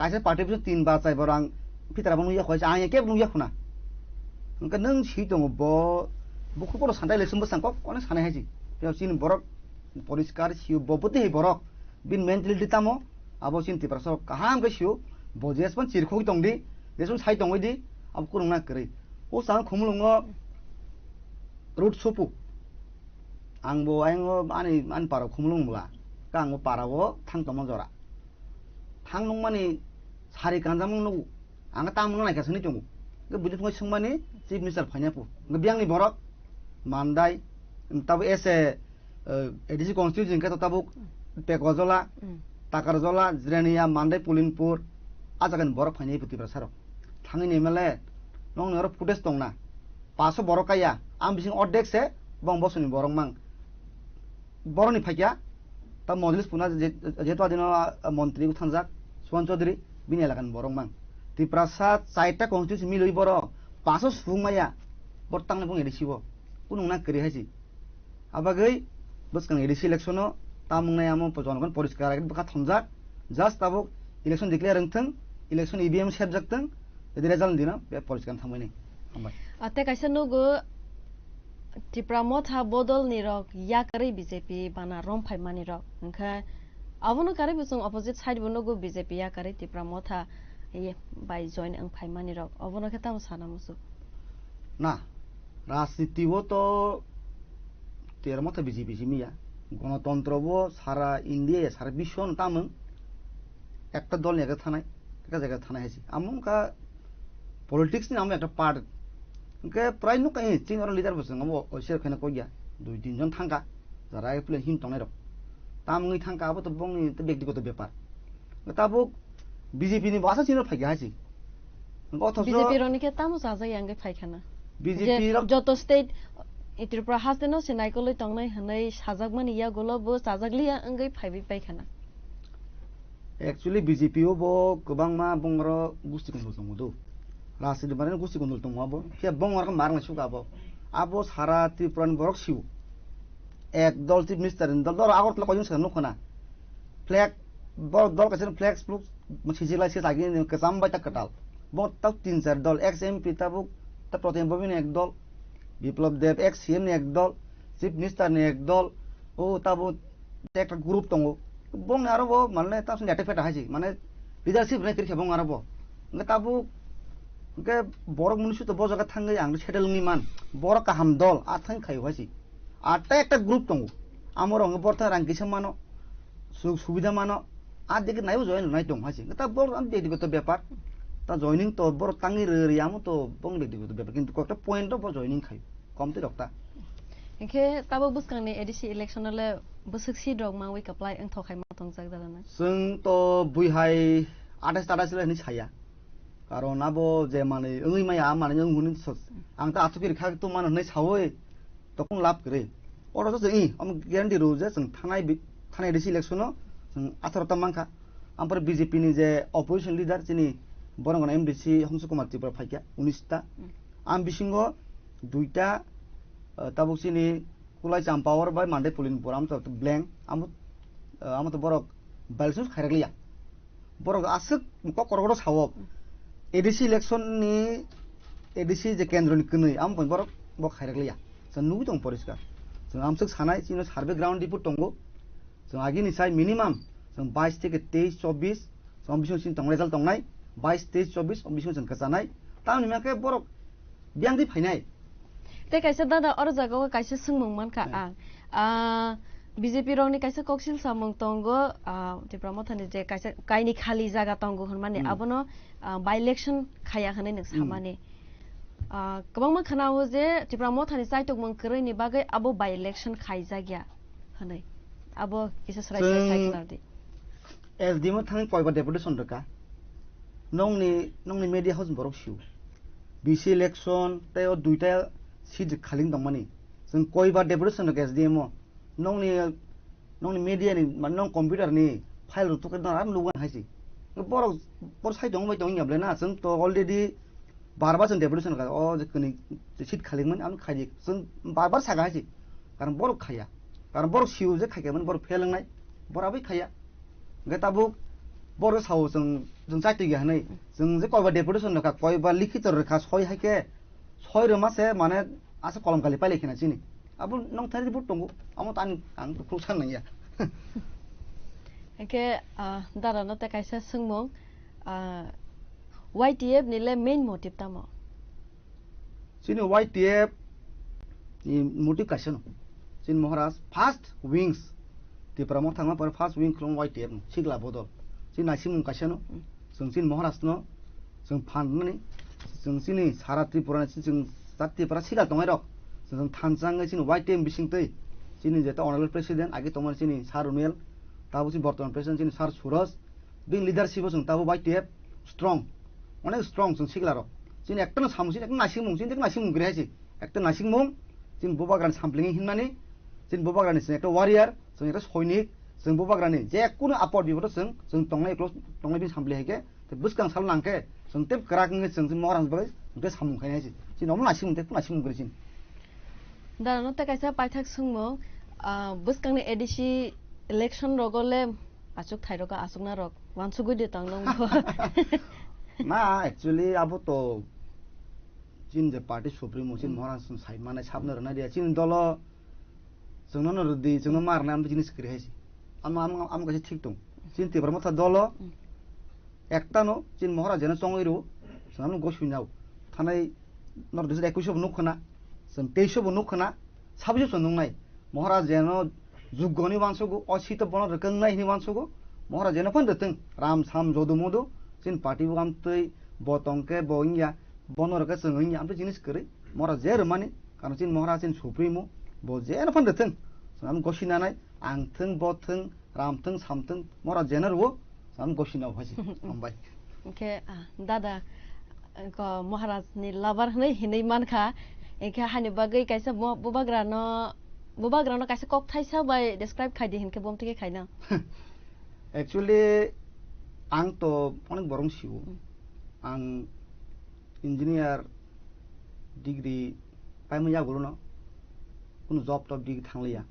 kaisa party pun 3 bar chai borang pitara bang nuya khoi ang kep nuya khuna ngka nang si dong bo buku boro santai le sumbo sangkok onek sanai haji pia sin borok poriskar siu boputi borok bin mentality tamo abo sin ti praso kaham ke siu bojes pon chirkhoi tongdi desum sai tongoi di ab kurungna kri o sang khumlungo root sopu angbo ayo an paro khumlung bla kang parawo thang tomo jora thang nung mani sari kanjamung nu anga tamung na kasuni jongu ke buju thoi sungmani chief minister phanyapu ngebiang ni borok mandai tabu ese edisi constitution ka tabu pekojola takarjola zrenia mandai pulinpur ajagan borok phanyai puti prasaro thangi ni mele nong nor footage tongna 500 borok kaya am bising ordek se bong bosuni borok mang boroni phakya ta mojlis puna jeto adino মন্ত্রী থানজাক সুমন চৌধুরী বিনি এলাকান borok mang ti prasad saita constitution miloi borok 500 sufungmaya bortang bong edisibo kunungna kri haji abagai boskang edisi electiono tamungna amo pojongon poriskar baka thonjak just tabuk election declare rengthang election EVM set jaktang edi result dina be poriskar thamoi nei ambai ate kaisa nugo Tripura motha bodol ni rok ya kari BJP bana rom phaimani rok engkha abono kari busung opposite side bono go BJP ya kari Tripura motha by join ang phaimani rok abono khetam sana musu না রাজনীতিও তো তের মতো BJP বিজিমিয়া গণতন্ত্রও সারা India সারা বিশ্ব তামং একটা দল এক থানায় একটা জায়গায় থানায় আছি আমকা পলিটিক্স ni আমি একটা পার্ট কে প্রায় নুকা চিন আর লিডার বসে আমো ওসের খানে কইয়া 2-3 জন থাঙ্কা যারা এপ্লে হিম টংনাই রক তামঙ্গি থাঙ্কা আবো তো বংনি তো ব্যক্তিগত ব্যাপার তাবো বিজেপি ni বাসা চিনর ফাইগা আছি BJP রনিকে তামো সাজা ইয়াঙ্গে ফাইখানা BJP যত state Tripura hasdeno sinaikoli tongnai hanai sajakmani ya golobo sajakliya angai phaibi paikana actually BJP bo gobang ma bongro gusti kondol tongdo রাজনীতি মানে গুছি কন্দল দङ আবো হে বংর কা মারনা সুগাবো আবো সারা ত্রিপুরান বরক সিউ এক দল চিফ মিনিস্টার দল দল আগরতলা কয়জন সানো খনা ফ্ল্যাগ বল দল কাছে ফ্ল্যাগ স্প্লুক মছিজিলাই সে লাগি কাসাম বাইতা কাটাল বত তাও 3-4 দল এক্স এমপি তাবুক তা প্রতিম ববিন এক দল বিপ্লব দেব এক্স সিএম নি এক দল চিফ মিনিস্টার নি এক দল ও তাবু একটা গ্রুপ দङ বং আরো বো মানে তাসন ডেটা ফেটা হাইছি মানে লিডারশিপ নে করি বং আরো বো তাবু ke borok munusu to bojaga thangai ang setelungni man borok kaham dol athang khayo hasi atta ekta group tongo amor ang bortha rang kisa mano subida mano adike nayo join nai tong hasi ta bor am ব্যক্তিগত ব্যাপার তা joining তো বড় টাঙ্গি রে আমো তো বং ব্যক্তিগত ব্যাপার কিন্তু কয়েকটা পয়েন্ট বড় জয়নিং খাই কমতে রক্তা একে তাবো বুসকাংনি এডিসি ইলেকশনলে বসুকসি ডগ मा उइ कप्लाइ आं थखाय मा तंजाक दालाना जों तो बुइहाय 28 ले नि साया কারণ আবো যে মানে ওই মায়া মানে जों হুনি আং তা আতুকির খা তো মানে নাই সাওই তখন লাভ করে ওটা তো ই আম গ্যারান্টি রো যে जों থানায় ডিসি ইলেকশনও जों 18টা মানখা আমপর বিজেপি নি যে অপোজিশন লিডার যিনি বরংগনা এমডিসি হংস কুমার ত্রিপুরা ফাইকা 19টা আম বিসিঙ্গ দুইটা তাবুকসিনি কুলাই চাম্পাওয়ার বাই মানদে পুলিনপুর আম তো ব্ল্যাঙ্ক আম তো বরক বাইলসুস খাইরাগলিয়া বরক আসুক ককরগড় সাওব এডিসি ইলেকশন ni এডিসি যে কেন্দ্র ni কনই আম বরক বক খাইরাগলিয়া जों नुबो दं परिस्कार जों आमसुक सानाय चिनो सार्भे ग्राउंड रिपोर्ट दंगो जों आगिनि साइ मिनिमाम जों 22 থেকে 23 24 जों बिसों सिन दं रिजाल्ट दंनाय 22 23 24 बिसों जों कजानाय तानि माके बरक बियांदि फाइनाय ते काइसे दादा अर जागाव काइसे सोंमों मानखा आं बीजेपी रंनि काइसे कक्सिल सामंग तंगो त्रिपुरा मथानि जे काइसे काइनि खाली जागा तंगो होनमाने आबनो बाय इलेक्शन खाया हनै नों सामाने गोबां मा खोनावो जे त्रिपुरा मथानि साइटक मंकरैनि बागै आबो बाय इलेक्शन खायजागिया हनै आबो किसे सराय साइटनादि एसडीएम थांनि पयबा डेपुटेशन दका नंनि मीडिया हाउस बरक सिउ बीसी इलेक्शन तायो दुइटा सीट खालिं दंमानि जों कयबा डेपुटेशन दका एसडीएम नंनि मीडिया नि मान नं कंप्यूटर नि फाइल रुतुक दं आर लुगान हाइसि बर साइड दं बाय दं याबलेना जों तो अलरेडी बारबा जों डेपुटेशन का ओ जखनि सीट खालिंमोन आम खायदि जों बारबार सागा हाइसि कारण बर खाया कारण बर सिउ जे खायकेमोन बर फेलंनाय बराबै खाया गताबुक बर' साव जों जाति गया हनै जों जे कयबा डेपुटेशन रखा कयबा लिखित रखा सय हाइके सय रमासे माने आसे कलम खालि पाइले खिना चिनि अब नों थारि रिपोर्ट दंगो आमो तान आं खुलसान नैया एके दादा न त काइसा सोंमों YTF निले मेन मोटिव तामो चिनि YTF नि मोटिव काइसा न चिन महाराज फार्स्ट विंग्स तिप्रामो थांमा पर फार्स्ट विंग ख्लं YTF सिगला बदल चिन नासिमुं काइसा न जों चिन महाराज न जों फाननानै जों चिनि सारा त्रिपुरा जों जातिफोरा सिगा दंगाय रक जों थानजाङै चिन YTF बिसिंतै चिनि जेता अनारेबल प्रेसिडेन्ट आगे तमन चिनि सार रुमेल ताबो चिन बर्तमान प्रेसिडेन्ट चिनि सार सुरज बे लिडारशिप जों ताबो YTF स्ट्रं अनेक स्ट्रं जों सिगला रक चिन एकटा सामुसिन एकटा नासिमुं चिन एकटा नासिमुं ग्रेहासि एकटा नासिमुं चिन बोबाग्रानि सामप्लिङै हिननानै चिन बोबाग्रानि एकटा वारियर जों एकटा सैनिक जों बोबाग्रानि जेकुनु आपद बिबद जों तंनाय क्लोज तंनाय बि सामप्लि हायके बुसकां साल नांके जों तेब करागङै जों महाराज बागै जों सामुं खायनायसि चिन अमु नासिमुं तेब नासिमुं ग्रेसिन दाना न त काइसा पाइथाक सोंमों बुसकांनि एडिसि इलेक्शन रगले आचुक थाइरगा आचुकना रग वानसुगु दे तांनं ना एक्चुअली अब तो चिन जे पार्टी सुप्रीमो चिन महाराज साइड माने साबनो रना दिया चिन दल जोंनो नरदि जोंनो मारना आम जिनिस करिहायसि आम कासे ठीक दं चिन तिब्रा मथा दल एकटा न चिन महाराज जेना चंगैरु जोंनो गसुइनाव थानाय नरदि 21 नुखना जों 23 नुखना 26 नंनाय महाराज जेनो जुगनि वानसुगु असित बन रकंनाय नि वानसुगु महाराज जेनो फन दतों राम साम जदु मदु चिन पार्टी वामतै बतंके बोइया बनरका जोंनि आम जिनिस करै महाराज जेर माने कारण चिन महाराज चिन सुप्रीमो बो जेनो फन दतों जों गसिनानाय आंथों बथों रामथों सामथों महाराज जेनर वो जों गसिनाव हासि हमबाय ओके दादा को महाराज नि लाबार हनै हिनै मानखा एके हानि बागै काइसा बोबाग्रानो काइसा कक थाइसा बाय डिस्क्राइब खायदि हिनके बमथिके खायना एक्चुअली आं तो अनेक बरं सिउ आं इंजिनियर डिग्री पाइमु यागुलो न कुनु जॉब टॉप डिग्री थांलिया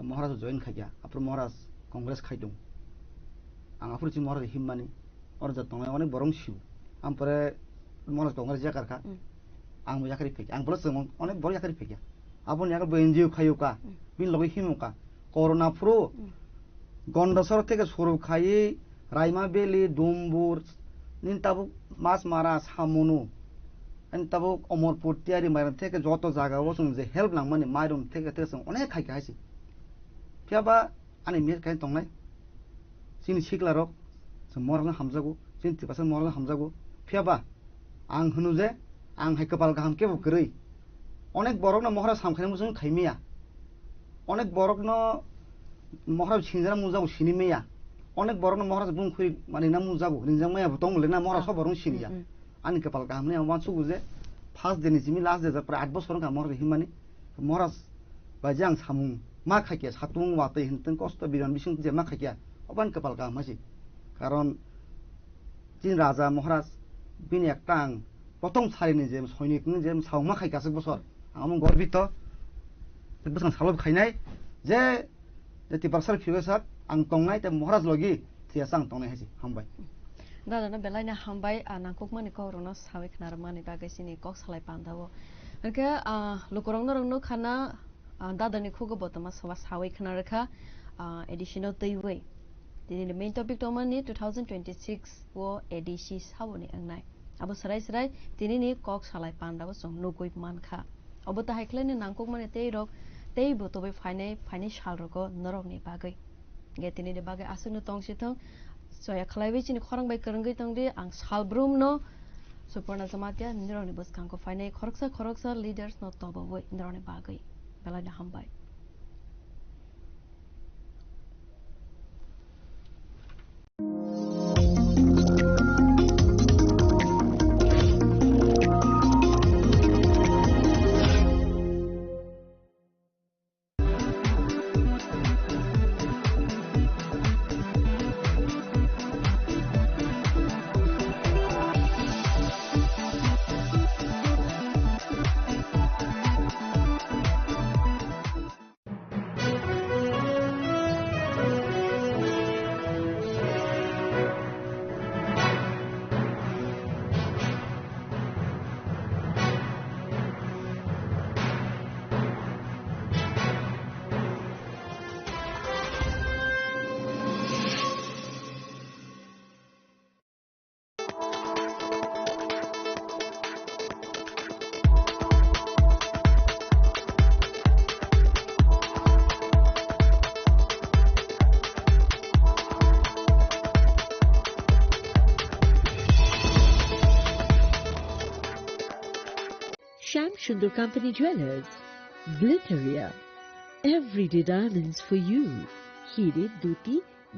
महाराज जॉइन खाया आफ्टर महाराज कांग्रेस खायदों आं आफ्टर चिन महाराज हिममानि और जतंनाय अनेक बरं सिउ आमफ्राय महाराज कांग्रेस जाकारखा आं जाखारि फेक आं प्लस अनेक बर जाखारि फेक आबन यागा बेनजिउ खायुका बिन लगै हिमुका कोरोना फ्रो गंडसर থেকে শুরু খাই রাইমা বেলি ডুমবুর নিনতাবু মাছ মারা সামুনু নিনতাবু অমরপুর তিয়ারি মাইরন থেকে যত জায়গাও जों যে হেল্প নাংমানি মাইরন থেকে जों अनेक खायका हायसि फियाबा आनि मेर खाय तंनाय सिनि सिगलारक जों मरल हामजागु सिन तिबास मरल हामजागु फियाबा आं होनु जे आं हाय कपाल गाहाम केबो गरै अनेक बरकनो महाराज सामखायमु जों खायमिया अनेक बरकनो महाराज सिंजना मुजागु सिनिमेया अनेक बरकनो महाराज बुंखुइ माने ना मुजागु निजां माया बतंग लेना महाराज सब बरन सिनिया आनि कपाल गाहामनि आं वानसुगु जे फार्स्ट दिन जिमि लास्ट दे प्राय 8 बोसोर का महाराज हिमानि महाराज बायजे आं सामुं मा खायके सातुं वातै हिनतों कष्ट बिरान बिसिं जे मा खायके अबान कपाल गाहाम हासि कारण जिन राजा महाराज बिनि एकटा आं प्रथम सारिनि जे सैनिकनि जे सावमा खायकासो बोसोर आं गर्बित बोसोर सालब खायनाय जे तिबारसार फिगसार आं तंनाय ते महाराज लगी थियास आं तंनाय हासि हामबाय दादा ना बेलायना हामबाय नांकुक माने कौरनो सावे खनार माने बागैसिनि कक सालाय पान्दावो ओके लुकुरंनो रंनो खाना दादानि खुगो बतमा सवा सावे खनारखा एडिशनल तैवै दिनै मेन टपिक तमानि 2026 वो एडिसि सावनि अंनाय अब सराय दिनैनि कक सालाय पान्दावो जों नुगुइ मानखा अब ताहायख्लायनो नांकुक माने तै बतबे फाइनाय सालरको नरकनि बागै गे दिनैनि बागै आसुनो तंसिथं सया खलायबै चिनि खरंबाय करंगै तंदि आं सालब्रुम न सुपर्णा जमातिया निरनि बसखांको फाइनाय खरकसा लिडर्स न तबवै नरनि बागै बेलायना हामबाय Sham Sundar Company Jewelers, Glitteria, everyday diamonds for you. হিরের দুটি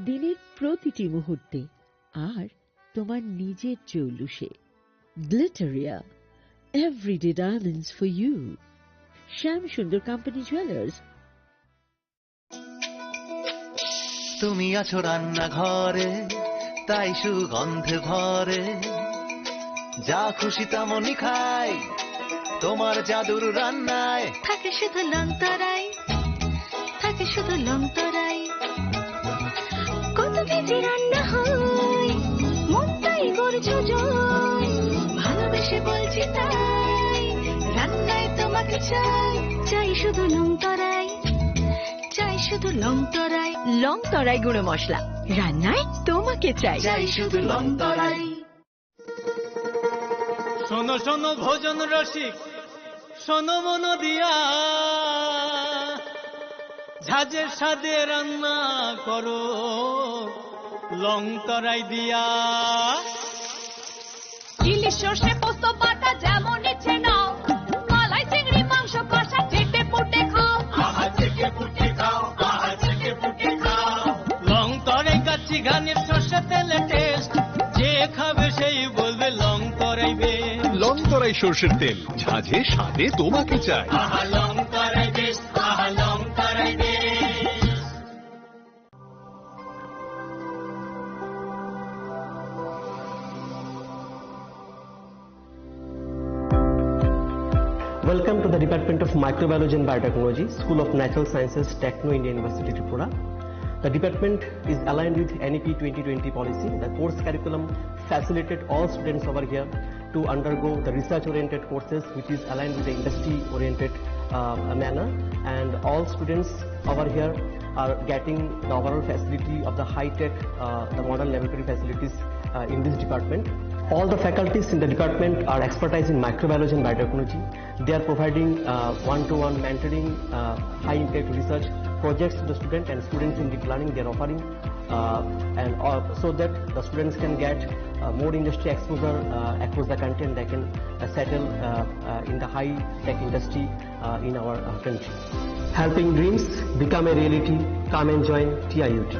দিনের প্রতিটি মুহূর্তে আর তোমার নিজের জৌলুসে। Glitteria, everyday diamonds for you. Sham Sundar Company Jewelers. তুমি আছো রান্না ঘরে, তাই সুগন্ধে ভরে, যা খুশি তেমনই খাই তোমার জাদুর রান্নায়। থাকে শুধু লংতরাই, থাকে শুধু লংতরাই, কত ভেজে রান্না হয় মনটাই করছো জয়, ভালোবেসে বলছি তাই রান্নায় তোমাকে চাই, চাই শুধু লংতরাই, চাই শুধু লংতরাই, লংতরাই গুঁড়ো মশলা, রান্নায় তোমাকে চাই, চাই শুধু লংতরাই। শোনো শোনো ভোজন রসিক, শোনো মন দিয়া, ঝাঁঝের স্বাদে রান্না করো লংতরাই দিয়া। ইলিশ সর্ষে পোস্ত বাটা যেমন ইচ্ছে নাও, মালাই চিংড়ি মাংস কষা চেটে পুটে খাও, চেটে পুটে খাও, চেটে পুটে খাও। লংতরাই কাচ্চি ঘানির সর্ষে তেলে টেস্ট, যে খাবে সেই বলবে লংতরাই বেশ। লংতরাই সর্ষের তেল, ঝাঁঝে স্বাদে তোমাকে চাই। লংতরাই বেশ, লংতরাই বেশ। Welcome to the Department of Microbiology and Biotechnology, School of Natural Sciences, Techno India University, Tripura. The department is aligned with NEP 2020 policy. The course curriculum facilitated all students over here to undergo the research-oriented courses, which is aligned with the industry-oriented manner. And all students over here are getting the overall facility of the high-tech, the modern laboratory facilities in this department. All the faculties in the department are expertise in microbiology and biotechnology. They are providing one-to-one mentoring, high-impact research projects to the student, and students in deep learning they are offering, and so that the students can get more industry exposure across the country, and they can settle in the high-tech industry in our country. Helping dreams become a reality. Come and join TIUT.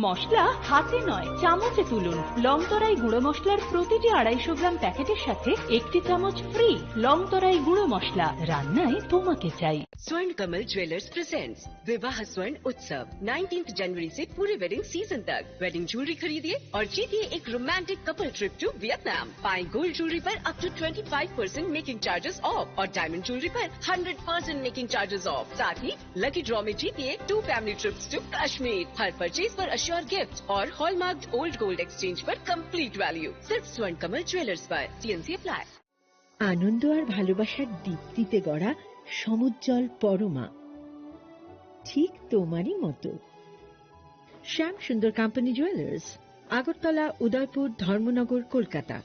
মশলা হাতে নয় চামচে তুলুন। লংতরাই গুঁড়ো মশলার প্রতিটি 250 গ্রাম প্যাকেটের সাথে 1টি চামচ ফ্রি। লংতরাই গুঁড়ো মশলা, রান্নায় তোমাকে চাই। स्वर्ण कमल ज्वेलर्स प्रेजेंट्स विवाह स्वर्ण उत्सव 19 जनवरी से पूरे वेडिंग सीजन तक। वेडिंग ज्वेलरी खरीदिए और जीतिए एक romantic couple trip to Vietnam. पाएं गोल्ड ज्वेलरी पर up to 25% making charges off और डायमंड ज्वेलरी पर 100% मेकिंग चार्जेस ऑफ। साथ ही लकी ड्रॉ में जीतिए 2 फैमिली ट्रिप्स टू कश्मीर। हर परचेज पर अश्योर गिफ्ट और हॉलमार्क ओल्ड गोल्ड एक्सचेंज पर कंप्लीट वैल्यू। सिर्फ स्वर्ण कमल ज्वेलर्स पर। TNC apply. আনন্দ আর ভালোবাসার দীপ্তিতে গড়া সমুজ্জ্বল পরমা, ঠিক তোমারই মতো। শ্যাম সুন্দর company jewellers, Agartala, Udaipur, Dharmanagar, Kolkata.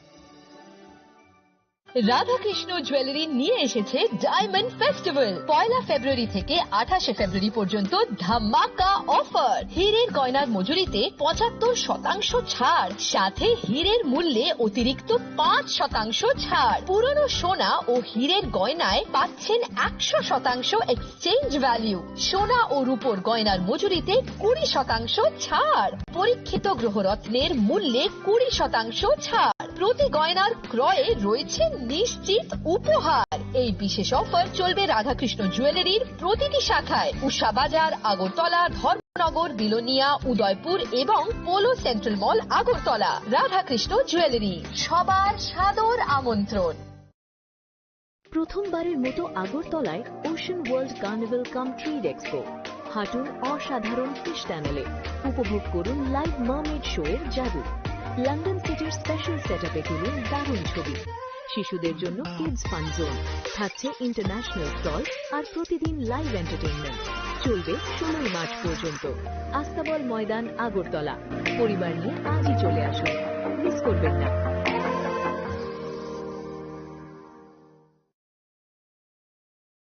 Radhakrishna jewellery নিয়ে এসেছে ডায়মন্ড ফেস্টিভ্যাল। 1 ফেব্রুয়ারি থেকে 28 ফেব্রুয়ারি পর্যন্ত ধামাকা অফার। হীরের গয়নার মজুরিতে 75% ছাড়, সাথে হীরের মূল্যে অতিরিক্ত 5% ছাড়। পুরনো সোনা ও হীরের গয়নায় পাচ্ছেন 100% এক্সচেঞ্জ ভ্যালু। সোনা ও রূপোর গয়নার মজুরিতে 20% ছাড়। পরীক্ষিত গ্রহরত্নের মূল্যে 20% ছাড়। প্রতি গয়নার ক্রয়ে রয়েছে নিশ্চিত উপহার। এই বিশেষ অফার চলবে রাধাকৃষ্ণ জুয়েলারির প্রতিটি শাখায়, উষা বাজার, আগরতলা, ধর্মনগর, বিলোনিয়া, উদয়পুর এবং পোলো সেন্ট্রাল মল, আগরতলা। রাধাকৃষ্ণ জুয়েলারি, সবার সাদর আমন্ত্রণ। প্রথমবারের মতো আগরতলায় ocean world carnival cum trade expo. হাঁটুন অসাধারণ ফিশ টানেলে, উপভোগ করুন লাইভ মারমেড শো এর জাদু। লন্ডন সিটির স্পেশাল সেটআপে তুলুন দারুণ ছবি। শিশুদের জন্য কিডস ফান জোন থাকছে, ইন্টারন্যাশনাল স্টল আর প্রতিদিন লাইভ এন্টারটেইনমেন্ট। চলবে 16 মার্চ পর্যন্ত। আস্তাবল ময়দান, আগরতলা। পরিবার নিয়ে আজই চলে আসুন, মিস করবেন না।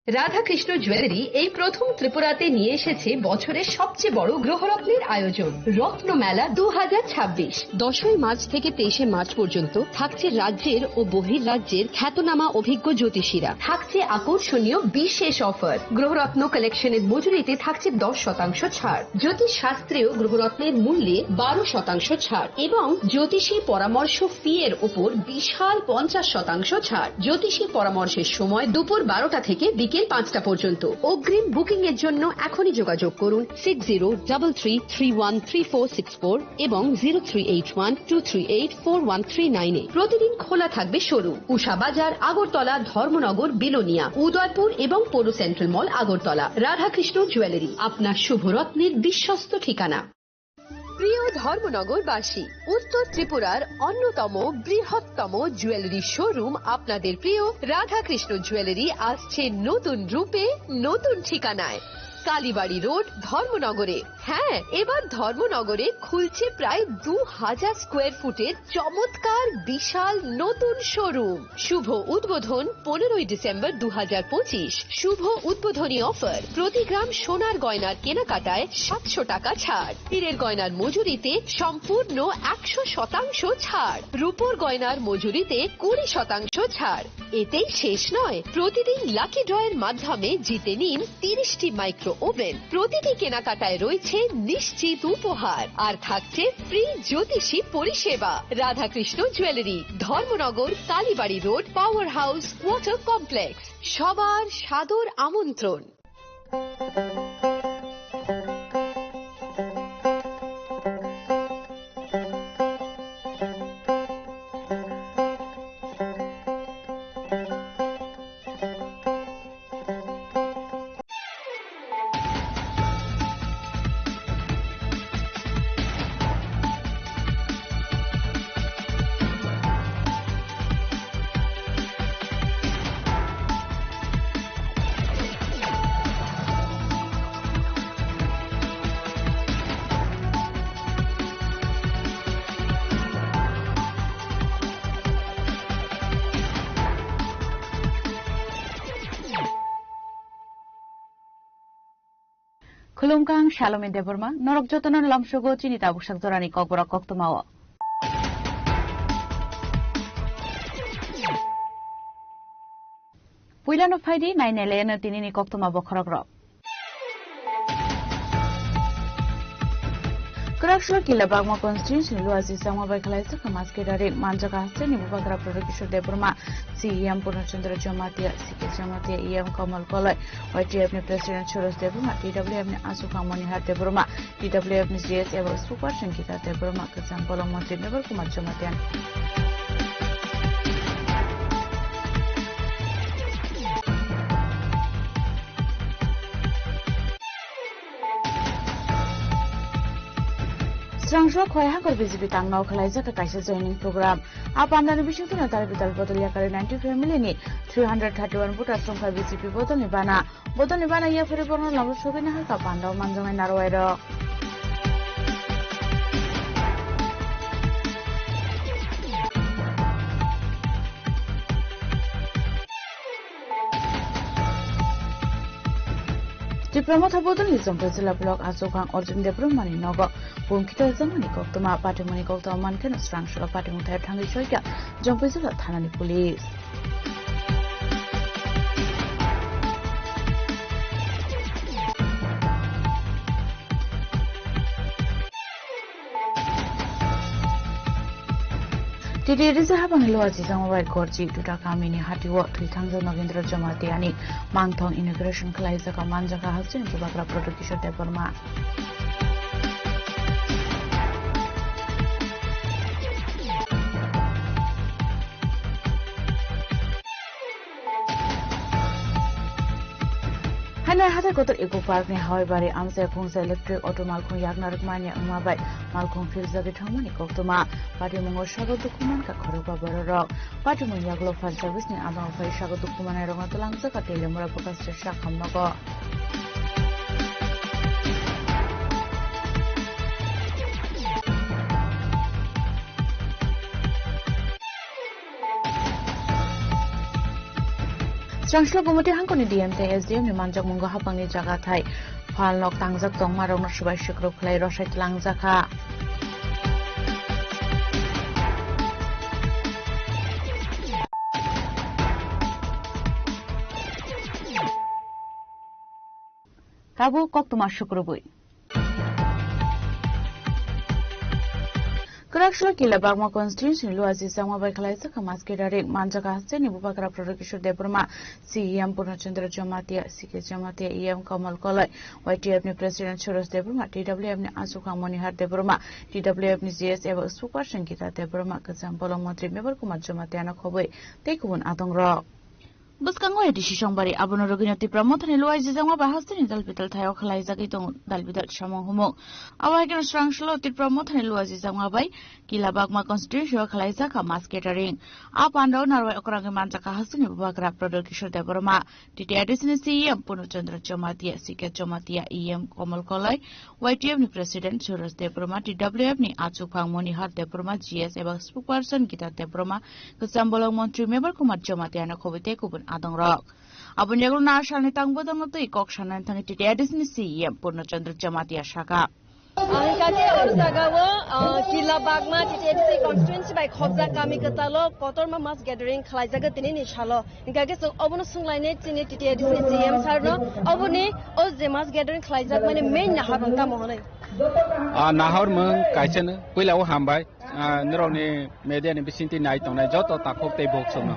রাধাকৃষ্ণ জুয়েলারি এই প্রথম ত্রিপুরাতে নিয়ে এসেছে বছরের সবচেয়ে বড় গ্রহরত্নের আয়োজন রত্ন মেলা 2026। 10 মার্চ থেকে 23 মার্চ পর্যন্ত থাকছে রাজ্যের ও বহির্রাজ্যের খ্যাতনামা অভিজ্ঞ জ্যোতিষীরা, থাকছে আকর্ষণীয় বিশেষ অফার। গ্রহরত্ন কালেকশনের মজুরিতে থাকছে 10% ছাড়, জ্যোতিষ শাস্ত্রীয় গ্রহরত্নের মূল্যে 12% ছাড় এবং জ্যোতিষী পরামর্শ ফি এর উপর বিশাল 50% ছাড়। জ্যোতিষী পরামর্শের সময় দুপুর 12টা থেকে বিকেল 5টা পর্যন্ত। অগ্রিম বুকিং এর জন্য এখনই যোগাযোগ করুন 6033313464 এবং 038123841339 প্রতিদিন খোলা থাকবে শোরুম। উষা বাজার, আগরতলা, ধর্মনগর, বিলোনিয়া, উদয়পুর এবং পৌর সেন্ট্রাল মল, আগরতলা। রাধাকৃষ্ণ জুয়েলারি, আপনার শুভরত্নের বিশ্বস্ত ঠিকানা। প্রিয় ধর্মনগরবাসী, উত্তর ত্রিপুরার অন্যতম বৃহত্তম জুয়েলারি শোরুম আপনাদের প্রিয় রাধাকৃষ্ণ জুয়েলারি আসছে নতুন রূপে, নতুন ঠিকানায়। কালীবাড়ি রোড, ধর্মনগরে। হ্যাঁ, এবার ধর্মনগরে খুলছে প্রায় 2000 স্কোয়ার ফুটের চমৎকার বিশাল নতুন শোরুম। শুভ উদ্বোধন 15 ডিসেম্বর 2025। শুভ উদ্বোধনী অফার, প্রতি গ্রাম সোনার গয়নার কেনাকাটায় 700 টাকা ছাড়, হীরের গয়নার মজুরিতে সম্পূর্ণ 100% ছাড়, রূপোর গয়নার মজুরিতে 20% ছাড়। এতেই শেষ নয়, প্রতিদিন লাকি ড্রয়ের মাধ্যমে জিতে নিন 30টি মাইক্রো ওভেন। প্রতিটি কেনাকাটায় রয়েছে নিশ্চিত উপহার আর থাকছে ফ্রি জ্যোতিষী পরিষেবা। Radhakrishna jewellery, Dharmanagar, Kalibari road, power house, water complex. সবার সাদর আমন্ত্রণ। Khulumkang Shalom in Deborma, Norok Jotanan Lamshogo, Chinita Bushak Zorani Kokora Koktomawa. Puilan of Heidi, 9 Elena Tinini Koktoma Bokorogro. Correctional Kilabagma constituency Luazi Sama by Kalisa Kamaskari, Manjaka, Nibubagra Production Deborma, CEM Purnachandra Jamatia, CK Jamatia, EM Kamal Kola, YTF President Choros Deborma, TWM Asukamani Hat Deborma, TWF GS Ever Super Shankita Deborma, Kasampolo Monte Never Kumachamatian. Strangshok Hoyakor BJP Tangno Kalaisa Kaisa joining program. Up under the Bishop Natal Botolia 95 million, 331 put from BJP Botonibana. Botonibana Yaferibon Lavosovina Hakapanda, Manzam and Narwero. Diplomata Boton is on Brazil block Asokan Origin de Brumani Nogo, Bunkita Zamani Koktoma, Patrimony Koktoman can structure of Patrimony Tangi Shoika, Jumpizilla Tanani Police. Today is a happen Loazi Zamawai Gorji to Takamini Hatiwa, Twitanzo Novindra Jamatiani, Mangtong Immigration Kalaisaka Manjaka Hudson, Tubakra Production Deborma. Hana hata kotor Eco Park ni Hawaii Amsa Kungsa Electric Auto Malkung Yagnar Mania Umabai, Malkung Fields of the Tomani Koktoma, Patimungo Shago Dukuman Kakoroka Baroro, Patimun Yaglo Fan Service ni Abang Fai Shago Dukuman Rongatalangsa Katelemura Pokasta Shakamago. Srangslo Gumati Hankoni DMT SDM ni manjak mungo hapangni jaga thai phalnok tangjak tong marong na subai syukruk khlai rosai tlangjaka Tabu kok tuma syukrubui Kerakshla kila bagma constituency luasi sangma baikhalai sakha maskedare manjaka haste ni bupakra Prodokishor Debroma CEM Purnachandra Jamatia CK Jamatia EM Kamal Kolai YTF ni President Choros Debroma TWF ni Asukha Monihar Debroma TWF ni GS eba Super Shankita Debroma Kazam Bolong Mantri Mebal Kumar Jamatia na khoboi tekubun atongro Buskango edisi songbari abono roginati pramothani luai jijangwa bahastani dalbital thayo khlai jagi tong dalbital samong humo awai ken srangslo tir pramothani luai jijangwa bai kilabagma constituency khlai jaka mas catering apandau narwai okrang manjaka hasini bubakra Prodokishor Debroma TTIDC CEM Purnachandra Jamatia CK Jamatia EM Kamal Kolai YTF ni President Choros Debroma TWF ni Achukhang Monihar Debroma GS eba spokesperson Gita Debroma Kasambolong Mantri Mebal Kumar Jamatia na khobite kubun Adongrok. Abun yagul na asal ni tangbo dong tu ikok shanan tani TTIDC ni CEM Purnachandra Jamatia Shaka. Angkanya orang jagawa kila bagma TTIDC constituency by khobja kami ketalo kotor ma mass gathering khalai jaga tini ni chalo. Angkanya so abun sunglai tini TTIDC ni CEM sarno abun ni os je mass gathering khalai jaga mane main nahar bangka mohonai. Nahar meng kaisen puilau hambai nironi media ni bisinti nai tong nai joto takok tei bok sono.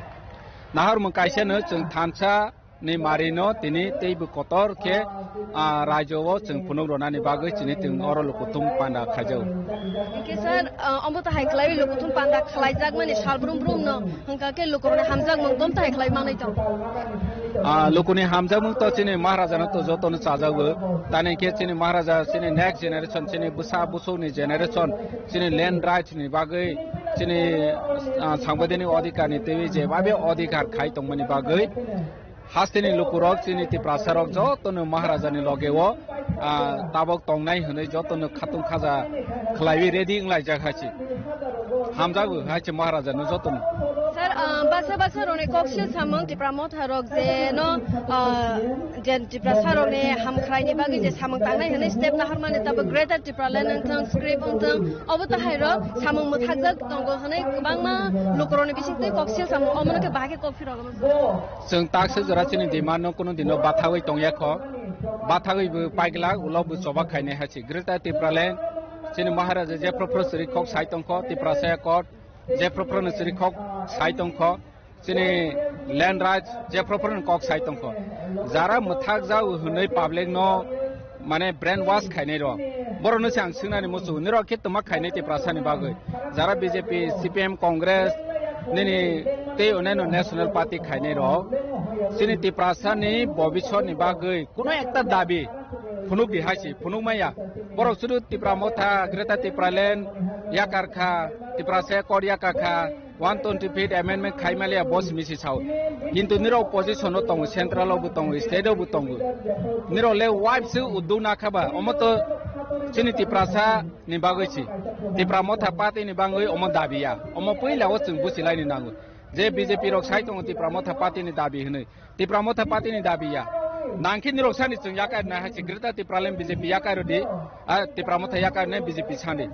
Nahar mengkaisen jeng tansa ni marino tini teibu kotor ke rajowo jeng punung ronani bagai tini jeng oro lukutung panda khajau. Oke sir, ambo ta haiklai lukutung panda khlai jak mane salbrum brum no hangka ke lukurone hamjak mengtom ta haiklai manai tong. Lukuni hamjak meng to tini maharaja no to joto no chajago tani ke tini maharaja tini next generation tini busa busu ni generation tini land right ni bagai tini sangbadini adhikar ni tewi je babe adhikar khai tongmani bagai hastini lukurok tini ti prasarok joto no maharaja ni logewo tabok tongnai hunai joto no khatung khaja khlaiwi ready nglai jakhachi hamjago hachi maharaja no joto no Sir, basa rone kokshil samang ti pramot harok je no jen ti prasarok ne ham khlai ni bagi je samang tangnai hene step na harmane tab greater ti pralan tang script tang obota hairo samang muthakjak tongo hane kubangma lukrone bisingte kokshil samang omone ke bage kokfi rogam जों ताकसे जरा चिनि दिमानो कोनो दिनो बाथावै टंया ख बाथावै बु पाइगला उलो बु सबा खाइने हाछि Greta तिप्राले चिनि महाराजा जे professor खक साइतंग ख तिप्रासे coat जे professor खक साइतंग ख चिनि लैंड राइट जे प्रोफेसर खक साइतंग ख जारा मथाक जाउ हुनै पब्लिक नो माने ब्रेन वाश खाइने र बरनो सांग सिनानि मुसु निरो के तमा खाइने तिप्रासानि बागै जारा बीजेपी सीपीएम कांग्रेस निनि ते उनेनो नेशनल पार्टी खाइने र सिनि तिप्रासानि भविष्यनि बागै कुनो एकटा दाबी फुनुक दिहासि फुनुक माया बरक सुरु तिप्रा मथा ग्रेटा तिप्रालेन याकारखा तिप्रासे कोरियाकाखा 120 feet amendment खाइमालिया बस मिसि साउ किन्तु निरो अपोजिशन तंग सेंट्रल बु तंग स्टेट बु तंग निरो ले वाइफ से उदु नाखाबा अमतो सिनि तिप्रासा नि बागैसि तिप्रा मथा पार्टी नि बागै अम दाबिया अम पहिलाव जों बुसिलाइनि नांगौ जे बीजेपी रक साइ तंग तिप्रा मथा पार्टी नि दाबि हनै तिप्रा मथा पार्टी नि दाबिया नांखि निरक्सानि जों याकार ना हासि ग्रेटा तिप्रालेम बीजेपी याकारदि तिप्रा मथा याकार ने बीजेपी सानि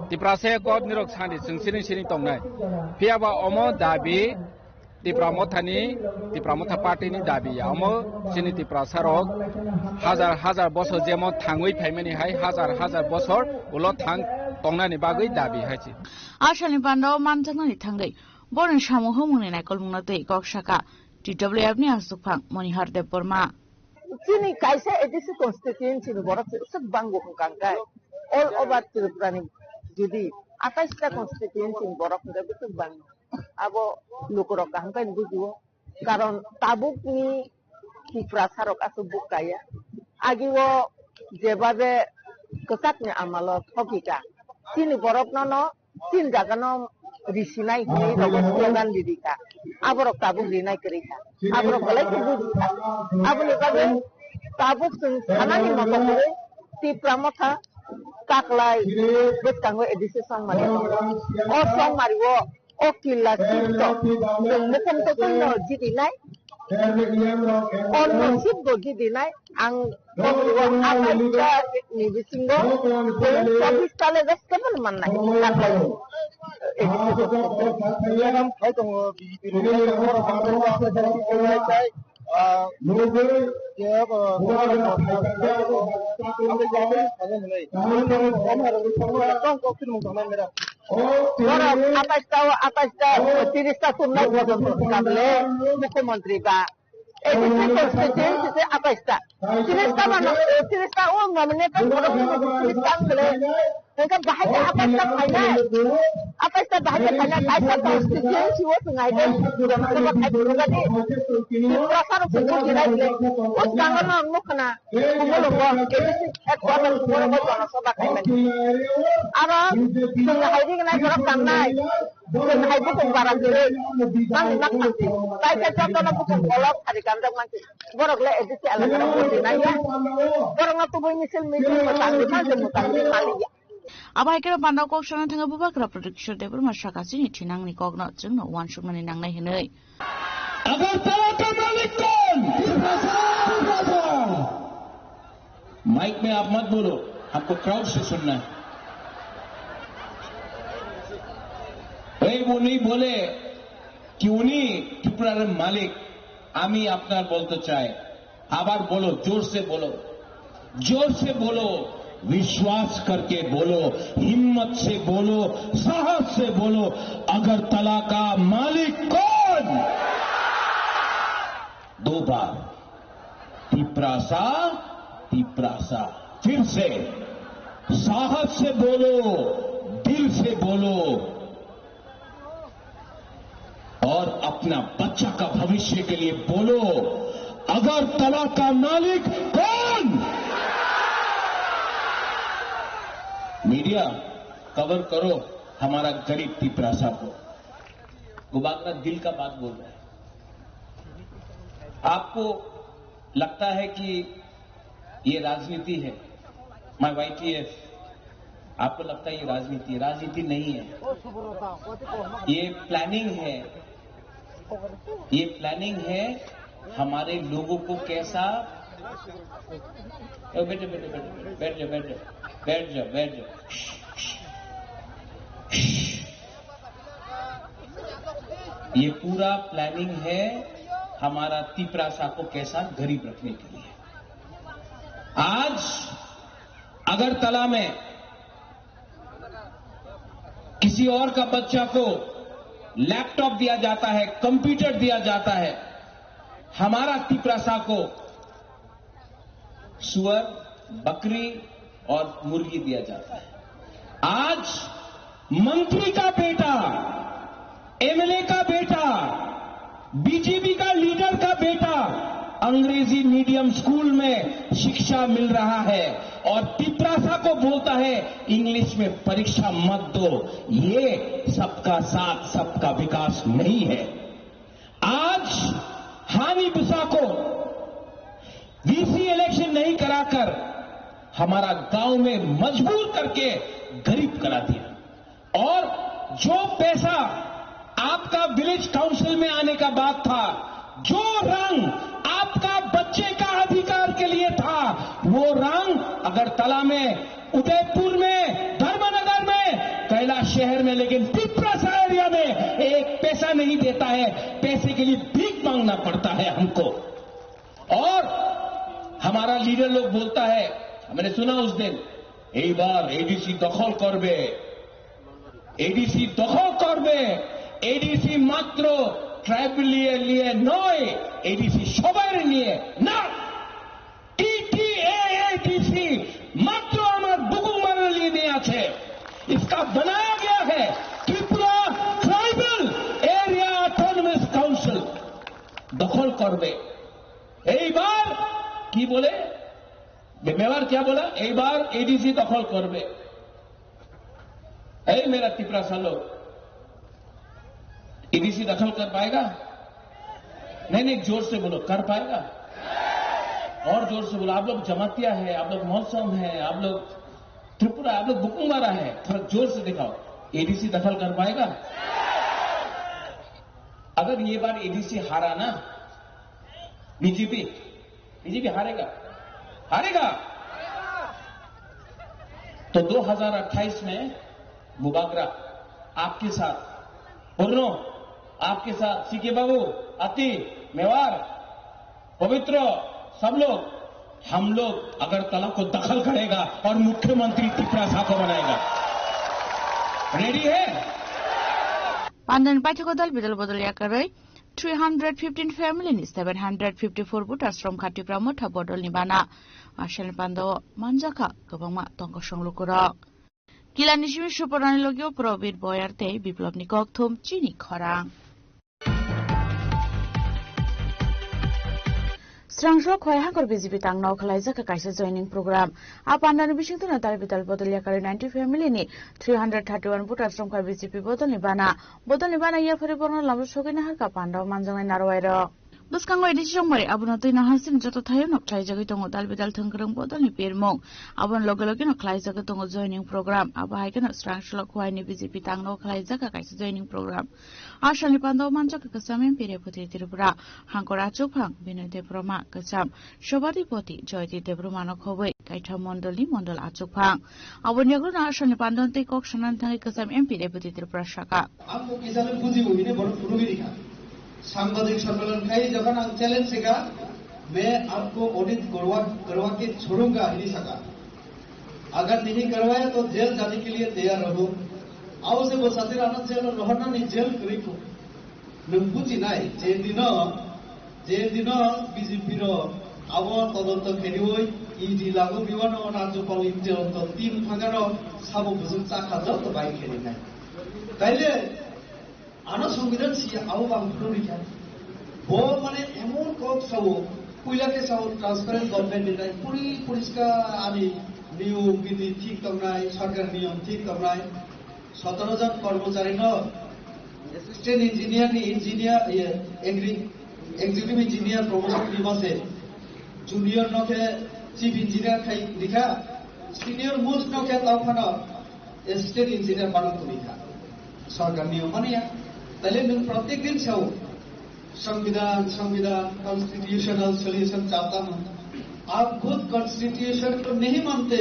तिप्रासे गड निरक सानि जों सिनि तंगनाय फियाबा अम दाबि तिप्रा मथा पार्टी नि दाबिया अम सिनि तिप्रा सारक हाजार बसर जेमो थाङै फाइमानि हाय हाजार बसर उलो थां तंनानि बागै दाबि हासि आशानि बान्दाव मानजानानि थांगै बरन सामु हमनि नायकल मुंना तै कक्षाका TWF ni Asukphang Monihar Debroma Chini kaisa edisi constituency ni borak sub bango kangkai all over Tripura ni judi 28 constituency ni borak nda sub bango abo lukurok kangkai bujuo karon tabuk ni Tripura sarok asubuk kaya agiwo jebabe kesatnya amalo hokika chini borak nono tin jagano risinai ni rogan didika aborok tabuk rinai kerika aborok kalai kubuka aboni kabe tabuk sing anani motore ti pramotha kaklai betangwe edisi sang mari o sang mariwo o killa tinto mukum to kunno jidinai Ownership bagi dinai ang apa ni bisingo service kale gas kapan mana yang atas tirista tunai muख्यमंत्री का constituency apa ista tirista mana tirista namanya kan tirista kale mereka bahasa apa ista bahasa kaya kaisa constituency wo sungai deh sudah macam apa di perasaan hukum tidak le us kangen mukna kumulungo headquarter kumulungo jono soba kaiman ara sungai ini kena jorok tanai sungai bukan barang diri nak kaisa contohnya bukan kolok ada kandang nanti borok le edisi ala kena putih naya borok ngatu boy misal mutangin mali Abai kira pandau kok sana tengah buka kira produksi debur masyarakat sini tinang ni kok nak jeng nak wan shuman inang nai henai. अगर तला का मालिक कौन? Mic में आप मत बोलो, आपको क्राउड से सुनना है। वो नहीं बोले कि उन्हीं त्रिपुरार मालिक आमी আপনার বলতে চাই আবার বলো जोर से बोलो विश्वास करके बोलो हिम्मत से बोलो साहस से बोलो अगरतला का मालिक कौन? दो बार तिपरासा फिर से साहस से बोलो दिल से बोलो और अपना बच्चा का भविष्य के लिए बोलो अगरतला का मालिक कौन? मीडिया कवर करो हमारा गरीब तिपरासा को। गुबागरा दिल का बात बोल रहा है। आपको लगता है कि ये राजनीति है, माय YTF, आपको लगता है ये राजनीति नहीं है, ये प्लानिंग है हमारे लोगों को कैसा बैठ जाओ ये पूरा प्लानिंग है हमारा तिपरासा को कैसा गरीब रखने के लिए। आज अगरतला में किसी और का बच्चा को लैपटॉप दिया जाता है, कंप्यूटर दिया जाता है, हमारा तिपरासा को सुअर, बकरी और मुर्गी दिया जाता है। आज मंत्री का बेटा, एमएलए का बेटा, बीजेपी का लीडर का बेटा अंग्रेजी मीडियम स्कूल में शिक्षा मिल रहा है और तिपरासा को बोलता है इंग्लिश में परीक्षा मत दो। ये सबका साथ सबका विकास नहीं है। आज हानि बिसा को वीसी इलेक्शन नहीं कराकर हमारा गांव में मजबूर करके गरीब करा दिया और जो पैसा आपका विलेज काउंसिल में आने का बात था, जो रंग आपका बच्चे का अधिकार के लिए था, वो रंग अगरतला में, उदयपुर में, धर्मनगर में, कैलाश शहर में, लेकिन तिपरासा एरिया में एक पैसा नहीं देता है। पैसे के लिए भीख मांगना पड़ता है हमको। और हमारा लीडर लोग बोलता है, मैंने सुना उस दिन, এই বার এডিসি দখল করবে, এডিসি মাত্র ট্রাইবেলিয়ার নিয়ে নয়, এডিসি সবার নিয়ে না, टीटीएडीसी मात्र আমার বুকুমানের নিয়ে আছে। इसका बनाया गया है Tripura tribal area autonomous council दखल करবে। এইবার কি বলে मेवार क्या बोला, एक बार एडीसी दखल करबे। मेरा तिपरासा लोग एडीसी दखल कर पाएगा? नहीं, जोर से बोलो, कर पाएगा? और जोर से बोलो। आप लोग जमातिया है, आप लोग मौसम है, आप लोग त्रिपुरा, आप लोग बुकुंबारा है, थोड़ा जोर से दिखाओ। एडीसी दखल कर पाएगा? अगर ये बार एडीसी हारा ना बीजेपी हारेगा हारेगा। तो 2028 में मुबागरा आपके साथ, बोलो आपके साथ, सीके बाबू, अति, मेवार, पवित्र, सब लोग, हम लोग अगरतला को दखल करेगा और मुख्यमंत्री त्रिपुरा शाह को बनाएगा। रेडी है? Pandan Pachakodal Bidal Bodoliakare 315 families 754 voters from Khatipramotha Bodol Nibana Ashal Pando Manjaka Kabama Tongo Shanglukura Kilanishimi Suparanilogio Probit Boyarte Biplop Nikok Thum Chini Korang Strangro Koyakor BJP Tangno Kalaizaka Kaisa joining program. Apandan Bishington Natal Vital Bodoliakare 90 family ni 331 voters from BJP Bodol Nibana Yafariborno Lamsogina Haka Pando Manjang Narwairo. Buskango edition Mori Abunato in a Hansen Joto Tayon Klaijagitongo Dalvidal Tungrang Bodol ni Pirmo. Abon Logologino Klaizakatongo joining program. Abahikan Strangro Koyani BJP Tangno Kalaizaka Kaisa joining program. Ashali Pando Manjaka Kasamin Piriputi Tripura Hankora Chupang Binu de Broma Kasam Shobati Poti Joyti de Brumano Kowe Kaita Mondoli Mondol Achupang Abunyagun Ashali Pandon take auction and Kasam MP Deputy Tripura Shaka सांबादिक सम्मेलन खाई जब हम challenge सेगा मैं आपको audit करवा के छोड़ूंगा नहीं सका अगर नहीं करवाया तो जेल जाने के लिए तैयार रहूं आओ से वो साथी राना जेल रहना नहीं जेल करी को नंबुची नाई जे दिनो बीजेपी रो आवो तदंत खेलिवई इडी लागू विवान और आज को इंटेल तो 3 फागारो साबो बुजुन चाखाजो तो बाई खेलि नाई তাইলে আনো সংবিধান সিয়া আও বাংপুরি কা ও মানে এমন কক সাও কুইলাকে সাও ট্রান্সপারেন্ট গভর্নমেন্ট নাই পুরি পরিষ্কার আনি নিয়ম বিধি ঠিক তমনাই সরকার নিয়ম ঠিক তমনাই 17 জন কর্মচারী ন অ্যাসিস্ট্যান্ট ইঞ্জিনিয়ার নি ইঞ্জিনিয়ার এক্সিকিউটিভ ইঞ্জিনিয়ার প্রমোশন দিবসে জুনিয়র নকে চিফ ইঞ্জিনিয়ার খাই লিখা সিনিয়র মোস্ট নকে তাওখানা অ্যাসিস্ট্যান্ট ইঞ্জিনিয়ার বানাতো লিখা সরকার নিয়ম মানিয়া তাহলে प्रत्येक दिन छाओ संविधान कॉन्स्टिट्यूशनल सॉल्यूशन चाहता हूं आप खुद कॉन्स्टिट्यूशन को नहीं मानते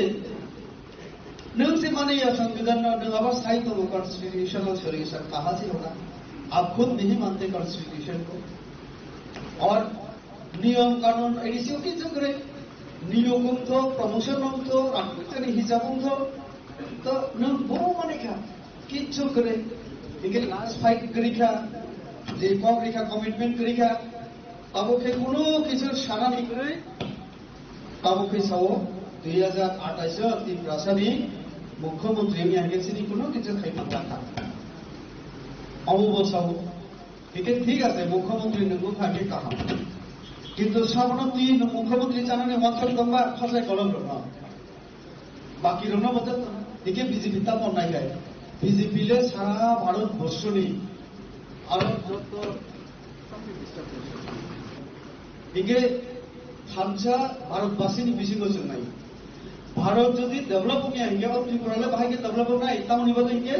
नहीं से माने या संविधान अब साई तो वो कॉन्स्टिट्यूशनल सॉल्यूशन कहां से होगा आप खुद नहीं मानते कॉन्स्टिट्यूशन को और नियम कानून एडिसियो की जगह नियोग तो प्रमोशन तो राष्ट्रपति हिसाब तो न वो माने क्या किच्छु करे लेकिन लास्ट फाइट करीखा जे कॉग्रिखा कमिटमेंट करीखा ताबोके कोनो किछु सारा नहीं करे ताबोके साओ 2028 त्रिपुरासानि मुख्यमंत्री मी आगेसिनि कोनो किछु खाइमा था अबो साओ लेकिन ठीक আছে मुख्यमंत्री नंगो फाके कहा किंतु साबनो ती मुख्यमंत्री जानाने मात्र दंबा खसाय कलम रहा बाकी रनो बदल देखिए बीजेपी ता मन नहीं गए बीजेपी ले सारा भारत बर्षनी और इगे थामसा भारतवासी बेसि गोसो नहीं भारत যদি डेवलप होने हिंगे और त्रिपुराले बाहागे डेवलप होना इतामनि बदे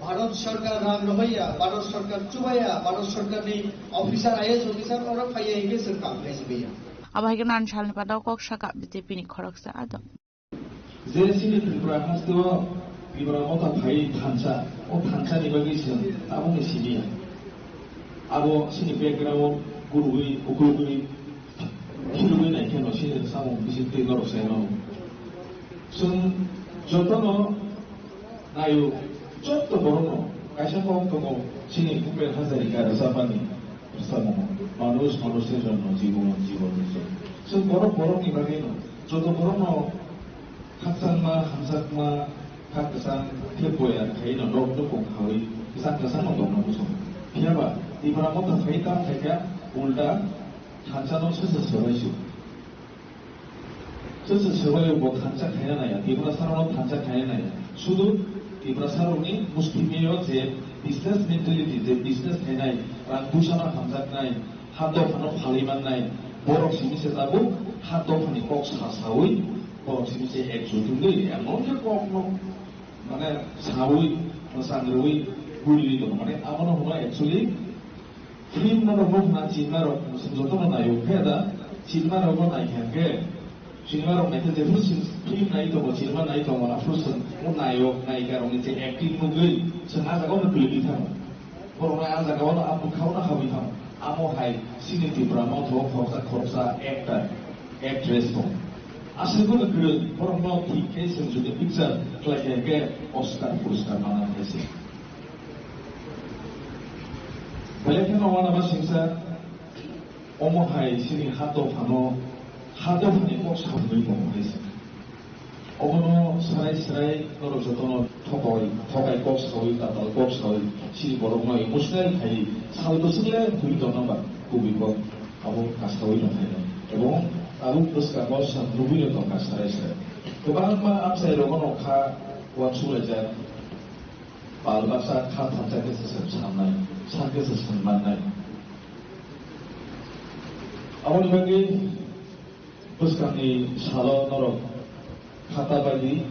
भारत सरकार राम रवैया भारत सरकार चुबाया भारत सरकार नि ऑफिसर आईएएस ऑफिसर और फाइए हिंगे सरकार भेजबिया अबाहागे नान सालनि पादाव कक साका बीजेपी नि खरकसा आदम जेसिनि Tripura हास्तो Ibrahimota Pai Tansa, or Tansa Nivagation, Abon Sidia. Abo Sini background, Gurui, Ukuri, Hiruin, I cannot see that some visit the Sano. Soon, Jotono, Nayu, Joto Borono, I shall come to go, Sini Kuper Hazarika, Safani, Samo, Manus, Manusation, Jivo. So Boro Nivagino, Joto Borono, Hatsama, Hamsakma, Kesan Kepoya, Kaina, Dog, Hawi, Kesan of Donoso. Piaba, Ibrahimota Faita, Feka, Ulda, Hansano Solution. Such a survey of Hansa Kayanaya, Ibrasano, Hansa Kayanaya, Sudu, Ibrasaroni, Mustimio, the business mentality, the business Kanai, Randushana Hansak Nai, Hatofano Haliman Nai, Borok Simisabu, Hatofani Fox Hasawi, Borok Simisa Exotuli, and all the problem. মানে সাউই সাংরুই গুলি তো মানে আমার হলো actually film na robo na cinema ro joto na nayo pheda cinema ro na henge cinema ro mete je film nai to cinema nai to na fusun mo nayo naika ro ni je acting mo gei sena jaga na pilih tham korona a jaga na apu khauna khabi tham amo hai sini Tripura mo tho khorsa actor actress to asli ko na pilih korona ঠিক আছে যদি picture লাগে Oscar পুরস্কার মানা হয়েছে Balikin na wana masingsa omohay sini hato pano kok sa panoy mo kasi. Omono saray noro jotono thokay kok sa hoy tatal kok sa hoy sini borok na emotional hay saldo sila hui to namba kubi ko abo kasahoy no hay. Ebong aru puska ko sa rubilo to kasaray. Kubang ma apsay rogono kha watsula ja balbasa kha thacha ke sa samnay. Sangat sesenmanai. Awal bagi puskani salo norok kata bagi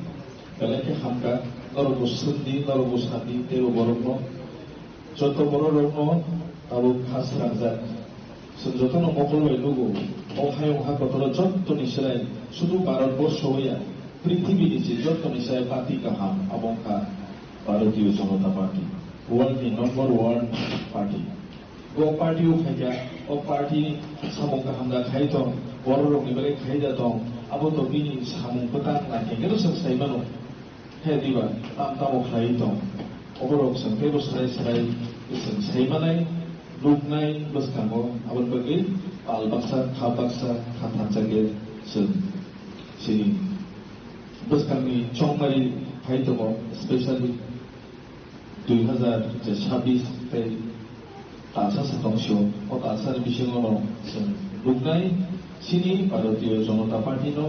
belakang hamka norok sundi norok sandi tero borokno joto borokno abu khas ranjak senjoto no mokol welugo ohayong hakotoro joto nisilai sudu Bharatborsho hoya পৃথিবী নিচে যত নিশায় পাতি কাহাম abongka Bharatiya Janata Party world number 1 party go party u khaja o party samong ka hamda khai to borok ni bale khai da to abo to bini samong patang na ke gelo sai mano he diba tam o khai to oborok sang ke sarai sai manai luknai baskango abon bagi albaksa khabaksa khathancha ke sini baskangi chongmari khai to especially 2026 তে তাসা শতাংশ ও তাসার বিষয়গুলো লুকনাই সিনি ভারতীয় জনতা party no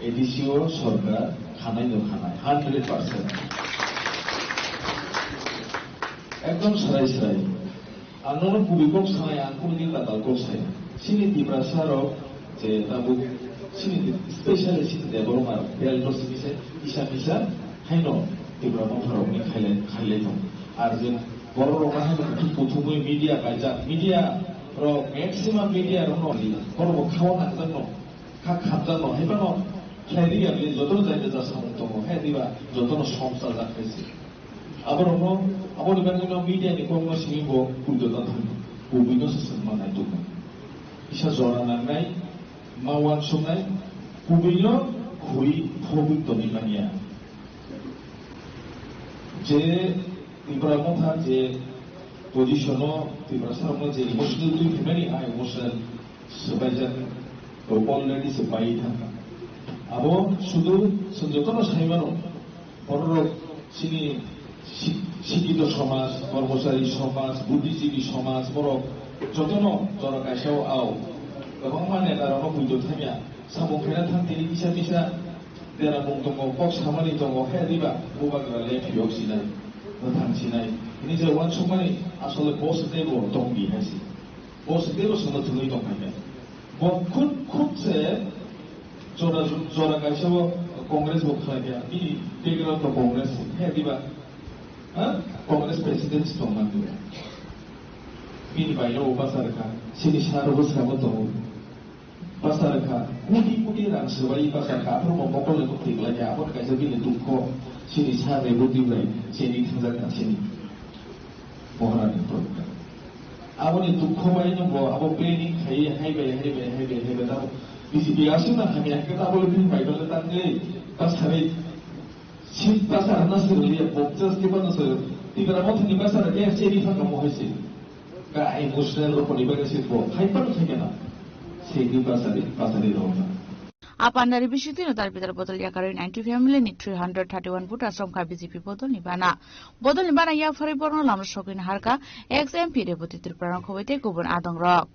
এডিসিও সরকার খানাই 100% একদম সারাই আন্দোলন কুবিকক সানাই আঙ্কুল দিন দাদালকক সাই সিনি ত্রিপুরা যে তাবু সিনি স্পেশালি সিনি দেবরমার বেলটো সিনিছে ইসা হাইনো ত্রিপুরা মন্ত্রণালয় খাইলে দं আর যে বড় রকম প্রথমে মিডিয়া কাজা মিডিয়া র ম্যাক্সিমাম মিডিয়া র বড় খাওয়া জন্য খাবজানো হেবানো খাইদিয়া বলে যত যাইতে যাচ্ছে তো হেদিবা যত সংস্থা যাচ্ছে আবার আবার বেঙ্গল মিডিয়া নি কোন সিমিবো কুলদতা থাকি কুবিনো সম্মান নাই তো ইসা জরা নাই মাওয়ান সনাই কুবিনো খুই ফবিত নিমানিয়া যে Tripura motha je position Tripura sarmo je emotional tu very high emotional sebajan already sebai thaka abo শুধু সঞ্জতন সাইমানো বড় সিনি শিক্ষিত সমাজ কর্মচারী সমাজ বুদ্ধিজীবী সমাজ বড় যতন জরা কাইসাও আও এবং মানে কারণ বুঝতে থামিয়া সামুখেরা থাকতে ইসা দেরা বংতঙ্গ কক সামানি দङ হে দিবা বুবাগ্রা লেফিয়ক্সিনাই থানছিনাই ini jawaban semani asal bos debo dong di hasi bos debo sama tului dong hanya bo khud se jora kaisa bo congress bo khaja ini background to congress he diba congress president dong man diba ini bayo pasarka sini saro bo sama dong pasarka kuti rang sebai pasarka apro mo mokol le kuti laja apor kaisa bini dukho sini sare bo dibai sini thangja sini মহারানী প্রজ্ঞা আপনি দুঃখ পাই নব আব planning খাই হাইবে দাও BCB আসে না আমি একটা বলে দিন বাইবেলে তাঙ্গে পাসারে শীত পাসার না সরিয়ে বক্সাস কে বানো সর তিগরা মথনি পাসারে কে সেরি ফাকা মহইছে কা ইমোশনাল ও পরিবারে সিবো হাইপার থাকে না সেরি পাসারে রওনা Apandari bishuti no tar pitar botol ya karin 90 family ni 331 vote asrom ka BJP botol ni bana ya fari borno lamro shokin harka XMP reboti Tripura khobaite gubon adong rok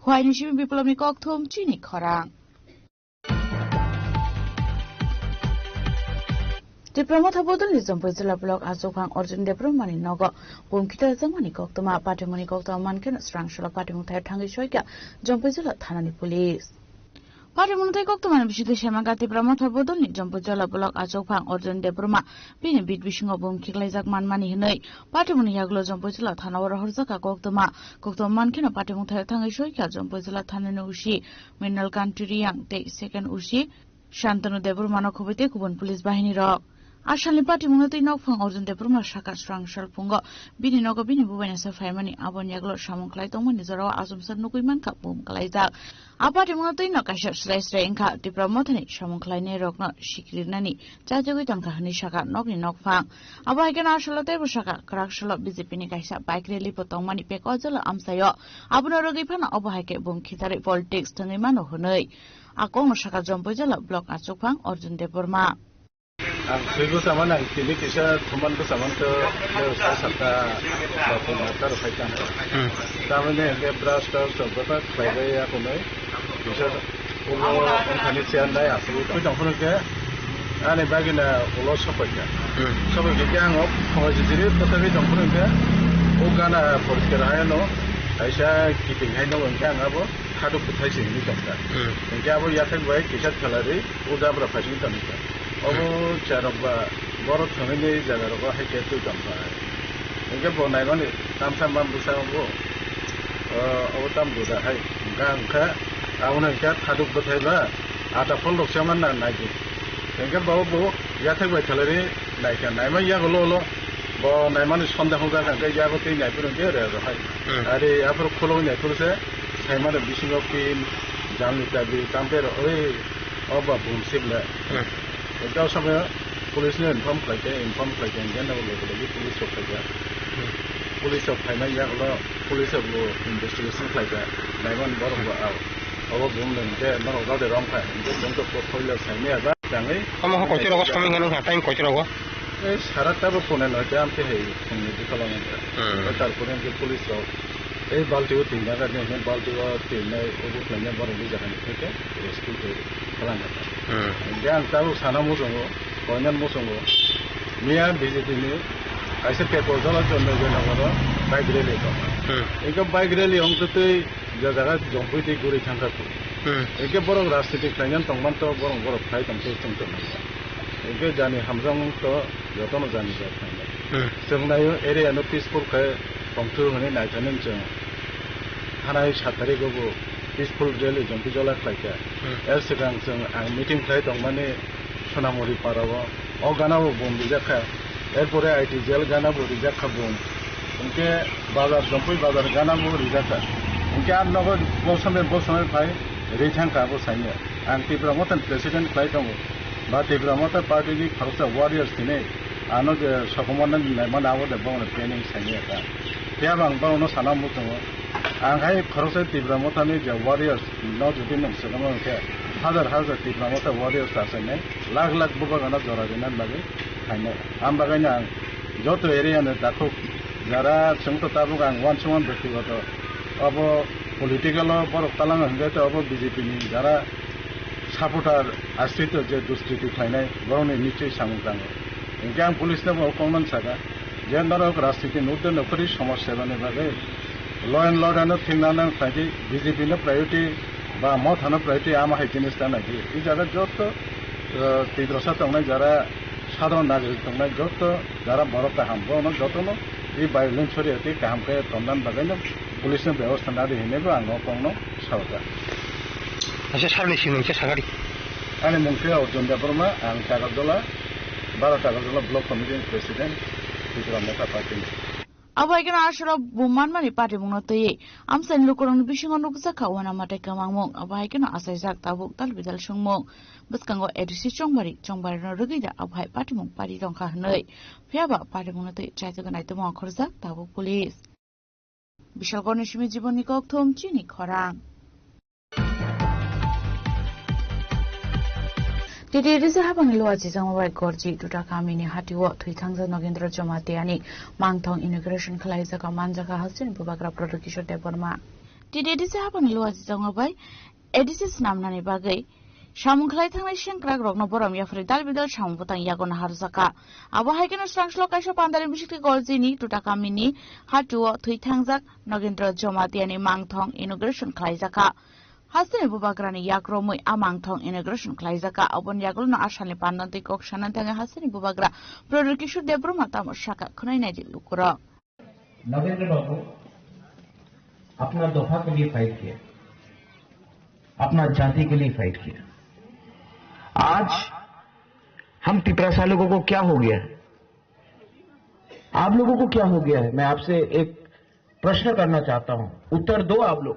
Khwai ni shimi biplop ni kok thum chini khorang Diplomata bodol ni Jompo Jila Block Azokang Orjun Debromani Nogo Bumkita Zamani Koktoma Patimoni Kokta Mankin Strangshula Patimutai Tangi Shoika Jompo Jila Thanani Police Patimutai Koktaman Bishit Shamagati Pramata bodol ni Jompo Jila Block Azokang Orjun Debroma Bini bit wishing of Bumkilazak Man Mani Hinay Patimoni Yaglo Jompo Jila Thanawar Horzaka Koktoma Kokta Mankin Patimutai Tangi Shoika Jompo Jila Thanani Ushi Mineral Country Yang Take Second Ushi Shantanu Debromano Kubite Kubun Police Bahini Rock Ashali party munati nok phang Orjun Debroma Shaka Strang Shalpungo Bini Nogo Bini Buben Safaimani Abon Yaglo Shamon Klaitong Nizaro Azumsan Nukuiman Kapum Klaita A party munati nok Asher Slice Renka Diplomotani Shamon Klaine Rokno Shikrinani Jajuitan Kahani Shaka Nogni Nok Fang Abagan Ashalote Shaka Krakshalo Bizipini Kaisa Bike Rally Potongmani Pekozala Amsayo Abunarogipana Obahake Bum Kitari Politics Tanimano Hunoi Akong Shaka Jompo Jala Block Azokang Orjun Debroma Ang suibu sama nang kini kisah teman tu sama tu saya sabda satu motor saya Kami ni enggak berasal sebab saya aku ni kisah ulo Indonesia ni asal itu jangan pun ke ane bagian ulo sepeda sepeda angop kalau jadi tetapi jangan pun ke ukana perkara no Aisyah keeping hai no enggak apa hadap putai sini kita enggak apa ya tak baik kisah kalari udah berapa sini tak Obo jaraba borot family jagaraba heke tu kampa. Engke bonai mani tamsam busa obo. Obo tam buda hai. Engka auna engka thaduk bathaiba ata phol loksaman na naji. Engke bo yathak bai thalari naika naima ya golo bo naimani sonda hoga engke ya bo tin nai purun ge re hai. Are apro kholo nai purse saimana bisingo pin jamni tabi tamper oi oba bum sigla. Engkau sama polisnya inform kerja, enggak nak lagi polis kerja. Polis kerja ya kalau polis itu investigasi kerja, naikkan baru buat awak belum lengkap, mana orang ada ramai, untuk portfolio saya ada. Jangan. Kamu kau cakap apa kami kan orang time kau cakap apa? Syarat apa pun yang ada am teh, ini di kalau ada. Betul pun yang polis balti itu tinggal kan, yang balti itu tinggal, urut lainnya baru di jalan itu, rescue itu kalau ada. Jangan tahu sana musuhmu, konon musuhmu. Mia BJP ni, ऐसे proposal जो नज़र आता bike rally का. एक bike rally हम तो जगह jumpy थी गुरी चंगा को. एक बड़ा रास्ते थी कहीं तंगमन तो बड़ा फाइट हम तो तुम तो नहीं. एक जाने हम तो जो तो न जाने जाते हैं. सेंगनायो एरिया नो peaceful का पंक्चर होने नहीं जाने चाहिए. हनाई छात्री को peaceful rally जंपी जोला खाया. ऐसे कांग meeting खाए तो मैंने सोनामुरी पारावा और गाना वो बोम दिया खाया. एरपोरे IT जेल गाना वो रिजा खाबूम. उनके बाजार जंपी बाजार गाना वो रिजा खा. उनके आप लोगों बहुत समय भाई रिचांग का वो सही है. आंटी प्रमोशन प्रेसिडेंट खाए तो बात प्रमोशन पार्टी की खर्चा वॉरियर्स थी ने आनो जो सकुमान ने मनावो दे बावने ट्रेनिंग सही है का. क्या बांग बावनो साना मुझे आंखाई खर्चा प्रमोशन ने जो वॉरियर्स नौ जुटी में सकुमान के हजार प्रमोशन वॉरियर्स आसे ने लाख बुबा गाना जोरा देना लगे. आम बागाना जो तो एरिया ने दाखो जरा संगत ताबुक आं वन व्यक्तिगत अब पॉलिटिकल पर तलांग हंगे तो अब बीजेपी नि जरा सपोर्टर आश्रित जे दुष्कृति खाइनाय गावनि निश्चय सामुदांग इनके आं पुलिस ने कमन सागा जेंडर राजनीति नुदन नखरि समस्या बने बागे लॉ एंड लॉर्डर न थिंगनाना फाइदि बीजेपी ने प्रायोरिटी बा म थाना प्रायोरिटी आमा है जिनिस ताना कि इ जगह जो तो तीव्रसा तंगनाय जरा साधारण नागरिक तंगनाय जो तो जरा बरका हमबो न जतनो इ वायलेंस छरियाति काम के तंदान बागैनो पुलिस ने व्यवस्था ना दिनेबो आं नखौनो सावता अच्छा सारनि सिंनि से सागारि आनि मुंखे अर्जुन देब्रमा आं कागजला 12 कागजला ब्लक कमिटि प्रेसिडेंट त्रिपुरा मोटा party Abai kena asal buman mani parti bunga tuye. Amsen lukurang bising anu bisa kawan amate kamangmong. Abai kena asal zak tabuk tal bidal sungmong. Beskango edisi congmari no regida abai parti mong parti dong kahnoi. Fiaba parti bunga tuye cai tu kenai tu mong khorzak tabuk polis. Bishal konishimi jibon nikok thom chini khorang. Titi habang luar jijang mawai gorji duda kami ni hati wo thui thangza Nogendra Jomatiani mangthong immigration khalai jaka manjaka halsin bubagra Prodokishor Deborma. Titi habang luar jijang mawai edisis namnani bagai Samung khlai thangnai sengkrak rokno borom yafri dal bidal samung putang yagon harjaka. Abo haikeno strangslo kaisa pandari bisikti goljini tutakamini hatuo thui thangjak Nagendra Jomatiani mangthong inauguration khlaijaka. Hasini bubagrani yakromui amangthong inauguration khlaijaka abon yaglno asani pandantui kok sanantanga hasini bubagra Prodikishur Debroma tamo shaka khunai nai lukura. Nagendra Babu अपना दफा के लिए fight किया, अपना जाति के लिए fight किया। आज हम तिपरासा लोगों को क्या हो गया है, आप लोगों को क्या हो गया है? मैं आपसे एक प्रश्न करना चाहता हूं, उत्तर दो आप लोग।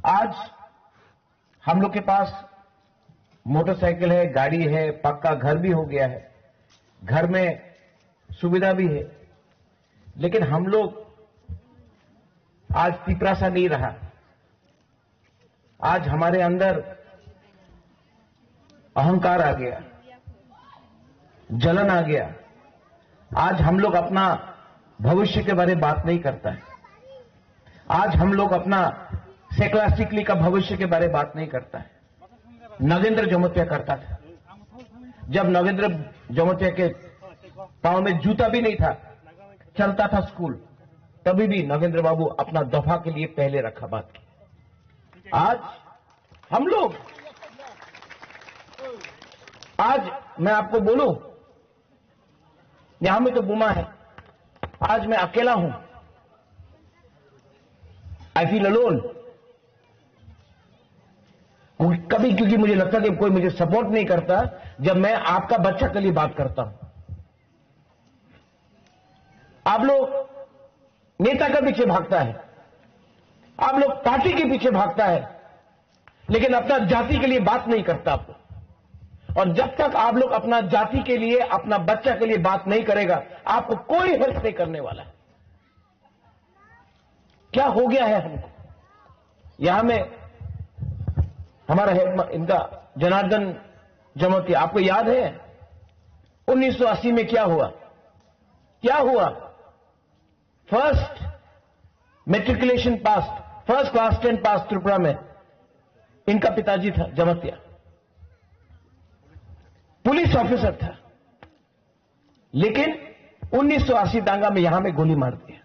आज हम लोग के पास मोटरसाइकिल है, गाड़ी है, पक्का घर भी हो गया है, घर में सुविधा भी है, लेकिन हम लोग आज तिपरासा नहीं रहा। आज हमारे अंदर अहंकार आ गया, जलन आ गया। आज हम लोग अपना भविष्य के बारे में बात नहीं करता है। आज हम लोग अपना सेक्लास्टिकली का भविष्य के बारे में बात नहीं करता है। नगेंद्र जमोतिया करता था। जब नगेंद्र जमोतिया के पांव में जूता भी नहीं था, चलता था स्कूल, तभी भी नगेंद्र बाबू अपना दफा के लिए पहले रखा बात की। आज हम लोग, आज मैं आपको बोलूं, यहां में तो बुमा है, आज मैं अकेला हूं। I feel alone. कभी क्योंकि मुझे लगता कि कोई मुझे सपोर्ट नहीं करता जब मैं आपका बच्चा के लिए बात करता हूं। आप लोग नेता के पीछे भागता है, आप लोग पार्टी के पीछे भागता है, लेकिन अपना जाति के लिए बात नहीं करता आप लोग। और जब तक आप लोग अपना जाति के लिए, अपना बच्चा के लिए बात नहीं करेगा, आपको कोई हेल्प नहीं करने वाला है। क्या हो गया है हमको? यहां में हमारा इनका जनार्दन जमोतिया, आपको याद है 1980 में क्या हुआ? क्या हुआ? फर्स्ट मेट्रिकुलेशन पास, फर्स्ट क्लास 10 पास त्रिपुरा में इनका पिताजी था जमोतिया, पुलिस ऑफिसर था, लेकिन 1980 दांगा में यहां में गोली मार दिया।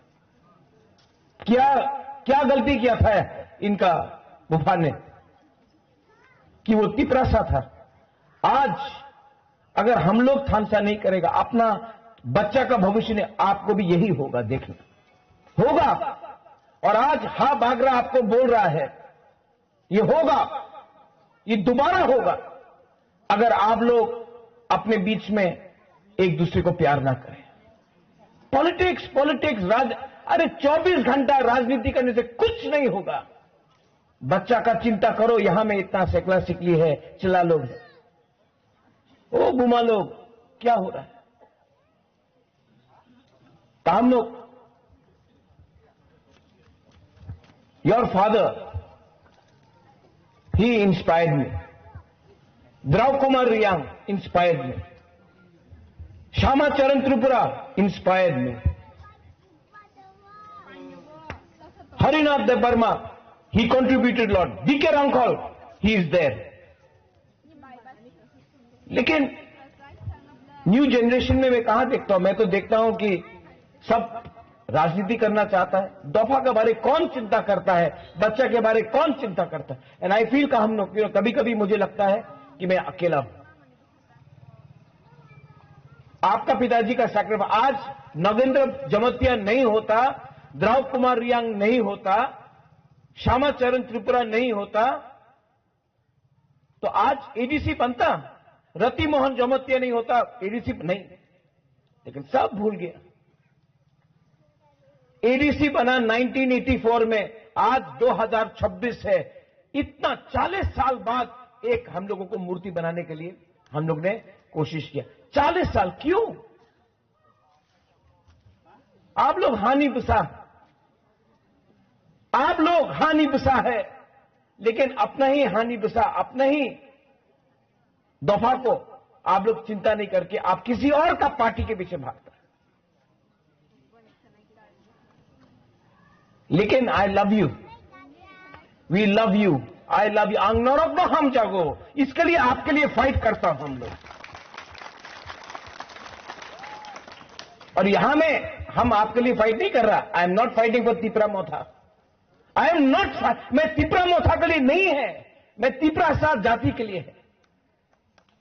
क्या गलती किया था इनका बुफा ने कि वो तिपरासा था। आज अगर हम लोग थानसा नहीं करेगा, अपना बच्चा का भविष्य ने आपको भी यही होगा, देखना होगा। और आज हा बागरा आपको बोल रहा है, ये होगा, ये दोबारा होगा, अगर आप लोग अपने बीच में एक दूसरे को प्यार ना करें। पॉलिटिक्स अरे 24 घंटा राजनीति करने से कुछ नहीं होगा। बच्चा का चिंता करो, यहां में इतना सेक्युलरिस्टिकली है, चिल्ला लोग है, ओ बुमा लोग, क्या हो रहा है? तो हम लोग, your father, he inspired me, Dhruba Kumar Reang inspired me, Shyama Charan Tripura inspired me, Harinath Dev Varma, he contributed a lot, DK Rankol, he is there। लेकिन न्यू जनरेशन में मैं कहां देखता हूं? मैं तो देखता हूं कि सब राजनीति करना चाहता है। दफा के बारे कौन चिंता करता है? बच्चा के बारे कौन चिंता करता है? एंड आई फील का हम लोग, कभी कभी मुझे लगता है कि मैं अकेला हूं। आपका पिताजी का सैक्रिफाइस, आज नगेंद्र जमोतिया नहीं होता, द्रव कुमार रियांग नहीं होता, श्यामा चरण त्रिपुरा नहीं होता, तो आज एडीसी बनता। रति मोहन जमोतिया नहीं होता, एडीसी नहीं। लेकिन सब भूल गया। एडीसी बना 1984 में, आज 2026 है। इतना 40 साल बाद एक हम लोगों को मूर्ति बनाने के लिए हम लोग ने कोशिश किया। 40 साल क्यों? आप लोग हानि बसा है, लेकिन अपना ही हानि बसा, अपना ही दफा को आप लोग चिंता नहीं करके आप किसी और का पार्टी के पीछे भागता। लेकिन I love you, we love you, I love you नरक में हम जागो, इसके लिए आपके लिए फाइट करता हूं हम लोग। और यहां में हम आपके लिए फाइट नहीं कर रहा। I am not fighting for Tipra Motha. I am not, मैं तिपरा मोथा के लिए नहीं है, मैं तिपरा साथ जाति के लिए है।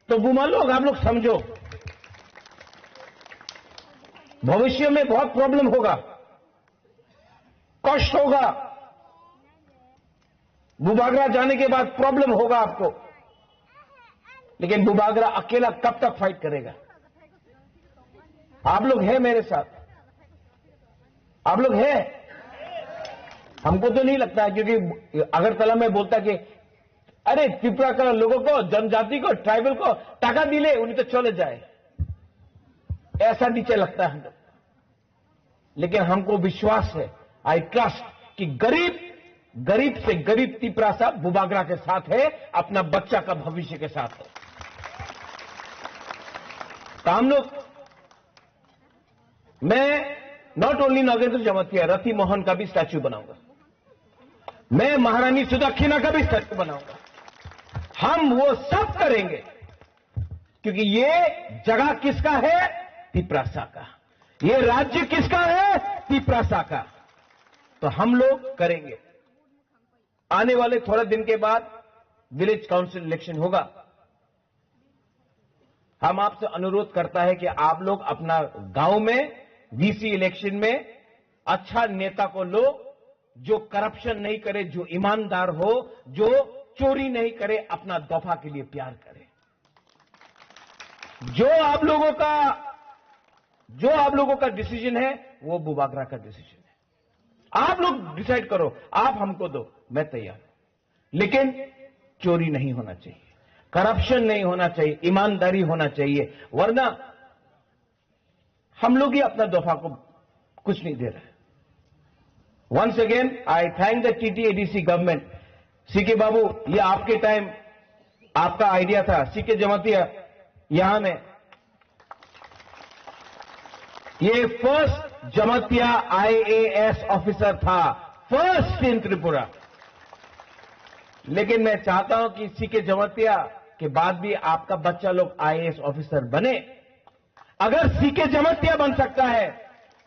तो बुमा लोग, आप लोग समझो, भविष्य में बहुत प्रॉब्लम होगा, कष्ट होगा। बुबागरा जाने के बाद प्रॉब्लम होगा आपको, लेकिन बुबागरा अकेला कब तक फाइट करेगा? आप लोग हैं मेरे साथ, आप लोग हैं। हमको तो नहीं लगता है, क्योंकि अगरतला में बोलता कि अरे त्रिपुरा का लोगों को, जनजाति को, ट्राइबल को टाका दिले उन्हें तो चले जाए, ऐसा नीचे लगता है हम लोग। लेकिन हमको विश्वास है, आई ट्रस्ट, कि गरीब से गरीब त्रिपुरा साहब बुबागरा के साथ है, अपना बच्चा का भविष्य के साथ है। तो हम लोग, मैं नॉट ओनली नागेंद्र जमातिया, रति मोहन का भी स्टैच्यू बनाऊंगा, मैं महारानी सुदक्षिणा का भी स्टैच्यू बनाऊंगा। हम वो सब करेंगे, क्योंकि ये जगह किसका है? त्रिपुरा का। ये राज्य किसका है? त्रिपुरा का। तो हम लोग करेंगे। आने वाले थोड़े दिन के बाद विलेज काउंसिल इलेक्शन होगा। हम आपसे अनुरोध करता है कि आप लोग अपना गांव में वीसी इलेक्शन में अच्छा नेता को लो, जो करप्शन नहीं करे, जो ईमानदार हो, जो चोरी नहीं करे, अपना दफा के लिए प्यार करे। जो आप लोगों का डिसीजन है वो बुबागरा का डिसीजन है। आप लोग डिसाइड करो, आप हमको दो, मैं तैयार हूं। लेकिन चोरी नहीं होना चाहिए, करप्शन नहीं होना चाहिए, ईमानदारी होना चाहिए, वरना हम लोग ही अपना दफा को कुछ नहीं दे रहे। Once again I thank the TTADC government. CK बाबू, ये आपके टाइम आपका आइडिया था। सीके जमातिया यहां में ये फर्स्ट जमातिया आईएएस ऑफिसर था, फर्स्ट इन त्रिपुरा। लेकिन मैं चाहता हूं कि सीके जमातिया के बाद भी आपका बच्चा लोग आईएएस ऑफिसर बने। अगर सीके जमातिया बन सकता है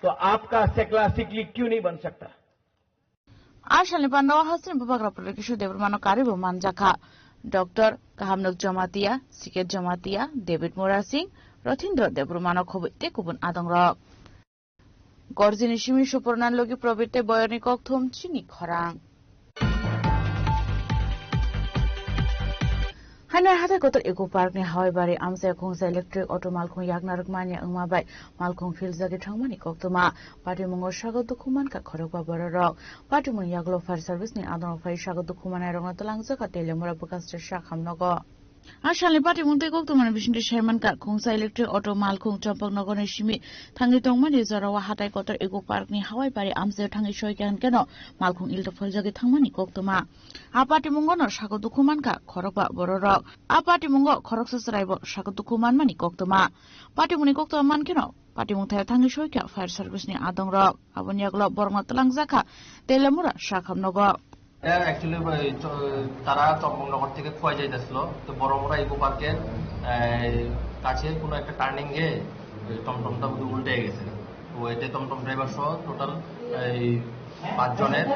तो आपका सेकला सिकली क्यों नहीं बन सकता? आशा पांडव हसन बुबागरा प्रवेश देवरमानो कारिबो मानजाखा डॉक्टर काहामनक जमातिया, सिकेट जमातिया, डेविड मोरा सिंह, रथिन्द्र देवरमानो खबैते गुबुन आदंरक गर्जिनी सिमी सुपर्णान लोगी प्रबेते बयनी कक्थम चिनी खरां हानार हाथाय गतर इको पार्कनि हावाइबारि आमसाय खोंसा इलेक्ट्रिक अटो मालखों यागनारक मानिया अंगमाबाय मालखों फिल्ड जागे थांमानि कक्तमा पाटिमुंगो स्वागत दुखुमान का खरकबा बररक पाटिमुं यागलो फायर सर्विसनि आदर फायर स्वागत दुखुमानाय रंगा तलांगजाका तेलेमुरा बकास्टे शाखामनगो आशालनि पाटिमुं ते कक्तमानि बिसिंटे शेरमान का खोंसा इलेक्ट्रिक अटो मालखों चम्पकनगरनि सिमि थांनि तंगमानि जरावा हाथाय गतर इको पार्कनि हावाइबारि आमसाय थांनि सयकान केनो मालखों इल्टा फल जागे थांमानि कक्तमा आपाटिमुंगनो स्वागत दुखुमान का खरकबा बररक आपाटिमुंगो खरक ससराइबो स्वागत दुखुमान मानि कक्तमा पाटिमुनि कक्तमा मानकेनो पाटिमुं थाय थांनि सयका फायर सर्विसनि आदंरक आबनि यागलो बरंगा तलांगजाका तेलेमुरा शाखामनगो एक्चुअली তারা চম্পকনগর থেকে খোয়া যাইতেছিল। তো বড়মোড়া ইকো পার্কের কাছে কোনো একটা টার্নিং এ টমটমটা উল্টে গেছে। তো এতে টমটম ড্রাইভার সহ টোটাল 5 জনের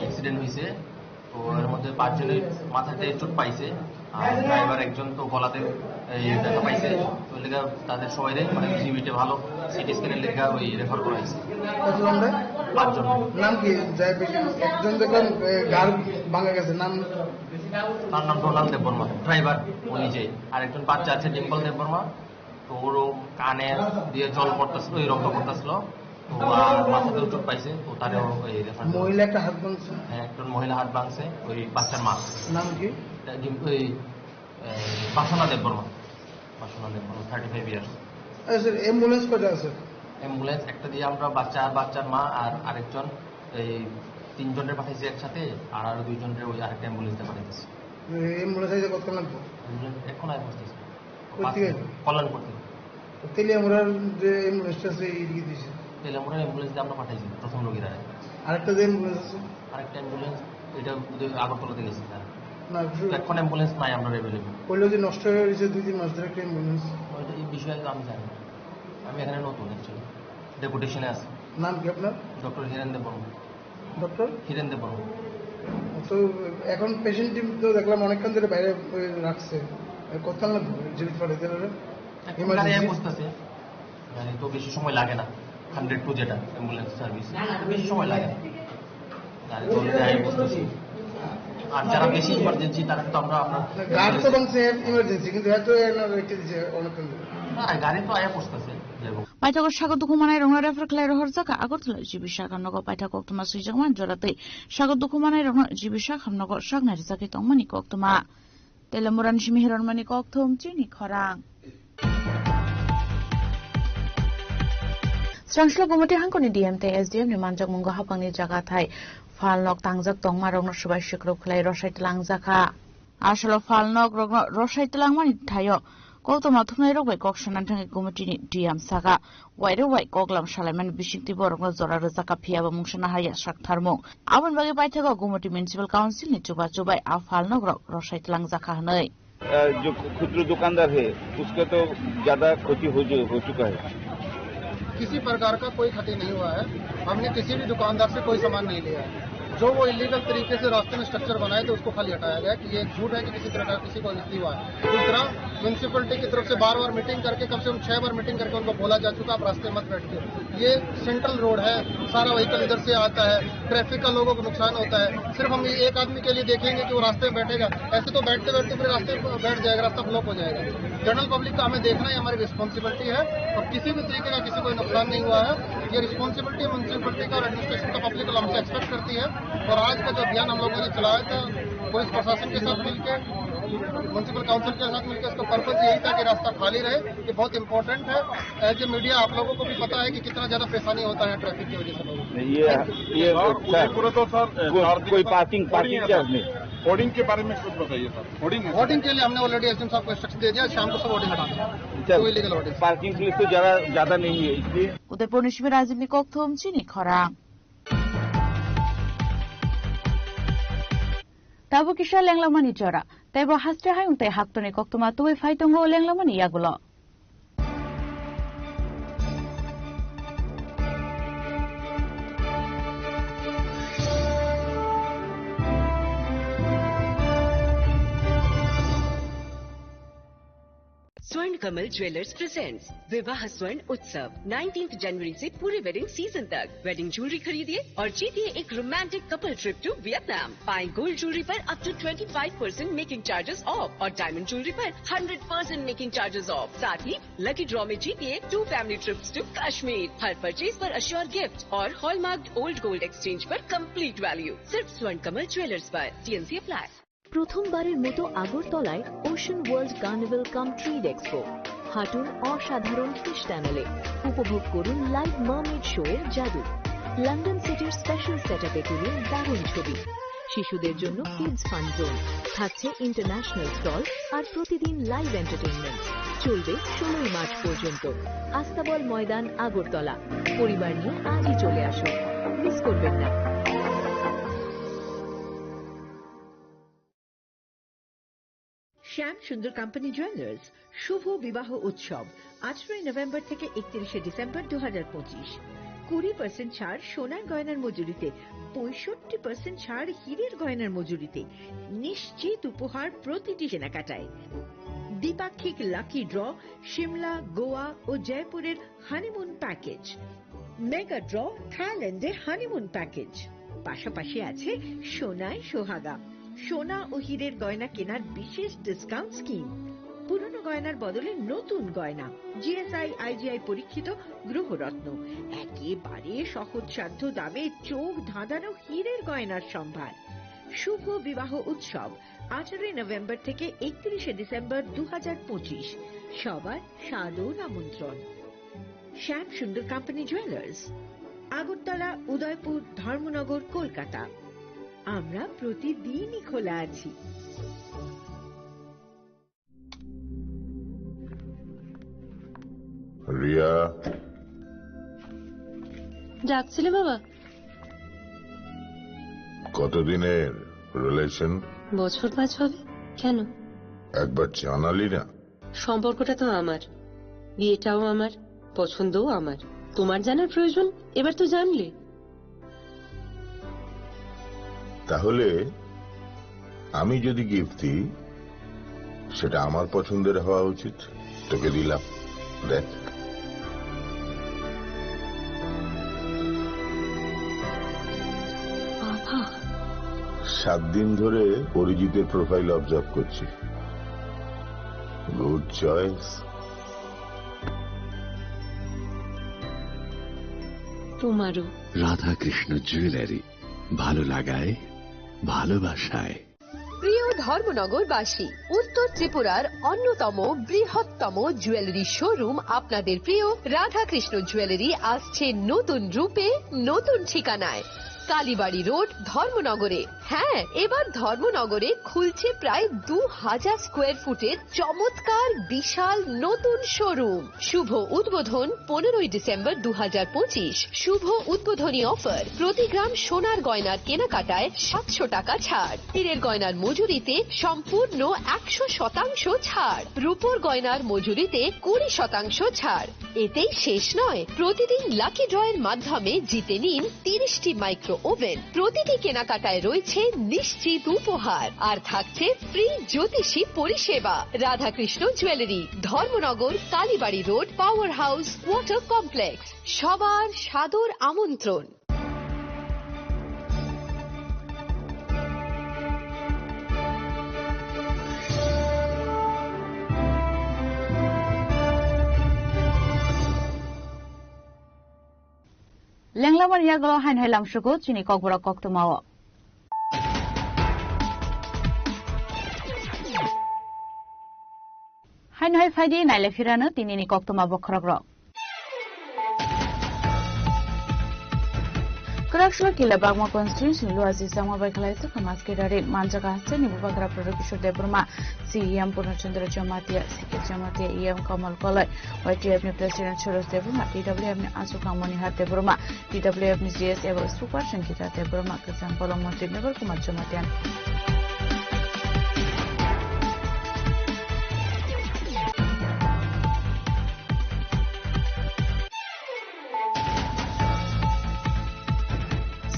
অ্যাক্সিডেন্ট হয়েছে। তো এর মধ্যে 5 জনের মাথাতে চোট পাইছে, আর ড্রাইভার একজন তো গলাতে ব্যথা পাইছে। তো লেগা তাদের সবাই মানে জিবিতে ভালো সিটি স্ক্যানের লেখা ওই রেফার করা হয়েছে। 5 জন। নাম কি? একজন দেখলাম গাড় ভাঙা গেছে, নাম? তার নাম ডোনাল্ড দেববর্মা, ড্রাইভার ও নিজে। আর একজন বাচ্চা আছে ডিম্পল দেববর্মা, তো ওরও কানে দিয়ে জল পড়তেছিল, ওই রক্ত পড়তেছিল, তো আর মাথাতেও চোট পাইছে। তো তারও ওই রেফার। মহিলা একটা হাত ভাঙছে? হ্যাঁ, একজন মহিলা হাত ভাঙছে, ওই বাচ্চার মা। নাম কি? ওই বাসনা দেববর্মা, 35 ইয়ার্স। অ্যাম্বুলেন্স কয়টা আছে? অ্যাম্বুলেন্স একটা দিয়ে আমরা বাচ্চার মা আর আরেকজন, এই 3 জনের পাঠাইছি একসাথে, আর আরো 2 জনের ওই আরেকটা অ্যাম্বুলেন্সে পাঠাইতেছি। অ্যাম্বুলেন্স আইতে কত লাগবে? এখন আই বসতেছি কল্যাণ করতে। তেলিয়ামুড়ার যে অ্যাম্বুলেন্সটা আছে এইদিকে দিয়েছে? তেলিয়ামুড়ার অ্যাম্বুলেন্স দিয়ে আমরা পাঠাইছি প্রথম রোগীরা। আরেকটা যে অ্যাম্বুলেন্স আছে? আরেকটা অ্যাম্বুলেন্স এটা আগরতলাতে গেছে স্যার না এখন অ্যাম্বুলেন্স নাই আমরা অ্যাভেলেবল বললো যে নষ্ট হয়ে গেছে 2-3 মাস ধরে একটা অ্যাম্বুলেন্স এই বিষয়ে তো আমি জানি না আমি এখানে নতুন অ্যাকচুয়ালি ডেপুটেশনে আছি নাম কি আপনার ডক্টর হিরেন দেববর্মা ডক্টর হিরেন দেববর্মা তো এখন পেশেন্ট টিম তো দেখলাম অনেকক্ষণ ধরে বাইরে রাখছে কতক্ষণ লাগবে জীবিত পাঠাতে বুঝতেছে মানে তো বেশি সময় লাগে না 102 যেটা অ্যাম্বুলেন্স সার্ভিস বেশি সময় লাগে না গাড়ি তো বুঝতেছি আর যারা বেশি ইমার্জেন্সি তারা তো আমরা আপনার গাড়ি তো বলছে ইমার্জেন্সি কিন্তু এত রেখে দিয়েছে অনেকক্ষণ গাড়ি তো আয়া বসতেছে পাইথাগর সাগর দুখুমানাই রংনা রেফার খেলাই রহর জায়গা আগরতলা জিবিশা খামনগর পাইথাগ অক্তমা সুইজাংমান জরাতে সাগর দুখুমানাই রংনা জিবিশা খামনগর সাগনারি জাকি তংমানি কক্তমা তেলামুরান সিমিহিরনমানি কক্তম চিনি খরাং স্রাংসলা কমিটি হাঙ্কনি ডিএমতে এসডিএম नि मानजक मुंगो हापांनि जागाथाय फालनक तांजक तंगमा रंगनो सुबाय शिक्रो खलाय रसायतलां जाखा आसलो फालनक रंगनो रसायतलांमानि थायो कौतमा थुमनाय रगबाय कक्सनान थाङै कमिटिनि डिएम सागा वाइरे वाइ कगलाम सालायमान बिसिंति बरंगनो जरा रजाका फियाबो मुंसना हाया साकथारमु आबन बागे पाइथागो कमिटि म्युनिसिपल काउन्सिल नि चुबा चुबाय आ फालनक रसायतलां जाखा हनै जो खुदरा दुकानदार है उसका तो ज्यादा क्षति हो चुका है किसी प्रकार का कोई क्षति नहीं हुआ है हमने किसी भी दुकानदार से कोई सामान नहीं लिया है जो वो इलीगल तरीके से रास्ते में स्ट्रक्चर बनाए थे उसको खाली हटाया गया कि ये झूठ है कि किसी तरह का किसी को नहीं हुआ है दूसरा म्यूनसिपलिटी की तरफ से बार बार मीटिंग करके कम से कम 6 बार मीटिंग करके उनको बोला जा चुका आप रास्ते मत बैठिए ये सेंट्रल रोड है सारा व्हीकल इधर से आता है ट्रैफिक का लोगों को नुकसान होता है सिर्फ हम एक आदमी के लिए देखेंगे कि वो रास्ते में बैठेगा ऐसे तो बैठते बैठते फिर रास्ते में बैठ जाएगा रास्ता ब्लॉक हो जाएगा जनरल पब्लिक का हमें देखना ही हमारी रिस्पॉन्सिबिलिटी है और किसी भी तरीके का किसी को नुकसान नहीं हुआ है ये रिस्पॉन्सिबिलिटी म्यूनसिपलिटी का और एडमिनिस्ट्रेशन का पब्लिक हमसे एक्सपेक्ट करती है और आज का जो अभियान हम लोगों ने चलाया था पुलिस प्रशासन के साथ मिलकर म्यूनसिपल काउंसिल के साथ मिलकर इसका पर्पज यही था कि रास्ता खाली रहे ये बहुत इंपॉर्टेंट है एज ए मीडिया आप लोगों को भी पता है कि कितना ज्यादा परेशानी होता है ट्रैफिक की वजह से लोगों तो सर कोई पार्किंग चार्ज नहीं होर्डिंग के बारे में कुछ बताइए सर होर्डिंग के लिए हमने ऑलरेडी एसडीएम साहब को इंस्ट्रक्शन दे दिया शाम को सब होर्डिंग हटा दें इलीगल होर्डिंग पार्किंग प्लेस तो ज्यादा नहीं है इसलिए उदयपुर निशिबे राजनी कक्थम चिनी खरा Tabu kisha lenglamani jora. Taibo hastre hayung te haktone koktoma tuwe faitongo lenglamani yagulo. स्वर्ण कमल ज्वेलर्स प्रेजेंट्स विवाह स्वर्ण उत्सव 19 जनवरी से पूरे वेडिंग सीजन तक वेडिंग ज्वेलरी खरीदिए और जीतिए एक romantic couple trip to Vietnam पाएं गोल्ड ज्वेलरी पर up to 25% making charges off और डायमंड ज्वेलरी पर 100% मेकिंग चार्जेस ऑफ साथ ही लकी ड्रॉ में जीतिए 2 फैमिली ट्रिप्स टू कश्मीर हर परचेज पर अश्योर गिफ्ट और हॉलमार्क ओल्ड गोल्ड एक्सचेंज पर कंप्लीट वैल्यू सिर्फ स्वर्ण कमल ज्वेलर्स पर TNC अप्लाई প্রথমবারের মতো আগরতলায় ocean world carnival cum trade expo হাঁটুন অসাধারণ ফিশ টানেলে উপভোগ করুন লাইভ মারমেড শো এর জাদু লন্ডন সিটির স্পেশাল সেটআপে তুলুন দারুণ ছবি শিশুদের জন্য কিডস ফান জোন থাকছে ইন্টারন্যাশনাল স্টল আর প্রতিদিন লাইভ এন্টারটেইনমেন্ট চলবে 16 মার্চ পর্যন্ত আস্তাবল ময়দান আগরতলা পরিবার নিয়ে আজই চলে আসুন মিস করবেন না শ্যাম সুন্দর কোম্পানি জুয়েলার্স শুভ বিবাহ উৎসব 18 নভেম্বর থেকে 31 ডিসেম্বর 2025 20% ছাড় সোনার গয়নার মজুরিতে 65% ছাড় হীরের গয়নার মজুরিতে নিশ্চিত উপহার প্রতিটি কেনাকাটায় দ্বিপাক্ষিক লাকি ড্র শিমলা গোয়া ও জয়পুরের হানিমুন প্যাকেজ মেগা ড্র থাইল্যান্ডে হানিমুন প্যাকেজ পাশাপাশি আছে সোনায় সোহাগা সোনা ও হীরের গয়না কেনার বিশেষ ডিসকাউন্ট স্কিম পুরনো গয়নার বদলে নতুন গয়না GSI IGI পরীক্ষিত গ্রহরত্ন একেবারে সহজসাধ্য দামে চোখ ধাঁধানো হীরের গয়নার সম্ভার শুভ বিবাহ উৎসব 18 নভেম্বর থেকে 31 ডিসেম্বর 2025 সবার সাদর আমন্ত্রণ শ্যাম সুন্দর কোম্পানি জুয়েলার্স আগরতলা উদয়পুর ধর্মনগর কলকাতা আমরা প্রতিদিনই খোলা আছি রিয়া ডাকছিলে বাবা কতদিনের রিলেশন? বছর 5 হবে। কেন? একবার জানালি না? সম্পর্কটা তো আমার, বিয়েটাও আমার, পছন্দও আমার। তোমার জানার প্রয়োজন? এবার তো জানলে। তাহলে আমি যদি গিফট দিই সেটা আমার পছন্দের হওয়া উচিত। তোকে দিলাম, দেখ। বাবা, 7 দিন ধরে অরিজিতের প্রোফাইল অবজার্ভ করছি। Good choice. তোমারও। রাধাকৃষ্ণ জুয়েলারি, ভালো লাগায় ভালোবাসায়। প্রিয় ধর্মনগরবাসী, উত্তর ত্রিপুরার অন্যতম বৃহত্তম জুয়েলারি শোরুম আপনাদের প্রিয় রাধাকৃষ্ণ জুয়েলারি আসছে নতুন রূপে, নতুন ঠিকানায়। কালীবাড়ি রোড, ধর্মনগরে। হ্যাঁ, এবার ধর্মনগরে খুলছে প্রায় 2000 স্কোয়ার ফুটের চমৎকার বিশাল নতুন শোরুম। শুভ উদ্বোধন 15ই ডিসেম্বর 2025। শুভ উদ্বোধনী অফার, প্রতি গ্রাম সোনার গয়নার কেনাকাটায় 700 টাকা ছাড়, হীরের গয়নার মজুরিতে সম্পূর্ণ 100% ছাড়, রূপোর গয়নার মজুরিতে 20% ছাড়। এতেই শেষ নয়, প্রতিদিন লাকি ড্রয়ের মাধ্যমে জিতে নিন 30টি মাইক্রো ওভেন। প্রতিটি কেনাকাটায় রয়েছে নিশ্চিত উপহার, আর থাকছে ফ্রি জ্যোতিষী পরিষেবা। Radhakrishna jewellery, Dharmanagar, Kalibari road, power house, water complex. সবার সাদর আমন্ত্রণ। লেংলামার ইয়াগল হাইন হাইলাম সুগো চিনি ককবরা কক্তমাও হাইন হাই ফাইদি নাইলে ফিরানো তিনিনি কক্তমা বখরাগ্র Karaksula kila bagma constituency luasi sama baikala itu kemaskedari manjaga hasil nibu bagara produk Kishore Debroma CEM Purnachandra Jamatia Sikit Jamatia EM Kamal Kolai YTF ni President Choros Debroma TWF ni Asukang Manihat Debroma TWF ni GS Evo Super Shankita Debroma Kesam Polong Montri Never Kumat Jamatian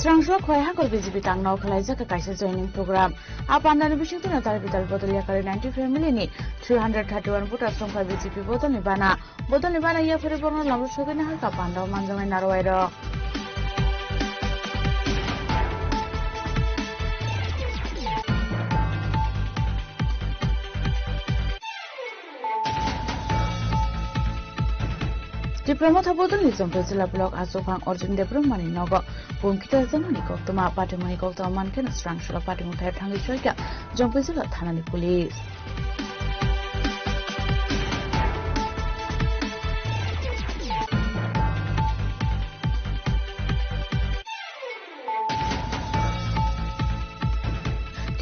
Strangshua Khoya Hakor BJP Tangnau Khalaiza ka kaisa joining program apandani bisingtu na tar bital bodoliya kare 90 family ni 331 put asrong ka BJP bodol nibana ya fere borno lamu sogene ha ka pandau manjamai narwairo Diploma Bodol ni Jompo Jila Block Asokang Orjun Debromani Nogo Bumkita Zamani Koktoma Patimani Koktoma Manken Strangshula Patimutai Tangi Choika Jompo Jila Thanani Police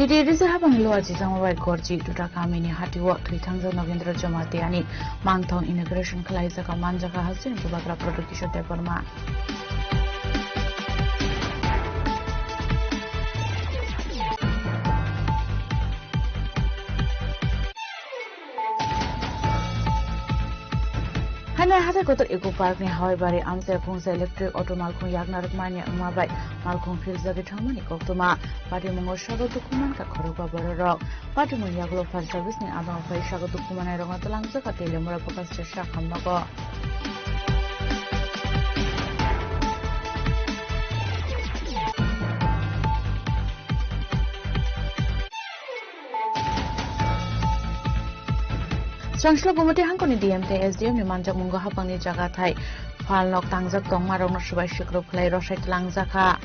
Today is a habang luaji samawai gorji duta kamini hatiwa Tritangza Novendra Jamatiani Mangthong Immigration Khalaiza ka manjaga hasin bubagra produk Kishore Debroma Hana hada kotor eco park ni hawai bari amse phungsa electric auto malkhung yagnarak mania umabai malkhung filzagi thamani koktoma pati mongor sago dokuman ka khoroba bororok pati mong yaglo fire service ni abang fai sago dokuman ai ronga talangja ka telemura pokas chesha khamnago Strangshula Bumati Hankoni DMT SDM ni manjak mungo hapangni jaga thai falnok tangjak tongma rongno subai shikrop khlai rosai tlangjaka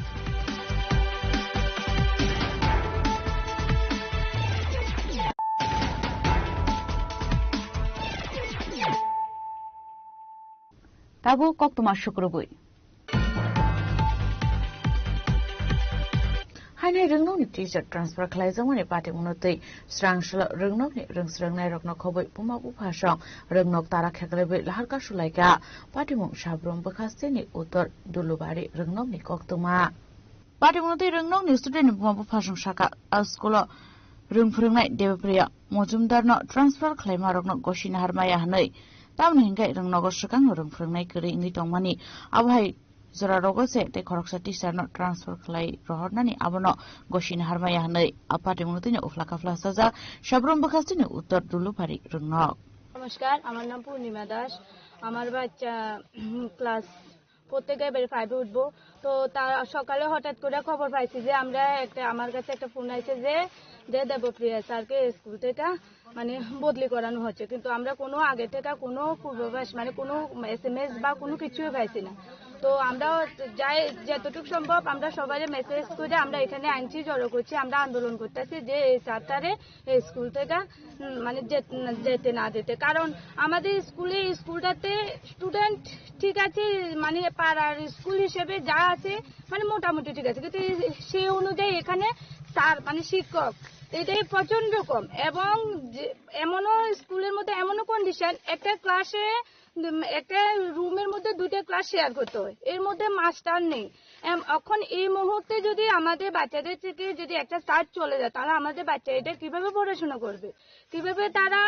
Tabu koktuma shukrubui Hainai Rungno ni t-shirt transfer khlaijang ni pati munotei Strangshula Rungno ni rungsrangnai rokno khoboi puma uphasang Rungnok tara kheklebe laharka sulaika pati mung shabrom bakhaste ni utor dulubari Rungno ni koktuma पार्टीमुनोतै रोंनाव नि student बुमाबो फासं साका school रोंफोरोंनाय Debapriya मजुमदारनो transfer खालायमारकनो गसिना हारमाया हनै तामनो हिंगाय रोंनाव सकां रोंफोरोंनाय करै इंनि तंमानि आबहाय जरा रगसे ते खरकसा टिचारनो transfer खालाय रहरनानि आबनो गसिना हारमाया हनै आ पार्टीमुनोतैनो उफला काफला साजा साब्रम बखास्तिनो उत्तर दुलुफारि रोंनाव। नमस्कार, আমার নাম পূর্ণিমা দাস। আমার বাচ্চা ক্লাস প্রত্যেকে এবারে 5 এ উঠবো। তো তার সকালে হঠাৎ করে খবর পাইছি যে আমরা আমার কাছে একটা ফোন আইছে যে দেবপ্রিয়া স্যারকে স্কুল থেকে মানে বদলি করানো হচ্ছে, কিন্তু আমরা কোনো আগে থেকে কোনো পূর্বাভাস মানে কোনো SMS বা কোনো কিছুই পাইছি না। তো আমরা যাই যতটুকু সম্ভব আমরা সবাই মেসেজ করে আমরা এখানে আইনছি জড়ো করছি, আমরা আন্দোলন করতেছি যে এই স্যারটারে স্কুল থেকে মানে যেতে না দিতে। কারণ আমাদের স্কুলটাতে স্টুডেন্ট ঠিক আছে, মানে পাড়ার স্কুল হিসেবে যা আছে মানে মোটামুটি ঠিক আছে, কিন্তু সেই অনুযায়ী এখানে স্যার মানে শিক্ষক এটাই প্রচন্ড কম। এবং এমনও স্কুলের মধ্যে এমনও কন্ডিশন একটা ক্লাসে একটা রুমের মধ্যে 2টা ক্লাস শেয়ার করতে হয়, এর মধ্যে মাস্টার নেই। এখন এই মুহূর্তে যদি আমাদের বাচ্চাদের থেকে যদি একটা স্যার চলে যায় তাহলে আমাদের বাচ্চা এটা কিভাবে পড়াশোনা করবে, কিভাবে তারা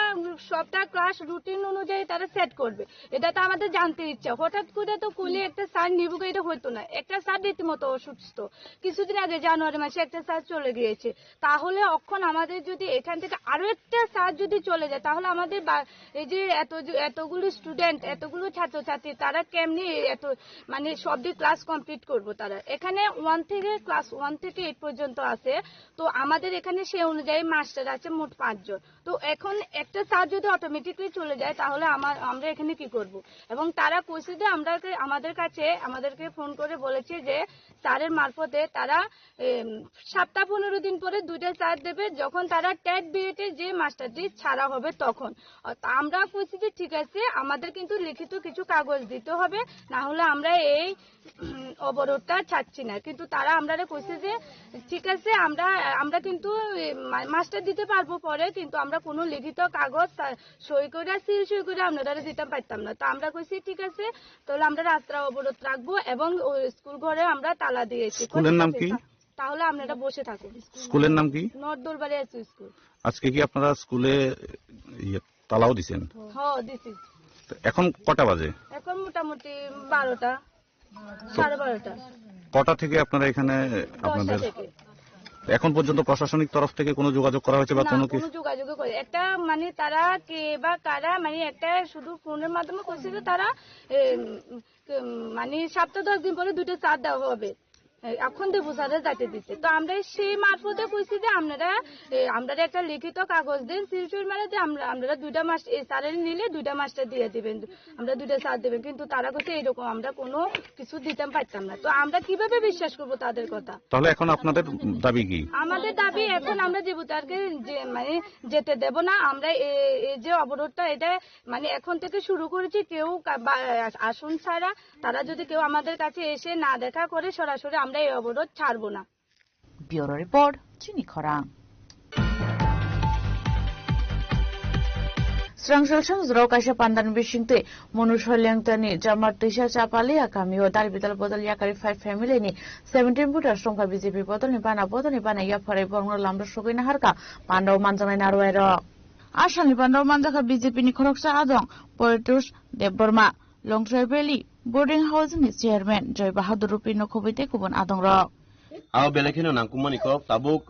সবটা ক্লাস রুটিন অনুযায়ী তারা সেট করবে, এটা তো আমাদের জানতে ইচ্ছা। হঠাৎ করে তো কোলে একটা স্যার নিবুকে এটা হতো না। একটা স্যার রীতিমতো অসুস্থ, কিছুদিন আগে জানুয়ারি মাসে একটা স্যার চলে গিয়েছে। তাহলে এখন আমাদের যদি এখান থেকে আরো একটা স্যার যদি চলে যায় তাহলে আমাদের এই যে এতগুলো স্টুডেন্ট এতগুলো ছাত্রছাত্রী তারা কেমনি এত মানে সবটি ক্লাস কমপ্লিট করবো। তারা এখানে ক্লাস 1 থেকে 8 পর্যন্ত আছে। তো আমাদের এখানে সেই অনুযায়ী মাস্টার আছে মোট 5 জন। তো এখন একটা স্যার যদি অটোমেটিকলি চলে যায় তাহলে আমরা এখানে কি করব। এবং তারা কইছে যে আমাদেরকে ফোন করে বলেছে যে স্যারের মারফতে তারা সপ্তাহ 15 দিন পরে 2টা স্যার দেবে, যখন তারা টেট বিএতে যে মাস্টারটি ছাড়া হবে তখন। আমরা কইছি যে ঠিক আছে, আমাদের কিন্তু লিখিত কিছু কাগজ দিতে হবে, না হলে আমরা এই অবরোধটা ছাড়ছি না। কিন্তু তারা আমরা কইছে যে ঠিক আছে, আমরা কিন্তু মাস্টার দিতে পারবো পরে, কিন্তু আমরা কোনো লিখিত কাগজ সই করে সিল সই করে আপনারা দিতে পারতাম না। তো আমরা কইছি ঠিক আছে, তাহলে আমরা রাস্তা অবরোধ রাখবো এবং স্কুল ঘরে আমরা তালা দিয়েছি। স্কুলের নাম কি? তাহলে আপনারা বসে থাকুন। স্কুলের নাম কি? North Dolbari SU school. আজকে কি আপনারা স্কুলে তালাও দিছেন? হ্যাঁ দিছি। এখন কটা বাজে? এখন মোটামুটি 12টা 12:30। কটা থেকে আপনারা এখানে আপনাদের এখন পর্যন্ত প্রশাসনিক তরফ থেকে কোনো যোগাযোগ করা হয়েছে বা কোনো কিছু? যোগাযোগ করে একটা মানে তারা কে বা কারা মানে একটা শুধু ফোনের মাধ্যমে কইছে যে তারা মানে সপ্তাহ 10 দিন পরে 2টা স্যার দেওয়া হবে, এখন দেবো স্যারের যাতে দিতে। তো আমরা সেই মারফতে কইছি যে আপনারা একটা লিখিত কাগজ দেন সিলচুর মানে যে আপনারা 2টা মাস এই স্যারের নিলে 2টা মাস্টার দিয়ে দিবেন, আমরা 2টা স্যার দেবেন। কিন্তু তারা কইছে এরকম আমরা কোনো কিছু দিতাম পারতাম না। তো আমরা কিভাবে বিশ্বাস করব তাদের কথা? তাহলে এখন আপনাদের দাবি কি? আমাদের দাবি এখন আমরা দেবতারকে মানে যেতে দেব না। আমরা এই যে অবরোধটা এটা মানে এখন থেকে শুরু করেছি, কেউ আসন ছাড়া তারা যদি কেউ আমাদের কাছে এসে না দেখা করে সরাসরি আমরা এই অবরোধ ছাড়বো না। ব্যুরো রিপোর্ট, চিনি খরাং। Srangsalsang zurau kaisa pandan bisingte Monusha Lengtani Jamar Tisha Chapali Akami o Dal Bidal Bodal Yakari 5 family ni 17 putar strong BJP botol ni bana ya pare borno lamdo shogina harka Pandau manjanai narwairo Ashani Pandau manjaka BJP ni khoroksa adong Poetus Deborma Longtray Valley boarding house ni chairman Joy Bahadur Rupi no khobite kubon adong ro Aw belakino nangkumani kok tabuk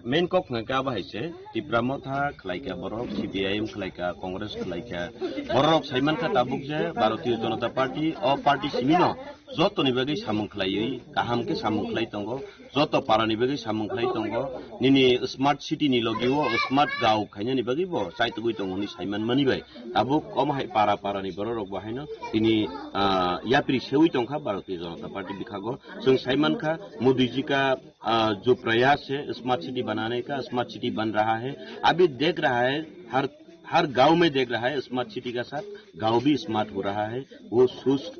main kok ngaka bahise tipramo tha khlaika borok CPIM khlaika Congress khlaika borok saiman kha tabuk je Bharatiya Janata Party o party simino joto ni bagi samung khlai kaham ke samung khlai tongo joto parani bagi samung khlai tongo nini smart city ni logiwo smart gao khaina ni bagi bo saitugui tongo ni saiman mani bai tabuk kom hai para ni borok bahaino tini yapri seui tongkha Bharatiya Janata Party bikhago jong saiman kha Modi जी का जो प्रयास है smart city बनाने का, smart city बन रहा है। अभी देख रहा है हर गांव में देख रहा है स्मार्ट सिटी का साथ गांव भी स्मार्ट हो रहा है। वो शुष्क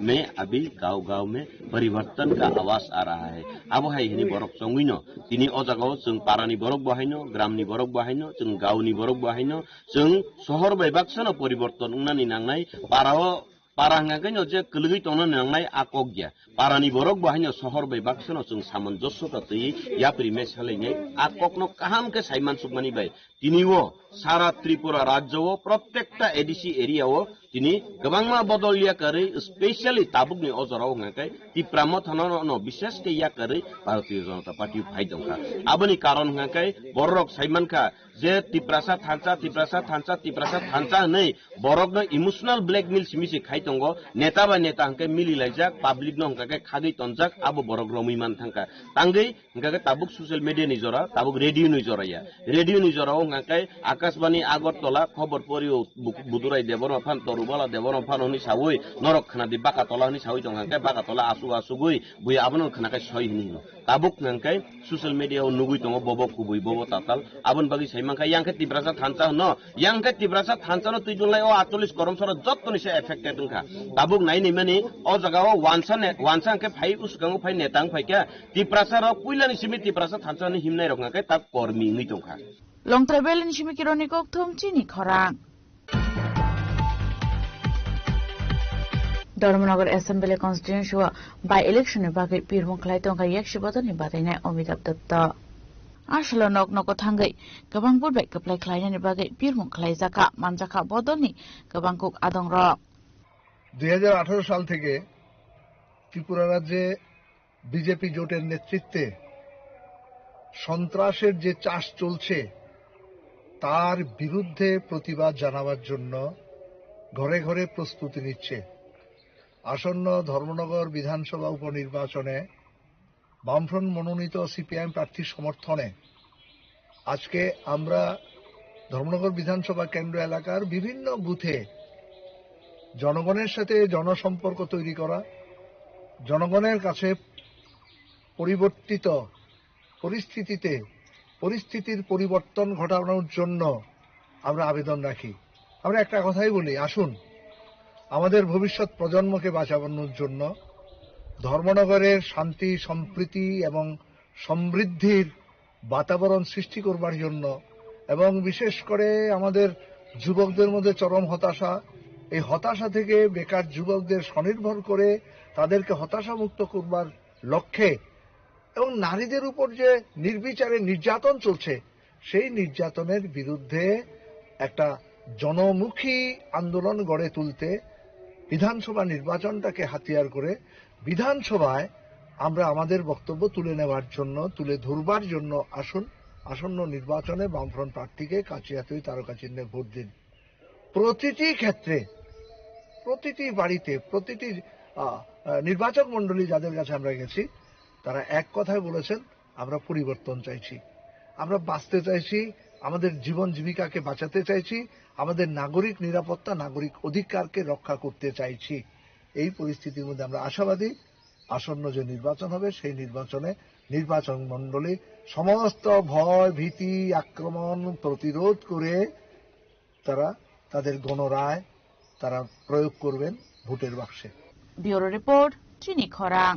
में अभी गांव में परिवर्तन का आवाज आ रहा है। अब है हिनी बरक संगिनो तिनी अजागाव जों पारानी बरक बाहायनो ग्रामनी बरक बाहायनो जों गांवनी बरक बाहायनो जों शहर बायबाक्सनो परिवर्तन उनानि नांनाय पाराव para hangkanya je kelui tono nangnai akok ya parani borok bahanya sohor bai baksono chung samanjosyo tati ya primes halengai akok no kaham ke saiman sukmani bai tiniwo sara Tripura rajyo প্রত্যেকটা ADC এরিয়াও তিনি গবাংমা বদলিয়া করে specially তাবুকনি অজরাও ngakai tipramo thanono বিশেষ কে ইয়া করে ভারতীয় জনতা party ফাইদংখা আবনি কারণ ngakai borok saimankha je tiprasa thancha nei borok no emotional blackmail সিমিসি খাইতঙ্গো নেতা বা নেতা হাঙ্কে মিলিলাইজাক পাবলিক নো হাঙ্কে খাগৈ তনজাক আবো borok রমিমান থাঙ্কা তাঙ্গৈ হাঙ্কে তাবুক সোশ্যাল মিডিয়া নিজরা তাবুক রেডিও নিজরায়া রেডিও নিজরাও ngakai আকাশবাণী আগরতলা খবর পরিও বুদুরাই দেবর ফান তরুবালা দেবর ফান হনি সাউই নরক খানা দি বাকাতলা হনি সাউই দং হাঙ্কে বাকাতলা আসু গুই বুই আবন খানাকে সই হনি তাবুক ngakai সোশ্যাল মিডিয়া ও নুগুই দङ ববক কুবুই বব তাতাল আবন বাগি সাইমাঙ্কা ইয়াংকে তিব্রাসা থানচা ন ইয়াংকে তিব্রাসা থানচা ন তুইজুলাই ও 48 গরম সর যতনি সে এফেক্টেড দংখা তাবুক নাইনি মানি ও জাগাও ওয়ানসাকে ফাই উসগাং ফাই নেতাং ফাইকা তিব্রাসা র পুইলানি সিমি তিব্রাসা থানচা नि हिमनाय रंगाके ता कर्मी ngui दंखा लं ट्रेभेल नि सिमी किरनि कक थम चिनि खरां Dharmanagar assembly constituency by election बागै पिरमुं खलाय दंखा 100 बदनि बादायनाय अमिताभ दत्त आसलो नक नक थांगै गोबां बुरबाय कप्लाय खलायनायनि बागै पिरमुं खलाय जाका मानजाका बदलनि गोबां कुक आदं र 2018 साल থেকে ত্রিপুরা রাজ্যে বিজেপি জোটের নেতৃত্বে সন্ত্রাসের যে চাষ চলছে তার বিরুদ্ধে প্রতিবাদ জানাবার জন্য ঘরে ঘরে প্রস্তুতি নিচ্ছে আসন্ন ধর্মনগর বিধানসভা উপনির্বাচনে বামফ্রন্ট মনোনীত সিপিআইএম প্রার্থীর সমর্থনে আজকে আমরা ধর্মনগর বিধানসভা কেন্দ্র এলাকার বিভিন্ন বুথে জনগণের সাথে জনসম্পর্ক তৈরি করা জনগণের কাছে পরিবর্তিত পরিস্থিতির পরিবর্তন ঘটানোর জন্য আমরা আবেদন রাখি আমরা একটা কথাই বলি আসুন আমাদের ভবিষ্যৎ প্রজন্মকে বাঁচানোর জন্য ধর্মনগরের শান্তি সম্প্রীতি এবং সমৃদ্ধির বাতাবরণ সৃষ্টি করবার জন্য এবং বিশেষ করে আমাদের যুবকদের মধ্যে চরম হতাশা এই হতাশা থেকে বেকার যুবকদের স্বনির্ভর করে তাদেরকে হতাশামুক্ত করবার লক্ষ্যে এবং নারীদের উপর যে নির্বিচারে নির্যাতন চলছে সেই নির্যাতনের বিরুদ্ধে একটা জনমুখী আন্দোলন গড়ে তুলতে বিধানসভা নির্বাচনটাকে হাতিয়ার করে বিধানসভায় আমরা আমাদের বক্তব্য তুলে নেওয়ার জন্য তুলে ধরবার জন্য আসুন আসন্ন নির্বাচনে বামফ্রন্ট প্রার্থীকে কাছিয়াতুই তারকা চিহ্নে ভোট দিন প্রতিটি ক্ষেত্রে প্রতিটি বাড়িতে প্রতিটি নির্বাচক মণ্ডলী যাদের কাছে আমরা গেছি তারা এক কথাই বলেছেন আমরা পরিবর্তন চাইছি আমরা বাঁচতে চাইছি আমাদের জীবন জীবিকাকে বাঁচাতে চাইছি আমাদের নাগরিক নিরাপত্তা নাগরিক অধিকারকে রক্ষা করতে চাইছি এই পরিস্থিতির মধ্যে আমরা আশাবাদী আসন্ন যে নির্বাচন হবে সেই নির্বাচনে নির্বাচন মণ্ডলী সমস্ত ভয় ভীতি আক্রমণ প্রতিরোধ করে তারা তাদের গণরায় তারা প্রয়োগ করবেন ভোটের বাক্সে ব্যুরো রিপোর্ট চিনি খরাং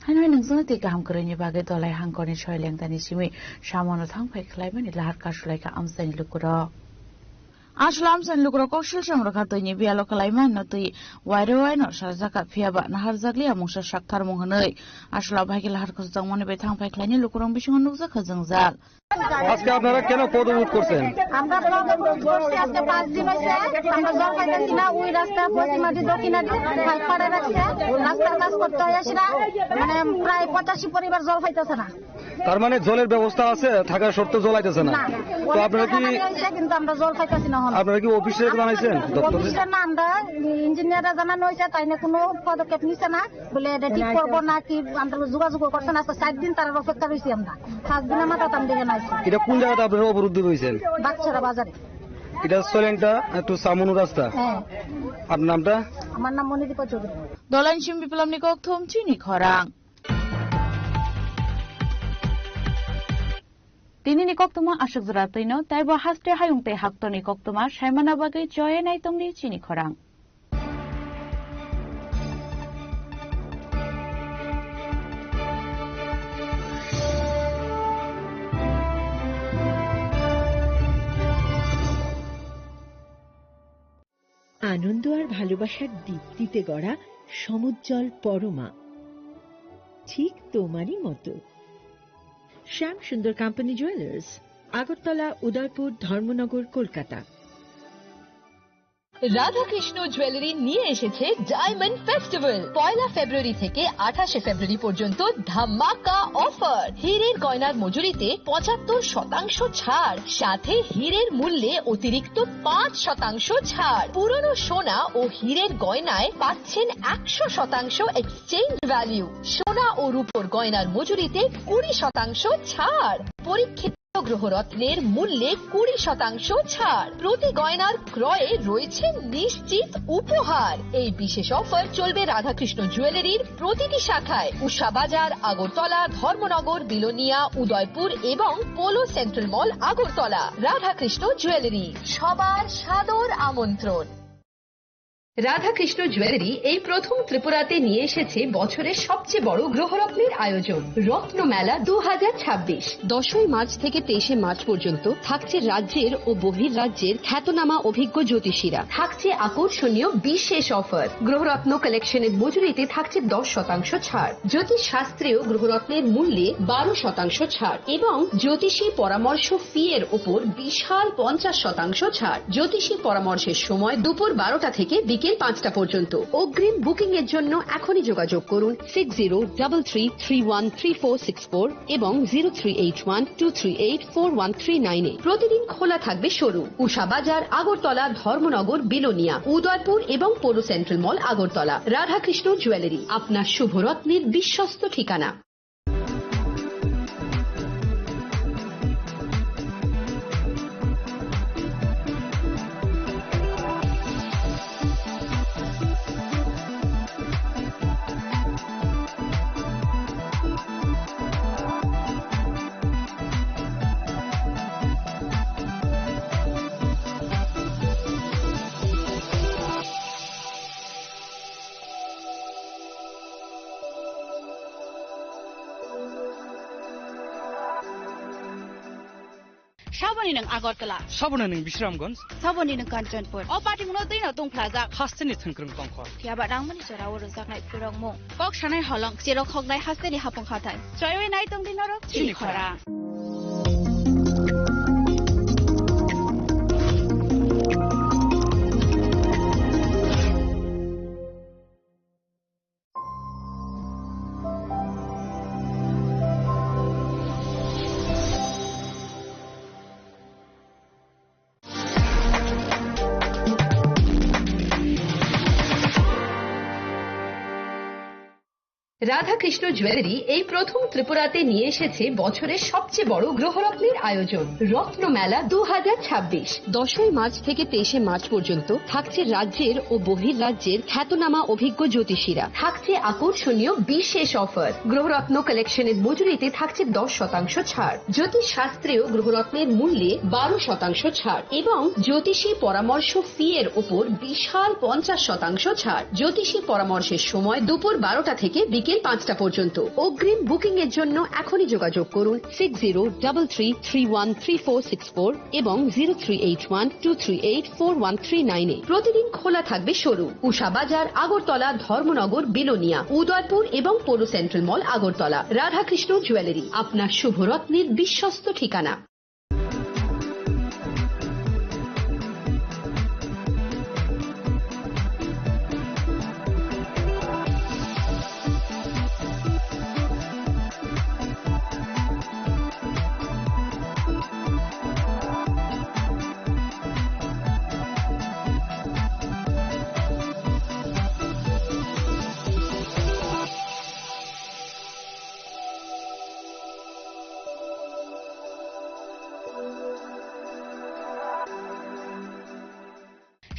हाय नोंजों ते गाहाम करैनि बागै दलाय हांकरनि सयलेंदानि सिमै सामनो थांफाय खलायमानि लाहार कासुलायका आमसानि लुकुर आसलाम सान लुकुर कौशल समरखा तैनि बियालो खलायमान न तै वायरे वायनो साजाका फियाबा नाहार जागलि आमुसा साक्थार मुंहनै आसला भागि लाहार खसजां मने बे थांफाय खलायनि लुकुरं बिसिङ नुजा खजंजाल আজকে আপনারা কেন পদমুখ করছেন আমরা বলছি আজকে 5 দিন হইছে আমরা জল পাইতেছি না ওই রাস্তা পশ্চিমাদি দক্ষিণাদি পাইপ পাড়ে রাখছে রাস্তার কাজ করতে হইছে না মানে প্রায় 85 পরিবার জল পাইতেছে না তার মানে জলের ব্যবস্থা আছে থাকা সত্ত্বেও জল আইতেছে না তো আপনারা কি কিন্তু আমরা জল পাইতেছি না আপনারা কি অফিসে জানাইছেন অফিসে না আমরা ইঞ্জিনিয়াররা জানানো হইছে তাই না কোনো পদক্ষেপ নিছে না বলে এটা ঠিক করব না কি আমরা যোগাযোগ করতে না 7 দিন তার অপেক্ষা রইছি আমরা 5 দিনের মাথা তাম দিকে না এটা কোন জায়গাতে আপনারা অবরুদ্ধ হয়েছেন বাচ্চারা বাজারে এটা সোলেংটা একটু সামনু রাস্তা আপনার নামটা আমার নাম মনিদীপা চৌধুরী দলান সিম বিপ্লবনি কক থম চিনি খরাং তিনি নিকক্তমা আশক জরা তৈন তাইবা হাস্তে হায়ুংতে হাক্ত নিকক্তমা সাইমানা বাগৈ জয়ে নাইতংনি চিনি খরাং আনন্দ আর ভালোবাসার দীপ্তিতে গড়া সমুজ্জ্বল পরমা, ঠিক তোমারই মতো। শ্যাম সুন্দর company jewellers, Agartala, Udaipur, Dharmanagar, Kolkata. Radhakrishna jewellery নিয়ে এসেছে ডায়মন্ড ফেস্টিভ্যাল। 1 ফেব্রুয়ারি থেকে 28 ফেব্রুয়ারি পর্যন্ত ধামাকা অফার। হীরের গয়নার মজুরিতে 75% ছাড়, সাথে হীরের মূল্যে অতিরিক্ত 5% ছাড়। পুরনো সোনা ও হীরের গয়নায় পাচ্ছেন 100% এক্সচেঞ্জ ভ্যালু। সোনা ও রূপোর গয়নার মজুরিতে 20% ছাড়। পরীক্ষিত গ্রহরত্নের মূল্যে 20% ছাড়। প্রতি গয়নার ক্রয়ে রয়েছে নিশ্চিত উপহার। এই বিশেষ অফার চলবে রাধাকৃষ্ণ জুয়েলারির প্রতিটি শাখায়, উষা বাজার, আগরতলা, ধর্মনগর, বিলোনিয়া, উদয়পুর এবং পোলো সেন্ট্রাল মল, আগরতলা। রাধাকৃষ্ণ জুয়েলারি, সবার সাদর আমন্ত্রণ। রাধাকৃষ্ণ জুয়েলারি এই প্রথম ত্রিপুরাতে নিয়ে এসেছে বছরের সবচেয়ে বড় গ্রহরত্নের আয়োজন, রত্নমেলা 2026। 10 মার্চ থেকে 23 মার্চ পর্যন্ত থাকছে রাজ্যের ও বহির্রাজ্যের খ্যাতনামা অভিজ্ঞ জ্যোতিষীরা। থাকছে আকর্ষণীয় বিশেষ অফার। গ্রহরত্ন কালেকশনের মজুরিতে থাকছে 10% ছাড়। জ্যোতিষ শাস্ত্রীয় গ্রহরত্নের মূল্যে 12% ছাড় এবং জ্যোতিষী পরামর্শ ফি এর উপর বিশাল 50% ছাড়। জ্যোতিষী পরামর্শের সময় দুপুর 12টা থেকে বিকেল 5টা পর্যন্ত। অগ্রিম বুকিং এর জন্য এখনই যোগাযোগ করুন 6033313464 এবং 038123841399 প্রতিদিন খোলা থাকবে শোরুম। উষা বাজার, আগরতলা, ধর্মনগর, বিলোনিয়া, উদয়পুর এবং পোলো সেন্ট্রাল মল, আগরতলা। রাধাকৃষ্ণ জুয়েলারি, আপনার শুভরত্নের বিশ্বস্ত ঠিকানা। साबोनी नों आगरतला, साबोना नों बिश्रामगंज, साबोनी नों कांचनपुर, अ पार्टी मुनो दैनो दंफ्लाजा, हास्तेनि थंख्रों तंखर, थियाबा रांमनि जराव रोजाकनाय फोरंमु, कक सानाय हलं, जेराव खगनाय हास्तेनि हापं खाथाय, त्रयवे नाय दंदिनरो चिनिखरा। রাধাকৃষ্ণ জুয়েলারি এই প্রথম ত্রিপুরাতে নিয়ে এসেছে বছরের সবচেয়ে বড় গ্রহরত্নের আয়োজন, রত্নমেলা 2026। 10 মার্চ থেকে 23 মার্চ পর্যন্ত থাকছে রাজ্যের ও বহির্রাজ্যের খ্যাতনামা অভিজ্ঞ জ্যোতিষীরা। থাকছে আকর্ষণীয় বিশেষ অফার। গ্রহরত্ন কালেকশনের মজুরিতে থাকছে 10% ছাড়। জ্যোতিষ শাস্ত্রীয় গ্রহরত্নের মূল্যে 12% ছাড় এবং জ্যোতিষী পরামর্শ ফি এর উপর বিশাল 50% ছাড়। জ্যোতিষী পরামর্শের সময় দুপুর 12টা থেকে বিকেল 5টা পর্যন্ত। অগ্রিম বুকিং এর জন্য এখনই যোগাযোগ করুন 6033313464 এবং 038123841399 প্রতিদিন খোলা থাকবে শোরুম। উষা বাজার, আগরতলা, ধর্মনগর, বিলোনিয়া, উদয়পুর এবং পোলো সেন্ট্রাল মল, আগরতলা। রাধাকৃষ্ণ জুয়েলারি, আপনার শুভরত্নের বিশ্বস্ত ঠিকানা।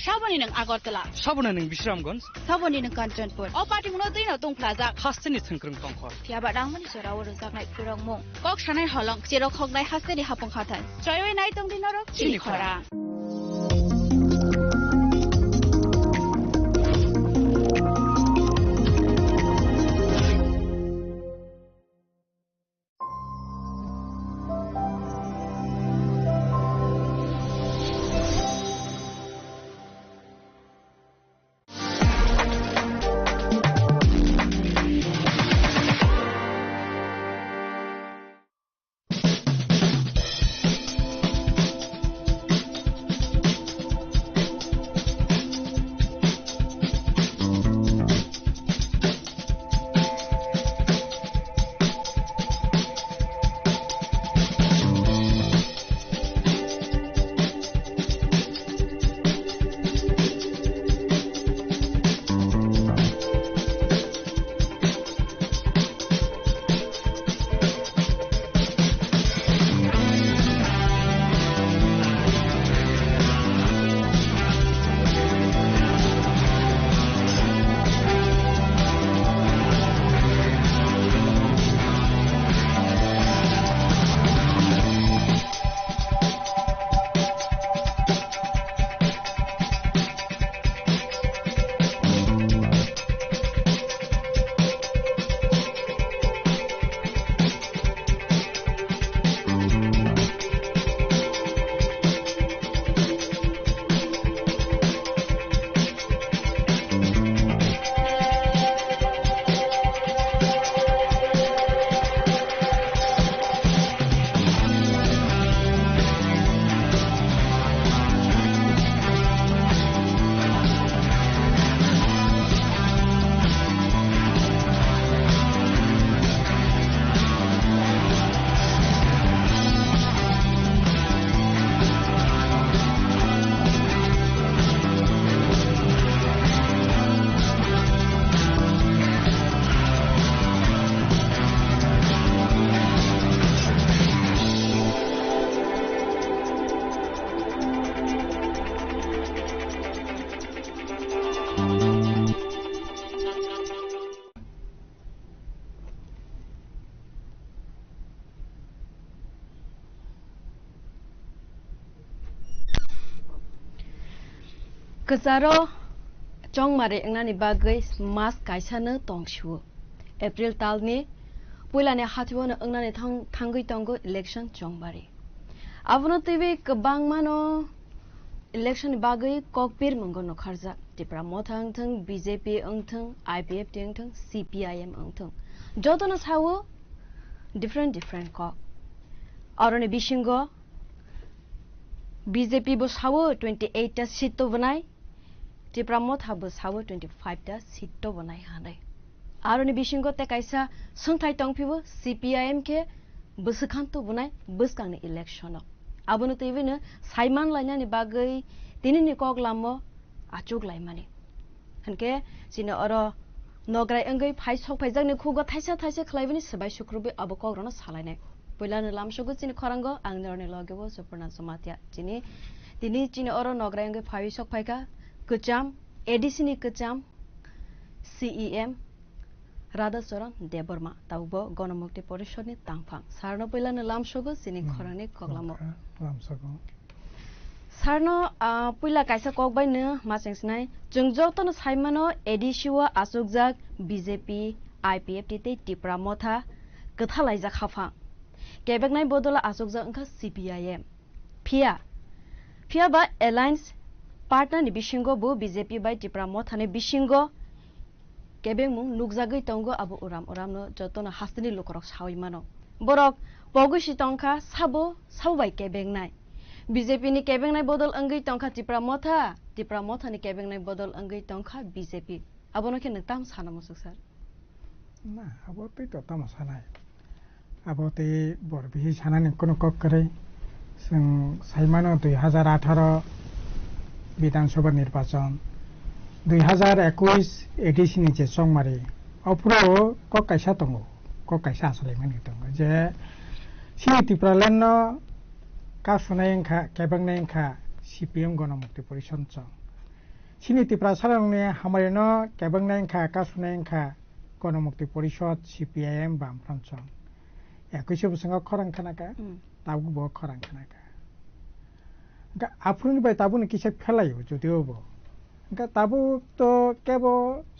साबोनी नों आगरतला, साबोना नों बिश्रामगंज, साबोनी नों कांचनपुर, अ पार्टी मुनो दैनो दंफ्लाजा, हास्तेनि थंख्रों तंखर, थियाबा रांमनि जराव रोजाकनाय फोरंमु, कक सानाय हलं, जेराव खगनाय हास्तेनि हापं खाथाय, त्रयवे नाय दंदिनरो चिनिखरा। Kesaro Chong Mare Nani Bagay Mas Kaisana Tongshu April Talni Pulane Hatwana Nani Tangi Tongo election Chong Mare Avno TV Kabang Mano election Bagay Kokpir Mungono Karza Tipra Motang Tung BJP Ungtung IPF Tung CPIM Ungtung Jodonas Hawo different Kok Arone Bishingo BJP Bus Hawo 28 ta seat to banai Tipra Motha Bus Hawo 25 ta seat to banai hanai Arone Bishingo te kaisa Sungthai Tongpibo CPIM ke Busukhan to banai Buskang election Abono TV Saiman Laina ni Bagai Tini ni Kok Lamo Achuk Laimani Hanke Sina Oro Nograi Angai Pai Sok Paijang ni Kugo Taisa Khlaivani Sabai Shukrubi Abokok Rona Salainai Pulan lam sugut sini korango angnerone logebo Superna Somatia Chini Tini Chini Oro Nograi Angai Pai Sok Paika Kecham Edisini Kecham CEM Radha Soran Deborma Taubo Gonomukti Porishoni Tangpang Sarno Pulan lam sugut sini korani koglamo Sarno Pula Kaisa Kokbai ne Masengsnai Jungjoton Saimano Edishiwa Asukjak BJP IPF Tite Tipra Motha Kethalai Khafang Kebegnai Bodola Asukjak Angka CPIM Pia ba Alliance Partner ni Bishingo bu BJP by Tipra Motha ne Bishingo Kebengmung Nukjagai Tongo Abu Uram no Jotona Hastini Lukorok Sawimano Borok Pogushi Tongka Sabo Sawbai Kebengnai BJP ni Kebengnai Bodol Angai Tongka Tipra Motha ni Kebengnai Bodol Angai Tongka BJP Abono ke Tam Sana Musuk sir Na abo te to tam sana abo te bor bihi sana ni kono kok करे जों साइमानो 2018 বিধানসভা নির্বাচন 2021 এডিসিনি যে সংমারি অপুরো cock কাইসা দङ cock কাইসা আসলে মানি दङ যে city প্রলেন কাসুনাयखा केबंनायखा CPM गणमुक्ति परिषद च सिनिति प्रसारंने हामारेनो केबंनायखा कासुनायखा गणमुक्ति परिषद CPIM बामफ्राम च एकैसो बसंग खरांखानाका ताबु ब खरांखानाका गा आफुनि बाय ताबुनि किसे फेलायो जदिओबो गा ताबु तो केबो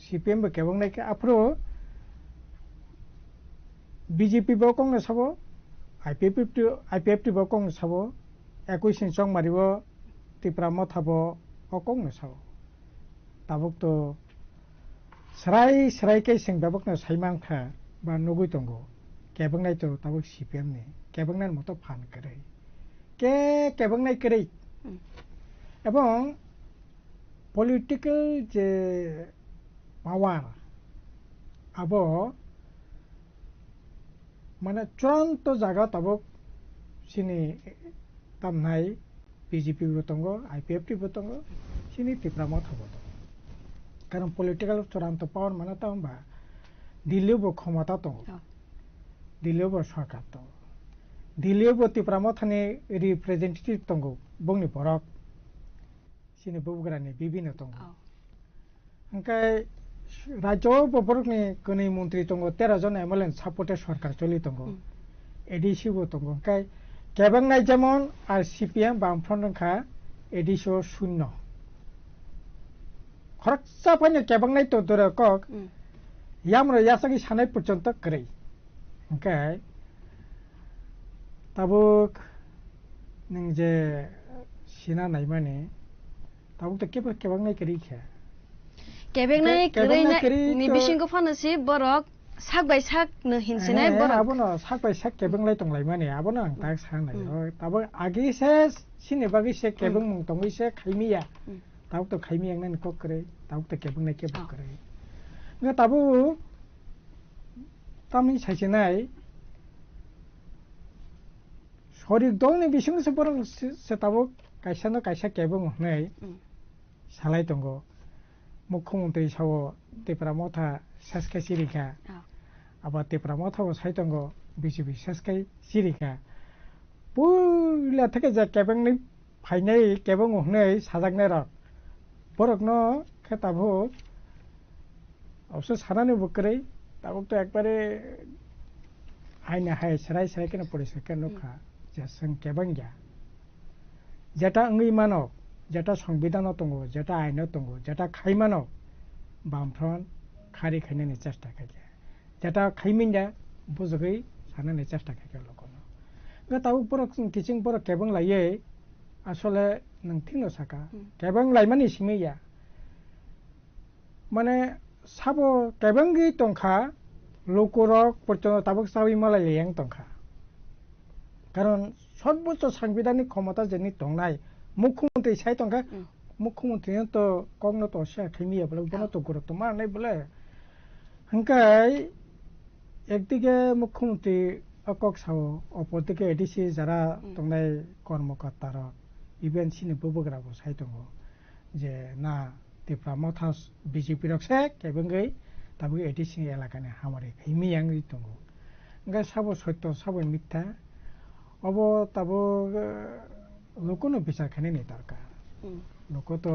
CPM बो केबंनायखा आफुरो BJP बो कंग्रेस साबो IPF बो कंग्रेस साबो एकैसिन चंमारिबो Tipra Motha bo कंग्रेस साबो ताबुक तो सराय के सिं बाबक न साइमांखा बा नगुइ दंगो केबंनाय तो ताबुक CPM नि केबंनाय मतो फान करे केबंनाय करे एवं पॉलिटिकल जे पावर अब माने चुरांत जागा ताबुक सिनि तामनाय BJP बो दंगो IPF बो दंगो सिनि Tipra Motha बो कारण पॉलिटिकल चुरांत पावर माने तांबा दिल्ली बो क्षमता दं दिल्ली बो सरकार दं दिल्ली बो Tipra Motha नि रिप्रेजेंटेटिव दंगो बुंनि बरक सिनि बुबग्रानि बिबिनो दं ओंखाय राज्य बो बरकनि गनै मन्त्रि दंगो 13 जन एमएलए सापोर्टे सरकार चलि दंगो एडिसि बो दंगो ओंखाय केबंनाय जेमन आर CPM बामफ्रनखा एडिसो शून्य खरचा फाइने केबंनाय तो दरे कक यामरो यासगि सानाय पर्यन्त करे ओंखाय ताबुक नों जे सिना नायमाने ताबुक तो केबंनाय करि खे केबंनाय करै नि बिसिंगो फानोसि बरक sak by sak no hinsinai bora abono sak by sak kebenglai tonglai mane abono ang tak sanai tabo agi ses sini bagi se kebeng mung tongi se khaimiya tabuk to khaimi ang nan kok kare tabuk to kebenglai ke bok kare nga tabu tami saisinai sorik dongni bising se borong se tabuk kaisa no kaisa kebeng nei salai tongo मुख्यमंत्री सावो Tipra Motha सासkai सिरिखा अब Tipra Motha बो साइतंगो BJP सासkai सिरिखा पुला थके जा केबंनि फाइनाय केबं हनै साजागनाय र बरकनो खेताबो अवश्य सानानै बकरै ताबुक तो एकबारे आइना हाय सराय केन परिसर के नखा जे सं केबंग्या जेटा अंगै मानो যেটা সংবিধানও দङ যেটা আইনও দङ যেটা খাইমানো বামফ্রন্ট খারি খাইনাयनि চেষ্টা খাইছে যেটা খাইমিনা বুজगै সানাयनि চেষ্টা খাইছে লোকनो তাও বড় কিচিং বড় কেবং লাইয়ে আসলে নং थिंनो साका केबं लाइमानि सिमैया মানে সাবো কেবংগি তংখা লোকরক পর্যন্ত তাবক সাবি মালাই লেং তংখা কারণ সর্বোচ্চ সাংবিধানিক ক্ষমতা যেনি দংনাই মুখ্যমন্ত্রী সাই তংখা মুখ্যমন্ত্রী তো কংনো তো সে খাইমিয়া বলে বনো তো গুরুত্ব মারনাই বলে হাঙ্কাই একদিকে মুখ্যমন্ত্রী অকক সাবো অপরদিকে এডিসি যারা দংনাই কর্মকর্তারা ইভেন সিনে ববগ্রাবো সাই দङ যে না ত্রিপুরা মথাস বিজেপি রকছে কেবंगै তাবো এডিসি এলাকানে হামারে খাইমিয়াং দङ गा साबो सत्य साबो मिथ्या अब ताबो लोकनो বিচার खाने नहीं दरकार लोक तो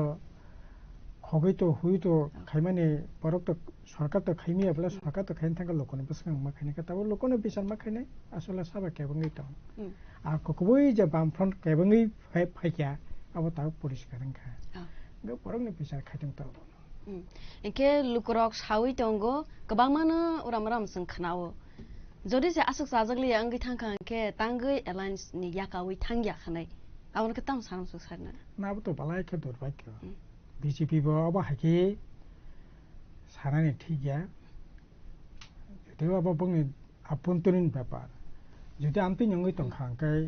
खगै तो हुई तो खाइमाने परक तो सरकार तो खाइमिया बले सरकार तो खाइन थांगा लोकनो बसखां मा खाइने का ताबो लोकनो বিচার मा खाइने आसले साबा केबंगै दं आ ककबै जे बामफ्रन्ट केबंगै फाइया अब ताबो परिष्कार खा ग परकनि বিচার खाइदों तो एके लुकरक सावै दंगो गोबां मानो उराम जों खोनावो যদি যে আসক সাজগলি আঙ্গি থাঙ্কা কে তাঙ্গै এলায়েন্স नि याकावै थांगिया खनै आवनके ताम सानम सुसारना नाबो तो बालाय के दरबाय के बीजेपी बो अब हाकि सारानि ঠিকया যদি अब बंगनि आपुनतरिन ব্যাপার যদি আমতি নঙ্গै तंखांकै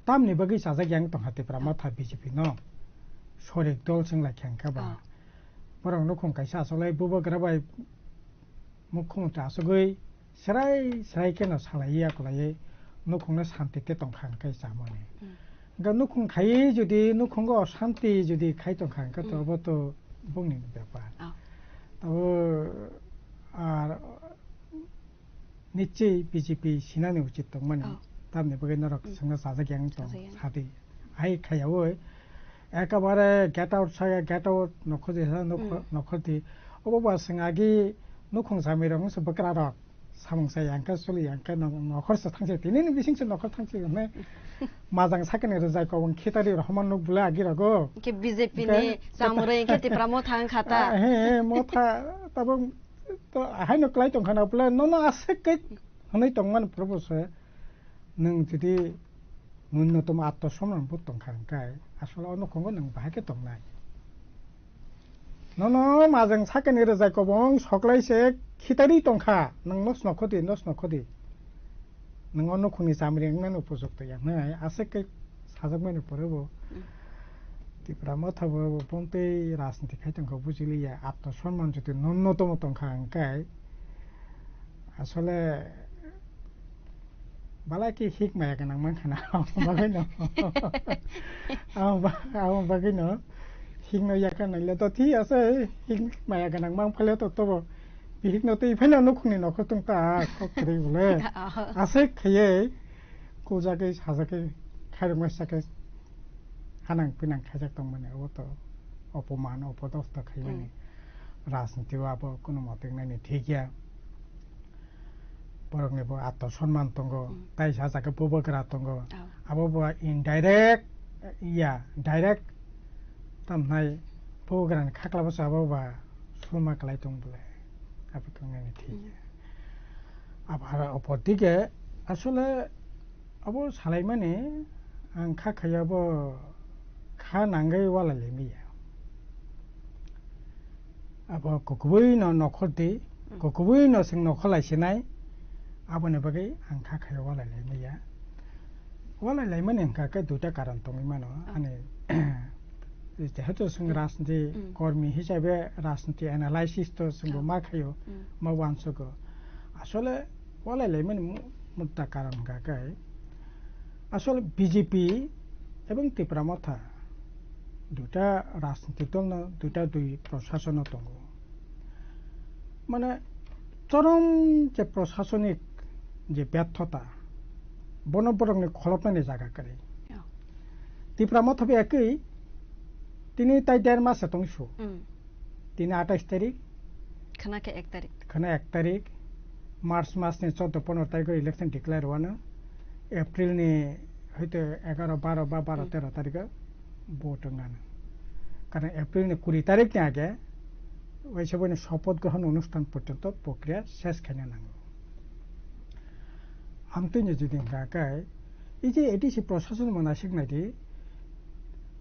तामनि बगै साजाग्यां तंहाते प्रा माथा बीजेपी न सरिक दल जों लाख्यांका बा बरं नखं कायसा असलै बुबग्राबाय मुख्यमंत्री आसगै सराय के न सालाइया कलाये नखंनो शान्तिते तंखांकै जामने गा नखं खायै जुदि नखंगो शान्ति जुदि खाय तंखांका तो अब तो बंगनि ব্যাপার तो আর निश्चय बीजेपी सिनानि उचित तंमाने तामने बगै नरक संग साजाग्यां तंग सादि आइ खायावो एकेबारे गेट आउट नखजे नखति अबबा संगागि नखं जामिरं सबकरा रक सामंसा यांका सोलि यांका नखरस थांसे तिनिनि बिसिंसे नखर थांसे ने माजां साकेने रजाय कौन खेतारि रहमान नु बुला आगिरगो के बीजेपी नि सामरे केति प्रमो थां खाता हे मोथा तब तो हायनो क्लाइ तंखाना बुला न आसेकै हनै तंमान प्रपोज नों जुदि न्यूनतम आत्मसम्मान बो तंखांकाय आसले नखंगो नों बाहाके तंनाय न माजों साकेने रजाय कौन सकलाइसे खितारि तंखा नों नस नखदि नों नखंनि जामरेंनान उपयुक्त यानाय आसेकै साजागमानो परबो ত্রিপুরা मथाबो बंते राजनीति खायतंखौ बुजिलिया आत्मसम्मान जुदि न्यूनतम तंखांकाय आसले बालाकी हिक माया गोनां मानखाना बागैनो बागैनो हिकनो याकानायले तो थी आसे हिक माया गोनां मांफाले तो तबो बिहिकनो तो इफायनो नखुनि नखर तंता खकरि बोले आसे खये कोजाकै साजाकै खायरमासाकै हानां पिनां खायजाक दंमाने अब तो अपमान अपदस्थ खायमाने राजनीतिआव अब कोनो मतेंनायनि ठीकया बरंनिबो आत्मसम्मान दंगो ताइ साजाके बबग्रा दंगो आबो इनडाइरेक्ट या डाइरेक्ट तामनाय बबग्रानि खाख्लाबो जाबाबा सुलमा कलाय दं बले आबो तंनायनि ठीकया आबार अपदिके आसले अब सालायमाने आं खाखायाबो खा नांगै वालाले मिया अब ककबै न नखरदि ककबै न जों नखलायसिनाय आबने बगै आं खाखायाव वालायले मिया वालायलाय माने आंखा दुटा कारण दंङै मानो आने जेहेतु जों राजनीति कर्मी हिसाबै राजनीति एनालाइसिस तो जोंबो मा खायो मा वानसगो आसले वालायलाय माने मुद्दा कारण गागाय आसले बीजेपी एवं त्रिपुरा मथा दुटा राजनीतिक दल दुटा दुई प्रशासन दङ माने चरम जे प्रशासनिक जे व्यर्थता बनबरंनि खलबनायनि जागा करे त्रिपुरा मथाबे एकै तिनी ताइ 1.5 मास दंसु तिनी 28 तारिख खाना 1 तारिख मार्च मासनि 14-15 तारिख इलेक्शन डिक्लेयर हुआनो एप्रिल नि हयतो 11-12 बा 12-13 तारिख भोटिंगानो কারণ এপ্রিলের 20 তারিখে আগে ওই সব শপথ গ্রহণ অনুষ্ঠান পর্যন্ত প্রক্রিয়া শেষ খাইনা নাঙ্গো আমতো যদি গাকায় এই যে এডিসি প্রশাসন মানাসিক নাইদি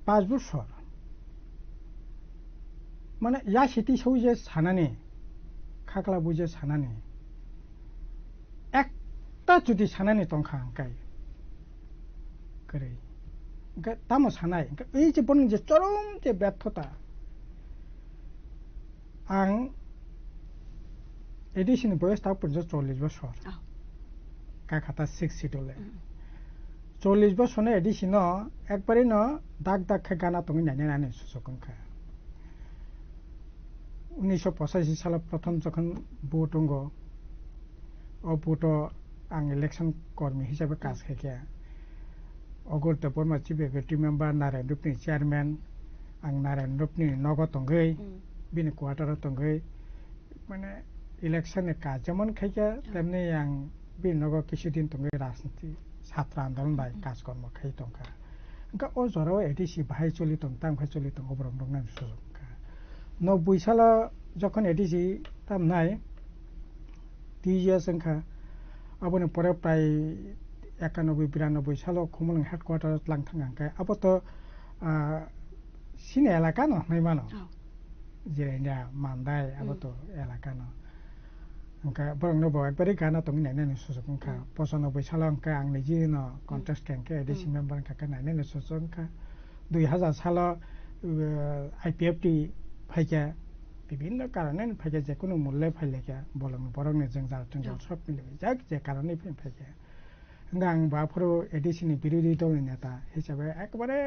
5 বছর মানে ইয়া সিটি সৌ যে সানানি খাকলা বুঝে সানানি একটা যদি সানানি তংখা আঙ্কাই করে তামো সানাই এই যে বলেন যে চরম যে ব্যর্থতা आं एडिसिनि बयस ता पन्जा 40 বছর का खाता 6 সিটলে 40 বছর एडिसिन একবারে ন দাগ দাগ খা গানা তুমি নাইনে নানে সুসকনখা 1985 সালে প্রথম যখন ভোট অঙ্গ ও ভোট आं ইলেকশন কর্মী হিসাবে কাজ খেকিয়া অগরতে Barma chief executive member Narayan Rupini chairman आं नारायण रूपनि नगतंगै बिनि क्वार्टार तंगै माने इलेक्शन का जेमन खाइका तेमनि आं बि नग किछुदिन तंगै राजनीति छात्र आंदोलन बाय काजकर्म खाइ तंका ओंका ओ जराव एडिसि बाहाय चलि तं ताम खाइ चलि तं अब्रम दंना सुजुका 90 साल যখন एडिसि ताम नाय 2 ইয়ার্স ओंका अबनि परे प्राय 91-92 साल खुमल हेडक्वार्टार लांथां आंका अबत सिने एलाका न नैमानो जिरायना मानदाय आबत एलाका न ओंका बरंनो बो एकबारे गाना तंग नायनानै सुजुग ओंका 95 साल ओंका आं निजि न कन्टेस्ट केंके एडिसि मेम्बार का नायनानै सुजुग ओंका 2000 साल आईपीएफटी फाइका विभिन्न कारणे फाइका जेकुनु मूल्य फाइलेका बलंग बरंने जों जाथों सब मिले जाक जे कारणे फाइका आं बाफोर एडिसिनि बिरोधी दलनि नेता हिसाबै एकबारे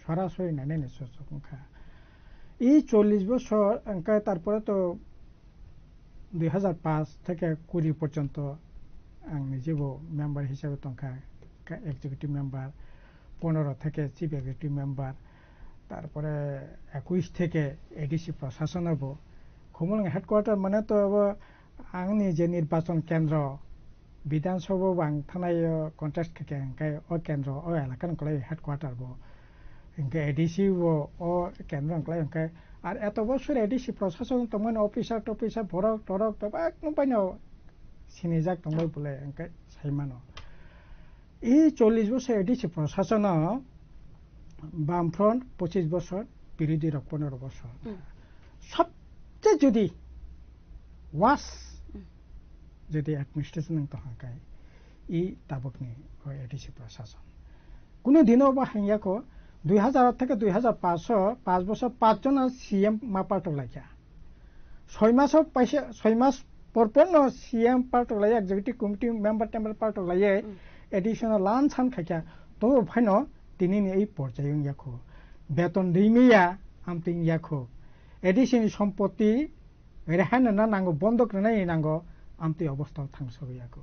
সরাসরি নাইনে সুযোগা এই 40 বছর অঙ্কা তারপরে তো 2005 থেকে 20 পর্যন্ত আং নিজেও মেম্বার হিসাবে তংকা এক্সিকিউটিভ মেম্বার 15 থেকে চিফ এক্সিকিউটিভ মেম্বার তারপরে 21 থেকে এডিসি প্রশাসন হব খুমল হেডকোয়ার্টার মানে তো আংনি যে নির্বাচন কেন্দ্র বিধানসভা বাং থানায় কন্টেস্ট থেকে অঙ্কায় ও কেন্দ্র ও এলাকার কলাই হেডকোয়ার্টার বো इनके एडिसि वो ओ केंद्र अंकल इनके और एत बছর एडिसि प्रशासन तमन ऑफिसर टॉफिसर भरक टरक तबा नपाइनो सिनिजाक तंबाय बोले इनके साइमानो এই 40 বছর एडिसि प्रशासन বামফ্রন্ট 25 বছর বিরোধী 15 বছর সবচেয়ে যদি ওয়াস যদি অ্যাডমিনিস্ট্রেশন তো হাকায় এই তাবকনি এডিসি প্রশাসন কোনো দিনও বা হাইয়াকো 2000 থেকে 2005 বছর 5 জন সিএম মাপাটো লাইয়া 6 মাস পাইছে 6 মাস পরপর সিএম পার্টো লাইয়া এক্সিকিউটিভ কমিটি মেম্বার পার্টো লাইয়া এডিশনাল লান সান খাইয়া তো ফাইনো তিনি এই পর্যায়ে ইয়াখো বেতন রিমিয়া আমতিং ইয়াখো এডিশনাল সম্পত্তি রেহান না নাঙ্গো বন্ধক নাই নাঙ্গো আমতি অবস্থা থাংসবিয়াকো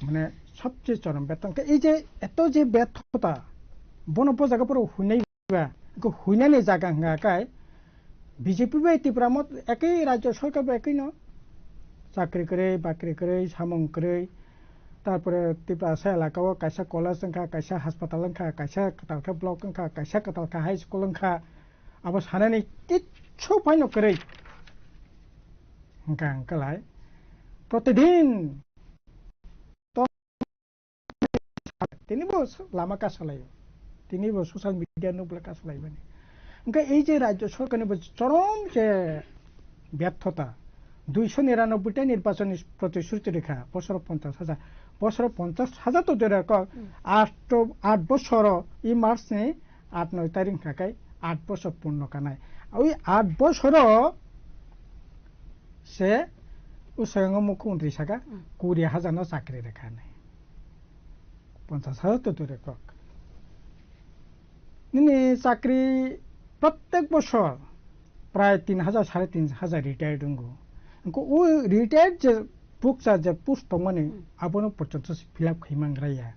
মানে সবচেয়ে চরম বেতন এই যে এত যে ব্যর্থতা বনপ জায়গাপরাव हुइनायबा इखौ हुइनानै जागा हंगाकाय बीजेपी बाय तिप्रामत एकै राज्य सरकार एकै न चाकरी करे बाकरी करे सामं करे तारपरे तिप्रासा एलाकाव कायसा कलेज संखा कायसा हास्पाताल संखा कायसा कतालखा ब्लक संखा कायसा कतालखा हाई स्कुल संखा अब सानानै किच्छु फाइन करे हंगा हंकालाय प्रतिदिन तिनिबो लामा का सालायो तिनिबो सोशल मिडिया नो ब्लक सालायबानि ओंका এই যে রাজ্য সরকারের চরম যে ব্যর্থতা 299টা নির্বাচনী প্রতিশ্রুতি রেখা বছর 50,000 তো ধরে 8 বছর এই মার্চ নে 8-9 তারিখ থাকায় 8 বছর পূর্ণ কানায় ওই 8 বছর সে উসয়ঙ্গ মুখ্যমন্ত্রী সাকা 20,000 না চাকরি রেখা নাই 50,000 তো ধরে নিনে চাকরি প্রত্যেক বছর প্রায় 3,000 3,500 রিটায়ার্ড দঙ্গো ও রিটায়ার্ড যে পুকসা যে পোস্ট মানে আবনো পর্যন্ত ফিল আপ খাইমাংরাইয়া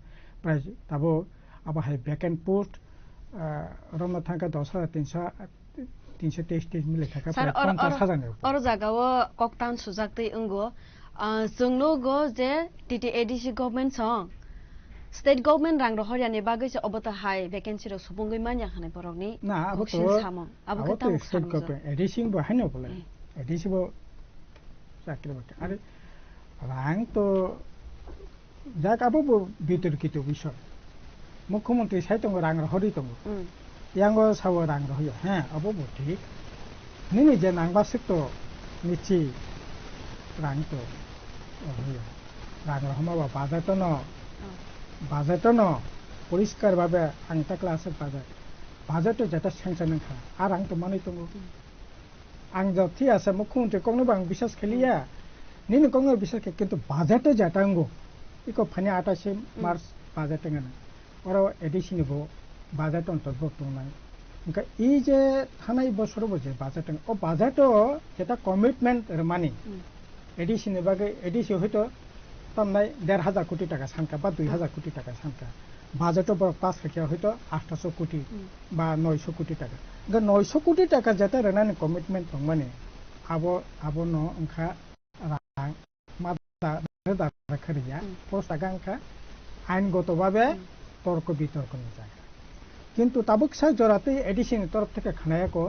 প্রায় তাবো আবাহাই ভ্যাকেন্ট পোস্ট রমনা থাকা 10,323 মিলে থাকা প্রায় 50,000 और जागाव कक्तान सुजाक्तै अंगो जोंनो गो जे टिटि एडिसि गभर्नमेन्ट सं স্টেট গভর্নমেন্ট রাং রহরিয়ানি বাগৈ যে অবতা হাই ভ্যাকেন্সি র সুবঙ্গই মানিয়া খানে বরকনি না বকসিল সামং আবকে আবো তাম স্টেট গভর্নমেন্ট এডিসিং বো হাইনো বলে এডিসি বো চাকরি বটে আরে রাং তো যাক আবো বিতর্কিত বিষয় মুখ্যমন্ত্রী সাইতঙ্গ রাং রহরি তঙ্গ ইয়াঙ্গ সাবো রাং রহইয়া হ্যাঁ আবো বো ঠিক নিনি যে নাংবাসিক তো নিচি রাং তো রহইয়া রাং রহমাবা বাজেট ন পরিষ্কার ভাবে আংটা ক্লাসে বাজেট যেটা স্যাংশন খা আর আং তো মানি তঙ্গ আং যথি আছে মুখ্যমন্ত্রী কংনো বাং বিশ্বাস খেলিয়া নিনি কংনো বিশ্বাস কিন্তু বাজেট যেটাঙ্গ ইকো ফানি 28 মার্চ বাজেট না ওরা এডিশন বো বাজেট অন্তর্ভুক্ত নাই ఇంకా ఈ যে থানাই বছর বজে বাজেট ও বাজেট যেটা কমিটমেন্ট মানি এডিশন বাগে এডিসি হয়তো তামনাই 1,500 কোটি টাকা সানকা বা 2,000 কোটি টাকা সানকা বাজেট পাস রেখে হয়তো 800 কোটি বা 900 কোটি টাকা 900 কোটি টাকা যেটা রেনানি কমিটমেন্ট মানে আবো ন অংখা রাং মাদা রেদা রাখরিয়া পোস্ট আগাংখা আইনগতভাবে তর্ক বিতর্কনি জায়গা কিন্তু তাবুক সাই জরাতে এডিশন তরফ থেকে খানায়াকো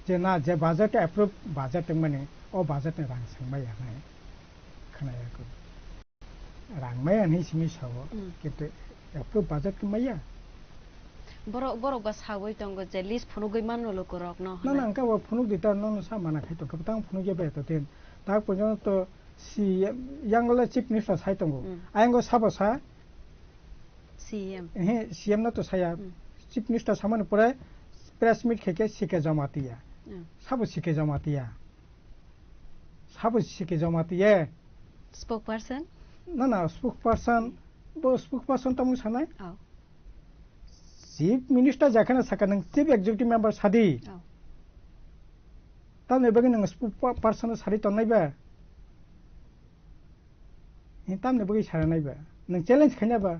যে না যে বাজেট অ্যাপ্রুভ বাজেট মানে ও বাজেটে রাং সাংবাইয়া নাই খানায়াকো রাংমায়া নি সিমি সাবো কিন্তু অ্যাপ্রুভ বাজেট মাইয়া বড় গা সাবই তঙ্গ যে লিস্ট ফনুগই মান লক রক ন না না আঙ্কা ফনুক দিতা ন সা মানা খাইতো কতং ফনুগে বে তো তেন তা পর্যন্ত সি ইয়াঙ্গলা চিফ মিনিস্টার সাইতঙ্গ আইঙ্গ সাবসা সিএম হে সিএম না তো সায়া চিফ মিনিস্টার সামনে পরে প্রেস মিট খেকে শিখে জমাতিয়া সাবো শিখে জমাতিয়া স্পোক পারসন না স্পোক পারসন তামু সানাই চিফ মিনিস্টার যেখানে থাকা নং চিফ এক্সিকিউটিভ মেম্বার সাদি তা নেবাগে নং স্পোক পারসন সারি তো নাইবা তাম নেবাগে সারা নাইবা নং চ্যালেঞ্জ খাইনাবা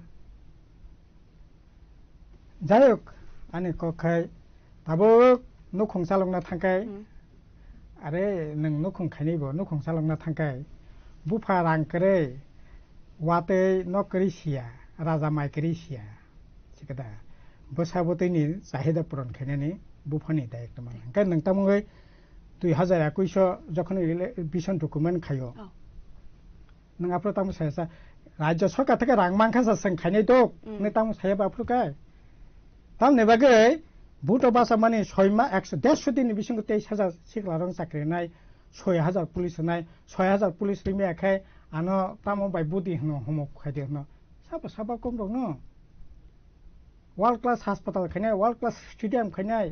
যাই হোক আনি কখাই তাবুক নুখং চালংना थांखाय আরে নং নুখং খাইনিবো নুখং চালংना थांखाय बुफा रांकरे वाते नकरी सिया राजा माइकरी सिया सिकदा बसाबतैनि चाहिदा पूरण खाइनानि बुफानि दायित्व मान ओंखाय नोंथांमोनगै 2021 যখন ইলেকশন ডকুমেন্ট খাইও नों आपरो ताम सायसा राज्य सरकार থেকে রাং মাংখাসা সং খাইনাই তো নে ताम सायबा आपरुकाय ताम नेबागै भूट बासा माने 6 मा 150 दिन बिसिंग 23,000 सिखलारं चाकरि नाय 6,000 पुलिस नाय 6,000 पुलिस रिमे आखाय आनो तामो बाय बुदि हनो हमो खायदे हनो साबा कम दं न वर्ल्ड क्लास हॉस्पिटल खायनाय वर्ल्ड क्लास स्टेडियम खायनाय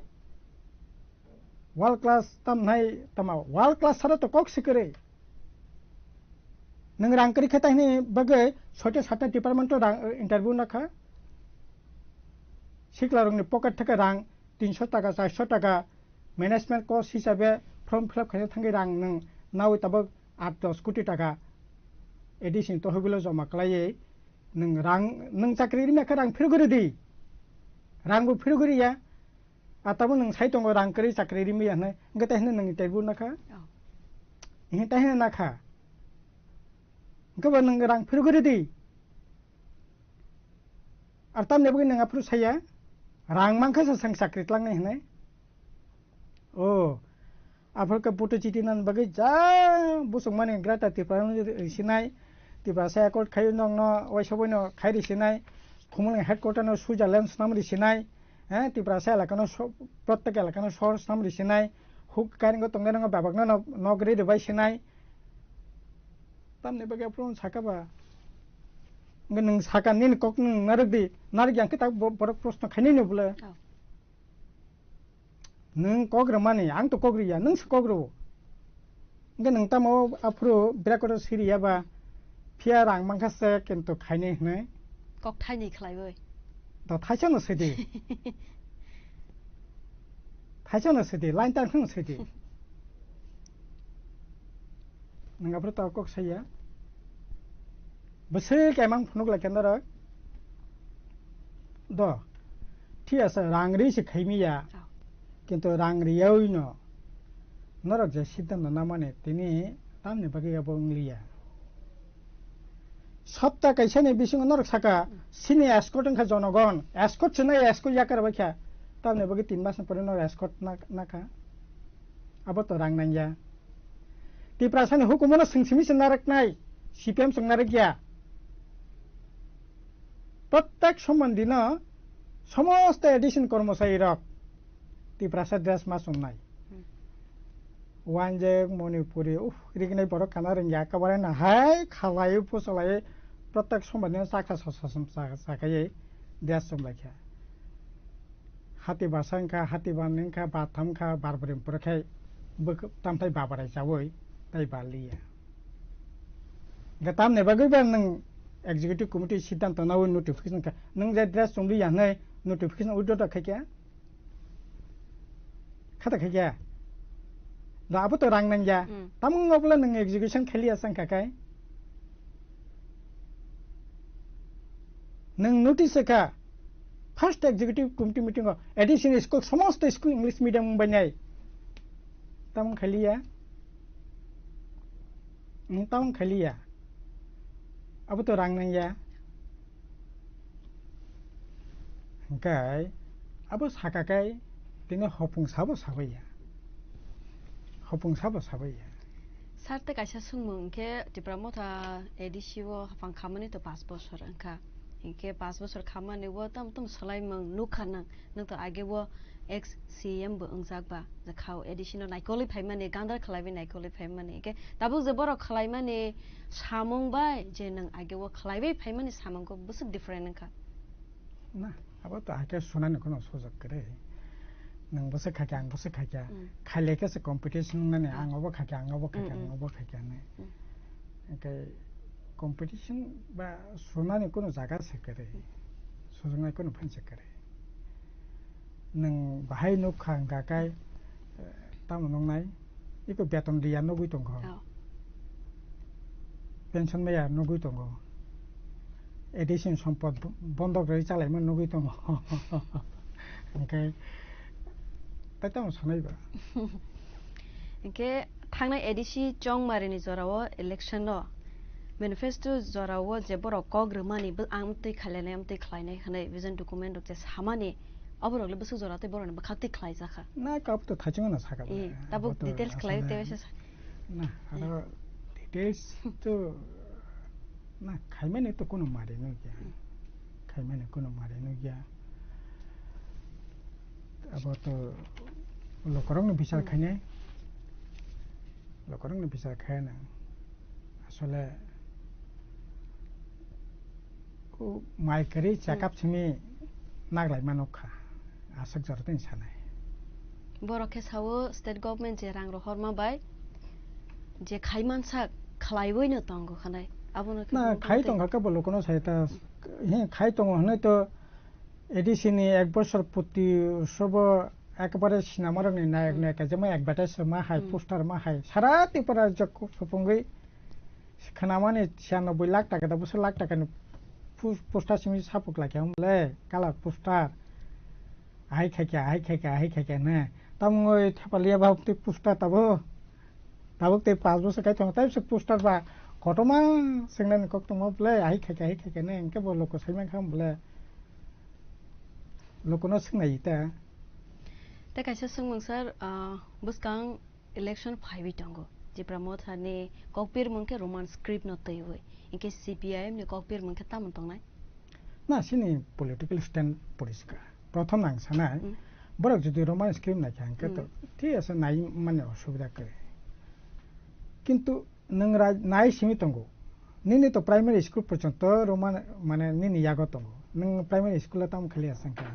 वर्ल्ड क्लास तामनाय तामा वर्ल्ड क्लास सारा तो कक सिकरे नों रांकरि खातायनि बागै 6-7 डिपार्टमेंट इंटरव्यू नाखा सिखलारंनि पकेट থেকে রাং 300 টাকা 400 টাকা ম্যানেজমেন্ট কস্ট হিসাবে ফর্ম ফিল আপ খাইতে থাঙ্গি রাং নং নাও তাবক 8-10 কোটি টাকা এডিশন তো হইগুলো জমা খালাयै नों रां नों চাকরি মেখা রাং ফিরগরি দি রাংবো ফিরগরিয়া আতাবো नों সাইতঙ্গ রাংকরি চাকরি রিমি হনে গতে হনে नों ইন্টারভিউ নাখা हि তাহে নাখা গবা नों রাং ফিরগরি দি আর তাম নেবগে नों আপ্রু সাইয়া रां मांखासा सं चाकरि तलांनाय हने ओ आफरका पुटो चिटिनान बगै जा बुसुं माने ग्राटा तिप्रान रिसिनाय तिप्रासा एकर्ड खाय नंग न वाइसबयनो खाय रिसिनाय थुमल हेडक्वार्टर न सुइजारलैंड नाम रिसिनाय तिप्रासा एलाकानो प्रत्येक एलाकानो शहर नाम रिसिनाय हुक कारिंग तंगेनंग बाबागनो नगरि देबायसिनाय तामने बगै आफरन साकाबा नों साका निन कक नों नारगदि नारगि आंखे ता बरक प्रश्न खाइनै न बुले नों कग्र माने आं तो कग्रिया नों कग्रो नों नों तामो आफ्रो ब्रेकट सिरियाबा फिया रां मांखासे किन्तु खाइनै हने कक थाइनै खलायबै द थाइसन सैदि लाइन तारखन सैदि नों आफ्रो ता कक साया बसे केमां फुनुक लाकेंदर द ठीक আছে রাংরি সে খাইমিয়া কিন্তু রাংরিয়াই ন নরক যে সিদ্ধান্ত না মানে তিনি তামনে বাকি বংলিয়া সপ্তাহ কাইসানি বিসিং নরক সাকা সিনি এসকর্ট খা জনগণ এসকর্ট ছিনা এসকর্ট ইয়াকার বাখা তামনে বগে 3 মাস পরে নর এসকর্ট নাকা আবো তো রাং নাইয়া টিপ্রাসানি হুকুমনা সিংসিমি নারক নাই সিপিএম সংনারক গিয়া প্রত্যেক সম্বন্ধীন সমস্ত এডিশন কর্মচারী রক টিপ্রাসা ড্রেস মাস নাই ওয়ানজে মণিপুরি রিগনাই বড় কানা রঙিয়া একেবারে না হাই খালাই ফসলাই প্রত্যেক সম্বন্ধীয় চাকা সসাসম চাকাই ড্রেস সম্লাইখা হাতি বাসাংখা হাতি বানখা বাথামখা বারবরিম পরখাই তামথাই বাবারাই যাवै তাই বালিয়া গাতাম ने bagaiban nang executive committee সিদ্ধান্ত নাও নোটিফিকেশন কা নং যে ড্রেস সম্বলি ইয়ানাই নোটিফিকেশন উইড্রটা খাইকা খাতা খাইকা দাবো তো রাং নাংয়া তামং অবলা নং এক্সিকিউশন খালিয়া সংকা কাই नों नोटिस का first executive committee meeting edition school समस्त स्कूल इंग्लिश मीडियम बनाई तम खलिया अब तो रांग नंया गाय अब साका गाय तिनो हपुंग साबो साबैया सारते काइसा सुंगमों के डिप्लोमाता एडिशिवो हफां खामानि तो 5 बोसोर अंका इनके 5 बोसोर खामानि वो तम सलाय मंग नुखानang नों तो आगे वो एक्स सीएम बो अंजाकबा जखाव एडिशनल नाइकोलि फाइमानि गांदार खलायबि नाइकोलि फाइमानि के दाबो जबरो खलायमानि सामंग बाय जे नों आगे वो खलायबि फाइमानि सामंग को बुसु डिफरेंट नखा ना अब तो आके सुनाने कोनो सोजक करे नों बसे खाके आं बसे खाके खालेके से कंपटीशन ने आंगबो खाके ने के कंपटीशन बा सुनाने कोनो जागा से करे सुजनाय कोनो फनसे करे नों बाहाय नो खांगा गाय ताम नंनाय इको बेतन दिया नगुइ दंगो पेंशन मेया नगुइ दंगो एडिशन सम्पद बंधक रही चालायमोन नगुइ दंगो ओंखाय ताइताम सानायबा इनके थांनाय एडिसी चंगमारिनि जराव इलेक्शन न मैनिफेस्टो जराव जे बर कग्रमानि बो आमतै खालायनाय आमतै खलायनाय हनै विजन डकुमेन्ट जे सामानि अबरले बसु जराते बरन बखाति खलाय जाखा ना कब तो थाचिंगना साका तब डिटेल्स खलाय तेवेसे ना आरो डिटेल्स तो ना खाइमाने तो कोनो मारे न गया अब तो लोकरंग बिचार खायना আসলে ও মাইকারি চেকআপ ছিমি नागलाय मानखा आसक जरतेन सानाय बरखे सावो स्टेट गवर्नमेंट जे रां रहरमा बाय जे खाइमानसा खलायबोयनो तंगो खानाय आबोनो ना खाइ तंगा का बलकोनो सायता हे खाइ तंगो हने तो एडिसिनी 1 বছর প্রতি সব একবারে সিনেমার নায়ক নায়িকা যেমন অ্যাডভার্টাইজ মা হাই পোস্টার মা হাই সারা ত্রিপুরা জক সপঙ্গই খানামানে 96 লাখ টাকা 10 লাখ টাকা पोस्टर सिमी सापुक लाके हमले काला पोस्टर आइ खाके ने तमङै थापालिया बाबते पोस्टर तबो ते 5 বছর काइ तंग ताइसे पोस्टर बा कटमा सेंगनान कक्तम बले आइ खाके ने इनके बो लोक सैमा खाम बले लोकनो सिंनाय ता काइसा संमों सर बुसकां इलेक्शन 5 टंगो जे प्रमोथाने कॉकपीर मंके रोमान स्क्रिप्ट न तय होय इनके सीपीआईएम ने कॉकपीर मंके तामन तंगनाय ना सिनी पॉलिटिकल स्टैंड पुलिसका प्रथम नां सानाय बरक जदि रोमान स्क्रिप्ट ना खांके तो ठीक আছে नाय माने असुविधा करे किंतु नों नाय सिमी तंगो निने तो प्राइमरी स्कूल पर्यंत रोमान माने निनि यागो तंगो नों प्राइमरी स्कूल ताम खाली आसंका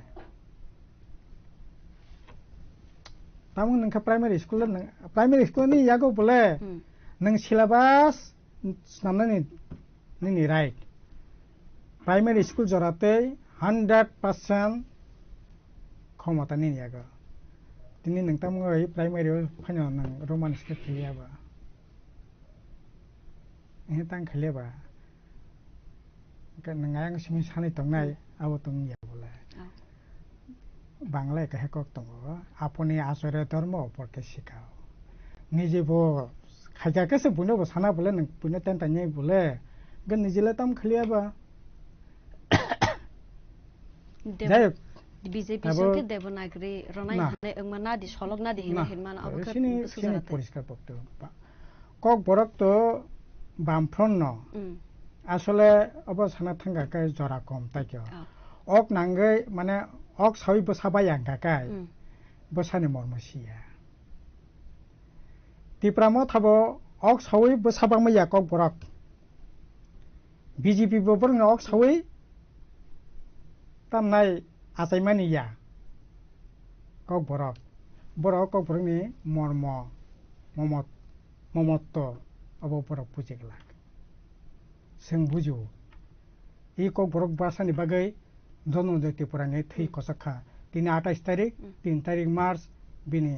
तामु नोंखा प्राइमरी स्कूल नि यागो बोले नों सिलेबास नामनानि निनि राइट प्राइमरी स्कूल जराते 100% क्षमता निनि यागो तिनि नोंतामङै प्राइमरी फाइनो नों रोमान स्क्रिप्ट खलियाबा ए तां खलियाबा नोंआं सिमि सानै तंनाय आबो तंनिया बोले बांग्ला कहे कक तंगो अपने आश्रय धर्म उपरके सिखाओ निजे बो खाइका से बुनो बो साना बोले नों बुनो तेन तानै बोले gan nijile tam khliaba jayok BJP সঙ্গে দেবনাগরী রনাই হানে একমানা দি সলক না দি হিনা হিনমান আবকে সিনি পরিষ্কার পক্ত কক বরক তো বামফ্রন ন আসলে অবসানা থাঙ্গাকায় জরা কম তাইকে অক নাঙ্গৈ মানে অক সাবি বসাবাই আঙ্গাকায় বসানি মর্মসিয়া তিপ্রামো থাবো অক সাবি বসাবাংমাইয়া কক বরক বিজেপি ববরং অক সাবি তামনাই আচাইমানিয়া কক বরক বরক কক বরংনি মর্ম মমত্ব অব বরক বুঝিগলা जों बुझो ई কক বরক ভাষাनि बागै धनन्जय त्रिपुरानि थै कसखा दिनै 28 तारिख 3 तारिख मार्च बिनि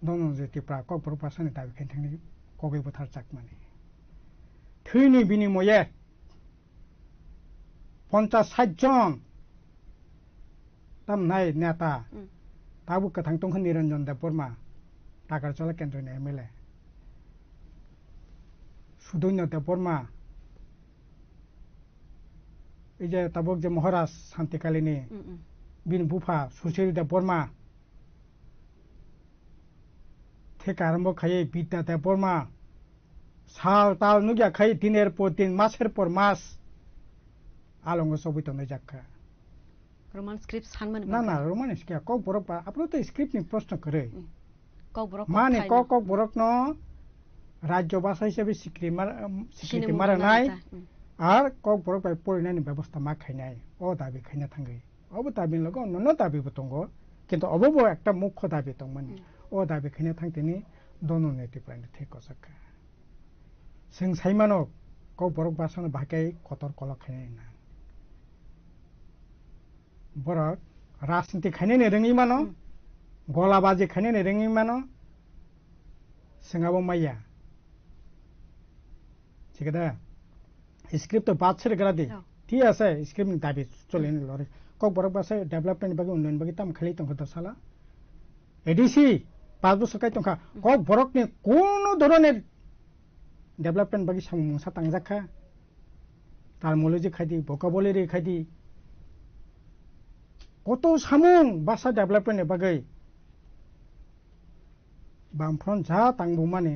धनन्जय त्रिपुरा কক বরক भाषानि दाबि खान्थांनि कगै बोथार जाकमानि थैनि बिनिमये 50-60 जन तामनाय नेता ताबु कथां तंखन निरंजन देव बर्मा टाकारचला केन्द्रनि एमएलए सुदैन्य देव बर्मा এই যে তাবক যে মহারাজ শান্তিকালিনী বিন বুফা সুশীল দেব বর্মা থেকে আরম্ভ খাই বিদ্যা দেব বর্মা সাল তাল নুগিয়া খাই দিনের পর দিন মাসের পর মাস আলঙ্গ সবই তো যাকা রোমান স্ক্রিপ্ট সানমান না না রোমান স্ক্রিপ্ট কক বরক আপনি তো স্ক্রিপ্ট নি প্রশ্ন করে কক বরক মানে কক বরক ন রাজ্য ভাষা হিসেবে স্বীকৃতি মারা নাই আর কক বরক বাই পরিণানি ব্যবস্থা মা খাইনাই ও দাবি খাইনা থাঙ্গै অব দাবি লগ অন্য দাবিবো দङ কিন্তু অববো একটা মুখ্য দাবি দंमोन ও দাবি খাইনা থাंगतेनि দনने टिप्रानि थेको सका जों साइमानो কক বরক बासन भाकै कतर कल खाइनाय ना बरक राजनीति खाइनाय रोङि मानो गलाबाजी खाइनाय रोङि मानो जोंहाबो माइया ঠিকদা स्क्रिप्ट तो बात से करा दी ठीक है सर स्क्रिप्ट दाबी चले नहीं लड़े কক बरक बासे डेवलपमेंट बाकी उन्नयन बाकी तम खाली तुमको दसाला एडीसी 5 বছর কাই तुमका কক बरक ने कोनो धरনের डेवलपमेंट बाकी सामुंसा तांजाखा टार्मोलॉजी खाइदी वोकाबुलारि खाइदी कत सामुं भाषा डेवलपमेंट बागै बामफ्रन जा तांबो माने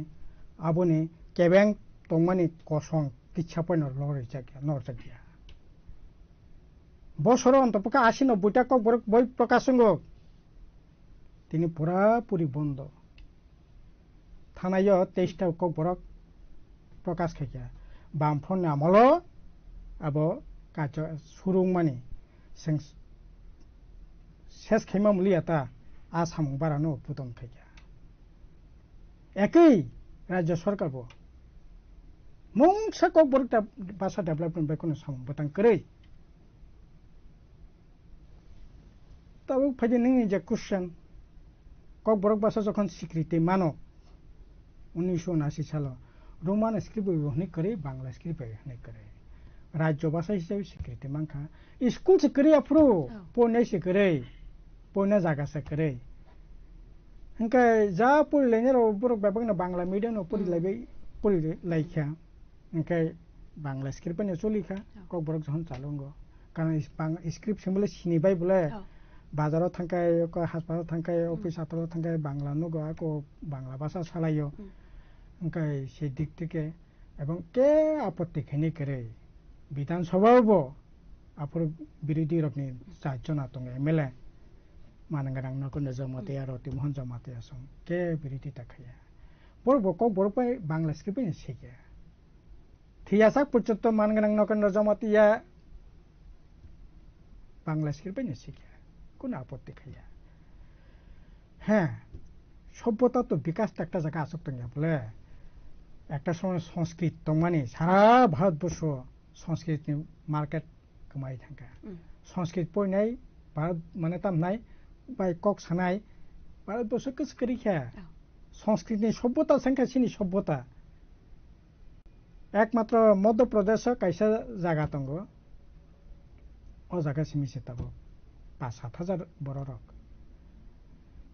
आबोनि केबें तंमानि कसं किच्छापय नरलरै जागिया नर जागिया বছর অন্তপক্ষে 80-90টা কক বরক বই প্রকাশন তিনি পুরাপুরি বন্ধ থানায় 23টা কক বরক প্রকাশ খাইয়া বামফ্রন আমল আব কাজ সুরুং মানি जों শেষ খাইমা মুলি এটা আসাম বারানো পুতন খাইয়া একই রাজ্য সরকারবো মংসা কক বরক ভাষা ডেভেলপমেন্ট বাই কোনো সাম বতাं কरै তবে ফাইদে নों যে কোশ্চেন কক বরক ভাষা যখন স্বীকৃতি মানো 1979 সালে रोमान स्क्रिप्ट होने करे बांग्ला स्क्रिप्ट होने करे राज्य भाषा हिसाबै स्वीकृति मांखा स्कूल से करे अप्रो पढ़ने से करे पढ़ना जागा से करे इनका जा पढ़ लेने रो बरक बाबंग ना बांग्ला मीडियम पढ़ लाइबे पढ़ लाइखा इनका बांग्ला स्क्रिप्ट ने चलिखा কক बरक जहन चालुंगो कारण स्क्रिप्ट सिम्बल सिनिबाय बोले बाजाराव थांकाय हासपाताल थांकाय अफिस आतालाव थांकाय बांग्ला नुगो आको बांग्ला भाषा सालायो उनका से दिख থেকে এবং কে আপত্তি খেনি করে বিধানসভাবো আপর বিরোধী রকনি চারজনা দङ এমএলএ মানগারাং নকন জমাতে আর তিমহন জমাতে আসং কে বিরোধী তাখায়া বড় কক বড় পাই বাংলা স্ক্রিপ্ট শিখে থিয়াসাক পর্যন্ত মানগারাং নকন জমাতিয়া বাংলা স্ক্রিপ্ট শিখে কোন আপত্তি খাইয়া হ্যাঁ সভ্যতা তো বিকাশ একটা জায়গা আসক দङ বলে একটা সময় সংস্কৃত দंमानि সারা ভারতবর্ষ সংস্কৃত মার্কেট কমাই থাকা সংস্কৃত পড়নাই ভারত মানে তামনাই বাই কক সানাই ভারতবর্ষ কস করিখা সংস্কৃতনি সভ্যতা সংখ্যাसिनि সভ্যতা একমাত্র মধ্যপ্রদেশ কাইসা জায়গা দङ ও জায়গা সিমিছে তাবো 5-7 হাজার বড় রক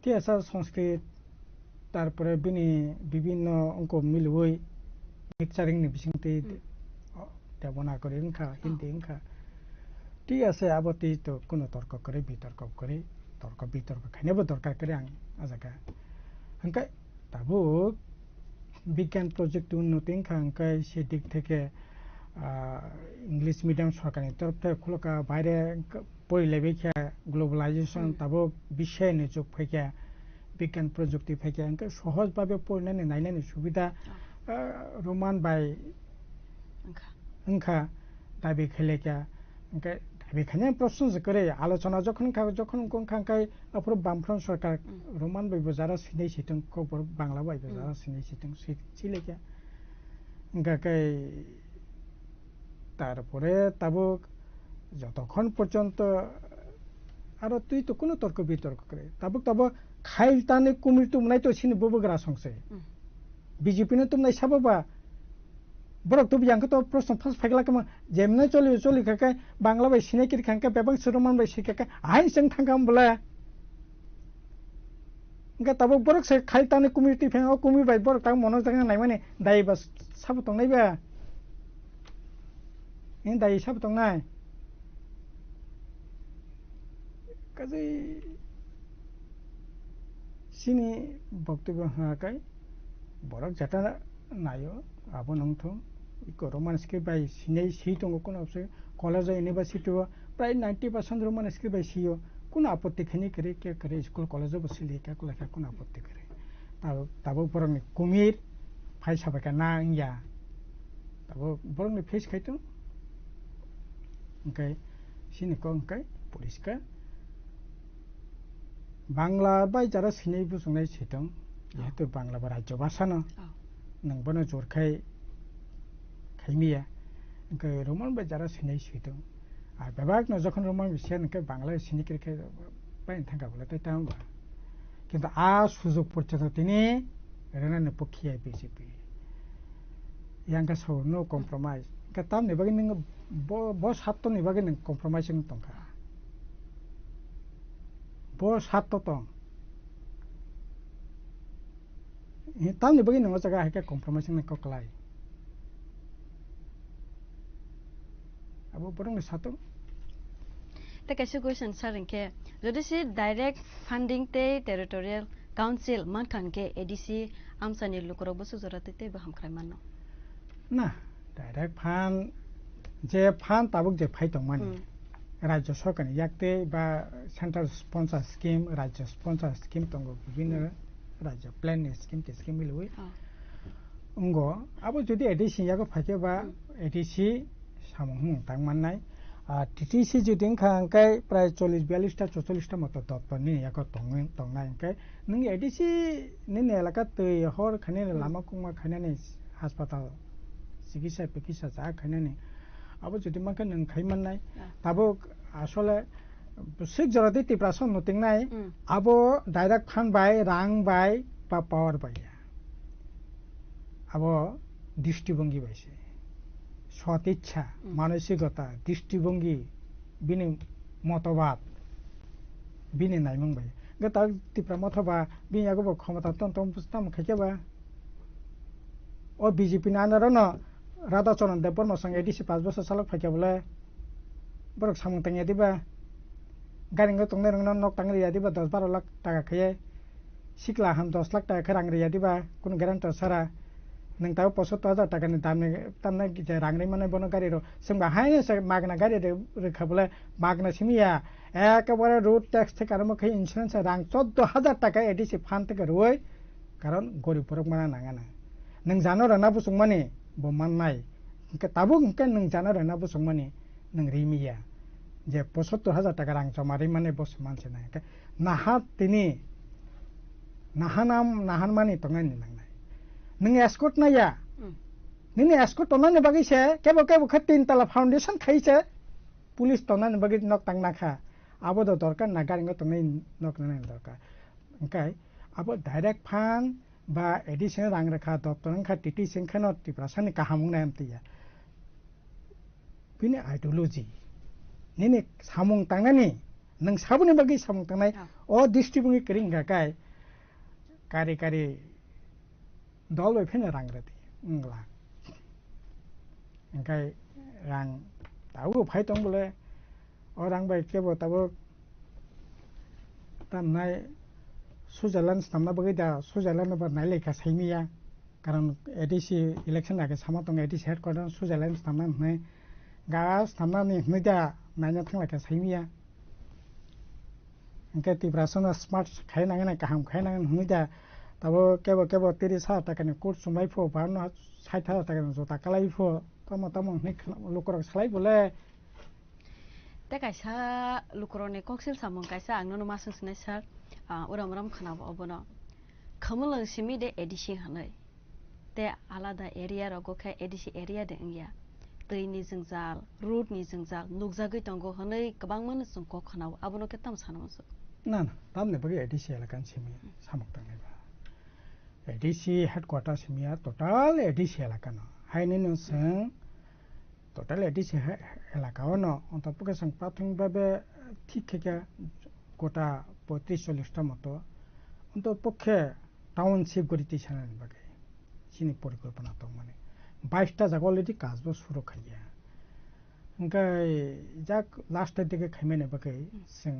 ঠিক আছে সংস্কৃত তারপরে বিভিন্ন অঙ্ক মিলবই মিক্সারিং নি বিসিংতে দেবনাগরী ওংখা হিন্দি ওংখা ঠিক আছে আবতি তো কোনো তর্ক করে বিতর্ক করে তর্ক বিতর্ক খাইনাবো দরকার করে আং আজাকা হাঙ্কাই তাবো বিজ্ঞান প্রযুক্তি উন্নতি ওংখা হাঙ্কাই সে দিক থেকে ইংলিশ মিডিয়াম সরকারের তরফ থেকে খুলকা বাইরে পরিলেবেখা গ্লোবালাইজেশন তাবো বিশ্বায়নে যুগ ফেকা বিজ্ঞান প্রযুক্তি ফেকা হাঙ্কাই সহজভাবে পড়নাनै নাইনাनै সুবিধা রোমান বাই ওংখা দাবি খেলেকা হাঙ্কাই बेखायनो प्रश्न करे आलोचना যখন গংখাঙ্কাই অপর বামফ্রন্ট সরকার রোমান বাইবো যারা সিনাই সিটং খবর বাংলা বাইবো যারা সিনাই সিটং সিলেকা গাকাই তারপরে তাবো যতক্ষণ পর্যন্ত আর তুই তো কোনো তর্ক বিতর্ক করে তাবো খাইল টানে কুমির তুমনাই তো সিনি ববগ্রা সংসে বিজেপি নে তুমনাই সাবাবা বরক তো বিয়াঙ্ক তো প্রশ্ন ফার্স্ট ফাইগলা কেমন যেমনে চলি খাকে বাংলা বাই সিনাইকির খাঙ্কা বেবাং সুরমান বাই সিকাকে আইন जों थांगाम বলে ইনকা তাবো বরক সে খাইল টানে কুমির টি ফেং কুমির বাই বরক তাং মনো জায়গা নাই মানে দাই বাস সাবো তং নাইবা ইন দাই সাবো তং নাই কাজে সিনি বক্তব্য হাকাই বরক যেটা নাयो আবো নংথং রোমান স্ক্রিপ্ট বাই সিনাই সি দङ কোনো কলেজ ইউনিভার্সিটি প্রায় 90% রোমান স্ক্রিপ্ট বাই সিও কোনো আপত্তি খানি করে কে করে স্কুল কলেজ বসিলি কা লেখা কোনো আপত্তি করে তাবো বরং কুমির ফাই সাবাকা না ইয়া তাবো বরং ফেস খাইতো ওকে সিনি কংকাই পরিষ্কার বাংলা বাই যারা সিনাই বুঝনাই সিটং যেহেতু বাংলা বা রাজ্য ভাষা না नंबनो जोरखाय खाइमिया इनके रोमान बाय जारा सिनाय सिदों आ बेबाग न जखन रोमान बिसिया इनके बांग्ला सिनिकिरखे बायन थांगा बोला तांबा किंतु आ सुजुग पर्यन्त तिनी रेनाने पखिया BJP Yanga so no compromise का ताम ने बागे नंग बो सात ने बागे नंग कम्प्रोमाइज न तंका बो सात तंग तामनि बगे नङा जागा हायका कम्प्रोमाइज न ककलाय अब बरं सातो তে কাছে কোয়েশ্চন স্যার ইনকে যদি সে ডাইরেক্ট ফান্ডিং তে টেরিটোরিয়াল কাউন্সিল মানখানকে এডিসি আমসানি লুকরক বসু জরাতে তে বাহামখাই মানো না ডাইরেক্ট ফান্ড যে ফান্ড তাবুক যে ফাইতং মানি রাজ্য সরকারনি ইয়াকতে বা সেন্ট্রাল স্পন্সর স্কিম রাজ্য স্পন্সর স্কিম দङ বিভিন্ন राज्य प्लान स्कीम के स्कीम मिलुई उंगो अब जुदि एडीसी याको फाके बा एडीसी सामहु तांगमाननाय टीटीसी जुदि खांकाय प्राय 40-42 टा 44 टा मत दत्तनि याको तंगनाय अंकाय नों एडीसी नि एलाका तै हर खाने लामा कुमा खाने हास्पाताल चिकित्सा पेकिसा जा खाने अब जुदि माखा नों खाइमाननाय ताबो आसले सिक जरादि तिप्रासन नथिंनाय आबो डाइरेक्ट फान बाय रां बाय बा पावर बाय आबो दृष्टिभंगी बायसे सत इच्छा मानसिकता दृष्टिभंगी बिनि मतबाद बिनि नायमं बाय गता तिप्रा मथबा बियागो क्षमता तंतम पुस्तम खायकेबा ओ बीजेपी नानर न राधा चरण देवर मसंग एडीसी 5 বছর চালক फायकेबले बरक सामंतांया दिबा गारिंग तंगने रंगना नक तांगरिया दिबा 10-12 लाख टाका खाये सिकला हम 10 लाख टाका रांगरिया दिबा कुन ग्यारान्टर सारा नों ताव 75,000 टाकानि दामने जे रांगरि माने बनो गारि रो जोंबा हाय मागना गारि रेखाबले मागना सिमिया एकेबारे रोड टैक्स থেকে आरम्भ खाय इन्सुरेंस रां 14,000 टाका एडीसी फान्ड থেকে रोय कारण गरीब फरक माना नाङाना नों जानो राना बुसुंमानि बमाननाय इनके ताबु इनके नों जानो राना बुसुंमानि नों रिमिया जे 75,000 টাকা রাং জমারি মানে বস মানছে না নাহা তিনি নাহান মানি তঙ্গানি নাংনাই नों एस्कर्ट नाया नों एस्कर्ट तनानि बागैसे केबो खा 3 तला फाउंडेशन खाइसे पुलिस तनानि बागै नक तांनाखा आबो द दरकार ना गारिंग तनाय नक नाय दरकार ओंखाय आबो डाइरेक्ट फान बा एडिशनल रां रेखा दत्तन खा टिटि सिंखान तिप्रासानि काहामुं नायमतिया बिनि आइडियोलॉजी निने सामुं तांनानि नों साबुनि बागै सामुं तांनाय अ डिस्ट्रिब्युट करिंगा काय कारि दल बाय फेन रां ready इंगला ओंखाय rang tahu phải tông bole orang baik ke bo tahu tam nai Switzerland samna bagi da Switzerland ber nai leka saimia karon edisi election age sama tong edisi headquarter Switzerland samna nai gas samna ni nida nanya thang leka saimia engke tibrasona smart khai nang kaham khai nang nida tahu kebo 30,000 টাকা ni course sumai fo barno 60,000 টাকা ni jota kalai fo tamo ni lukorok salai bole te kaisa lukorone koksil samong kaisa angno masung sinai sar uram khanabo obono khamulung simi de edisi hanai te alada area rogo kha edisi area de ngya tei ni jingjal road ni jingjal nukjagoi tongo hanai kabang man sungko khanabo abono ke tam sanamso na tamne bagi edisi elakan simi samok tangai ba edisi headquarter simia total edisi elakan haini no seng total edisi এলাকা ono অন্তপকে song প্রাথমিকভাবে ঠিক থেকে গোটা 35-40টা মতো অন্তপক্ষে township গড়িতে সানানি বাগে চিনি পরিকল্পনা তো মানে 22টা জায়গা অলরেডি কাজও শুরু খাইয়া ওঙ্কাই যাক লাস্টের দিকে খাইমেনে বাগে जों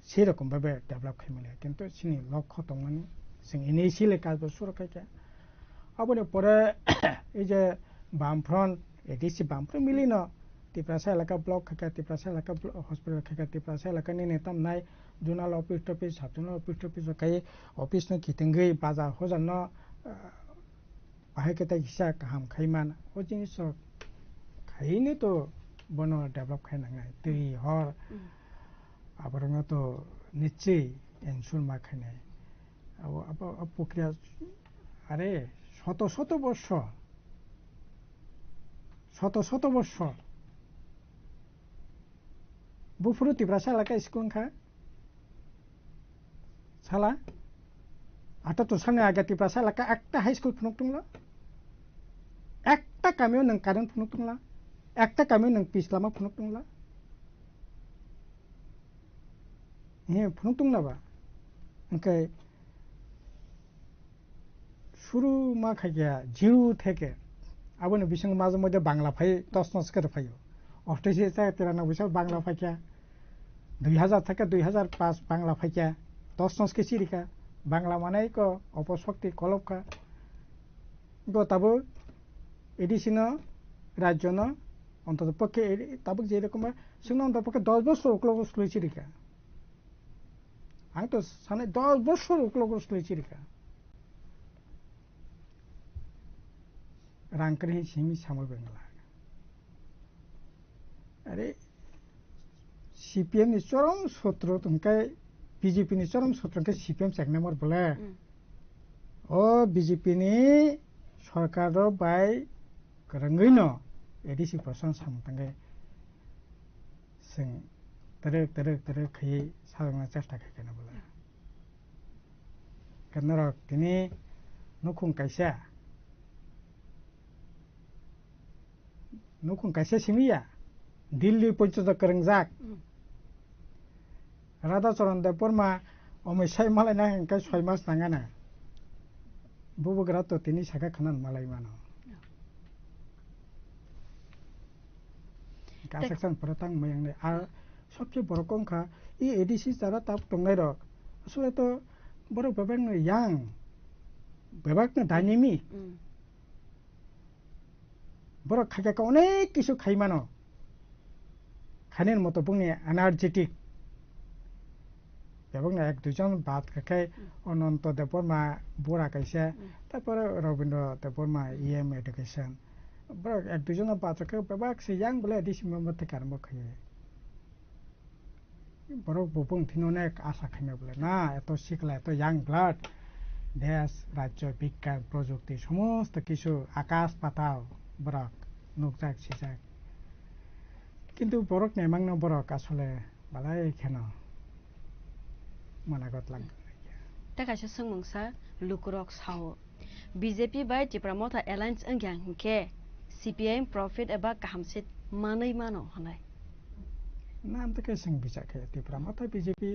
সেরকম ভাবে ডেভেলপ খাইমেনে কিন্তু চিনি লক্ষ্য তো মানে जों ইনিশিয়ালি কাজও শুরু খাইয়া আবনে পরে এই যে বামফ্রন্ট edisi bampre milino tiprasa elaka block khaka tiprasa elaka hospital khaka tiprasa elaka ni netam nai zonal office sabjonal office kai office no kitengei baza hojan no bahai keta hisa kaham khaiman o jinis khaini to bono develop khaina ngai tui hor abarang to nichi ensure ma khainai abo apokriya are শত বছর শত বছর বুফুরু তিব্রাসা এলাকা school খা সালা আটা তো সামনে আগে তিব্রাসা এলাকা একটা হাই স্কুল ফুনুকতুংলা একটা কামিও নং কারেন্ট ফুনুকতুংলা একটা কামিও নং পিস লাमा ফুনুকতুংলা হ্যাঁ ফুনুকতুংলা বা ওকে শুরু মা খাইয়া জিরো থেকে আবনে বিসং মাঝে মধ্যে বাংলা ফাই 10 নস করে ফাইও 8893 বছর বাংলা ফাইকা 2000 থেকে 2005 বাংলা ফাইকা 10 নস কে সিরিকা বাংলা মানেই ক অপশক্তি কলবকা গতাবো এডিসিন রাজ্যন অন্তত পক্ষে তাবুক যে রকম সিন অন্তত পক্ষে 10 বছর ওকলগস লইছিরিকা আই তো সানে 10 বছর ওকলগস লইছিরিকা রাংকরি সিমি সামল বেঙ্গলা আরে সিপিএম ni চরম শত্রু তংকাই বিজেপি ni চরম শত্রুকে সিপিএম এক নম্বর বলে ও বিজেপি ni সরকার বাই গরঙ্গইন এডিসি প্রশাসন সামতাঙ্গে जों তরে খাই সাধারণ চেষ্টা খাইকেনা বলে কেন তিনি নকুং কাইসা nukung kaisa simiya Delhi পর্যন্ত করংজাক রাধা চরণ দেব বর্মা অমিশাই মালাই না এঙ্কা 6 মাস নাঙ্গানা বুবুগরা তো তিনি সাকা খানান মালাই মানো কাসাকসান প্রতাং ময়ংনে আর সবচেয়ে বড় কংখা এই এডিসি যারা তাপ টংনাই রক আসলে তো বড় বেবাং ইয়াং বেবাক না ডাইনামিক বড় খাইকা অনেক কিছু খাইমানো খানের মতো বুনি এনার্জেটিক এবং এক দুজন বাদ খাই অনন্ত দেববর্মা বড়া কাইসা তারপরে রবীন্দ্র দেববর্মা ইএম এডুকেশন বড় এক দুজন বাদ খাই বেবাক সে ইয়াং বলে এডিসি মেম্বার থেকে আরম্ভ খাইয়ে বড় বুবুং থিন অনেক আশা খাইমে বলে না এত শিখলা এত ইয়াং ব্লাড দেশ রাজ্য বিজ্ঞান প্রযুক্তি সমস্ত কিছু আকাশ পাতাল বরক নুকজাক সিজাক কিন্তু বরক নেমাং না বরক আসলে বালাই কেন মনাগত লাগবে তা কাছে সংমংসা লুকুরক সাও বিজেপি বাই টিপ্রামথা এলায়েন্স अंग्यां के সিপিএম প্রফিট এবা কাহামসিত মাनै মানো হনাই নাম তো কে সং বিচাকে টিপ্রামথা বিজেপি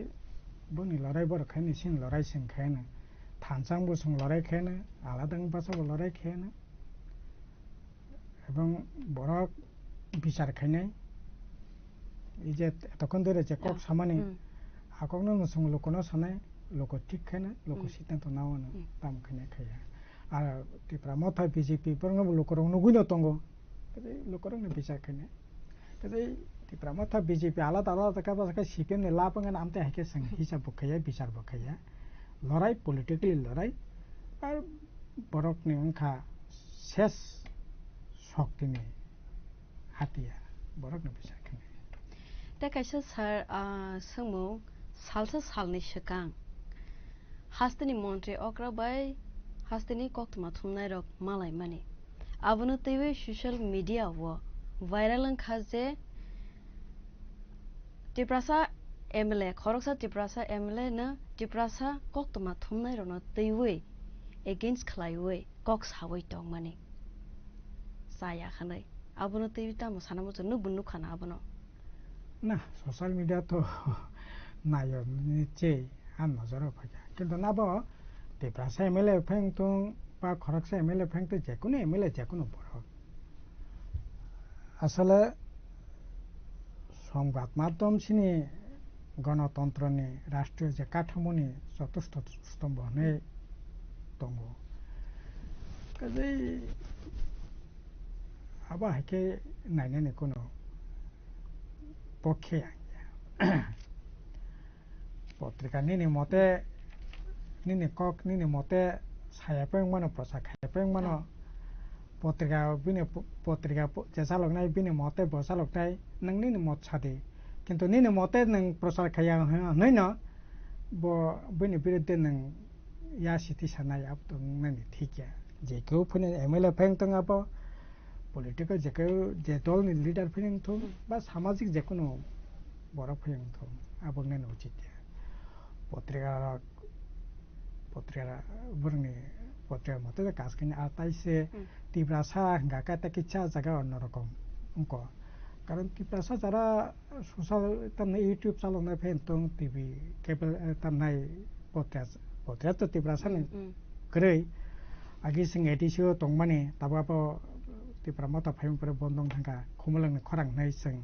বনি লড়াই বড় খানি সিন লড়াই সিং খায়না থানসাং বসং লড়াই খায়না আলাদাং বাসা লড়াই খায়না এবং বড় বিচার খাইনাই এই যে এতক্ষণ ধরে যে কক সামানে আকনো নসং লোকনো সানাই লোক ঠিক খাইনা লোক সিদ্ধান্ত নাও না তাম খাইনা খাইয়া আর ত্রিপুরা মথা বিজেপি পরং লোকরং নুগুইনো তঙ্গ লোকরং বিচার খাইনা কাজে ত্রিপুরা মথা বিজেপি আলাদা আলাদা কাবা সিপিএম ने লাপাঙ্গান আমতে হাইকে সং হিসাব বখাইয়া বিচার বখাইয়া লড়াই পলিটিক্যালি লড়াই আর বরকনি অংখা শেষ শক্তিনি হাতিয়া বরকনি বিচার খাইনা दा कायसा सार सोंमु सालसा सालनि सिगां हास्तिनि मन्त्रि अग्राबाय हास्तिनि कक्तमा थुमनाय रक मालाय माने आबुनो तैवे ससियेल मिडिया वो भाइरल खाजे टिप्रासा एमएलए खरकसा टिप्रासा एमएलए न टिप्रासा कक्तमा थुमनाय रन तैवे एगेन्स्ट खलायवे कक सावै दं माने जाया खानै आबुनो तैवे तामो सानामो न बुन्नु खाना आबुनो না সোশ্যাল মিডিয়া তো নাই নিচে আর নজরও ফাঁকা কিন্তু না ত্রিপুরাসা এমএলএ ফেং তো বা খরকসা এমএলএ ফেং তো যে কোনো এমএলএ যে কোনো বড় আসলে সংবাদ মাধ্যম সিনি গণতন্ত্রনি রাষ্ট্রীয় যে কাঠামোনি চতুর্থ স্তম্ভ হয়ে দङ কাজেই আবার হাইকে নাইনানি কোনো পক্ষে পত্রিকা নিনি মতে নিনি কক নিনি মতে সায়াপেং মানো প্রসা খায়াপেং মানো পত্রিকা বিনে পত্রিকা যে চালকনাই বিনে মতে বসালকনাই নং নিনি মত সাদি কিন্তু নিনি মতে নং প্রসার খায়া নই ন বিনি বিরুদ্ধে নং ইয়া সিটি সানাই আপ তো নানি ঠিকিয়া যে কেউ ফোনে এমএলএ ফেং তো আবো পলিটিক্যাল যে কেউ যে দলনি লিডার ফেং তো বা সামাজিক যে কোনো বড় ফেং তো আবো নেন উচিত পত্রিকা বরনি পত্রিকার মতো কাজ কিনে আর তাইসে ত্রিপুরাসা গাকা কিচ্ছা জায়গা অন্যরকম অঙ্ক কারণ ত্রিপুরাসা যারা সোশ্যাল তামনে ইউটিউব চালানো ফেন তো টিভি কেবল তামনাই পত্রিকা তো ত্রিপুরাসা গ্রৈ আগে সিং এটিসিও তংমানে তাবাবো ত্রিপুরা মতো ফাইমপুরে বন্ধং থাকা খুমলংনি খরাং নাই সিং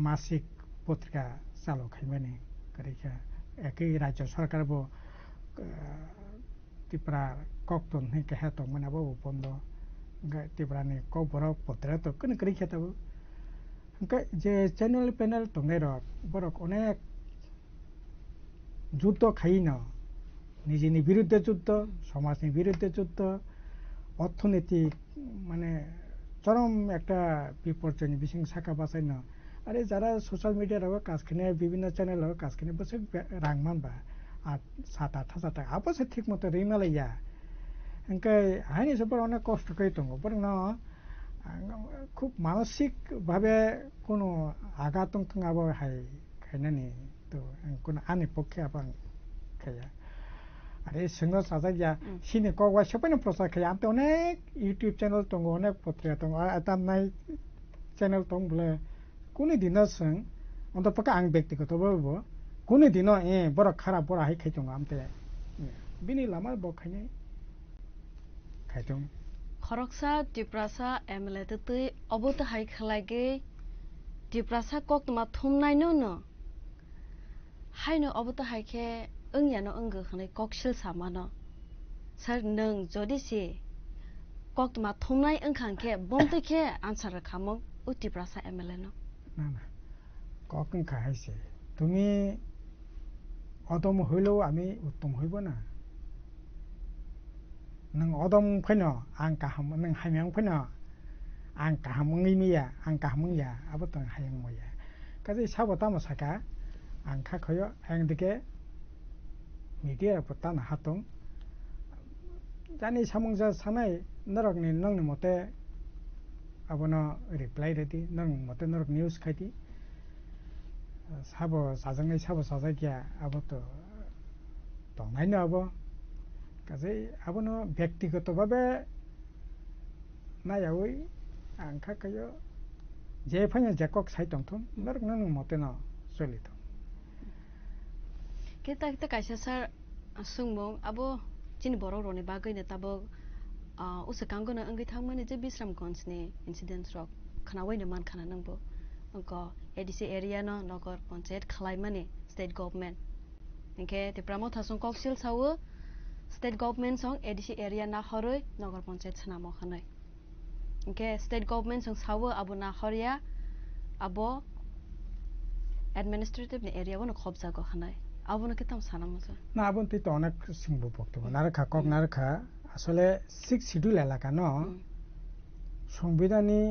মাসিক পত্রিকা চালু খাইমানে গরেখা একই রাজ্য সরকার বো ত্রিপুরা কক্তন হে কেহা তংমানে বো বন্ধ ত্রিপুরানি ক বড় পত্রিকা তো কোন গরেখা তাবো যে চ্যানেল প্যানেল তংনাই রক বড় অনেক যুদ্ধ খাই না নিজের বিরুদ্ধে যুদ্ধ সমাজের বিরুদ্ধে যুদ্ধ অর্থনৈতিক মানে চরম একটা বিপর্যয় বিশিং শাখা বাঁচাই না আরে যারা সোশ্যাল মিডিয়ার কাজখানে বিভিন্ন চ্যানেল কাজখানে বসে রাং মানবা 7-8 টাকা আবসে ঠিক মতো রিমালাইয়া এনকাই হাইনি সবার অনেক কষ্ট করে দङ বরং না খুব মানসিক ভাবে কোনো আঘাত আবো হাই খাইনানি তো কোনো আনি পক্ষে আবার খাইয়া আরে সঙ্গে সাজাইয়া সিনে কওয়া সবাই প্রচার খাইয়া আমি অনেক ইউটিউব চ্যানেল দङ অনেক পত্রিকা দङ তার নাই চ্যানেল দङ বলে কোনো দিন সং অন্তপক্ষে আং ব্যক্তিগতভাবে কোনো দিন বড় খারাপ বড় হাই খাই দङ আমি বিনি লামা বখাইনাই খাইদङ খরকসা ত্রিপুরাসা এমএলএ তৈ অবত হাই খালাইগে ত্রিপুরাসা কক্তমা থুমনাই ন হাইনো অবত হাইखे ओंयानो ओंगो खनै कक्सिल सामानो सर नों जदिसि कक्तमा थंनाय ओंखांखे बमतेखे आनसार खामो उतिप्रासा एमएलए नो না না কখন খাইছে তুমি অদম হইলেও আমি উত্তম হইব না নং অদম ফেনো আং কাহাম নং হাইমাং ফেনো আং কাহামङै मिया आं काहामङया आबो तং हायं मया काजे साबता मसाका आं खाखयो आं दिके मिडिया पतान हातং जानि सामंजा सानाय नरकनि नंनि मते आबोनो रिप्लाइ रेदि नं मते नरक निउज खाइदि साबो साजंनाय साबो साजायगिया आबो तो दंनायनो आबो काजे आबोनो व्यक्तिगत भाबे नायावै आं खाखयो जे फाइना जेकक साइतंथम नरक नं मते न सलिथ kita kaisa sar sungmong abo chin borok roni bagoi ne tabo usakangona angi thangmani je Bisramganj ni incident rok khanawaina man khana nangbo angko ADC area no nokor panchayat khlaimani state government inke te pramo thasong koksil sawo state government song ADC area na horoi nokor panchayat sanamo khanai inke state government song sawo abo na horia abo administrative ni area wono khobja go khanai abo na kitam sanamo sa না আবন তে তো অনেক সিংবো বক্তব্য নারখা cock নারখা আসলে 6 schedule এলাকা ন সংবিধানী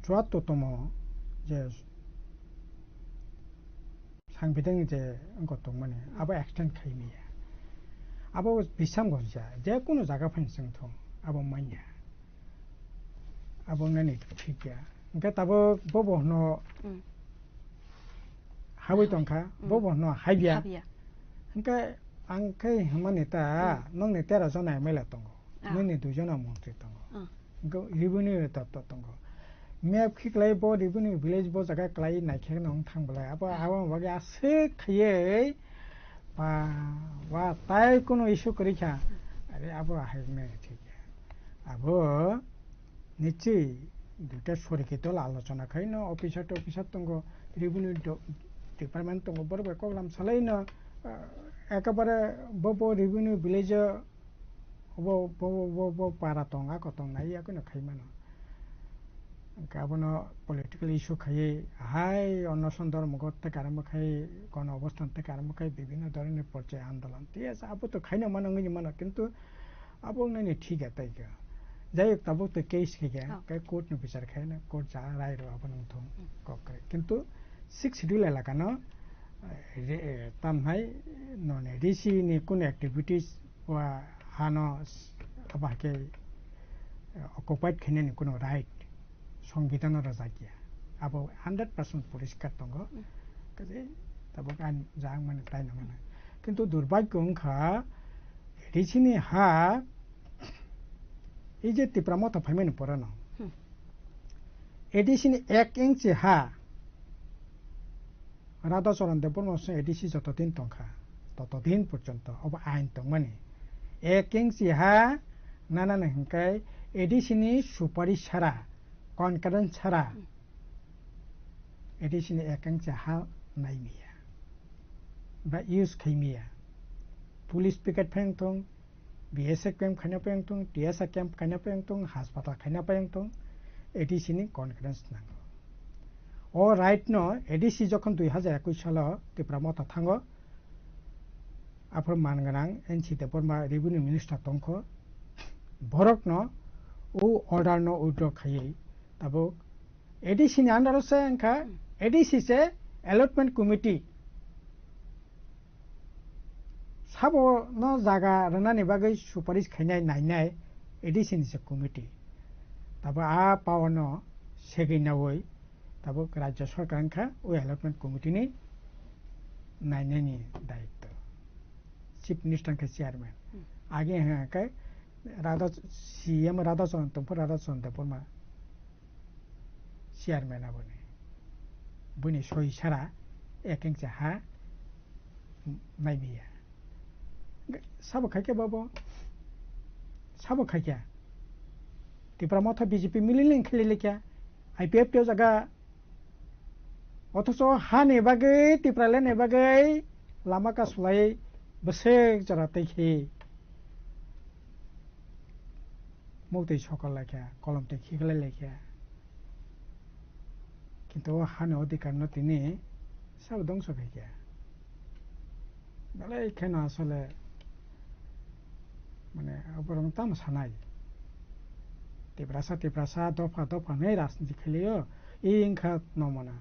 74তম যে সাংবিধানিক যে গত মানে আবো এক্সটেন্ড খাইমি আবো বিসামগঞ্জ যে কোনো জায়গা ফাইনসং থ আবো মাইয়া আবো নানি ঠিক গিয়া ওকে তাবো ববো ন হাবই টংখা ববো ন হাইবিয়া ওকে আংকে হামানেতা নং নেতারা জনাই মেলা তঙ্গ ননি দুজনা মন্ত্রী তঙ্গ গো রিভিনিউ তত্ত্ব তঙ্গ মেপ খিকলাই ব রিভিনিউ ভিলেজ ব জায়গা ক্লাই নাইখে নং থাংবলাই আবো আবো বাগে আছে খাইয়ে বা ওয়া তাই কোনো ইস্যু করিখা আরে আবো হাইনে ঠিক আবো নিচে দুটা সরকিত আলোচনা খাই না অফিসার তঙ্গ রিভিনিউ ডিপার্টমেন্ট তঙ্গ বড় কগলাম সালাই না একেবারে বব রিভিনিউ ভিলেজ বব পারা তঙ্গা কতং নাই কোনো খাইমানো গাবনো পলিটিক্যাল ইস্যু খাইয়ে হাই অন্বেষণ ধর্মঘট থেকে আরম্ভ খাই গণ অবস্থান থেকে আরম্ভ খাই বিভিন্ন ধরনের পর্যায়ে আন্দোলন ঠিক আছে আবু তো খাই না মানো মানো কিন্তু আবু নাই ঠিক আছে যাই হোক তাবো তো কেস খেয়ে কোর্ট নো বিচার খাই না কোর্ট যা রায় রো আবন করে কিন্তু 6 শিডিউল এলাকা ন তামহাই ননে রিসি নি কোন অ্যাক্টিভিটিস ওয়া হানো আবাকে অকুপাইড খেনে নি কোনো রাইট সংবিধানের জায়গা আবো 100% পরিষ্কার তঙ্গ কাজে তাবো আইন যা মানে তাই না মানে কিন্তু দুর্ভাগ্য অংখা রিসিনি হা এই যে তীব্রমত ফাইমেন পড়ে না এডিসিনি 1 ইঞ্চি হা রাধাচরণ দেববর্মা এডিসি যতদিন তংখা ততদিন পর্যন্ত অব আইন তংমানি 1 ইঞ্চি হা নানা হিংকাই এডিসিনি সুপারিশ ছাড়া কনকারেন্স ছাড়া এডিসিনি 1 ইঞ্চি হা নাই মিয়া বা ইউজ খাইমিয়া পুলিশ পিকেট ফেংথং বিএসএফ ক্যাম্প খাইনা পেংথং টিএসআ ক্যাম্প খাইনা পেংথং হাসপাতাল খাইনা পেংথং এডিসিনি কনকারেন্স নাঙ্গো ও রাইট ন এডিসি যখন 2021 সাল তীব্রমত থাঙ্গ আফর মানগানাং এনসি দেববর্মা রেভিনিউ মিনিস্টার তংখ ভরক ন ও অর্ডার ন উইথড্র খাইয়ে তাবো এডিসি नि आन्डार से अंखा एडिसि से अलॉटमेंट कमिटी साबो न जागा रनानि बागै सुपारिश खाइनाय नायनाय एडिसि नि से कमिटी ताबो आ पावन सेगिनावै ताबो राज्य सरकार अंखा ओ अलॉटमेंट कमिटी नि नायनायनि दायित्व चीफ मिनिस्टर के चेयरमैन आगे हैं के राधा सीएम राधाचरण तंफर राधाचरण देबबर्मा चेयरमैन आबने बुनि सही सारा 1 इंच हा नायबिया साबो खाइके बाबो साबो खाइके তীব্রমত বিজেপি মিলিলিং খেলিলে क्या आईपीएफ টো জায়গা অথচ হা নেবাগै তীব্রালে নেবাগै লামা কাসলাই বসে যারা তাইখে মৌতে সকল লেখা কলমতে খিগলে লেখা কিন্তু হানে অধিকার ন তিনি সব ধ্বংস খাইয়া বলে এখানে আসলে মানে বরং তাম সানাই তীব্রাসা দফা দফা নেই রাজনীতি খেলিও এই ইংখা নমনা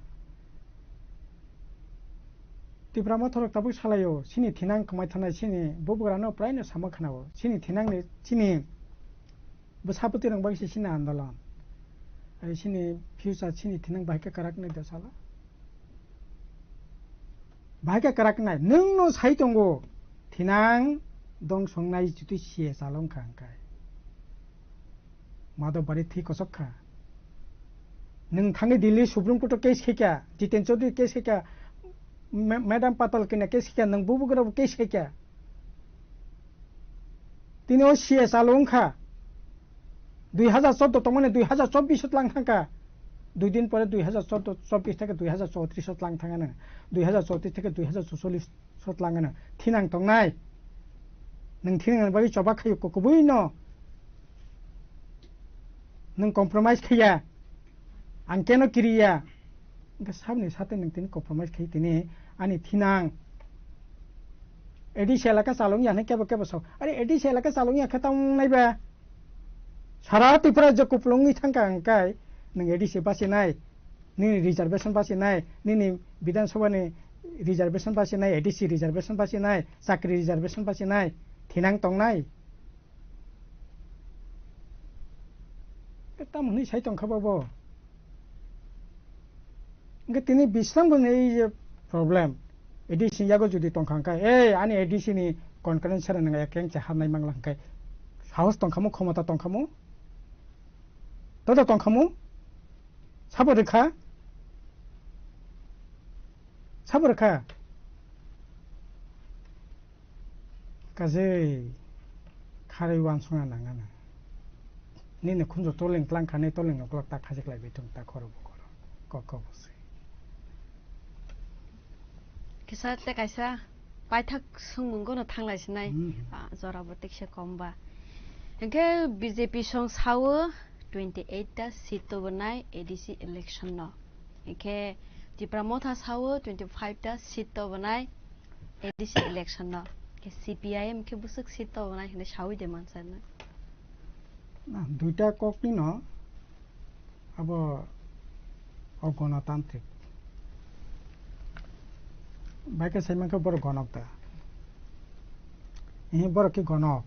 তীব্রামত তাবু সালাयो सिनि थिनां कमाय थानाय सिनि बबुरानो प्रायनो सामखानाव सिनि थिनांनि सिनि बसापति रंबांसि सिनि आन्दोलन आरो सिनि फ्यूचर सिनि थिनां बाइका काराकनै दसाला बाइका काराकनाय नोंनो साइ दंगो थिनां दं संनाय जुतु सिए जालंखा अंखाय माधवबारि थि कसखा नों थाङै दिल्ली सुप्रीम कोर्ट केस खेका जितेन चौधरी केस खेका मैडम पातल के केस क्या नंग बुबुगरा केस है क्या তিনি ও সিএস আলংখা 2014 তমনে 2024 লাং থাকা 2 দিন পরে 2024 থেকে 2034 লাং থাকা না 2034 থেকে 2044 লাং না থিনাং তংনাই नों थिनां बागै जबा खायो ककबुइ न नों कम्प्रोमाइज खैया आं केनो किरिया इनका सामने साथे नों तिन कम्प्रोमाइज खै तिने आनि थिनां एडी सेलाका सालुं याने केबो केबो सौ अरे एडी सेलाका सालुं या खतां नाइबा सारा तिफ्रा ज कुपलुंनि थांका अंकाय नों एडी से बासिनाय नि रिजर्वेशन बासिनाय नि विधानसभानि रिजर्वेशन बासिनाय एडीसी रिजर्वेशन बासिनाय साख्रि रिजर्वेशन बासिनाय थिनां तंनाय एता मुनि साइ तंखाबाबो इंगे तिनि बिस्रामबोनि जे प्रब्लेम एडीसी यागो जुदि तंखांखाय ए आनि एडीसी नि कनफारेन्स रा नंगा केंचे हाबनाय मांलांखाय साहस तंखामु क्षमता तंखामु तदा तंखामु साबोरखा 가제 카레 완성한 나가나 니네 군조 돌링 플랑카네 돌링 오클락 딱 가지글라이 비통 딱 걸어보고 꺾어보세 기사 때 가이사 바이탁 성문고는 탕라시나이 저라버 텍셔 검바 이게 BJP 성 사워 28다 시트 बनाई ADC इलेक्शन न इके तिप्रामोथा साव 25다 सिट बनाई ADC इलेक्शन न के CPIM के बुसक सिट बनाई ने सावि दे मानसन ना दुईटा ककनि न अब गणतान्त्रिक बाइके साइमाखौ बर गणकता यही बर के गणक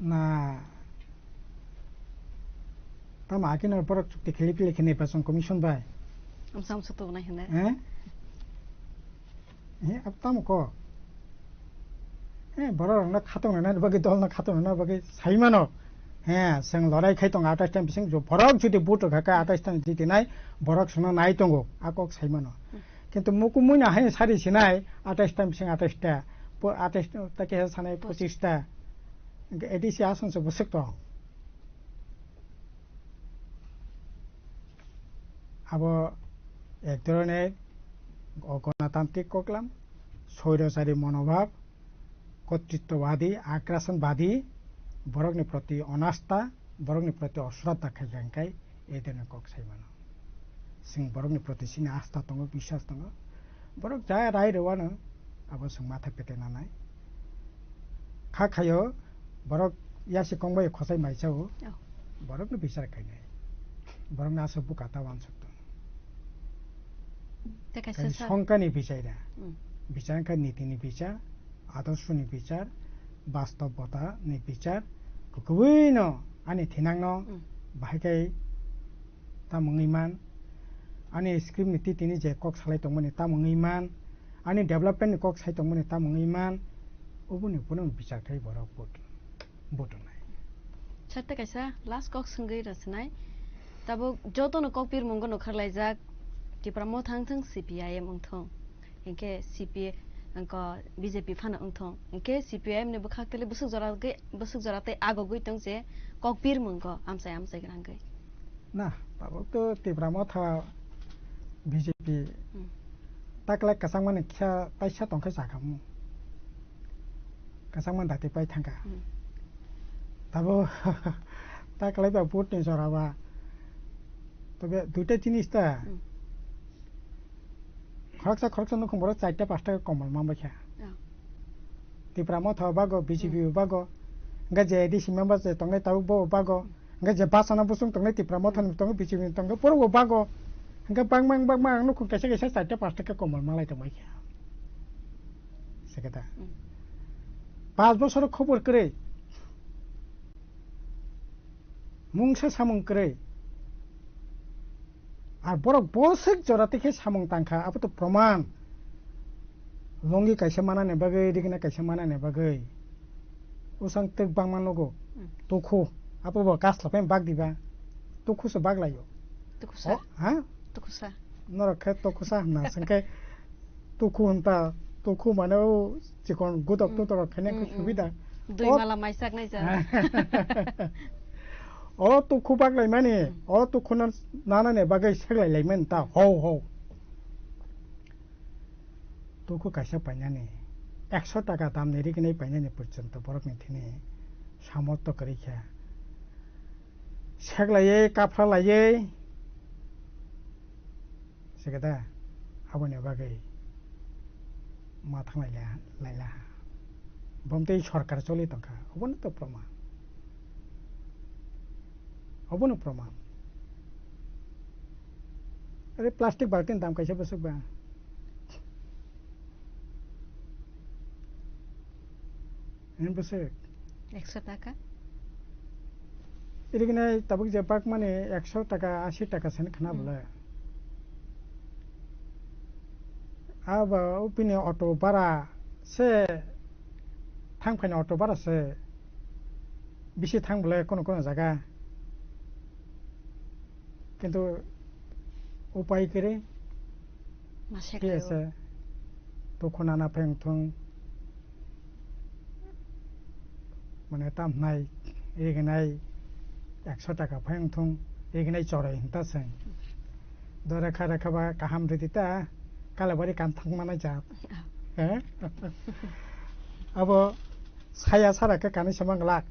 ना तम आकिन पर चुक्ति खेली निर्वाचन कमिशन बाय हम सामसु तो नहीं है हैं अब तम को बड़ रंग खातो ना बगे दल ना खातो ना बगे साइमानो हैं जों लड़ाई खाई दं 28 टाइम बिसिं जो बरक जुदि बुट खाका 28 टाइम जितिनाय बरक सुनो नाय दंगो आकक साइमानो किन्तु मुकु मुना हाय सारि सिनाय 28 टाइम बिसिं 28 टा 28 ता के सानाय 25 टा एडीसी आसन से बसक दं अब एक धरনের গণতান্ত্রিক ককলাম স্বৈরাচারী মনোভাব কর্তৃত্ববাদী আগ্রাসনবাদী বরকनि প্রতি অনাস্থা বরকनि প্রতি অশ্রদ্ধা খাইखांखाय এই ধরনের কক সাইমানো जों बरकनि प्रति सिनि आस्था दङ বিশ্বাস दङ बरक जा राय रवानो अब जों माथा पेटेनानाय खाखायो बरक यासि कंबाय खसाय माइसाओ बरकनि बिचार खायनाय बरकनि आसो बुकाता वानसक সংখ্যানি বিচার নীতিনি বিচার আদর্শনি বিচার বাস্তবতানি বিচার গুবैनो आनि थिनांनो बाहायखाय तामङैमान आनि स्क्रिप्ट नीति तिनि जे कक सालाय दंमोन तामङैमान आनि डेभलपमेन्ट कक सालाय दंमोन तामङैमान उबुनि पुनो बिचारखाय बर बटनाय छत्ते कैसा लास्ट कक संगै रसनाय तब जतनो कक पिर मंगन खरलायजाक तिप्रामो थांथों CPIM अंथों इनके CPA इनका BJP फान अंथों इनके CPIM ने बखातले बसुक जराते आगो गई तंग से कॉकपीर मंगो आमसाय गरांगे ना बाबू तो तिप्रामो था BJP ताकला कसंगमन क्या पैसा तंग जाखामु कसंगमन दाते पाइ थांगा तब ताकला बा वोट ने जराबा तबे दुटा जिनिस ता खरकसा नखं बर 4टा 5टा कमल माबाखा तिप्रामो था बागो BJP बागो गा जे एडीसी मेंबर जे तंगे ताउ बो बागो गा जे बासना बुसुं तंगे तिप्रामो थान तंगे BJP तंगे परबो बागो गा बांग नखं कैसे 4टा 5टा कमल मालाय तंबायखा सेकेटा 5 बছর खबर करे मुंगसे सामुं करे আর বড় বসক জরাতে কে সামং তাংখা আপ তো প্রমাণ লঙ্গি কাইসা মানা নে বাগৈ দিগনা কাইসা মানা নে বাগৈ উসাং তেক বাংমান লগো তোখো আপ ব কাসলাপেন বাগ দিবা তোখোসো বাগলাयो তোখোসা হ্যাঁ তোখোসা নরখে তোখোসা না संके তোখো হন্তা তুখু মানেও যেকোন গুদক তুতক খাইনে সুবিধা দুই মালা মাইসাক নাই যা অ তুখু বাগলাই মানে অ তুখু নানানে বাগै সেগलायलायमोन তা হও হও তুখু কাইসা পাইনানি 100 টাকা দাম নেরিগিনাই পাইনানি পর্যন্ত বরকनि थिनि सामर्थ करिखा सेगलायै काफ्रालायै सेगदा आबने बागै मा थांलायला लायला बमते सरकार चलि तंखा अबनो तो प्रमाण अबनो प्रमाण अरे प्लास्टिक बाल्टीन दाम कैसे बसबा इन बसे 100 টাকা এদিকে তাবুক যে পাক মানে 100 টাকা 80 টাকা সেন খানা বলে আবা ওপিনে অটো ভাড়া সে থাংফাইনে অটো ভাড়া সে বেশি থাং বলে কোন কোন জায়গা কিন্তু উপায় করে ঠিক আছে তখন আনা ফেংথং মানে তাম নাই এগেনাই 100 টাকা ফেংথং এগেনাই চড়াই হিনতাছে দরে খা রাখাবা কাহাম দিতা কালাবারি কাম থাংমানা যা হ্যাঁ আবো ছায়া সারাকে কানি সামাং লাখ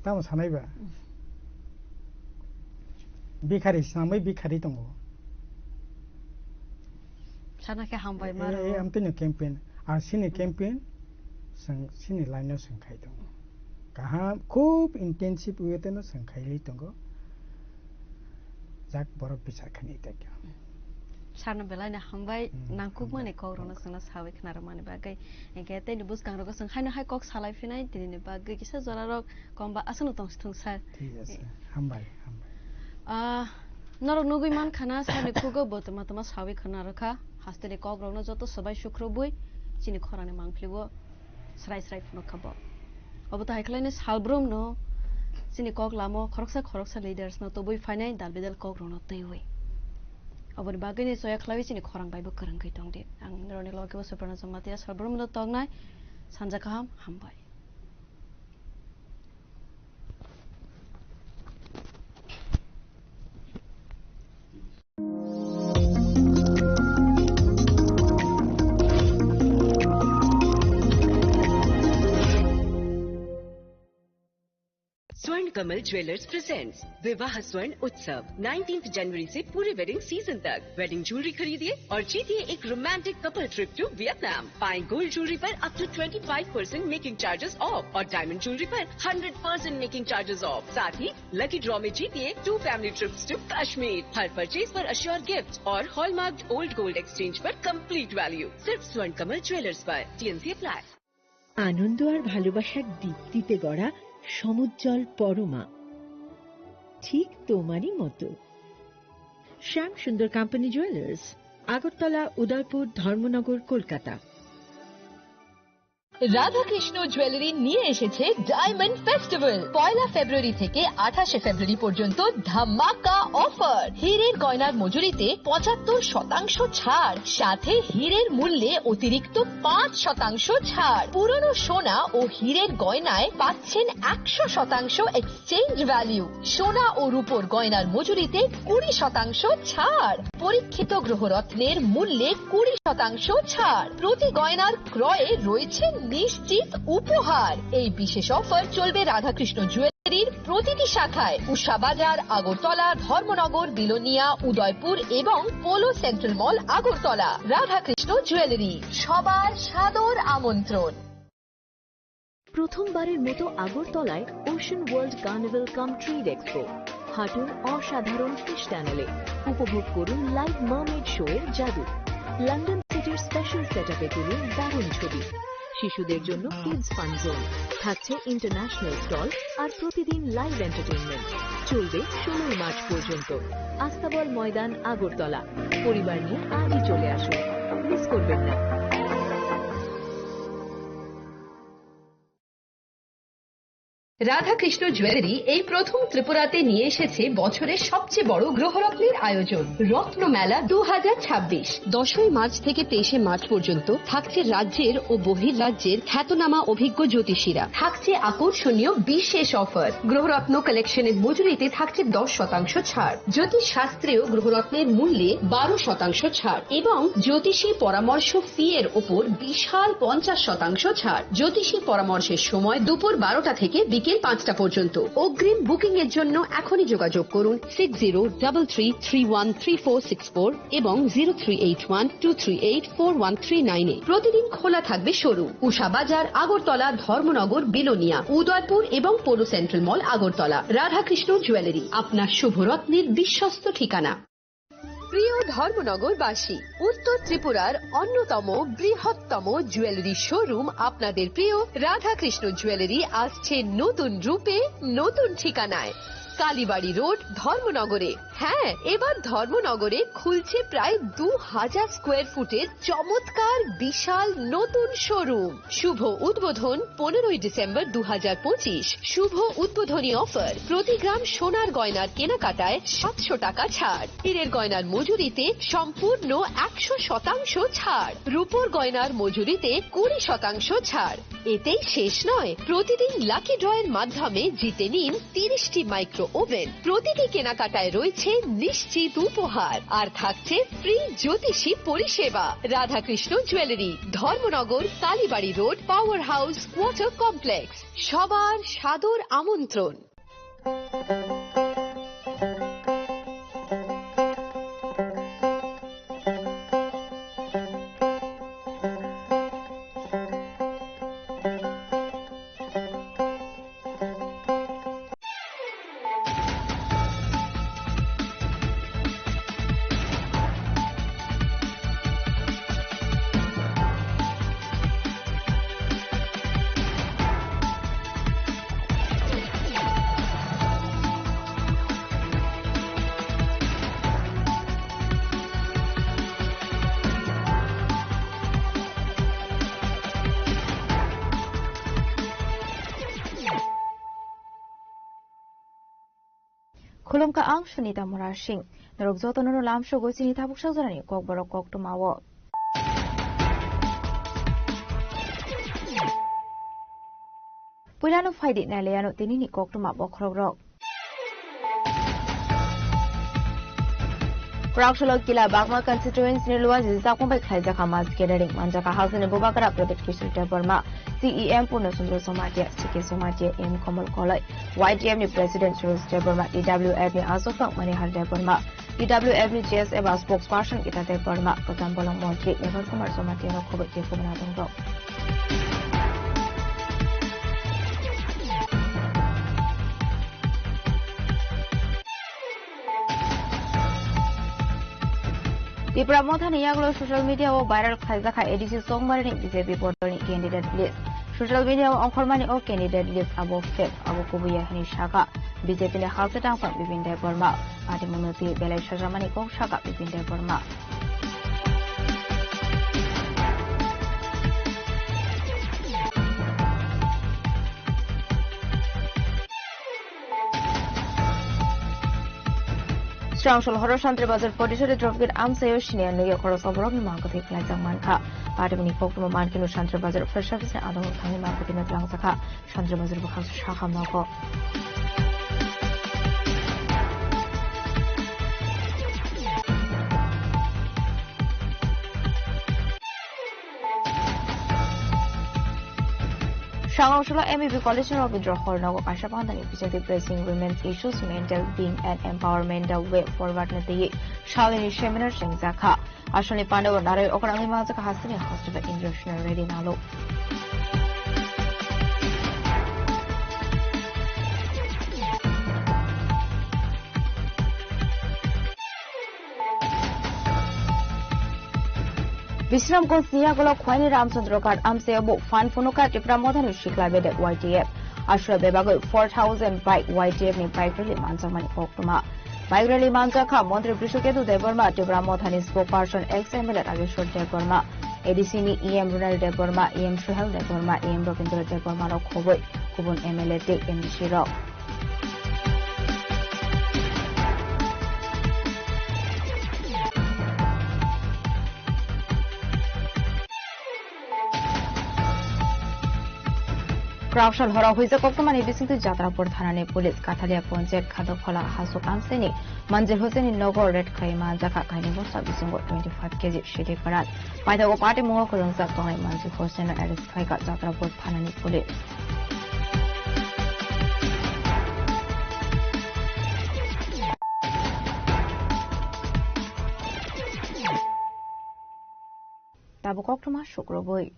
তাম সানাইবা बिखारि सामै बिखारि दङ सानाके हामबाय मारो ए आमतिनो कैंपेन आ सिनि कैंपेन जों सिनि लाइनआव सोंखाय दङ काहा खूब इंटेंसिव वेतेनो सोंखायलै दङ जाक बरफ बिसाखनि ताक सारनो बेलायनो हामबाय नांकुक माने कौरनो सोंना सावे खनार माने बागै एके तैनो बुसगांरो को सोंखायनो हाय कक सालायफिनाय दिनै बागै किसा जरारक कमबा आसनो तंस्थुं सार ठीक আছে हामबाय नरक नुगैमान खाना सारनि खुगो बतमा तमा सावे खना रखा हास्तेनि कग्रावनो जतो सबाय शुक्रबुय चिनि खराने मांफ्लिबो स्राय स्राय फुनो खबो अबो त हायखलायने सालब्रम नो चिनि कग लामो खरकसा लीडर्स नो तबुय फाइनाय दालबेदल कग्रावनो तैवै अबनि बागैनि सया खलावि चिनि खरां बायबो करंगै दंदे आं नरने लगे सुप्रना जमातिया सालब्रम नो तगनाय सानजा गाहाम हामबाय स्वर्ण कमल ज्वेलर्स प्रेजेंट्स विवाह स्वर्ण उत्सव 19 जनवरी से पूरे वेडिंग सीजन तक वेडिंग ज्वेलरी खरीदिए और जीतिए एक romantic couple trip to Vietnam. पाएं गोल्ड ज्वेलरी पर up to 25% making charges off और डायमंड ज्वेलरी पर 100% मेकिंग चार्जेस ऑफ। साथ ही लकी ड्रॉ में जीतिए 2 फैमिली ट्रिप्स टू कश्मीर। हर परचेज पर अश्योर गिफ्ट और हॉलमार्क ओल्ड गोल्ड एक्सचेंज पर कंप्लीट वैल्यू सिर्फ स्वर्ण कमल ज्वेलर्स पर। TNC apply. আনন্দ আর ভালোবাসার দীপ্তিতে গড়া সমুজ্জ্বল পরমা ঠিক তোমারই মতো। শ্যাম সুন্দর company jewellers, Agartala, Udaipur, Dharmanagar, Kolkata. Radhakrishna jewellery নিয়ে এসেছে ডায়মন্ড ফেস্টিভ্যাল। 1 ফেব্রুয়ারি থেকে 28 ফেব্রুয়ারি পর্যন্ত ধামাকা অফার। হীরের গয়নার মজুরিতে 75% ছাড়, সাথে হীরের মূল্যে অতিরিক্ত 5% ছাড়। পুরনো সোনা ও হীরের গয়নায় পাচ্ছেন 100% এক্সচেঞ্জ ভ্যালু। সোনা ও রূপোর গয়নার মজুরিতে 20% ছাড়। পরীক্ষিত গ্রহরত্নের মূল্যে 20% ছাড়। প্রতি গয়নার ক্রয়ে রয়েছে নিশ্চিত উপহার। এই বিশেষ অফার চলবে রাধাকৃষ্ণ জুয়েলারির প্রতিটি শাখায়, উষাবাজার, আগরতলা, ধর্মনগর, বিলোনিয়া, উদয়পুর এবং পোলো সেন্ট্রাল মল, আগরতলা। রাধাকৃষ্ণ জুয়েলারি, সবার সাদর আমন্ত্রণ। প্রথমবারের মতো আগরতলায় ocean world carnival cum trade expo. হাঁটুন অসাধারণ ফিশ টানেলে, উপভোগ করুন লাইভ মারমেড শো এর জাদু। লন্ডন সিটির স্পেশাল সেটআপে তুলুন দারুণ ছবি। শিশুদের জন্য কিডস ফান জোন থাকছে, ইন্টারন্যাশনাল স্টল আর প্রতিদিন লাইভ এন্টারটেইনমেন্ট। চলবে 16 মার্চ পর্যন্ত। আস্তাবল ময়দান, আগরতলা। পরিবার নিয়ে আজই চলে আসুন, মিস করবেন না। রাধাকৃষ্ণ জুয়েলারি এই প্রথম ত্রিপুরাতে নিয়ে এসেছে বছরের সবচেয়ে বড় গ্রহরত্নের আয়োজন রত্নমেলা 2026। 10 মার্চ থেকে 23 মার্চ পর্যন্ত থাকছে রাজ্যের ও বহির্রাজ্যের খ্যাতনামা অভিজ্ঞ জ্যোতিষীরা, থাকছে আকর্ষণীয় বিশেষ অফার। গ্রহরত্ন কালেকশনের মজুরিতে থাকছে 10% ছাড়, জ্যোতিষ শাস্ত্রীয় গ্রহরত্নের মূল্যে 12% ছাড় এবং জ্যোতিষী পরামর্শ ফি এর উপর বিশাল 50% ছাড়। জ্যোতিষী পরামর্শের সময় দুপুর 12টা থেকে বিকেল 5টা পর্যন্ত। অগ্রিম বুকিং এর জন্য এখনই যোগাযোগ করুন 6033313464 এবং 038123841339 প্রতিদিন খোলা থাকবে শোরুম উষা বাজার, আগরতলা, ধর্মনগর, বিলোনিয়া, উদয়পুর এবং পৌর সেন্ট্রাল মল, আগরতলা। রাধাকৃষ্ণ জুয়েলারি, আপনার শুভরত্নের বিশ্বস্ত ঠিকানা। প্রিয় ধর্মনগরবাসী, উত্তর ত্রিপুরার অন্যতম বৃহত্তম জুয়েলারি শোরুম আপনাদের প্রিয় রাধাকৃষ্ণ জুয়েলারি আসছে নতুন রূপে, নতুন ঠিকানায়। কালীবাড়ি রোড, ধর্মনগরে। হ্যাঁ, এবার ধর্মনগরে খুলছে প্রায় 2000 স্কোয়ার ফুটের চমৎকার বিশাল নতুন শোরুম। শুভ উদ্বোধন 15 ডিসেম্বর 2025। শুভ উদ্বোধনী অফার, প্রতি গ্রাম সোনার গয়নার কেনাকাটায় 700 টাকা ছাড়, হীরের গয়নার মজুরিতে সম্পূর্ণ 100% ছাড়, রূপোর গয়নার মজুরিতে 20% ছাড়। এতেই শেষ নয়, প্রতিদিন লাকি ড্রয়ের মাধ্যমে জিতে নিন 30টি মাইক্রো ওভেন। প্রতিটি কেনাকাটায় রয়েছে নিশ্চিত উপহার আর থাকছে ফ্রি জ্যোতিষী পরিষেবা। Radhakrishna jewellery, Dharmanagar, Kalibari road, power house, water complex. সবার সাদর আমন্ত্রণ। Khulumka ang sunita murashing narugzoto no lamsho goisini tabuk shazarani kokborok koktumawo. Pulano faidi naleyano tinini koktuma bokrogrok. Prakshalo kila bagma constituency nilwa jisa kumbai khaija khamas kedering manjaka hausine bobakara project kishul taborma CEM Purnasundar Somatia CK Somatia M Kamal Kolai YTM ni president Suresh Deborma DWF ni Asofak Manihar Deborma DWF ni JSF spokesperson kita Deborma Program Bolong Montri Evan Kumar Somatia no khobai ke kumna dongro. Tripura Mothani Yaglo social media o viral Khaizaka ADC Songmari BJP Bordoni candidate list. Social media o Onkormani o candidate list abo Feb abo Kubuya Hani Shaka BJP le Halsetang from Bipin Deborma Adi Munoti Belai Shajamani Kong Shaka Bipin Deborma. Strangshol Horoshantre Bazar Podisha Tropik Amsayo Shinian Leo Korosoborog Mankati Klazang Manka, Padamini Pokuma Mankino Shantre Bazar Fresh Service and Adam Tani Mankina Langsaka, Shantre Bazar Bukas Shahamako. Shangshula MEP Coalition of Withdraw Hornago Ashapan BJP pressing women's issues, mental being and empowerment the way forward Nati Shalini Sheminar Shingzaka Ashani Pandav Nare Okarami Mazaka Hasini host of the International Ready Nalo. Visram Konsniagolo Kwani Ramsundrokar Amseabo Fan Funuka Tripura Modhan Shikla Bed YTF Ashra Bebago 4,000 bike YTF ni bike rally Mansamani Koktuma. Bike rally Manjaka Montri Prishuketu Deborma Tripura Modhan spokesperson XML Agishwar Deborma ADC ni EM Runal Deborma EM Shuhel Deborma EM Rokindra Deborma no Khoboi kubun MLA te MDC rok Crowdshal hora hoise koktomani bisintu Jatrapur thanani police Kathalia Panchayat Khadakhola Hasuk Amseni Manjil Hoseni Nogor Red Khaima Jaka Kaini Bosa bisingo 25 kg shidi parat Paida go party mo ko jangsa tongai Manjil Hoseni arrest khaika Jatrapur thanani police Tabu koktoma shukroboi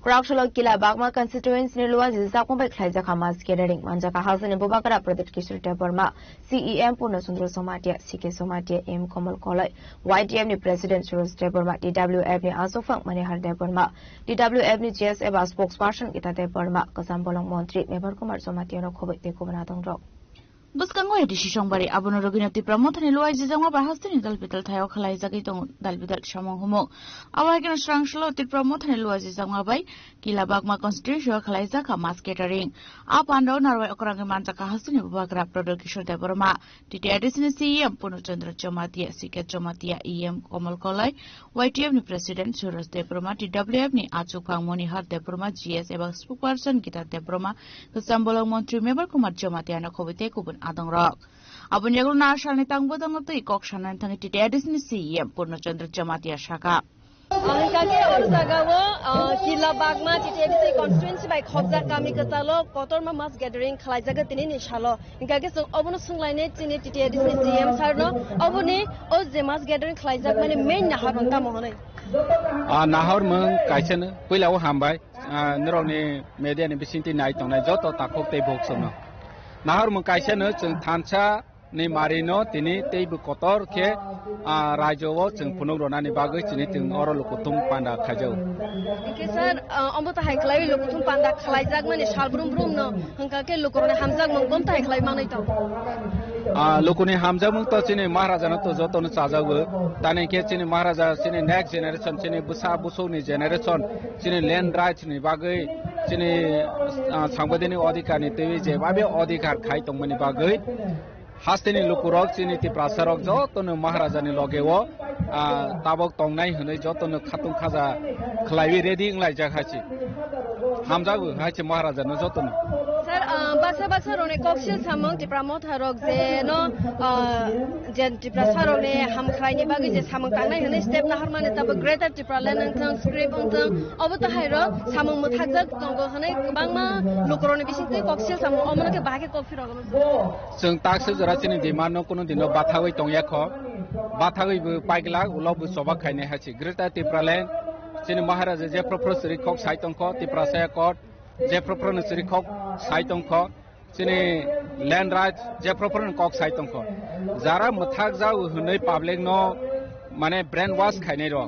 Crowdshal Kila Bagma constituents ni luwa jisa kumbai khlaija khamas gathering manjaka hasani bubakara Pradesh Kishore Deborma CEM Purna Sundar Somatia CK Somatia M Kamal Kolai YTM ni President Suraj Deborma DWF ni Asofang Manihar Deborma DWF ni GSF spokesperson Gita Deborma Kasambolong Montri Mebar Kumar Somatia no khobai te kubana dongrok Buskango edishi songbari abono roginati pramothani luwai jijangwa bahastini dalbital thayo khalai jagi tong dalbital samong humo awaiken srangshlo ti pramothani luwai jijangwa bai kila bagma constitution khalai jaka mas catering apando narwai okrang manjaka hasini bubakra Pradesh Kishore Deborma TTRDC CEM Purnachandra Chomatia CK Chomatia EM Kamal Kolai YTF ni President Suraj Deborma DWF ni Achupang Monihar Deborma GS ebang spokesperson Gita Deborma Kasambolong Montri Mebar Kumar Chomatia na khobite kubun Adong Rock. Abun yagul na asal ni tangbo dong tu ikok shanan tangi TTRDC ni CEM Purnachandra Chomatia Shaka. Angkake orsagawo kila bagma TTRDC constituency by khobja kami katalo kotorma mass gathering khlaijaga tini ni shalo angkake sung obono sunglaine tini TTRDC CM sarno oboni o je mass gathering khlaijak mane main nahar bangka mohonai nahar mung kaisen puila o hambai nroni media ni bisinti nai tongnai joto takok tei boksono nahar mung kaisen chung thansa ni marino tini teibu kotor ke rajowo chung punung ronani bagoi tini chung oro lukutum panda khajau ke sir amota haiklai lukutum panda khlaijak mane salbrum brum no hangka ke lukurone hamjak mongkom ta haiklai manai to lukuni hamjak mung to chini maharaja no to joto no chajago tani ke chini maharaja chini next generation chini busa buso ni generation chini land rights ni bagoi chini sangbadini adhikar ni tewi je babe adhikar khai tongmani bagoi Hastini lukurok chini ti prasarok jotono maharajani logewo tabok tongnai hunai jotono khatung khaja khlaiwi ready nglai jakhachi hamjagu hachi maharajano jotono Sir basa basa rone koksil samong ti pramot harok je no je ti prasarok ne ham khlaini bagi je samong tangnai hunai step nahar mane tab greater ti pralan ang script ang obota hairo samong muthajak tongo hunai bangma lukrone bisinte koksil samong omona ke bage kokfir ogam जों ताकसे जरासिनि दिमानो कुनु दिनो बाथावै तंयाखो बाथावै बु पाइगला उलबु सबा खाइने हासि greater तिप्रालेन सिनि महाराज जे professor खक साइतंखो तिप्रासाय कोट जे प्रफेसर खक साइतंखो सिनि लैंड राइट जे प्रफेसर खक साइतंखो जारा मथाक जाउ हुनै पब्लिक नो माने ब्रेन वाश खाइने रो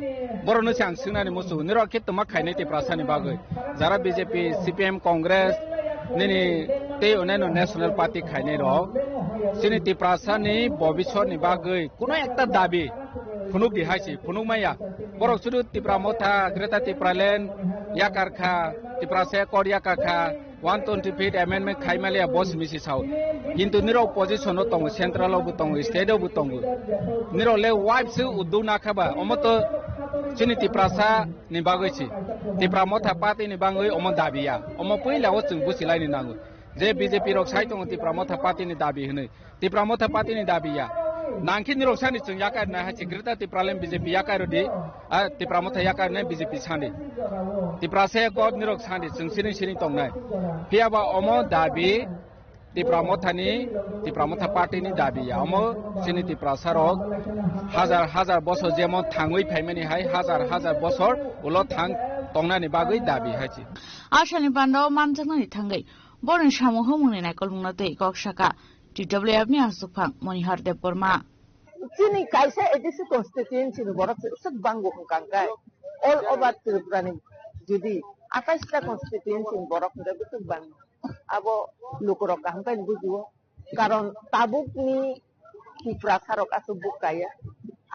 बरनो सांग सिनानि मुसु निरो केतमा खाइने तिप्रासानि बागै जारा BJP CPM Congress Nini te oneno national party khaine ro sini tiprasa ni bobisor ni bagoi kuno ekta dabi phunuk di haisi phunuk maya borok sudu tipramotha greta tipralen yakarkha tiprasa koria kakha 120 feet amendment khaimalia boss misi sau kintu niro opposition no tong central obu tong state obu tong niro le wife su udu na khaba omoto chini tiprasa ni bagoi chi tipramotha party ni bangoi omo dabiya omo puila o chung busilai ni nangu je BJP rok sai tong tipramotha party ni dabi hne tipramotha party ni dabiya nangki niro sani chung yakar na ha chigrita tipralem BJP yakar di tipramotha yakar na BJP sani tiprasa ko niro sani chung sini sini tong nai piaba omo dabi tipramotha party ni dabiya omo sini tiprasa rok হাজার বছর যেমন থাঙ্গই ফাইমানি high হাজার বছর উলো থাং তংনানি বাগৈ দাবি হাইছি আশানি পান্ডাও মানজাংনানি থাঙ্গै বরন সামহ মুনি নাইকল মুনাতে ককসাকা TWF ni asupang Monihar Deborma Sini kaisa edisi constituency ni borok sek banggo kangkai all over Tripura ni jadi 28 constituency ni borok nda sek bang abo lukurok kangkai bujuo karon tabuk ni ki prasarok asubuk kaya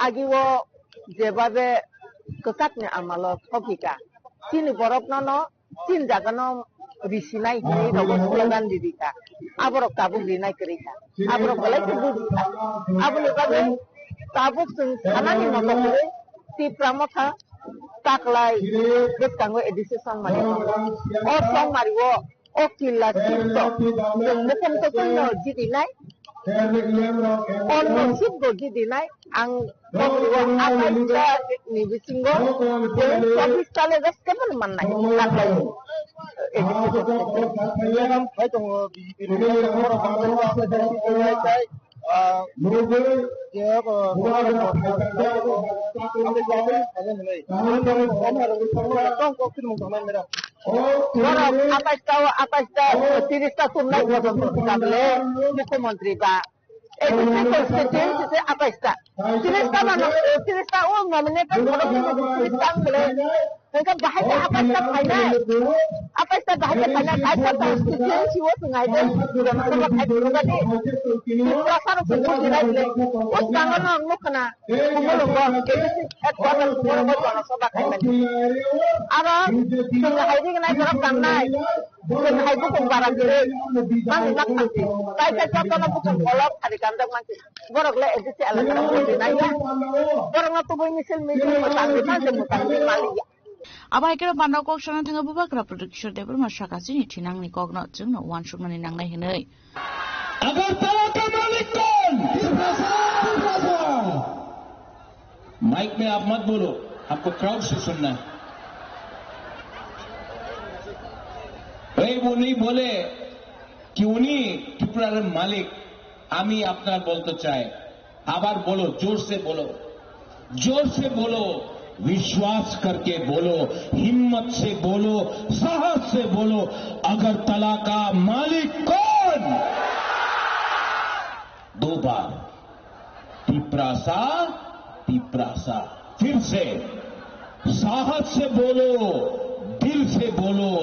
agiwo jebabe kesatnya amalo topika Sini borok nono sin jagano risinai hini rogo slogan didika. Aborok tabuk dinai kerika. Aborok balai kebudika. Aborok kabe tabuk sing anani motokure ti pramotha taklai bekango edisi song mari. O song mariwo o killa sipto. Mukum to kunno jidinai. Ono sipto jidinai ang mariwo apa ida ni bisingo. Jadi sekali gas kapan manai taklai. Apa tirista tunai muख्यमंत्री Pak. Konstitusi apa ista? Tirista nominated tirista mereka bahasa apa ista final? Apa ista bahasa final? Apa konstitusi wo sungai deh? Sudah masuk ke dulu tadi. Perasaan sebut tidak boleh. Us jangan nongol kena. Kumulungan. Jadi headquarter kumulungan jangan sobat kayak tadi. Ada sungai ini kena kerap kanai. Sungai itu kumbaran diri. Mang nak nanti. Kayak contoh bukan kolom ada kandang nanti. Borok le edisi alat transportasi naya. Borok ngatubuh misal mutasi mali. Abaikera bandau kok sana tengah bubakra production deber masyarakat sini tinang ni kok nak jeng nak wan shuk nani nang nai henai. Agartala का मालिक कौन? Mic में आप मत बोलो, आपको crowd से सुनना है। भाई वो नहीं बोले कि उन्हीं त्रिपुरार मालिक आमी আপনার বলতে চাই আবার বলো जोर से बोलो विश्वास करके बोलो हिम्मत से बोलो साहस से बोलो अगरतला का मालिक कौन 2 बार तिपरासा फिर से साहस से बोलो दिल से बोलो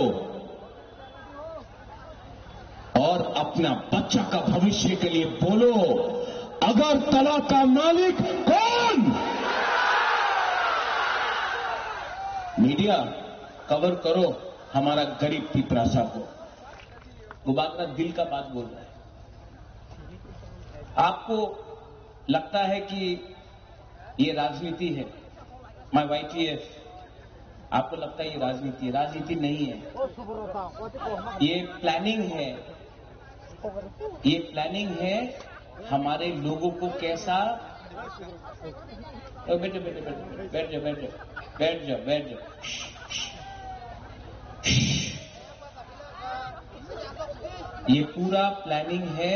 और अपना बच्चा का भविष्य के लिए बोलो अगरतला का मालिक कौन। मीडिया कवर करो हमारा गरीब तिपरासा को। वो बात ना दिल का बात बोल रहा है। आपको लगता है कि ये राजनीति है, माय YTF, आपको लगता है ये राजनीति नहीं है। ये प्लानिंग है हमारे लोगों को कैसा बैठ जाओ ये पूरा प्लानिंग है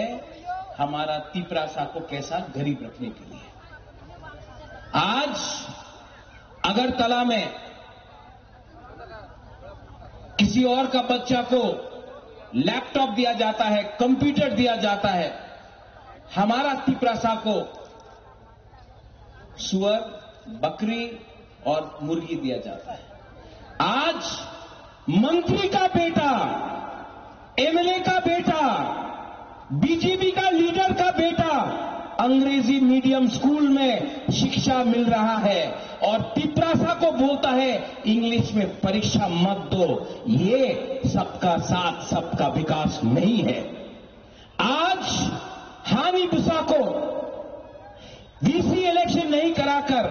हमारा तिपरासा को कैसा गरीब रखने के लिए। आज अगरतला में किसी और का बच्चा को लैपटॉप दिया जाता है, कंप्यूटर दिया जाता है, हमारा तिपरासा को सुअर, बकरी और मुर्गी दिया जाता है। आज मंत्री का बेटा, एमएलए का बेटा, बीजेपी का लीडर का बेटा अंग्रेजी मीडियम स्कूल में शिक्षा मिल रहा है और तिपरासा को बोलता है इंग्लिश में परीक्षा मत दो। ये सबका साथ सबका विकास नहीं है। आज हानि बुसा को वीसी इलेक्शन नहीं कराकर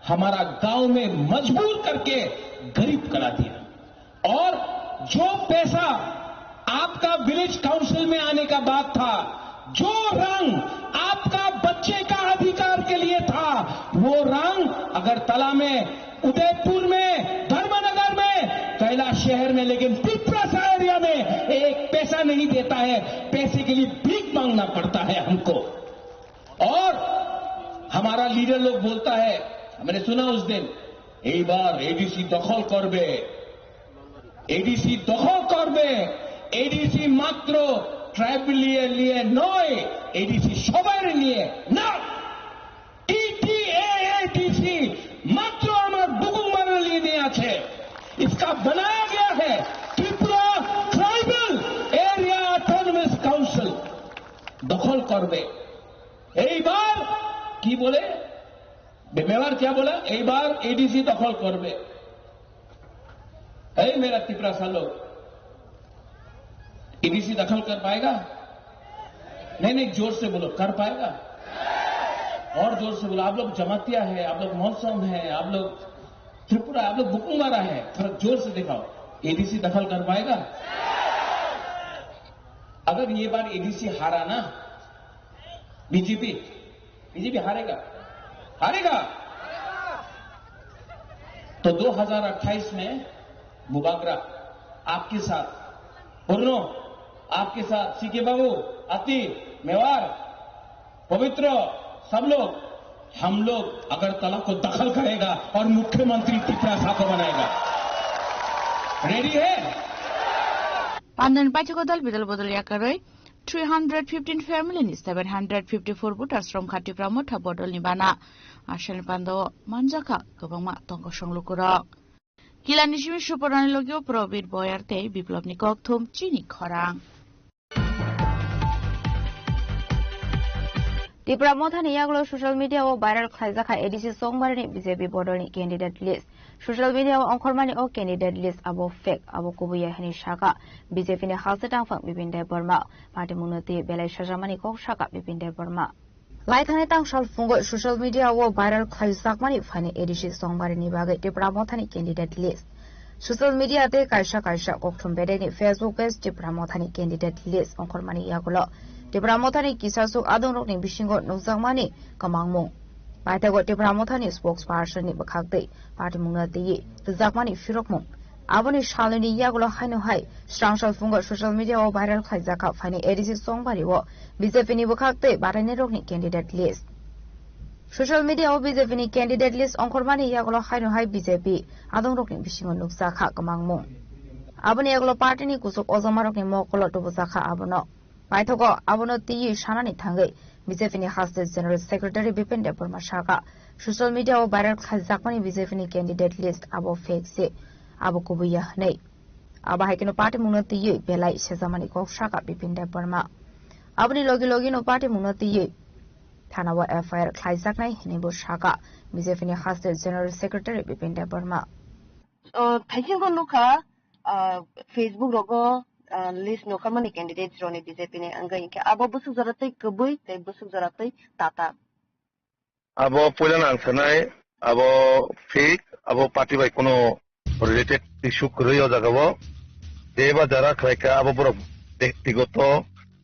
हमारा गांव में मजबूर करके गरीब करा दिया और जो पैसा आपका विलेज काउंसिल में आने का बात था, जो रंग आपका बच्चे का अधिकार के लिए था, वो रंग अगरतला में, उदयपुर में, धर्मनगर में, कैलाश शहर में, लेकिन तिपरासा एरिया में एक पैसा नहीं देता है। पैसे के लिए भीख मांगना पड़ता है हमको। और हमारा लीडर लोग बोलता है, मैंने सुना उस दिन, এই বার এডিসি দখল করবে, এডিসি দখল করবে, এডিসি মাত্র ট্রাইবেল নিয়ে নয়, এডিসি সবার নিয়ে না, টিটিএডিসি মাত্র আমার ডুগুমারের নিয়ে আছে। इसका बनाया गया है त्रिपुरा ट्राइबल एरिया ऑटोनोमास काउंसिल दखल करবে। এইবার কি বলে মেয়র क्या बोला, এইবার एडीसी दखल करবে। अरे मेरा तिपरा सा लोग एडीसी दखल कर पाएगा? नहीं, जोर से बोलो, कर पाएगा? और जोर से बोलो। आप लोग जमातिया है, आप लोग मौसम है, आप लोग त्रिपुरा, आप लोग बुकुमारा है, थोड़ा जोर से दिखाओ। एडीसी दखल कर पाएगा? अगर ये बार एडीसी हारा ना, बीजेपी हारेगा तो 2028 में बुबागरा आपके साथ, पूर्णो आपके साथ, सीके बाबू, अति, मेवार, पवित्र, सब लोग, हम लोग अगरतला को दखल करेगा और मुख्यमंत्री टिपरा साहब को बनाएगा। रेडी है? Pandan Pachakodal Bidal Bodal Yakaroy 315 family 754 voters from Khatipra Motha Bodol Nibana Ashan Pando Manjaka Gobama Tongo Songlukura Kila Nishimi Suparan Logio Probit Boyarte Biplopni Koktum Chini Korang Tripura মথানি ইয়াগুলো সোশ্যাল মিডিয়া ও viral খাইজাখা ADC সংবারনি BJP বদলনি candidate list social media ও অংখরমানি ও candidate list আবো ফেক আবো কুবুয়া হেনি শাখা বিজেপি নি হালসে টাংফাং বিপিন দেব বর্মা পার্টি মুনতি বেলাই সাজামানি কক শাখা বিপিন দেব বর্মা লাইথানে টাংশাল ফুঙ্গ সোশ্যাল মিডিয়া ও ভাইরাল খাইজাকমানি ফানি এডিসি সংবারনি বাগে ত্রিপুরা মথানি ক্যান্ডিডেট লিস্ট সোশ্যাল মিডিয়াতে কাইসা ককথম বেদেনি ফেসবুক পেজ ত্রিপুরা মথানি ক্যান্ডিডেট লিস্ট অংখরমানি ইয়াগুলো ত্রিপুরা মথানি কিসাসুক আদংরকনি বিশিঙ্গ নুকজাকমানি কামাংমুং পাইথাগো ত্রিপুরা মথানি স্পোক্স পার্সননি বখাকदै পার্টি মুংনাতি রিজাকমানি ফিরকमुं আবনি শালনি ইয়াগুলো হাইনো হাই স্ট্রাংশাল ফুঙ্গ সোশ্যাল মিডিয়া ও ভাইরাল খাইজাকা ফাইনি এডিসি সংবারি ও বিজেপি নি বখাকदै বারাইনি রকনি ক্যান্ডিডেট লিস্ট সোশ্যাল মিডিয়া ও বিজেপি নি ক্যান্ডিডেট লিস্ট অংখরমানি ইয়াগুলো হাইনো হাই বিজেপি আদংরকনি বিশিঙ্গ নুকজাকা কামাংমুং আবনি ইয়াগুলো পার্টিনি কুসুক অজমারকনি মকল টবজাকা আবনো পাইথগো আবনো তিই সানানি থাঙ্গै বিজেপি নি হাস্টেড জেনারেল সেক্রেটারি বিপিন দেব বর্মা শাখা সোশ্যাল মিডিয়া ও ভাইরাল খাইজাকমানি বিজেপি নি ক্যান্ডিডেট লিস্ট আবো ফেক সে আবো কুবুয়া नै আবা হাইকেনো পার্টি মুনো তিই বেলাই সেজামানি কক শাখা বিপিন দেব বর্মা আবনি লগি নো পার্টি মুনো তিই থানাও এফআইআর খাইজাকনাই হেনিবো শাখা বিজেপি নি হাস্টেড জেনারেল সেক্রেটারি বিপিন দেব বর্মা থাইসিংগো নুখা ফেসবুক রগো list no kamani candidates roni BJP ne angai ke abo busuk jaratai kubui te busuk jaratai tata abo poilan angsanai abo fake abo party bai kono related issue kroi jagabo deba jara khaika abo boro ব্যক্তিগত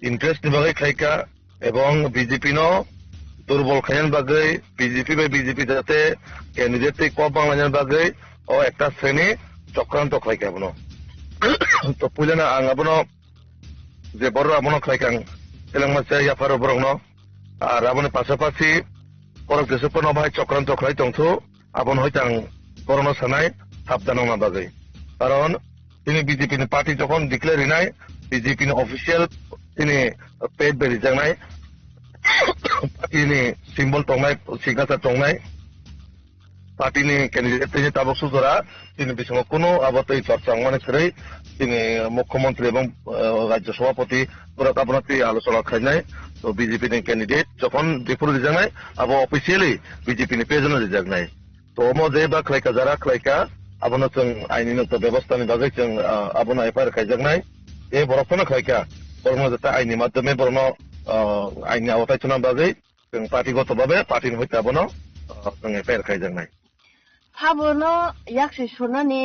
interest নিবাগে খাইকা এবং BJP no দুর্বল খাইন বাগৈ BJP by BJP যাতে candidate কম বাংলাদেশ বাগৈ ও একটা শ্রেণী চক্রান্ত খাইকা বনো তো পুলেনা আং আবনো যে বড় আবনো খাইকাং তেলেঙ্গানা ইয়াফার বরংনো আর আবনো পাশাপাশি পরক দেশপন ভাই চক্রান্ত খাই তংথু আবন হইতাং করোনা সানাই সাবধান না বাগৈ কারণ তিনি বিজেপি পার্টি যখন ডিক্লেয়ার হিনাই বিজেপি অফিসিয়াল তিনি পেড বেরি জানাই পার্টিনি সিম্বল টংনাই সিগনেচার টংনাই পার্টিনি ক্যান্ডিডেট তিনি তাবক সুজরা তিনি বিসঙ্গ কোনো আবতই চর্চা মানে করে তিনি মুখ্যমন্ত্রী এবং রাজ্য সভাপতি পুরাতাপনাতি আলোচনা খাইনাই তো বিজেপি নি ক্যান্ডিডেট যখন ডিপুর রিজানাই আবো অফিসিয়ালি বিজেপি নি পেজনে রিজানাই তো মদে বা খাইকা যারা খাইকা আবনো जों আইনিনত ব্যবস্থানি বাগৈ जों আবনো এফআইআর খাইজাকনাই এ বরফনা খাইকা বরনো যাতে আইনি মাধ্যমে বরনো আইনি আওতায় চুনা বাগৈ जों পার্টিগতভাবে পার্টিনি হইতে আবনো जों এফআইআর খাইজাকনাই थाबोनो याक्सि सुनानि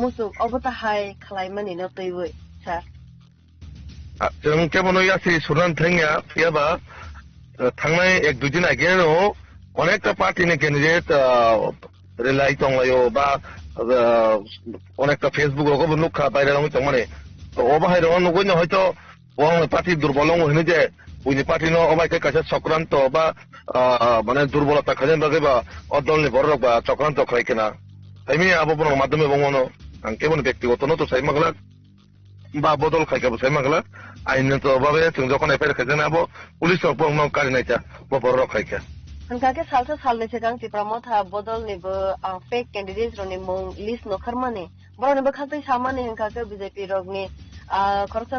मुसुक अबताहाय खालायमानि न तैवै सार जों केबनो याक्सि सुनान थांया फियाबा थांनाय एक दुइ दिन आगेनो अनेकटा पार्टीनि कैंडिडेट रिलाय तंलायो बा अनेकटा फेसबुक रगबो नुखा बायरा नङै तंमाने तो अबाहाय रङ नगैनो हयतो ওং পার্টি দুর্বলং হইনে যে উনি পার্টি ন অমাইকে কাছে চক্রান্ত বা মানে দুর্বলতা খাজেন বাগে বা অদলনি বড় বা চক্রান্ত খাই কিনা তাইমি আববন মাধ্যমে বঙ্গনো আং কেবল ব্যক্তিগত নত সাইমাগলা বা বদল খাইকাবো সাইমাগলা আইনত ভাবে जों যখন এফআইআর খাইছেন আবো পুলিশ বঙ্গ কারি নাইতা বড় খাইকা हनकाके सालसे सालनै सिगां टिप्रामथा बदलनिबो फेक कैंडिडेट्स रनि मुं लिस्ट नखरमाने बरनिबो खातै सामाने हनकाके बीजेपी रगनि खरसा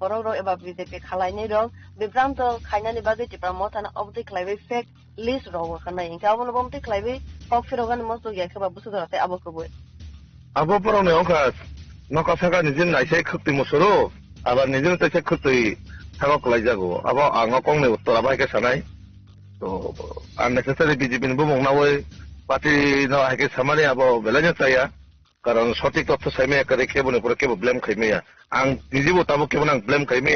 बरग एबा बीजेपी खालायनाय रग बिब्रांत खायनानि बागै टिप्रामथाना अबति खालायबाय फेक लिस्ट रग खानाय इनका अबनो बमति खालायबाय पक फिरगानि मस्तो याखबा बुसुदाते आबोखबो abo porong ne oka noko saka nijin naisai khukti musoro abar nijin taise khukti thagok laijago abo ango kongne uttor abai ke sanai to unnecessary BJP ni bumong nawai party no hake samari abo belanya saya karon sotik totho saime kare kebone pore kebo blame khaime ang nijibo tabo kebo nang blame khaime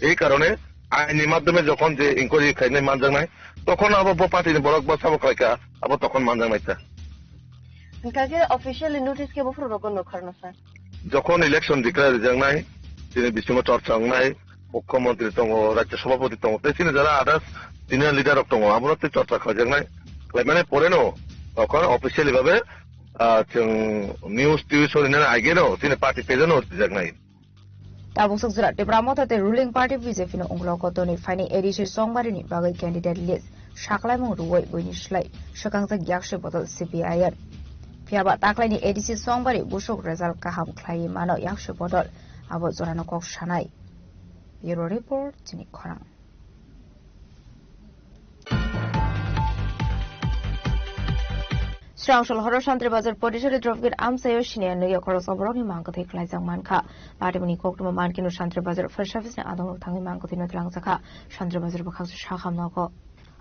ei karone আইনি মাধ্যমে যখন যে inquiry খাইনে মানজাং নাই তখন আবার party বড়ক বাসাবো কাইকা আবার তখন মানজাং নাইতা কাকে অফিশিয়ালি নোটিস কে বফর রকম নখরনা স্যার যখন ইলেকশন ডিক্লেয়ার জাং নাই তিনি বিষ্ণু চর্চা নাই মুখ্যমন্ত্রী দङ রাজ্য সভাপতি দङ তিনি যারা আদার্স সিনিয়র লিডার দङ আমরা তো চর্চা খাইজাং নাই মানে পরে নো তখন অফিশিয়ালি ভাবে নিউজ টিউজ হরিনা আইগেনো তিনি পার্টি পেজনো জাং নাই Tabung Suksura Debramo tate ruling party BJP no onglo kotoni finding edition songbari ni bagai candidate list shaklai mong ruwai boini shlai shakang sa gyakshe botol CPIR phiaba taklai ni edition songbari busuk result kaham khlai mano yakshe botol abo jorano kok shanai bureau report chini khorang Strangshol Horo Shantri Bazar Podishari Drovgir Amsayo Shinian New York Rosobroni Mankothi Klaizang Manka, Patimuni Kokuma Mankino Shantri Bazar First Service and Adon Tangi Mankothi Naklangsaka, Shantri Bazar Bakas Shaham Noko.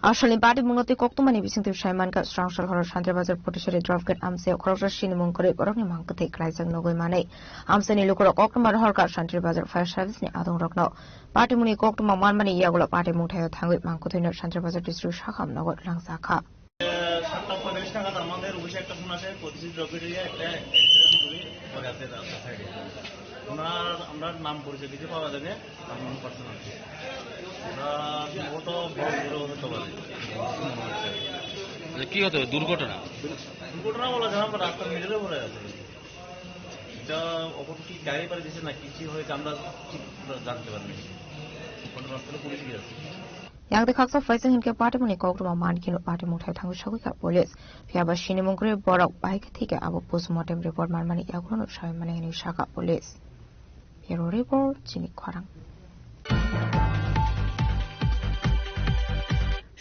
Actually, Patimunoti Koktumani Visinti Shaimanka, Strangshol Horo Shantri Bazar Podishari Drovgir Amsayo Koroshin Munkore, Oroni Mankothi Klaizang Nogoi Mane, Amsani Lukuro Kokuma Horka Shantri Bazar First Service and Adon Rokno, Patimuni Kokuma Manmani Yagula Patimutai Tangi Mankothi Shantri Bazar District Shaham Nogot Langsaka. সাতটা 45 টাকা আমাদের অফিসে একটা phone আছে প্রতিষ্ঠিত documentary একটা পরে আছে সাইডে ওনার আমরা নাম পরিচয় দিতে পাওয়া যাবে আমার পার্সোনাল ওরা কত বড় হতে পারে কি হতো দুর্ঘটনা বলা যায় আমরা রাস্তার মিডলে পড়ে আছে এটা অপর কি গাড়ি পারে দিয়েছে না কিছু হয়েছে আমরা ঠিক জানতে পারিনি কোন রাস্তায় পুলিশ গিয়েছে Yang de khaksa faising hinke party muni kokru man kino party muthai thangu shagui ka police phiaba shini mungkre borak bike thike abo postmortem report marmani yagrono shai mane ni shaka police bureau report chini khorang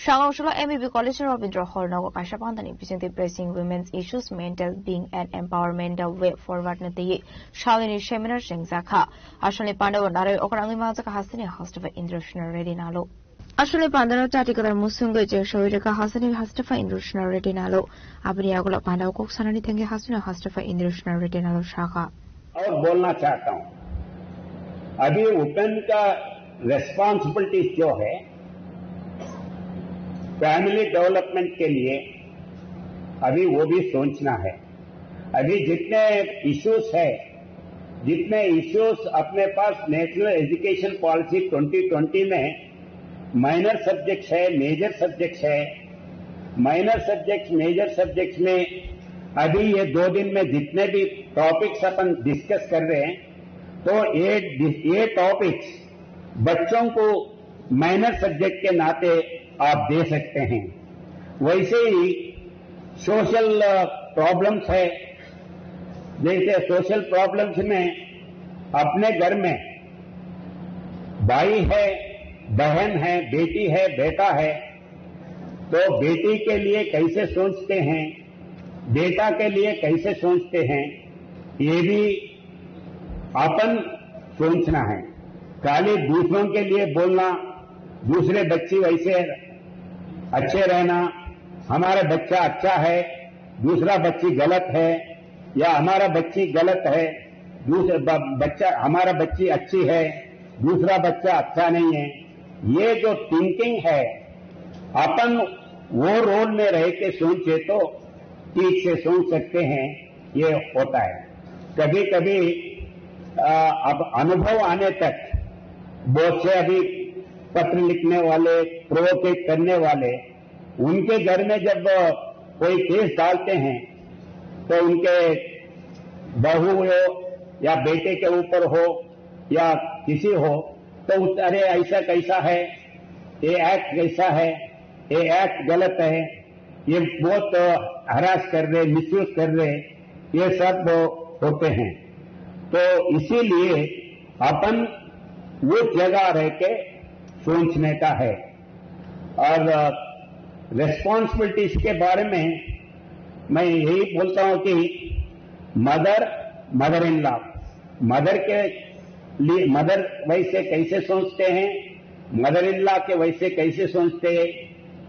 Shangsholo MEB College Robindra Hall Nago Kasha Pandani presented pressing women's issues mental being and empowerment the way forward na the Shalini seminar Shengzaka Ashali Pandav Nare Okrangi Mazaka Hasani Hostafa Indrushna Ready Nalo Ashole Pandana Tatikar Musunga Jeshoika Hasani Hastafa Indrushna Retinalo, Abriagola Panda Koksanani Tangi Hasuna Hastafa Indrushna Retinalo Shaka. और बोलना चाहता हूं अभी women का responsibility जो है family development के लिए अभी वो भी सोचना है अभी जितने इश्यूज अपने पास नेशनल एजुकेशन पॉलिसी 2020 में माइनर सब्जेक्ट्स है मेजर सब्जेक्ट्स है माइनर सब्जेक्ट्स मेजर सब्जेक्ट्स में अभी ये 2 दिन में जितने भी टॉपिक्स अपन डिस्कस कर रहे हैं तो ये टॉपिक्स बच्चों को माइनर सब्जेक्ट के नाते आप दे सकते हैं वैसे ही सोशल प्रॉब्लम्स है जैसे सोशल प्रॉब्लम्स में अपने घर में भाई है बहन है बेटी है बेटा है तो बेटी के लिए कैसे सोचते हैं बेटा के लिए कैसे सोचते हैं ये भी अपन सोचना है खाली दूसरों के लिए बोलना दूसरे बच्चे वैसे अच्छे रहना हमारा बच्चा अच्छा है दूसरा बच्ची गलत है या हमारा बच्ची गलत है हमारा बच्ची अच्छी है दूसरा बच्चा अच्छा नहीं है ये जो थिंकिंग है अपन वो रोल में रह के सोचे तो ठीक से सोच सकते हैं ये होता है कभी कभी अब अनुभव आने तक बहुत से अभी पत्र लिखने वाले प्रोवोकेट करने वाले उनके घर में जब कोई केस डालते हैं तो उनके बहू हो या बेटे के ऊपर हो या किसी हो तो अरे ऐसा कैसा है ये एक्ट कैसा है ये एक्ट गलत है ये बहुत हरास कर रहे मिसयूज कर रहे ये सब होते हैं तो इसीलिए अपन वो जगह रह के सोचने का है और रिस्पॉन्सिबिलिटीज के बारे में मैं यही बोलता हूं कि mother mother in law, mother के लिए मदर वैसे कैसे सोचते हैं, मदर इन लॉ के वैसे कैसे सोचते हैं,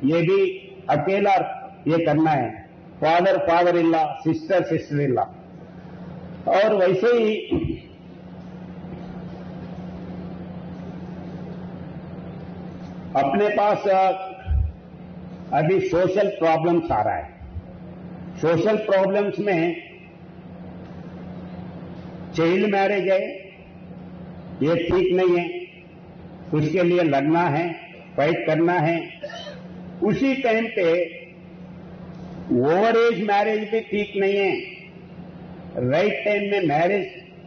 ये भी अकेला ये करना है। Father in law, sister in law. और वैसे ही अपने पास अभी सोशल प्रॉब्लम्स आ रहा है। सोशल प्रॉब्लम्स में चाइल्ड मैरिज है, ये ठीक नहीं है, उसके लिए लड़ना है, फाइट करना है। उसी टाइम पे ओवर एज मैरिज भी ठीक नहीं है। राइट टाइम में मैरिज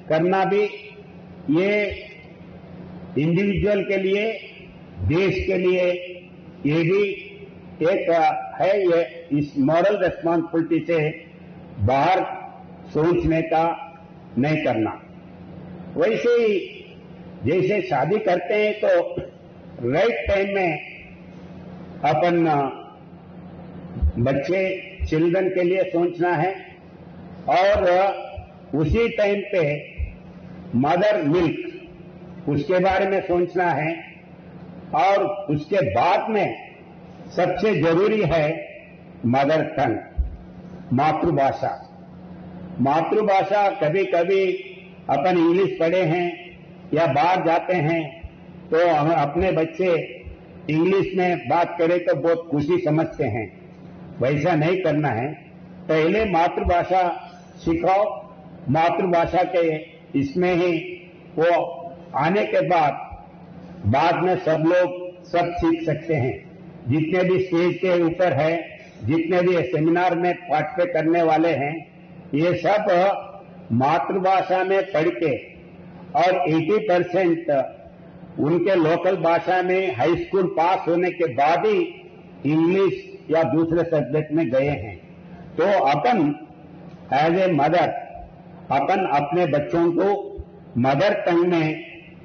करना भी ये इंडिविजुअल के लिए, देश के लिए ये भी एक है। ये इस मॉरल रेस्पॉन्सिबिलिटी से बाहर सोचने का नहीं करना। वैसे ही जैसे शादी करते हैं तो राइट टाइम में अपन बच्चे चिल्ड्रन के लिए सोचना है और उसी टाइम पे मदर मिल्क उसके बारे में सोचना है। और उसके बाद में सबसे जरूरी है मदर टंग, मातृभाषा। मातृभाषा कभी कभी अपन इंग्लिश पढ़े हैं या बाहर जाते हैं तो हम अपने बच्चे इंग्लिश में बात करें तो बहुत खुशी समझते हैं। वैसा नहीं करना है। पहले मातृभाषा सिखाओ, मातृभाषा के इसमें ही वो आने के बाद में सब लोग सब सीख सकते हैं। जितने भी स्टेज के ऊपर है, जितने भी सेमिनार में पार्टिसिपेट करने वाले हैं, ये सब मातृभाषा में पढ़ के और 80% उनके लोकल भाषा में हाई स्कूल पास होने के बाद ही इंग्लिश या दूसरे सब्जेक्ट में गए हैं। तो अपन एज ए मदर अपन अपने बच्चों को मदर टंग में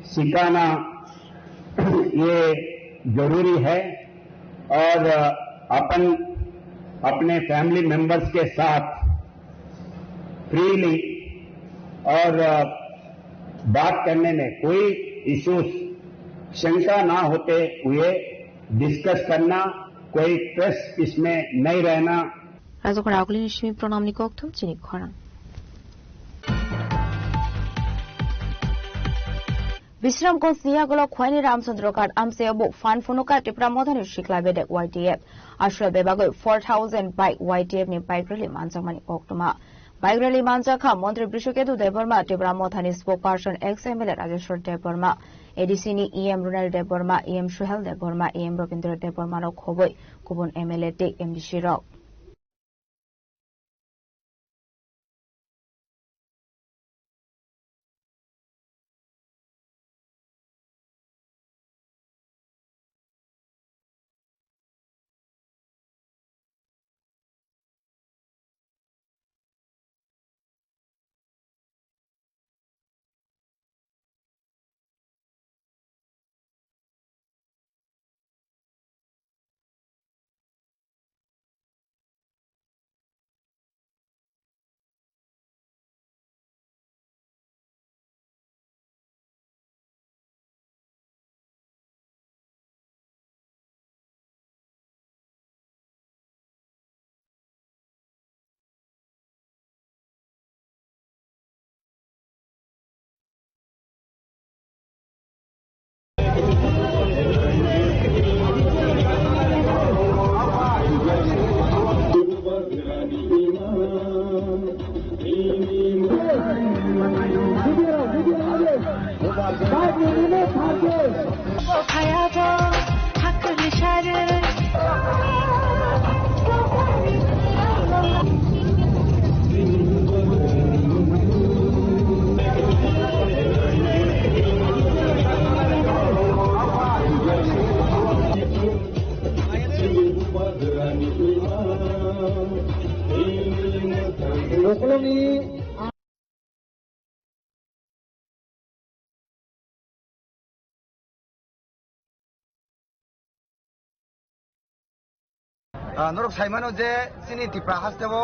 सिखाना ये जरूरी है। और अपन अपने फैमिली मेंबर्स के साथ फ्रीली और बात करने में कोई इश्यूज शंका ना होते हुए डिस्कस करना, कोई स्ट्रेस इसमें नहीं रहना। राजकर आगुली निश्चित प्रणाम निकोक्थम चिनी खरा বিশ্রামগঞ্জ নিয়াগল খোয়াইনি রামচন্দ্র কার্ড আমসেয়াবো ফান ফুনুকা টিপ্রা মধনি শিকলা বেদে YTF আসলে বেবাগৈ 4000 bike YTF ni bike rally মানজামানি অক্টোমা বাইক রেলি মানজাখা মন্ত্রী বৃষকেতু দেববর্মা টিপ্রা মধনি spokesperson XMLA Rajeshwar Debbarma ADC ni EM Runal Debbarma EM Suhel Debbarma EM Rabindra Debbarma রক হবই গুবুন MLA টি MDC রক नरक साइमानो जे सिनी तिप्रा हास्टेबो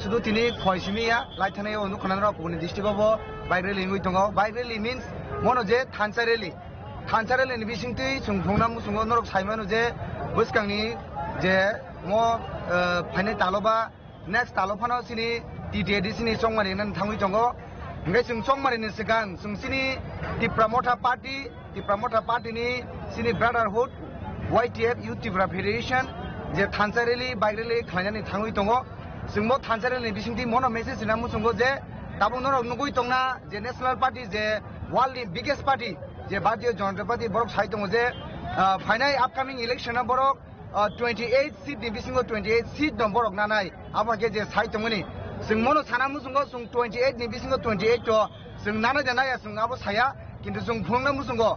শুধু তিনি খয়সিমিয়া লাইথানে অনুখনান রকমনি ডিস্ট্রিক্টआव বাইক রেলি নুই दङ বাইক রেলি মিন্स মনো যে থানसा রেলি नि बिसिंथि सुंफुंना मुसुंगो नरक साइमानो जे बसकांनि जे म फाइनाल तालबा नेक्स्ट तालफानो सिनि टिटिएडि सिनि संमारि नन थांगै दङ ओंखाय जों संमारिनि सिगां जों सिनि टिप्रामथा पार्टीनि सिनि brotherhood YTF Youth Tripura Federation जे थानसा रेली बाइक रेली खालायनानै थांगै दङ जों म थानसा रेलिनि बिसिंथि मनो मेसेज होना मुसुंगो जे दाबो नरक नुगै दंना जे नेशनल पार्टी जे वर्ल्डनि बिगेस्ट पार्टी जे भारतीय जनता पार्टी बरक साइ दङ जे फाइनाल आपकामिं इलेक्शना बरक 28 सीट नि बिसिंगो 28 सीट दं बरक नानाय आबागे जे साइ दङनि जों मनो साना मुसुंगो जों 28 नि बिसिंगो 28 तो जों नाना जानाया जों आबो साया किन्तु जों फुंना मुसुंगो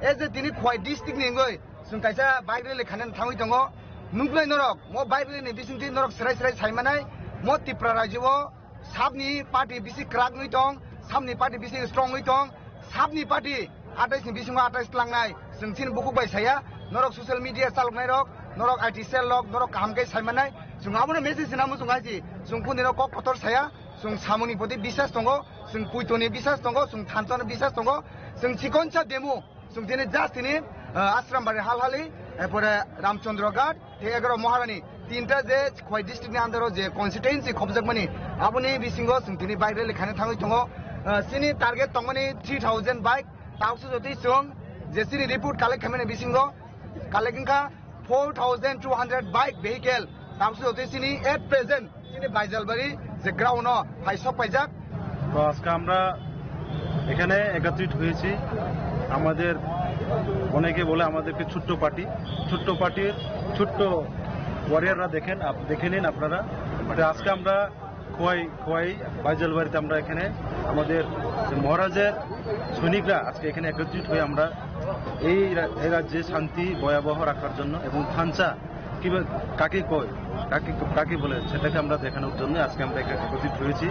एज ए दिनि खय डिस्ट्रिक्ट नि गय जों कायसा बाइक रेली खानानै थांगै दङ नुग्लाय नरक म बाइक रेली बिसिंथि नरक स्राय साइमानाय म त्रिपुरा राज्योआव साबनि पार्टी बिसि क्राक नुइ दं साबनि पार्टी बिसि स्ट्रं नुइ दं साबनि पार्टी 28 नि बिसिङाव 28 लांनाय जों थिन बुकु बायसाया नरक ससियेल मिडिया चालनाय रक नरक आईटी सेल रक नरक कामकै साइमानाय जों आबोनो मेसेज नामु जों आजि जों पुनि रक कटर साया जों सामुनि प्रति विश्वास दङ जों पुइतोनि विश्वास दङ जों थानतनि विश्वास दङ जों सिकनसा डेमो जों दिनै जास्ट दिनै आश्रमबारि हालहालि एपरे रामचंद्र घाट ते 11 महारानी तीनटा जे खय डिस्ट्रिक्टनि आन्दाराव जे कन्स्टिट्युएन्सि खबजकमानि आबोनि बिसिङाव जों दिनै बाइक रेली खानो थाङै दङ सिनि टार्गेट दंमानि 3000 बाइक तावसु जति जों जे सिनि रिपोर्ट कालेक्ट खालामनाय बिसिङाव कालेक्टिं का 4200 बाइक भेहिकल तावसु जति सिनि एट प्रेजेंट सिनि বাইজালবাড়ি যে গ্রাউন্ড ফাইসক পাইজাক তো আজকে আমরা এখানে একত্রিত হয়েছি আমাদের অনেকে বলে আমাদেরকে ছোট্ট পার্টির ছোট্ট ওয়ারিয়াররা দেখে নিন আপনারা আজকে আমরা খোয়াই বাইজালবাড়িতে আমরা এখানে আমাদের মহারাজের সৈনিকরা আজকে এখানে একত্রিত হয়ে আমরা এই রাজ্যে শান্তি ভয়াবহ রাখার জন্য এবং থানসা কিভাবে কাকে বলে সেটাকে আমরা দেখানোর জন্য আজকে আমরা একত্রিত হয়েছি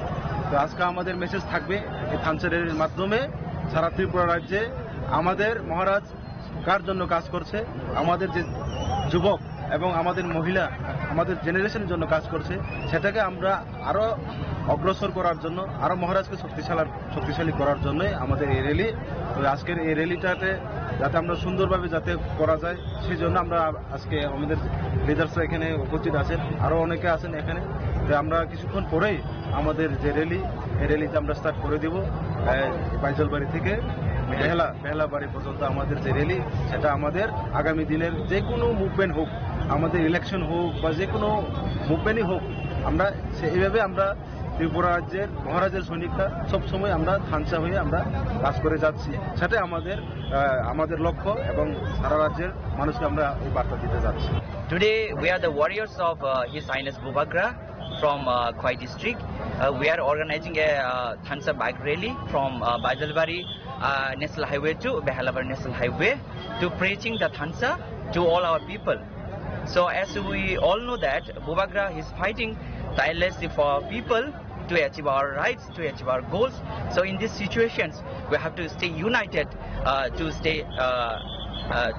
তো আজকে আমাদের মেসেজ থাকবে এই থানসা র্যালির মাধ্যমে সারা ত্রিপুরা রাজ্যে আমাদের মহারাজ কার জন্য কাজ করছে আমাদের যে যুবক এবং আমাদের মহিলা আমাদের জেনারেশনের জন্য কাজ করছে সেটাকে আমরা আরো অগ্রসর করার জন্য আরো মহারাজকে শক্তিশালী করার জন্য আমাদের এই র্যালি তো আজকের এই র্যালিটাতে যাতে আমরা সুন্দরভাবে যাতে করা যায় সেই জন্য আমরা আজকে আমাদের লিডার্সরা এখানে উপস্থিত আছেন আরো অনেকে আছেন এখানে তো আমরা কিছুক্ষণ পরেই আমাদের যে র্যালি এই র্যালিতে আমরা স্টার্ট করে দেব বাইজালবাড়ি থেকে বেহালা বাড়ি পর্যন্ত আমাদের যে র্যালি সেটা আমাদের আগামী দিনের যে কোনো মুভমেন্ট হোক আমাদের ইলেকশন হোক বা যে কোনো মুভমেন্টই হোক আমরা এইভাবে আমরা ত্রিপুরা রাজ্যের মহারাজের সৈনিকরা সবসময় আমরা থানসা হয়ে আমরা কাজ করে যাচ্ছি সেটাই আমাদের লক্ষ্য এবং সারা রাজ্যের মানুষকে আমরা এই বার্তা দিতে যাচ্ছি Today we are the warriors of His Highness Bubagra from Khwai district. We are organizing a Thansa bike rally from Baijalbari National Highway to Behalabari National Highway to preaching the Thansa to all our people. So as we all know that Bubagra is fighting tirelessly for our people to achieve our rights, to achieve our goals. So in these situations, we have to stay united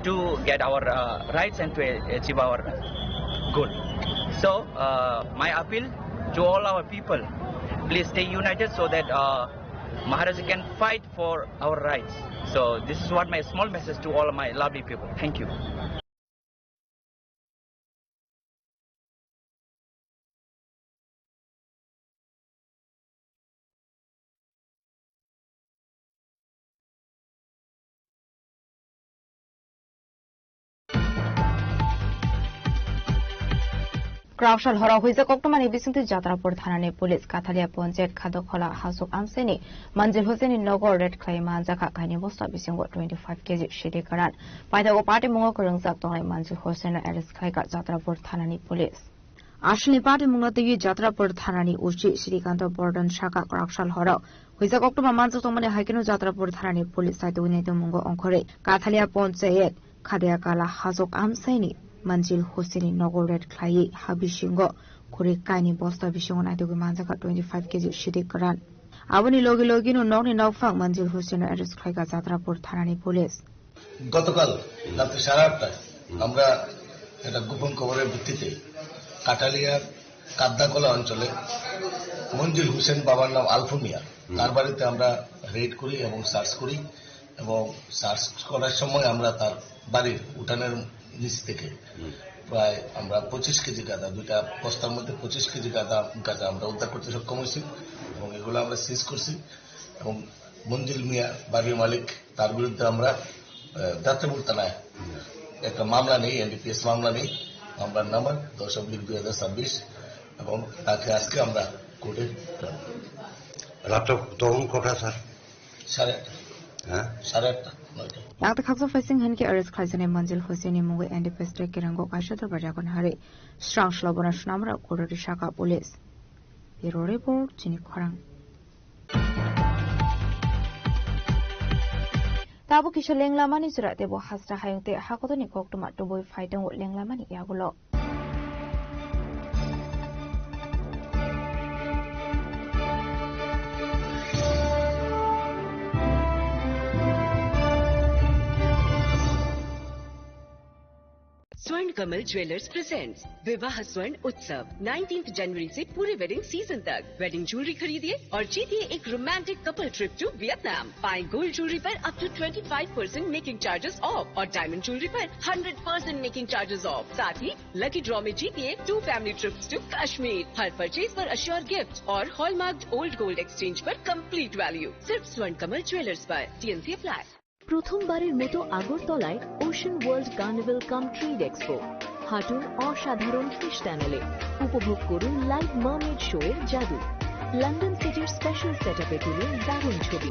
to get our rights and to achieve our goal. So my appeal to all our people, please stay united so that Maharaja can fight for our rights. So this is what my small message to all of my lovely people. Thank you. क्राउशल हरा हुइजा कक्टमानि बिसिंथि जात्रापुर थानानि police काथालिया panchayat खादखला हासुक आमसेनि मंजिल हुसैन नगर red क्लाइ मानजाखा काइनि बस्ता बिसिंगो 25 kg सिदि करान पाइथागो party मुंगो करंजाक तंगाइ Manjil Hussain arrest खाइका जात्रापुर थानानि police आशनि पार्टी मुंगतगि जात्रापुर थानानि उचि श्रीकान्त बर्धन शाखा क्राउशल हरा हुइजा कक्टमा मानजाक तंगानि हाइकेनु जात्रापुर थानानि पुलिस साइतुनि मुंगो अंखरे काथालिया पंचायत खादियाकाला हासुक आमसेनि मंजिल हुसैन नगर रेड क्लाइ हाबिसिंगो खुरि काइनि बस्ता बिसिंगो नाइतुगि मानजाका 25 केजि सिदि करान आबनि लगे लगेनु नगनि नौफां मंजिल हुसैन एरेस्ट खाइका जात्रापुर थानानि पुलिस গতকাল রাতে 8:30টায় আমরা একটা গোপন খবরের ভিত্তিতে কাটালিয়ার কাদ্দাকলা অঞ্চলে মঞ্জুর হোসেন, বাবার নাম আলফু মিয়া, তার বাড়িতে আমরা রেড করি এবং সার্চ করি, এবং সার্চ করার সময় আমরা তার বাড়ির উঠানের নিচ থেকে প্রায় আমরা 25 কেজি গাঁজা, দুইটা বস্তার মধ্যে 25 কেজি গাঁজা আমরা উদ্ধার করতে সক্ষম হয়েছি, এবং এগুলো আমরা সিজ করছি। এবং মঞ্জুর মিয়া বাড়ির মালিক, তার বিরুদ্ধে আমরা যাত্রাপুর থানায় একটা মামলা নেই, এনডিপিএস মামলা নেই, মামলার নাম্বার 10/2026, এবং তাকে আজকে আমরা কোর্টে রাতটা তখন কটা sir? 8:30 Yakta khaksa facing hanki arrest khaisane Manzil Hosseini mungu NDPS tre kirango kaishatar bajakon hari strang shlobona shnamra korori shaka police. Bureau report chini khorang. Tabu kisho lenglamani surate bo hasra hayungte hakotoni koktuma tuboi fighting wo lenglamani yagulo. स्वर्ण Kamal jewellers presents विवाह स्वर्ण उत्सव 19 जनवरी से पूरे wedding season तक wedding jewellery खरीदिए और जीतिए एक romantic couple trip to Vietnam. पाएं गोल्ड ज्वेलरी पर up to 25% making charges off और डायमंड ज्वेलरी पर 100% मेकिंग चार्जेस ऑफ। साथ ही लकी ड्रॉ में जीतिए 2 फैमिली ट्रिप्स टू कश्मीर। हर परचेज पर अश्योर गिफ्ट और हॉलमार्क्ड ओल्ड गोल्ड एक्सचेंज पर कंप्लीट वैल्यू सिर्फ स्वर्ण कमल ज्वेलर्स पर। TNC apply. প্রথমবারের মতো আগরতলায় ocean world carnival cum trade expo. হাঁটুন অসাধারণ ফিশ টানেলে, উপভোগ করুন লাইভ মার্মেড শো এর জাদু। লন্ডন সিটির স্পেশাল সেটআপে তুলুন দারুণ ছবি।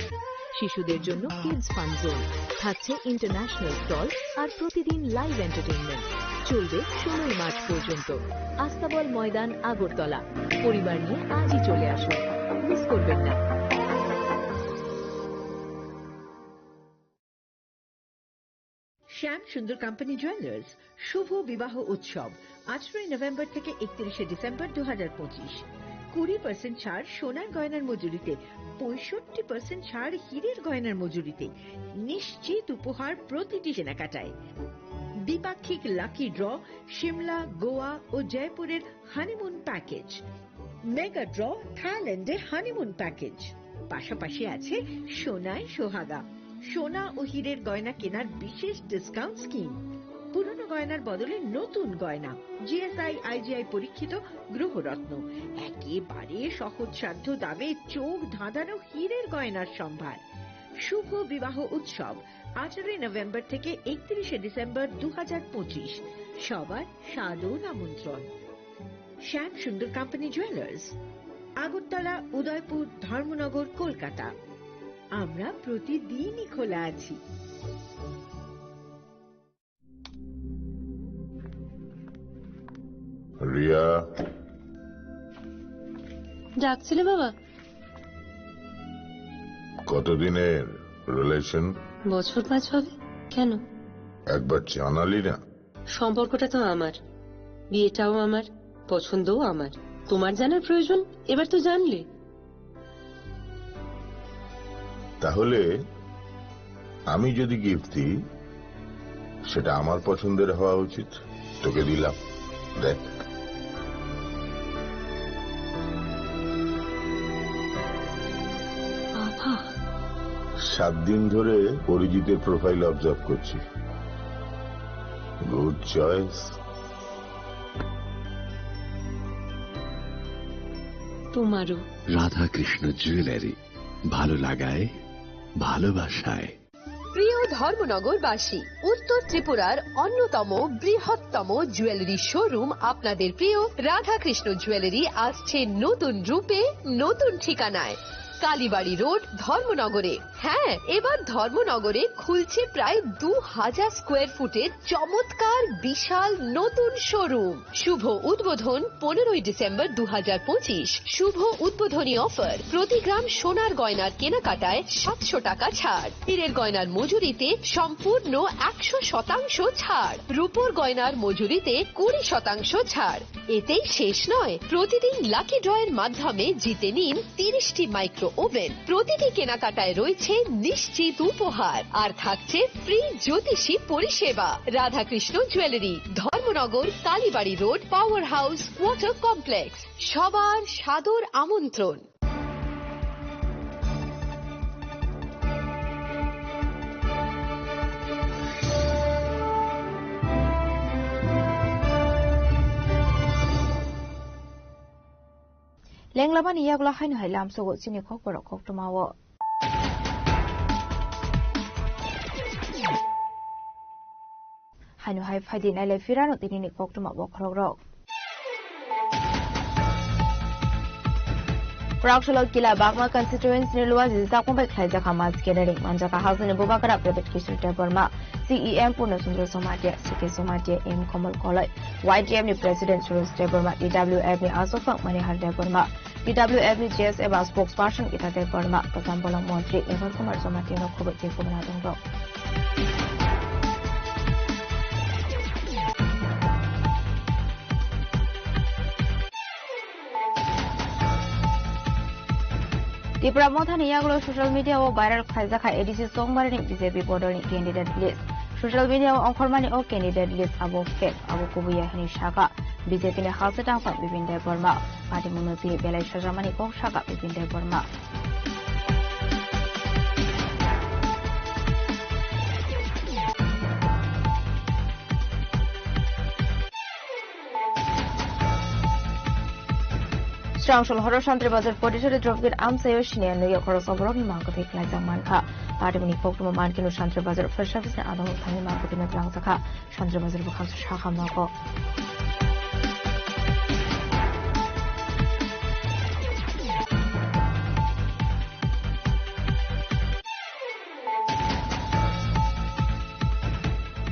শিশুদের জন্য কিডস ফান জোন থাকছে, ইন্টারন্যাশনাল স্টল আর প্রতিদিন লাইভ এন্টারটেইনমেন্ট চলবে 16 মার্চ পর্যন্ত। আস্তাবল ময়দান, আগরতলা। পরিবার নিয়ে আজই চলে আসুন, মিস করবেন না। শ্যাম সুন্দর কোম্পানি জুয়েলার্স শুভ বিবাহ উৎসব 18 নভেম্বর থেকে 31 ডিসেম্বর 2025। 20% ছাড় সোনার গয়নার মজুরিতে, 65% ছাড় হীরের গয়নার মজুরিতে, নিশ্চিত উপহার প্রতিটি কেনাকাটায়। দ্বিপাক্ষিক লাকি ড্র, শিমলা, গোয়া ও জয়পুরের হানিমুন প্যাকেজ, মেগা ড্র, থাইল্যান্ডে হানিমুন প্যাকেজ। পাশাপাশি আছে সোনায় সোহাগা, সোনা ও হীরের গয়না কেনার বিশেষ ডিসকাউন্ট স্কিম। পুরনো গয়নার বদলে নতুন গয়না, GSI IGI পরীক্ষিত গ্রহরত্ন, একেবারে সহজসাধ্য দামে চোখ ধাঁধানো হীরের গয়নার সম্ভার। শুভ বিবাহ উৎসব 18 নভেম্বর থেকে 31 ডিসেম্বর 2025। সবার সাদর আমন্ত্রণ। শ্যাম সুন্দর কোম্পানি জুয়েলার্স, আগরতলা, উদয়পুর, ধর্মনগর, কলকাতা। আমরা প্রতিদিনই খোলা আছি। রিয়া, ডাকছিলে বাবা? কতদিনের রিলেশন? বছর 5 হবে। কেন? একবার জানালি না? সম্পর্কটা তো আমার, বিয়েটাও আমার, পছন্দও আমার। তোমার জানার প্রয়োজন, এবার তো জানলে। তাহলে আমি যদি গিফট দিই, সেটা আমার পছন্দের হওয়া উচিত। তোকে দিলাম, দেখ। বাবা, 7 দিন ধরে অরিজিতের প্রোফাইল অবজার্ভ করছি। Good choice. তোমারও। রাধাকৃষ্ণ জুয়েলারি, ভালো লাগায়, ভালোবাসায়। প্রিয় ধর্মনগরবাসী, উত্তর ত্রিপুরার অন্যতম বৃহত্তম জুয়েলারি শোরুম আপনাদের প্রিয় রাধাকৃষ্ণ জুয়েলারি আসছে নতুন রূপে, নতুন ঠিকানায়। কালীবাড়ি রোড, ধর্মনগরে। হ্যাঁ, এবার ধর্মনগরে খুলছে প্রায় 2000 স্কোয়ার ফুটের চমৎকার বিশাল নতুন শোরুম। শুভ উদ্বোধন 15 ডিসেম্বর 2025। শুভ উদ্বোধনী অফার, প্রতি গ্রাম সোনার গয়নার কেনাকাটায় 700 টাকা ছাড়, হীরের গয়নার মজুরিতে সম্পূর্ণ 100% ছাড়, রূপোর গয়নার মজুরিতে 20% ছাড়। এতেই শেষ নয়, প্রতিদিন লাকি ড্রয়ের মাধ্যমে জিতে নিন 30টি মাইক্রো ওভেন। প্রতিটি কেনাকাটায় রয়েছে নিশ্চিত উপহার, আর থাকছে ফ্রি জ্যোতিষী পরিষেবা। Radhakrishna jewellery, Dharma Shilpanagar, Kalibari road, power house water complex. সবার সাদর আমন্ত্রণ। Lenglabani yagla hainu hailam so chini khok borok khok tumawo. Hainu hai phadi nai le firano tinini khok tumawo khorok rok. Prakshalo kila bagma constituency nilwa jisa kombai khaija khamas kenari manjaka hasne bubakara private kishur taborma CEM Purnasundar Somatia CK Somatia M Komal Kolai YTM ni president Suresh Deborma DWF ni Asofang Manihar Deborma DWF ni JSF spokesperson Gita Deborma Pagambolang Montri Evan Kumar Somatia no khobot te kumna dongro Tripura Mothani Yaglo social media o viral khaizakha ADC Songmari ni BJP border ni candidate list social media o onkhormani o candidate list abo fake abo kubuya hini shaka BJP ni khalsatang fa Bipin Deborma party monoti belai shajamani ko shaka Bipin Deborma Strangshol Horo Shantri Bazar Podishari Dropgate Amsayo Shine and New York Sobrok Marketing Plaza Manka. Partimony Pokemon Markino Shantri Bazar Fresh Service and Adam Tani Marketing Plaza Shantri Bazar Bukhas Shahamako.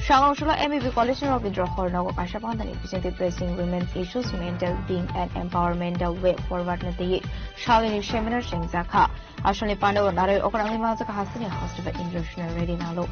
Shangshula MEB Coalition of Withdraw Hornago Pashapan represented pressing women's issues, mental being and empowerment the way forward Nati Shalini Sheminar Shengzaka Ashani Pando Nare Okarami Mazaka Hasini host of International Ready Nalo.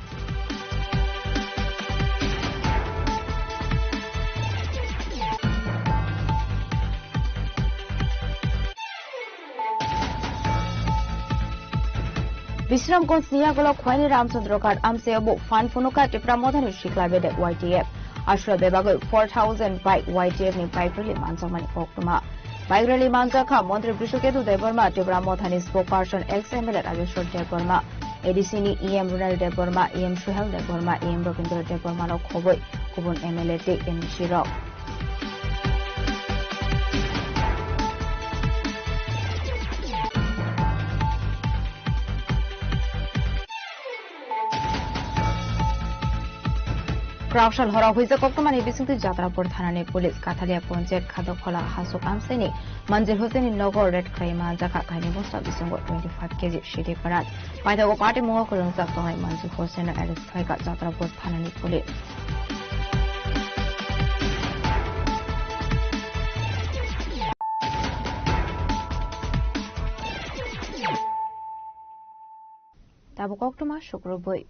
Visramgons Niagolo Kwani Ramsundrokat Amseabo Fan Funuka Tipramothan Shikla Bed YTF Ashra Bebago 4,000 by YTF ni bike rally Mansamani Oktuma. Bike rally Manjaka Montri Bishuketu Deborma Tipramothan spokesperson XML Avishor Deborma ADC ni EM Runal Deborma EM Shuhel Deborma EM Rokinder Deborma no Koboi Kubun MLA in Shiro. Prakshal Hora Huiza Koktomani Bisinti Jatrapur Thanani Police Kathalia Ponjet Khadokhola Hasuk Amseni Manzil Hussein in Nogo Red Krema Jaka Kaini Musta Bisungo 25 kg Shidi Parat by the party Mogo Kulunza Tohai Manzil Hussein and Alice Kaika Jatrapur Thanani Police. Tabu Koktoma Shukrubui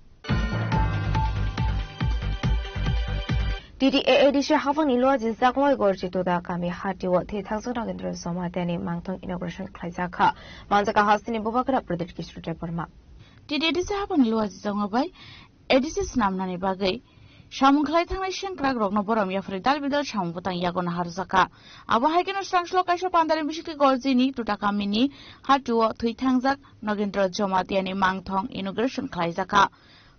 DDA Disha Havang Nilo Zizakoi Gorjito da Kami Hati what he takes on the Somatani Mangtong inauguration Klaizaka Manzaka Hasini Bubakara Pradesh Kishru Deborma. DDA Disha Havang Nilo Zizongabai Edis Namnani Bagay Shamklai Tanation Krag Rognoboram Yafridal Vidal Shamputang Yagon Harzaka Abahagan Strangshlokaisha Pandari Bishiki Gorzini to Takamini Hatu Tuitangzak Nogindra Jomatiani Mangtong inauguration Klaizaka.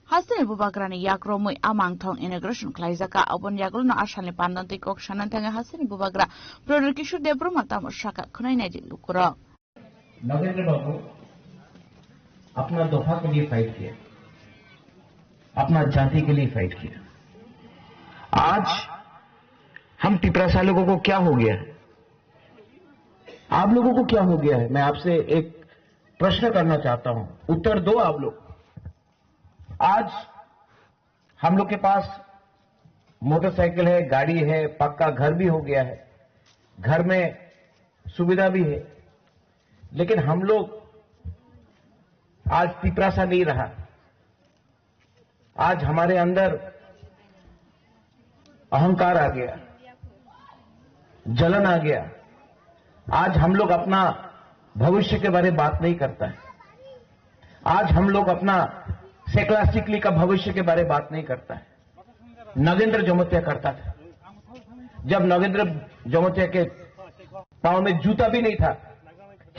Hasne Bubagrani Yakromui Amangtong inauguration Klaizaka Abon Yagulno Ashani Pandanti Kok Shanantanga Hasni Bubagra Prodikishu Debromata Shaka Kunainaji Lukura Nagendra Babu अपना दफा के लिए fight किया अपना जाति के लिए fight किया आज हम टिपरासा लोगों को क्या हो गया है आप लोगों को क्या हो गया है मैं आपसे एक प्रश्न करना चाहता हूं उत्तर दो आप लोग आज हम लोग के पास मोटरसाइकिल है गाड़ी है पक्का घर भी हो गया है घर में सुविधा भी है लेकिन हम लोग आज तिपरासा नहीं रहा आज हमारे अंदर अहंकार आ गया जलन आ गया आज हम लोग अपना भविष्य के बारे में बात नहीं करता है आज हम लोग अपना सेक्लास्टिकली का भविष्य के बारे में बात नहीं करता है नगेंद्र जोमतिया करता था जब नगेंद्र जमोतिया के पांव में जूता भी नहीं था,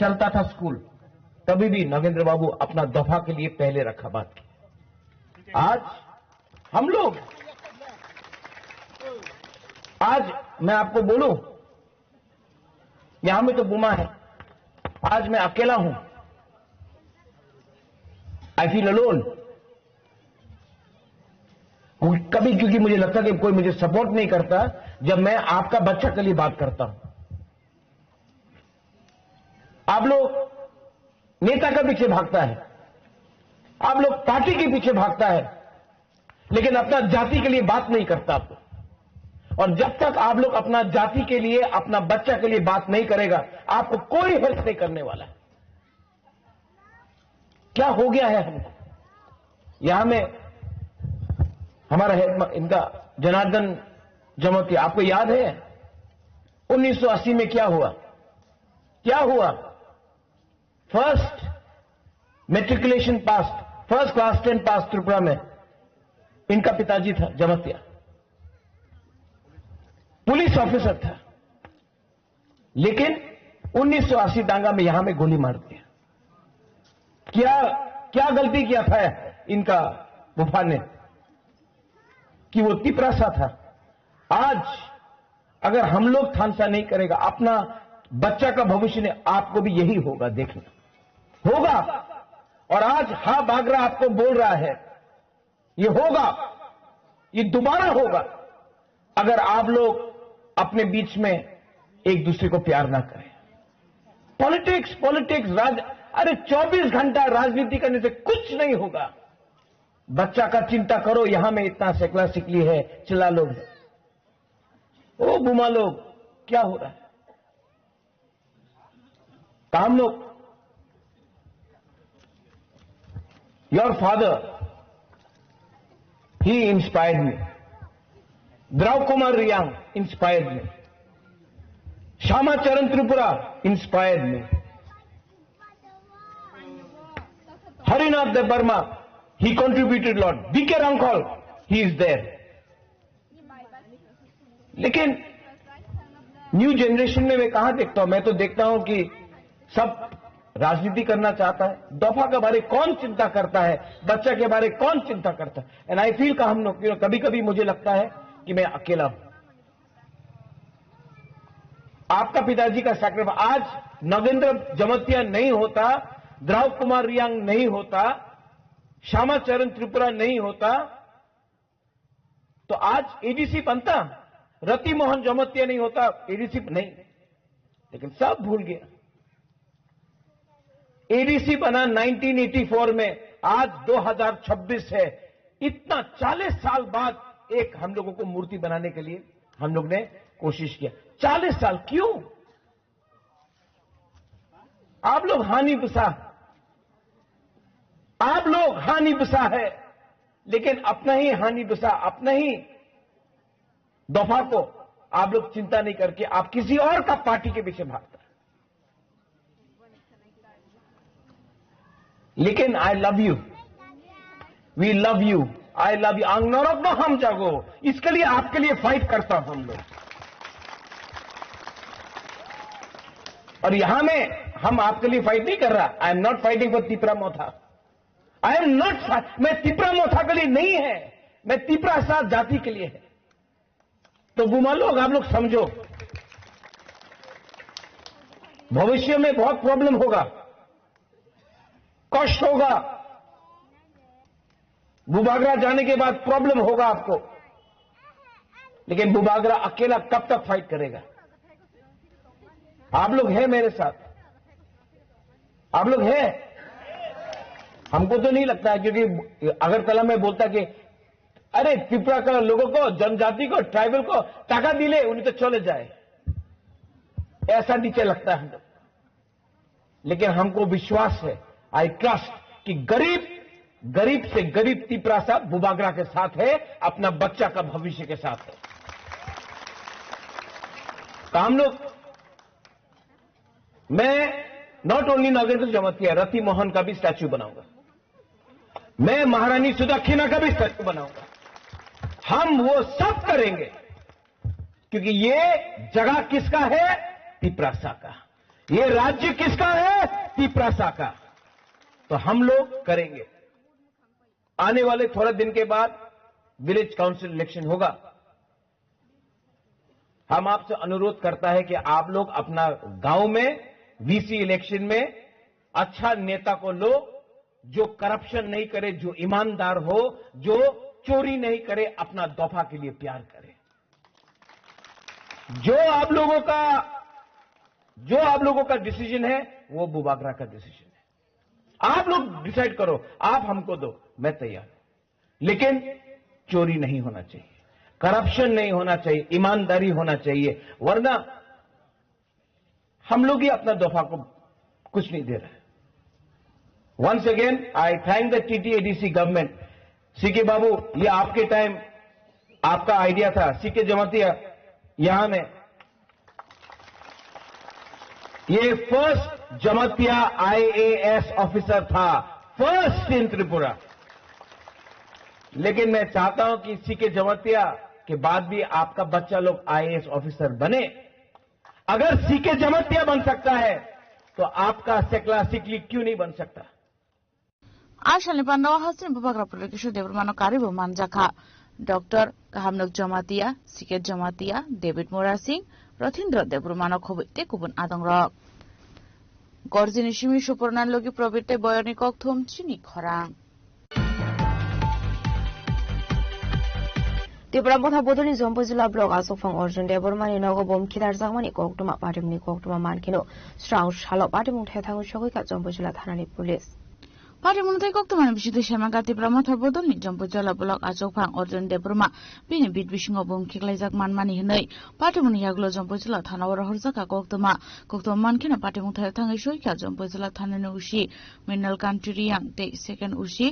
चलता था स्कूल, तभी भी नगेंद्र बाबू अपना दफा के लिए पहले रखा बात की। आज हम लोग, आज मैं आपको बोलूं, यहां में तो बुमा है, आज मैं अकेला हूं। I feel alone. कभी क्योंकि मुझे लगता कि कोई मुझे सपोर्ट नहीं करता जब मैं आपका बच्चा के लिए बात करता हूं। आप लोग नेता के पीछे भागता है, आप लोग पार्टी के पीछे भागता है, लेकिन अपना जाति के लिए बात नहीं करता आप लोग। और जब तक आप लोग अपना जाति के लिए, अपना बच्चा के लिए बात नहीं करेगा, आपको कोई हेल्प नहीं करने वाला है। क्या हो गया है हमको? यहां में हमारा इनका जनार्दन जमोतिया, आपको याद है 1980 में क्या हुआ? क्या हुआ? फर्स्ट मेट्रिकुलेशन पास, फर्स्ट क्लास 10 पास त्रिपुरा में इनका पिताजी था जमोतिया, पुलिस ऑफिसर था, लेकिन 1980 दांगा में यहां में गोली मार दिया। क्या गलती किया था इनका बुफा ने कि वो तिपरा सा था? आज अगर हम लोग थानसा नहीं करेगा, अपना बच्चा का भविष्य ने आपको भी यही होगा, देखना होगा। और आज हा बागरा आपको बोल रहा है, ये होगा, ये दोबारा होगा अगर आप लोग अपने बीच में एक दूसरे को प्यार ना करें। पॉलिटिक्स अरे 24 घंटा राजनीति करने से कुछ नहीं होगा। बच्चा का चिंता करो। यहां में इतना सेकुलर सिकली है, चिल्ला लोग, ओ बुमा लोग, क्या हो रहा है? काम लोग, your father, he inspired me, Dhruba Kumar Reang inspired me, Shyama Charan Tripura inspired me, Harinath Dev Varma, he contributed lot, BK Rankol, he is there। लेकिन न्यू जनरेशन में मैं कहां देखता हूं? मैं तो देखता हूं कि सब राजनीति करना चाहता है। दफा के बारे कौन चिंता करता है? बच्चा के बारे कौन चिंता करता है? एंड आई फील का हम लोग, कभी कभी मुझे लगता है कि मैं अकेला हूं। आपका पिताजी का सैक्रिफाइस, आज नगेंद्र जमोतिया नहीं होता, द्रव कुमार रियांग नहीं होता, श्यामा चरण त्रिपुरा नहीं होता, तो आज एडीसी बनता। रति मोहन जमोतिया नहीं होता, एडीसी नहीं। लेकिन सब भूल गया। एडीसी बना 1984 में, आज 2026 है। इतना 40 साल बाद एक हम लोगों को मूर्ति बनाने के लिए हम लोग ने कोशिश किया। 40 साल क्यों? आप लोग हानि बसा है, लेकिन अपना ही हानि बसा, अपना ही दफा को आप लोग चिंता नहीं करके आप किसी और का पार्टी के पीछे भागता है। लेकिन I love you, we love you, I love you. आंगनौरक में हम जागो, इसके लिए आपके लिए फाइट करता हूं हम लोग। और यहां में हम आपके लिए फाइट नहीं कर रहा। I am not fighting for Tipra Motha, I am not, मैं तिपरा मोथा के लिए नहीं है, मैं तिपरा साथ जाति के लिए है। तो बुमा लोग, आप लोग समझो, भविष्य में बहुत प्रॉब्लम होगा, कष्ट होगा। बुबागरा जाने के बाद प्रॉब्लम होगा आपको, लेकिन बुबागरा अकेला कब तक फाइट करेगा? आप लोग हैं मेरे साथ, आप लोग हैं। हमको तो नहीं लगता है, क्योंकि अगरतला में बोलता कि अरे त्रिपुरा का लोगों को, जनजाति को, ट्राइबल को टाका दिले उन्हें तो चले जाए, ऐसा नीचे लगता है हमको। लेकिन हमको विश्वास है, आई ट्रस्ट, कि गरीब से गरीब तिपरा साहब बुबागरा के साथ है, अपना बच्चा का भविष्य के साथ है। तो हम लोग, मैं नॉट ओनली नगेंद्र जमोतिया, रति मोहन का भी स्टैच्यू बनाऊंगा, मैं महारानी सुदक्षिणा का भी स्टैच्यू बनाऊंगा। हम वो सब करेंगे क्योंकि ये जगह किसका है? तिपरासा का। ये राज्य किसका है? तिपरासा का। तो हम लोग करेंगे। आने वाले थोड़े दिन के बाद विलेज काउंसिल इलेक्शन होगा। हम आपसे अनुरोध करता है कि आप लोग अपना गांव में वीसी इलेक्शन में अच्छा नेता को लो, जो करप्शन नहीं करे, जो ईमानदार हो, जो चोरी नहीं करे, अपना दफा के लिए प्यार करे। जो आप लोगों का डिसीजन है वो बुबागरा का डिसीजन है। आप लोग डिसाइड करो, आप हमको दो, मैं तैयार हूं। लेकिन चोरी नहीं होना चाहिए, करप्शन नहीं होना चाहिए, ईमानदारी होना चाहिए, वरना हम लोग ही अपना दफा को कुछ नहीं दे रहे। Once again I thank the TTADC government. CK बाबू, ये आपके टाइम आपका आइडिया था। सीके जमातिया यहां में ये फर्स्ट जमातिया IAS ऑफिसर था, फर्स्ट इन त्रिपुरा। लेकिन मैं चाहता हूं कि सीके जमातिया के बाद भी आपका बच्चा लोग IAS ऑफिसर बने। अगर सीके जमातिया बन सकता है तो आपका सेकला सिकली क्यों नहीं बन सकता? आशा पांडवा हासिन बुबाग्रा प्रदेश देवरमानो कारिबो मानजाखा डॉक्टर काहामनक जमातिया, सिकेट जमातिया, डेविड मोरा सिंह, रथिन्द्र देवरमानो खबैते गुबुन आदंग गर्जिनी सिमी सुपर्णान लोगी प्रबीते बयनी ककथुम चिनी खरां। त्रिपुरा मथा बदलनि जम्पु जिल्ला ब्लक आसोफां अर्जुन देवरमानि नगो बम खिदार जांमानि ककटुमा पाटिमनि ककटुमा मानखिनो स्राव सालो पाटिमुं थायथांगो सगैका जम्पु जिल्ला थानानि पुलिस पाटिमुंथाय ककटुमानि बिसिदे सेमागा त्रिपुरा मथा बदलनि जम्पु जिल्ला ब्लक आसोफां अर्जुन देवरमा बिनि बिद बिसिङाव बम खिग्लायजाक मानमानि हनै पाटिमुनि यागलो जम्पु जिल्ला थानाव रहरजाका ककटुमा मानखिनो पाटिमुं थायथांगै सगैका जम्पु जिल्ला थानानि उसी मिनल कान्ट्रियां ते सेकेन्ड उसी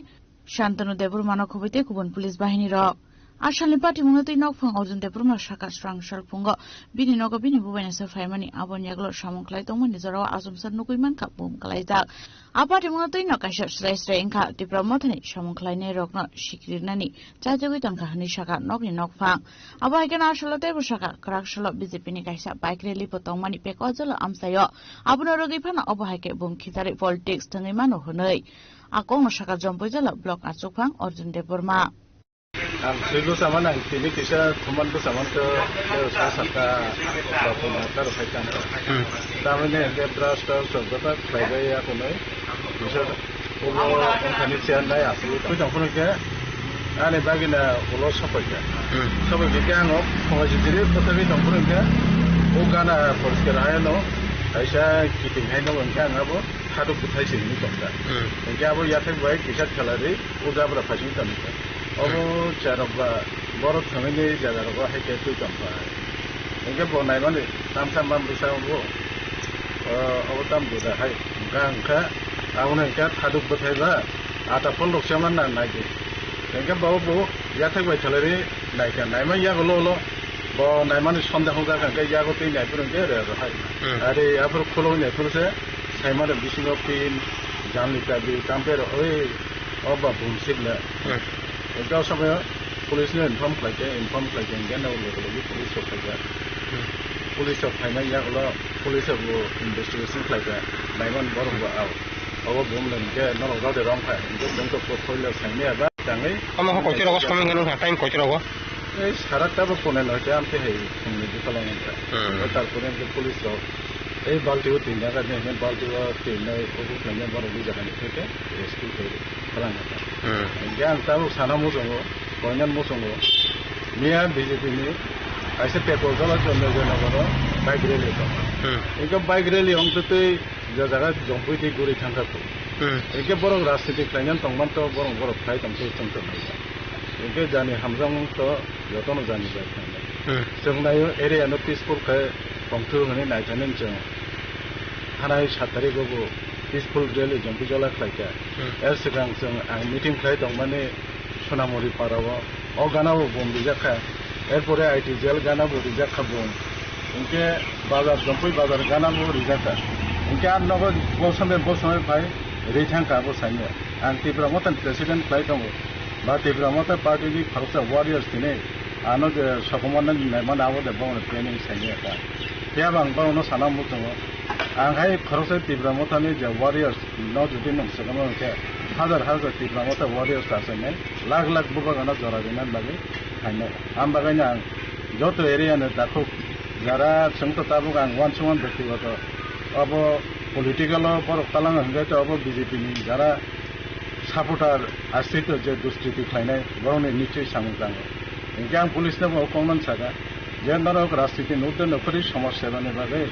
शान्तनु देवरमानो खबैते गुबुन पुलिस बाहिनी र आसामनि पाटिमुंनो तै नगफां अर्जुन देवरमा साका स्रां सालफुंग बिनि नग बिनि बुबायना सफायमानि आबन यागलो सामुंख्लाय दंमोन जराव आजमसर नुगैमान का बुम कलायजाक आपाटिमुंनो तै नकायसा स्राय स्राय इंखा त्रिपुरा मथानि सामुंख्लायने रगनो सिक्रिरनानि जाजगै तंखा हनि साका नगनि नगफां आबायगन आसलो तेबो साका क्राकसलो बीजेपीनि कायसा बाइक रैली पतंगमानि पेकजल आमसायो आबनो रगैफाना अबहायके बुम खितारै पॉलिटिक्स थङै मानो हनै आकंनो साका जम्पजल ब्लक आचुकफां Arjun Debbarma ang silo sama nang tini kisa thuman ko saman ko sa saka bapuna tar phaitan tamane ke brush tar sobata khaibai ya konai kisa ulo khani chen nai asu ko jong phone ke ane bagina ulo sapai ke ang phoji dire potami jong phone ke o gana porskar ayano aisa kiting haino angka ngabo hadu kuthai sin ni tokta angka abo yathai bai kisa khalari o jabra phasi tamita अबो चारबा बरो थमेले जागारबा हाइके तुइ तम्पा एके बनाय माने नाम सामबाम बिसाबो अब ताम दुदा हाय गांखा आवने का थादुक बथायबा आटा फल लक्षमान ना नायगे एके बाबो याथाय बाय थलरे नायका नायमा यागलो ब नायमानि सन्देह होगा का यागो तै नायपुरके रे हाय अरे याफोर खोलो नायपुरसे साइमार बिसिङो पिन जानलिका बि तामपेर ओइ अबा बुमसिबला गाव समय पुलिस ने इनफॉर्म खालायके इंगे नाव लोगों पुलिस खालायके पुलिस खालायनाय यागलो पुलिस वो इन्वेस्टिगेशन खालायके नायमान बरबा आव अब बुमलन के नरो गावदे रंग खाय इनके जोंको पोर्टफोलियो साइने बा तांगै हम हो कोइरो गस कमेंग गनो टाइम कोइरो गो ए साराटा बो कोने लके आमते हे खुंनि दिखलांगा तारपरे के पुलिस ए बाल्टिओ तीन जगह ने बाल्टिओ तीन ने ओबु खाने बरबि जगह के रेस्क्यू करे खालांगा ज्ञान ताबो साना मोजंगो बयनान मोजंगो मिया बीजेपी नि ऐसे प्रपोजल जनो जनो बाइक रैली तो इनका बाइक रैली अंतते जगह जंपुइति गुरि थांखाखौ इनके बरं राजनीति खायनान तंमान तो बरं फाइ तंसो तंसो इनके जानि हामजां तो यतन जानि बाय जों नायो एरिया नो पीसफुल खाय पंथु हने नायथानन जों थानाय 7 तारिखआवबो पीसफुल रैली जंपुजला खायका सिगां जों आं मिटिं खाय दं माने सोनामुरि पाराव अगानाव बम बिजाखा एरपरे आईटी जेल गानाबो रिजाखा बम इनके बाजार जंपुइ बाजार गानाबो रिजाखा इनके आर नगद बोसमे भाई रेथांका बो साइने आं त्रिपुरा मथन प्रेसिडेंट खाय दं बा त्रिपुरा मथा पार्टी नि फारसा वारियर्स दिने ano je sokomana neman abo de bong training seni ata ya bang ba ono sana mu to anghai khorose tibramotani je warriors no jodi nong segamo ke হাজার হাজার তীব্রমতা ওয়ারিয়ার্স আছেন লাখ লাখ বুবাগানা জরা দিনার লাগে খাইনে আম বাগাইনা আং যত এরিয়ানে দেখো যারা সঙ্গত তাবুক আং ওয়ান সমান ব্যক্তিগত অব পলিটিক্যাল বড় তালাং হঙ্গাইতে অব বিজেপি নি যারা সাপোর্টার আশ্রিত যে দুষ্কৃতি খাইনাই বরং নিশ্চয়ই সামুদ্রাঙ্গ ইনকে আং পুলিশ নেব কমন সাগা যে নরক রাজনীতি নতুন নকরি সমস্যা বাগে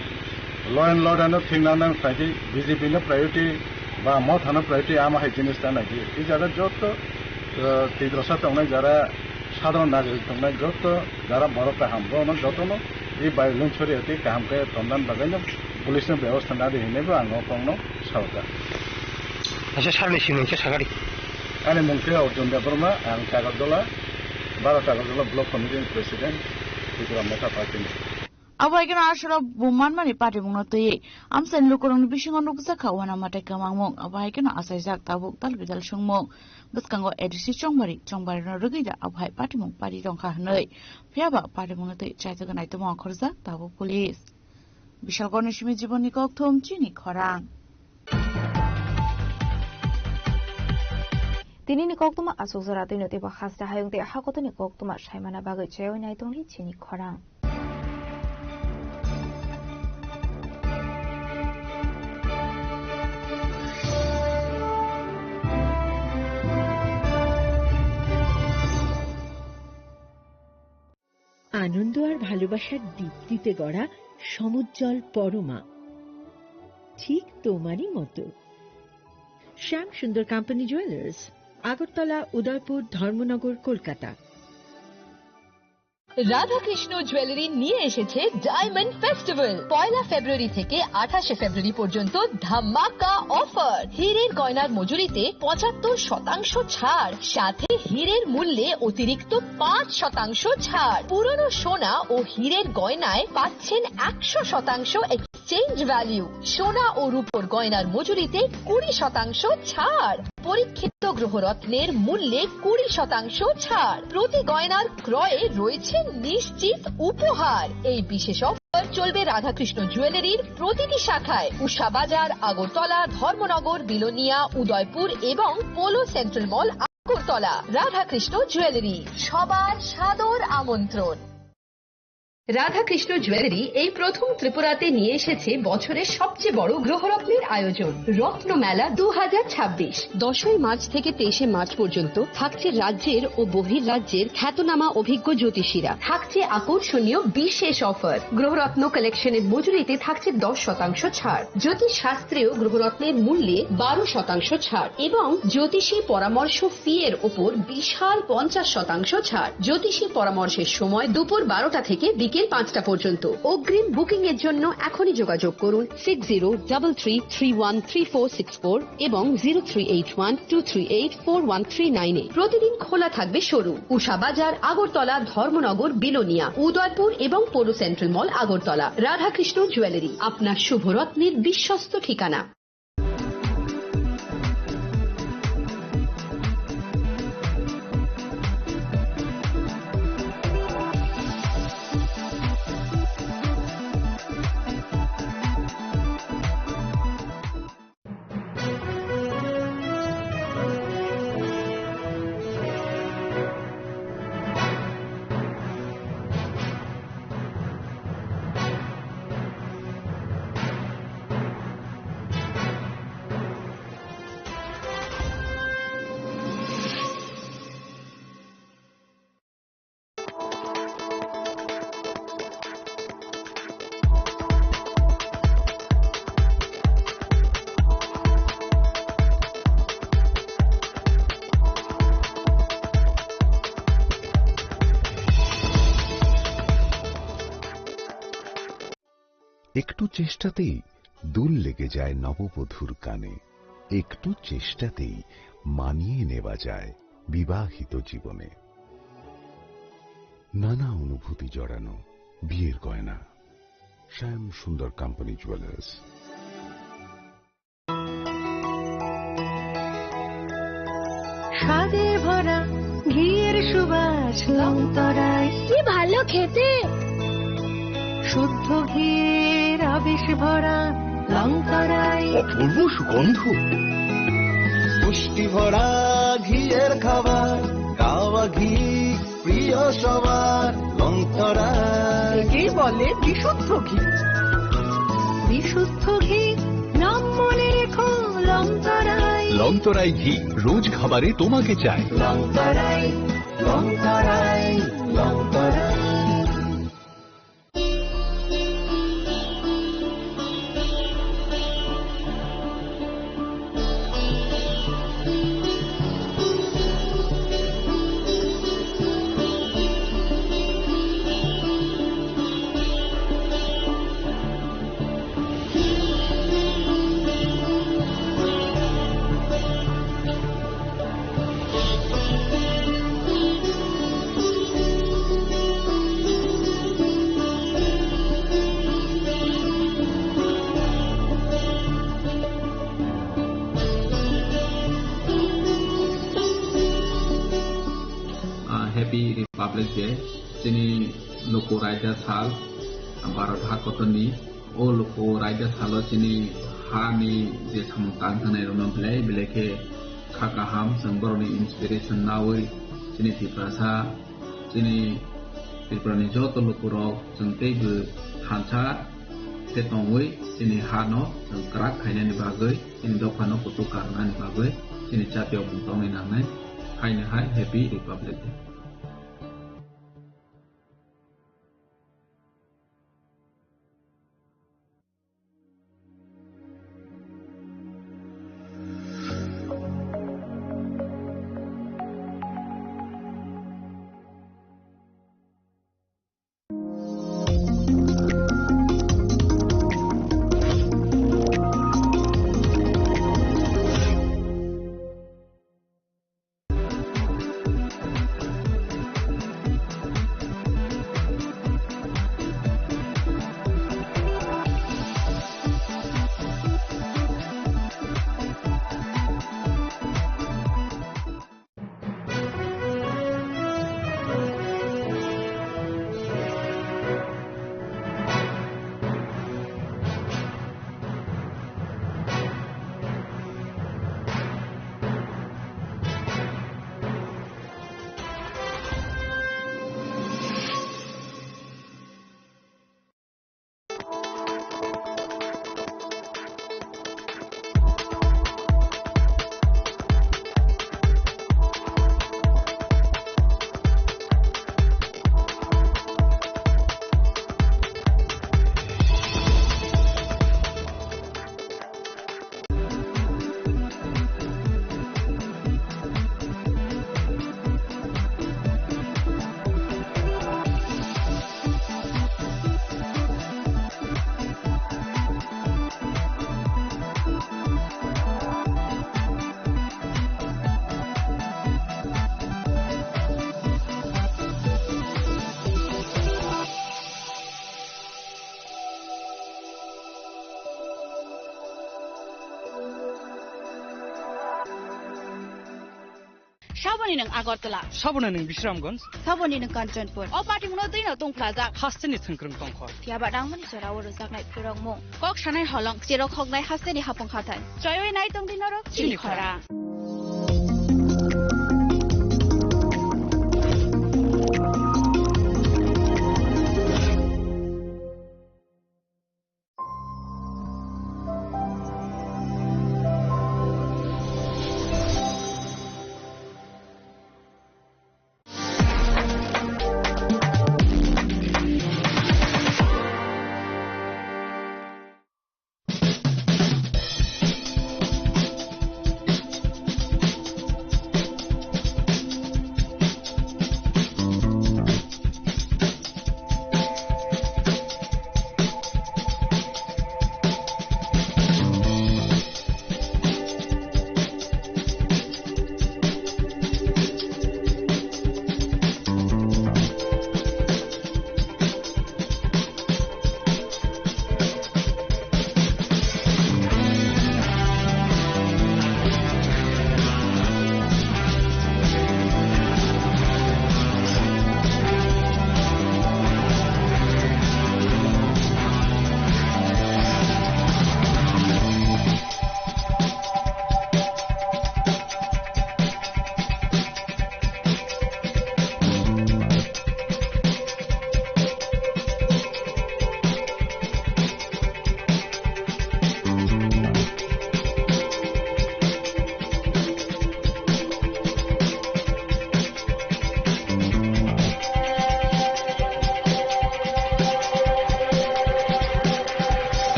ল এন্ড লর্ডানো থিংনানো খাইছি বিজেপি নো প্রায়োরিটি বা মত হানো প্রায়োরিটি আমা হাই জিনিসটা নাকি এই জায়গা যত তীব্রসা তংনাই যারা সাধারণ নাগরিক তংনাই যত যারা বড় কাহামবো যতনো এই বাইলেন ছড়িয়ে কাহামকে তন্দান বাগাইনো পুলিশের ব্যবস্থা না দিনেবো আঙ কংনো সরকার আচ্ছা সারনি সিমনকে সাগারি আনে মুংকে অর্জুন দেববর্মা আং কাগরদলা 12 কাগরদলা ব্লক কমিটির president Tripura Motha party Awaikana ashra buman mani pati mungna toye amsen lukurong ni bisingon ruksa kawana mate kamangmong awaikana asajak tabuk tal bidal sungmong buskango edisi chongbari na rugida awai pati mung pati rongkha hnoi phiaba pati mungna toye chaita ganai to mong khorja tabuk police bishal gণেশমী জীবনী cock থম চিনি খরাং tinini koktuma asuzara tinoti ba khasta hayungte hakotoni koktuma shaimana bagai chayoi nai tongli chini khorang আনন্দ আর ভালোবাসার দীপ্তিতে গড়া সমুজ্জ্বল পরমা ঠিক তোমারই মতো শ্যাম সুন্দর company jewellers Agartala Udaipur Dharmanagar Kolkata Radhakrishna jewellery নিয়ে এসেছে ডায়মন্ড ফেস্টিভ্যাল 1 ফেব্রুয়ারি থেকে 28 ফেব্রুয়ারি পর্যন্ত ধামাকা অফার হীরের গয়নার মজুরিতে 75% ছাড় সাথে হীরের মূল্যে অতিরিক্ত 5% ছাড় পুরনো সোনা ও হীরের গয়নায় পাচ্ছেন 100% এক্সচেঞ্জ ভ্যালু সোনা ও রূপোর গয়নার মজুরিতে 20% ছাড় পরীক্ষিত গ্রহরত্নের মূল্যে 20% ছাড় প্রতি গয়নার ক্রয়ে রয়েছে নিশ্চিত উপহার এই বিশেষ অফার চলবে রাধাকৃষ্ণ জুয়েলারির প্রতিটি শাখায় উষা বাজার আগরতলা ধর্মনগর বিলোনিয়া উদয়পুর এবং পোলো সেন্ট্রাল মল আগরতলা রাধাকৃষ্ণ জুয়েলারি সবার সাদর আমন্ত্রণ রাধাকৃষ্ণ জুয়েলারি এই প্রথম ত্রিপুরাতে নিয়ে এসেছে বছরের সবচেয়ে বড় গ্রহরত্নের আয়োজন রত্ন মেলা 2026 10 মার্চ থেকে 23 মার্চ পর্যন্ত থাকছে রাজ্যের ও বহির্রাজ্যের খ্যাতনামা অভিজ্ঞ জ্যোতিষীরা থাকছে আকর্ষণীয় বিশেষ অফার গ্রহরত্ন কালেকশনের মজুরিতে থাকছে 10% ছাড় জ্যোতিষ শাস্ত্রীয় গ্রহরত্নের মূল্যে 12% ছাড় এবং জ্যোতিষী পরামর্শ ফি এর উপর বিশাল 50% ছাড় জ্যোতিষী পরামর্শের সময় দুপুর 12টা থেকে বিকেল 5টা পর্যন্ত অগ্রিম বুকিং এর জন্য এখনই যোগাযোগ করুন 6033313464 এবং 038123841339 এ প্রতিদিন খোলা থাকবে শোরুম উষা বাজার আগরতলা ধর্মনগর বিলোনিয়া উদয়পুর এবং পোলো সেন্ট্রাল মল আগরতলা রাধাকৃষ্ণ জুয়েলারি আপনার শুভরত্নের বিশ্বস্ত ঠিকানা একটু চেষ্টাতেই দুল লেগে যায় নববধূর কানে একটু চেষ্টাতেই মানিয়ে নেওয়া যায় বিবাহিত জীবনে নানা অনুভূতি জড়ানো বিয়ের গয়না শ্যাম সুন্দর কোম্পানি জুয়েলার্স স্বাদে ভরা ঘিয়ের সুবাস লংতরায় খেতে শুদ্ধ ঘির আবেশ ভরা লঙ্কারাই অপূর্ব সুগন্ধ পুষ্টি ভরা ঘিয়ের খাবার গাওয়া ঘি প্রিয় সবার লঙ্কারাই একেই বলে বিশুদ্ধ ঘি। বিশুদ্ধ ঘি নাম মনে রেখো লঙ্কারাই। লঙ্কারাই ঘি রোজ খাবারে তোমাকে চাই। লঙ্কারাই লঙ্কারাই লঙ্কারাই। Happy Republic Day sini loko raja sal barat hakotoni o loko raja salo sini hani je samtang thane rono blai beleke khakaham samboroni inspiration nawi sini tiprasa sini tiprani joto loko ro jengtei bu hansa tetongwi sini hano krak khaina ni bagai sini dokano putu karna ni bagai sini chatyo buntong ni nanai khaina hai Happy Republic Day. Saboni nang Agartala. Saboni nang Bishramganj. Saboni nang Kanchanpur. O party muno dui na tongplaza. Hasteni thangkrang tongkha. Tiaba dangmani sorawo rojaknai purongmo. Kok shanai holong siro khognai hasteni hapong khatai. Joyoi nai tongdinaro chini khara.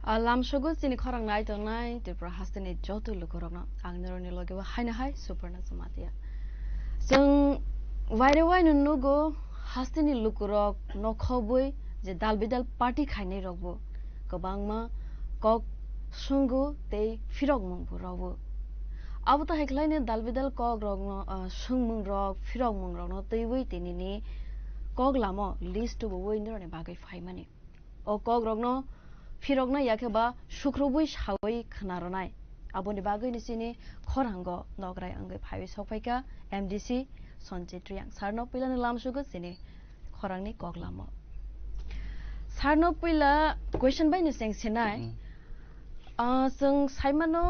लामसगो चिनि खरं नाय तंनाय त्रिपुरा हास्टेनि जतो लुखरंना आंनरनि लगेबो हायना हाय सुपर्णा समातिया जों wire wine नुगो हास्टेनि लुखरक नखबुय जे दालबिदाल party खायनाय रगबो गोबांमा कक सुंगु ते फिरक मंगबो रगबो अब त हेखलायने दालबिदाल कक रगनो सुंमुं रग फिरक मुं रगनो तैवै तिनिनि कक लामो लिस्ट बो वइनरनि बागै फायमानि ओ कक रगनो फिरकना याखेबा शुक्रबुय सावै खनारनाय आबोनि बागै निसिनि खरांग नगराय अंगै फावै सफायका एमडीसी सनचित्रियां सारनो पिलानि लामसुगो सिनि खरांनि कगलामो सारनो पिला क्वेश्चन बायनो सेंसेनाय जों साइमानो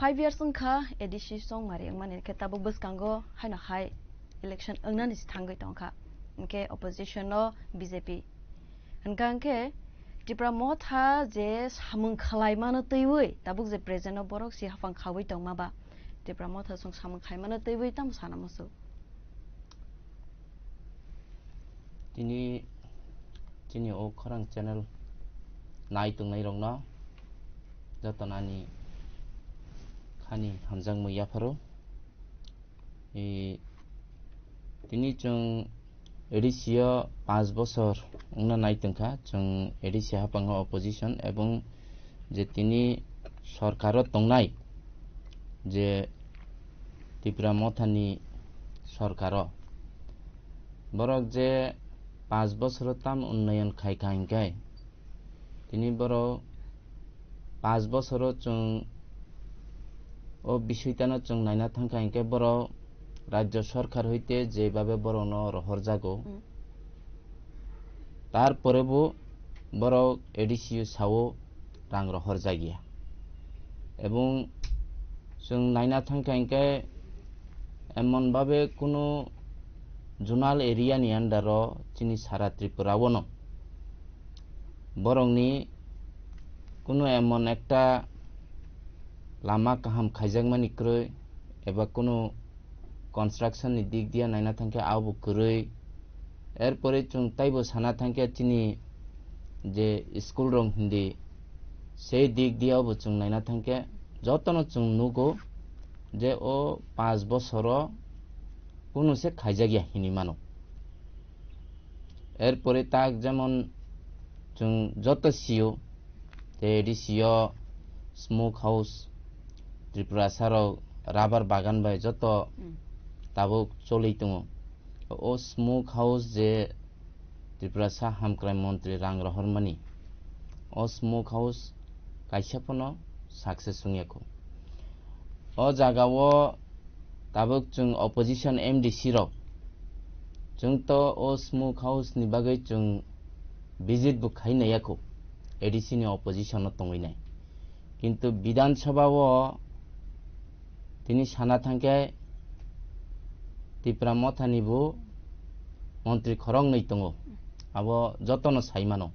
5 years अंखा एडीसी सं मारि माने केताबो बसकांगो हायना हाय इलेक्शन अंगनानि थांगै तंखा इनके अपोजिशन नो बीजेपी इनकांके त्रिपुरा मथा जे सामुं खालायमानो तैवै दाबुक जे प्रेजेन्ट बरक सि हाफां खावै दंमाबा त्रिपुरा मथा सं सामुं खायमानो तैवै ताम सानामसो तिनी ओ खरां चैनल नाय तंनाय रंना जतनानि खानि हामजां मैयाफोरो तिनी जों एडिसिया 5 बছর उंना नायतंखा जों एडिसिया हाफांगा अपोजिशन एवं जे तिनी सरकार तंनाय जे त्रिपुरा मथानि सरकार बरक जे 5 বছর ताम उन्नयन खायखांगाय तिनी बरो 5 বছর जों ओ বিষয়টানো जों नायना थांखांगाय बरो राज्य सरकार হইতে যেভাবে বড় নহর জাগো তারপরেও বড় এডিসিও সাও রাং रहर জাগিয়া এবং जों নাইনা থাঙ্কাইকে এমন ভাবে কোনো জোনাল এরিয়া নি আন্ডার চিনি সারা ত্রিপুরাও ন বরংনি কোনো এমন একটা লামা কাহাম খাইজাগমানিক্রই এবা কোনো কনস্ট্রাকশন नि दिग दिया नायना थांके आबो करई एरपरे जों ताइबो साना थांके चिनि जे स्कूल रंग हिंदी से दिग दिया बो जों नायना थांके जतन जों नुगो जे ओ 5 বছর কোনো से खाइजागिया हिनि मानो एरपरे ताक जेमन जों जत सियो ते एडिसियो स्मोक हाउस त्रिपुरा सारो राबार बागान बाय जत ताबो चलै दङ ओ स्मोक हाउस जे त्रिपुरा सा हामक्राय मन्त्री रां रहरमानि ओ स्मोक हाउस काइसाफनो सक्सेस सुङियाखौ ओ जागावो ताबो जों अपोजिशन एमडीसी र जों तो ओ स्मोक हाउस नि बागै जों विजिट बु खाइनायाखौ एडीसी नि अपोजिशन तंगैनाय किन्तु विधानसभाव तिनी साना थांके त्रिपुरा मथानिबो मंत्री खरं नै दङ अब जतन साइमानो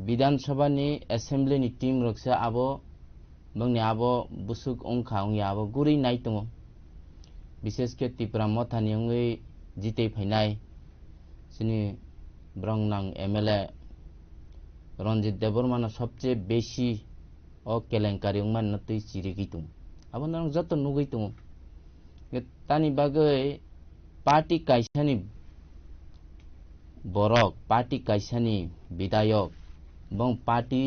विधानसभा नि असेंबली नि टीम रखसे अब बंगनि अब बुसुक अंखा अंगि अब गुरै नाय दङ विशेष के त्रिपुरा मथानि अंगै जिते फैनाय सिनि ब्रंनां एमएलए रंजित देबरमाना सबसे बेसी ओ केलेंकारी अंगमान नतै चिरिगि दङ अब नं जत नुगै दङ तानी बागै पार्टी काइसानी बरक पार्टी काइसानी विधायक बं पार्टी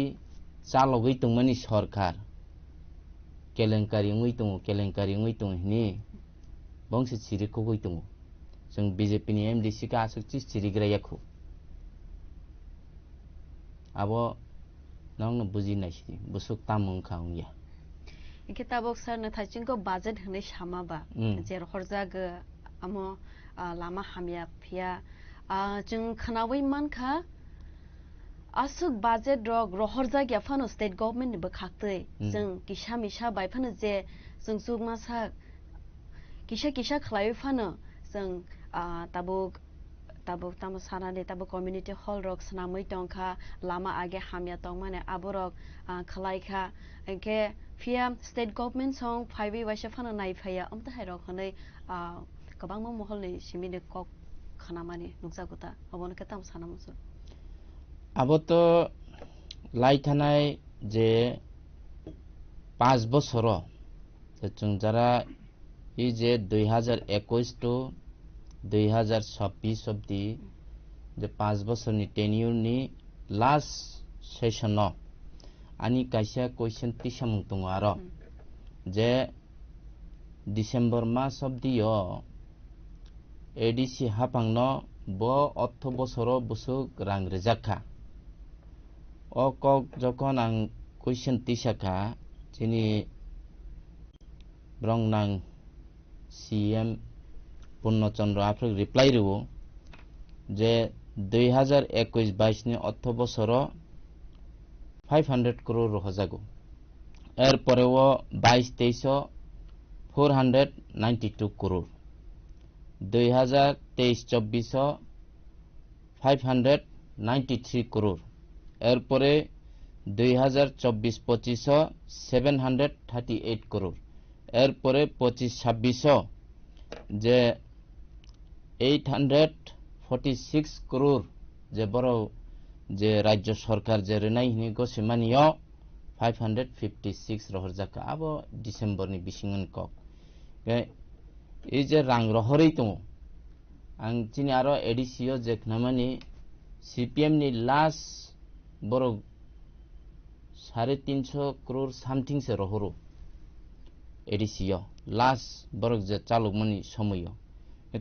चालगै दंमानि सरकार केलेंकारी ngui दङ नि बंसे चिरिखौ गै दङ जों बीजेपी नि एमडीसी का आसक्ति चिरिग्रायाखौ अब नंनो बुजिनायसि बुसुक तामुंखा उया किताबक सर नथाचिंको बाजेट हनै सामाबा जेर हरजाग आमो लामा हामिया फिया जों खनावै मानखा आसुक बाजेट रग रहरजाग याफानो स्टेट गवर्नमेंट नि बखाक्तै जों किसा मिसा बायफानो जे जों जुगमासा किसा खलाय फानो जों ताबुक तामो सानाने ताबो कम्युनिटी हॉल रक सनामै टंखा लामा आगे हामिया टंग माने आबरक खलायखा एके फिया स्टेट गवर्नमेंट सं 5 वाइसे फानो नायफाया अमता हायरक हनै गोबां महलनि सिमिने कक खानामानि नुजागुता अबनो केताम सानामसो अब तो লাইথানায় যে 5 বছর जों যারা এই যে 2021 to 2026 অবধি যে 5 বছরনি টেনিউরনি লাস্ট সেশন আনি কাইসা কোয়েশ্চেন তিসামুং দङ आरो যে ডিসেম্বর মাস অবধিও এডিসি হাপাংনো ব অর্থ বছর বুসুক রাং রেজাখা ও কক যখন আং কোয়েশ্চেন তিসাখা যিনি ব্রংনাং সিএম পূর্ণচন্দ্র আফ্রিক রিপ্লাই রো যে 2021-22 ni অর্থ বছর 500 crore রহজাগো এরপরে ও 22-23 492 crore 2023-24 593 crore এরপরে 2024-25 738 crore এরপরে 25-26 যে 846 crore যে বড় যে রাজ্য সরকার যে রেনাই হিনি গসিমানিও 556 রহর জাকা আবো ডিসেম্বর নি বিসিংন কক এই যে রাং রহরই তো আং চিনি আরো এডিসিও যে নামানি সিপিএম নি লাস্ট বড় 350 crore সামথিং সে রহরো এডিসিও লাস্ট বড় যে চালুকমানি সময়ও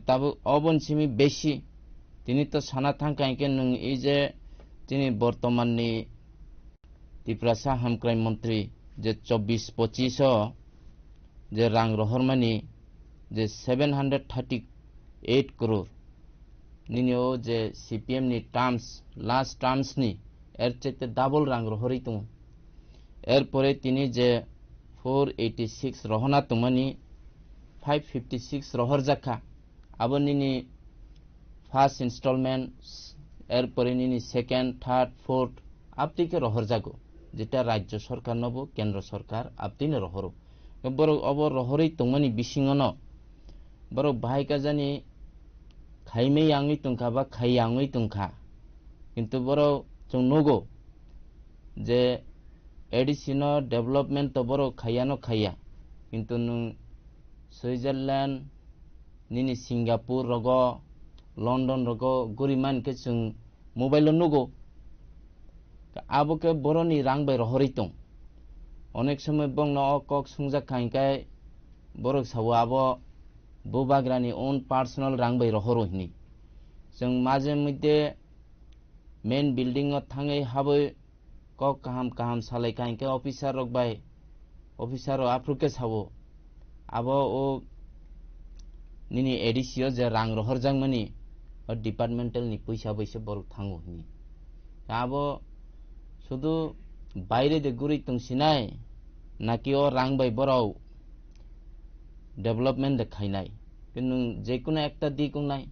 তাবো অবনসিমি বেশি তিনি তো সানা থাকাইকে নং এই যে তিনি বর্তমাননি ত্রিপুরা হামক্রাই মন্ত্রী যে 24-25 যে রাং রহরমানি যে 738 crore নিনিও যে সিপিএম নি টার্মস লাস্ট টার্মস নি এর চাইতে ডাবল রাং রহরই তো এরপরে তিনি যে 486 রহনা তুমানি 556 রহর জাখা আবার নিনি ফার্স্ট ইনস্টলমেন্ট এরপরে নিনি সেকেন্ড থার্ড ফোর্থ আপতিকে রহর জাগো যেটা রাজ্য সরকার নব কেন্দ্র সরকার আপতিনে রহরো বড় অবর রহরই তুমানি বিসিংন বড় ভাইকা জানি খাইমে আঙই তুংখা বা খাই আঙই তুংখা কিন্তু বড় जों नगो যে এডিসিন ডেভেলপমেন্ট তো বড় খাইয়ানো খাইয়া কিন্তু নং সুইজারল্যান্ড নিনি সিঙ্গাপুর রগ লন্ডন রগ গরিমান কে जों মোবাইল নগো আবকে বড়নি রাং বাই রহরই তং অনেক সময় বং ন কক সুংজা খাইকাই বড় সাও আবো বুবাগ্রানি ওন পার্সোনাল রাং বাই রহরहिनि जों মাঝে মধ্যে मेन बिल्डिंग थांगे हाबो क काहाम सालाय काइके ऑफिसर रक बाय ऑफिसर आफ्रुके सावो आबो ओ निनि एडिसियो जे रां रहर जांगमनि डिपार्टमेंटल नि पैसा बैसे बर थांगो नि आबो शुधु बायरे दे गुरै तंसिनाय नाकि ओ रां बाय बराव डेभलपमेंट देखायनाय किनु जेकुनो एकटा दिकुंनाय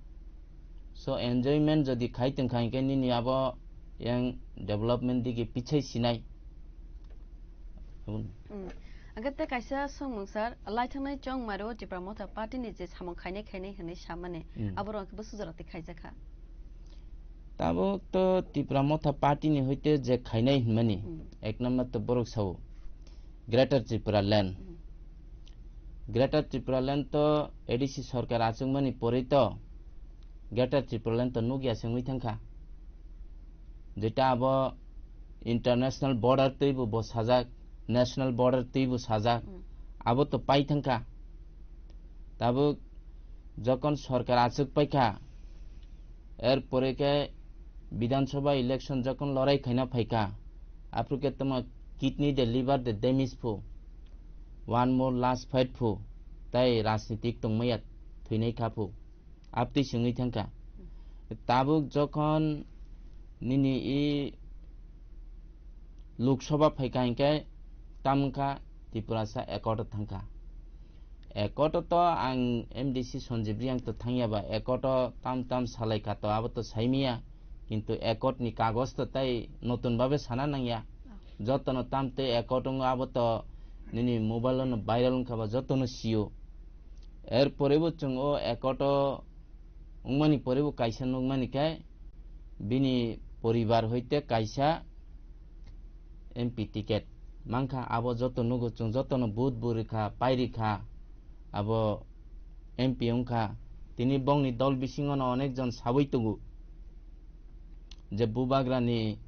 सो एन्जॉयमेंट जदि खाइतों खाइके निनि आबो yang development digi pichai sinai agate kaisa somung sar laithanai chong maro tipra motha party ni je samong khaine hne samane aboro ke busujarate khaijaka tabo to tipra motha party ni hoite je khainai hinmani ek number to borok saw greater tripura land to adc sarkar achungmani pore to greater tripura land to nugia sengui thangkha যেটা আবো international border তৈব বসাজাক national border তৈব সাজাক আবো তো পাই থাকা তাবো যখন সরকার আচক পাইখা এরপরে কে বিধানসভা ইলেকশন যখন লড়াই খাইনা ফাইকা আপ্রুকে তোমা কিডনি দে লিভার দে ড্যামেজ ফো ওয়ান মোর লাস্ট ফাইট ফো তাই রাজনীতিক টংমাইয়া থৈনাই খাফো আপতি সঙ্গই থাকা তাবো যখন নিনি ই লোকসভা ফাইকাইকে তামকা ত্রিপুরাসা একট থাকা একট তো আং এমডিসি সঞ্জীবরি আং তো থাইয়াবা একট তাম সালাইকা তো আবো তো সাইমিয়া কিন্তু একট নি কাগজ তো তাই নতুন ভাবে সানা নাইয়া যতন তামতে একট আবো তো নিনি মোবাইল ভাইরাল খাবা যতন সিও এর পরেবো চং ও একট উংমানি পরেবো কাইসা নুংমানি কাই বিনি পরিবার হইতে কাইসা MP ticket mangkha abo joto nugo chung joto no bud burikha pairikha abo MP ongkha tini bongni dol bisingo no onekjon sabui tungu je bubagrani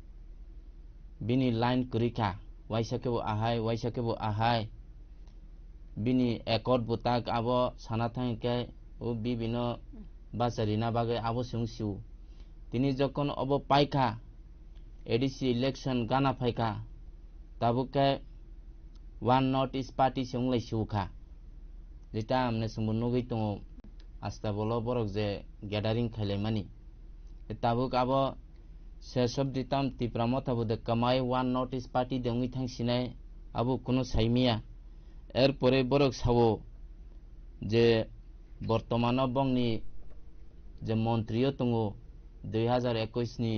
bini line kurikha waisakebo ahai bini ekot butak abo sanathangke o bibino basarina bage abo sungsiu tini jokon obo paikha ADC election gana phaikha tabuke one notice party sunglai sukha jeta amne sumbu nugui tongo asta bolo borok je gathering khailaimani tabuk abo sesob ditam tipramota bude kamai one notice party dongi thangsinai abu kuno saimia erpore borok sawo je বর্তমানো বংনি যে মন্ত্রীও tungu 2021 ni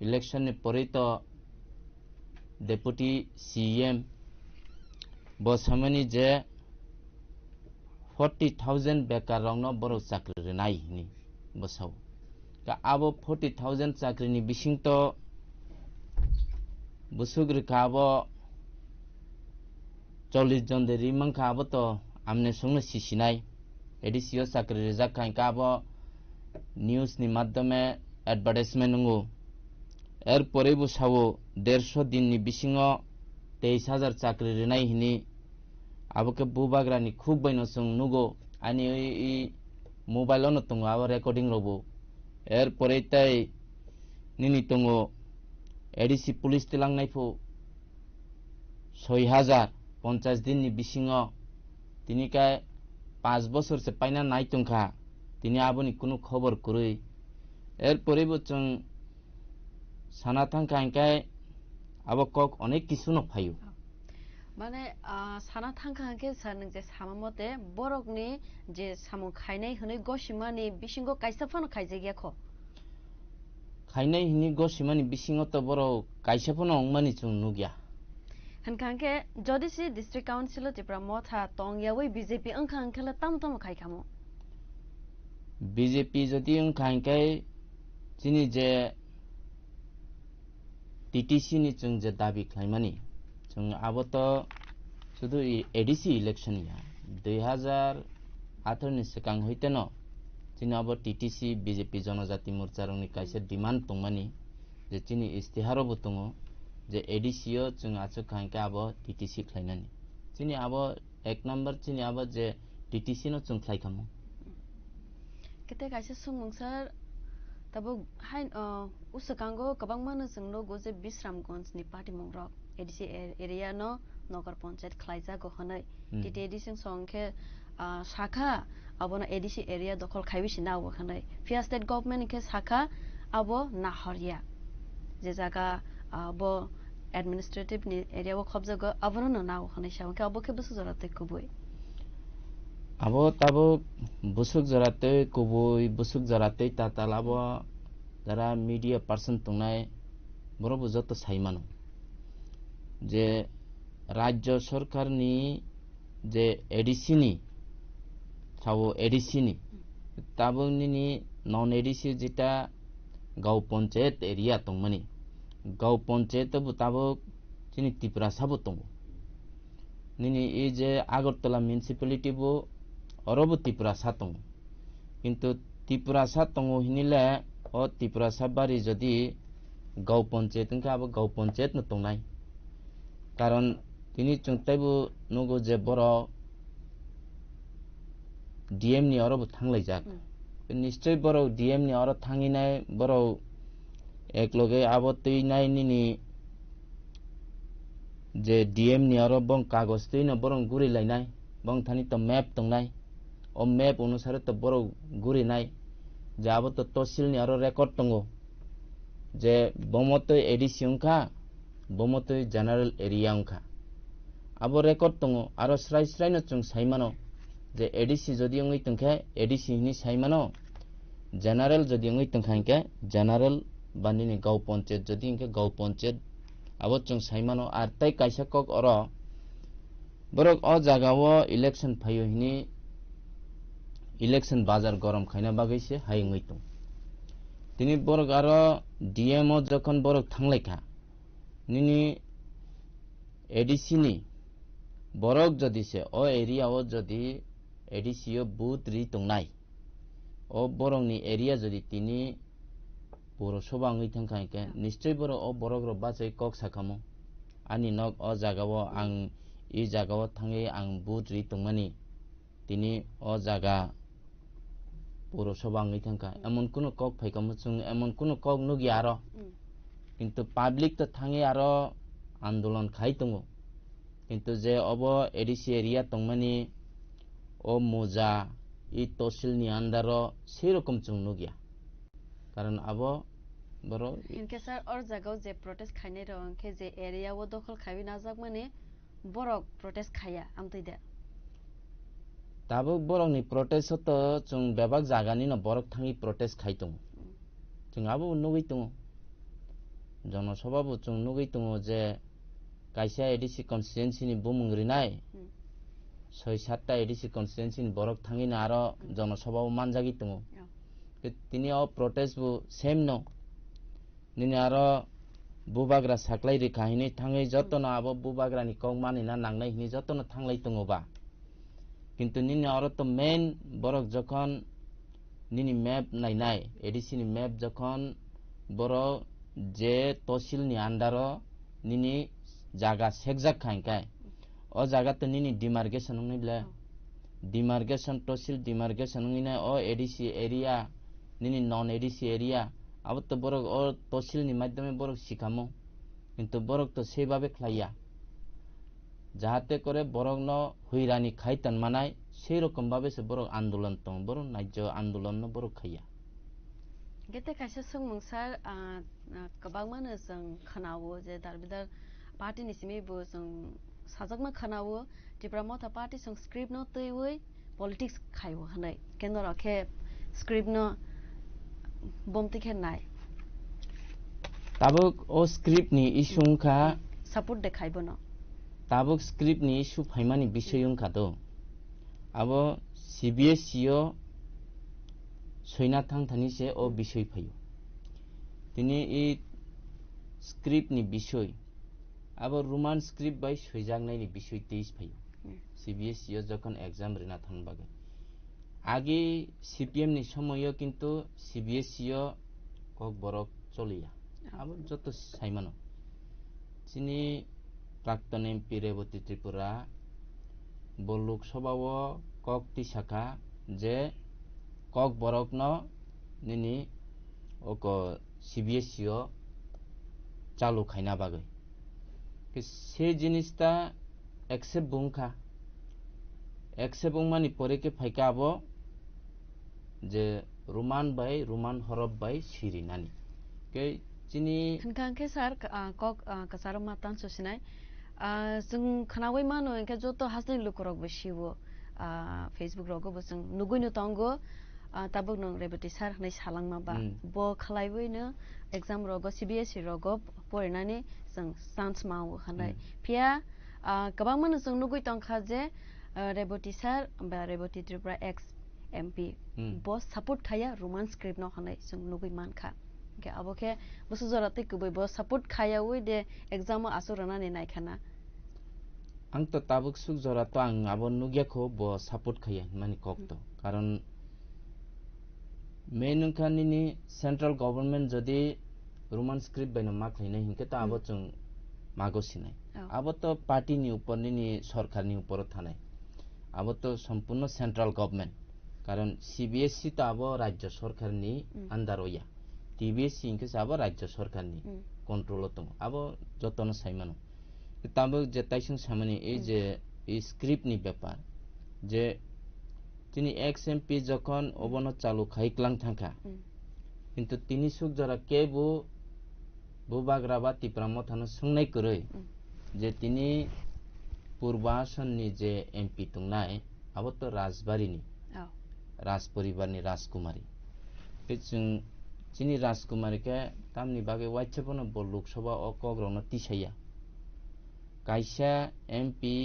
election ni porito deputy CM bosamani je 40,000 bekar rongno borok chakri nai ni bosaw ka abo 40,000 chakri ni bisingto busugri ka abo 40 jon de rimang ka abo to amne sungno sisinai edisio chakri rijak kai ka abo news ni maddome advertisement nungu er pore bu sawo 150 din ni bisingo 23,000 chakri rinai hini aboke bubagra ni khub baino sung nugo ani i mobile on tungo abo recording robo er pore tai nini tungo ADC police tilang naifu 6,000 50 din ni bisingo tini kai 5 বছর se paina nai tungkha tini aboni kuno khobor kurui erpore bo chung sanathang kai abo kok onek kisu no phayu মানে sanathang ke sanung je samamote borokni je samung khainai hne gosimani bisingo kaisa phano khaije gya kho khainai hini gosimani bisingo to boro kaisa phano ongmani chung nugya hankanke jodi si district council tipra motha tongyawai BJP angkhang khala tam khai khamo BJP jodi angkhang kai chini je TTC ni chung je dabi khlaimani chung aboto sudu ADC election ya 2018 ni sekang hoiteno chini abo TTC BJP jonojati morcha rongni kaisa demand tongmani je chini istiharo butungo je ADCO chung achu khanka abo TTC khlainani chini abo ek number chini abo je TTC no chung khlai khamo kete kaisa sungmungsar tabo hain usakango kabangmana sungno goje Bisramganj ni party mongrok ADC area no Nagar panchayat খাইজা গহনাই TT ADC সংখ্যে শাখা আবনা ADC area দখল খাইবিসি না ওখানে ফিয়া state government কে শাখা আবো নাহরিয়া যে জায়গা আবো administrative area ও খবজা আবনো না ওখানে শাখা আবো কে বসু জরাতে কবই আবো তাবো বসুক জরাতে কবই বসুক জরাতে তাতালাবো যারা মিডিয়া পারসন তংনাই বড় বুঝত সাইমানো যে রাজ্য সরকারনি যে এডিসিনি সাবো এডিসিনি তাবনি নন এডিসি যেটা গাঁও পঞ্চায়েত এরিয়া তংমানি গাঁও পঞ্চায়েত তাবো চিনি ত্রিপুরা সাবো তঙ্গ নিনি এই যে আগরতলা মিউনিসিপ্যালিটি বো অরব ত্রিপুরা সা তঙ্গ কিন্তু ত্রিপুরা সা তঙ্গ হিনিলে ও ত্রিপুরা সাবারি যদি গাঁও পঞ্চায়েত আবো গাঁও পঞ্চায়েত ন তংনাই কারণ তিনি চুংতাইবো নগো যে বড় ডিএম নি অরব থাংলাই যাক নিশ্চয় বড় ডিএম নি অর থাঙিনাই বড় একলগে আবতই নাই নিনি যে ডিএম নি অর বং কাগজ তৈ ন বরং গুরি লাইনাই বং থানি তো ম্যাপ তংনাই ও ম্যাপ অনুসারে তো বড় গুরি নাই যে আবত তহসিল নি অর রেকর্ড তঙ্গো যে বমতই এডিসি অংখা বমতই জেনারেল এরিয়া অংখা abo record tongo aro srai no chung saimano je ADC jodi ongoi tongkha ADC ni saimano general jodi ongoi tongkha ke general banini gaw panchayat jodi ingke gaw panchayat abo chung saimano ar tai kaisa kok oro borok o jaga o election phayo hini election bazar gorom khaina bagaise haingoi tong tini borok aro DMO jokhon borok thanglai kha nini ADC ni borok jodi se o area o jodi ADC o booth ri tongnai o borok ni area jodi tini boro soba ngui thangkai ke nischoi boro o borok ro bachai kok sakamo ani nok o jagao ang I jagao thangi ang booth ri tongmani tini o jaga boro soba ngui thangka emon kuno kok phaikamo chung emon kuno kok nugi aro কিন্তু public তো Than আরো আন্দোলন খাই তঙ্গো কিন্তু যে of ADC area তংমানি ও মোজা ই তহসিলনি আন্ডারো সেই রকম চুংনো গিয়া কারণ আবো বড় ইনকে স্যার অর জায়গাও যে প্রটেস্ট খাইনে রংকে যে এরিয়া ও দখল খাবি না যাক মানে বড়ক প্রটেস্ট খাইয়া আমতই দে তাবো বড়কনি প্রটেস্ট তো চুং বেবাক জাগানি ন বড়ক থাঙি প্রটেস্ট খাই তঙ্গো চুং আবো নুগই তঙ্গো জনসভাবো চুং নুগই তঙ্গো যে কাইসা এডিসি কনস্টিটুয়েন্সি ni bumungrinai 6-7টা ADC constituency ni borok thangina aro জনসভাও মানজাগি তঙ্গো তিনি অ প্রটেস্ট বু সেম ন নিনি আরো বুবাগ্রা সাকলাই রে কাহিনী থাঙ্গই যতন আবো বুবাগ্রানি কক মানি না নাংনাই নি যতন থাংলাই তঙ্গোবা কিন্তু নিনি আরো তো মেইন বরক যখন নিনি ম্যাপ নাইনাই এডিসি ni ম্যাপ যখন বড় যে তহসিল ni আন্ডারো নিনি জায়গা সেকজাক খাইকাই ও জায়গা তো নিনি ডিমার্কেশন হইলে ডিমার্কেশন তহসিল ডিমার্কেশন হইনা ও এডিসি এরিয়া নিনি নন এডিসি এরিয়া আবার তো বড় ও তহসিল ni মাধ্যমে বড় শিখামো কিন্তু বড় তো সেইভাবে খাইয়া যাহাতে করে বড় ন হইরানি খাইতান মানাই সেই রকম ভাবে সে বড় আন্দোলন তো বড় নাইজ আন্দোলন ন বড় খাইয়া গেতে কাইসা সংমংসার কবাংমানো जों खोनावो जे दारबिदार पार्टीनि सिमिबो जों साजगमा खोनावो टिप्रा मथा पार्टी जों स्क्रिप्ट न तैवै पॉलिटिक्स खाइवो हनै केन रखे स्क्रिप्ट न बमतिखे नाय ताबुक ओ स्क्रिप्ट नि इशुंखा सपोर्ट देखाइबो न ताबुक स्क्रिप्ट नि इशु फाइमानि बिषयंखा दो आबो सीबीएसईओ सैना थांथानि से ओ विषय फायो तिनी इ स्क्रिप्ट नि विषय अब रोमान स्क्रिप्ट बाय सैजागनाय नि विषय 23 फायो सीबीएसईओ जखन एग्जाम रिना थानबागे आगे सीपीएम नि समयो किन्तु सीबीएसईओ कक बरक चलिया अब जत साइमानो तिनी प्राक्तन एमपी रेवती त्रिपुरा बल्लुक सभाव कक तिसाखा जे কক বরক ন নিনি ওক সিবিএসইও চালু খাইনা বাগে সে জিনিসটা একসেপ্ট বুংখা একসেপ্ট বুংমানি পরেকে ফাইকা আবো যে রোমান বাই রোমান হরব বাই সিরিনানি কে চিনি থনকাंके सार কক कासारो मातान ससिनाय जों खनावै मानो इनके जतो हासनि लुकरक बसिवो फेसबुक रगो बसं नुगुइनो तंगो ताबुक नंग रेबती सार नै सालांमा बा बो खलाइबैनो एग्जाम रगो सीबीएसई रगो परिनानि जों चान्स मावो हनै फिया गोबां मानो जों नुगुइ तंखा जे रेबती सार बा रेबती त्रिपुरा एक्स एमपी बो सपोर्ट खाया रोमान स्क्रिप्ट न हनै जों नुगुइ मानखा के अबके बसु जराते कुबै बो सपोर्ट खाया वे दे एग्जाम आसुरनानि नायखाना आं तो ताबुक सुख जरा तो आं आबो नुगियाखौ बो सपोर्ट खाया माने कक तो कारण मेन खानिनि सेंट्रल गवर्नमेंट जदि रोमान स्क्रिप्ट बायनो माखलायनाय हिंके तो आबो जों मागोसिनाय आबो तो पार्टी नि ऊपर नि सरकार नि ऊपर थानाय आबो तो संपूर्ण सेंट्रल गवर्नमेंट कारण सीबीएसई तो आबो राज्य सरकार नि अंडर होया टीबीएसई हिंके आबो राज्य सरकार नि कंट्रोल तो आबो जतन साइमानो ताबो जे ताइसं सामने ए जे स्क्रिप्ट नि ব্যাপার যে তিনি এক্সএমপি যখন অবন চালু খাইক্লাং থাকা কিন্তু তিনি সুখ জরা কেবু বুবাগ্রা বা তিপ্রাম থানো সুংনাই কरै যে তিনি পূর্বাসননি যে এমপি তুংনাই আবো তো রাজবাড়িনি রাজ পরিবারনি রাজকুমারী পেছুং চিনি রাজকুমারীকে তামনি বাগে ওয়াইছেপন ব লোকসভা ও কগ্রন তিসাইয়া কাইসা एमपी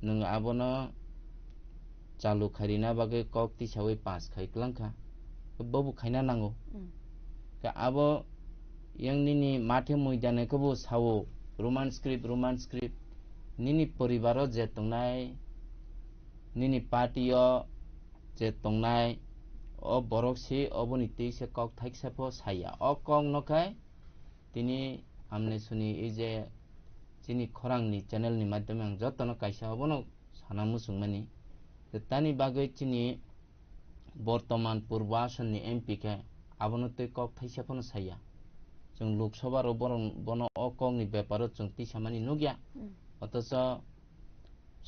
नों आबोनो चालु खारिना बागे कक तिसावै पास खाइक्लांखा बबु खाइना नांगौ का आबो यांनिनि माथे मैदानखौबो सावो Roman script nini poribaro je tongnai nini partiyo je tongnai o borok si oboni teise kok thaiksapo saya o kong nokai tini amne suni ei je chini khorang ni channel ni madhyame ang jotono kaisa obono sanamu sungmani tani bagai chini বর্তমান পূর্ব আসননি MP কে আবনতে cock থাইসাফোনো সাইয়া जों লোকসভা র বন অকংনি ব্যাপারও जों তিসামানি নুগিয়া অথচ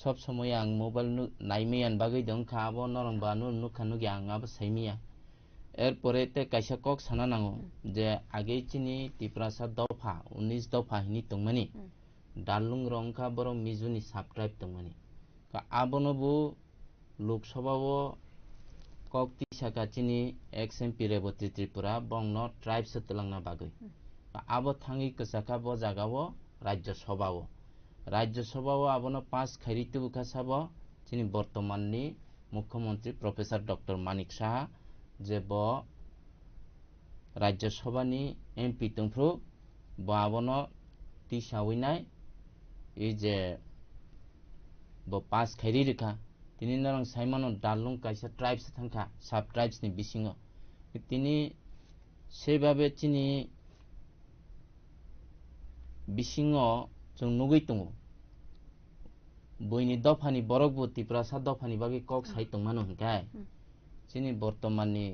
সব সময় আং মোবাইল নাইমিয়ান বাগৈ দংখা আবো নরংবা নুখা নুগিয়া আং আবো সাইমিয়া এরপরে তে কাইসা কক সানা নাঙো যে আগে চিনি ত্রিপুরাসা দফা 19 দফা হিনি তংমানি ডালুং রংখা বড় মিজুনি subscribe তংমানি আবনবু লোকসভাও kok tisaka chini XMP reboti Tripura bongno tribes telangna bagai abo thangi kasaka bo jagao rajya sabhao abono 5 khairitu kasabo chini bortomanni mukhyamantri professor Dr. Manik Saha je bo rajya sabhani MP tungfru bo abono tisawinai ei je bo 5 khairi rekha tini narang saimano dalung kaisa tribes thangkha sub tribes ni bisingo tini sebabe chini bisingo जों नुगै tongo boini dofani borokbo Tripurasa dofani bagi kok sai tongmano hingkai chini bortomanni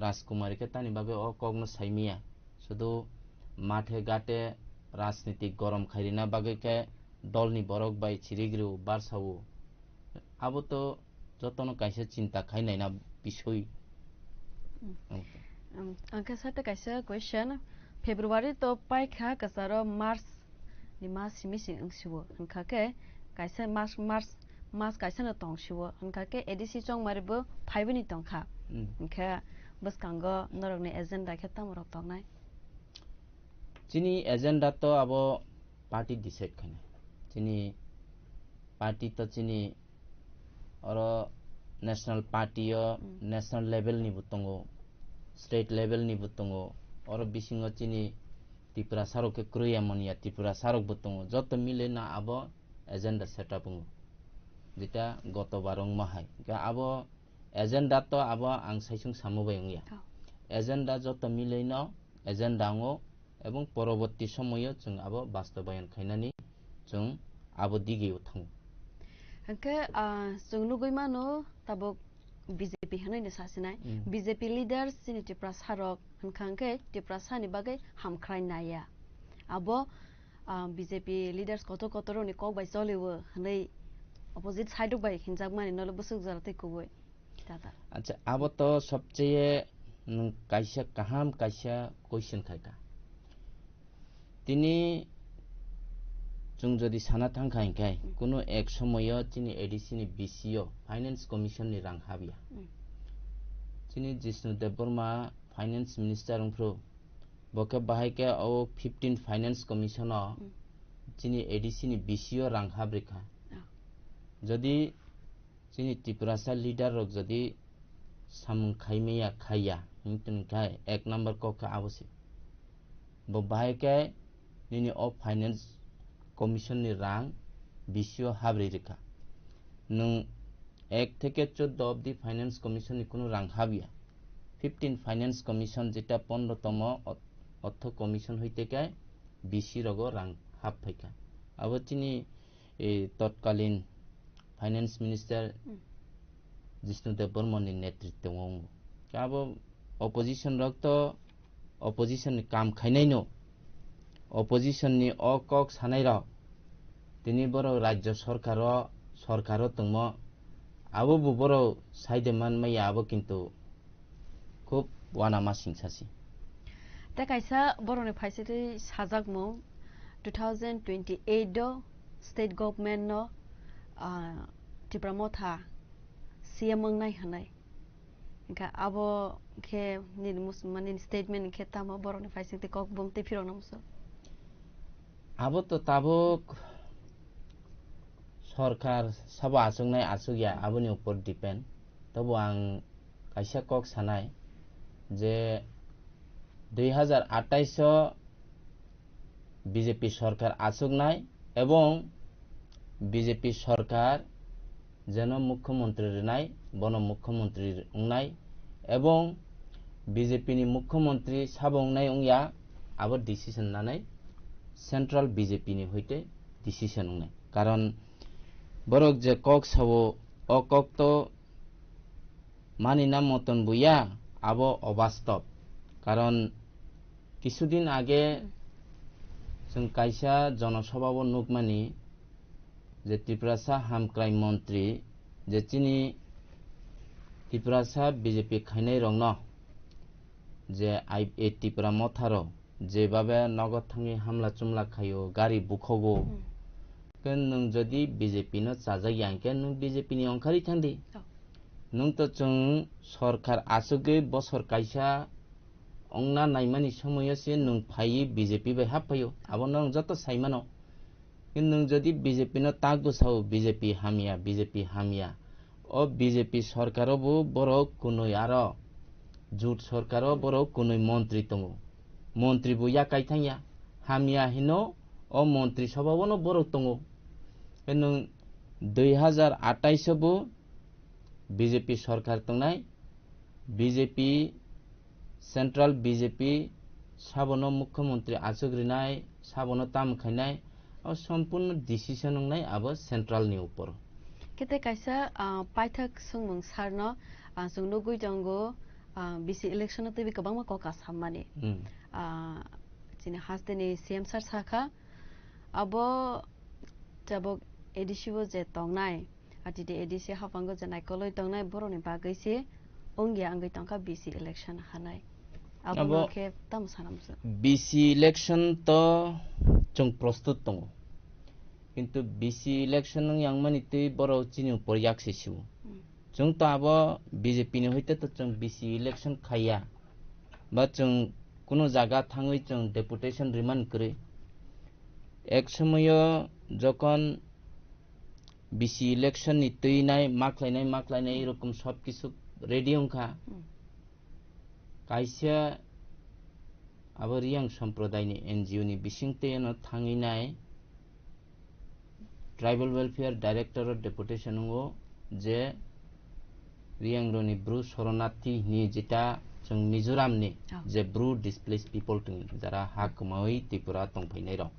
rajkumari ke tani babe o kokno saimia শুধু মাঠে ঘাটে রাজনীতি গরম খাইরিনা বাগে ke dolni borok bai chirigru barsawo abo to jotono kaisa chinta khainai na bisoi angka sata kaisa question February to paikha kasaro March ni mas simisi angsiwo angka ke kaisa March kaisa na tongsiwo angka ke edisi chong maribo phaibini tongkha angka baskango norogni agenda kheta morok tongnai chini agenda to abo party decide khane chini party to chini oro national party yo national level ni butongo state level ni butongo oro bisingo chini Tripura sarok ke kruyamania Tripura sarok butongo joto mile na abo agenda setup ngo যেটা গতবার মাহাই abo agenda to abo ang saisung samubai ngya agenda যত মিলেইন agenda ngo এবং পরবর্তী সময়ও जों abo বাস্তবায়ন খাইনানি जों abo দিগেও থাং angka जों नुगैमानो tabok BJP hanai sasinai BJP leaders sini Tripura sarok hankangke Tripura sani bagai hamkhrai naya abo BJP leaders kotoro ni kok bai cholewo hanai opposite side bai hinjakmani nolo busuk jarate koboi tata acha abo to सबচেয়ে kaisa kaham kaisa question khaika তিনি जों जदि साना थांखायखाय कुनो एक समय चिनि ADC नि BCO finance commission नि रां हाबिया चिनि Jishnu Debbarma finance minister उमफ्रु बके बाहायके ओ 15 finance commission चिनि ADC नि BCO रां हाब्रिखा जदि चिनि त्रिपुरासा लीडर रक जदि सामुं खाइमेया खाइया हिंतनखाय एक नंबर कखा आवसे ब बाहायके निनि ऑफ फाइनेंस कमिशन नि रां BCO हाब्रि रेखा नों 1 থেকে 14 অবধি ফাইন্যান্স কমিশন नि কোনো রাং হাবিয়া 15 ফাইন্যান্স কমিশন যেটা 15 তম অর্থ কমিশন হইতে গায় BC রগ রাং হাব ফাইকা আবচিনি এই তৎকালীন ফাইন্যান্স মিনিস্টার জিষ্ণু দেববর্মনनि নেতৃত্বआव কাবো অপোজিশন রক্ত অপোজিশন কাম খাইনাইनो opposition ni okok sanai ro tini boro rajya sarkaro tungmo abo bu boro saide man mai abo kintu খুব ওয়ানামা সিংসাসি ta kaisa boroni phaisiti sajakmo 2028 do state government no Tripura motha CM ngai hanai ka abo ke ni musmani statement ke tamo boroni phaisiti kok bomte phirong namso abo to tabuk সরকার সবা আসংনাই আসুগিয়া আবনি উপর depend তবু আং কাইসা cock সানাই যে 2028 BJP সরকার আসুগনাই এবং BJP সরকার যেন মুখ্যমন্ত্রীর নাই বন মুখ্যমন্ত্রীর নাই এবং বিজেপি ni মুখ্যমন্ত্রী সাবং নাই উংয়া আবার ডিসিশন না নাই সেন্ট্রাল বিজেপি ni হইতে ডিসিশন নাই কারণ বরক যে কক সাবো অ কক তো মানি নাম মতন বুইয়া আবো অবাস্তব কারণ কিছুদিন আগে जों কাইসা জনসভাও নুকমানি যে ত্রিপুরাসা হামক্রাই মন্ত্রী যে চিনি ত্রিপুরাসা বিজেপি খাইনাই রং ন যে এই ত্রিপুরা মথারো যেভাবে নগদ থাঙি হামলা চুমলা খাইও গাড়ি বুখগো নों যদি বিজেপি नो চাজাই আনকে नों বিজেপি नि अंखारि थांदि नों तो जों सरकार आसुगे बसर काइसा अंगना नाइमानि समयसे नों फाइ बिजेपि बाय हाफायो आबो नों जत साइमानो कि नों जदि बिजेपि नो तागुसाव बिजेपि हामिया ओ बिजेपि सरकारावबो बर कुनै आरो जुट सरकाराव बर कुनै मन्त्रि दङो मन्त्रि बुया काइथांया हामिया हिनो ओ मन्त्रि सभावनो बर दङो नों 2028 बो বিজেপি সরকার তংনাই বিজেপি সেন্ট্রাল বিজেপি সাবনো মুখ্যমন্ত্রী আচগ্রিনাই সাবনো তাম খাইনাই ও সম্পূর্ণ ডিসিশন নাই আবো সেন্ট্রাল নি উপর কেতে কাইসা পাইথাক সংমং সারনো जोंनो गयजंगो बिसि इलेक्शन तबि गोबां कका साममानि जिने हासदेनि सीएम सार साखा आबो जाबो एडिसिबो जे तंनाय आटिदे एडिसि हाफांगो जनाय कलय तंनाय बरनि बागैसे अंगिया अंगै तंका बिसि इलेक्शन हानाय आबो के तम सानामसो बिसि इलेक्शन तो जों प्रस्तुत दङ किन्तु बिसि इलेक्शन यांगमानि तै बर चिनि उपर याक्सेसिउ जों तो आबो बीजेपी नि होइते तो जों बिसि इलेक्शन खाया बा जों कोनो जागा थाङै जों डेपुटेशन रिमान्ड करे एक समय যখন বিসি ইলেকশন নি তৈনাই মাখলাইনাই এরকম সব কিছু রেডি অংখা কাইসা আবার রিয়াং সম্প্রদায়নি এনজিও নি বিসিংতেনো থাঙিনাই ট্রাইবাল ওয়েলফেয়ার ডাইরেক্টর ডেপুটেশন ও যে রিয়াং রনি ব্রু শরণার্থী নি যেটা जों মিজোরাম নি যে ব্রু ডিসপ্লেস পিপল যারা হাকমাই ত্রিপুরা তংফাইনাই রং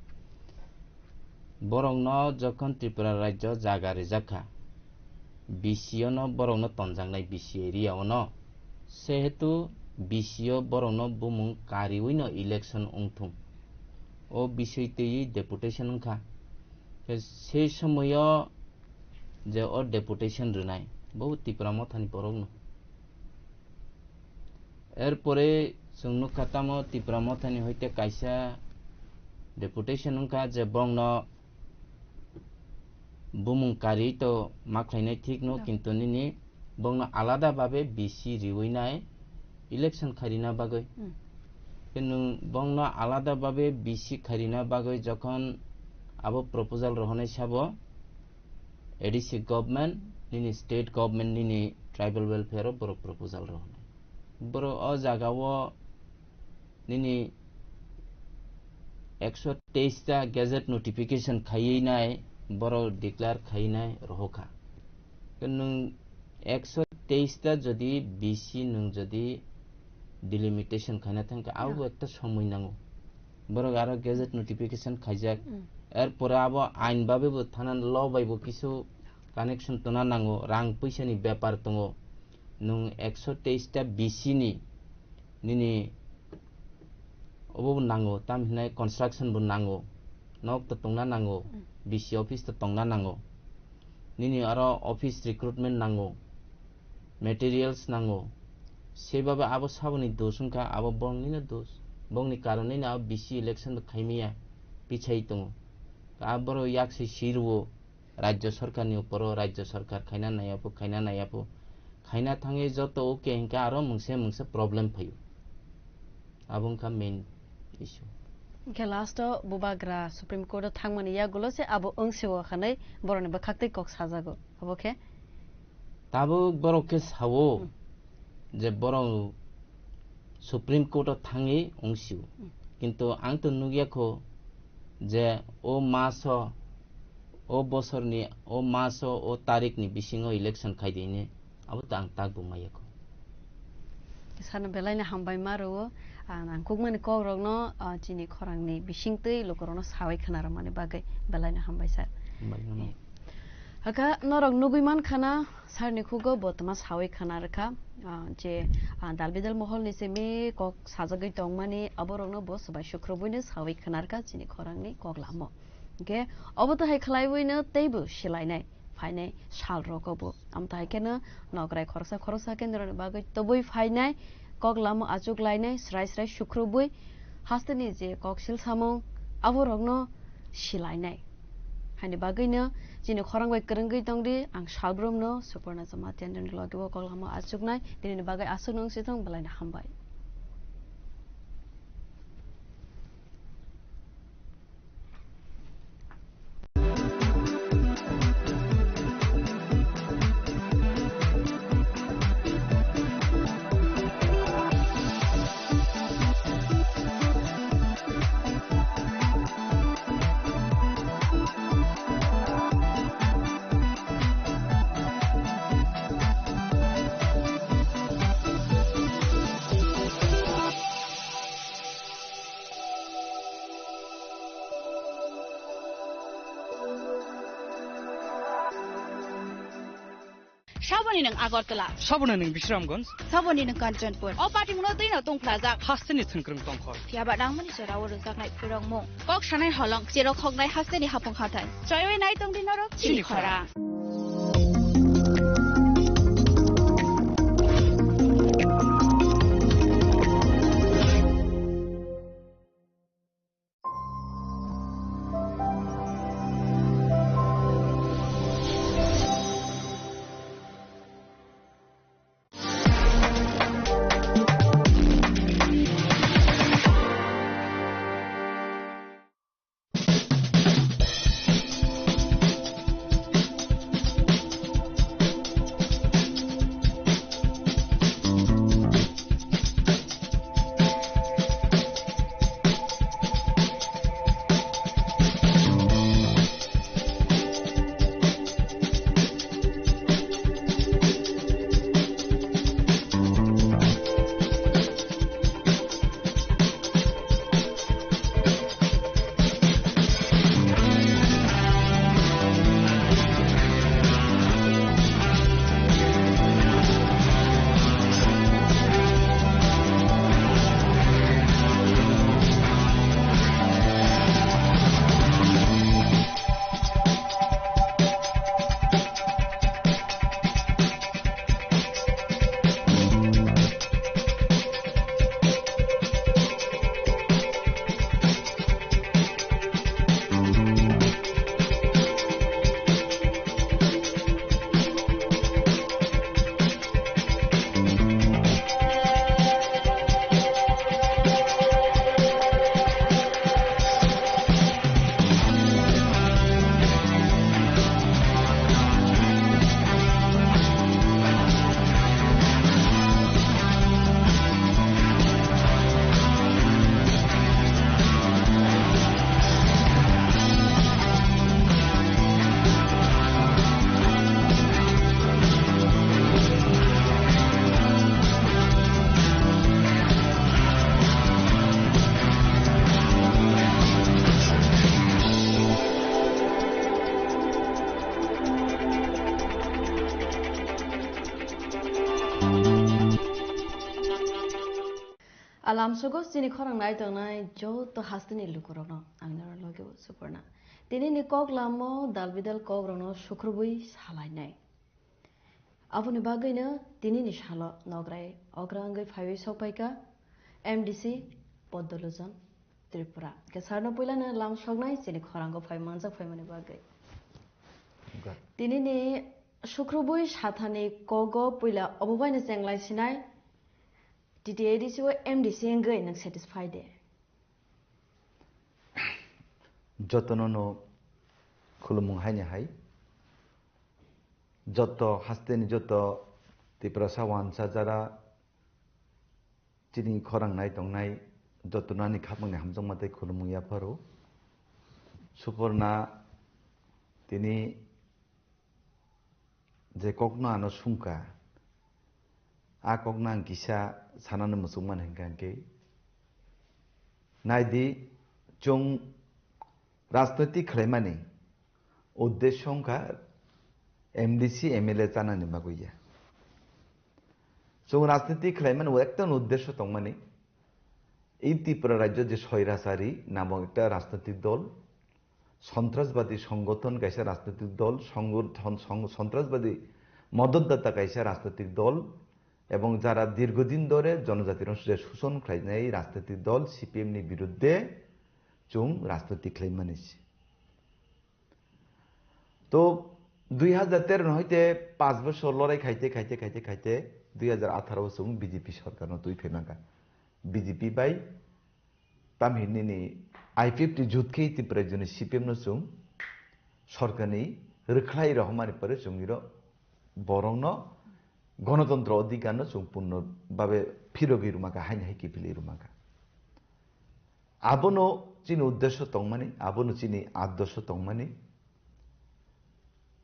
বরংনো যখন ত্রিপুরা রাজ্য জাগারে জাখা বিসিওনো বরংনো তনজাংনাই বিসি এরিয়াওনো সেহেতু বিসিও বরংনো বুমুং কারিউইনো ইলেকশন উংথুং ও বিষয়তেই ডেপুটেশন উংখা সেই সময় যে ও ডেপুটেশন রনাই বহু ত্রিপুরা মথানি পরগনো এরপরে जोंनो खातामो ত্রিপুরা মথানি হইতে কাইসা ডেপুটেশন উংখা যে বংনো बुमुंकारी तो माखलाइनाय ठीक नो किन्तु निनि बंगनो आलादा भाबे बिसि रिउइनाय इलेक्शन खारिना बागै किन्तु बंगनो आलादा भाबे बिसि खारिना बागै जखन आबो प्रपोजाल रहनाय साबो एडिसि गभर्नमेंट निनि स्टेट गभर्नमेंट निनि ट्राइबल वेलफेयर बर प्रपोजाल रहनाय बर अ जागावो निनि 123 ता गैजेट नोटिफिकेशन खायैनाय बरो डिक्लेयर खाइनाय रहोखा नों 123 ता जदि बिसि नों जदि डिलिमिटेशन खाइना थांका आबो एकटा समय नांगो बरो आरो गैजेट नोटिफिकेशन खाइजाक एरपर आबो आइन बाबेबो थानान ल बायबो किछु कानेक्शन तोना नांगो रां पैसानि व्यापार दङो नों 123 ता बिसि निनि अबो नांगो ताम हिनाय कन्स्ट्राक्शन बो नांगो नक तो तंगना नांगो बीसी ऑफिस तो तंगना नांगो निनि आरो ऑफिस रिक्रुटमेंट नांगो मेटेरियल्स नांगो सेबाबे आबो साबनि दोसुंखा आबो बंगनिनो दोस बंगनि कारणे ना बीसी इलेक्शन खाइमिया पिछाइ दङ आबरो याक्सि सिरवो राज्य सरकारनि ऊपर राज्य सरकार खाइना नायापो खाइना थाङे जत ओके हिंका आरो मोनसे प्रॉब्लम फैयो आबोंखा मेन इशू के लास्ट बुबाग्रा सुप्रीम कोर्ट थांमानि या गुलो से आबो ओंसेव खानै बरने बखाक्ते कक साजागो अबके ताबो बरके सावो जे बर सुप्रीम कोर्ट थाङि ओंसिउ किन्तु आं तो नुगियाखो जे ओ मास o bosor ni o maso o tarik ni bisingo election khaidine abo tang tak bu mayako sana belai na hambai maro ang kugman ko rogno chini khorang ni bisingtei lokorono sawai khana mane bagai belai na hambai sar haka norok nuguiman khana sarni khugo botma sawai khana rakha je dalbidal mohol ni semi kok sajagai tongmani aborogno bo sabai shukrobuine sawai khana rakha chini khorang ni koglamo ge oboto hai khlaibuine teibu silainai फाइनाय साल रगबो आमथाय केनो नगराय खरसा केन्द्रनि बागै तबुय फाइनाय कगलाम आजुक लायनाय स्राय स्राय सुख्रुबुय हास्तनि जे ककसिल सामु आबो रगनो सिलायनाय हानि बागैनो जिनि खरांबाय करंगै दंदि आं सालब्रमनो सुपर्णा जमातियानि लगेबो कगलाम आजुकनाय दिनि बागै आसुनों सिथं बलायना हामबाय Saboni nang Agartala. Saboni nang Bishramganj. Saboni nang Kanchanpur. O party mo doi na tong plaza. Hasteni thengkrung tongkhor. Fiaba dang mani sora wor saknai purong mo. Kok sanai holong siro khognai hasteni hapong khatai. Chayoi nai tong dinarok chini khora. Alam sogos jini khorang nai tangnai jo to hasteni lukurokno angnar loge suporna tini ni kok lamo dalbidal kok rono sukrubui salainai abuni bagaino tini ni salo nograi ograngai phaiwi sopaika MDC Poddolujon Tripura kesarno poilana lam sognai jini khorango phai manjak phaimani bagai tini ni sukrubui sathani kogo poila obubaina jenglai sinai DDADC or MDC engai nang satisfied de jotono khulumung haine hai joto hasteni joto Tripura sawan sajara chini khorang nai tongnai jotonani khapmani hamjong mate khulumung ya pharu suporna তিনি যে kokno ano sungka a kokno ang kisa sanano musungman hengkangke naidi chung রাজনৈতিক খেলাইমানি উদ্দেশ্য সংখ্যা MDC MLA জানানি বাগুইয়া जों রাজনৈতিক খেলাইমানি একটা উদ্দেশ্য তংমানি এই ত্রিপুরা রাজ্য যে স্বৈরাচারী নামক একটা রাজনৈতিক দল সন্ত্রাসবাদী সংগঠন কাইসা রাজনৈতিক দল সন্ত্রাসবাদী মদতদাতা কাইসা রাজনৈতিক দল এবং যারা দীর্ঘদিন ধরে জনজাতির শোষণ খাইনাই রাজনৈতিক দল সিপিএম नि বিরুদ্ধে जों রাজনৈতিক খেলাইমানি তো 2013 হইতে 5 বছর লড়াই খাইতে 2018 जों বিজেপি সরকার তুই ফেনাকা বিজেপি বাই তামহিনি I-50 जुतके ত্রিপুরা জন্য সিপিএম नो जों সরকারনি রখাই রহমানি পরে जोंगिरो বরং গণতন্ত্র অধিকার जों পূর্ণভাবে ফিরগি রুমাকা হাইন হাইকি ফিলি রুমাকা আবনো চিনি উদ্দেশ্য তংমানি আবনো চিনি আদর্শ তংমানি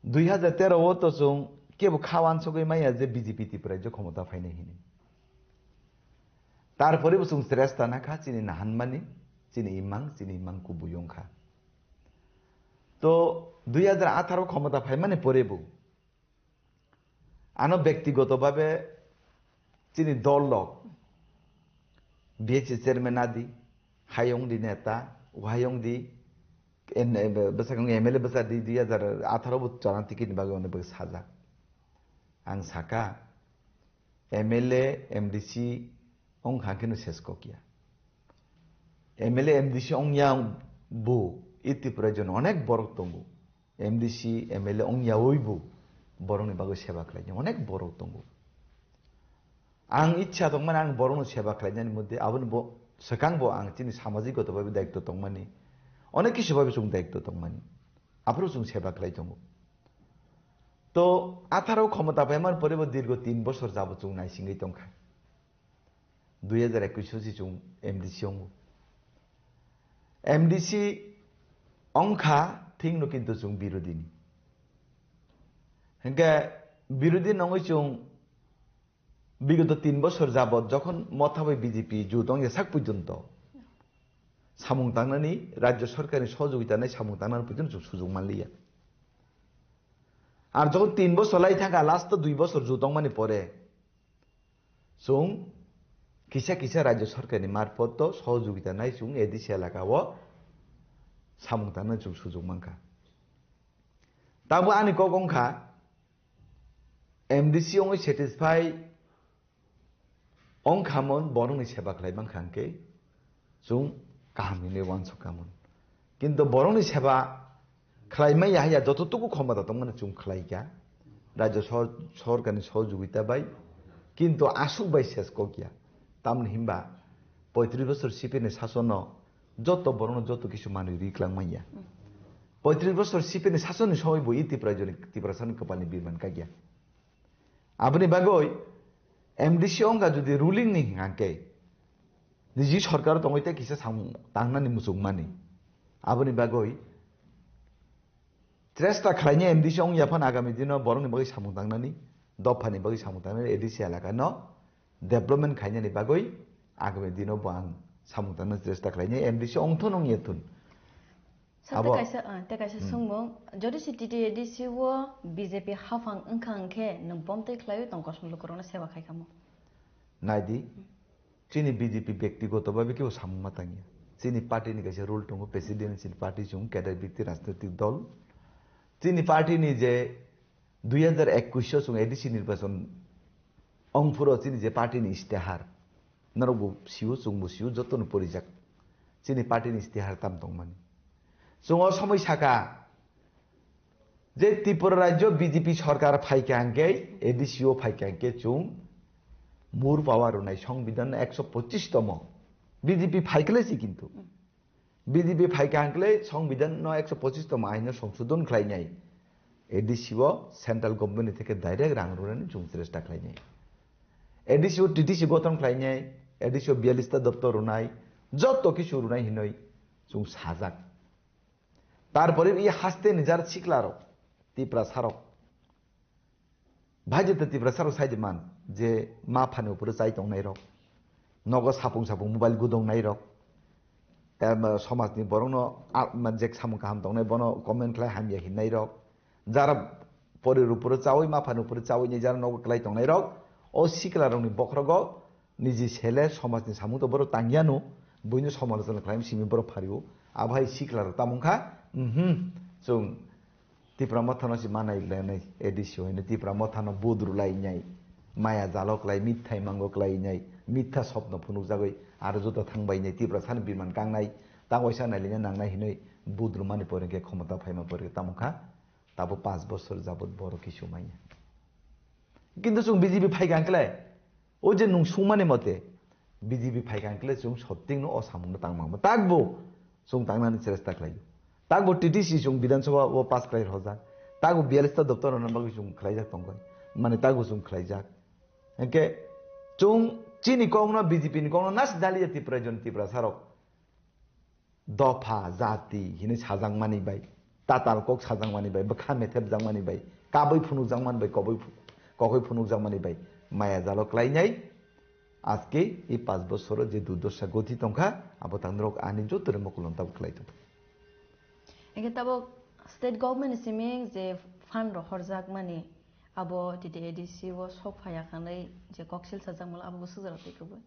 2013 তো जों কেবল খাওয়ান সগৈ মাইয়া যে বিজেপি ত্রিপুরা যে ক্ষমতা ফাইনে হিনি তারপরে जों শ্রেষ্ঠ নাখা চিনি নাহানমানি চিনি ইমাং কুবুয়ংখা তো 2018 ক্ষমতা ফাই মানে পরেবো আনো ব্যক্তিগতভাবে চিনি দল লক বিএসসি চেয়ারম্যান আদি হায়ংদি নেতা ওহায়ংদি বেসাগং এমএলএ বেসাদি 2018 জানা টিকিট বাগে অনেক সাজা आं साका एमएलए एमडीसी ओं हाकिनो सेस्को किया एमएलए एमडीसी ओं या बु इतिपुरा जन अनेक बरक दंगो एमडीसी एमएलए ओं या ओइबु बरंनि बागै सेवा खालायनो अनेक बरक दंगो आं इच्छा दंमोन आं बरंनि सेवा खालायनायनि मध्य आबो सकांबो आं तिनि सामाजिकगतभाবে दायित्व दंमानि अनेक किसुभाবে जों दायित्व दंमानि आफोराव जों सेवा खालाय दंगो तो 18 ক্ষমতা পাইমান পরে দীর্ঘ 3 বছর যাবত जों নাইসিংগै দंखा 2021 जों एमडीसी अंगो एमडीसी अंखा थिंनो किन्तु जों बिरोधिनी हेंगा बिरोधी नङै जों বিগত 3 বছর যাবত যখন মথাबै বিজেপি জুদং এসাক পর্যন্ত সামুং তাंनानै রাজ্য সরকারের সহযোগিতা নাই সামুং তাंनानै পর্যন্ত সুযোগ মানলিয়া আর যখন 3 বছর লাই থাকা লাস্ট 2 বছর জুদং মানে পরে जों কিসা রাজ্য সরকারের মারফত সহযোগিতা নাই जों এডিসি এলাকাও সামুং তাंनानै जों সুযোগ মানকা তাবো আনি কগংখা एमडीसी ओं सेटिस्फाई ओं खामन बरंनि सेवा खालायबां खांके जों गाहामैनो वानसकामोन किन्तु बरंनि सेवा खालायमाय हाया जतटुकु क्षमता दंमोन जों खालायगा राज्य सरकारनि सहयोगिता बाय किन्तु आसुक बाय सेसको गया तामनि हिमबा 35 বছর সিপিএন শাসন যত বরং যত কিছু মানুষ রিক্লাংমাইয়া 35 বছর সিপিএন শাসনের সময় বই ত্রিপুরা सान कपालनि बिरमान कागिया আপনি বাগৈ एमडीसी अंगा जुदि रुलिं नि हांके निजी सरकार दंगैते किसा तांनानि मुसुगमानि আপনি বাগৈ চেষ্টা খাलायनि एमडीसी अंग याफान आगामी दिनाव बरंनि बागै सामुं तांनानि दफानि बागै सामुं तांनानि एडिसि एलाकानो डेभलपमेन्ट खायनानि बागै आगामी दिनाव आं सामुं तांनो চেষ্টা खालायनि एमडीसी अंथ' नं येथुन te kaisa sungmung jodi city edc wo bjp hafang angkhangkhe nung bomte khlayu tongkosm lukorona sewa khaikamo naidi chini bjp ব্যক্তিগতভাবে কেউ সামমা তাঙ্গিয়া chini party ni kaisa rule tongo presidential party jung cadre bikti rajnotik dol chini party ni je 2021 jung edc নির্বাচন অংফুরো chini je party ni istihar narobu siu jungbu siu jotton porijak chini party ni istihar tam tongmani जों समय साका जे त्रिपुरा राज्य BJP सरकार फाइके आंके एडीसीओ फाइके आंके जों मुर power नाय संविधान 125 तम बीजेपी फाइकलेसि किन्तु बीजेपी फाइके आंकले संविधान 125 तम आइन संशोधन खालायनाय एडीसीओ सेंट्रल गवर्नमेंट থেকে डायरेक्ट रां रुनानै जों চেষ্টা खालायनाय एडीसीओ टीटीसी गठन खालायनाय एडीसीओ 42 টা दप्तर रुनाय जत्तो किछु रुनाय हिनै जों साजाक তারপরে এই হাসতে নিজার শিখলারও ত্রিপুরা সারক ভাইজেতে ত্রিপুরা সারক সাইডে মান যে মা ফানি উপরে চাই দंनाय রক নগ সাপুং সাপুং মোবাইল গুদंनाय রক সমাজনি বরং যে সামু কাহাম দंनाय বন কমেন্ট খাই হামিয়া হিনनाय রক যারা পরের উপরে চাওই মা ফানি উপরে চাওই নি যারা নগ ক্লাই দंनाय রক ও শিখলারংনি বখরগ নিজি ছেলে সমাজনি সামু তো বড় তাঙ্গিয়ানো বইনো সমালোচনা খাইম সিমি বড় ফারিও আভাই শিখলার তামুখা जों ত্রিপুরা মথানসি মানাইলাनै এডিসি হইনে ত্রিপুরা মথানো বুদ্রুলাইনাই মায়া জালকলাই মিথ্যাই মাंगकलायनाय মিথ্যা স্বপ্ন ফুনুকজাগै आरो जत थांबायनाय ত্রিপুরা सान बिमान गांनाय तांगयसा नायलिना नांनाय हिनै बुद्रुमानि परेके क्षमता फाइमा परेके तामुखा ताबो 5 বছর যাবত বড় কিছু মাইয়া কিন্তু जों বিজেপি ফাইগাंकलाय ও যে নুং সুমানি মতে বিজেপি ফাইगांकलाय जों सत्तिंनो असामुनो तांमांबो ताकबो जों तांनानि चेष्टा खालायो तागो टीटीसी जों विधानसभा वो पास खालाय हजा तागो 42टा दफ्तर होनबागै जों खालायजाक दंगोन माने तागो जों खालायजाक एके जों चिनि कोंनो बीजेपी नि कोंनो नास दालिया त्रिपुरा जन त्रिपुरा सारक दफा जाति हिने साजां मानि बाय ताताल कक साजां मानि बाय बखा मेथेब जां मानि बाय काबै फुनुक जां मानि बाय कबै फुनुक जां मानि बाय माया जालक लायनाय আজকে এই 5 বছর যে দুর্দশা গতি তংখা আবো তাंद्रक आनि जतरे मकुलन ताब खालायतो एके ताबो स्टेट गभर्नमेंट सिमिं जे फान रखरजाक माने आबो टिटे एडिसि वो सफाया खानाय जे कक्सिल साजामल आबो सुजारतेखौबो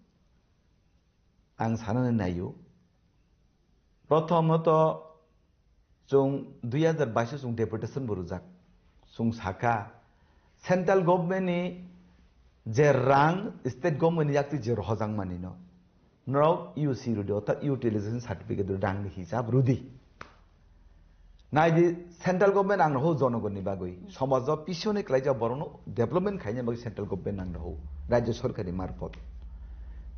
आं साननानै नायो प्रथमत जों 2022 जों डेपुटेशन बरुजाक जों साका सेंट्रल गभर्नमेंट नि जे रां स्टेट गभर्नमेंट याक्ति जे रहजां मानि न नराव यूसी रुदि अर्थात यूटिलाइजेशन सार्टिफिकेट रांनि हिसाब रुदि नायदि सेंट्रल गभर्नमेंट आंनो हो जनगणनि बागै समाज पिछने क्लाइजा बरनो डेभलपमेंट खायने बागै सेंट्रल गभर्नमेंट आंनो हो राज्य सरकारनि मार्फत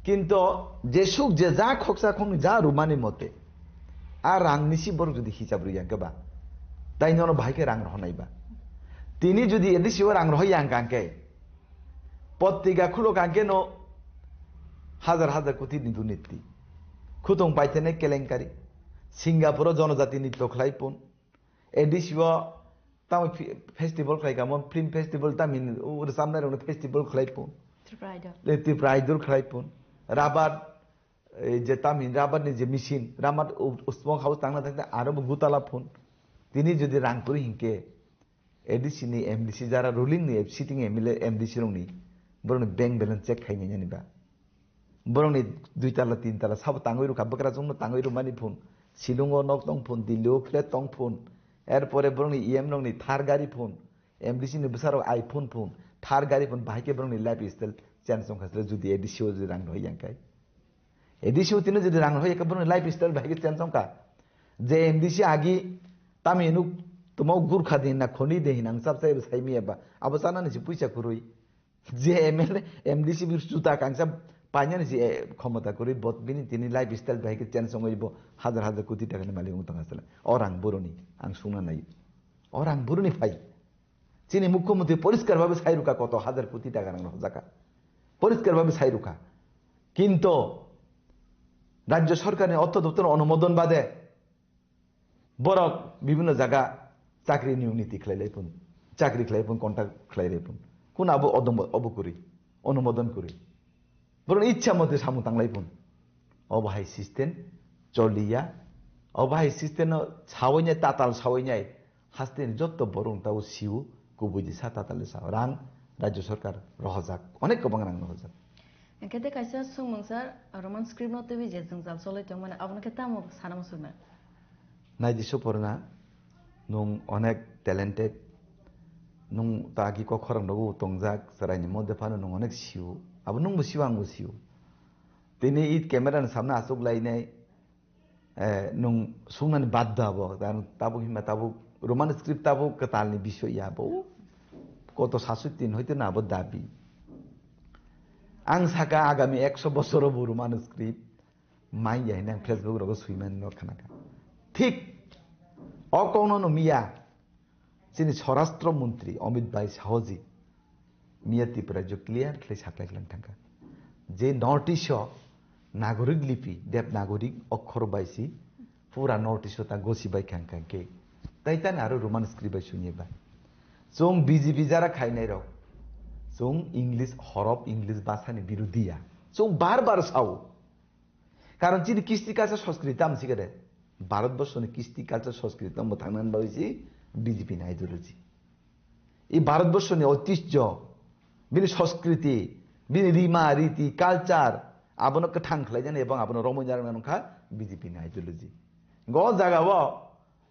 किन्तु जे सुख जे जा खक्सा खं जा रुमानि मते आ रांनि सि बर जुदि हिसाब रुया गबा ताइनो भाइके रां रहनायबा तिनि जुदि एदिसि रां रहया आंकांके पत्रिका खुलो कांके नो हाजार हाजार कोटी नि दुर्नीति खुतों पाइतेने केलेंकारी सिंगापुर जनजाति नृत्य खलायपुन एडिसिव ताम फेस्टिवल खलायगामन फिल्म फेस्टिवल तामिन उर सामने रनो फेस्टिवल खलायपुन त्रिपुरा आइडल खलायपुन राबार जे तामिन राबार नि जे मिसिन रामात उस्मक हाउस तांना थाकते आरो गुताला फोन तिनि जदि रांपुरि हिंके एडिसि नि एमडिसि जारा रुलिंग नि सिटिंग एमएलए एमडिसि रंनि बरनि बैंक बैलेंस चेक खायनि निबा बरनि 2 ताला 3 ताला सब तांगइरु खाबकरा जोंनो तांगइरु मानि फोन शिलंगो नक दं फोन दिल्लीओ फ्लेट दं फोन एरपरे बरनि इएम नंनि थार गारि फोन एमडिसि नि बिसारो आईफोन फोन थार गारि फोन बाहायके बरनि लाइफ स्टाइल चेन्ज संखासले जुदि एडिसिओ जि रां होयांकाय एडिसिओ तिनो जि रां होयका बरनि लाइफ स्टाइल बाहायके चेन्ज संका जे एमडिसि आगि तामिनु तुमौ गुरखा दिना खनि देहिनां सबसे साइमियाबा अबसाना नि पैसा खुरुई जे एमएलए एमडिसि बि जुता कांसा पाइनानि जे क्षमता करि बत बिनि तिनि लाइफ स्टाइल बाहायके चेन्ज संगइबो हाजार हाजार कोटी टाकानि मालिक उतंगासला अरां बरनि आं सुना नाय अरां बरनि फाइ चिनि मुख्यमंत्री परिष्कार भाबे साइरुका कत हाजार कोटी टाका नांगौ जाका परिष्कार भाबे साइरुका किन्तु राज्य सरकारनि अर्थ दप्तर अनुमोदन बादे बरक विभिन्न जायगा चाकरी नियोग नीति खलायलायपुन चाकरी खलायपुन कन्ट्राक्ट खलायलायपुन कोन आबो अबकुरि अनुमोदन करि बरं इच्छा मते सामु तांलायपुन अबाहाय सिस्टेम चलिया अबाहाय सिस्टेम सावैनाय ताताल सावैनाय हास्तेन जत्त बरं ताव सिउ गुबुदि सा ताताल सा रां राज्य सरकार रहजाक अनेक गोबां रां रहजाक एकेते कायसा सोंमोंसार रोमान स्क्रिप्ट नते बि जे जों जाल सलायथों माने आबनके तामो सानाम सुना नायदि सुपर्णा नुं अनेक टैलेंटेड नुं तागि को खरं नगु तंजाक सरायनि मदे फानो नुं अनेक सिउ अब नुं बुसिउ आं बुसिउ दिनै इ केमेरानि सामने आसुक लायनाय नुं सुंनानि बाध्य आबो ताबु हिमा ताबु रोमान स्क्रिप्ट ताबु कतालनि बिषय याबो कत सासुतिन हयतो नाबो दाबि आं साका आगामी 100 বছর रोमान स्क्रिप्ट माइ याइना फेसबुक रगो सुइमान न खानाका ठीक अकौनो मिया जिनि स्वराष्ट्र मंत्री अमित भाई साहजी मिया त्रिपुरा जो क्लियर क्ले साख्लायलां थांगा जे नर्थ इस्ट नागरिक लिपि देव नागरिक अक्षर बायसी पूरा नर्थ इस्ट ता गसिबाय खांखांके তাই তাই আরো রোমান স্ক্রিপ্ট শুনিবা जों বিজেপি যারা খাইনাই রক जों इंग्लिश हरफ इंग्लिश भाषानि बिरुदिया जों बार साव कारण चिनि किस्ति कालचार संस्कृति आम सिगरे भारतवर्षनि किस्ति कालचार संस्कृति आम थांनान बायसि बिजेपि नि आइडियोलॉजी ई भारतवर्षनि ऐतिह्य बिनि संस्कृति बिनि रिमा रीति कालचार आबनो कथां खलायजान एबं आबनो रमजान नखा बिजेपि नि आइडियोलॉजी ग जागाव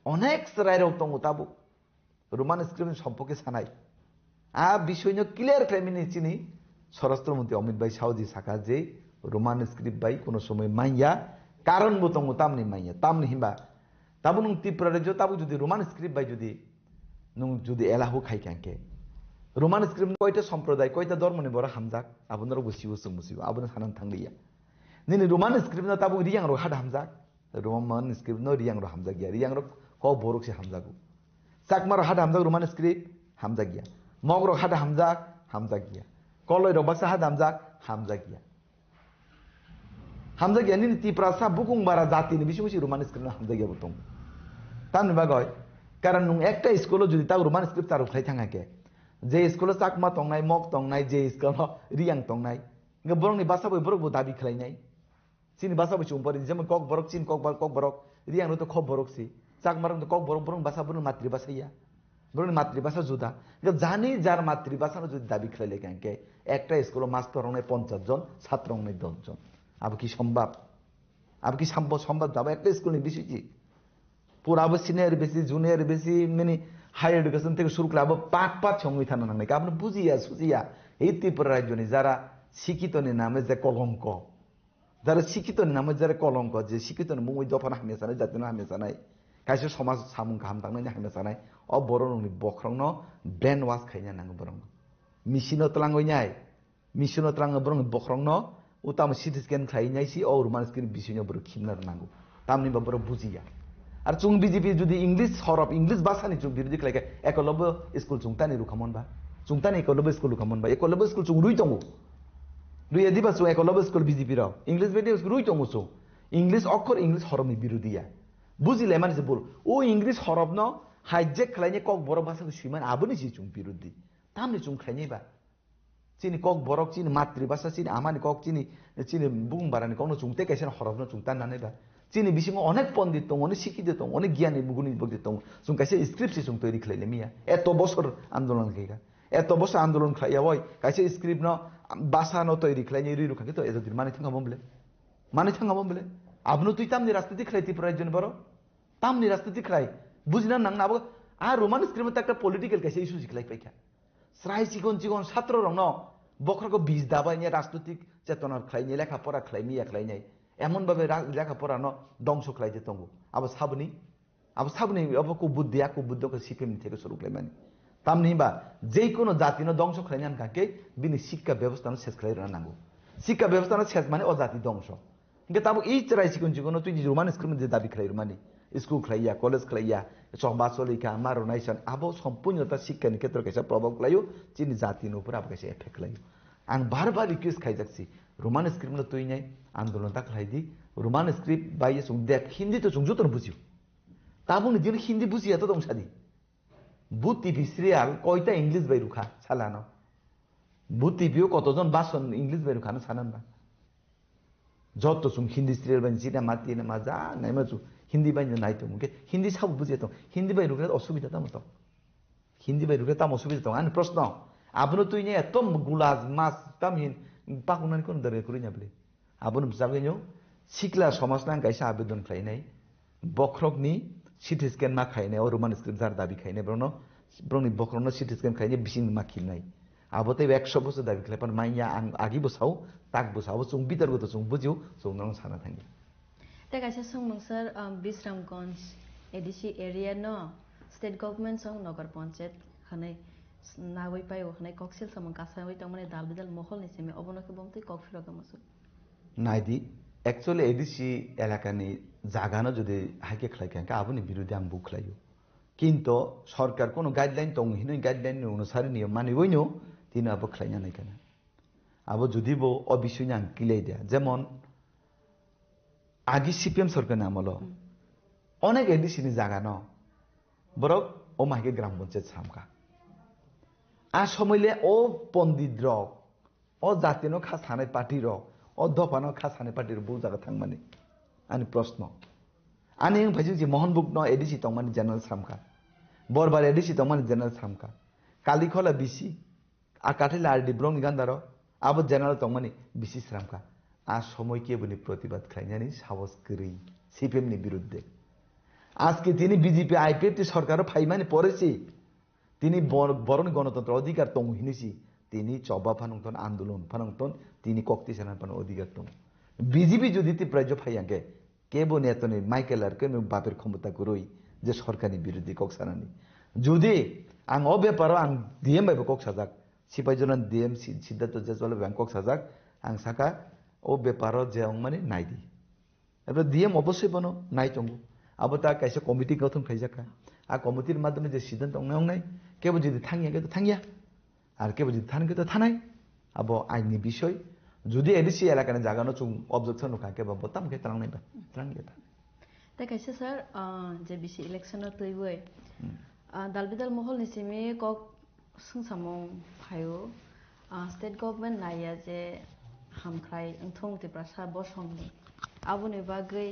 अनेक रायरक दङ ताबु रोमान स्क्रिप्ट सम्पर्के सानाय বিষয় ক্লিয়ার ক্লেমিনি চিনি স্বরাষ্ট্রমন্ত্রী অমিত ভাই সাউজি সাকা যে রোমান স্ক্রিপ্ট বাই কোন সময় মাইয়া কারণ বতং তামনি মাইয়া তামনি হিবা তাবু নং ত্রিপুরা রাজ্য তাবু যদি রোমান স্ক্রিপ্ট বাই যদি নং যদি এলাহু খাই ক্যাঙ্কে রোমান স্ক্রিপ্ট কয়টা সম্প্রদায় কয়টা ধর্মনি বড় হামজাক আবুনার বসিও মুসিও আবুনা সানান থাংলিয়া নিনি রোমান স্ক্রিপ্ট তাবু রিয়াং র হাদ হামজাক রোমান স্ক্রিপ্ট ন রিয়াং র হামজাক গিয়া রিয়াং র ক বরকসে হামজাগু চাকমার হাদ হামজাক রোমান স্ক্রিপ্ট হামজাক গিয়া মগর হাদা হামজাক হামজাক গিয়া কলয় রবাসা হাদা হামজাক হামজাক গিয়া নিনি ত্রিপুরা সা বুকুং বারা জাতিনি বিশি বিশি রোমান স্ক্রিপ্ট হামজাক গিয়া বতং তামনি বাগয় কারণ নং একটা স্কুল যদি তা রোমান স্ক্রিপ্ট তার খাই থাঙাকে যে স্কুল চাকমা তংনাই মগ তংনাই যে স্কুল রিয়াং তংনাই বরংনি বাসা বই বরক দাবি খাইনাই চিনি বাসা বই চুম পরি যেমন কক বরক চিন কক বরক রিয়াং তো খব বরকসি চাকমার তো কক বরক বরং বাসা বরং মাতৃভাষা ইয়া বরং মাতৃভাষা জুদা জানি যার মাতৃভাষা যদি দাবি খেলাইলে ক্যাঙ্কে একটা স্কুল মাস্টার অনেক 50 জন ছাত্র অনেক 10 জন আবার কি সম্ভব সম্ভব যাবো একটা স্কুল নিয়ে বেশি পুরো আবার সিনিয়র বেশি জুনিয়র বেশি মানে হায়ার এডুকেশন থেকে শুরু করে আবার পাক সঙ্গে থানা নাকি আপনি বুঝিয়া সুজিয়া এই ত্রিপুরা রাজ্য যারা শিক্ষিত নামে যে কলঙ্ক যারা শিক্ষিত নামে যারা কলঙ্ক যে শিক্ষিত মুই দফান হামেশা নাই জাতীয় হামেশা নাই কাইসে সমাজ সামুং গাহাম থাंनायनि हामेसा नाय अ बर' नंनि बख्रंनो ब्रेन वाश खायना नांगो बरं मिसिनो तलांगयनाय मिसिनो तलांगो बरं बख्रंनो उताम सिटी स्कैन खायनाय सि अ रोमान स्क्रिन बिसिनो बर खिमना नांगो तामनि बर बुजिया आर चुं बिजेपि जुदि इंग्लिश हरफ इंग्लिश भाषानि चुं बिरोधि खालायके एकलब्य स्कुल चुंतानि रुखामनबा चुंतानि एकलब्य स्कुल रुखामनबा एकलब्य स्कुल चुं रुइ दङ रुइ दिबा चुं एकलब्य स्कुल बिजेपि र इंग्लिश मिडियाम स्कुल रुइ दङ चुं इंग्लिश अक्षर इंग्लिश हरफनि बिरोधिया বুঝিলে মানে যে বল ও ইংলিশ হরফ ন হাইজেক খাইনে কক বড় ভাষাকে সুইমান আবনি সি চুং বিরুদ্ধি তামনি চুং খাইনেবা চিনি কক বড় চিনি মাতৃভাষা চিনি আমানি কক চিনি বুং বারানি কক চুংতে কাইছে হরফ ন চুংতা নানেবা চিনি বিসিং অনেক পণ্ডিত দং অনেক শিক্ষিত দং অনেক জ্ঞানী গুণী বক্তি দং চুং কাইছে স্ক্রিপ্ট চুং তৈরি খাইলে মিয়া এত বছর আন্দোলন খাইগা এত বছর আন্দোলন খাইয়া হয় কাইছে স্ক্রিপ্ট ন ভাষা ন তৈরি খাইনে রি রুখাকে তো এতদিন মানে থাঙ্গাম বলে আপনি তুই তামনি রাজনীতি খাই ত্রিপুরার জন্য বড় তামনি রাজনীতি খাই বুঝিনা নাং আবো আর রোমান স্ক্রিপ্ট একটা পলিটিক্যাল কাছে ইস্যু শিখলাই পাইখা স্রাই চিকন ছাত্র রং ন বখরকে বীজ দাবাইনে রাজনৈতিক চেতনার খাইনে লেখাপড়া খাইনি একলাইনাই এমন ভাবে লেখাপড়া ন ধ্বংস খাই যে তঙ্গু আবো সাবনি আবো কুবুদ্ধকে সিপিএম থেকে শুরু খাইমানি তামনি বা যে কোনো জাতি ন ধ্বংস খাইনান কাকে বিনি শিক্ষা ব্যবস্থা শেষ খাই নাঙ্গু শিক্ষা ব্যবস্থা শেষ মানে অজাতি ধ্বংস কিন্তু তাবো এই চেরাই চিকন তুই রোমান স্ক্রিপ্ট যে দাবি খাই মানি স্কুল খাইয়া কলেজ খাইয়া সমাজলিকা মারনাইসান আবো সম্পূর্ণতা শিক্ষাनि ক্ষেত্রে কাছে প্রভাব খাইও চিনি জাতিनि উপর আবো কাছে এফেক্ট খাইও आं बार रिक्वेस्ट खाइजाक्सी रोमान स्क्रिप्ट तुई नाई आंदोलन तक खाइदी रोमान स्क्रिप्ट बाई सुं देख हिंदी तो सुं जुतन बुझियो ताबुन दिन हिंदी बुझिया तो दं सादी भूत टीवी सिरियाल कयटा इंग्लिश बाई रुखा सालानो भूत टीवीओ कतजन बासन इंग्लिश बाई रुखानो सानानबा যত সুম হিন্দি সিরিয়াল বানি সিনেমা তিনেমা যা নাইমা চু হিন্দি বানি নাইতো মুকে হিন্দি সব বুঝিয়ে তো হিন্দি বাই রুখলে অসুবিধা তাম তো হিন্দি বাই রুখলে তাম অসুবিধা তো আনি প্রশ্ন আপনি তুই নিয়ে এত গুলাজ মাছ তাম হিন পাকুনানি কোন দরে করি না বলে আপনি জাগেনো শিকলা সমাজ নাং কাইসা আবেদন খাইনাই বখরকনি সিটি স্ক্যান মা খাইনাই और रोमान स्क्रिप्ट जार दाबि खाइनाय ब्रनि बखरनो सिटी स्क्यान खाइनाय बिसिं मा खिनाय आबोते 100 বছর दाबि खाइपान माइया आं आगि बसाव ताक बसाव जों बिदरगो जों बुजियो जों नों साना थांगि ता गाइसा सं मंसर बिश्रामगंज एडिसी एरिया न स्टेट गवर्नमेंट सं नगर पंचायत हनै नावै पायो हनै कक्सिल समं कासावै तमने दालबिदाल महल निसेमे अबनके बमतै कक्फिरगा मसु नाइदि एक्चुअली एडिसी एलाकानि জাগানো যদি হাইকে খাইকাঙ্কা আবনি বিরুদ্ধে আম বুখলাইও কিন্তু সরকার কোন গাইডলাইন দং হিनै গাইডলাইন অনুসারে নিয়ম মানিবইনো তিন আবো খাইনা নাই কেন আবো যদিবো অবিষয়নি আং কিলাই দেয়া যেমন আগে সিপিএম সরকার আমল অনেক এডিসিনি জাগানো বরক ও মাহিকে গ্রাম পঞ্চায়েত সামকা আর সময়লে ও পণ্ডিত রক ও জাতীয় খাস হানাই পার্টি রক ও দফানো খাস হানাই পার্টির বউ জায়গা থাকমানি আনি প্রশ্ন আনি ভাইজি যে মোহন বুক ন এডিসি তংমানি জেনারেল সামকা বরবার এডিসি তংমানি জেনারেল সামকা কালিখলা বিসি আর কাঠিলা আর ডিব্রং গান্ধার আবার জেনারেল তংমানি বিসি সামকা আর সময় কে বলি প্রতিবাদ খাইনি সাহস করি সিপিএমনি বিরুদ্ধে আজকে তিনি বিজেপি আইপিএফটি সরকারও ফাইমানি পড়েছি তিনি বরণ গণতন্ত্র অধিকার তং হিনেছি তিনি চবা ফানংতন আন্দোলন ফানংতন তিনি কক্তি সেনার পান অধিকার তং বিজেপি যদি রাজ্য ফাইয়াকে কে বনে এত মাইকেল আর কে বাপের ক্ষমতা করই যে সরকারি বিরোধী কক্সানানি যদি আং ও ব্যাপার আং DM বাইব কক্সাজাক সিপাইজন DM Siddharth Jaiswal bank কক্সাজাক আং সাকা ও ব্যাপার যে মানে নাই দি এবার ডিএম অবশ্যই বনো নাই চঙ্গু আবার তা কাইসে কমিটি গঠন খাইজাকা আর কমিটির মাধ্যমে যে সিদ্ধান্ত নাই কেবল যদি থাঙিয়া কে তো থাঙিয়া আর কেবল যদি থানকে তো থানাই আবো আইনি বিষয় যদি এডিসি এলাকায় জাগানো চুং অবজেকশন খাকে বা বতাম কে ত্রাং নাইবা ত্রাং গেতা তা কাইসে স্যার যে বিসি ইলেকশন তৈবই দালবিদাল মহল নিসিমি কক সুংসামং ফায়ো স্টেট গভর্नमेंट নাইয়া যে হামখ্রাই থং তিপ্রাসা বসংনি আবুনি বাগৈ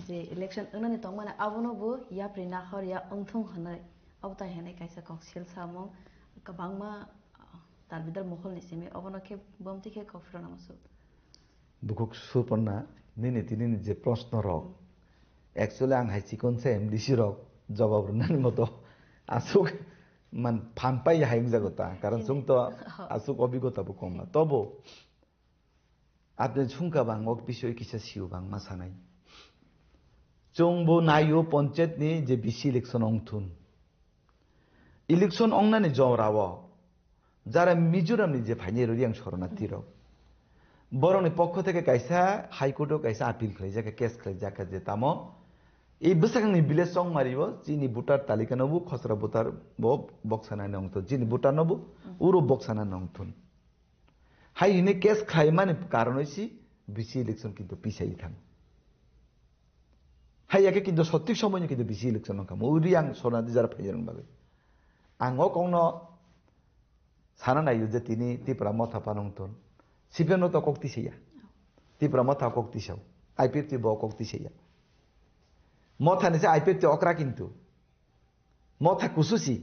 যে ইলেকশন এনানি তংমানা আবুনবো ইয়াপ্রিনা হরিয়া अंथों हनाय अबताय हनाय कायसा कक सेल सामो कबांगमा दालबिदाल महल निसिमे अबनखे बमतिखे कफ्रा नामसु बुकुक सुपन्ना निने तिनि जे प्रश्न रक एक्चुअली आं हाइसिकन से एमडीसी रक जवाब रनानि मतो आसुक मान फानपाय हाइम जागता कारण जों तो आसुक अभिज्ञताबो कम तबो আপনি ঝুমকা বাংক বিষয় কিসা সিও বাংমা সানাই চংবো নাইও পঞ্চায়েতনি যে বিসি ইলেকশন অংথুন ইলেকশন অংনানি জরাও যারা মিজোরামনি যে ফাইনি রইয়াং শরণার্থী রক বরংনি পক্ষ থেকে কাইসা হাইকোর্টও কাইসা আপিল খাই যাকে কেস খাই যাকে যে তামো এই বসাগাংনি বিলেজ সং মারিব যিনি ভোটার তালিকা নবু খসরা ভোটার বক্সানানি অংথুন যিনি voter Nabu uro বক্সানানি অংথুন high হিনে case খাই মানে কারণ হয়েছি বিসি ইলেকশন কিন্তু পিছাই থাম হাই একে কিন্তু সঠিক সময় কিন্তু বিসি ইলেকশন নখাম ওরি আং শরণার্থী যারা ফাইজারন ভাবে আঙও কৌন সানা নাই যে তিনি ত্রিপুরা মথা পানংতন সিপিএম তো কক্তি সেইয়া ত্রিপুরা মথা কক্তি সাও আইপিএফ তি ব কক্তি সেইয়া মথা নিছে আইপিএফ তি অকরা কিন্তু মথা কুসুসি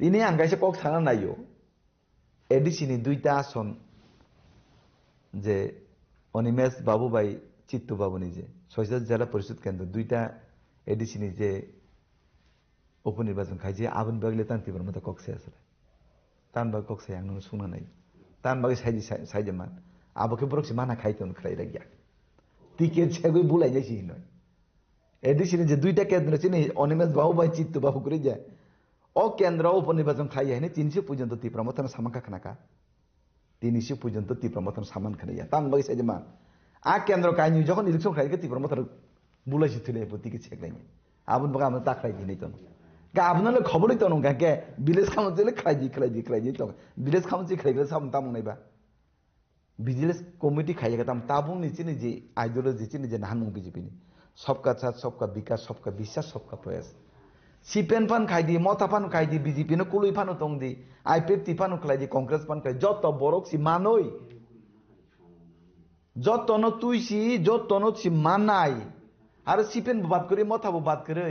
তিনি আঙ্গাইছে কক সানা নাইও এডিসিনি দুইটা আসন যে অনিমেষ বাবুবাই চিত্তু বাবু নিজে ছয়শ জেলা পরিষদ কেন্দ্র দুইটা এডিসিনি যে উপনির্বাচন খাই যে আবুন বাগলে তান তিবার মতো কক্সে আসলে তান বাগ কক্সে আং শুনা নাই তান বাগে সাইজি সাইজে মান আবকে বরকসি মানা খাইতন খাই রাগিয়া টিকেট সেগুই বুলাই যাইছি নয় এডিসিনি যে দুইটা কেন্দ্র চিনি অনিমেষ বাবুবাই চিত্তু বাবু করে যায় ও কেন্দ্র উপনির্বাচন খাই হয়নি 300 পর্যন্ত ত্রিপুরা মতন সামানকা খানাকা 300 পর্যন্ত ত্রিপুরা মতন সামান খানাইয়া তান বাগে সাইজে মান আ কেন্দ্র কাইনি যখন ইলেকশন খাইকে ত্রিপুরা মতন বুলাইছি তুলে প্রতীকে ছেকলাইনি আবুন বাগা আমরা তাকরাই দিই তো গা আপনার খবরই তো নঙ্কা কে বিলেজ খামচলে খাইজি তো বিলেজ খামচি খাইগলে সাম তামং নাইবা বিজিলেস কমিটি খাইয়া তাম তাবুং নিচে যে আইডিयोलॉजी চিনি যে নাহান বিজেপি নি सबका साथ सबका विकास सबका विश्वास सबका प्रयास সিপেন পান খাই দি মথা পান খাই দি বিজেপি নো কুলুই পানো তং দি আইপিএফ তি পানো খাই দি কংগ্রেস পান খাই যত বরক সি মানই যত ন তুইছি যত ন সি মানাই আর সিপেন বাদ করে মথা বাদ করে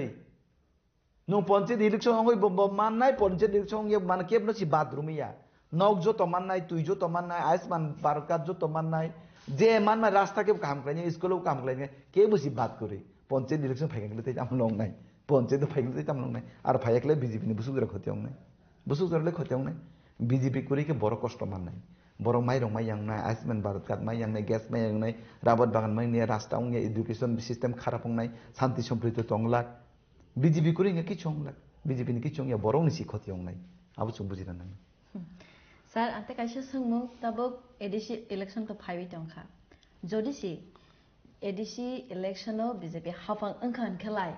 নো পঞ্চায়েত ইলেকশন হই মাননাই পঞ্চায়েত ইলেকশন মানে কেবল সি বাথরুমিয়া নক যত মাননাই তুই যত মাননাই আইসমান বারকাত যত মাননাই যে মাননাই রাস্তাকে কাম খাই স্কুলেও কাম খাই কে বসি বাদ করে পঞ্চায়েত ইলেকশন ফাইকা গেলে তাই আমার লং নাই পঞ্চায়েত ফাইগলে তাই আমার নাই আর ফাইকলে বিজেপি নি বুসুগরা ক্ষতিয়ং নাই বুসুগরালে ক্ষতিয়ং নাই বিজেপি করিকে বড় কষ্ট মান নাই বড় মাইরং মাইয়াং নাই আইসমান ভারত কাট মাইয়াং নাই গ্যাস মাইয়াং নাই রাবার বাগান মাইনি রাস্তা উঙ্গে এডুকেশন সিস্টেম খারাপ নাই শান্তি সম্প্রীতি তংলাক বিজেপি করিঙ্গে কিছু অংলাক বিজেপি নি কিছু অংয়া বড় নিছি ক্ষতিয়ং নাই আবু চুং বুঝিনা নাই স্যার আন্তে কাইসে সংমু তাবক এডিসি ইলেকশন তো ফাইবি তংখা যদিসি এডিসি ইলেকশনও বিজেপি হাফাং ওंखान খেলাই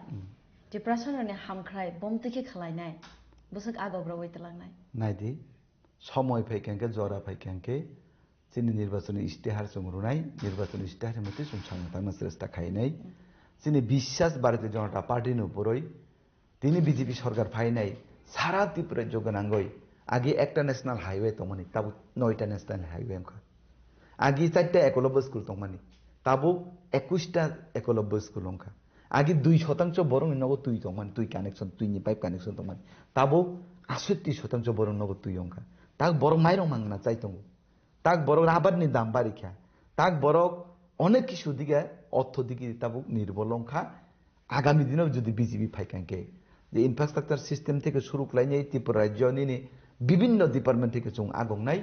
যে প্রশাসনে হামখ্রাই বমতিকে খেলাই নাই বসক আগগ্র হইতলাংনাই নাইদি সময় ফাইকাঙ্কে জরা ফাইকাঙ্কে চিনি নির্বাচনী ইস্তেহার সংরুনাই নির্বাচনী ইস্তেহারের মধ্যে সুংসাং তাংনা চেষ্টা খাইনাই তিনি বিশ্বাস ভারতীয় জনতা পার্টির উপরই তিনি বিজেপি সরকার ফাই নাই সারা ত্রিপুরার যোগানাঙ্গই আগে একটা ন্যাশনাল হাইওয়ে তমানি তাবো 9টা ন্যাশনাল হাইওয়ে অঙ্কা আগে 4টা একলব্য স্কুল তমানি তাবো 21টা একলব্য স্কুল অঙ্কা আগে 2% বরং নব তুই তমানি তুই কানেকশন তুই নি পাইপ কানেকশন তমানি তাবো 68% বরং নব তুই অঙ্কা তাক বরং মাইরং মাংনা চাইতং তাক বরং আবাদনি দাম বাড়িখা তাক বরং অনেক কিছু দিকে অর্থ দিকে তাবো নির্ভর অঙ্কা আগামী দিনেও যদি বিজেপি ফাইকাঙ্কে যে ইনফ্রাস্ট্রাকচার সিস্টেম থেকে শুরু খাইনাই ত্রিপুরা রাজ্য নিনে বিভিন্ন ডিপার্টমেন্ট থেকে চুং আগং নাই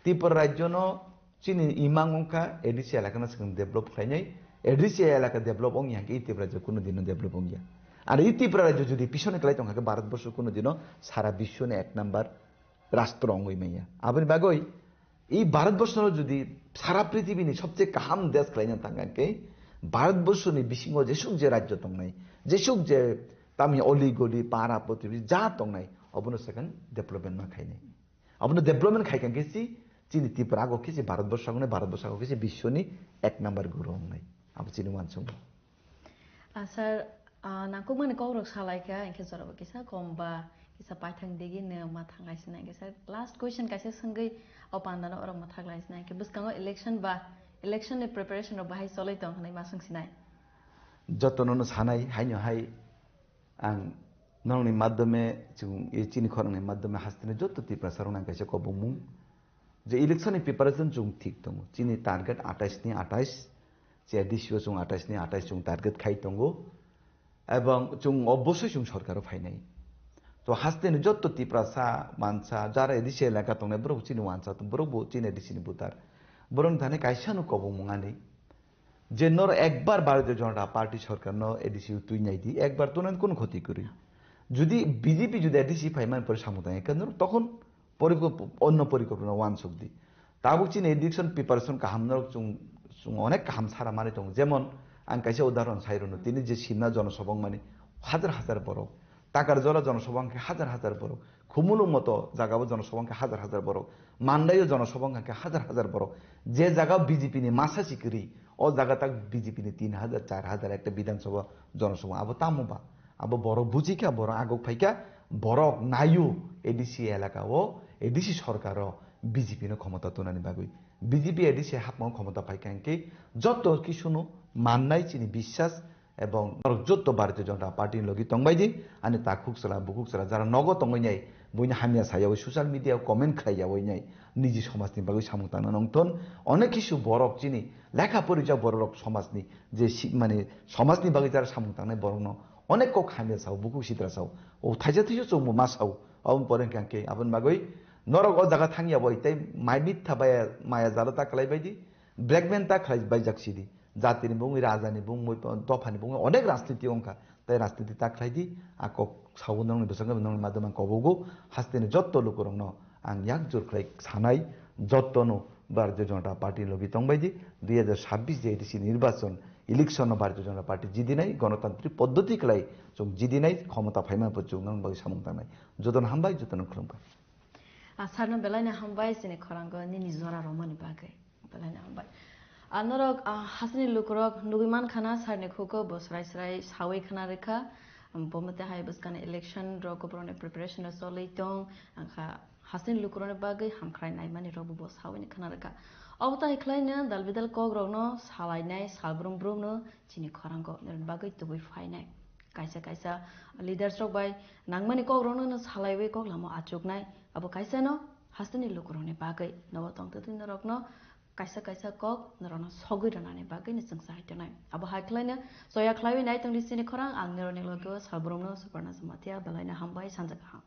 ত্রিপুরা রাজ্য চিনি ইমাং অঙ্কা এডিসি এলাকা সেখানে ডেভেলপ খাইনাই এডিসি এলাকা ডেভেলপ অঙ্গিয়াকে এই ত্রিপুরা রাজ্য কোনোদিনও ডেভেলপ অঙ্গিয়া আর এই ত্রিপুরা রাজ্য যদি পিছনে খেলাই তঙ্কাকে ভারতবর্ষ কোনোদিনও সারা বিশ্ব 1 নাম্বার রাষ্ট্র অঙ্গই মাইয়া আবার বাগই এই ভারতবর্ষ যদি সারা পৃথিবী সবচেয়ে কাহাম দেশ খাইনা থাকাকে ভারতবর্ষ বিশিঙ্গ যেসব যে রাজ্য তং নাই যেসব যে তামি অলিগলি পাড়া প্রতিবেশী যা তং নাই অবনো সেখানে ডেভেলপমেন্ট মা খাই নাই অবনো ডেভেলপমেন্ট খাইকান গেছি চিনি ত্রিপুরা আগো খেয়েছি ভারতবর্ষ আগুনে ভারতবর্ষ আগো খেয়েছি বিশ্বনি 1 নাম্বার গুরু নাই আবার চিনি মানসুং স্যার নাকো মানে কৌরক সালাইকা এনকে জরাবো কিসা কমবা কিসা পাইথাং দিগি নে मा थांगासिनो किसा लास्ट क्वेश्चन कासे संगै अ पान्दानो अरम मा थागलाइसिना कि बसकांगो इलेक्शन नि प्रिपरेशन अफ बाहाय सलै दं हनै मा संसिनाय যতননো সানাই হাইনো হাই आं नंनि माध्यमे जों ए चिनि खरंनि माध्यमे हास्तिने जत ত্রিপুরা सरंना कासे कबुमु जे इलेक्शन प्रिपारेशन जों ठीक दङ चिनि टार्गेट 28 नि 28 जे डिसिओ जों 28 नि 28 जों टार्गेट खाइ दङ এবং जों অবশ্যই जों সরকারও ফাইনাই তো হাস্তিনে যত ত্রিপুরা সা মানসা যারা এদিসে এলাকা দङ বরং চিনি ওয়ানসা তো বরং চিনি এদিসিনি বুতার বরং ধানে কাইসানো কবুমুঙানি যে নর একবার ভারতীয় জনতা পার্টি সরকার ন এডিসি তুই নাই দি একবার তো কোন ক্ষতি করি যদি বিজেপি যদি এডিসি ফাইমান পরে সামুদায় কেন তখন অন্য পরিকল্পনা ওয়ান শক্তি তাবো চিন এডিকশন প্রিপারেশন কাহামনার অনেক কাহাম সারা মানে দङ যেমন आं কাইসে উদাহরণ সাইরনো তিনি যে সিমনা জনসভা মানে হাজার হাজার বড় টাকার জলা জনসভাকে হাজার হাজার বড় খুমুলুর মতো জায়গাও জনসভাকে হাজার হাজার বড় মান্ডাইও জনসভাকে হাজার হাজার বড় যে জায়গা বিজেপি নি মাসাসি করি ও জায়গা তাক বিজেপি নি 3000 4000 একটা বিধানসভা জনসভা আবো তামুবা আবো বড় বুঝিকা বড় আগক ফাইকা বড় নাইও এডিসি এলাকা ও এডিসি সরকার বিজেপি নো ক্ষমতা তোনানি বাগুই বিজেপি এডিসি হাতমাও ক্ষমতা পাইকাঙ্কে যত কিছুনো মাননাই চিনি বিশ্বাস এবং যত ভারতীয় জনতা পার্টি লগি তংবাইদি আনি তা খুকসলা বুকুকসলা যারা নগ তংই নাই বইনা হামিয়া সায়াও সোশ্যাল মিডিয়াও কমেন্ট খাইয়াও নাই নিজি সমাজনি বাগুই সামুতানা নংতন অনেক কিছু বড়ক চিনি লেখা পরিচয় বড়ক সমাজনি যে মানে সমাজনি বাগুই যারা সামুতানা বড়ন অনেক কক হামিয়া সাও বুকু সিদ্রা সাও ও থাইজা থিজো চৌমু মা সাও আবন পরেন কাঙ্কে আবন বাগুই নরক ও জায়গা থাঙ্গিয়া বই তাই মাই মিথ্যা বায়া মায়া জালো তা খালাইবাইদি ব্ল্যাকম্যান তা খালাই বাইজাকসিদি জাতিনি বুং রাজানি বুং দফানি বুং অনেক রাজনীতি অঙ্কা তাই রাজনীতি তা খালাইদি আক সাউন নং বেসঙ্গে নং মাধ্যমে কবগো হাস্তিনি যত লোক রং आं याक जोर खालाय सानाय जतनो भारतीय जनता पार्टी लगि तंबायदि 2026 जे एडिसि निर्वाचन इलेक्शन भारतीय जनता पार्टी जिदिनाय गणतान्त्रिक पद्धति खालाय जों जिदिनाय क्षमता फायमान पचुं नं बागै सामंतानाय जतन हामबाय जतन खुलुमबाय सारनो बेलायना हामबाय सिने खरांगो नि निजरा रमानि बागै बेलायना हामबाय आनरक हासनि लुकरक नुगिमान खाना सारने खुको बसराय सराय सावै खाना रेखा बमते हाय बसकाने इलेक्शन रकबरने प्रिपरेशन सलै दं आंखा हासिन लुकरने बागै हामख्रायनाय माने रबो बस हावैनि खाना रेखा अबता इख्लायनो दालबिदाल कग्रगनो सालायनाय सालब्रुम ब्रुमनो चिनि खरांगो बागै तुबै फायनाय कायसा कायसा लिडार्स रक बाय नांमानि कग्रगनो न सालायबै कग्लामो आचुकनाय अब कायसा न हासिनि लुकरने बागै नव तंगते तिन रकनो कायसा कायसा कक नरनो सगै रनाने बागै नि जों साहित्यनाय अब हाख्लायनो जया ख्लायबै नाय तंनि सिनि खरां आं नेरने लगो सालब्रुमनो सुपर्णा समाथिया बेलायना हामबाय सानजाखा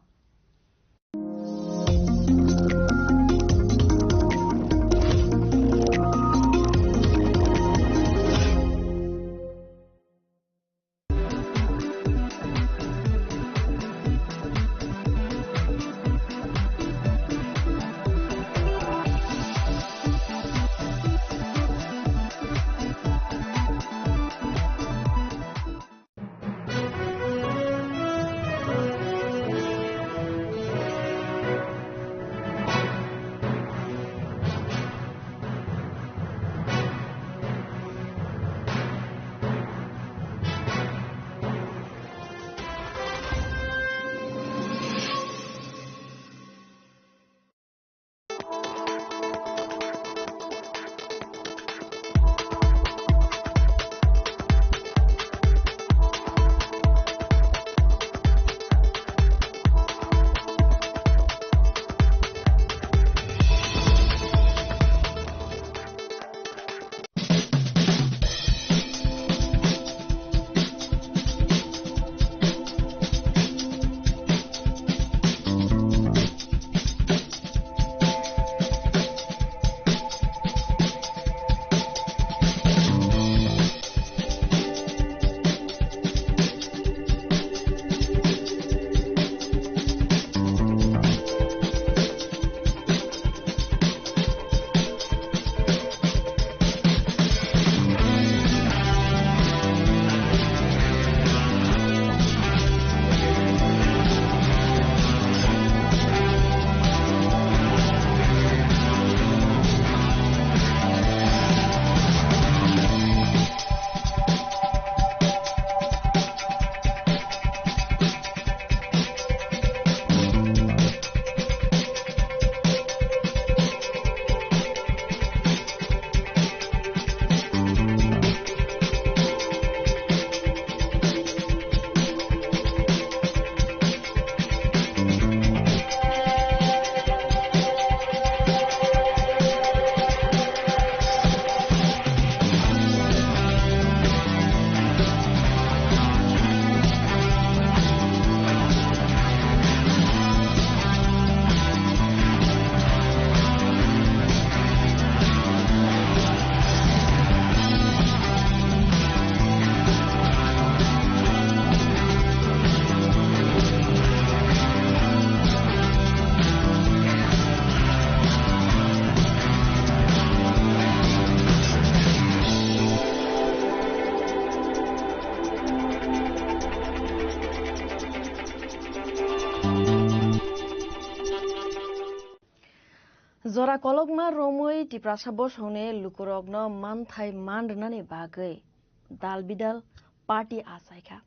Zora kologma romoi tiprasa bosone lukurogno manthai mandnani bagai dal bidal party asaika.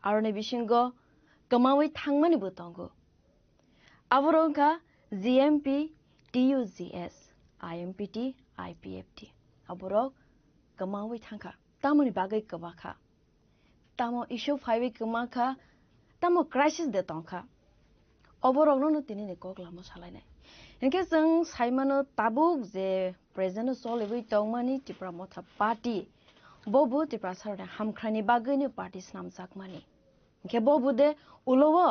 Arone bishingo kamawi thangmani butongo. Avorongka GMP TUGS IMPT IPFT. Aborok kamawi thangka. Tamoni bagai kabaka. Tamo issue 5 kamaka. Tamo crisis de tongka. Aborogno no tinini koklamo salainai. Inke जों साइमानो Tabuk जे present सोलेबि तंमानि Tipra मथा party बबु तिप्रा सारने हामख्रानि बागैनो party नाम जाकमानि इनके बबु दे उलवो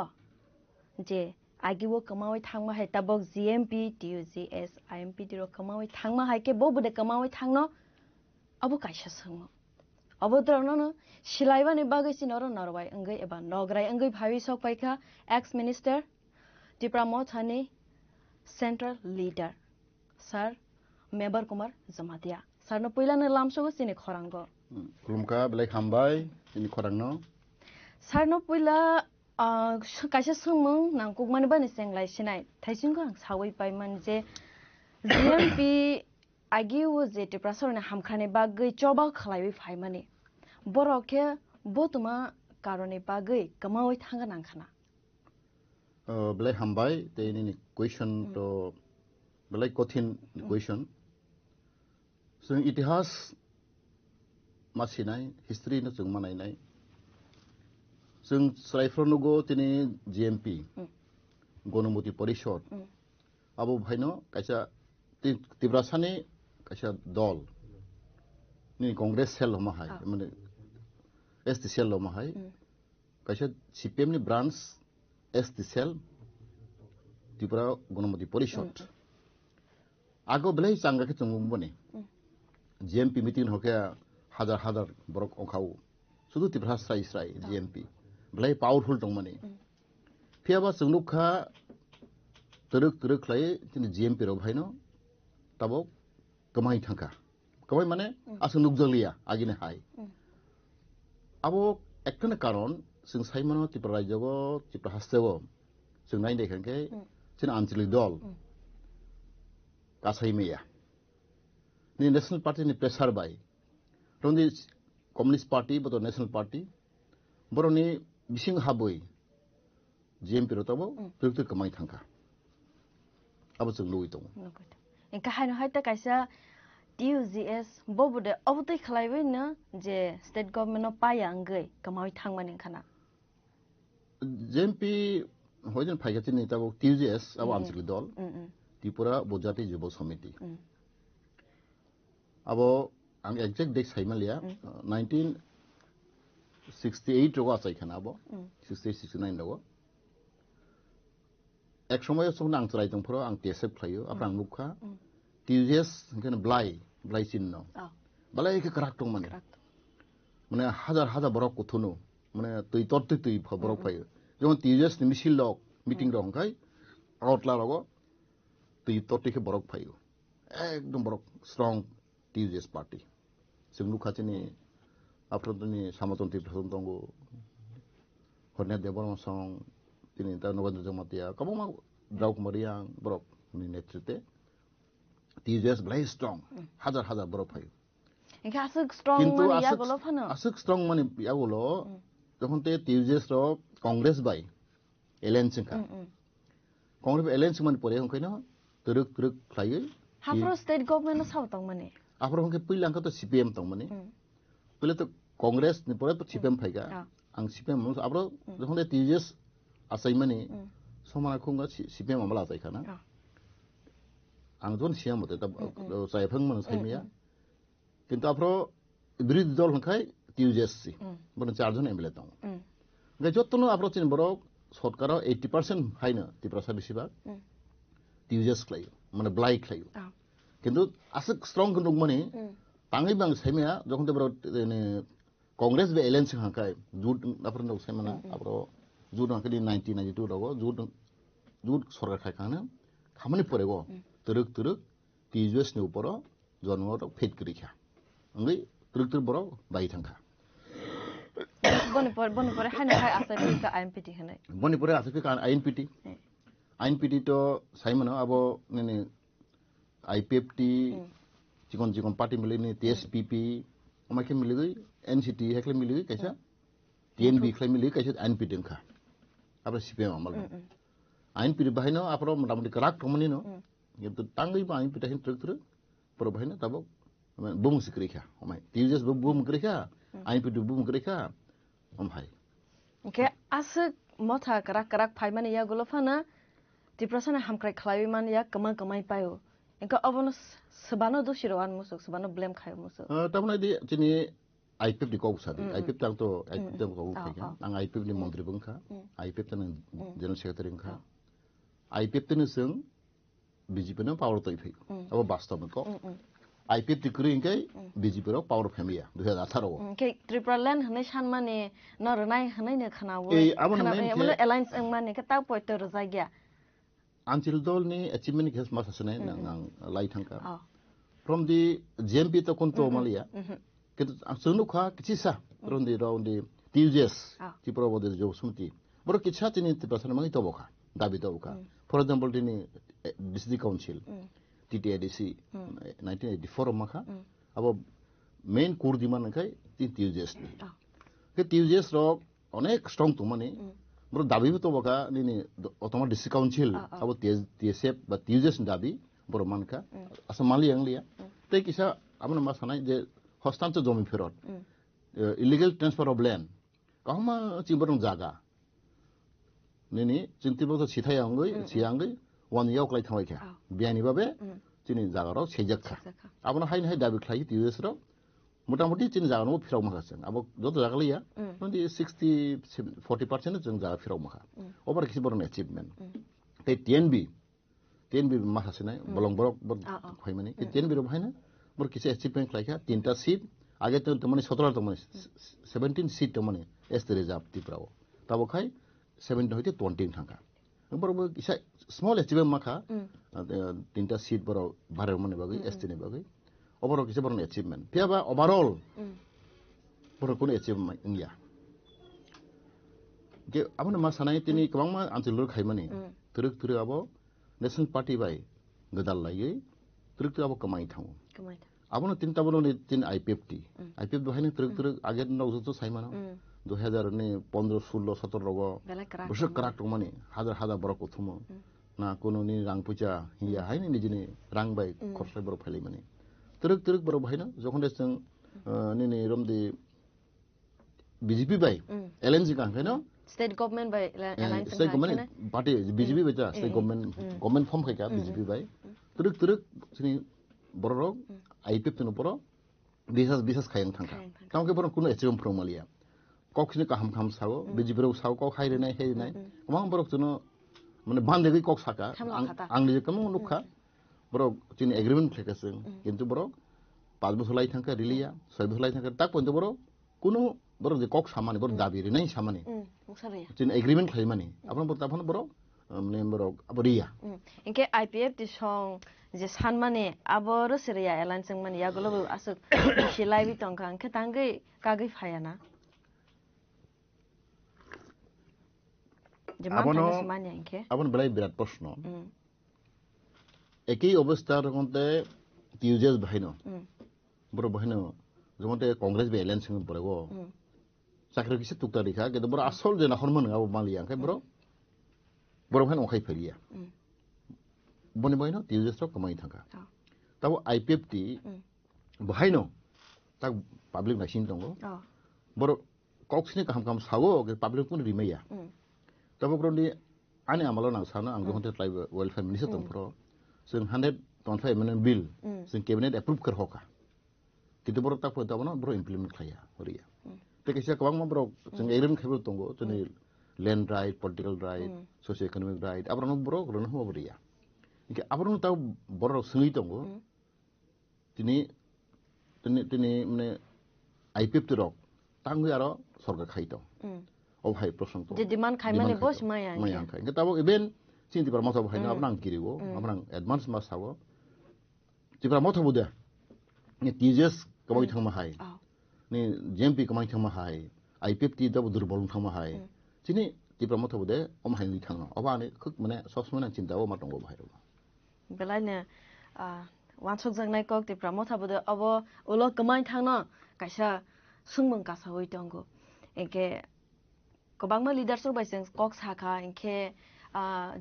जे आगिवो कमावै थांमा हाय Tabuk GMP टीयूजीएस आईएमपीटी रो कमावै थांमा हाय के बबु दे कमावै थांनो अबो कायसा संगो अबो द्रनो सिलाइबानि बागै सिनरो नरबाय अंगै एबा नगराय अंगै भाबि सकपायखा एक्स मिनिस्टर तिप्रा मथानि Central Leader, Sir Mebar Kumar Jamatia. Sir no pila na lamso sini khorango. Kulumka belai hambai sini khorangno. Sir no pila kaisa sungmung nang kukmani bani senglai sinai. Thaisingo ang sawai paiman je GMP agiu je te prasor na hamkhane bagai choba khlaiwi phaimani. Borokhe botuma karone bagai kamawai thanga nang khana. Belai hambai te ini question to belai kothin question. So itihas masih nai history no chung manai nai. So sraifronugo tini GMP Gonomoti Porishod. Abu bhaino kaisa tibrasani kaisa dol. Ni Congress cell mahai. Mane ST cell mahai. Kaisa CPM ni branch ST cell Tripura Gonomoti Porishod. Ago belai sangga ke chungum bone. GMP meeting hoke hadar borok okhau. Sudu Tripura strai GMP. Belai powerful tong mane. Fiaba sunglukha teruk lai tini GMP ro bhaino tabo kamai thangka. Kamai mane asung nukjolia agine hai. Abo ekta karon sing saimano Tripura raijago Tripura hastego sing nai dekhanke sin anchalik dol kasai meya. Ni National Party ni pressure bai. Rondi Communist Party but National Party boroni bising haboi GMP ro tabo teruk kamai thangka. Abo sing lui tong. Inka haino haita kaisa TUGS bobude obutai khlaibai na je state government no paya angai kamai thangmani khana. GMP hojen phaigati ni tabo TUGS abo anchalik dol Tripura Bojati Jubo Samiti. Abo ang exact date saimalia 1968 rogo asai khana abo 68-69 rogo. Ek somoy song ang trai tong phoro ang TSF khlayo aprang lukha TUGS ngene blai sinno. Balai ke karak tong mane. Mane hazar borok kuthunu mane tui torti tui borok phayo. Jemon TUGS ni misil lok meeting rong kai outla rogo tui torti ke borok phayo. Ekdom borok strong TUGS party. Sing lukha chini aprotoni samatonti prason tongo horne deborma song tini ta Nogandra Jamatia kaboma drauk mariang borok ni netrite TUGS very strong hazar borok phayo. Inka asuk strong mani ya golo phano. Asuk strong mani ya golo jokhon te TUGS ro Congress bai alliance ka. Congress alliance mani pore hon kaino teruk khlai. Hapro state government no saw tong mani. Apro hon ke pilang ka to CPM tong mani. Pile to Congress ni pore to CPM phaiga. Ang CPM mo apro jokhon te TUGS asai mani somana khunga CPM amala tai khana. Ang jon siam mote tab sai phang man sai meya. Kintu apro বিরোধী দল হখাই টিউজেসি বন চারজন MLA দং গে যতনো আপরো চিন বড় সরকার 80% hyena Tripura বেশিরভাগ টিউজেস ক্লাই মানে ব্লাই ক্লাই কিন্তু আছে স্ট্রং কিন্তু মানে তাঙ্গি বাং সাইমিয়া যখন বড় কংগ্রেস বে এলএনস হখাই জুট আপরন দং সাইমানা আপরো জুট হখাই 1992 রগো জুট সরকার খাইখানে খামানি পরেগো তুরুক টিউজেস নি উপর জন্ম ফেট করিখা Nggak, terus borok bayi tangka. Bonipur hanya hai asal kita INPT hendak. Bonipur asal kita INPT. INPT to saya mana abo ini IPFT chicken party मिले ने TSPP ओमाके मिले गई NCT हेकले मिले गई कैसा TNB हेकले मिले कैसा NP देंखा अब CPM अमल NP बाहिनो अपरो मोटामोटी कराक कमनी नो ये तो टांगई बा NP टाइन ट्रक पर बाहिनो तब बुम सिक्रिखा ओमाय TUJS Bum करिखा NP Bum करिखा ओमहाय okay आस मथा कराक फाइ माने या गलफाना तिप्रसना हामक्राय खलाबि मान या कमाय पायो इनका अबन सबानो दोसिरवान मुसुक सबानो ब्लेम खायो मुसुक तमना दि चिनि IPFT को सादि IPFT तां तो IPFT को खाया आं IPFT नि मन्त्रि बंखा IPFT नि जनरल सेक्रेटारि बंखा IPFT नि जों BJP नो पावर तय फै अब वास्तव को IPFT करि इनकै BJP रो पावर फैमिया 2018 के त्रिपुरा लैंड हनै सान माने नरनाय हनै ने खानावो खानाबो एलायन्स एं माने का ता पयत रजागिया Until Dolni achievement has masasane nang light hangka. From the JMP to control Malia, Sunuka Kitisa from the round the TUJS, Tipro the Josumti. But Kitchat in the person Manitoboka, Davidoka. For example, the District Council, TTADC, 1984 Maka, our main Kurdimanaka, the TUJS. The TUJS rock on a strong to money. Bro dabi itu baka ini otomatis discount cil, abo TSF, but TUJS dabi, bro manka, asal mali yang liya. Tapi kisah, apa nama sana je hostan tu domi ferot, illegal transfer of land. Kau mah cimborong jaga. Nini cinti bro tu cita yang gay, wan yauk lagi thawai kya. Biani babe, cini jaga ro sejak kah. Apa nama hai dabi kelai TUJS ro. मोटामोटी चिन जागा no फिराव मखा जों अब जत जागा लिया नोंदि 60-40% जों जागा फिराव मखा ओवर किसी बरन अचीवमेंट ते TNB माखासे नाय बलं बरक खय माने TNB रो भाइना बर किसे अचीवमेंट लायखा तीनटा सीट आगे तो तमने 17 तमने 17 सीट तमने एस रिजर्व तिप्राव तब खाय 17 होते 20 थांगा बर किसे स्मॉल अचीवमेंट मखा तीनटा सीट बर बारे माने बागै एस ने बागै overall kita baru achievement. Tiada overall baru kau achievement India. Ke apa nama sana itu ni kebang mah anti lur khai mani. Teruk apa National Party bay gedal lagi. Teruk apa kemai thamu. Apa na tinta baru ni tin IPFT. IPFT dohai ni teruk agar na usul tu sai mana. 2000 ni 15, 16, 17 rogo. Besok kerak tu mani. Hada baru kau thumu. Na kono ni rang puja hingga hai ni jini rang bay korsai baru phali mani. Teruk baru bahina, jokon deseng ni rom di BJP bay, LNC kan, kan? State government bay, state government party BJP baca, state government form kaya BJP bay. Teruk sini baru IPFT nu baru bisas kaya thangka. Kamu ke baru kuno achievement promalia. Kau sini kaham sawo, BJP baru sawo kau kaya renai. Kamu baru tuno mana bandegi kau saka, angli kamu nukha. Bro, cini agreement mereka seng, কিন্তু bro, 5 বছর লাই থাকা রিলিয়া 6 বছর লাই থাকা tak পর্যন্ত bro, কোনো bro যে cock সামানি bro দাবি রে নাই সামানি, cini agreement খাই মানি, আপনার bro তাফন bro, মানে bro aboriya. Inke IPF di song je san mane aboro seria alliance mane ya golo asuk silai bi tongka inke tangge kagai phayana. Jeman tangge semanya inke. Abon belai berat প্রশ্ন. একই অবস্থার মধ্যে TUJS বাহিনো বড় বাহিনো যেমনতে কংগ্রেস বে alliance সঙ্গে পড়ে গো চাকরি কিসে টুকটা রেখা কিন্তু বড় আসল যে না হরমন গাবো মালিয়া খাই বড় বাহিনো অখাই ফেরিয়া বনে বাহিনো TUJS র কমাই থাকা তাও IPFT বাহিনো তা পাবলিক নাইসিন দङ বড় কক্সনি কাম সাগো পাবলিক কোন রিমাইয়া তবে বড় আনে আমালো না সানো আং গহতে ট্রাইব ওয়েলফেয়ার মিনিস্টার দङफ्रो जों 125 amendment bill जों cabinet approve कर होका कितु बरो तक पता बनो बरो implement खाया होरिया ते कैसे कबां मा बरो जों एग्रीमेंट खाबो दंगो जोंनि land right political right socio economic right आबरनो बरो रनो हो होरिया इके आबरनो ता बरो सुंगि दंगो तिनि माने IPFT रक तांगो आरो सरकार खाइ दं अब हाय प्रश्न तो जे डिमांड खाइ माने बस माया खाइ Tabo even Cinti para motor bahaya, abang kiriwo, abang advance mas sawo. Cinti para motor buda, ni TUJS kemai thang mahai, ni JMP kemai thang mahai, IPFT dapat durbolong thang mahai. Cini cinti para motor buda, om hai ni thang. Apa ni kek mana sos mana cinta awak matang awak bahaya. Belanya wansok jangnai kok te pramo thabode abo ulo kamai thangna kaisa sungmung kasa hoi tongo enke kobangma leaders bai seng kok sakha enke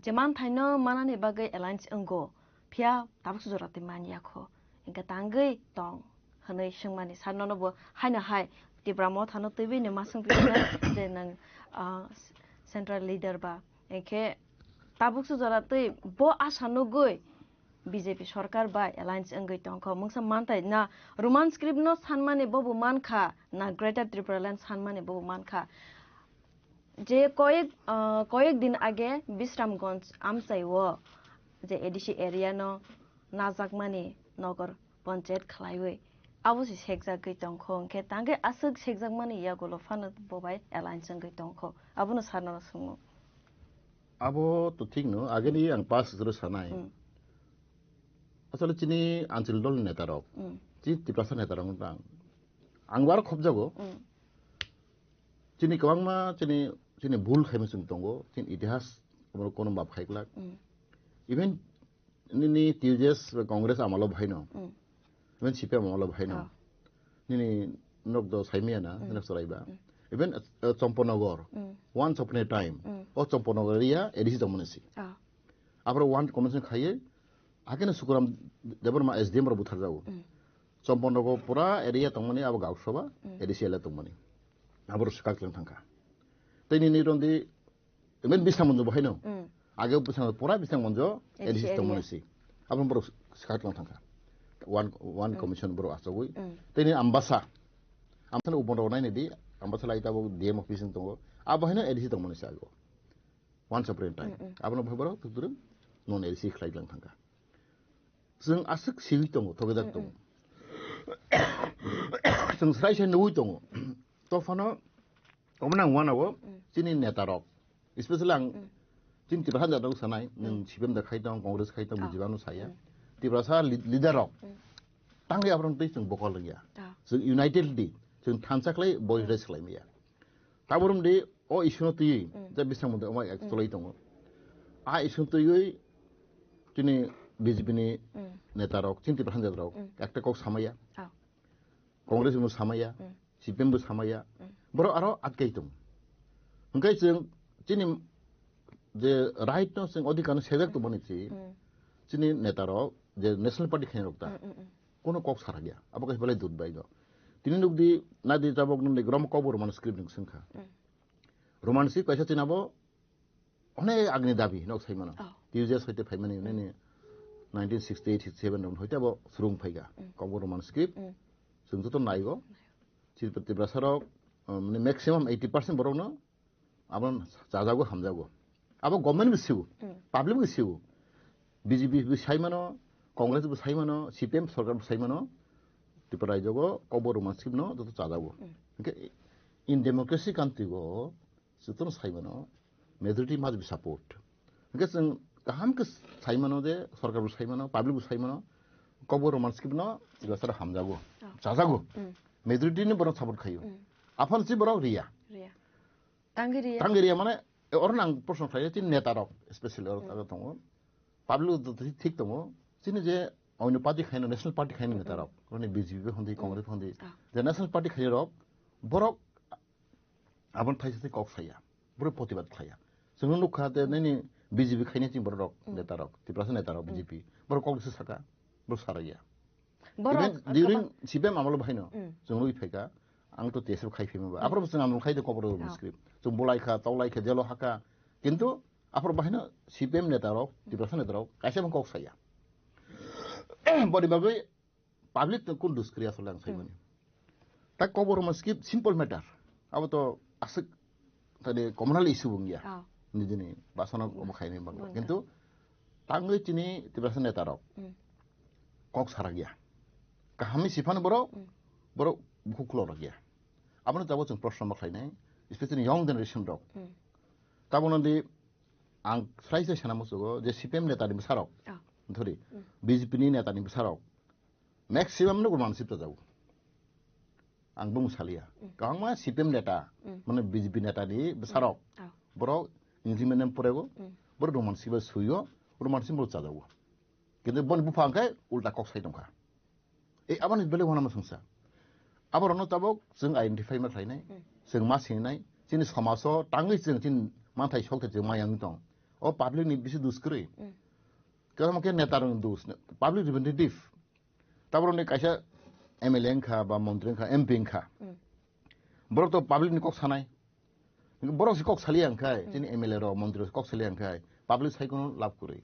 jeman thaino manani bagai alliance ango phia tabuk jorate mania kho enke tangai tong hanai singmani sarnono bo haina hai te pramo thano tebe ne masung pina je nang central leader ba enke tabuk jorate bo asano goi BJP सरकार बा alliance अंगै तंखो मुंसा मानताय ना Roman script no सानमाने बबु मानखा ना greater Tripuraland सानमाने बबु मानखा जे कয়েক दिन आगे विश्रामगंज आमसाइवो जे ADC area no नाजाकमानी नगर पंचायत खलाइवे आबुसि सेकजागै तंखो अंके तांगे आसक सेकजाकमानी या गलो फानो बबाय alliance अंगै तंखो आबुनो सारनो सुमु आबो तो ठीक नो आगे नि आं पास जरो सानाय আসলে চিনি আঞ্চলিক দল নেতারক জি ত্রিপ্রাসা নেতারক আংবার খুব যাগো চিনি গোबांमा চিনি চিনি ভুল খাইমে जों दंगो চিনি ইতিহাস কোন বাপ খাইগলাক ইভেন নিনি টিউজেস কংগ্রেস আমালো ভাইনো ইভেন সিপে আমালো ভাইনো নিনি নগদ সাইমিয়ানা নক সরাইবা even Champanagar once of a time ও চম্পনগরিয়া এডিসি দমনেসি আবার ওয়ান কমিশন খাইয়ে आगे सुकुराम देबरमा एसडीएम रो बुथार जाऊ चम्पनगो पुरा एरिया तंगमनि अब गावसबा एडिसिएला तंगमनि आबर सकाकलं थांखा तैनि निरंदि इमेन बिसां मनजो बहायनो आगे बिसां पुरा बिसां मनजो एडिसि तंगमनिसि आबन बर सकाकलं थांखा वन कमिशन बर आसगुइ तैनि आम्बासा उबनरो नायनेदि आम्बासा लाइताबो डीएम अफिस दंगो आबहायनो एडिसि तंगमनिसि आगो वन सेपरेट टाइम आबन भबरो तुदुर नन एडिसि खलाइगलं थांखा जों आसक सिल दङ थगेदार दङ जों स्रायसे नुइ दङ तफानो अमना वानावो जिनि नेतारक स्पेशली आं जिन तिब्रासा दं सानाय नों सिबेम देखाय दं कांग्रेस खाय दं बिजिबानो साया तिब्रासा लिडारक तांगे आब्रन दै जों बकल गया जों यूनाइटेड दि जों थानसाखलै बय रेस खालायमिया ताबरम दि अ इशुनो तुइ जे बिसां मदे अमा एक्चुअली दङ आ इशुनो तुइ जिनि बिजेपिनि नेतारक चिन्ति प्रहानजारक একটা কক সামায়া কংগ্রেস মু সামায়া সিপিএম बो সামায়া বড় আরো আটকাই দं ओंखाय जों जिनि जे राइट नो जों अधिकार सेजाक तो बनिसि जिनि नेतारक जे नेशनल पार्टी खायरकता कोनो কক सारा गया अब कहि बलाय दुद बायगो तिनि नुगदि नादि जाबक नुनै ग्राम कबर मान स्क्रिप्ट नं संखा रोमानसि कैसा चिनाबो अनेक आगनि दाबि नक साइमाना टिउजेस हयते फाइमानि ने 1968-67 दं हयते अब सुरुं फाइगा कबर मान स्क्रिप्ट जों तो नायगो चिरपति ब्रासारक माने मैक्सिमाम 80% बरनो आबन जाजागो हामजागो अब गवर्नमेंट बिसिउ पब्लिक बिसिउ बीजेपी बि साइमानो कांग्रेस बि साइमानो सीपीएम सरकार बि साइमानो त्रिपुरा रायजोगो कबर मान स्क्रिप्ट नो तो जाजागो इन डेमोक्रेसी कंट्री गो सुतन साइमानो मेजॉरिटी मस्ट बि सपोर्ट जों गाहाम के साइमानो दे सरकार बि साइमानो पब्लिक बि साइमानो कबर मान स्क्रिप्ट नो गसर हामजागो जाजागो मेजॉरिटी ने बरो सपोर्ट खायो आफाल सि बरो रिया तांगिरिया माने अरनां प्रश्न थायो tin नेतारक स्पेशली अर दङ पब्लिक ठीक दङ जिनि जे अन्य पार्टी खायनो नेशनल पार्टी खायनो नेतारक माने बीजेपी हन्दि कांग्रेस हन्दि जे नेशनल पार्टी खायरक बरक आबन थाइसे कक साया बरो प्रतिबाद खाया जों नुखा दे नैनि बीजेपी खायनो थिं बरक नेतारक तिब्रासा नेतारक बीजेपी बर कांग्रेस साका बर साराया इभेन डिउरिं सीपीएम आमल बाहायनो जों लुइ फायगा आं तो तेसब खायफिमबा आफर जों आमल खायदो कबर स्क्रिप्ट जों बलायखा तावलायखा जेलो हाका किन्तु आफर बाहायनो सीपीएम नेतारक तिब्रासा नेतारक कायसेबो कक साया बडि बागै पाब्लिक तो कुन दुस्क्रिया सलां साइमानि ता कबर स्क्रिप्ट सिम्पल मैटर अब तो आसक तादे कमनाल इशू बुंगिया निजिनि बासना खायनि बांगो किन्तु तांगै चिनि तिब्रासा नेतारक कक सारा गया काहामि सिफान बरो बुकुल गया आपनो जाबो जों प्रश्न मखायनाय स्पेशली यंग जनरेशन रक ताबनदि आं फ्राइसे साना मसगो जे सीपीएम नेतानि सारक धरि बीजेपी नि नेतानि सारक मैक्सिमाम नो मानसिप जाऊ आं बुं सालिया गांमा सीपीएम नेता माने बीजेपी नेतानि सारक बरो इंजिमेनम परेगो बरो मानसिबा सुयो बरो मानसिम बरो जाजाऊ কিন্তু বন বুফাংখাय उल्टा कक साइ दंखा ए आबानि बेले होना मसंसा आबारनो ताबक जों आइडेन्टिफाइ मा थाइनाय जों मा सिनाय जोंनि समाजाव टाङै जों मानथाय सकते जों मायां दं अ पाब्लिक नि बिसि दुसक्रै कारण के नेता रं दुस पाब्लिक रिप्रेजेंटेटिभ ताबरनो कायसा एमएलए खा बा मन्त्री खा एमपी खा बरक तो पाब्लिक नि कक सानाय बरक से कक सालियांखाय जोंनि एमएलए र मन्त्री कक सालियांखाय पाब्लिक साइखौनो लाभ करै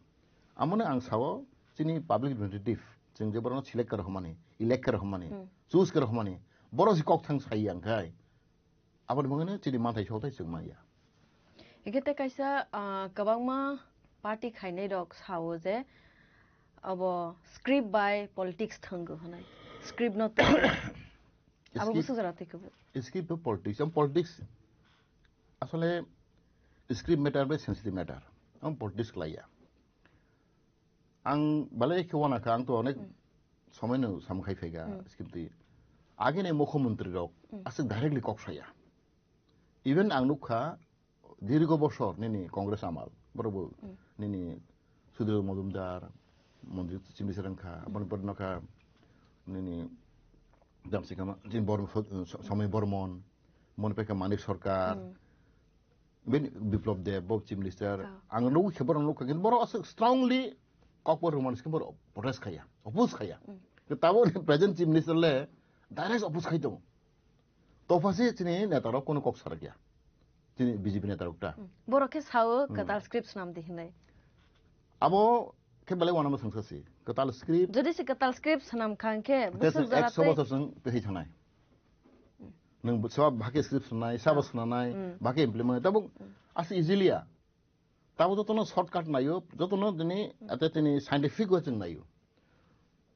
आमने आं सावो जोंनि पाब्लिक रिप्रेजेंटेटिभ जों जे बरनो सिलेक्ट कर हमाने इलेक्ट कर हमाने चूज कर हमाने बरक से कक थां साइयांखाय आबाद मगने जोंनि मानथाय सकते जों माया इगेते कायसा गोबांमा पार्टी खायनाय रक सावो जे अब स्क्रिप्ट बाय पॉलिटिक्स थंगो होनाय स्क्रिप्ट नट अब बुसु जराते कबो स्क्रिप्ट पॉलिटिक्स আসলে स्क्रिप्ट मैटर बे सेंसिटिव मैटर आं पॉलिटिक्स लाया आं बाले खेवानाखा आं तो अनेक समयनो सामखाय फैगा स्क्रिप्ट आगे ने मुख्यमंत्री रक आसे डायरेक्टली कक्साया इवन आं नुखा दीर्घ बছর नेनि कांग्रेस आमाल बरबो नेनि सुधीर मजुमदार मन्त्री चिमिसरंखा बनपदनखा नेनि जामसिकामा जिन बर्म समय बर्मन मनपेका मानिक सरकार बेन बिप्लब देव बब चिफ मिनिस्टार आं नो खबर नो किन बर स्ट्रांगली ककबर रोमानस के बर प्रोटेस्ट खाया अपोज खाया ताबो प्रेजेंट चीफ मिनिस्टर ले डायरेक्ट अपोज खाय दं तो फासे चिनि नेतारो कोनो कक सार गया चिनि बीजेपी नेतारकटा बरके सावो कताल स्क्रिप्ट्स नाम दिखनाय आबो के बले वाना संसासि कताल स्क्रिप्ट जदि से कताल स्क्रिप्ट्स नाम खांके बुसु जराते 100 बছর पेहि थानाय नों सब भाके स्क्रिप्ट सुनाय साबो सुनाय भाके इमप्लिमेंट तब आसे इजिलिया तब जतनो शॉर्टकट नायो जतनो दिनै अते तिनि साइंटिफिक वे जों नायो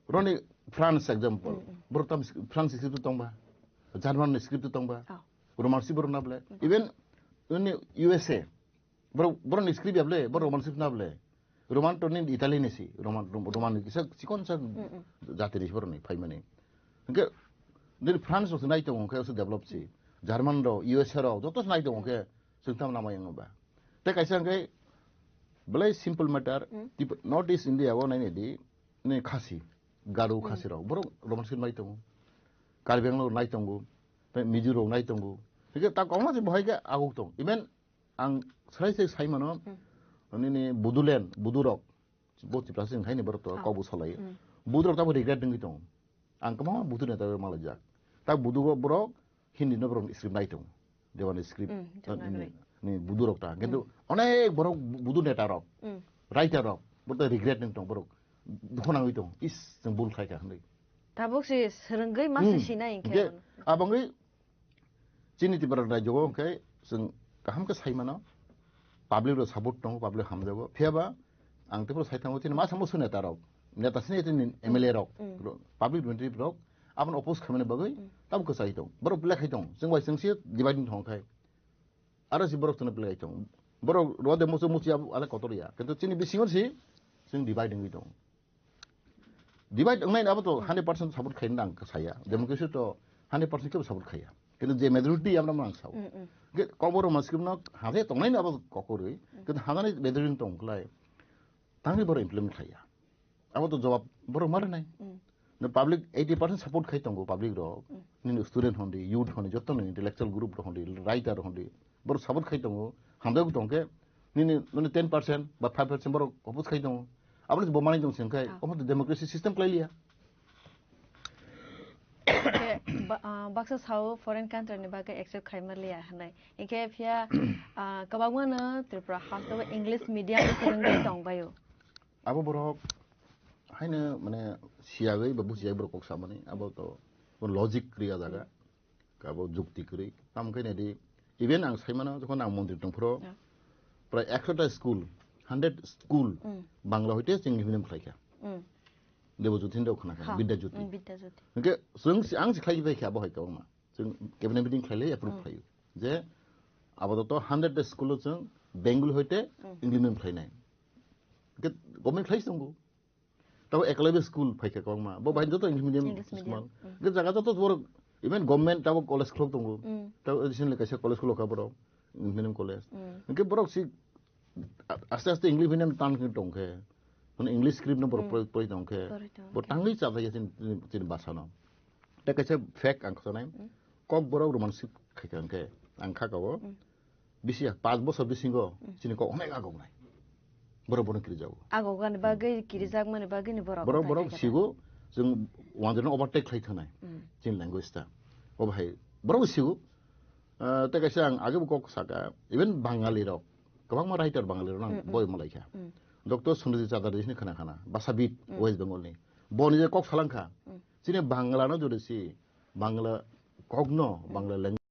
रनि फ्रांस एग्जांपल बरतम फ्रांस स्क्रिप्ट दंबा जार्मान स्क्रिप्ट दंबा रोमांसी बरनाबले इवन इन यूएसए बरन स्क्रिप्ट याबले बर रोमांसी नाबले रोमान टोनि इटालियनसी रोमान किसा सिकोनसा जातिरिस बरनि फाइमाने के दिन फ्रांस से नाइतो उनके उसे डेवलप सी जर्मन रो यूएसए रो जो तो नाइतो उनके सुनता नाम आयंगबा ते कैसे के बले simple matter north east India वो नहीं दी ने खासी गारो खासी रो बरो रोमांस नाइतो कार्बी आंगलो नाइतो मिजोरो नाइतो ठीक ता कौन से बहाय के आगो तो इवन आं सराय से साइमनो ने बुदुलेन बुदुरक बहुत प्लासिंग खाइने बरतो कबु सलायो बुदुरक ता रिग्रेट दिंगि तो आं कमा बुदु नेता मालाजा ता बुदु बरो हिंदी न बरो स्क्रिप्ट नाइतो देवान स्क्रिप्ट नि बुदु रकटा किंतु अनेक बरो बुदु नेता रक राइटर रक बतो रिग्रेट निं तो बरो दखनाङै तो इस जों बुल खायका होनै ता बक्सि सोरंगै मासे सिनाय के आबंगै चिनि तिबर रायजो के जों गाहाम के साइमानो पाब्लिक रो सपोर्ट दं पाब्लिक हामजाबो फेबा आं तेबो साइथांगो तिनि मा सामो नेता रक नेता सिने तिनि एमएलए रक पाब्लिक रिप्रेजेंटेटिभ रक आबन अपोज खामने बगै तब को साइ दं बरो ब्लैक हाय दं जों वाइ जोंसे डिवाइडिं थंखाय आरो जि बरो तने ब्लैक दं बरो रोदे मोसो मुचिया आले कतरिया किन्तु चिनि बिसिङर सि जों डिवाइडिं दं डिवाइड अंनाय आबो तो 100% सपोर्ट खायन आं साया डेमोक्रेसी तो 100% के सपोर्ट खाया किन्तु जे मेजॉरिटी आमना मान साव के कबर मासकिमन हाजे तंनाय आबो ककरै किन्तु हानानै मेजॉरिटी तंखलाय तांनि बरो इमप्लिमेंट खाया आबो तो जवाब बरो मारनाय न पब्लिक 80% सपोर्ट खाय तंगो पब्लिक रो नि स्टूडेंट होंदि यूथ होंदि जतन इंटेलेक्चुअल ग्रुप होंदि राइटर होंदि बरो सपोर्ट खाय तंगो हामदागु तंके नि 10% बा 5% बरो अपोज खाय तंगो आबो बमानि दं सिंखाय अमो डेमोक्रेसी सिस्टम क्लाइलिया बाक्सा साव फरेन कंट्री ने बागे एक्सेप्ट खायमलिया हनाय इके फिया कबावनो त्रिपुरा हासो इंग्लिश मीडियम फोरोंनाय दंबायो आबो बरो हायनो माने सियागै बा बुजियाय बरो कक्सा माने आबो तो लजिक क्रिया जागा काबो जुक्ति क्रि तामखायने दि इभेन आं साइमानो जखन आं मन्दिर दंफोरो प्राय 100टा स्कुल 100 स्कुल बांला हइते जोंनि मिडियाम खायखा देवज्योति हिन्दु खोनाखा विद्याज्योति ओके जों आं सिखाय बायखा बहाय गावमा जों केबिनेट मिटिं खायले एप्रुभ खायो जे आबादत 100 स्कुल जों बेंगल हइते इंग्लिश मिडियाम खायनाय के गभर्नमेंट खायस दंगो तब एकलाबे स्कुल फायखा गावमा बो बाय जतो इंग्लिश मिडियाम स्कुल के जागा जतो बर इभेन गभर्नमेंट तब कॉलेज क्लब दंगो तब एडिशनल कैसे कॉलेज क्लब का बरो इंग्लिश मिडियाम कॉलेज के बरो सि आस्ते आस्ते इंग्लिश मिडियाम तान के दंखे মানে ইংলিশ স্ক্রিপ্ট ন পড়ি দংকে ব টাংলি চাবাই চিন বাসানো তা কাছে ফেক আংখনাই কক বড় রোমান্সিক খাইকানকে আংখা গাও বিসি 5 বছর বিসিঙ্গ চিনি কক অনেক আগক নাই বড় বড় কিরি যাও আগগান বাগै কিরিজাক মানে বাগै नि বড় বড় সিগো जों ওয়ানজন ওভারটেক খাইথানাই চিন ল্যাঙ্গুয়েজটা ও ভাই বড় সিগো তা কাছে আং আগে কক সাকা ইভেন বাঙালি রক गोबां मा राइटार बांगाली रन बय मलाइखा डॉक्टर सुनिधि चादारिनि खाना खाना बासाबित वेस्ट बेंगलनि बनि जे कक फालांखा सिने बांगला न जदि बांगला कगनो Bangla language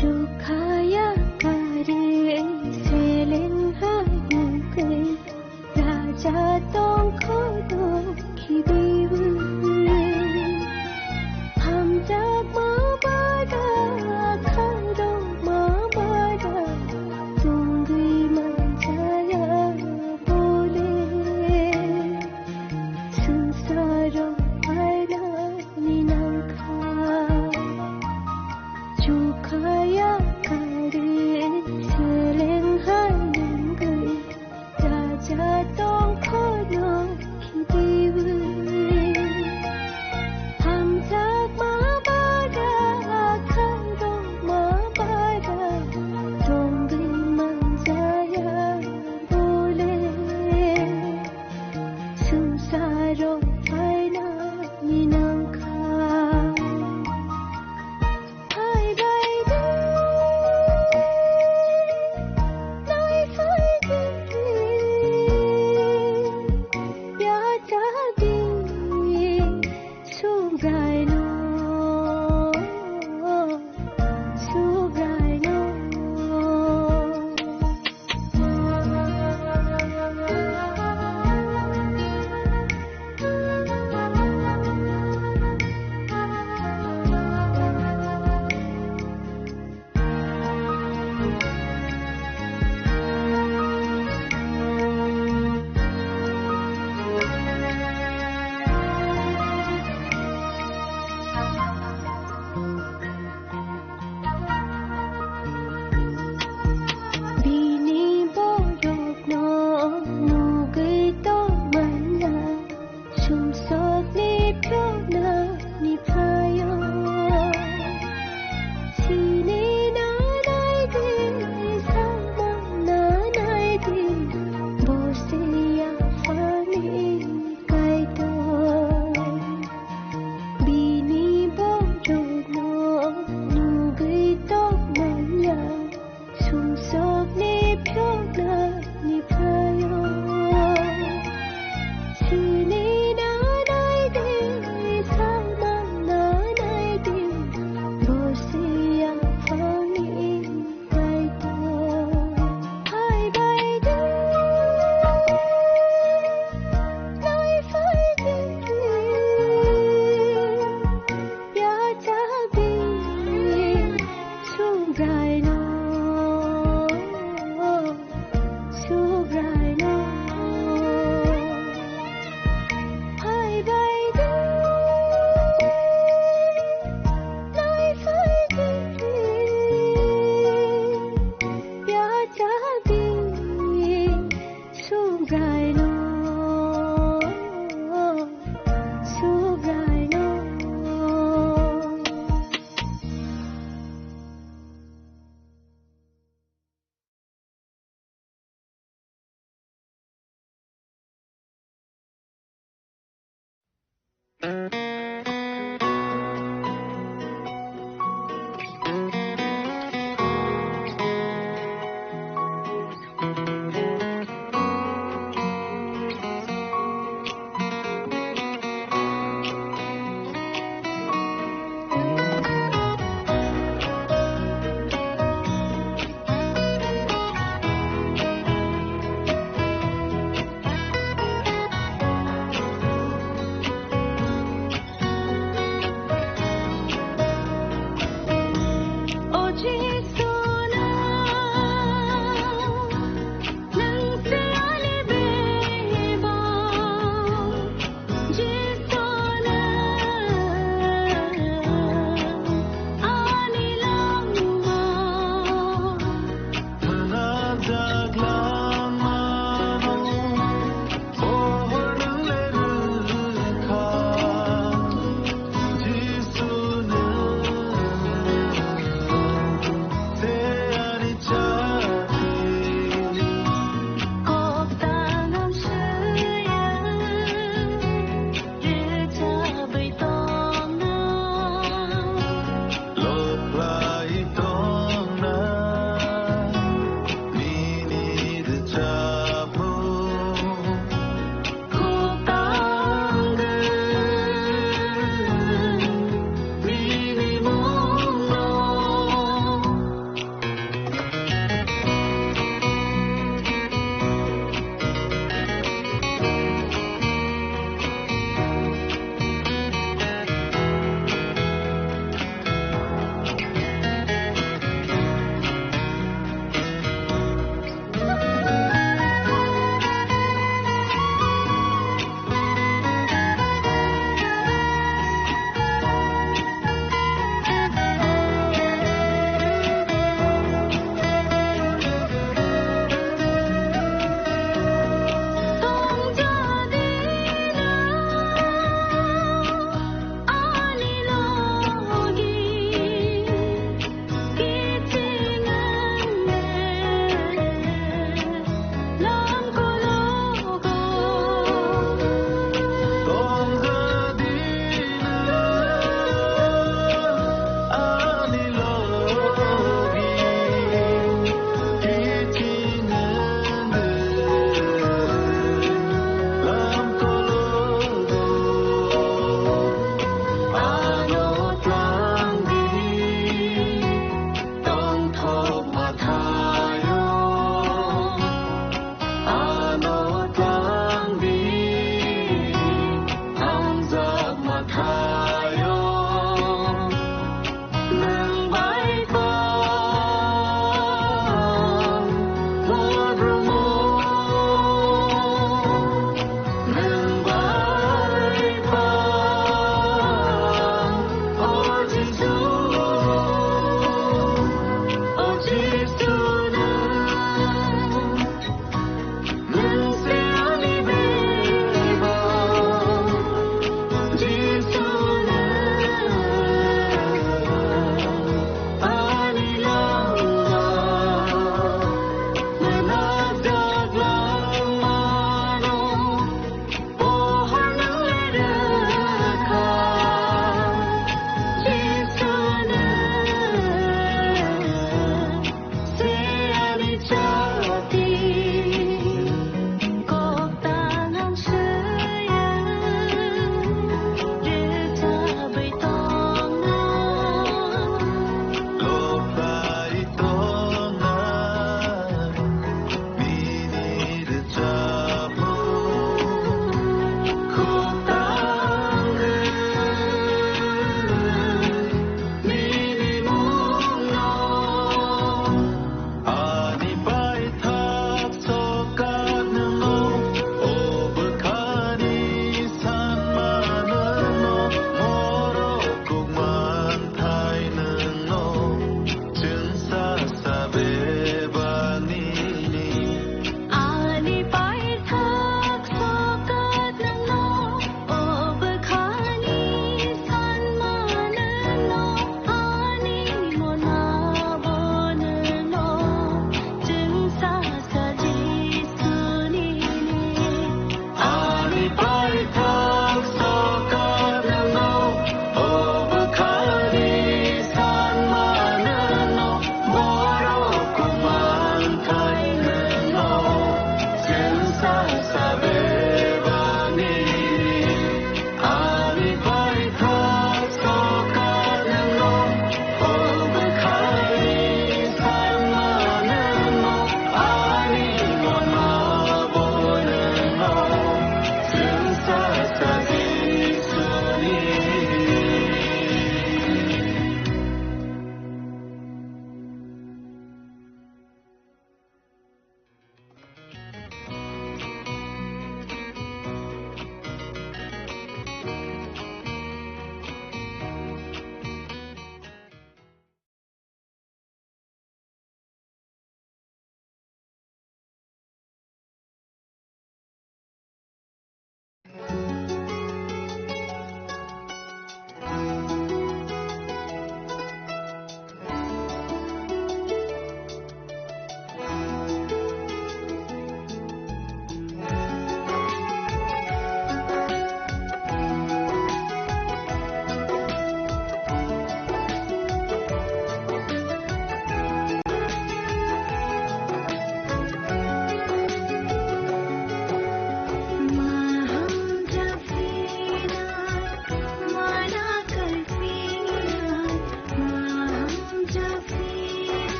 Chukha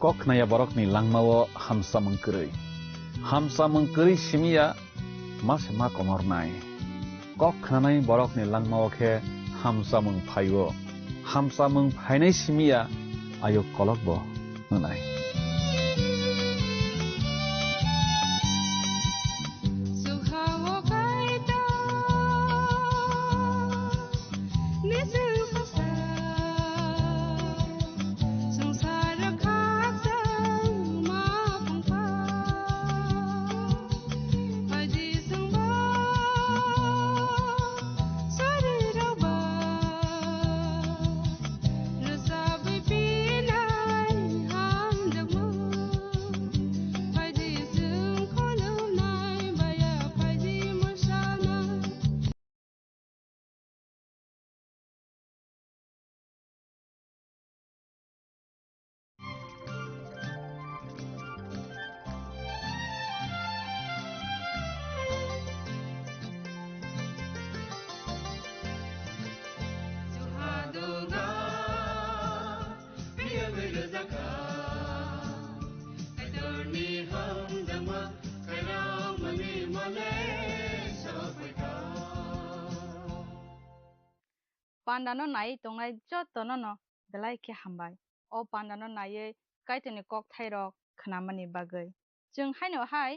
Koknaya borokni langmawo hamsa mengkeri simia mas ma komornai koknanai borokni langmawo ke hamsa mengphainai simia ayo kolokbo nunai Pandano nai tongnai jotono no belai ke hambai o pandano naye kaitoni kok thairok khnamani bagoi jung haino hai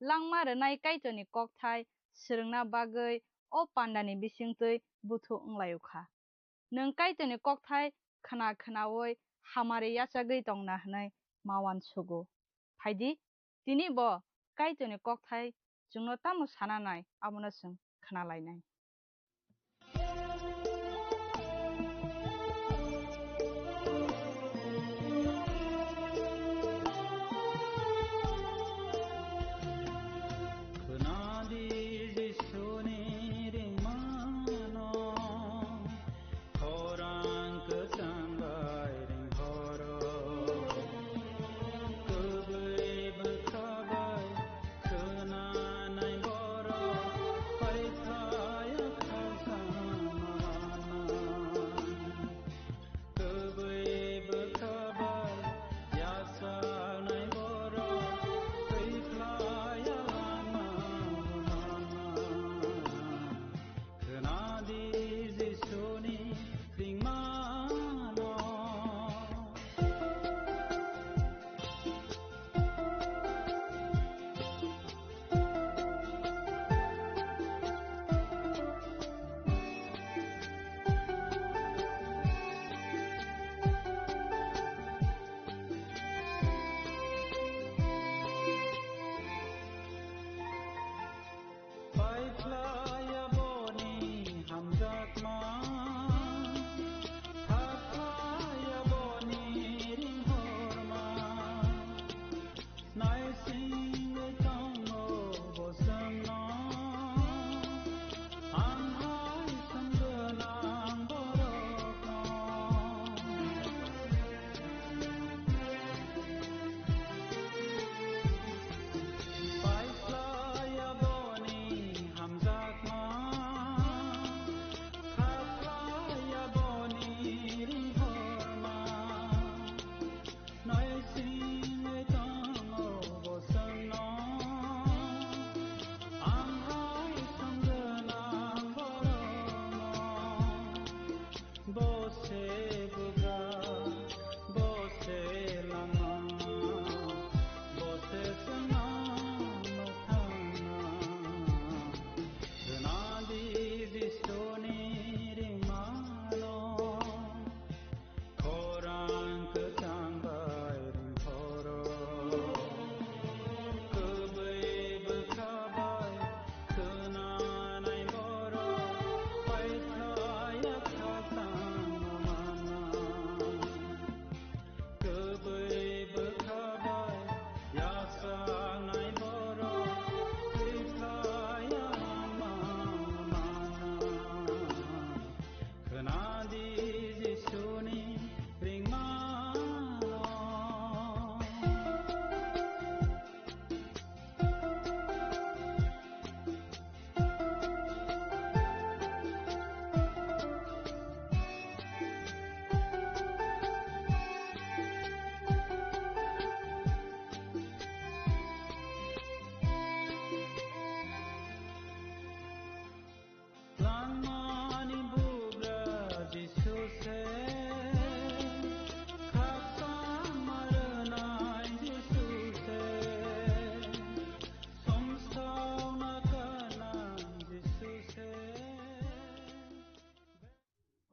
langma renai kaitoni kok thai srungna bagoi o pandani bisingtui buthu unglayukha nung kaitoni kok thai khana khnawoi hamare yachagui tongna hnai mawan sugo phaidi tini bo kaitoni kok thai jungno tamo sananai abono sung khnalainai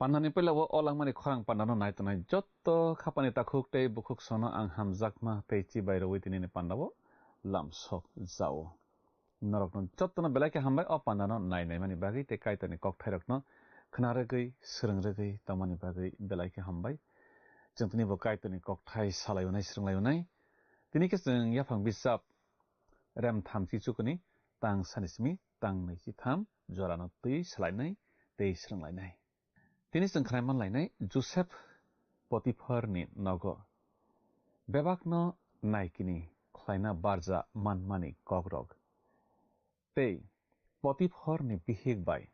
Panani pelawo olang mani khorang pandano nai tanai jotto khapani takhuk tei bukhuk sono ang hamjakma tei chibai roi tinini pandawo lamsok jao norokno jotto no belai ke hambai o pandano nai nai mani bagi te kaitani kok thairokno khnaregui srungregui tamani bagi belai ke hambai jengtini bo kaitani kok thai salayunai srunglayunai tini ke jeng yaphang bisap rem thamchi chukuni tang sanismi tang naisi tham jorano tui salainai tei srunglainai Tini sengkraiman lainai Joseph Potiphar ni nogo. Bebak no naikini klaina barja manmani kogrog. Tei Potiphar ni bihig bai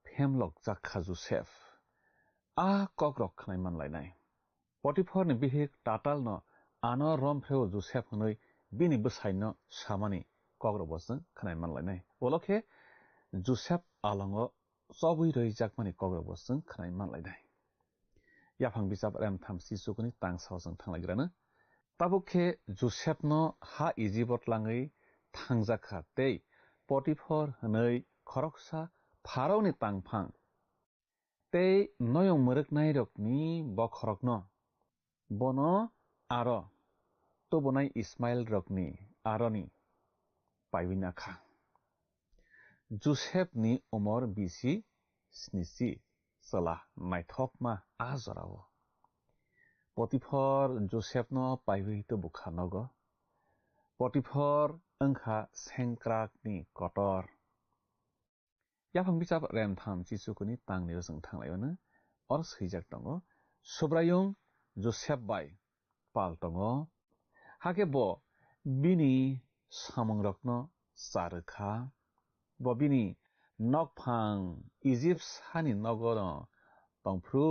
phemlok jakha Joseph. A kogrog klaiman lainai. Potiphar ni bihig tatal no ano rompreo Joseph noi bini besai no samani kogrog boseng klaiman lainai. Olokhe Joseph alongo Sobui roi jakmani kogrog boseng khnai manlainai. याफां बिजाब RAM थामसि सुकुनि तां सावजों थांलायग्रानो ताबुखे जुसेफनो हा इजिबत लाङै थांजाखा तै पटिफर हनै खरकसा फारावनि तांफां तै नयं मोरकनाय रकनि बखरकनो बनो आरो तबनाय इस्माइल रकनि आरनि पाइविनाखा जुसेफनि उमर बिसि स्निसि सला नायथकमा आजरावो पटिफर जुसेफनो पाइविहितो बुखानगो पटिफर ओंखा सेंक्राकनि कटर याफां बिजाब रेम थामसि सुकुनि तांनि जों थांलायनो अर सैजाक दङ सुब्रायुं जुसेफ बाय पाल दङ हाके ब बिनि सामंरकनो सारखा ब बिनि नकफां इजिप्ट सानि नगर तंफ्रु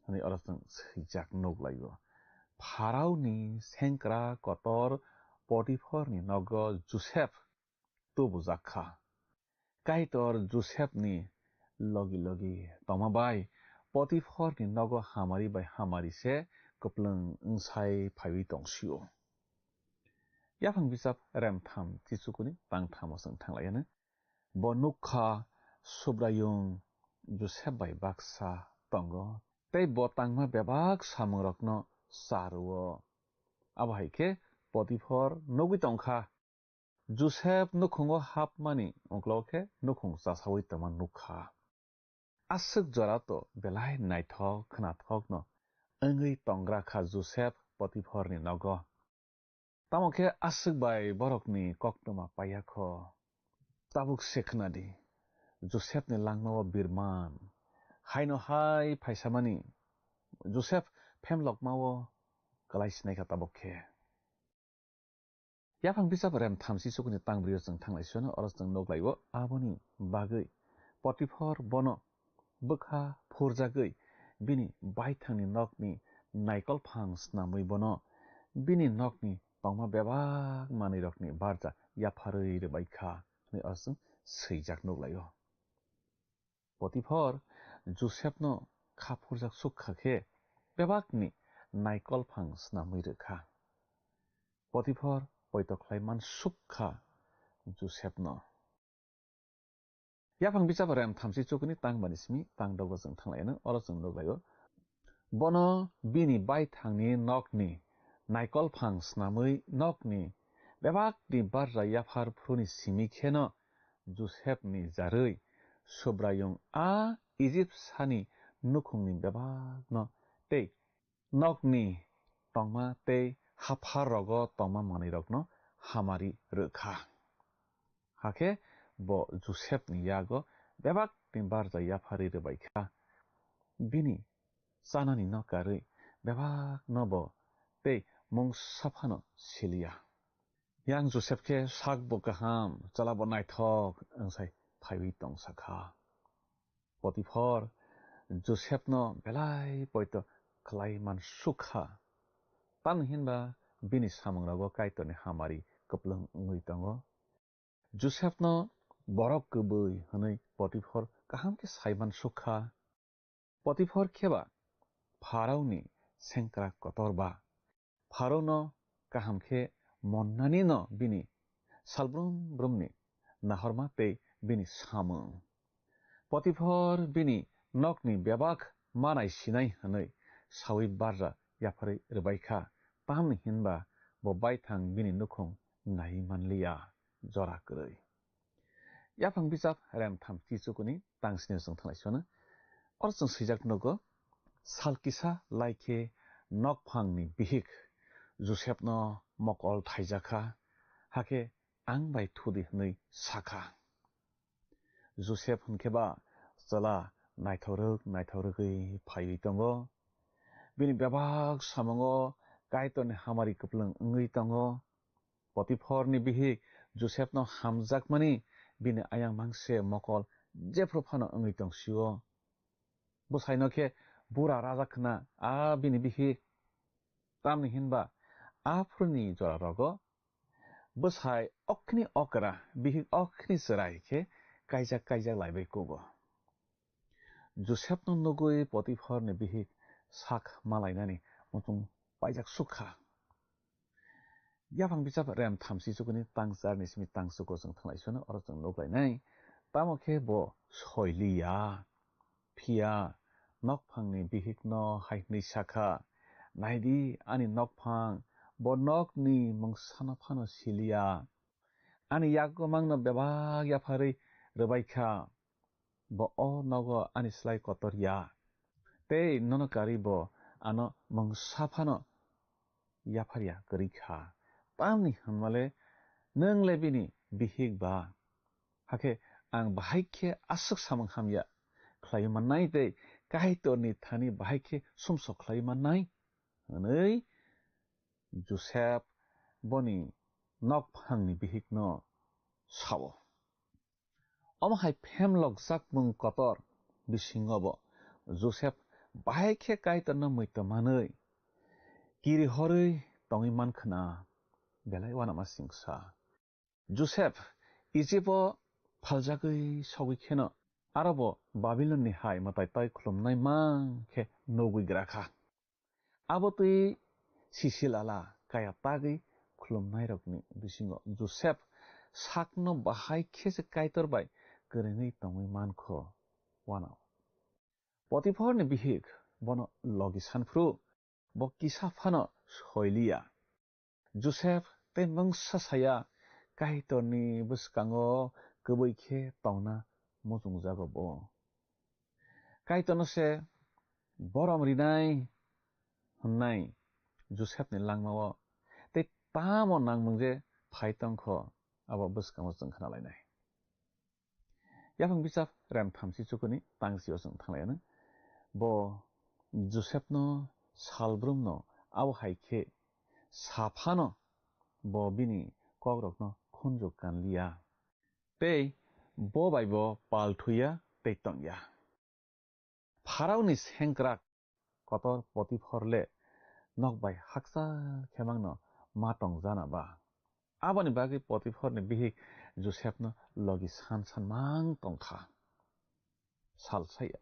हनै अरसं सैजाक नगलायो फारावनि सेंक्रा कटर पटिफरनि नग जुसेफ तुबुजाखा काइटर जुसेफनि लगी लगी तमाबाय पटिफरनि नग हामारि बाय हामारि से कप्लं इंसाय फाइवि तंसियो याफां बिजाब रेम थाम तिसुकुनि तां थामोसं थांलायानो बनुखा सुब्रायुं जुसेफ बाय बाक्सा तंगो तै बतांमा बेबाक सामरकनो सारुओ आबाहायके पटिफर नगि तंखा जुसेफ नुखुंगो हापमानि अंक्लौके नुखुं सासावै तमा नुखा आसुक जरातो बेलाय नायथक खनाथकनो ओंगै तंग्राखा जुसेफ पटिफरनि नग तामोके आसुक बाय बरकनि कक्तमा पायाखो ताबुक सेखनादि जुसेफनि लांमाव बिरमान हायनो हाय फाइसामानि जुसेफ फेमलकमावो कलाइसिनायखा ताबुके याफां बिजाब रेम थामसि सुकुनि तांब्रियोजों थांलायसोनो अरसजों नगलायो आबोनि बागै पटिफर बनो बोखा फुरजागै बिनि बायथांनि नकनि नायकल फांस नामै बनो बिनि नकनि तंमा बेबाक मानि रकनि बारजा याफारै रेबायखा नै अरसजों सैजाक नगलायो पटिफर जुसेफनो खाफुरजाक सुखाखे बेबाकनि नायकल फांस नामै रोखा पटिफर पैतख्लायमान सुखा जुसेफनो याफां बिजाब रेम थामसि सुकुनि तां बानिसमी तां दगोजों थांलायानो अरसजों नगलायो बनो बिनि बायथांनि नकनि नायकल फांस नामै नकनि बेबाकनि बारजा याफार फ्रुनि सिमिखेनो जुसेफनि जारै सुब्रायुं आ इजिप्ट सानि नुखुंनि बेबाकनो तै नकनि तंमा तै हाफार रगो तंमा मानि रगनो हामारि रोखा हाके ब जुसेफनि यागो बेबाकनि बारजा याफारि रोबायखा बिनि सानानि नकारै बेबाक नब तै मुं साफानो सिलिया yang जुसेफके साक बगाहाम चलाब नायथक ओंसाय फाइवि तंसाखा पटिफर जुसेफनो बेलाय पयतो खलायमान सुखा तान हिनबा बिनि सामंरागो काइतोनि हामारि कप्लं उंगै तंगो जुसेफनो बरक गबै हनै पटिफर काहामके साइमान सुखा पटिफर खेबा फारावनि सेंक्रा कतरबा फारावनो काहामके मन्नानि न बिनि सालब्रुम ब्रुमनि नाहरमा तै बिनि सामों पटिफर बिनि नकनि बेबाक मानाय सिनाय हनै सावै बारजा याफारै रोबायखा तामनि हिनबा बबाय थां बिनि नुखुं नाय मानलिया जरा गरै याफां बिजाब रेम थामथि सुकुनि तांसिनेजों थांलायसोनो अरजों सैजाक नगो सालकिसा लाइके नकफांनि बिहिक जुसेफनो मकल थाइजाखा हाके आं बाय थुदि हनै साखा जुसेफ होनखेबा चला नायथौरोगै फाइवि तंगो बिनि बेबाक सामंगो काइतोनि हामारि कप्लं उंगै तंगो पटिफरनि बिहिक जुसेफनो हामजाकमानि बिनि आयां मांसे मकल जेफ्रुफानो उंगै तंसियो बुसाइनोके बुरा राजाखना आ बिनि बिहिक तामनि हिनबा आफुरनि जरा रगो बुसाइ अखनि अकरा बिहिक अखनि सरायके काइजाक लाइबाय कोगो जुसेफनो नगै पटिफरनि बिहिक sak malainani mutung pajak sukha yapang bijab rem thamsi chukuni tangsar ni simi tangsuko jeng thanglai sono oro jeng noklainai tamokhe bo soiliya phia nokphangni bihikno haikni sakha naidi ani nokphang bo nokni mungsana phano siliya ani yakgo mangno bebak yaphari rebaikha bo o nogo ani slai kotorya tei nono kari bo ano mungsaphano yaphariya korikha tamni hanmale nongle bini bihik ba hake ang bahaikhe asuk samang hamya khlai mannai tei kaitorni thani bahaikhe sumso khlai mannai hanei Joseph boni nokphangni bihikno sawo omhai phemlok jakmung kotor bisingobo Joseph bahaikhe kaitorno muito manoi kiri horoi tongi mankhana belai wanama singsa Joseph Egypto phaljagoi sawi kheno arabo Babylon ni hai matai tai khulumnai mangkhe nogui grakha abotui sisilala kaya tagi khulumnai rokni bisingo Joseph sakno bahaikhe se kaitor bai korengoi tongoi mankho wanao Potiphar ni bihik bono logi sanfru bo kisa phano soiliya Joseph tei mungsa saya kaitorni buskango kubuikhe tongna mujungjago bo kaitorno se borom rinai honnai Joseph ni langmao tei tamo nangmungje phaitongkho abo buskango jeng khnalainai yapang bisap rem thamsi chukuni tangsio jeng thanglaina bo Joseph no salbrumno abo haikhe saphano bo bini kogrokno khunjo kanliya tei bo bai bo palthuya tei tongya Pharaoni sengkrak kotor Potiphorle nokbai haksal khemangno matong jana ba aboni bagi Potiphorni bihik Joseph no logi san mang tongkha salsaya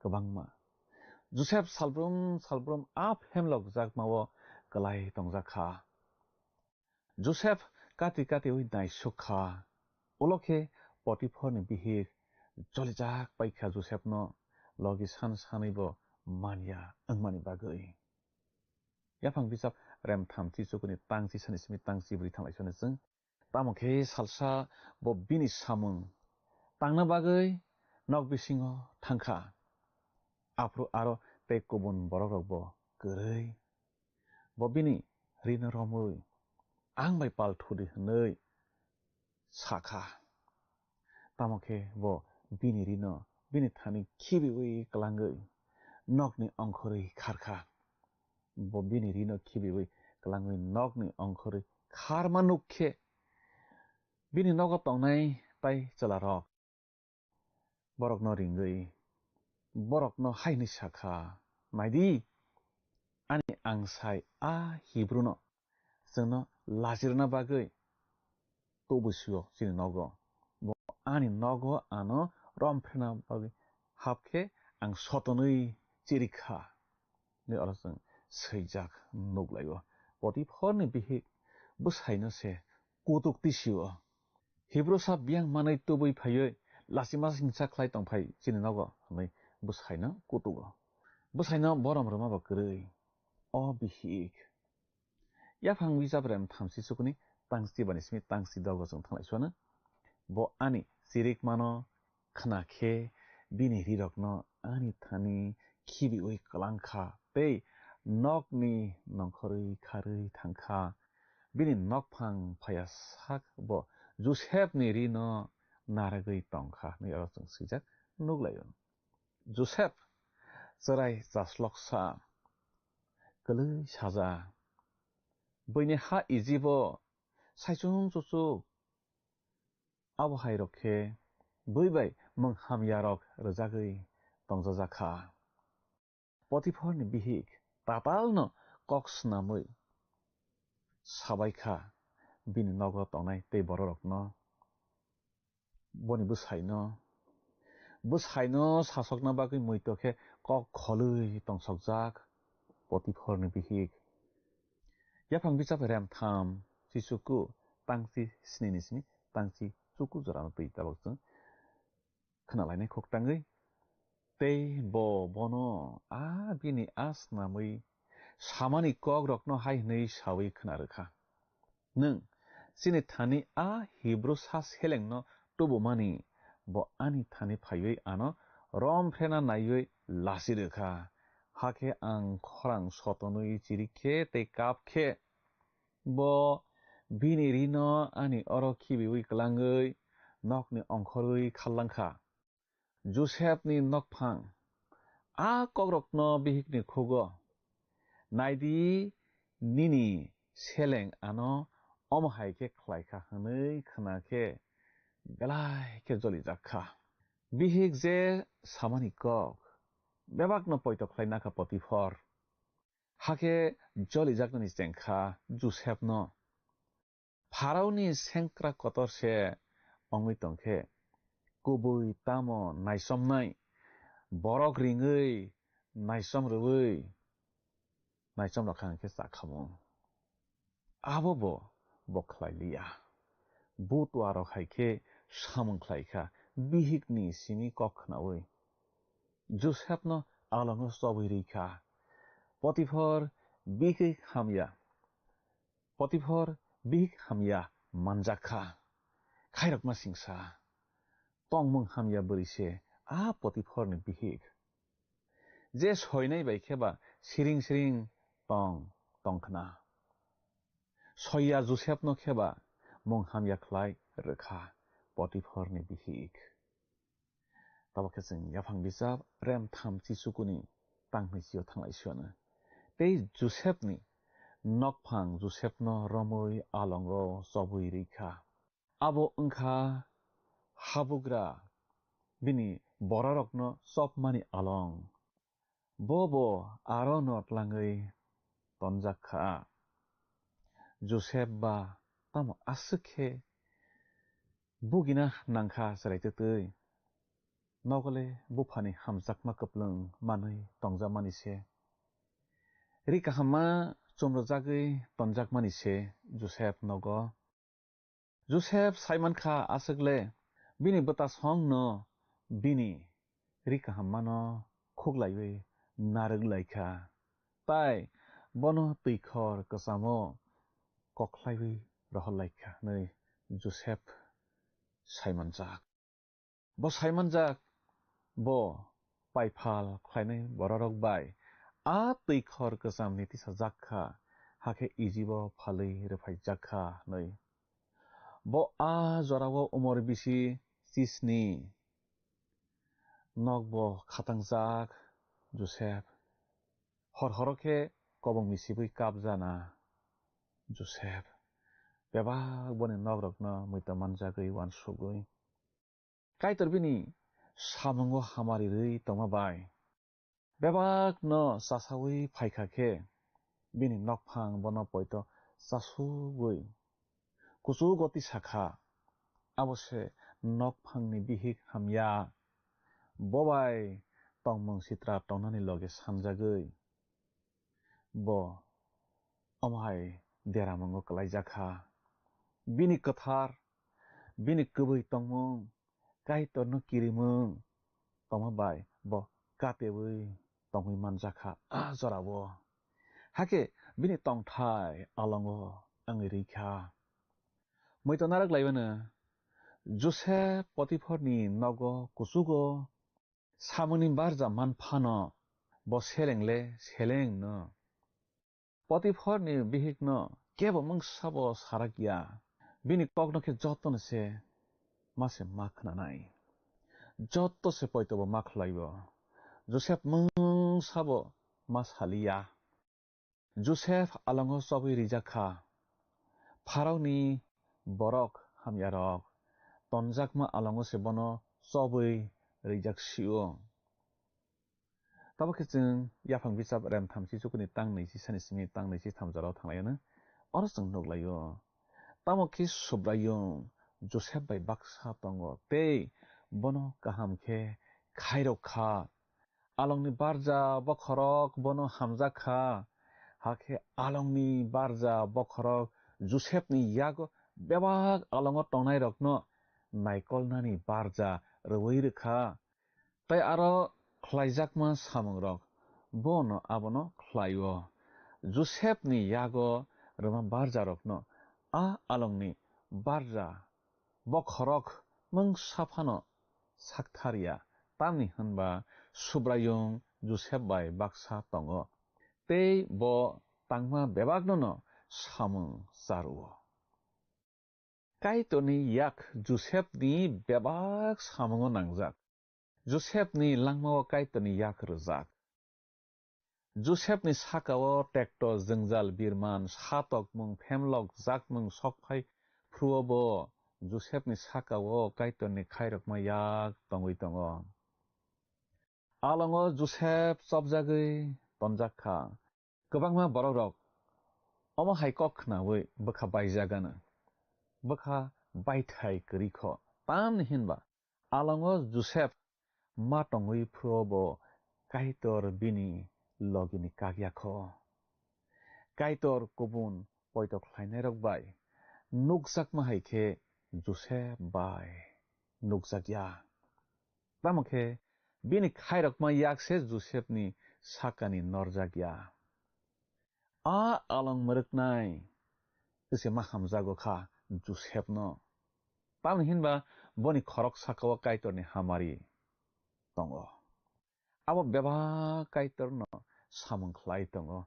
kabangma Joseph salbrum ap hemlok jakmao kalai tongjakha Joseph kati ui nai sukha olokhe Potiphorni bihik jolijak paikha Joseph no logi san sanaibo mania angmani bagoi yapang bisap rem thamsi chukuni tangsi sanismi tangsi bri thanglai sone jeng tamokhe salsa bo bini samung tangna bagoi nok bisingo thangkha afro aro tei kubun borok bo koroi bo bini rino romui angbai palthudi hnoi sakha tamokhe bo bini rino bini thani khibiwi klangoi nokni ongkhorui kharkha bo bini rino khibiwi klangoi nokni ongkhorui kharma nukhe bini nogo tongnai tai chalarok borok no ringoi borok no haini sakha maidi ani angsai a Hebrew no jengno lazirna bagoi tobusio chini nogo bo ani nogo ano romphena bagoi hapkhe ang sotonoi chirikha ni oroseng seijak nuglaigo Potiphorni bihik busaino se kutuk tisio Hebrew sa biang manai tubui phaioi lasima hingsa khlai tongphai chini nogo nei busaino kutugo busaino borom roma ba koroi o bihik yaphang bijabrem thamsi chukuni tangsi banismi tangsi dogo jeng thanglai suana bo ani chirik mano khnakhe bini rirokno ani thani khibiwi klangkha tei nokni nongkhorui kharui thangkha bini nokphang phaya sak bo Joseph ni rino naragoi tongkha ni oro jeng sijak nuglaio Joseph cherai chasloksa koloi saja boini ha Egypto saisung chuchuk abo hairokhe boibai munghamyarok rojagoi tongjajakha Potiphorni bihik tatalno kok snamoi sabaikha bini nogo tongnai tei bororokno boni busaino sasokna bagui muitokhe kok kholui tong sakjak potiphor ni bihik yapang bijap rem tham sisuku tangsi sninismi tangsi suku jorano tui tabok jeng khnalainai khok tangui tei bo bono a bini as namui samani kok rokno hai nei sawi khnarokha nung sini thani a Hebrew sa selengno tubumani bo ani thani phaiui ano rom frena naiui lasirokha hake ang khorang sotonui chirikhe tei kapkhe bo bini rino ani oro khibiui klangui nokni ongkhorui khallangkha Joseph ni nokphang a kokrokno bihikni khugo naidi nini seleng ano omhai ke khlaikha hanui khnakhe belai ke joli jakha bihik je samani kok bebakno poito khlainakha potiphor hake joli jaknani jengkha Joseph no Pharaoni sengkra kotorse ongui tongkhe kubui tamo naisomnai borok ringui naisom rui naisom rakhang ke sakhamung abo bo khlailia butwa rok haikhe samung khlaikha bihikni simi kok khnaui Joseph no alango sobui rikha Potiphor bihik hamya manjakha khairokma singsa tongmung hamya borise a Potiphor ni bihik je soinai baikheba siring siring tongkhna soya Joseph no kheba mung hamya khlai rekha Potiphor ni bihik tabakhe jeng yaphang bijap rem tham chisukuni tangni sio thanglai siona tei Joseph ni nokphang Joseph no romui alongo sobui rikha abo wngkha habugra bini borarokno sopmani along bobo aro notlangui tonjakha Joseph ba tamo asukhe bugina nangkha saraitutui nogale bufani hamjakma kaplung manui tongjamani se rika hama chumrojagui tonjakmani se Joseph nogo Joseph saimankha asukle bini bata song no bini rika hama no khuglaiui naruglaikha tai bono tuikhor kasamo koklaiui roholaikha nei Joseph saimanjak bo saimanjak bo paifal khlainai borarok bai a tuikhor kasam niti sajakha hake ijibo phalui rwphaijakha nei bo a jorao umor bisi chisni nokbo khatangjak Joseph horhorokhe kobong misibui kapjana Joseph bebak boni nogrokno muita manjagui wansugui kaitor bini samungo hamarirui tongmabai bebak no chasaui phaikakhe bini nokphang bono poito chasugui kuchu goti sakha abose nokphangni bihik hamya bobai tongmung sitra tongnani loge samjagui bo omhai deramungo klaijakha bini kathar bini kubui tongmung kaitor no kirimung tongmabai bo kateui tongui manjakha a jorao hake bini tongthai alongo angui rikha muito narak laibana Joseph Potiphor ni nogo kusugo samuni barja manphano bo seleng no Potiphor ni bihik no kebo mungsabo sarakya bini kokno khe joton se mase makhna nai jotto se poitobo makhlaibo Joseph mungsabo mashalia Joseph alongo sobui rijakha Pharaoni borok hamyarok tonjakma alongo se bono sobui rijaksio tabakhe jeng yaphang bijap rem thamsi chukuni tang neisi sani simi tang neisi thamjarao thanglayana oro jeng nuglaio tamo khe subraio Joseph bai baksa tongo tei bono kaham khe khairokha alongni barja bokhorok bono hamjakha hakhe alongni barja bokhorok Josephni yago bebak alongo tongnai rokno naikolnani barja rwui rwkha tai aro khlaijakma samungrok bono abono khlaio Josephni yago rwma barja rokno a alongni barja bokhorok mung saphano sakthariya tamni hunba subrayung Joseph bai baksa tongo tei bo tangma bebakno no samung saruo kaitoni yak Josephni bebak samungo nangjak Josephni langmao kaitoni yak rwjak Josephni sakao tractor jongjal birman satok mung femlok jakmung sokphai phruobo Josephni sakao kaitoni khairokma yak tongui tongo alongo Joseph chopjagui tonjakha kwbangma borokrok omo haikok khnawi bwkha baijagano bwkha baithai kwrikho tamni hinba alongo Joseph ma tongui phruobo kaitor bini logini kagyakho kaitor kubun poitok khlainairok bai nukjakma haikhe Joseph bai nukjakya tamokhe bini khairokma yakse Josephni sakani norjakya a along mruknai ise ma hamjago kha Joseph no tamni hinba boni khorok sakao kaitorni hamari tongo abo beba kaitor no samung khlai tongo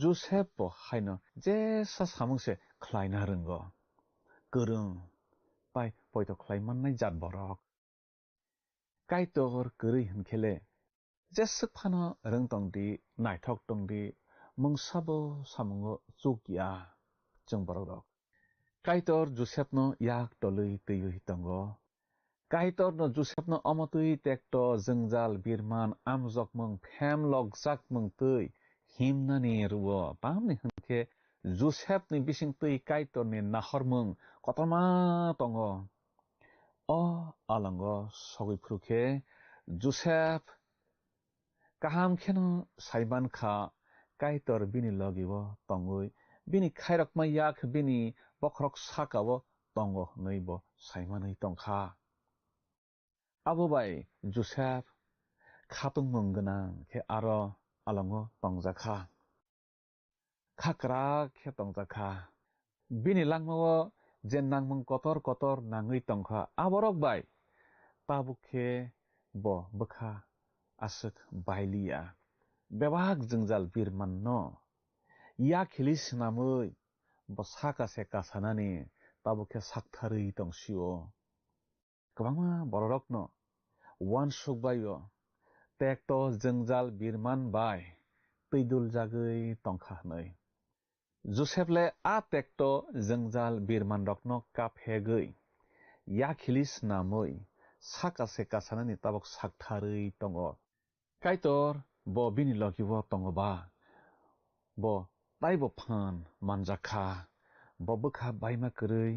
Joseph bo haino jesa samungse khlaina rwngo kwrung pai poito khlaimannai jat borok kaitor kwrui hinkhele jesuk phano rwngtongdi naithok tongdi mungsabo samungo chukya chung borok kaitor Joseph no yak tolui tui tongo kaitor no Joseph no amotui tekto jongjal birman amjokmung femlok jakmung tui himnani ruo tamni hinkhe Joseph ni bisingtui kaitor ni nahormung kotorma tongo o alango sogui phurukhe Joseph kaham kheno saiban kha kaitor bini logibo tongui bini khairokma yak bini bokhorok sakao tongo noibo saimanui tongkha abo bai Joseph khatung mung gwnang khe aro alango tongjakha khakra khe tongjakha bini langmao je nangmung kotor kotor nangui tongkha aborok bai tabukhe bo bwkha asuk bailiya bebak jongjal birman no yakhili snamui bo saka se kasanani tabukhe saktharui tongsio kwbangma borok no wansuk baio tekto jongjal birman bai tuidul jagui tongkha hnoi Joseph le a tekto jongjal birman rokno kaphegui yakhili snamui saka se kasanani tabuk saktharui tongo kaitor bo bini logibo tongoba bo taibo phan manjakha bo bwkha baima kwrui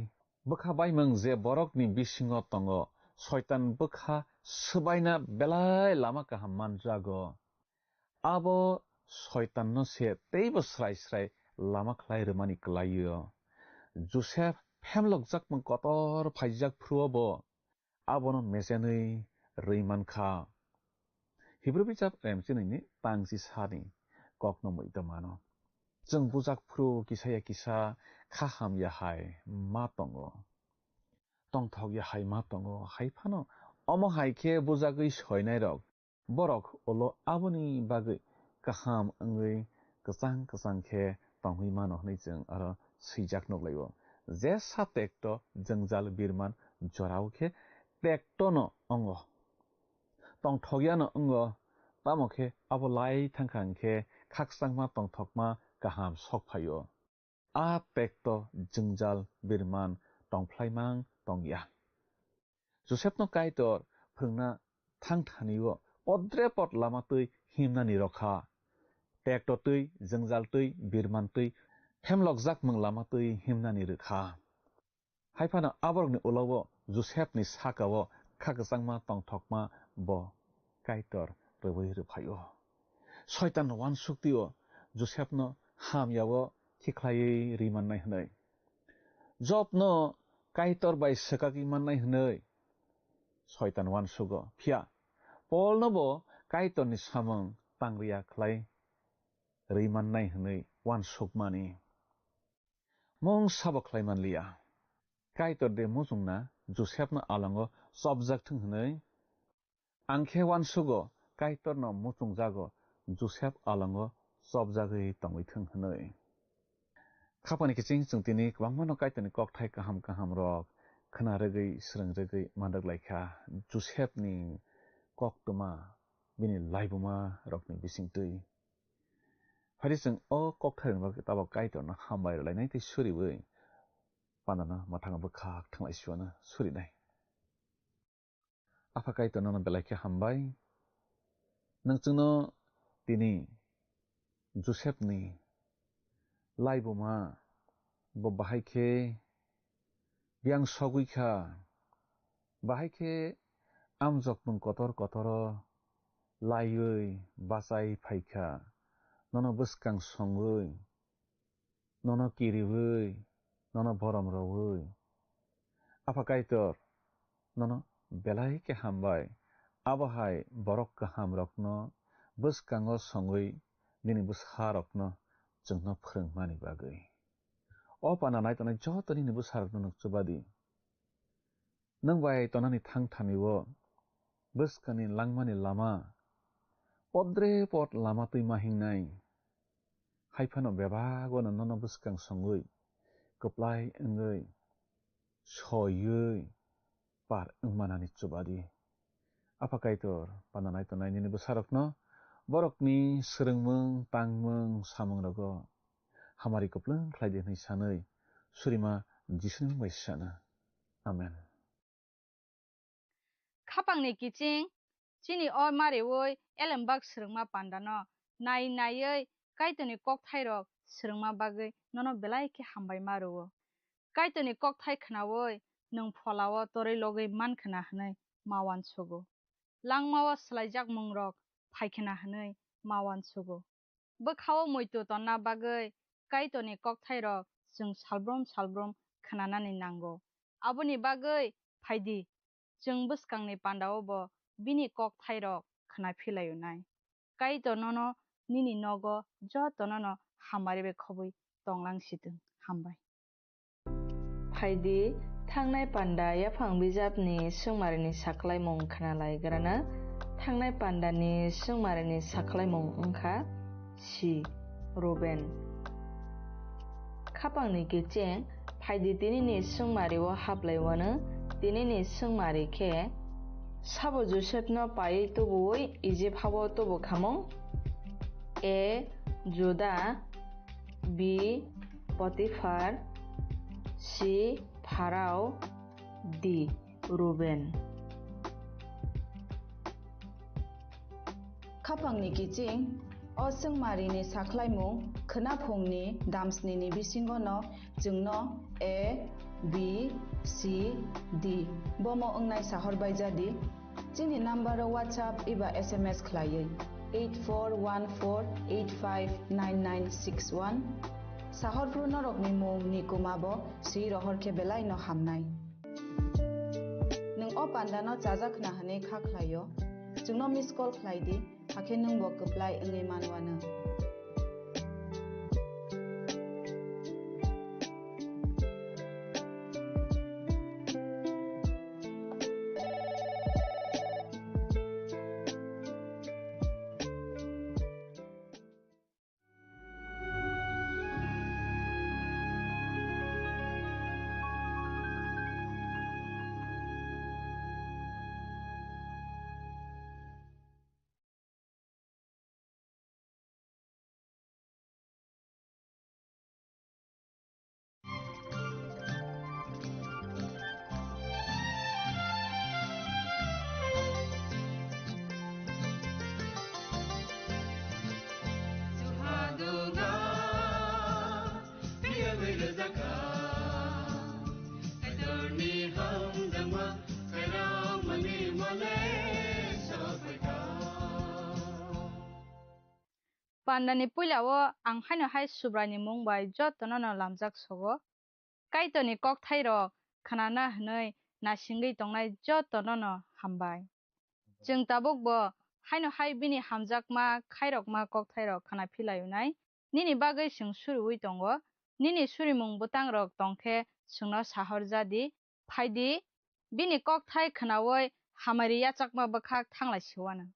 bwkha baimung je borokni bisingo tongo shaitan bwkha swaina belai lama kaham manjago abo shaitan no se teibo srai srai lama khlai rwmani klaio Joseph femlok jakmung kotor phaijak phruobo abono mesenui rwimankha Hebrew bijap remchinini tangsi sani kokno muito mano jung bujak phru kisaya kisa khaham yahai ma tongo tongthok yahai ma tongo haifano omo haikhe bujagui soinai rok borok ulo aboni bagui kaham wngui kwchang kwchang khe tonghui mano hnai jung aro swijak nuklaibo je sa tekto jongjal birman jorao khe tekto no ongo tongthokya no ongo tamokhe abo lai thangkhangkhe khakchangma tongthokma kaham sokphaio a tekto jongjal birman tongphlaimang tongya Joseph no kaitor phungna thangthanio podrepot lama tui himnani rokha tekto tui jongjal tui birman tui femlok jakmung lama tui himnani rokha haifano aborokni ulogo Joseph ni sakao khakchangma tongthokma bo kaitor rebai ruphaio shaitan wan suktio Joseph no ham yawo thiklai rimannai hnai Job no kaitor bai sakaki mannai hnai shaitan wan sugo phia Paul no bo kaitor ni samang pangriya khlai rimannai hnai wan sukmani mong sabak khlai manliya kaitor de mujungna Joseph no alango subject hnai angkhe wan sugo kaitor no mutung jago Joseph alango subjagui tongoi thung hnai khapani kiching chungtini kwangma no kaitor ni kokthai kaham kaham rok khna rogui srang rogui mandak laikha Joseph ni koktuma bini laibuma rokni bisingtui phari chung o kokthai rok tabo kaitor no hambai lainai tei suribai panana mathang bukhak thanglai suana surinai apa kaitor no belaikhe hambai nangchungno tini Joseph ni laibuma bo bahaikhe yang sogui-kha bahaikhe amjok mung kotor kotoro laiui bachai phaikha nono bwskang songui nono kiribui nono borom rowui apa kaitor nono belai ke hambai abahai borok kaham rokno bwskango songui nini bwsa rokno chungno phwrwngmani bagui o pananai tonai jotoni ni bwsa rokno nukchubadi nangbai tonani thangthamiwo bwskani langmani lama podre pod lama tuima hingnai haifano bebago nono bwskang songui koplai wngui soyui par wngmanani chubadi apa kaitor pananai tonai nini bwsa rokno borokni swrwngmung tangmung samung rogo hamari koplung khlaide hnai sanui surima jisuni bai sana amen khapangni kiching chini o mareoi elembak srwngma pandano nai naiui kaitoni kokthai rok srwngma bagui nono belai khe hambai maruo kaitoni kokthai khnaoi nung pholao toroi logoi mankhana hnai mawan sugo langmao slaijak mungrok phaikena hnai mawan sugo bwkhao moito tonna bagui kaitoni kokthai rok jung salbrom khnanani nango aboni bagui phaidi jung bwskangni pandao bo bini kokthai rok khna philaio nai kaito nono nini nogo jotono hamari be khobui tonglangsitong hambai phaidi thangnai panda yaphang bijapni sungmarini saklaimung khwnalaigrana thangnai pandani sungmarini saklaimung wngkha si Ruben khapangni kiching phaidi tinini sungmario haplaiwano tinini sungmari khe sabo Joseph no pai tubui Egypt habo tubu khamung A Juda B Potiphar C Pharaoh D Ruben khapangni kiching o sungmarini saklaimung khnaphungni damsnini bisingo no jungno A B C D bomo ongnai sahorbai jadi chini number WhatsApp iba SMS khlaiui 8414859961 sahorpru norokni mung nikumabo si rohorkhe belai no hamnai nung o pandano chajakna hane kha khlaio jungno miss call khlaidi hakhe nung bo apply ngai manwana Pandani Pulawo, ang Hino Hai Subrani Mumbai, Jotono Lamjak Sogo, Kaitoni Kok Thairo, Kanana Hnoi, Nasingi Tongnai Jotono Hambai. Jung Tabukbo, Hino Hai Bini Hamjak Ma, Kairok Ma Kok Thairo, Kana Pilayunai, Nini Bagai Sung Suri Tongo, Nini Suri Mung Butang Rok Tongke, Sungno Sahor Jadi, Paidi, Bini Kok Thai Kanawoi, Hamaria Chakma Bakak Tangla Shiwana.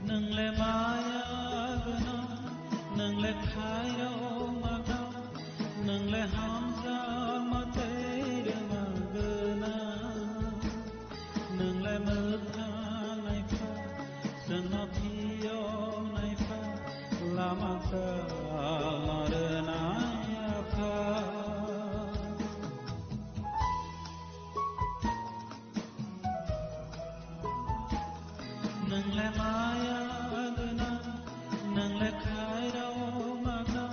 Nungle maya guna, nungle khayo maga, nungle hamza matere magna, nungle mutha naifa, sanopiyo naifa, lamaka marna yafa. Nungle maya guna, nungle khayo maga,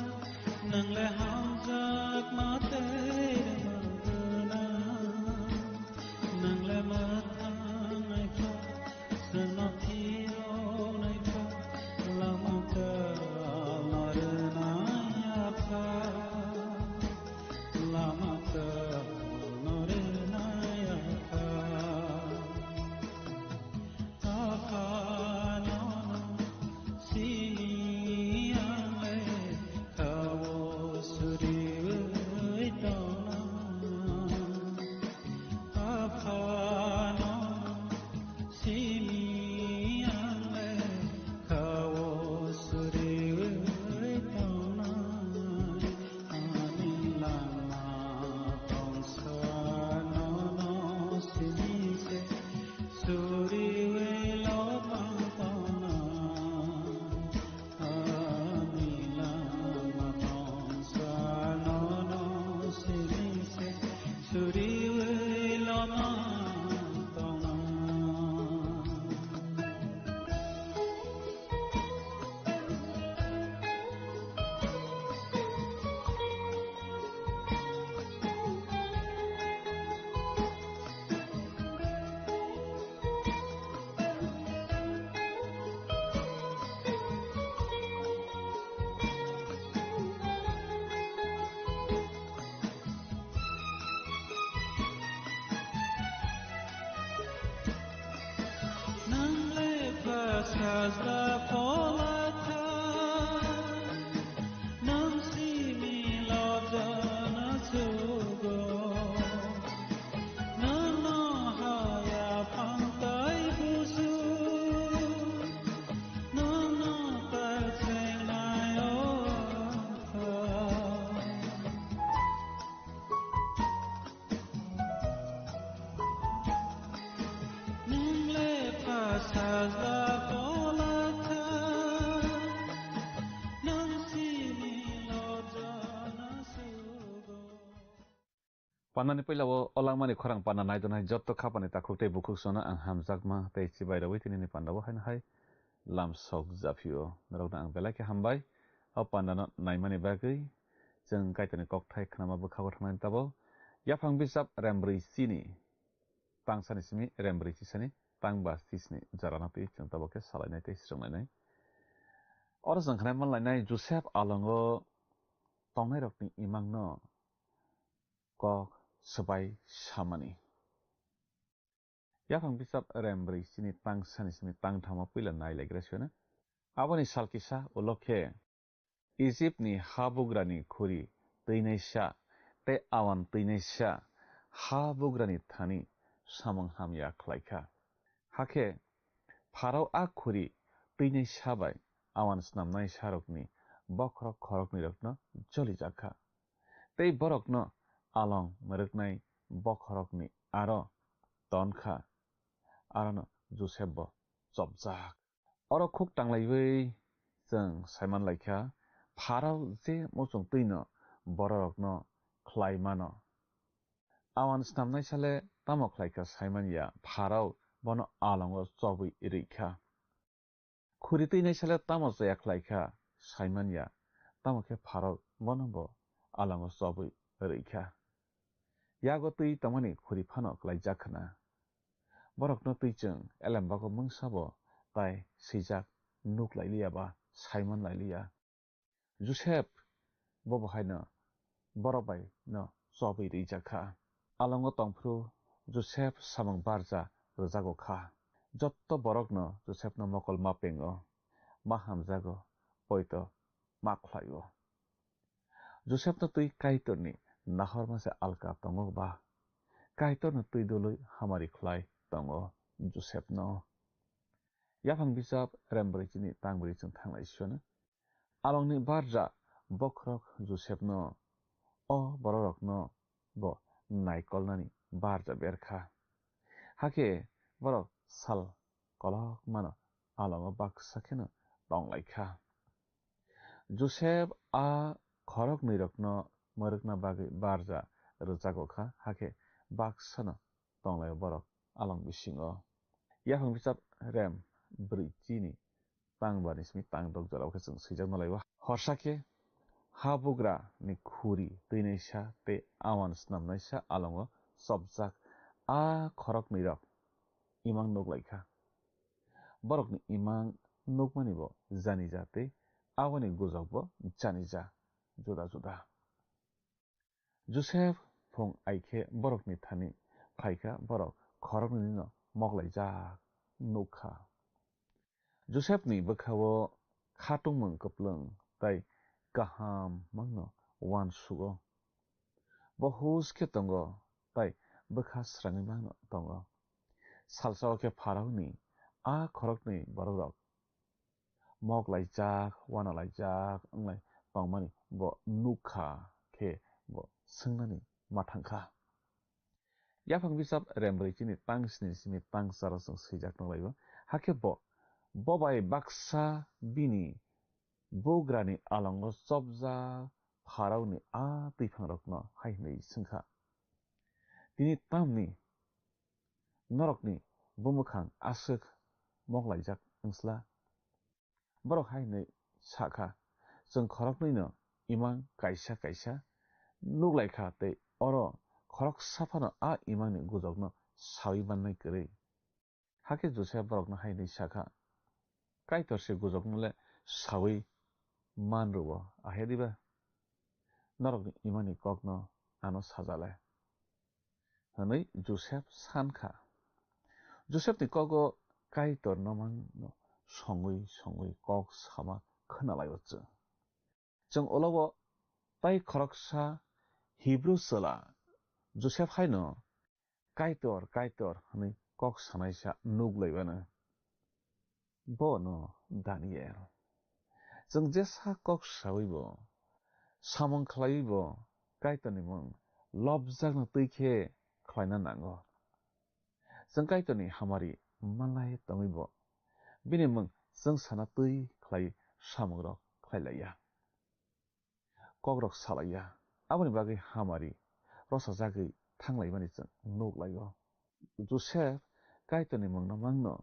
Panani pailawo olangmani khorang panna nai donai jotto khapani takhukte bukhuk sona ang hamjakma tei chibairawi tinini pandawo hain hai lam sok japio narokna ang belai hambai o pandano naimani bagui जों kaitani kokthai khnama bukhago thangnani tabo yaphang bisap rembrui sini pangsani simi rembrui sisani pangba sisni jarana tui जों tabo ke salainai tei srungnainai oro जों khnai manlainai Joseph Alongo tongnai rokni imangno kok sebai samani yaphang bisap rembrui sini pangsani simi tangthama puila nailaigrasiona aboni salkisa ulokhe Egypt ni habugrani khuri teinai te awan teinai habugrani thani samang hamya khlaika hake Pharaoh a khuri teinai bai awan snamnai sarokni bokrok khorokni rokno joli jakha tei borokno along meroknai bokhorokni aro tonkha arano Joseph bo chopjak oro khuk tanglaibai जों Simon laikha Pharaoh je mochong tuino borokno khlaimano awan snamnai sale tamo khlaika Simon ya Pharaoh bono alongo chobui reikha khuri tuinai sale tamo jaya khlaika Simon ya tamo ke Pharaoh bono bo alongo chobui reikha yago tui tamani khuri phano klaijakhna borokno tuichung elembako mungsabo tai sijak nuk lailiya ba Simon lailiya Joseph bobo haino borobai no chobui reijakha alongo tongphru Joseph samang barja rojago kha jotto borokno Joseph no mokol mapengo ma hamjago poito ma khlaio Joseph no tui kaitorni nahor mase alka tongo ba kaitor no tui doloi hamari khlai tongo Joseph no yaphang bisap rembrui chini tangbri chung thanglai sona alongni barja bokrok Joseph no o borok no bo naikolnani barja berkha hake borok sal kolok mano alongo baksa kheno tonglaikha Joseph a khorok nirokno morokna bagui barja rojago kha hake baksano tonglaio borok along bisingo yaphang bisap rem brui chini tangbani simi tangdok jorao khe chung swijak nalaibo horsake habugra ni khuri teinai te awan snamnai alongo chopjak a khorok nirok imang nuglaikha borokni imang nugmani bo janija te awani gujok bo janija juda juda Joseph phung aike borokni thani khaika borok khorokni no moklaijak nugkha Joseph ni bwkhao khatungmung kuplung tai kaham mangno wan sugo bo huske tongo tai bwkha srangui mangno tongo salsao ke Pharaoh ni a khorokni borokrok moklaijak wanalaijak onglai tongmani bo nugkha khe bo swngnani mathangkha yaphang bisap rembrui chini tangsini simi tangsaro chung swijak nalaibo hake bo bobai baksa bini bograni alongo chopjak Pharaoh ni a tuiphangrokno hainei sungkha tini tamni norokni bumukhang aswk moklaijak wngsla borok hainei sakha chung khorokni no imang kaisa kaisa nuglaikha tei oro khorok saphano a imangni gujokno sawi bannai kwrui hake Joseph borokno hainei sakha kaitorse gujoknole sawi manrubo ahediba norokni imangni kokno ano sajale hwnui Joseph sankha Joseph ni kogo kaitor nomangno songui kok sama khwnalaibo chung olobo tai khoroksa Hebrew sala Joseph haino kaitor hwnui kok sanaisa nuglaibano bo no Daniel chung jesa kok sawibo samang khlaibo kaitorni mung lobjakno tuikhe khlaina nango chung kaitorni hamari malai tongibo bini mung chung sana tui khlai samungrok khlailaiya kokrok salaia aboni bagui hamari rosajagui थांलायबानि जों नुलायो जुसेफ काइटनि मंना मांनो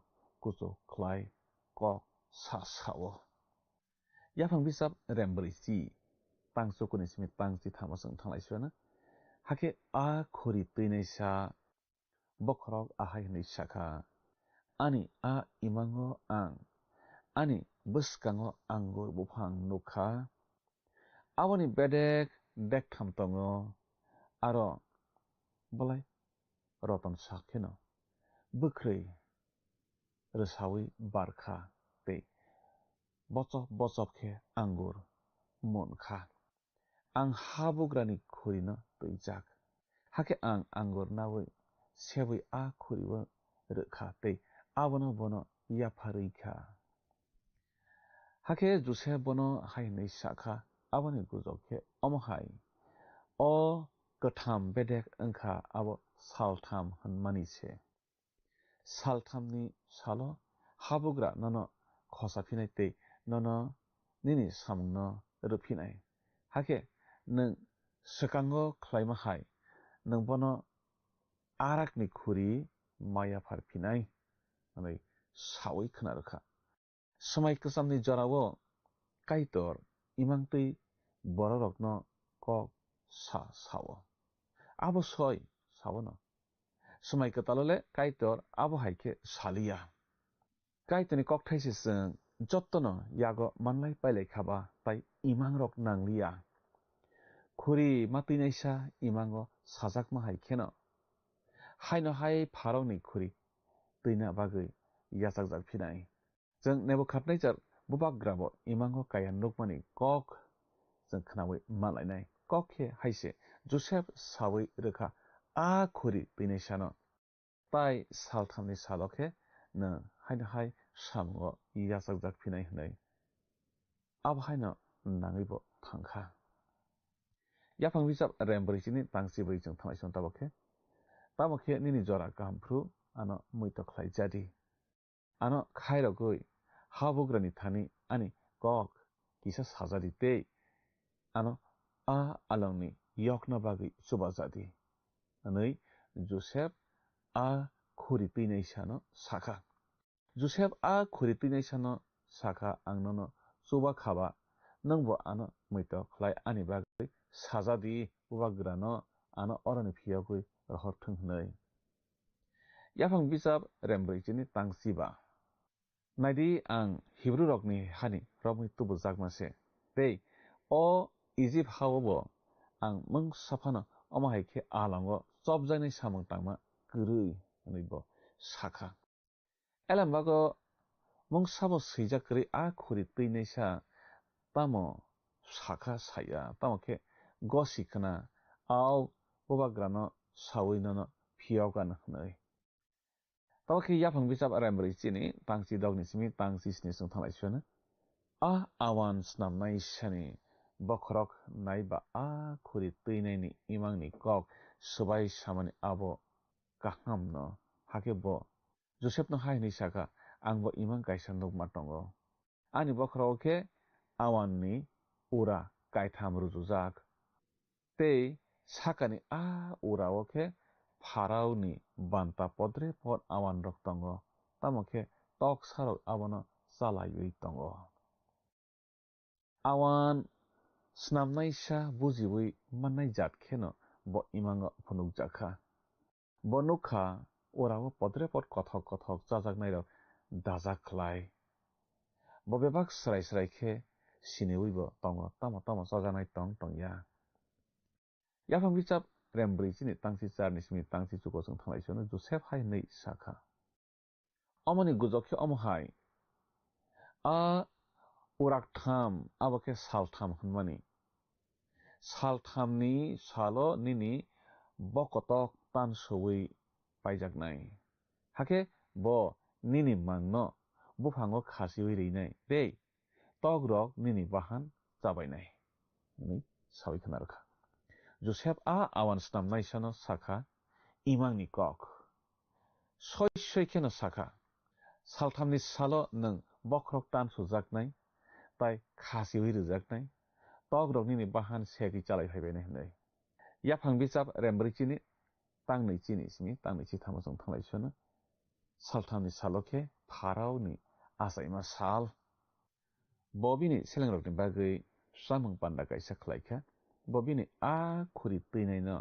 कुजो क्लाय कक सासावो याफां बिजाब रेमब्रैजि पांसुकुनि Smith पांसि थामसों थांलायसोनो हाके आ खुरि तैनायसा बखरक आहाय नैसाखा ani a imango ang ani buskango anggur bufang nukha awani bedek dek thamtongo aro balai roton sakheno bukrei resawi barkha te bocop khe anggur monkha ang habugrani khurino tuijak hake ang anggur nawi sewi a khuriwa rekha te abono bono yafarika hake juse bono hainai sakha aboni gujokhe omohai o katham bedek angkha abo saltham hanmani se salthamni salo habugra nono khosaphinai te nono nini samungno ruphinai hake nung sekango khlaima hai nung bono arakni khuri maya farphinai anai sawi khnaruka samai kasamni jarawo kaitor imangtei bororokno kok sa sawo abo soy sawono samai katalole kaitor abo haike salia kaitoni kokthai se jottono yago manlai pailai khaba tai imangrok nanglia khuri matinaisa imango sajakma haikeno haino hai pharokni khuri tuina bagui yasakjak phinai जों nebo khatnai jar bubak grabo imango kaya nukmani kok जों khnawi malainai kokhe haise joseph sawi rekha a khuri tinaisano tai salthamni salokhe na haino hai samgo yasakjak phinai hnai abo haino nangibo thangkha yapang bijab rembrejini tangsi bri जों thanaison tabokhe tamokhe nini jora kahamphru ano muito khlai jadi ano khairogui habugrani thani ani kok kisa sajadi te ano a alongni yokna bagi suba jadi anei joseph a khuri tinai sano sakha joseph a khuri tinai sano sakha angnono suba khaba nangbo ano muito khlai ani bagi sajadi ubagrano ano orani phiyagui rohor thungnai yapang bijab rembrejini tangsiba naidi ang Hebrew rokni hani rokni tubu jakmase tei o Egypt hawobo ang mung safano omahaike alango chopjainai samung tangma kurui anibo sakha elambago mung sabo sijak kri a khuri tuinaisa tamo sakha saya tamoke gosi kana au bobagrano sawinono phiyogan hnai Tawaki yapang bijab rembrejini tangsi dogni simi tangsi sni sung thalaisona a awan snamnai sani bokrok naiba a khuri tuinaini imangni kok subai samani abo kahamno hake bo joseph no haini saka angbo imang kaisa nukma tongo ani bokroke awanni ura kaitham rujujak tei sakani a uraoke Pharaoni banta podre pod awan rok tongo tamokhe tok sarok abono chalayui tongo awan snamnai sa bujiwi mannai jat kheno bo imango phunuk jakha bo nukha orao podre pod kothok kothok chajaknai rok dajak khlai bo bebak srai srai khe sineui bo tongo tamo tamo chajaknai tong tongya yapang bijab rembrejini tangsi charni simi tangsi chuko sung thalaisona joseph hai nei sakha omoni gujokhe omohai a urak tham abokhe saltham hunmani salthamni salo nini bokotok tan sowi paijaknai hake bo nini mangno buphango khasiwi reinai tei togrok nini bahan chabainai ni sawi khanarkha Joseph a awan snamnai sano sakha imangni kok soi soi kheno sakha salthamni salo nung bokrok tan sujaknai tai khasiwi rujaknai togrok nini bahan segi chalai phaibainai hnai yapang bijab rembrejini tangnei chini simi tangnei chi thamo jong thanglai sona salthamni salokhe pharaoni asaima sal bobini selengrokni bagui samung panda kaisa khlaikha bobini a khuri tuinai no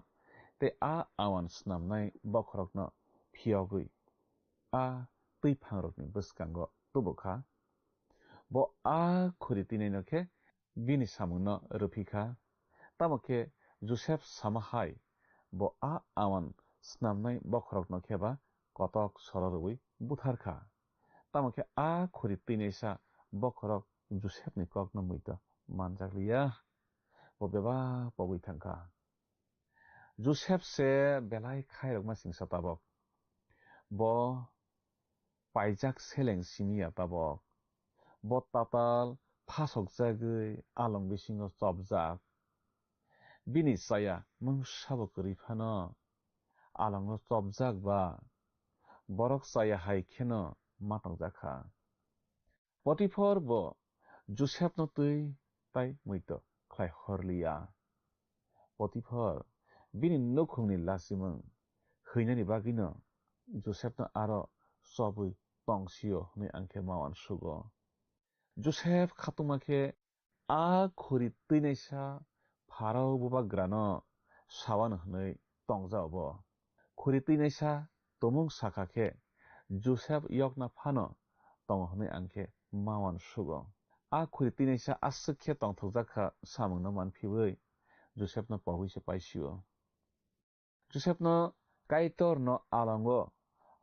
te a awan snamnai bokhorokno phiogui a tui phangrokni bwskango tubukha bo a khuri tuinai no khe bini samungno rupikha tamokhe Joseph samahai bo a awan snamnai bokhorokno kheba kotok sororui butharkha tamokhe a khuri tuinai sa bokhorok Joseph ni kokno muito manjakliya bo beba pogui thangkha Joseph se belai khairok ma singsa tabok bo paijak seleng simia tabok bo tatal phasok jagui along bisingo chopjak bini saya mungsabo kuri phano alongo chopjak ba borok saya hai kheno matang jakha Potiphar bo Joseph no tui tai muito khlai horliya Potiphar bini nokhungni lasimung heinani bagino Joseph no aro sobui tongsio ni angke mawan sugo Joseph khatumakhe a khuri tuinaisa Pharaoh buba grano sawan hnei tongjabo khuri tuinaisa tomung sakakhe Joseph yokna phano tong hnei angke mawan sugo a khuri tuinaisa asukhe tongthokjakha samung no manphiwi Joseph no pogui se paisio Joseph no kaitor no alango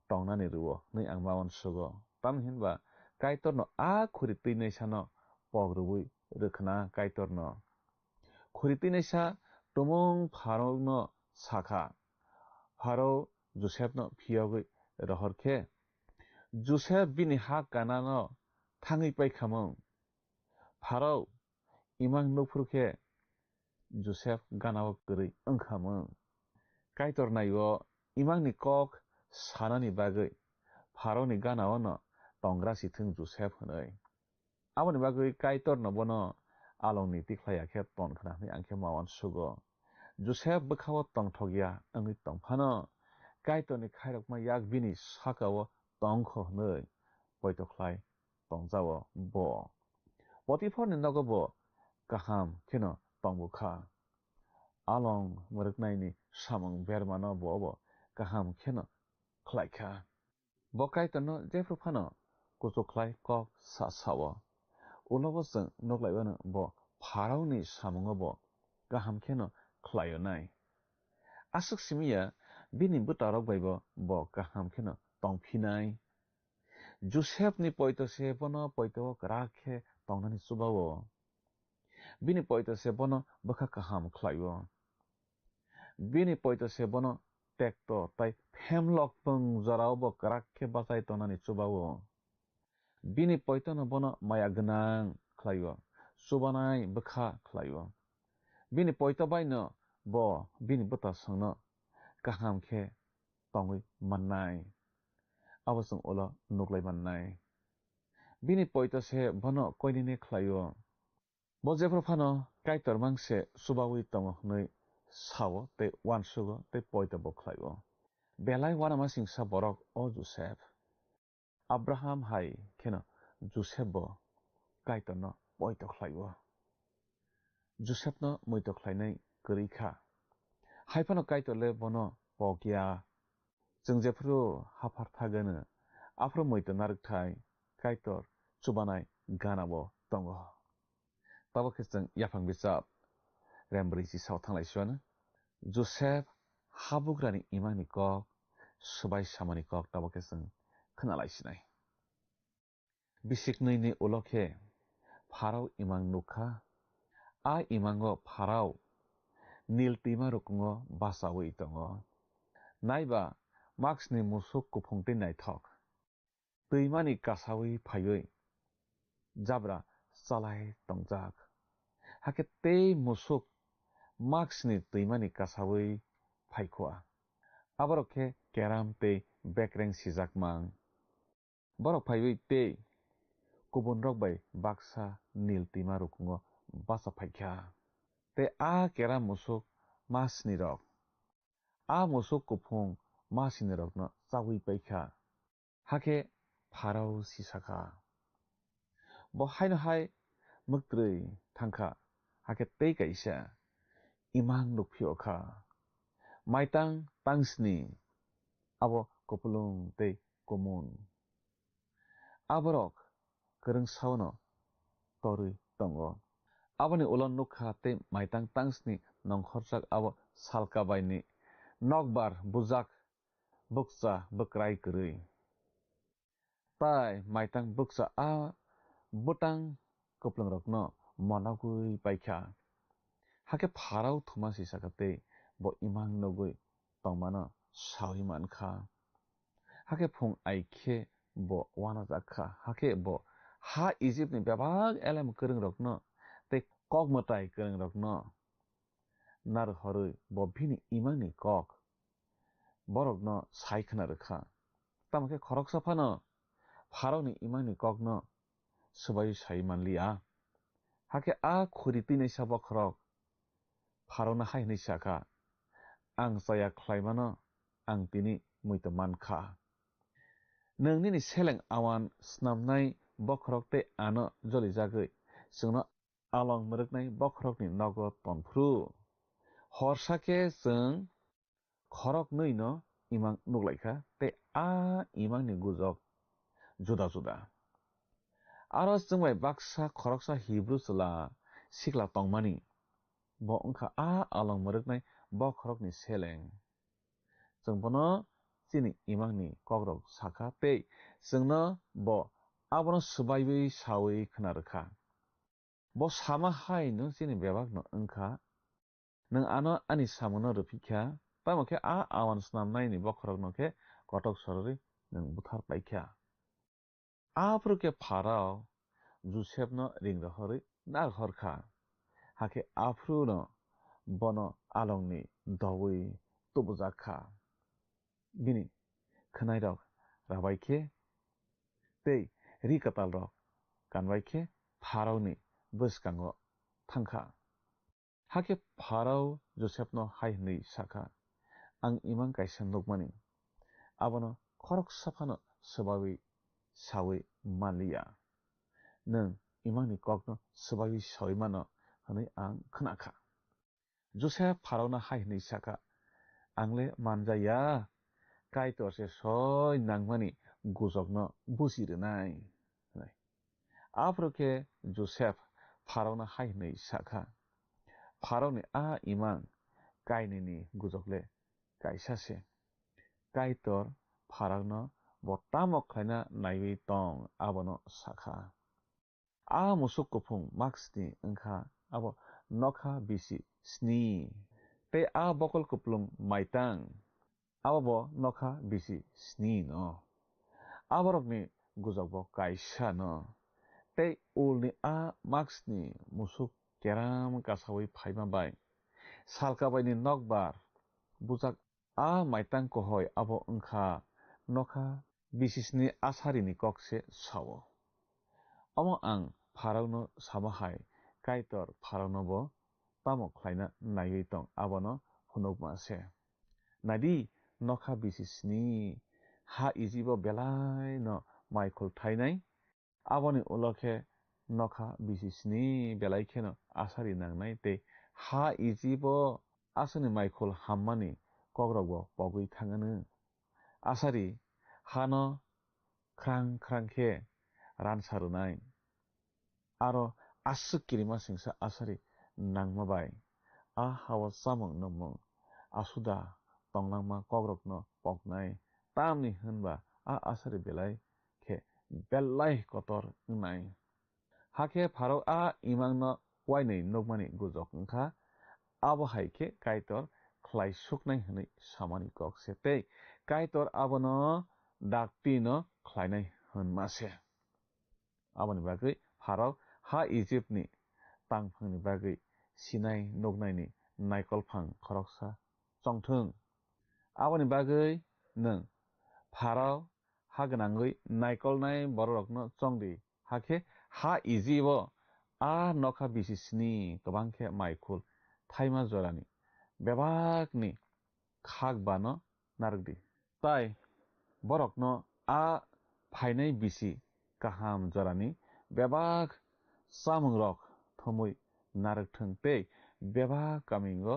tongnani ruo nei ang mawan sugo tamhinba kaitor no a khuri tuinaisa no pogrubui rwkhna kaitor no khuri tuinaisa tomung Pharaoh no sakha Pharaoh Joseph no phiyogui rohorkhe Joseph bini ha kana no thangui paikhamung Pharaoh imang nuphrukhe Joseph ganao kwrui wngkhamung kaitor naio imangni kok sanani bagui Pharaoh ni ganao no tongra sithung Joseph hnei aboni bagui kaitor no bono alongni tikhlaya khe tonkhna ni angkhe mawan sugo Joseph bkhao tongthokya angui tongphano kaitor ni khairokma yak bini sakao tongkho hnei poitokhlai tongjao bo Potiphar ni nogo bo kaham kheno tongbukha along muruknaini samung bermano bo kaham kheno khlaikha bo kaitor no jefru phano kuchukhlai kok sasawo ulobo jeng noklaibano bo Pharaoh ni samungo bo kaham kheno khlaio nai asuk simia bini butarok baibo bo kaham kheno tongphinai Joseph ni poito se bono poito krakhe tongnani chubawo bini poito se bono bukha kaham khlaio bini poito se bono tekto tai phemlok pung jarao bo krakhe bachai tonani chubawo bini poito no bono maya gnang khlaio chubanai bukha khlaio bini poito baino bo bini buta sangno kaham khe tongui mannai abosung ulo nuklai mannai bini poito se bono koinini khlaio bo jefru phano kaitor mangse subawi tongo hnei sawo te wansugo te poito bo khlaio belai wanama singsa borok o Joseph Abraham hai kheno Joseph bo kaitor no poito khlaio Joseph no muito khlainai kwrikha haifano kaitor le bono pokya जों जेफ्रु हाफार थागोन Afro मैतो नारकथाय kaitor chubanai ganabo tongo tabo khesang yafang bisap rembrei si saw thanglai suana Joseph habugrani imani kok subai samani kok tabo khesang khnalai sinai bisiknui ni ulokhe Pharaoh imang nukha a imango Pharaoh nil tima rukungo basawi tongo naiba Max ni musuk kupungti naithok tuimani kasawi phaioi jabra salai tongjak hake tei musuk Max ni tuimani kasawi phaikhoa aborokhe keram tei bekreng sijakmang borok phaioi tei kubun rok bai baksa nil tima rukungo basa phaikha te a keram musuk Max ni rok a musuk kupung masini rokno chawi paikha hake pharao sisaka bo haino hai muktrui thangkha hake tei kaisa imang nukphio-kha maitang tangsni abo kupulung tei kumun aborok kwrung saono torui tongo aboni ulo nukha tei maitang tangsni nongkhorchak abo salkabaini nokbar bujak bukcha bukrai kwrui tai maitang bukcha a butang kuplung rokno monagui paikha hake pharao thuma sisaka tei bo imang nugui tongmano sawi mankha hake phung aikhe bo wanajakha hake bo ha Egypt ni bebak elam kwrung rokno tei kokmutai kwrung rokno nar horui bo bini imangni kok borokno saikhna rwkha tamokhe khoroksa phano pharao ni imangni kokno swabai sai manliya hake a khuri tinai sa bokhorok pharao na hai hinui saka ang chaya khlaimano ang tini muito mankha nongni seleng awan snamnai bokhorok tei ano jolijagui chungno along mruknai bokhorokni nogo tonfru horsake chung khorok nui no imang nuklaikha tei a imangni gujok juda juda aro chungbai baksa khoroksa Hebrew chwla sikla tongmani bo wngkha a along mruknai bokhorokni seleng chungbono chini imangni kokrok saka tei chungno bo abono swbaiwi sawi khwnarwkha bo sama hai nung chini bebak no wngkha nung ano ani samono rwphikha tamokhe a awan snamnai ni bokhorok no khe kotok sorori nung buthar paikha afruke pharao Joseph no ringrahorui naghorkha hake afru no bono alongni dowui tubujakha bini khnairok rabaikhe tei rikatal rok kanbaikhe pharao ni bwskango thangkha hake pharao Joseph no hai hinui saka ang imang kaisa nukmani abono khoroksa phano swabai sawi manliya nung imangni kokno swabai sawi mano hinui ang khwnakha Joseph pharao na hai hinui saka angle manjaya kaitor se soi nangmani gujokno busirwnai afroke Joseph pharao na hai hinui saka pharao ni a imang kainini gujokle kaisa se kaitor pharao no bo tamo khlaina naiwi tong abono sakha a musuk kuphung maksni wngkha abo nokha bisi sni tei a bokol kuplung maitang abo bo nokha bisi sni no aborokni gujok bo kaisa no tei ulni a maksni musuk keram kasawi phaima bai salkabaini nokbar bujak a maitang kohoi abo wngkha nokha bisisni asarini kokse sawo omo ang pharao no sama hai kaitor pharao no bo tamo khlaina naiwi tong abono phunukma se nadi nokha bisisni ha Egypt belai no maikol thainai aboni ulokhe nokha bisisni belai kheno asari nangnai tei ha Egypt asani maikol hammani kokrok bo pogui thangano asari hano khrang khrang khe ransarwnai aro aswk kirima singsa asari nangma bai a hao chamung numung asuda tonglangma kokrokno poknai tamni hwnba a asari belai khe belai kotor wngnai hake pharao a imangno wainui nukmani gujok wngkha abo hai khe kaitor khlaisuknai hinui samani kokse tei kaitor abono dakti no khlainai hwnmase aboni bagui pharao ha Egypt ni tangphangni bagui sinai nuknaini naikolphang khoroksa chongthung aboni bagui nung pharao ha gwnangui naikolnai borokrokno chongdi hake ha Egypt a nokha bisisni kwbangkhe maikul thaima jorani bebakni khak bano nargdi tai borokno a phainai bisi kaham jorani bebak samung rok thomui narokthung tei bebak kamingo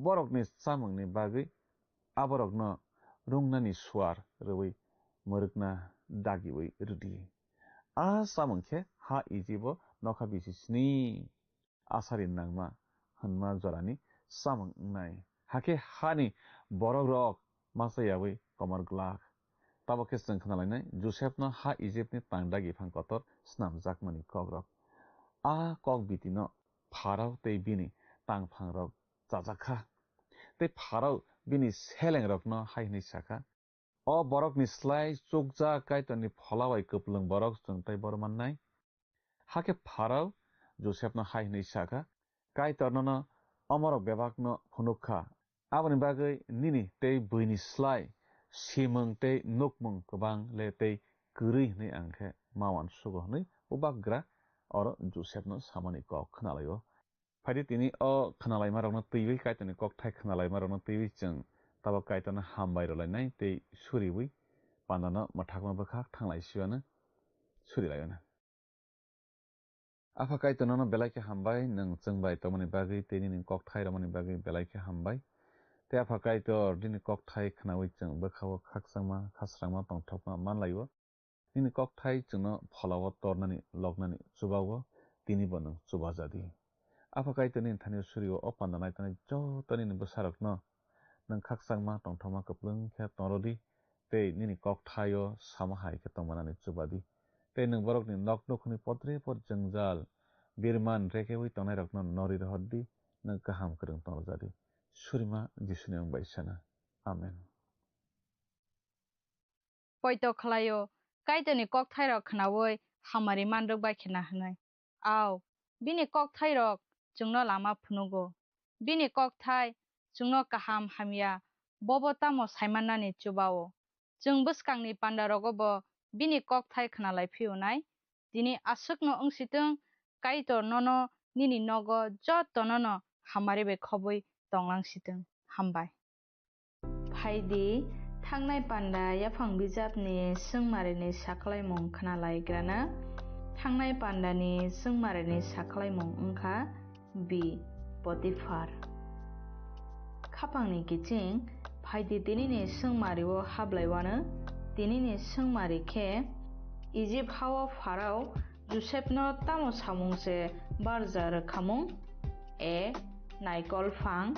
borokni samungni bagui aborokno rungnani swar rwi murukna dagiwi rudi a samungkhe ha ijibo nokha bisi sni asari nangma hanma jorani samung nai hake hani borok rok masayawi komar glak tabokhe chung khnalainai Joseph no ha Egypt ni tangdagi phang kotor snamjakmani kogrok a kok bitino pharao tei bini tangphang rok chajakha tei pharao bini seleng rok no haini saka o borok ni slai chukja kaitoni pholawai kuplung borok chungtai bormannai hake pharao Joseph no haini saka kaitorno no amorok bebak no phunukha aboni bagui nini tei buini slai simung tei nukmung kubang le tei kwrui hinui angkhe mawan sugo hinui ubagra oro Joseph no samani kok khnalaio phai tini o khnalaima rokno twiwi kaitoni kok thai khnalaima rokno twiwi chung tabo kaitona hambai rolainai tei suriwi pandano mathakma bwkhak thanglai siwano surilaiona afa kaitona no belaike hambai nang chungbai tomani bagui tei nini kok thai romani bagui belaike hambai tei afa kaitor dini kok thai khnawi chung bwkhao khakchangma khasrangma tongthokma manlaio nini kok thai chungno pholao tornani lognani chubawo tini bo nang chubajadi afa kaitoni thani surio o pandanai tani jotoni ni bwsarokno nang khakchangma tongthokma kuplung khe torodi tei nini kok thaio samahai khe tongmanani chubadi tei nang borokni nok nukhuni potre por jangjal birman rekewi tongnai rokno nori rohordi nang kaham kwrung tongjadi surima jisuni ang baisana amen poito khlaio kaitoni kok thai rok khnawi hamari manrok bai khena hnai aw bini kok thai rok chungno lama phunugo bini kok thai chungno kaham hamya bobo tamo saimannani chubao chung bwskangni pandarogobo bini kok thai khnalai phionai tini asukno ongsitung kaitor nono nini nogo jotono no hamari be khobui tonglangsitung hambai phaidi thangnai panda yaphang bijapni sungmarini saklaimung khnalaigrana thangnai pandani sungmarini saklaimung wngkha b Potiphar khapangni kiching phaidi tinini sungmario hablaiwano tinini sungmari khe Egypt hao Pharaoh Joseph no tamo samungse barja rwkhamung a naikol phang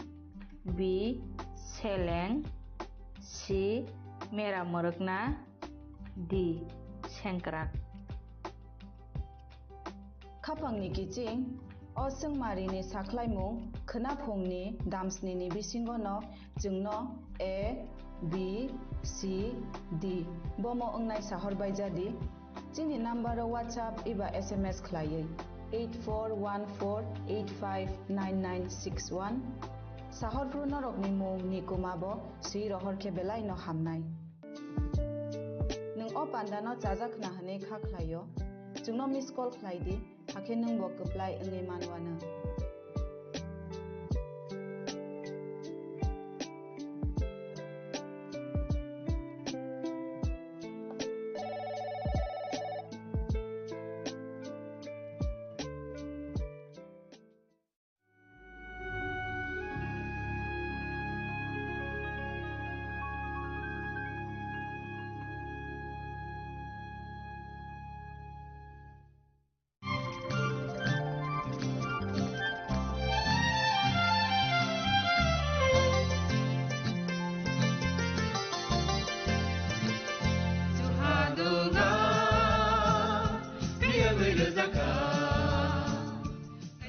b seleng c mera morokna d sengkrak khapangni kiching o sungmarini saklaimung khnaphungni damsnini bisingo no jungno a b c d bomo ongnai sahor baijadi chini number WhatsApp iba SMS khlaiui 8414859961 sahor prunorokni mung nikumabo sri rohor khe belai no hamnai nung o pandano chajakna hane kha khlaio jungno miss call khlaidi hakhe nung bo kuplai ngai manwana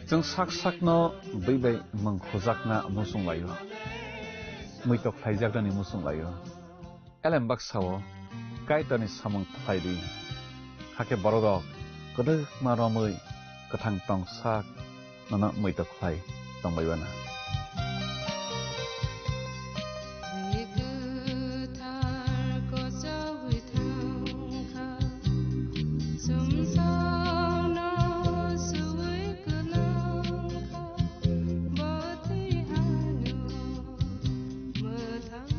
Jung sak no beibai mangkhojakna musunglaio muitok phaijaknani musunglaio elembak sawo kaitoni samung phairi hake borok kodok maromui kathang tongsak nana muitok phai tongbaibana Mother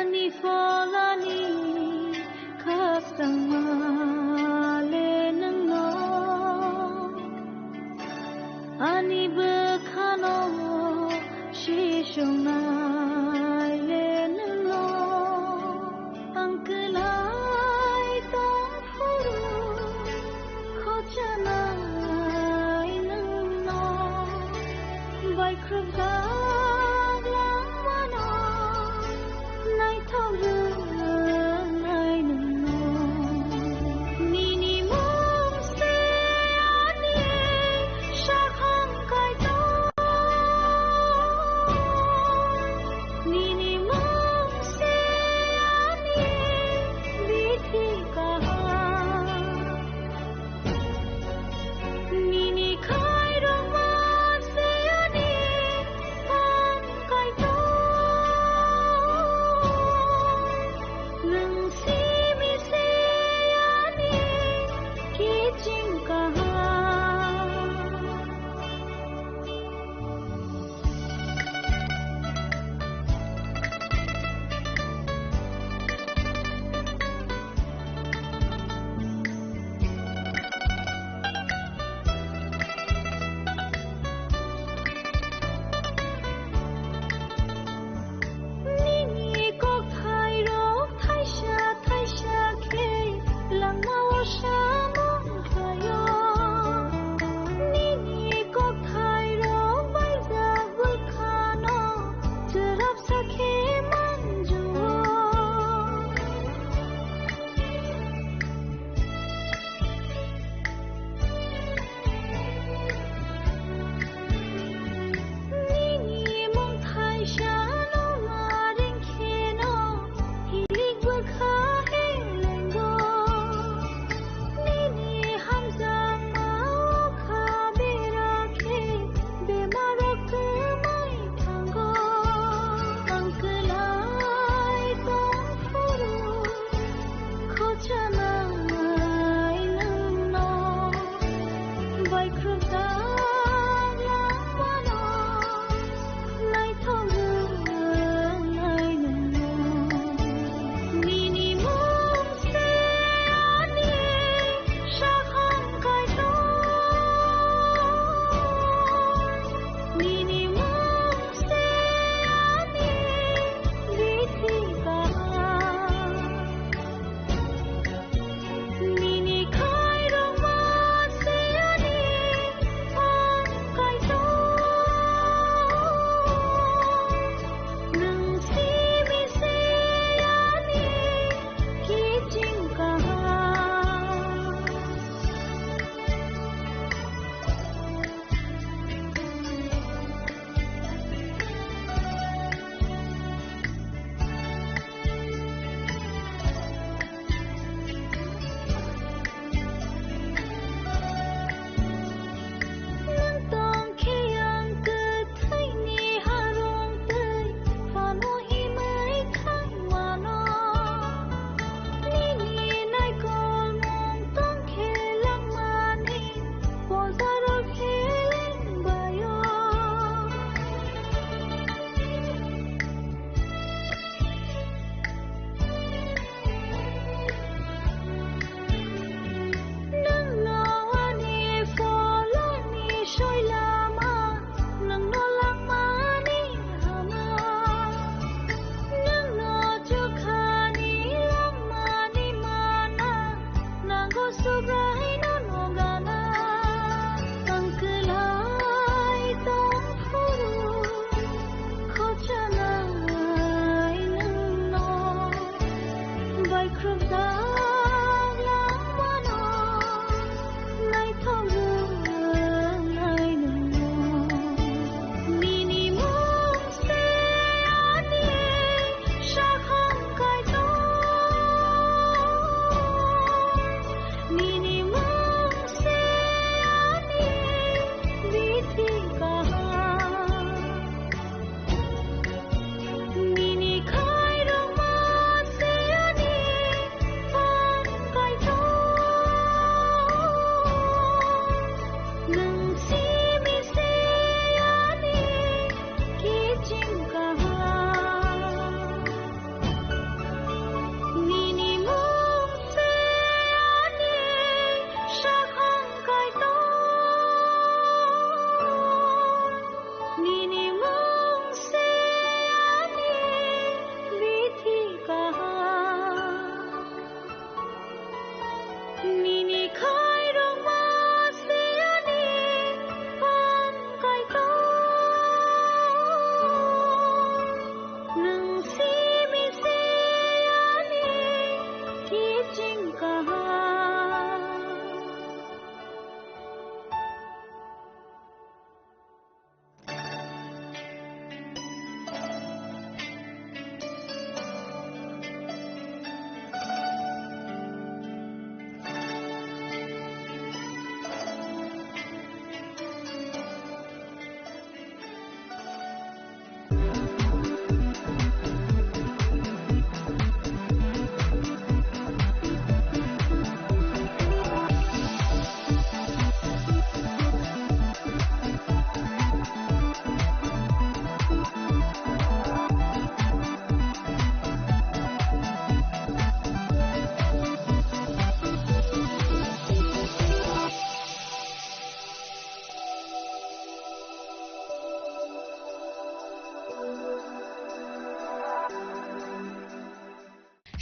Ani folani khasang le nang no Ani bekhano shishong nai le nang no Angkelai tong phuru khochanai nang no Bai khruba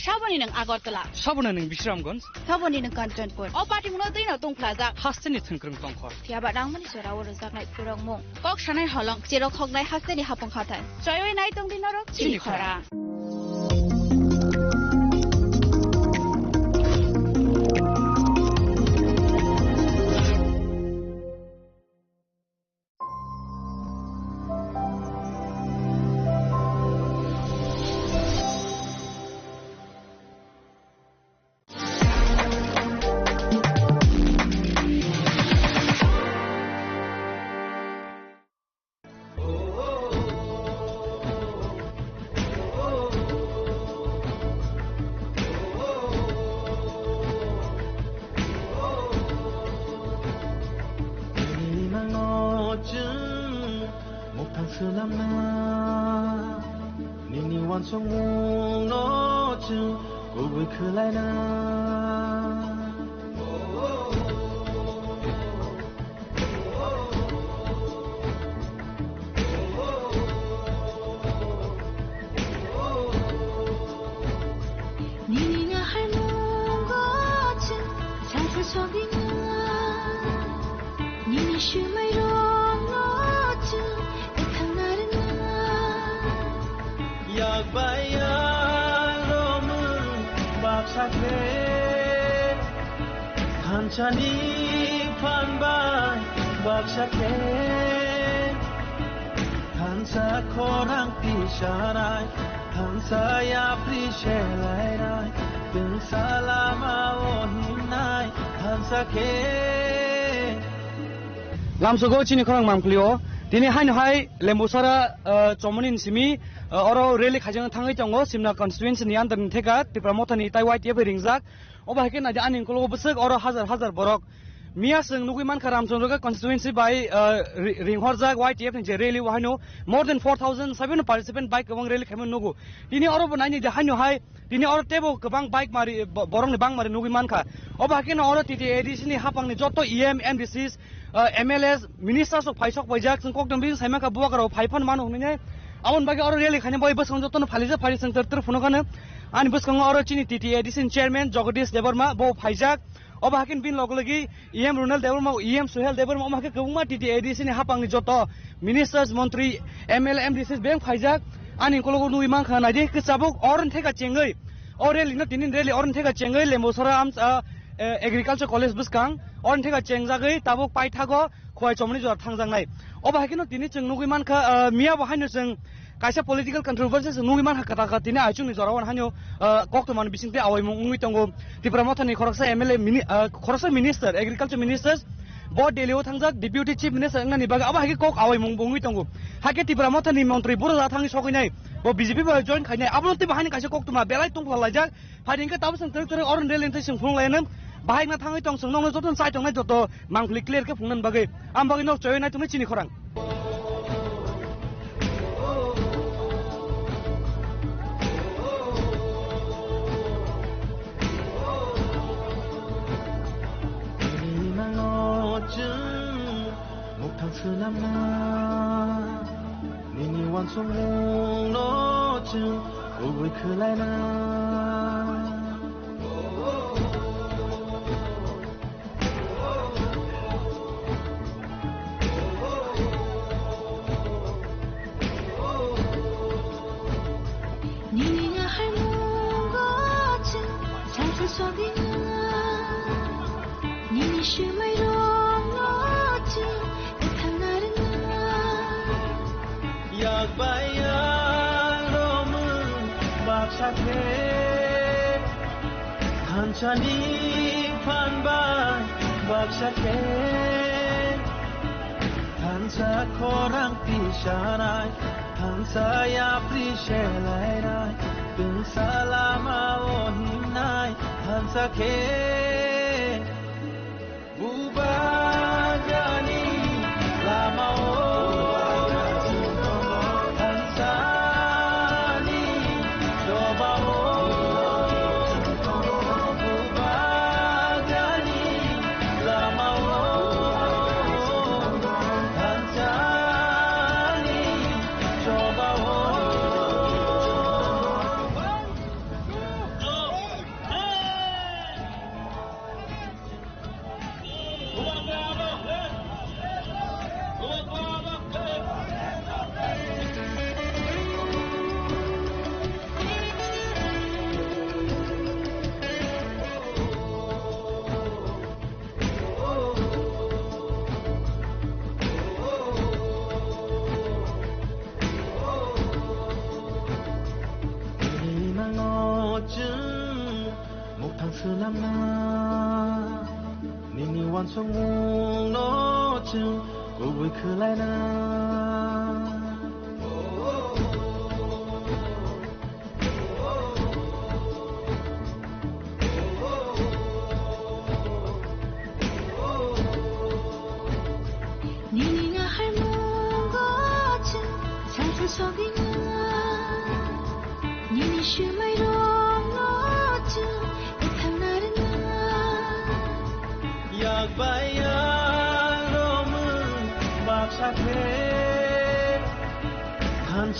Saboni ng Agartala. Sabona ng Bisramganj. Saboni ng Kanchanpur. O party mo na din na tong plaza. Hasteni Thangkrung Tongkhor. Tiaba dang mani sura wala saknai purang mo. Kok sanai holong siro khognai hasteni hapong khatan. Soyoi nai tong dinarok chini khora. Lamsogo chini khorang mamklio dini hain hai lembusara chomonin simi oro rally khajang thangai tongo simna constituency ni andar theka tipramotani taiwai tie ringjak oba heke na anin kolo busuk oro hazar borok Mia sing nugui man karam chondroga constituency by ringhorjak YTF ni rally wahino more than 4,700 participant bike kabang rally khamen nugu dini oro banai ni haino hai dini oro tebo kabang bike mari borong ni bang mari nugui man kha oba heke na oro TTADC ni hapang ni joto EM MDCs MLS ministers of Paisok Pajak sing kok dambing saima ka buwa karo phaifan manu hne amon bagi oro rally khane boy bus joto no phalija phari sing ter phuno kana ani bus kang oro chini TTADC chairman Jagadish Debarma bo Phaijak oba hakin bin loglagi EM Runal Debarma EM Suhel Debarma omake kabungma TTADC ni hapang ni joto ministers montri ML MDCs beng Phaijak ani kologo nui man khana de kchabok oron theka chengai ore lino tinin rally oron theka chengai lemosara am agriculture college buskang oron theka chengjagai tabok paithago khoi chomni jor thangjang oba hakino tini cheng nugui man kha mia bahaino cheng kaisa political controversies nugui man kata kata tini aichung ni jorawan hanyo koktoman bisingte awai mungui tongo tipramothani khoroksa MLA khoroksa minister agriculture ministers board delio thangjak deputy chief minister ngani baga aba haki kok awai mungui tongo hake tipramothani mantri buro ja thangi sokinai bo BJP ba join khainai abon ti bahani kaisa koktoma belai tungphal lajak haringka tabsang tere oron rally ente singphung lainam bahai na thangai tong sungno joton sai tong nai joto mangli clear ke phungnan bagai am bagai nok choy nai tuni chini khorang Hanchani panbai baksake Hansa korang pisharai Hansa ya prishelairai Dun salama ohinai Hansa ke Bubagani lama sung no chung go we khlai na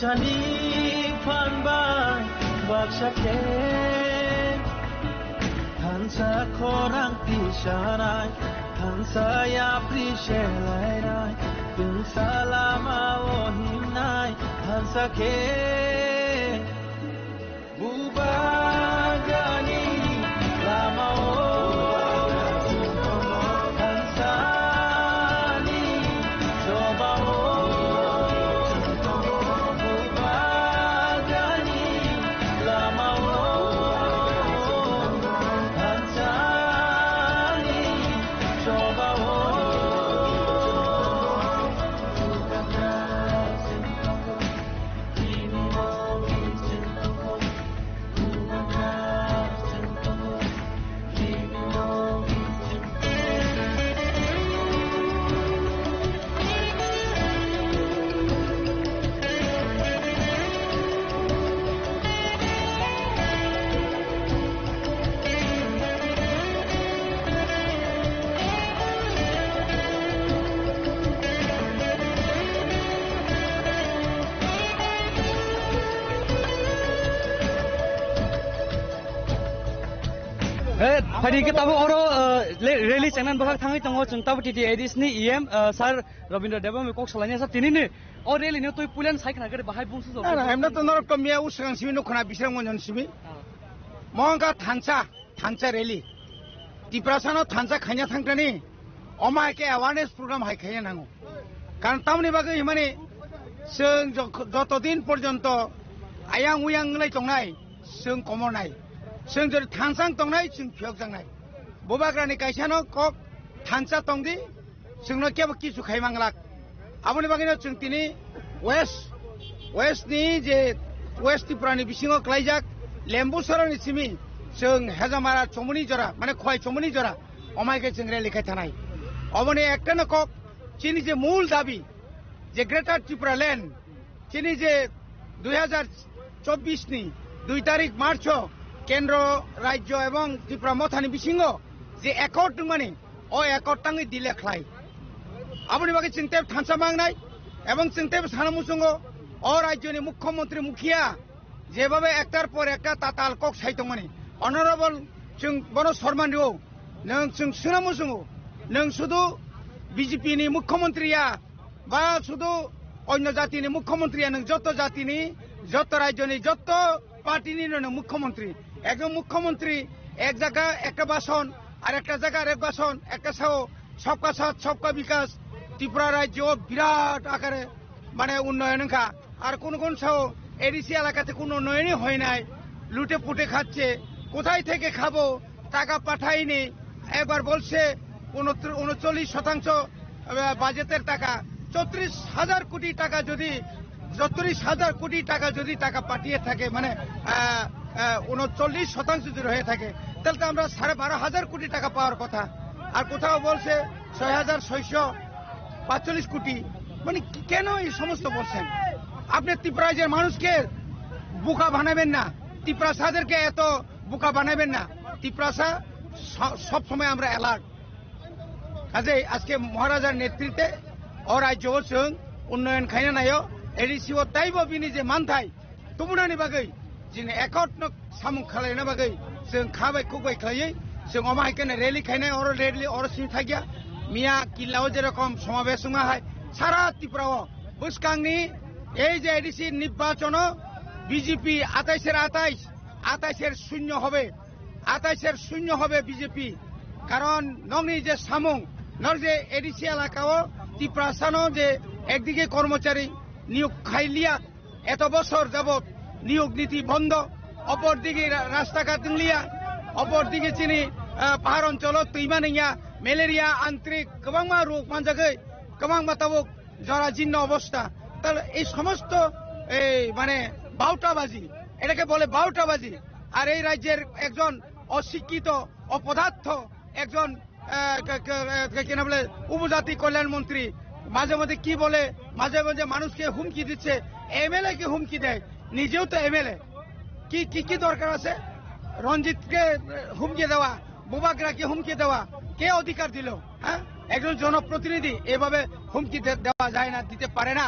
Chani phanban baksake Thansa khorang ti sharai Thansa ya prishelai rai Tung salama o himnai Thansa ke Bubagani lama o Padi kita oro rally channel bahag thangai tongo chung tabu titi edis ni em sar Rabindra Deba me kok salanya sa tini ni o rally ni toi pulen sai khana gare bahai bungsu na emna to norok to mia usang simi no khana bisrang mon simi monga thancha rally tiprasano thancha khanya thangtani oma ke awareness program hai khaya nango karon tamni bagai mane sung joto din porjonto ayang uyang nglai tongnai sung komonai sung jor thansang tongnai sung phiok jangnai bobagrani kaisano kok thansa tongdi sungno kebo kisu khaimanglak aboni bagino sung tini west ni je west Tripurani bisingo klaijak lembu soroni simi sung hezamara chomuni jora mane khoi chomuni jora omai ke sung rally khai thanai aboni ekta kok chini je mul dabi je greater Tripura land chini je 2024 ni 2 তারিখ March কেন্দ্র রাজ্য এবং ত্রিপুরা মথানি বিসিঙ্গ যে accord মানে ও accord টাঙ্গি দিলে খাই আপনি বাকি চিন্তে থানসা মাংনাই এবং চিন্তে সানামুসঙ্গ ও রাজ্যনি মুখ্যমন্ত্রী মুখিয়া যেভাবে একটার পর একটা তাতাল কক সাইতো মানে অনারেবল जों বড় সম্মান দিও नों जों सुनामुसঙ্ग नों শুধু বিজেপি নি মুখ্যমন্ত্রীয়া বা শুধু অন্য জাতিনি মুখ্যমন্ত্রীয়া नों যত জাতিনি যত রাজ্যনি যত পার্টিনি নন মুখ্যমন্ত্রী একজন মুখ্যমন্ত্রী এক জায়গা একটা বাসন আর একটা জায়গা আরেক বাসন একটা সাও সবকা সাথ সবকা বিকাশ ত্রিপুরা রাজ্য বিরাট আকারে মানে উন্নয়ন খা আর কোন কোন সাও এডিসি এলাকাতে কোনো উন্নয়নই হয় নাই লুটে পুটে খাচ্ছে কোথায় থেকে খাবো টাকা পাঠাইনি একবার বলছে 39% বাজেটের টাকা 34,000 কোটি টাকা যদি 34,000 কোটি টাকা যদি টাকা পাঠিয়ে থাকে মানে 39% যদি হয়ে থাকে তাহলে তো আমরা 12,500 কোটি টাকা পাওয়ার কথা আর কোথাও বলছে 6,645 কোটি মানে কেন এই সমস্ত বলছেন আপনি ত্রিপুরা রাজ্যের মানুষকে বোকা বানাবেন না ত্রিপুরাসাদেরকে এত বোকা বানাবেন না ত্রিপুরাসা সব সময় আমরা অ্যালার্ট কাজে আজকে মহারাজার নেতৃত্বে ও রাজ্য जों উন্নয়ন খাইনা নাयो एडिसिओ ताइबो बिनि जे मानथाय तुमुनानि बागै जों एकर्ड सामुं खालायना बागै जों खाबाय खुबाय खालायै जों अमाहायखौनो रेलि खायनाय और रेलि और सिमथागिया मिया किल्लाव जेरकम समावेश হয় সারা ত্রিপুরাও বুসকাংনি এই যে এডিসি নির্বাচন বিজেপি 28 এর শূন্য হবে 28 এর শূন্য হবে বিজেপি কারণ নংনি যে সামুং নর যে এডিসি এলাকাও ত্রিপুরাসানো যে একদিকে কর্মচারী নিয়োগ খাইলিয়া এত বছর যাবত নিয়োগ নীতি বন্ধ অপরদিকে রাস্তাঘাট লিয়া অপরদিকে চিনি পাহাড় অঞ্চল তৈমানিয়া মেলেরিয়া আন্তরিক গোबांमा রোগ মানজাগै गोबांमा তাবুক জরাজীর্ণ অবস্থা তাহলে এই সমস্ত এই মানে বাউটাবাজি এটাকে বলে বাউটাবাজি আর এই রাজ্যের একজন অশিক্ষিত অপদার্থ একজন কি না বলে উপজাতি কল্যাণ মন্ত্রী মাঝে মাঝে কি বলে মাঝে মাঝে মানুষকে হুমকি দিচ্ছে এমএলএ কে হুমকি দেয় নিজেও তো এমএলএ কি কি কি দরকার আছে রঞ্জিতকে হুমকি দেওয়া বুবাকরাকে হুমকি দেওয়া কে অধিকার দিল হ্যাঁ একজন জনপ্রতিনিধি এভাবে হুমকি দেওয়া যায় না দিতে পারে না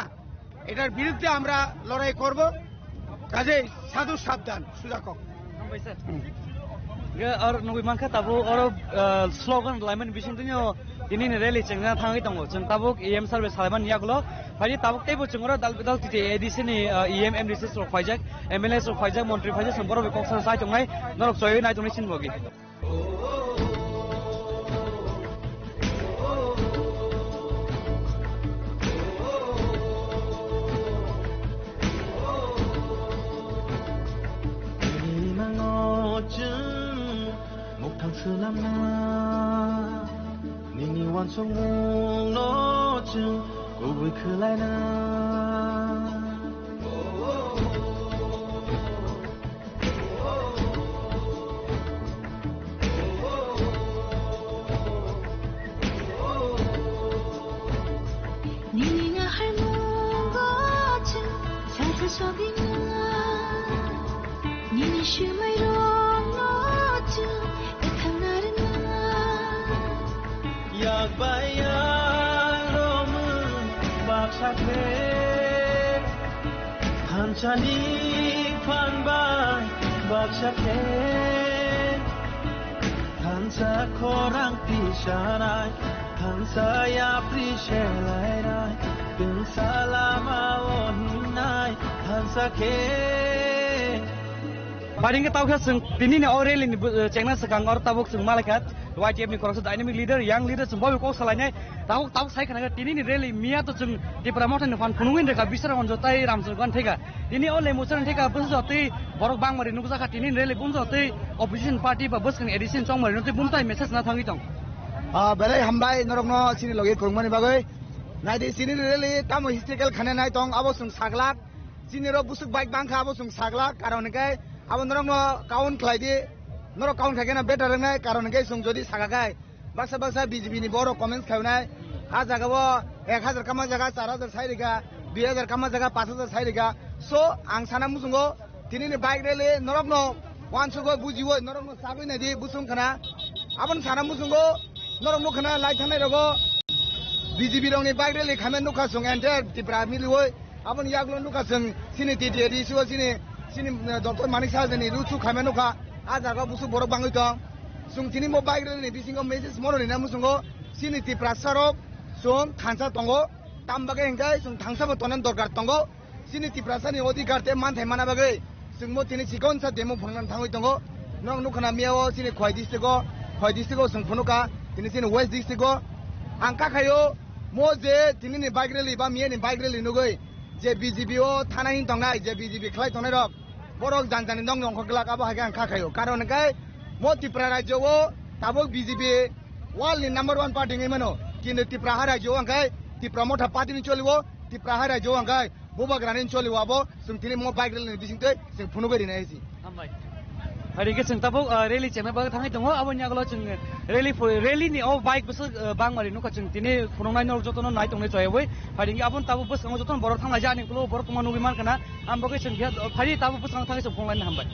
এটার বিরুদ্ধে আমরা লড়াই করব কাজেই সাধু সাবধান সুজাকক और नोबी मानखा ताबो और स्लोगन लाइमन बिसिं दिनो दिनि ने रैली चंगा थांगै दङ जों ताबो एम सार्भिस खालामन यागलो फारि ताबो तेबो जोंरो दालबिदाल तिते एडिसि नि एम एमडिसि सर फाइजाक एमएलए सर फाइजाक मन्त्रि फाइजाक जों बरो कक्सर साइ दंनाय नरक जय नाय दंनि सिनबोगि Selama Nini wan song no chung Go we kulai na Nini nga hai mo go chung Sai ka so gi nga Nini shu mai ro no chung Yak bayang romun baksakre Hanchani panban baksakre Hansa korang pisharai Hansa ya prishelai Deng salama oninai Hansa ke Paling kita tahu kan, ini nih orang ini cengna sekarang orang tabuk semua lekat, YTF ni korang dynamic leader, young leader semua berkau salahnya, tahu saya kan ini nih rally Mia tu ceng di promotion fan punungin mereka bisa orang jotai ramsurkan tega, ini oleh musuhan tega bus jotai borok bang mari nuku zakat ini rally bun jotai opposition party bus kan edition cong mari nanti bun tai message na thangi tong. Belai hambai norokno sini logi kurmani bagai, nanti sini rally tamu historical khane nai tong abo sung saglak, sini ro busuk bike bang abo sung saglak, karon kai अब नरंगनो काउन खाइदि नर काउन खाइना better रंगाय कारण के सं जदि सागागाय बासा बासा बीजेपी नि बरो कमेन्ट्स खावनाय आ जागाबो 1000 कामा जागा 4000 साइरिगा 2000 कामा जागा 5000 साइरिगा सो आं साना मुसुंगो तिनि बाइक रेले नरंगनो वानसुगो बुजिवो नरंगनो साबैना दि बुसुं खाना आबन साना मुसुंगो नरंगनो खाना लाइट थानाय रगो बीजेपी रंगनि बाइक रेले खामे नुखा सं एन्टार तिब्रा मिलुवो आबन यागलो नुखा सं सिनि टिटि एडिसिव सिनि sini doktor manik saja ni lucu kami nuka aja kau busuk borok bangun itu sung sini mau baik ni bisingo message mono ni namu sungo sini ti prasarok sung thansa tongo tambaga engkai sung thansa mo tonan dorkar tongo sini ti prasa ni odikar te man themana bagai sung mo tini sikon sa demo phangnan thangoi tongo nong nukana miao sini khoi district sung phunuka tini sini west district angka khayo mo je tini ni baik rally ba mie ni baik rally nugoi je BJP o thana hin tongnai je BJP khlai tongnai rok borok janjani nong nong khogla abo hagan khakhayo karon kai mo Tripura rajyo o tabok BJP world ni number 1 party ngai mano kintu Tripura rajyo angkai Tripura motha party ni cholibo Tripura rajyo angkai bobagrani cholibo abo sung tini mo bike rally ni bisingte sing phunu gari nai si ambai hari ke sing tabok rally chema ba thangai tongo abo nyaglo chung rally ni o bike bus bang mari nuka chung tini phunungnai nor jotono nai tongnai choyoi hari ke abon tabu bus ang joton borok thangai jani kulo borok tuma nubi man kana ambo ke chung hari tabu bus ang thangai so phonglai na hambai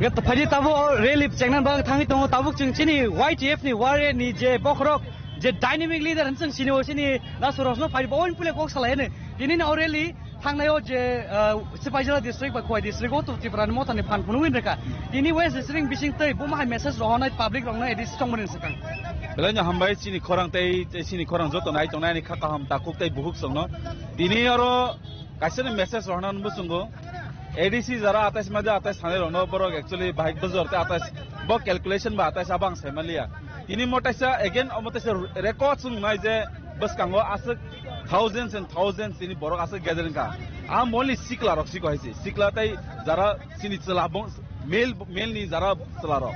Gat phari tabo rally chengnan bang thangi tongo tabuk chung chini YTF ni ware ni je bokrok je dynamic leader hansang sini o sini na sorosno phari boin pule kok salai ne dini na rally thangnayo je Sipaijala district ba Khoi district o tu Tripura mo tani phan phunu win reka dini west district bising tei buma message rohonai public rongna edis chongmonin sakang belanya hambai sini khorang tei sini khorang joto nai tongnai ni khaka ham takuk tei buhuk songno dini aro kaisene message rohnan busungo ADC jara 28 मध्ये 28 थाने रहनो बरक actually bike बजरते 28 bo calculation ba taisa bang semalia ini motaisa again omotaisa record sung nai je bus kango asuk thousands and thousands ini borok asuk gathering ka am only sikla rok siko haisi sikla tai jara sini chela bong mail ni jara chela ro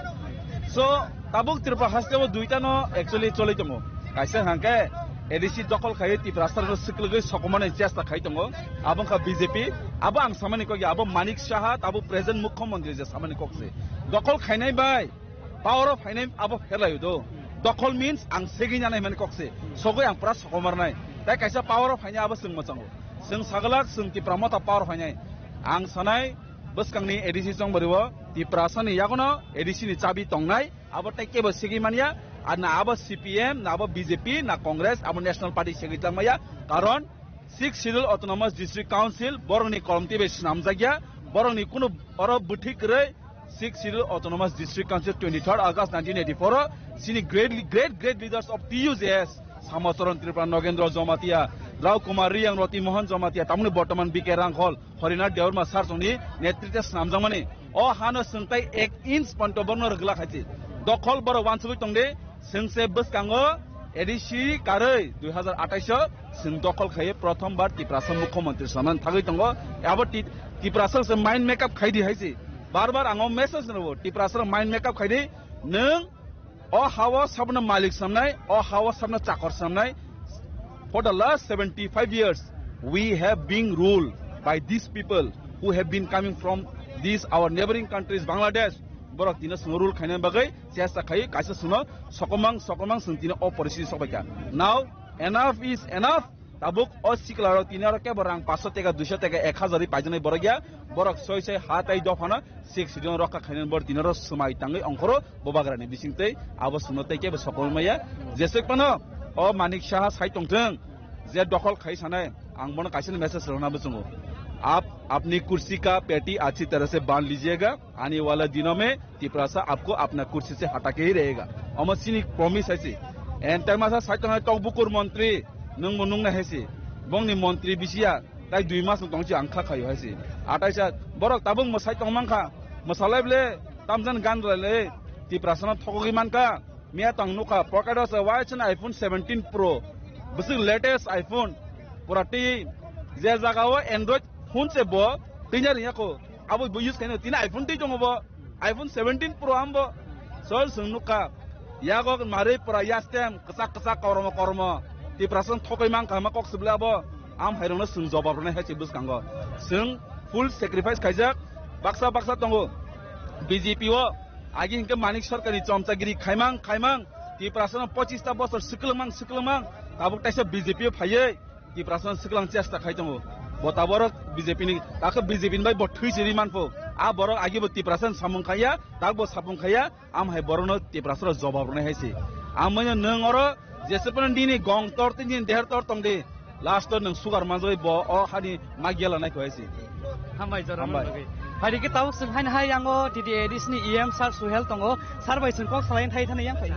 so tabuk Tripura haste duita no actually chole tongo kaisa hangke edisi dokol khai Tripura no siklege sokomane chesta khai tongo abang ka BJP abo ang samani ko abo Manik Saha abo present mukhyamantri je samani ko se dokol khainai bai power of finance abo phelayo do dokol means ang segi janai mani ko se sogoi ang pras sokomar nai tai kaisa power of finance abo sing machango sing sagalak sing Tripura mata power of finance ang sanai buskangni edisi song bariwo Tripura sani yagono edisi ni chabi tongnai abo tai kebo segi mania na abo CPM na abo BJP na Congress abo National Party segi tangmaya karon 6 Schedule Autonomous District Council borongni kolomti be namjagya borongni kuno oro buthik re 6 Schedule Autonomous District Council 23rd August 1984 sini great leaders of TUJS Samasaran Tripura Nogendra Jomatia Rao Kumar Riyang Roti Mohan Jomatia tamni Bortoman BK Ranghol Harinath Deorma Sarsoni netritwe namjamani o hano sungtai 1 inch pontoborno rgla khaiti dokol boro wansubui tongde singse buskango edisi karoi 2028 sing dokol khaye prothom bar Tripura mukhyamantri saman thagoi tongo abo Tripura se mind makeup khaidi haisi bar ango message nobo Tripura mind makeup khaidi nung o hawa sabna malik samnai o hawa sabna chakor samnai for the last 75 years we have been ruled by these people who have been coming from these our neighboring countries Bangladesh borok dina rule khaina bagai chesta khai kaisa suno sokomang sungtina o policy sobaika now enough is enough tabuk o siklaro tinaro ke borang 500 টাকা 200 টাকা 1000 paijani borogya borok soy hatai dofana 6 sidon rokka khainen bor tinaro sumai tangai ongkhoro bobagrani bisingtei abo sunotei ke sokolmaya jesek pano o Manik Saha sai tongtheng je dokol khai sanai ang bono kaisa message rona busungo आप अपनी कुर्सी का पेटी अच्छी तरह से बांध लीजिएगा आने वाला दिनों में Tripura आपको अपना कुर्सी से हटा के ही रहेगा अमसिनी प्रॉमिस है एंड टाइम आसा साइटना टॉकबुकुर मंत्री नंग नंगना है बंगनि मंत्री बिसिया ताई 2 मास तंगची आंखा खायो है आटाइसा बरक ताबंग मसाइ तंगमांखा मसालाइबले तामजन गान रले Tripura थगोगि मानका मिया तंगनुका पॉकेटस वाइच आईफोन 17 प्रो बस लेटेस्ट आईफोन पुराटी जे जगाओ Android phone se bo tinya riya ko abo use kaino tina iPhone ti jong bo iPhone 17 Pro ambo sol sungnuka yago mare pura yastem kasa kormo Tripura thokai mang kama kok sebla bo am hairona sung jobab rone ha chebus kango sung full sacrifice kaijak baksa tongo BJP o agi hinke Manik sarkari chomchagiri khaimang Tripura 25 ta bosor siklamang tabuk taisa BJP phaiye Tripura siklang chesta khai tongo botaborok BJP ni taka BJP ni bai bothui siri manfo a borok agi bo Tripura samung khaya tak bo sapung khaya am hai borono Tripura jobab rone haisi amanya nang oro jesepon dini gong tor tin deher tor tongde last nang sugar manjoi bo o hani magyala nai ko haisi hambai jarambai hari ke tawuk sung hain hai yango didi edisni EM sar suhel tongo sar bai sung kok salain thai thana yang pai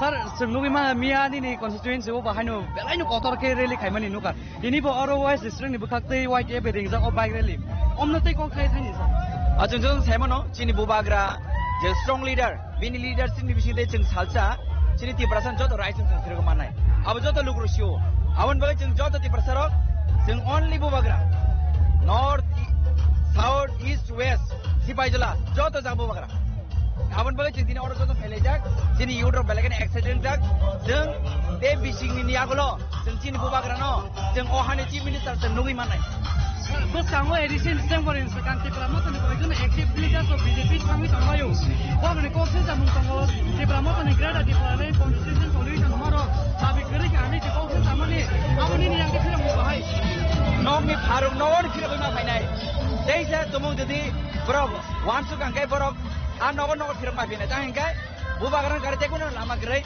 sar sungnugi ma mia ni constituency o bahano belaino kotor ke rally khaimani nuka ini bo otherwise district ni bukhakte YTF ringja o bike rally omnatei kok khai thani sar ajung saimono chini bubagra je strong leader bini leadership ni biside chung salcha chini Tripura joto right chung thirgo manai abo joto lugro sio awon bagai chung joto Tripura rok chung only bubagra north south east west sipaijala joto jang bubagra abon bagai chung dini oro joto phelejak chini Europe belagan accident jak jeng te bising ni agolo jeng chini bubagra no jeng ohane chief minister jeng nugi manai bus kango edition December in sekan Tripura moto ni koigno active leaders of BJP kami tamayo bogni kokse jamung tongo Tripura moto ni grada Tripura constitution solution maro sabi kari kani ti kokse tamani aboni ni yang kira mo bahai nok ni pharung non kira ma painai deisa tumung jadi borok wansu kangkai borok nogo kira ma painai tangkai bubagra kare tekuno lama gerai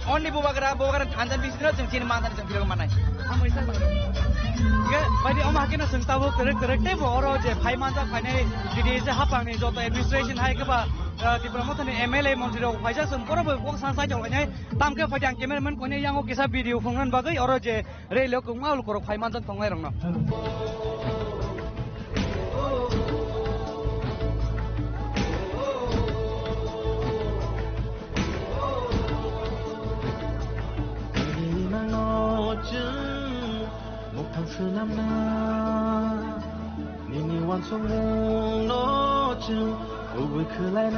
only bubagra thanjan bisino jeng chini mantan jeng kira manai amai sa ke badi oma hakina sungtabu correct te bo oro je phai manja phainai didi je hapang ni joto administration hai ke ba Tripura moto ni MLA mantri rok phaija sum poro bo kok sansa jong nai tamke phajang cameraman kone yango kisa video phongnan bagai oro je relo kungmaul korok phai manja thongai rongna 완성몽 너쯤 오고 클라이나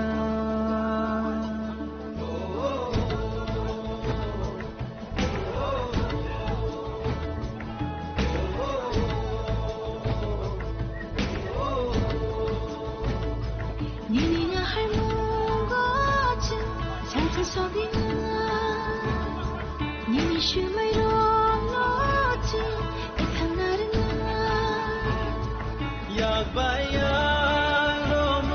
니니가 할멈 같은 상처 속에 니니 슈마이로 너지 애탄 나른 약바야 놈은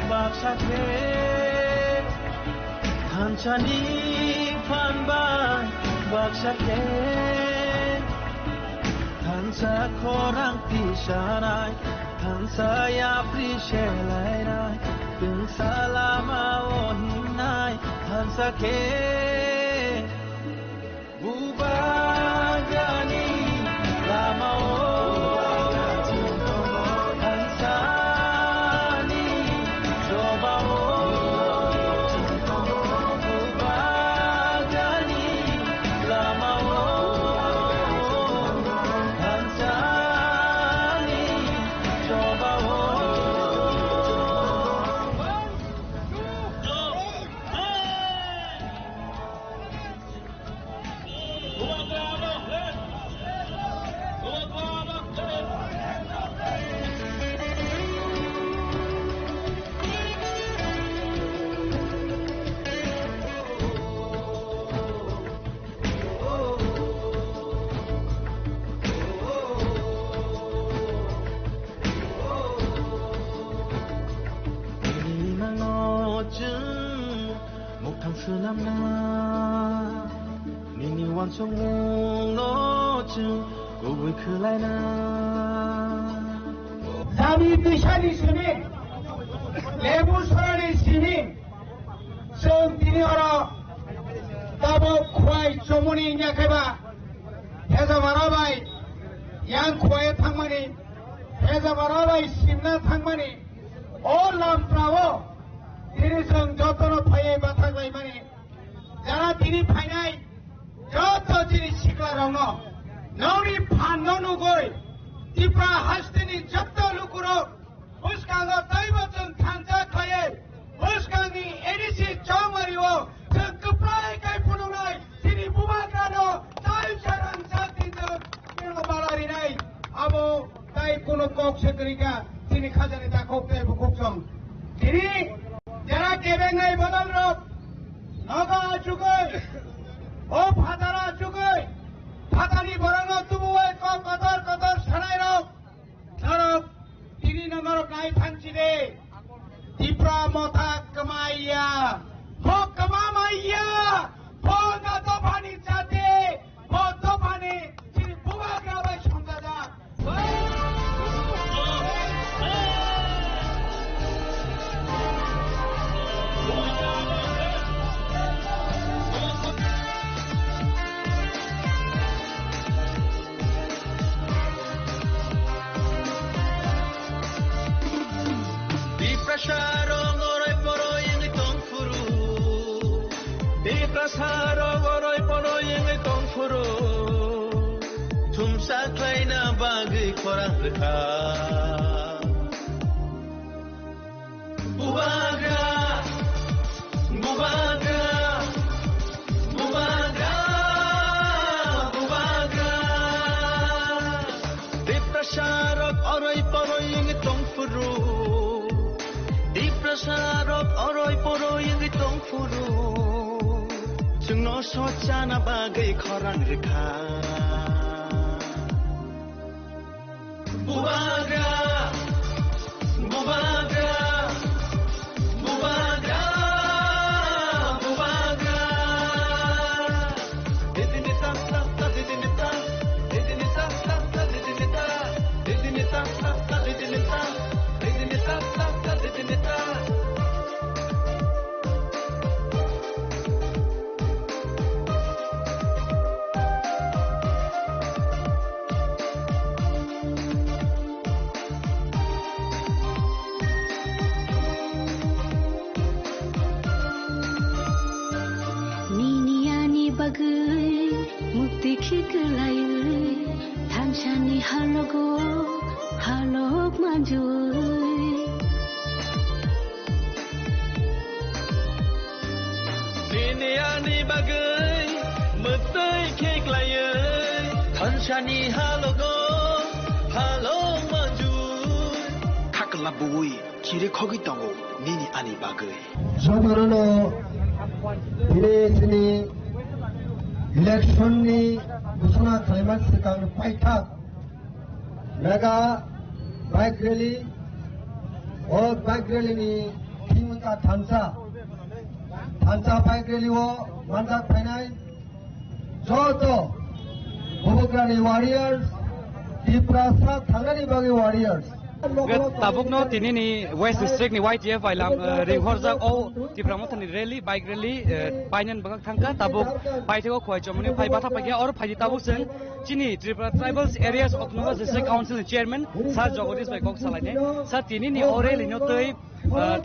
박사해 한찬이 판반 박사해 단사 코랑 피샤나이 단사야 프리셰라이나이 등살라마 오히나이 단사케 무바가니 라마오 스남나 니니 완성몽 너쯤 오고 클라이나 Sami Bishani Sini, Lebu Sorani Sini, Song Tiniora, Tabo Kwai Chomuni Nyakeba, Heza Marabai, Yang Kwai Tangmani, Heza Marabai Simna Tangmani, All Lam Pravo, Tirisong Jotono Paye Batagwai Mani, Jara Tini Painai, Joto Tini Shikla Rongo, Noni Panono Goi, Tipra Hastini Jatto Lukuro, Huskanga Taibatun Tanta Kaye, Huskangi Edisi Chomariwo, Tukupai Kai Pununai, Tini Bumagano, Tai Charan Satindo, Kino Balarinai, Abo, Tai Kuno Kok Sekrika, Tini Kazanita Kokte Bukuksom. Tini, Jara Kebengai Badalrop, Naga Chukoi, O Padara Chukoi, Patani Barano Tubuai Kok Kadar Sanairo, Narok, Tini Namarok Nai Tanchide, Tipra Mota Kamaya, Ho Kamamaya, Ho Natopani Chate, Ho Topani, Tini Bumagrava Shangada. Prasaro goroi poro yengi tongfuru Di prasaro goroi poro yengi tongfuru Tumsa klaina bagi korang rekha Bubaga Bubaga Bubaga Bubaga Di prasaro goroi poro yengi tongfuru Sarap aroy poro yung itong puro Sungno socha na bagay korang rekha Bubaga Bubaga Bubaga Bubaga Didinita sapta didinita Didinita sapta didinita Didinita sapta didinita Didinita sapta didinita Mukti khiklayui, Tanchani halogo, halok manjui Nini ani bagai metai kek layai Tanshani halogo halok manjui Kakla bui kiri kogi tongo nini ani bagai Sobrano dire sini election ni busana climate sekang paithak mega bike rally और bike rally ni theme ka thansa bike rally wo manjak phainai joto bobograni warriors Tiprasa thangani bagi warriors tabuk no tini ni West District ni YTF ailam ringhorjak o Tipramothon ni rally bike rally painan bagak thangka tabuk paithego khoi chomni phai batha pagia or phai tabuk sen chini Tripura Tribals Areas Autonomous District Council Chairman Sir Jagadish Bai Kok Salai ne sa tini ni ore lino tei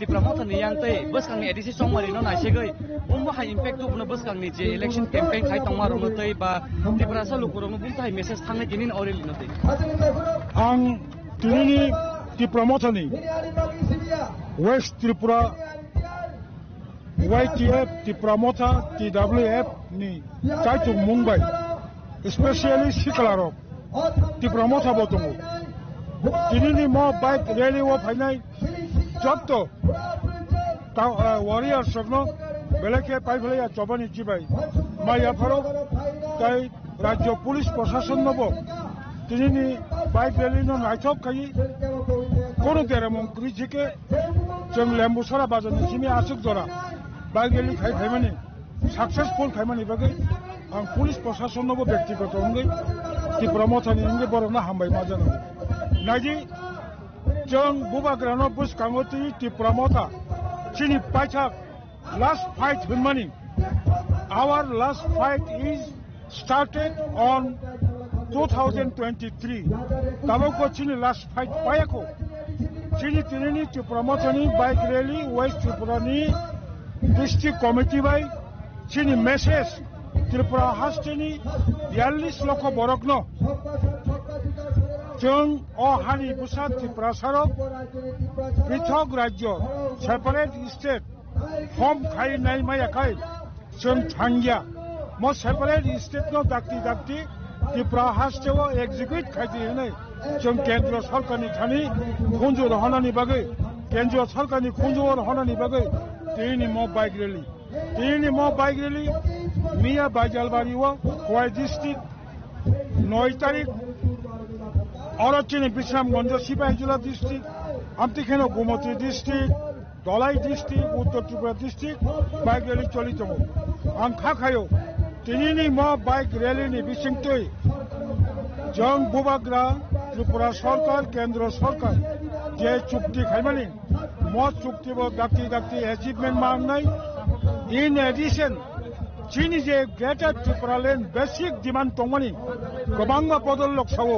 Tipramothon ni yang tei buskang ni edisi songmari no naisegoi umbo hai impact tu buno buskang ni je election campaign khai tongmaro no tei ba Tripura sa lukurong no bunta hai message thangai tini ni ore lino tei ang tini Tipramothon ni West Tripura YTF Tipramothon TWF ni Chaitung Mumbai especially Sikalarok Tipramothon botongo tini ni mo bike rally wo phainai jotto warrior sagno beleke paifleya chobani jibai maya pharok tai rajyo police প্রশাসন nobo tini ni bike rally no naithok kai kono teremong krijike jeng lembu sara bazani simi asuk jora bike rally khai mani successful khai mani bagai ang police প্রশাসন nobo ব্যক্তিগত ongai Tipramothon ni borona hambai majana naji jeng bubagrano buskangoti Tipramothon chini paichak last fight hunmani our last fight is started on 2023 tabako chini last fight payako chini tinini Tipramothon ni bike rally West Tripura ni district committee by chini message Tripura hastini 42 লক্ষ বরকনো जों हानि Busa Tripura sarok पृथक राज्य separate state form खाइनाय मायाखाय जों थांगिया म सेपारेट स्टेट नो दाक्ति Tripura हास्टेव एग्जिक्यूट खाइदिनै जों केन्द्र सरकारनि खानि खुंजुर हनानि बागै केन्द्र सरकारनि खुंजुर हनानि बागै तिनि म bike rally Mia Bajalbariwa, Kwai District, 9 तारीख और चीनी बिश्रामगंज सिपाहीजला डिस्ट्रिक्ट आमतिखेनो गोमती डिस्ट्रिक्ट दलाई डिस्ट्रिक्ट उत्तर त्रिपुरा डिस्ट्रिक्ट बाइक रैली चलित आं खाखायो तिनि म बाइक रैली नि बिसिंतै जों बुबाग्रा त्रिपुरा सरकार केन्द्र सरकार जे चुक्ति खाइमानि म चुक्ति बो दाक्ति अचिभमेन्ट मांगनाय in addition Chini je Greater Tripura Land basic demand tongmani gobanga podol loksawo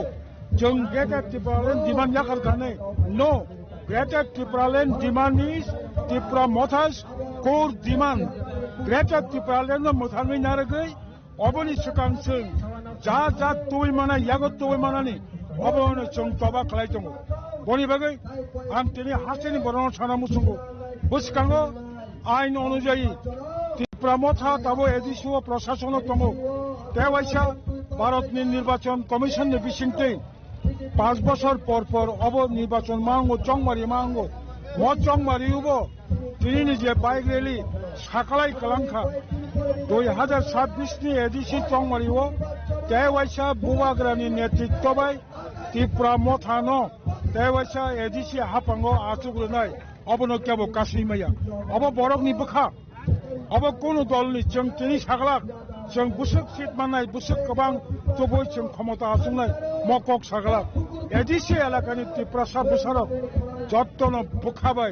jong Greater Tripura Land demand yakal kane no Greater Tripura Land demand is Tipramothon's core demand Greater Tripura Land no muthangi naragai oboni sukang sing ja tuwi mana yagot tuwi mana ni oboni chong toba khlai tongo boni bagai am tini haseni boron chana musungo buskango ain অনুযায়ী Tipramothon tabo edisio প্রশাসন tamo tewaisa Bharat নির্বাচন কমিশন ni bisingtei 5 বছর পর অব নির্বাচন মাঙ্গো চংমারি মাঙ্গো mo chongmari ubo tini je bike rally sakalai kalangkha 2026 ni edisi chongmari o tewaisa bubagrani netritto bai Tipramothon tewaisa edisi hapango achugrunai অবনো কেবল কাশ্মীর মাইয়া অব বরক নি বখা অব কোন দল নি जों তিনি সাগলাক जों বুসক সিট মানাই বুসক গোবাং তবই जों ক্ষমতা আসুনাই মকক সাগলাক এডিসি এলাকানি Tripura সা বুসারক যত্ন বখাবাই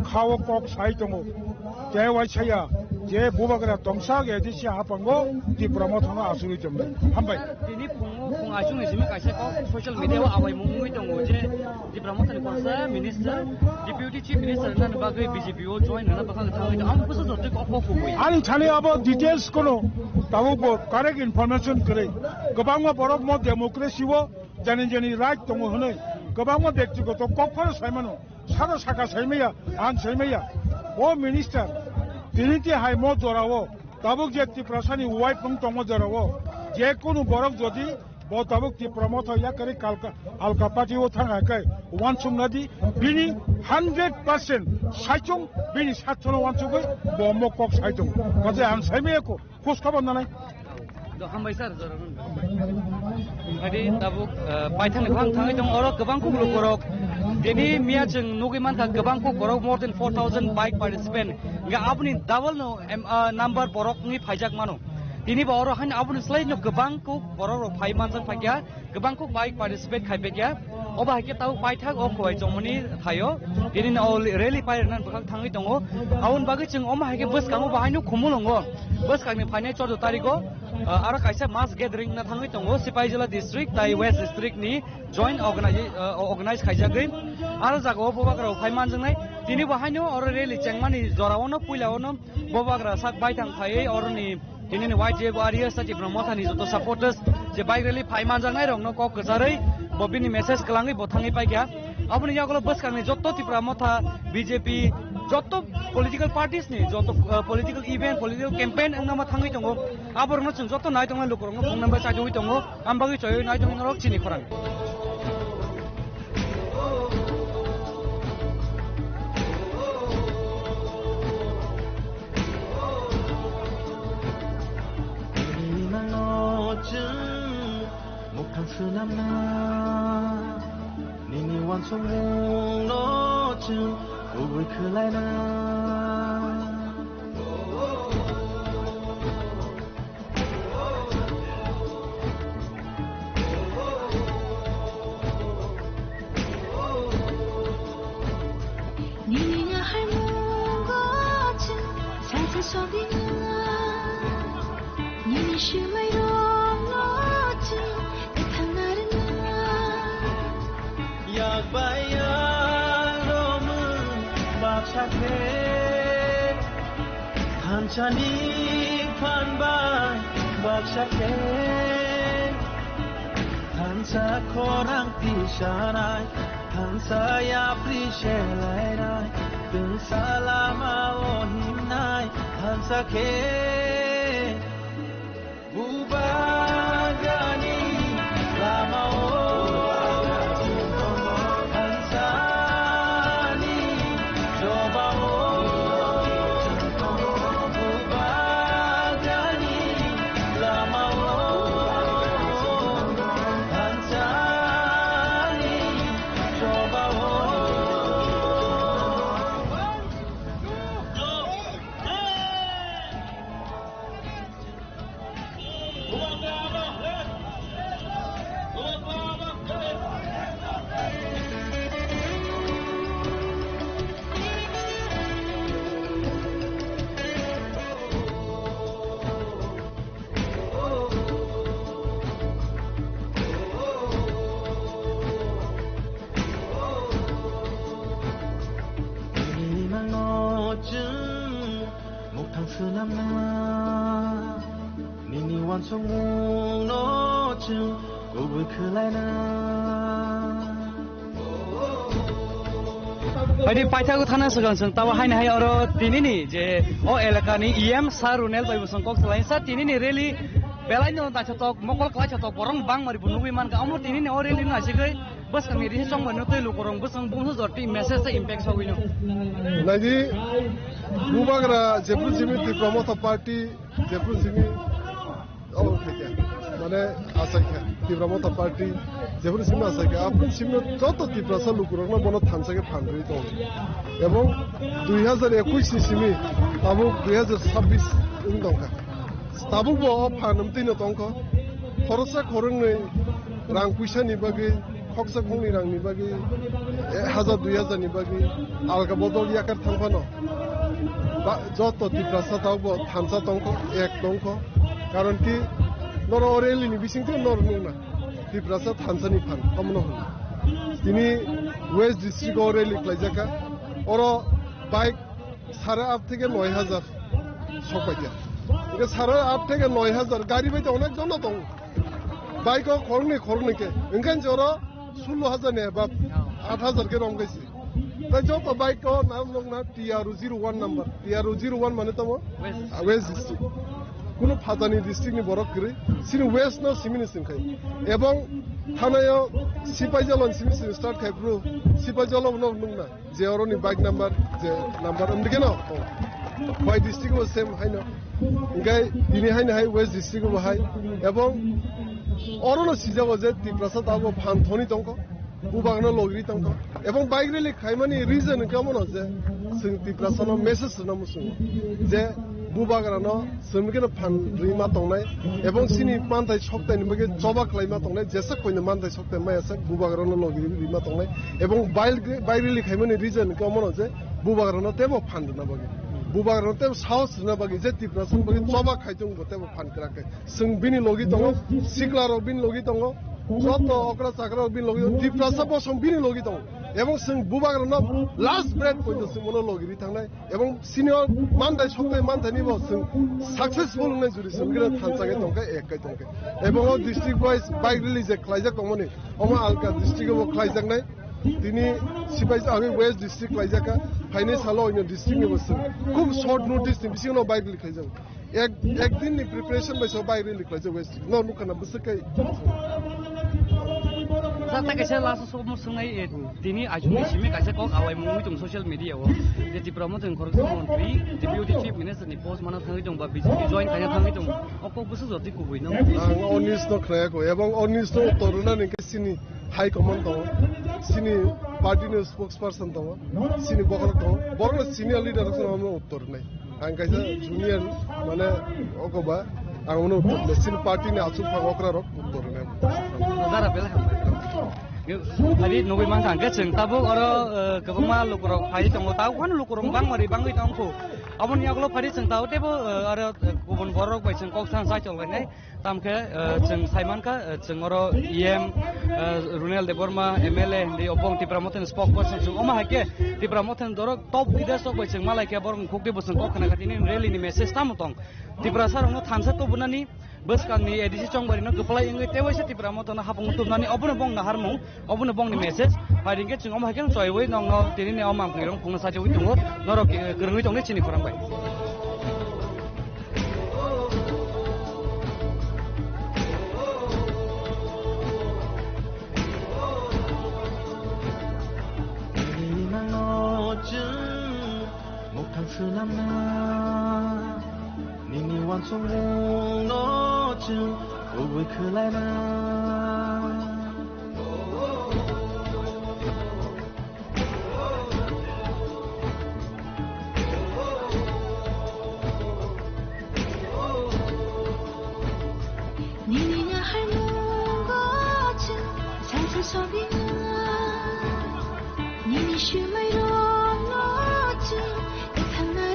খাও কক সাই দङ দেवाइसाया जे बुबाग्रा दंसाग एडिसि हापांगो Tipramothon आसुरि जमनाय हामबाय दिनि फुं आइसुनि सिम काइसे को सोशल मीडिया आवाय मुंगुइ दङ जे Tipramothon पर्सा मिनिस्टर डिप्युटी चीफ मिनिस्टर नन बागै बीजेपी ओ जॉइन नन बखां थाङै आं बुसो जते को फुगुइ आनि थाने अब डिटेल्स कोनो ताबो करेक्ट इनफरमेशन करे गोबां बरफ म डेमोक्रेसी वो जानि राइट दङ होनै गोबां व्यक्तिगत ककफोर सायमानो सारा साखा सायमाया आं सायमाया ओ मिनिस्टार दिनैति हाय म जरावो दाबुक जे त्रिपुरासानि वाइफ दङ जरावो जे कोनो बरक जदि ब दाबुक त्रिपुरामथ याकरि आलकापाटियाव थाङाखै वानसुंनादि बिनि 100% सायचुं बिनि साथनो वानसुगै बम कक सायदों माजे आं सायमायाखौ खस खबर नालाय हामबाय सार ओमफ्राय दाबो बायथांनो थाङै दं आरो गोबां कुकुरक दिनै मिया जों नुगै मानथा गोबां कुकुरक more than 4000 बाइक पार्टिसिपेन्ट गा आबुनि डाबल नो नाम्बार बरकनि फाइजाक मानो दिनै बावरो हान आबुनि स्लाइड गोबां को बरक फाइ मानजों फाइया गोबां को बाइक पार्टिसिपेट खाइबेया अबा हाके ताव बायथाक अखय जमनि थायो दिनै रेली फाइरना बखां थाङै दङ आउन बागै जों अमा हाके बस कामो बाहायनो खमुलंगो बस कामनि फाइनाय 14 तारिखो आरो कायसा मास गेदारिं ना थाङै दङ सिपाही जिल्ला डिस्ट्रिक्ट ताइ वेस्ट डिस्ट्रिक्ट नि जॉइंट ऑर्गेनाइज खाइजागै आरो जागाव बबाग्राव फाइमानजोंनाय दिनै बाहायनो आरो रेली चेंमानि जरावनो पुइलावनो बबाग्रा साक बायथां फायै अरनि दिनै वाइटिए वारियर्स साथि ब्रह्मथानि जतो सपोर्टर्स जे बाइक रेली फाइमानजोंनाय रंनो कक गजारै बबिनि मेसेज कलाङै बथाङै पाइया आबुनि यागलो बस कांनि जतो त्रिपुरा मथा बीजेपी जतो पॉलिटिकल पार्टीज नि जतो पॉलिटिकल इवेंट पॉलिटिकल कैंपेन अंगमा थाङै दङ आबरनो जों जतो नाय दङ लोकरंनो फन नम्बर चाजोइ दङ आमबागै चय नाय दङ रक चिनि खरां 니니 완성몽 너쯤 우불 클라이나 니니가 할멈 같은 살살 속이는 니니 심의로 같은 한찬이 판반 박샤케 한사 코랑 피샤나이 한사야 프리셰라이나이 등살라마 오힘나이 한사케 무바가니 라마오 니니 완성몽 너쯤 우불 클라이나 बायदि पाइथाखौ थाना सिगां जों तावा हायनो हायो आरो दिनैनि जे अ एलेकानि इएम सारुनेल बायबुसं कक सलाइसा दिनैनि रेली बेलाइनो दाचतक मकल क्लाइचतक बरं बांमारि बुनुबि मानका अमो दिनैनि अ रेली नासिगै बस कमी रिहि सं बनु तै लुकरं बसं बुंसु जर्ति मेसेज से इम्पैक्ट सविनो नायदि बुबाग्रा जेपुर जिमि त्रिपुरा पार्टी जेपुर जिमि औ खेते माने आसाइखा त्रिपुरा पार्टी जेपुर जिमि आसाइखा आपन जिमि जत त्रिपुरा सा लुकरंना बनो थानसाके फानग्रि दं এবং 2021 नि सिमि ताबु 2026 इन दंखा ताबु बो फानमतिनो दंखो खरसा खरंनै रां पैसानि बागै खक्सा खंनि रांनि बागै 1000 2000 नि बागै आलगा बदल याकार थांफानो जत त्रिपुरा सा ताबु थानसा दंखो एक दंखो कारण कि नर रेलिनि बिसिंथे नर नुना त्रिपुरा सा थानसानि फान कमनो होन दिनै वेस्ट डिस्ट्रिक्ट रेली क्लाइजाका और बाइक 8.5 থেকে 9000 सफाइया 8.5 থেকে 9000 गाड़ी बायदि अनेक जन दं बाइक खरने के ओंखायनो जरा 16,000 बा 8,000 के रंग गई दा जो तो बाइक को नाम लोग ना TR01 नंबर TR01 माने तो वेस्ट डिस्ट्रिक्ट কোনো ফাজানি ডিস্ট্রিক্টনি বরক করে সিনি ওয়েস্ট ন সিমিনি সিনখাই এবং থানায় সিপাইজলন সিমি স্টার্ট খাইব্রু সিপাইজলন ন নুংনা যে অরনি বাইক নাম্বার যে নাম্বার আমদিকে ন বাই ডিস্ট্রিক্ট ও সেম হাইন গাই দিনি হাইন হাই ওয়েস্ট ডিস্ট্রিক্ট ও হাই এবং অরনো সিজাও যে ত্রিপ্রাসা দাগো ফানথনি দঙ্ক বুবাগনো লগরি দঙ্ক এবং বাইক রেলি খাইমানি রিজন কেমন আছে जों ত্রিপ্রাসানো মেসেজ নামসুং যে बुबाग्रानो सोमगेनो फान रिमा तंनाय एवं सिनी मानथाय सकतायनि बगे जबा खालायमा तंनाय जेसा कोइनो मानथाय सकताय मायासा बुबाग्रानो लगिरि रिमा तंनाय एवं बाइरेलि खायमानि रिजन कमनो जे बुबाग्रानो तेबो फान ना बगे बुबाग्रानो तेबो साहस ना बगे जे तिप्रासन बगे जबा खायजों बतेबो फान कराखै जों बिनि लगि दङ सिक्लारो बिनि लगि दङ जत अकरा चाकरा बिनि लगि तिप्रासा बसम बिनि लगि दङ এবং जों बुबाग्रानो लास्ट ब्रेड पइन्ट जों मनो लगिरि थांनाय এবং सिनियर मानथाय सकताय मानथायनि बस जों सक्सेसफुल होननाय जुदि सोमगेनो थानसागे दंखाय एकाय दंखाय এবং डिस्ट्रिक्ट वाइज बाइक रिलीज खालायजाक दंमोन अमा आलका डिस्ट्रिक्टआव खालायजाकनाय दिनै सिपाइ आगे वेस्ट डिस्ट्रिक्ट खालायजाका फाइने सालो इन डिस्ट्रिक्टनि बस खूब शॉर्ट नोटिस नि बिसिनो बाइक रिलीज खालायजाक एक दिननि प्रिपरेशन बायसो बाइक रिलीज खालायजाक वेस्ट न नुखाना बसकै Sata kaisa lasa somo sungai dini ajungi simi kaisa kok awai mumi tung social media wo jadi promote ng corruption menteri deputy chief minister ni post mana thangi tung ba BJP join kaya thangi tung okok busu joti ku buino onis no khaya ko ebong onis no toruna ni sini high command to sini party no spokesperson to sini bokor to borno senior leader so amno uttor nai ang kaisa junior mane okoba ang amno uttor sini party ni asu phagokra rok uttor nai dara bela hari nobai mangkang ke jeng tabuk oro kebama lukurok hari tonggo tahu kan lukurong bang mari bangi tongko abon ya kalau hari jeng tahu tebo oro kubun borok bai jeng kok san sai chol nai tam ke jeng Saiman ka jeng oro EM Runel Deborma MLA di opong ti promoten spokesperson jeng oma hake ti promoten dorok top leader sok bai jeng malai ke borong khokde boseng kok kana katini rally ni message tam tong ti prasar ono thansa to bunani bus kami edisi cong bari no kepala yang tewa sih tipe ramu tanah hapung tuh nani obun bong nahar mong obun bong ni message hari ini cing om hakin coy wei nong tini ni om angkirong punga saja wei tunggu norok gereng wei tongnya cini kurang baik Nini wan song no chu oi khlai na Nini na har mo go chu sai chu so bi Nini shu mai ro no chu ekhan na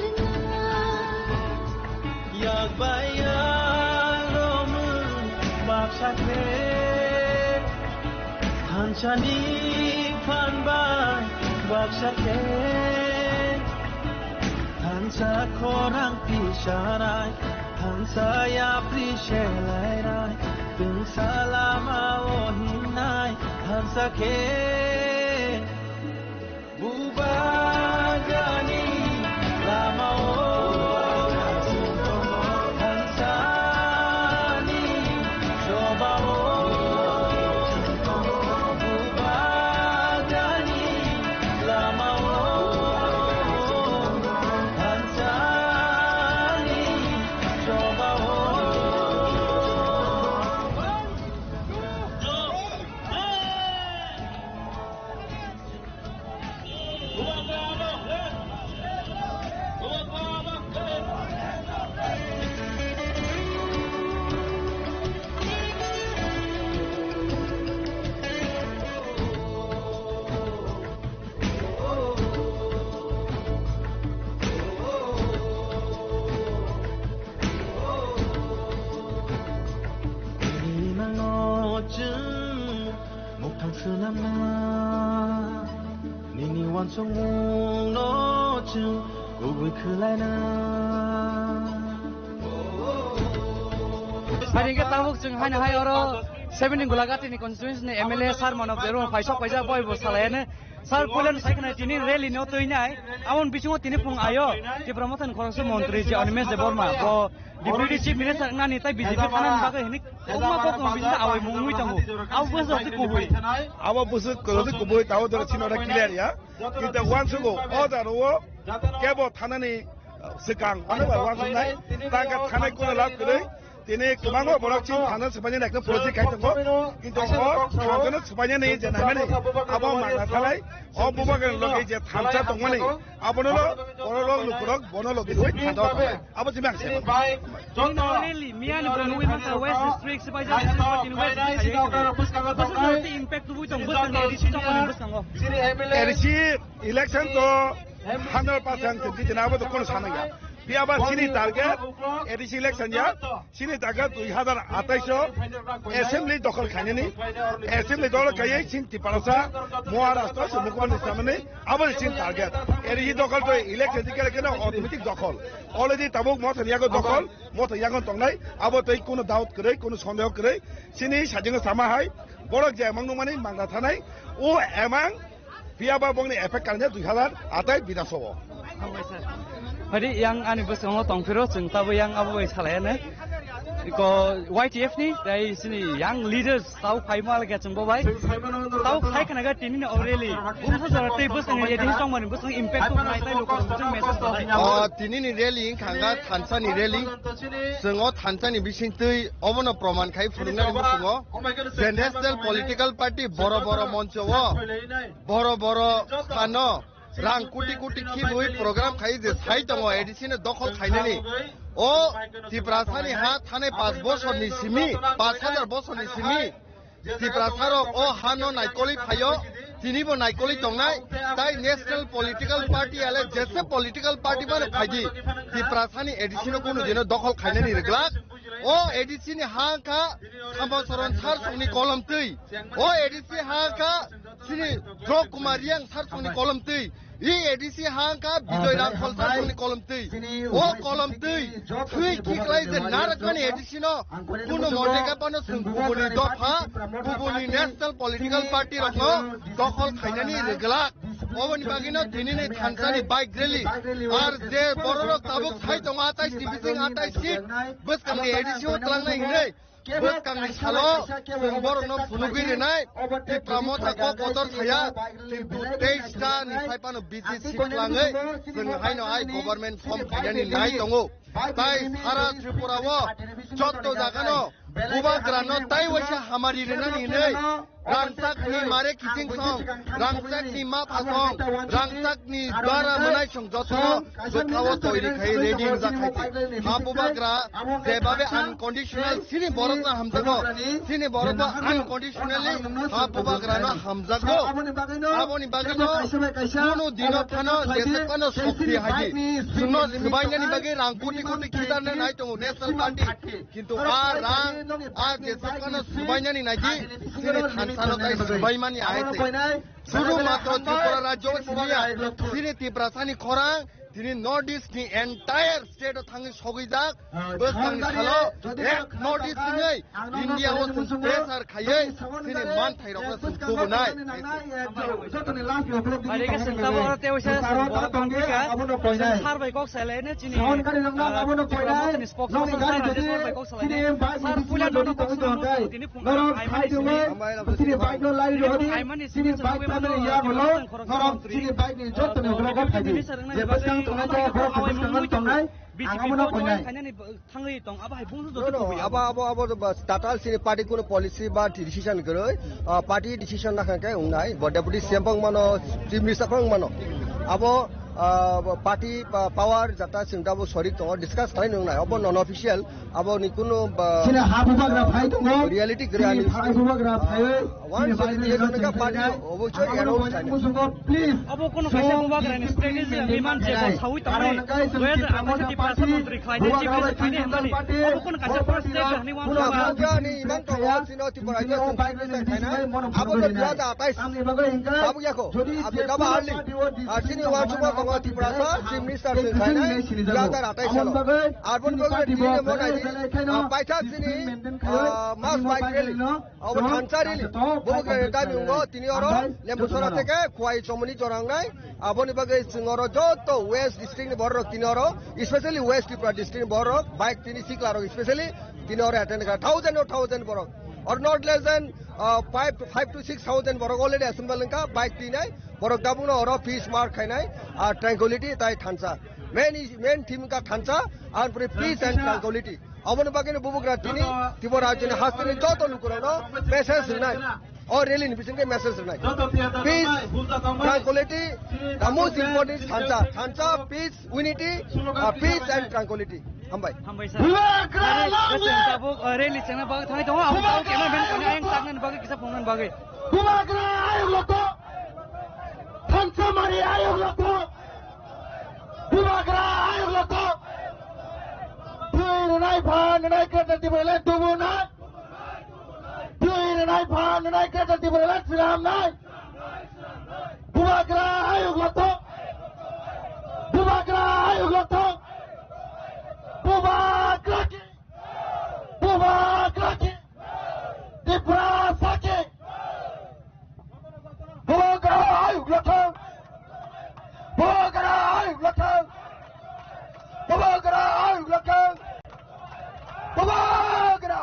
yak baya romun bak sakle hanchani phanba bak sakle hansa khorang pisharai hansa ya prishelai rai tung salama ohinai hansa ke bubagani lama Nini wan song no chu oi khlai na hari ini tabuk jeng hanya hai oro 17 gulagati ni constituency ni MLA sar manok deru paisok paisa boy bo salayane sar pulen saikna tini rally no toinai amon bisungo tini pung ayo Tripura Motan khorangsu montri je Animesh Deborma bo deputy chief minister ngani tai BJP phanan bagai hinik oma ko ko bisna awai mungui tangu aw buso ti kubui awa busu ko ti kubui taw dor chinora clear ya kita wansugo oda ro kebo thanani sikang ana ba wansu nai taga thanai ko la kure tini kebango borok chin thanan sebanya nak project kai tango kintu o thanan sebanya nei je namane abo mangna thalai o bubagan loge je thamcha tongmani abono borok lukurok bono loge koi thado abo jimak se really mian bronui masa west district sebaja seperti west district impact tu tong bus ni edisi tong ni bus tango edisi election to 100% jadi nabo to kono sananga biaba sini target edisi election ya sini target 2028 assembly dokol khaneni assembly dokol kayai sin Tripura Maharashtra se mukhamantri samne abo sin target edisi dokol to election dikare kena automatic dokol already tabuk mothania ko dokol mothania ko tongnai abo toi kono doubt kare kono sondeho kare sini sajeng sama hai borok je amang numani mangda thanai o amang biaba bongni effect karnya 2028 bidasabha Jadi yang anu bersama tongfiro jeng tahu yang apa yang salahnya, ko YTF ni dari sini yang leaders tahu kaimal ke jeng bawa, tahu kai kena kat ini ni Aureli, umur sejarah teh bus ni jadi hisong mana bus ni impact tu naik naik lokal jeng message tu. Tini ni rally, kangga Tansa ni rally, sengot Tansa ni bising tu, omono proman kai furunga ni semua, the national political party boro-boro moncowo, boro-boro kano. Rang kuti kibui program khai je sai tango edisi ne dokhol khainani o Tripura ni ha thane 5 bochor ni simi 5000 bochor ni simi Tripura o hano naikoli phayo tinibo naikoli tongnai tai national political party ale jese political party bare phaji Tripura ni edisi no kono dino dokhol khainani reglak o edisi ni ha ka khamba soron thar songni kolam tui o edisi ha ka sini Dro Kumariang thar songni kolam tui EDC hangka bijoy ram kolsar ni kolom tui o kolom tui tui kiklai je narakani EDC no kuno modega pano sungkubuni dopha kubuni national political party rokno dokhol khainani reglak oboni bagino dinini thansani bike rally ar je bororok tabuk thai tonga 28 division 28 seat bus kamni EDC o tlangnai hinai bus kamni salo borno phunugiri nai Tripura Mota ko kotor thaya kintu 23 ta ni phaipano BC seat tlangai jeng haino ai government form khainani nai tongo tai sara Tripura wo jotto jagano bubagrano tai waisa hamari renani nei rangsak ni mare kising song rangsak ni ma phasong rangsak ni dwara manai song jotto jothawo toiri khai ready jakhai ha bubagra jebabe unconditional sini borokna hamjago sini borokna unconditionally ha bubagrano hamjago aboni bagino kuno dino thano desekano shokti haji suno subainani bage rangkuti kuti kidarne nai tongo national party kintu a rang a desekano subainani naji sini Sano tai subaimani ahete. Suru matro Tripura Rajyo Siniya. Sini Tripura Sani Khorang. Tini North East ni entire state of Thangi Shogijak. Bus Thangi Khalo. Ek North East ni India was space ar khaye. Sini man thai rokna suntu bunai. Hari ke sentaba orang tewa saya orang tongga. Sar baik kok saya lene cini. Ni spok spok saya ada sar baik kok saya lene. Sar punya dona kok saya. Tini punggah Aiman ni sini baik mana ya bolo. Orang sini baik ni jod tu ni bolo kok haji. Jepasang tengah jauh bolo jepasang tengah. Amono ponai. Thangai tong apa hai bungsu jod tu. Aba total sini party kuno policy ba decision kero. Party decision nak kan ungai. Deputy Sempang mano chief minister pang mano. Abo party power jata singdabo sorry to discuss kai nung nai abo non official abo ni kuno sini habu bagra phai to reality grani habu bagra phai one side ka party obo choi ero please abo kuno kaisa bagra ni strategy liman je ko thawi to loya da amon ti party mantri khai de chief minister khai de ndani abo kuno kaisa first stage ni wan ka ni imang to sino ti parai to khai na abo to dia da 28 abu ya ko abu da ba harli sini wa chuba dong Tiprasa Chief Minister sing khainai 2028 salo arbon bagai dini monai paithak sini mas bike rally abo thansa rally bogre dami ungo tini oro lembusora theke khwai chomoni jorangnai aboni bagai singoro joto west district ni borok tini oro especially west Tripura district borok bike tini siklaro especially tini oro attend kara 1000 borok or not less than 5 to 6,000 borok already assemble ka bike tinai borok dabuna oro peace mark khainai tranquility tai thansa main theme ka thansa and peace and tranquility abon bagene bubugra tini tibora jene hastini joto lukurano message nai or really in bising message nai peace tranquility the most important thansa peace unity peace and tranquility hambai tabuk rally changna bagai thai dong abu tahu kemana ben kena yang tangan bagai kisah pungan bagai bubagra ayo loko thansa mari ayo loko bubagra ayo loko tuin nai phan nai kerja di bawah tubuh nai tuin nai phan nai kerja di bawah silam nai bubagra ayo loko bubagra ayo loko bubagra ki Tiprasa ki bubagra ayo loko bubagra ayo loko bubagra ayo loko bubagra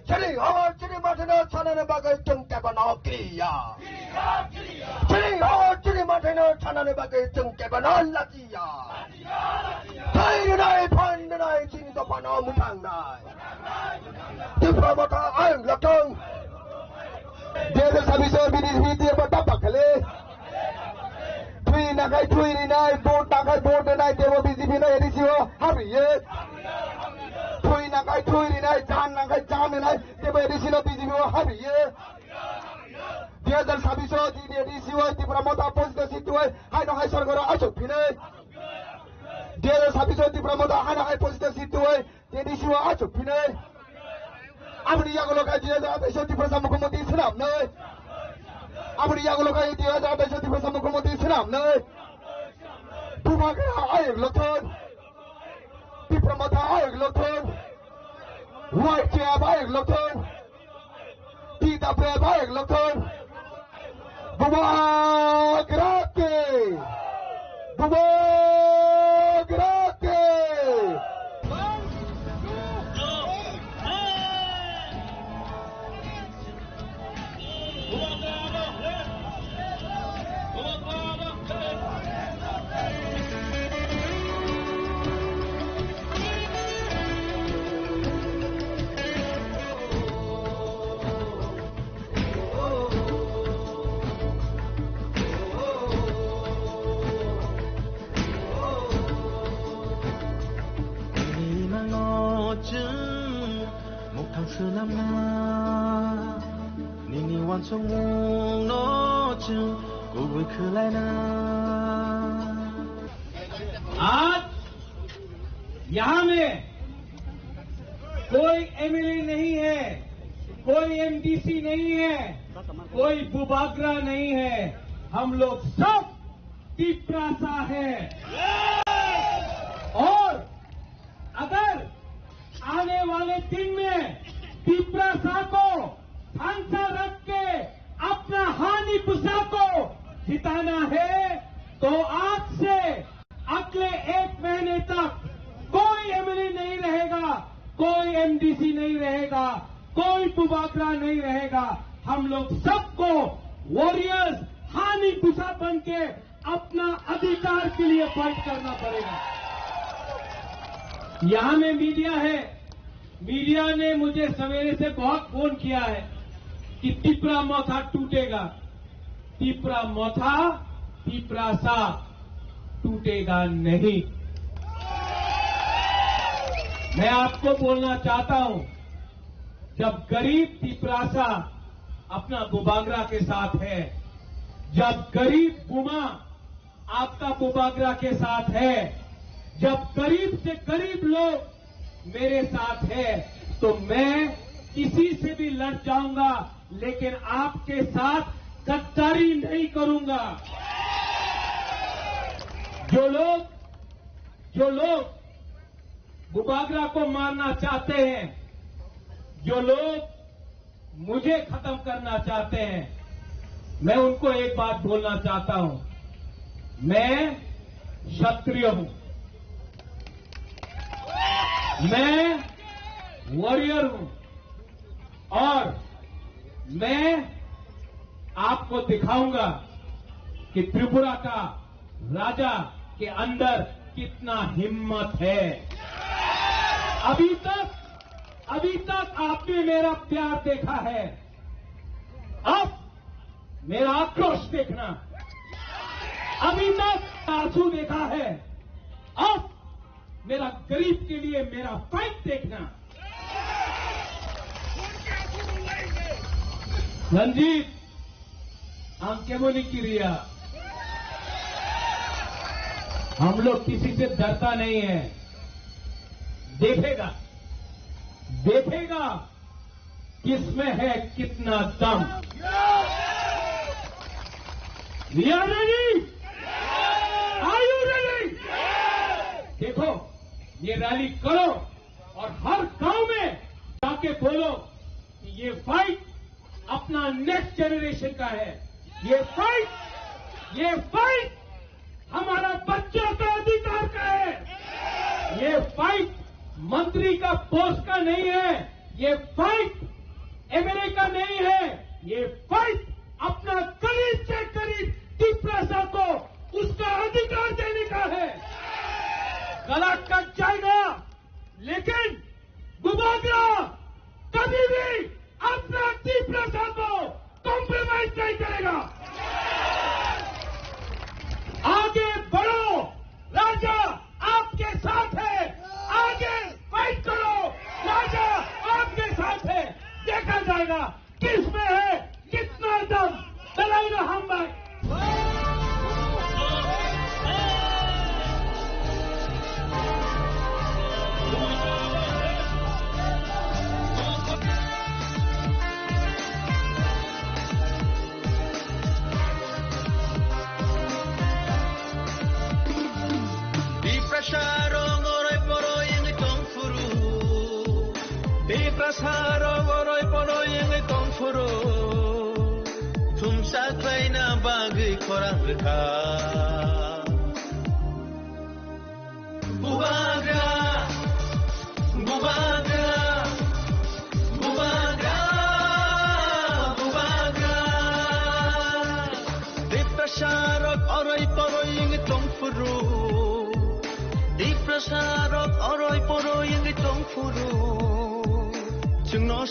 chali hawar chali matana chanana bagai tung kebana kriya chali hawar chali matana chanana bagai tung kebana latia thai nai phan nai ching to pano mutang nai Tipramata ayo loko dia sabisa bini dia bata kale thui nakai thui nai boat nakai boat nai dewa BJP nai edisio happy ye thui nakai thui nai jan nakai jan nai dewa edisio BJP happy ye dia sabisa di edisio Tipramata positive situ hai no hai sargara acho pine dia sabisa Tipramata hai no hai positive situ edisio acho pine Abri yang lokai dia ada sesi bersama komoditi senam nai. Abri yang lokai dia ada sesi bersama komoditi senam nai. Bubagra ayo lokon. Tipramata ayo lokon. White chair ayo lokon. Tita bread ayo lokon. Bubagra ke. Bubagra ke. आज यहाँ में कोई MLA नहीं है, कोई MDC नहीं है, कोई बुबागरा नहीं है, हम लोग सब तिप्रासा है। और अगर आने वाले दिन में तिप्रासा को थांसा रख के अपना हानि पुसा को जिताना है तो आज से अगले 1 महीने तक कोई एमएलए नहीं रहेगा, कोई एमडीसी नहीं रहेगा, कोई बुबागरा नहीं रहेगा। हम लोग सबको वॉरियर्स हानि पुसा बन के अपना अधिकार के लिए फाइट करना पड़ेगा। यहां में मीडिया है, मीडिया ने मुझे सवेरे से बहुत फोन किया है कि तिप्रा मोथा टूटेगा। तिप्रा मोथा तिप्रासा टूटेगा नहीं। मैं आपको बोलना चाहता हूं, जब गरीब तिप्रासा अपना बुबागरा के साथ है, जब गरीब बुमा आपका बुबागरा के साथ है, जब गरीब से गरीब लोग मेरे साथ है, तो मैं किसी से भी लड़ जाऊंगा, लेकिन आपके साथ गद्दारी नहीं करूंगा। जो लोग बुबागरा को मारना चाहते हैं, जो लोग मुझे खत्म करना चाहते हैं, मैं उनको एक बात बोलना चाहता हूं। मैं क्षत्रिय हूं, मैं वॉरियर हूं और मैं आपको दिखाऊंगा कि त्रिपुरा का राजा के अंदर कितना हिम्मत है। अभी तक आपने मेरा प्यार देखा है, अब मेरा आक्रोश देखना। अभी तक आंसू देखा है, अब मेरा गरीब के लिए मेरा फाइट देखना। रंजीत आंखें की रिया, हम लोग किसी से डरता नहीं है। देखेगा किसमें है कितना दम। We are ready? Are you ready? देखो, ये रैली करो और हर गांव में जाके बोलो कि ये फाइट अपना नेक्स्ट जनरेशन का है। ये फाइट हमारा बच्चों का अधिकार का है। ये फाइट मंत्री का पोस्ट का नहीं है। ये फाइट अमेरिका नहीं है। ये फाइट अपना करीब से करीब त्रिपुरा को उसका अधिकार देने का है। गला कट जाएगा, लेकिन बुबागरा कभी भी अपना त्रिपुरा को कॉम्प्रोमाइज नहीं करेगा। आगे बढ़ो, राजा आपके साथ है। आगे फाइट करो, राजा आपके साथ है। देखा जाएगा किसमें है कितना दम। दलाई हम भाई।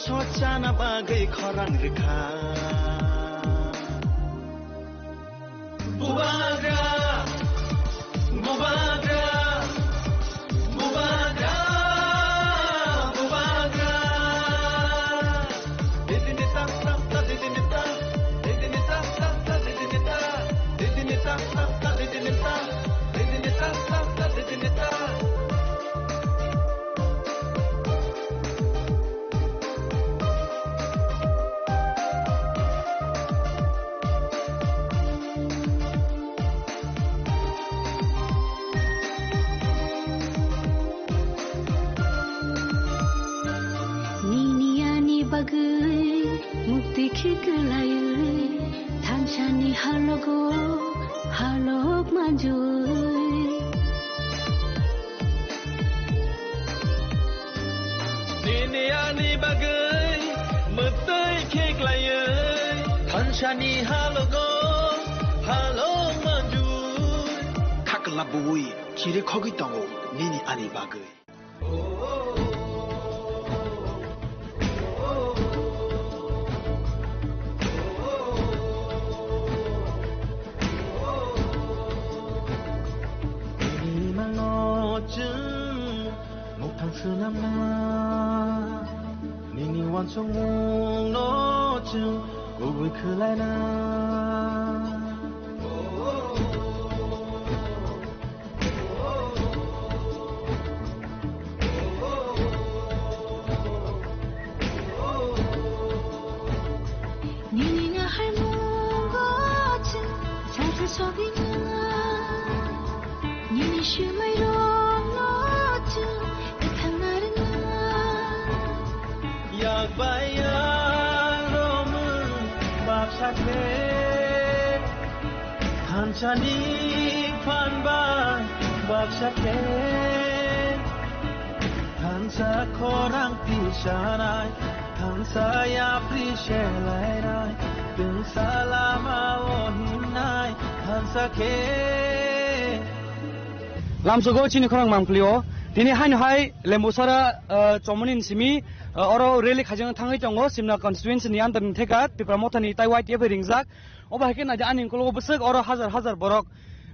सोचाना बागै खरान रेखा बुबागरा बुबागरा बुबागरा बुबागरा दिदिनेता ता दिदिनेता दिदिनेता ता दिदिनेता दिदिनेता ता दिदिनेता दिदिनेता ता दिदिनेता Tanchani halogo halog manjui Niniani bagai mutai keklayai Tanchani halogo halog manjui Kakalabui kiri kogi tongo nini ani bagai Nini wan song no chung go we kulai na Nini nga hai mo bayang romun babsake Hanchani panban babsake Hansa korang tisanai Hansa ya prishelai Deng salama ohinai Hansa ke lamsogo chini khorang mamklio dini haino hai lembusara chomonin simi oro rally khajang thangai tongo simna constituency ni andan theka tipra mothani taiwai tie ringjak oba heken aja anin kolo besek oro hazar borok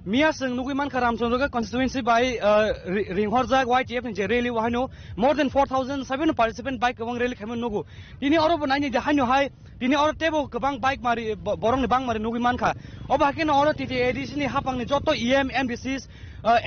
Mia sing nugui man karam chondroga constituency by ringhorjak YTF ni rally wahino more than 4,700 participant bike kabang rally khamen nugu dini oro banai ni haino hai dini oro tebo kabang bike mari borong ni bang mari nugui man kha oba heken oro TTADC ni hapang ni joto EM MDCs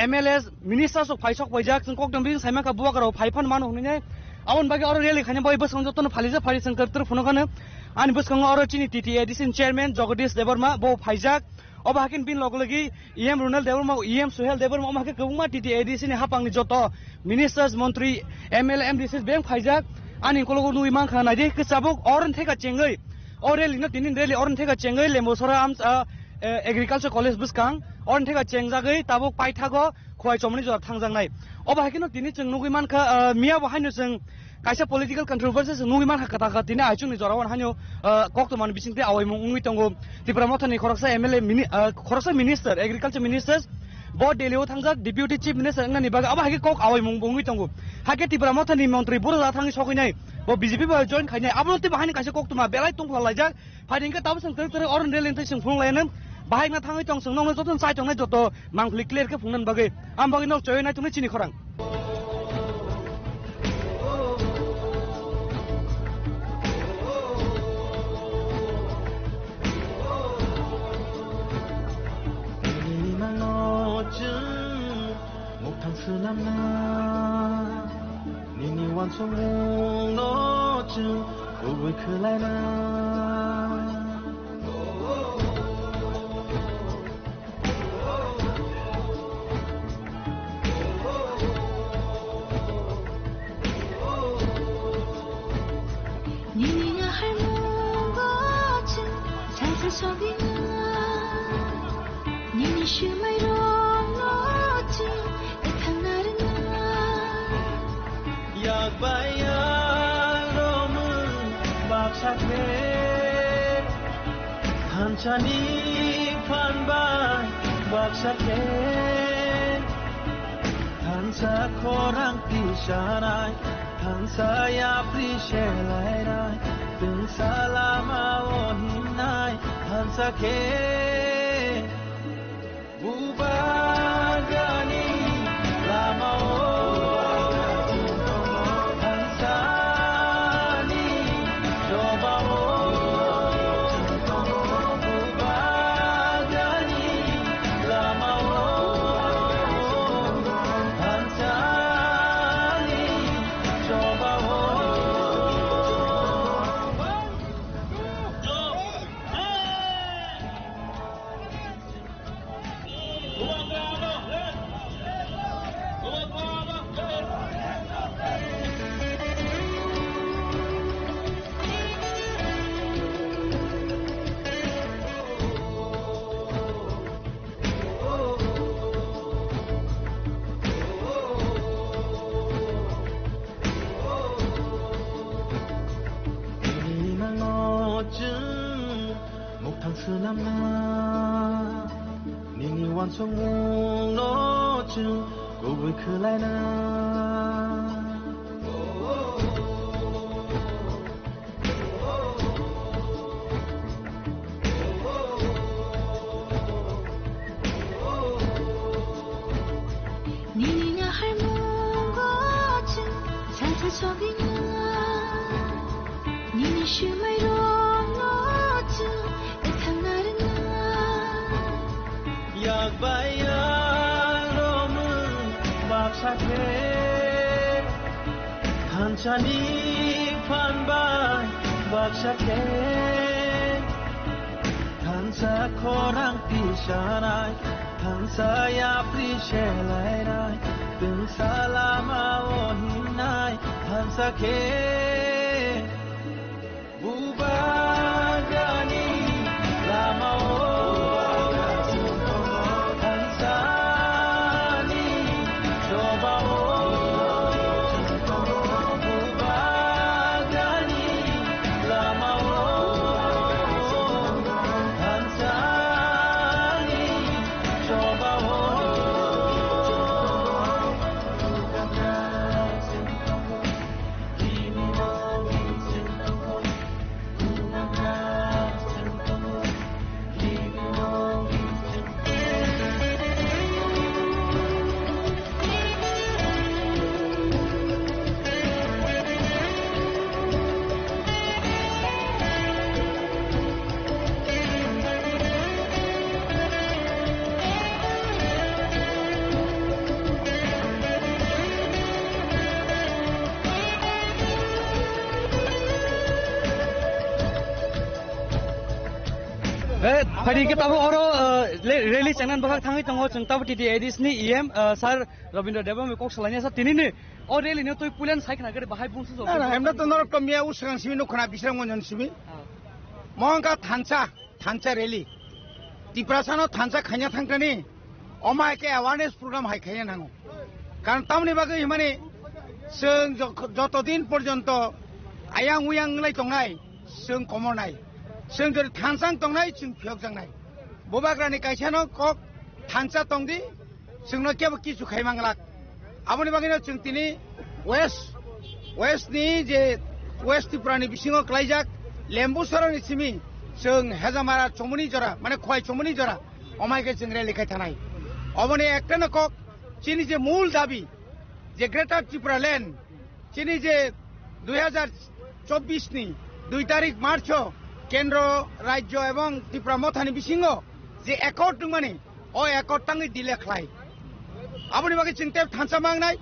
MLS ministers of Paisok Wajak sing kok dambing saima ka buwa karo phaifan man hunine awon bagi oro rally khanya boy bus joto no phalija phari sangkar tur phuno kana ani bus kang oro chini TTADC chairman Jagadish Debarma bo phaijak oba hakin bin logologi EM Ronald Debarma EM Suhel Debarma ma ke kubuma TTADC ni hapang ni joto ministers montri ML MDCs beng phaijak ani kologo nui mang khana de ke sabok oran theka chengai orel ina tinin rally oran theka chengai lemosora am agriculture college buskang oran theka chengjagai tabok paithago khoi chomni jor thangjang oba hakino tini cheng nugui man kha miya ba haino cheng kaisa political controversies nugui man kha kata kha tini aichung ni jorawan haino kokto man bisingte awai mungui tongo tipra mothani khoroksa MLA khoroksa minister agriculture ministers bo delio thangjak deputy chief minister ngani baga aba hake kok awai mungui tongo hake tipra mothani mantri burja thangi sokinai bo BJP ba join khainai abonti bahani kaisa kokto ma belai tungphla laijak phadingka tabsang tere oran rally thai sing phunglainam bahai na thangai tong sung nong joton sai tong na joto mangfli clear ke phungnan bagai am bagai nok choy na tumni chini khorang Nini wan song no chu oi khlai na Hanchani panban babsake Hansa korang tisanai Hansa ya prishelai Deng salama ohinai Hansa ke Bubagani lama Nini wan song no chu oi khlai na Nini nga har mungo chu cha cha soginga Nini shumai ro no chu bayang romun babsake Hanchani panban babsake Hansa korang tisanai Hansa ya prishelai Deng salama ohinai Hansa ke Hari kita oro rally channel bakal thangi tongo chung tabu titi edis ni EM sar Rabindra Deba me kok salanya sa tini ni o rally ni toy pulen sai kana gare bahai bungsu so emna to norok to mia usang simi no khana bisang monjon simi mongka thancha rally tiprasano thancha khanya thangtani omai ke awareness program hai khaya nango karon tamni bagai mane seng joto din porjonto ayang uyang lai tongnai seng komonai seng jor thansang tongnai seng phiok jangnai bobagrani kaisano kok thansa tongdi sengno kebo kichu khaimanglak aboni bagino seng tini west ni je west Tripurani bisingo klaijak lembu sarani simi seng hezamara chomuni jora mane khoi chomuni jora omai ke seng rally khai thanai oboni ekta kok chini je mul dabi যে greater Tripura land চিনি যে 2024 নি 2 তারিখ March কেন্দ্র রাজ্য এবং ত্রিপুরা মথানি বিসিঙ্গ যে accord মানে ও একর্ড টাঙ্গি দিলে খাই আপনি বাকি চিন্তা থানসা মাংনাই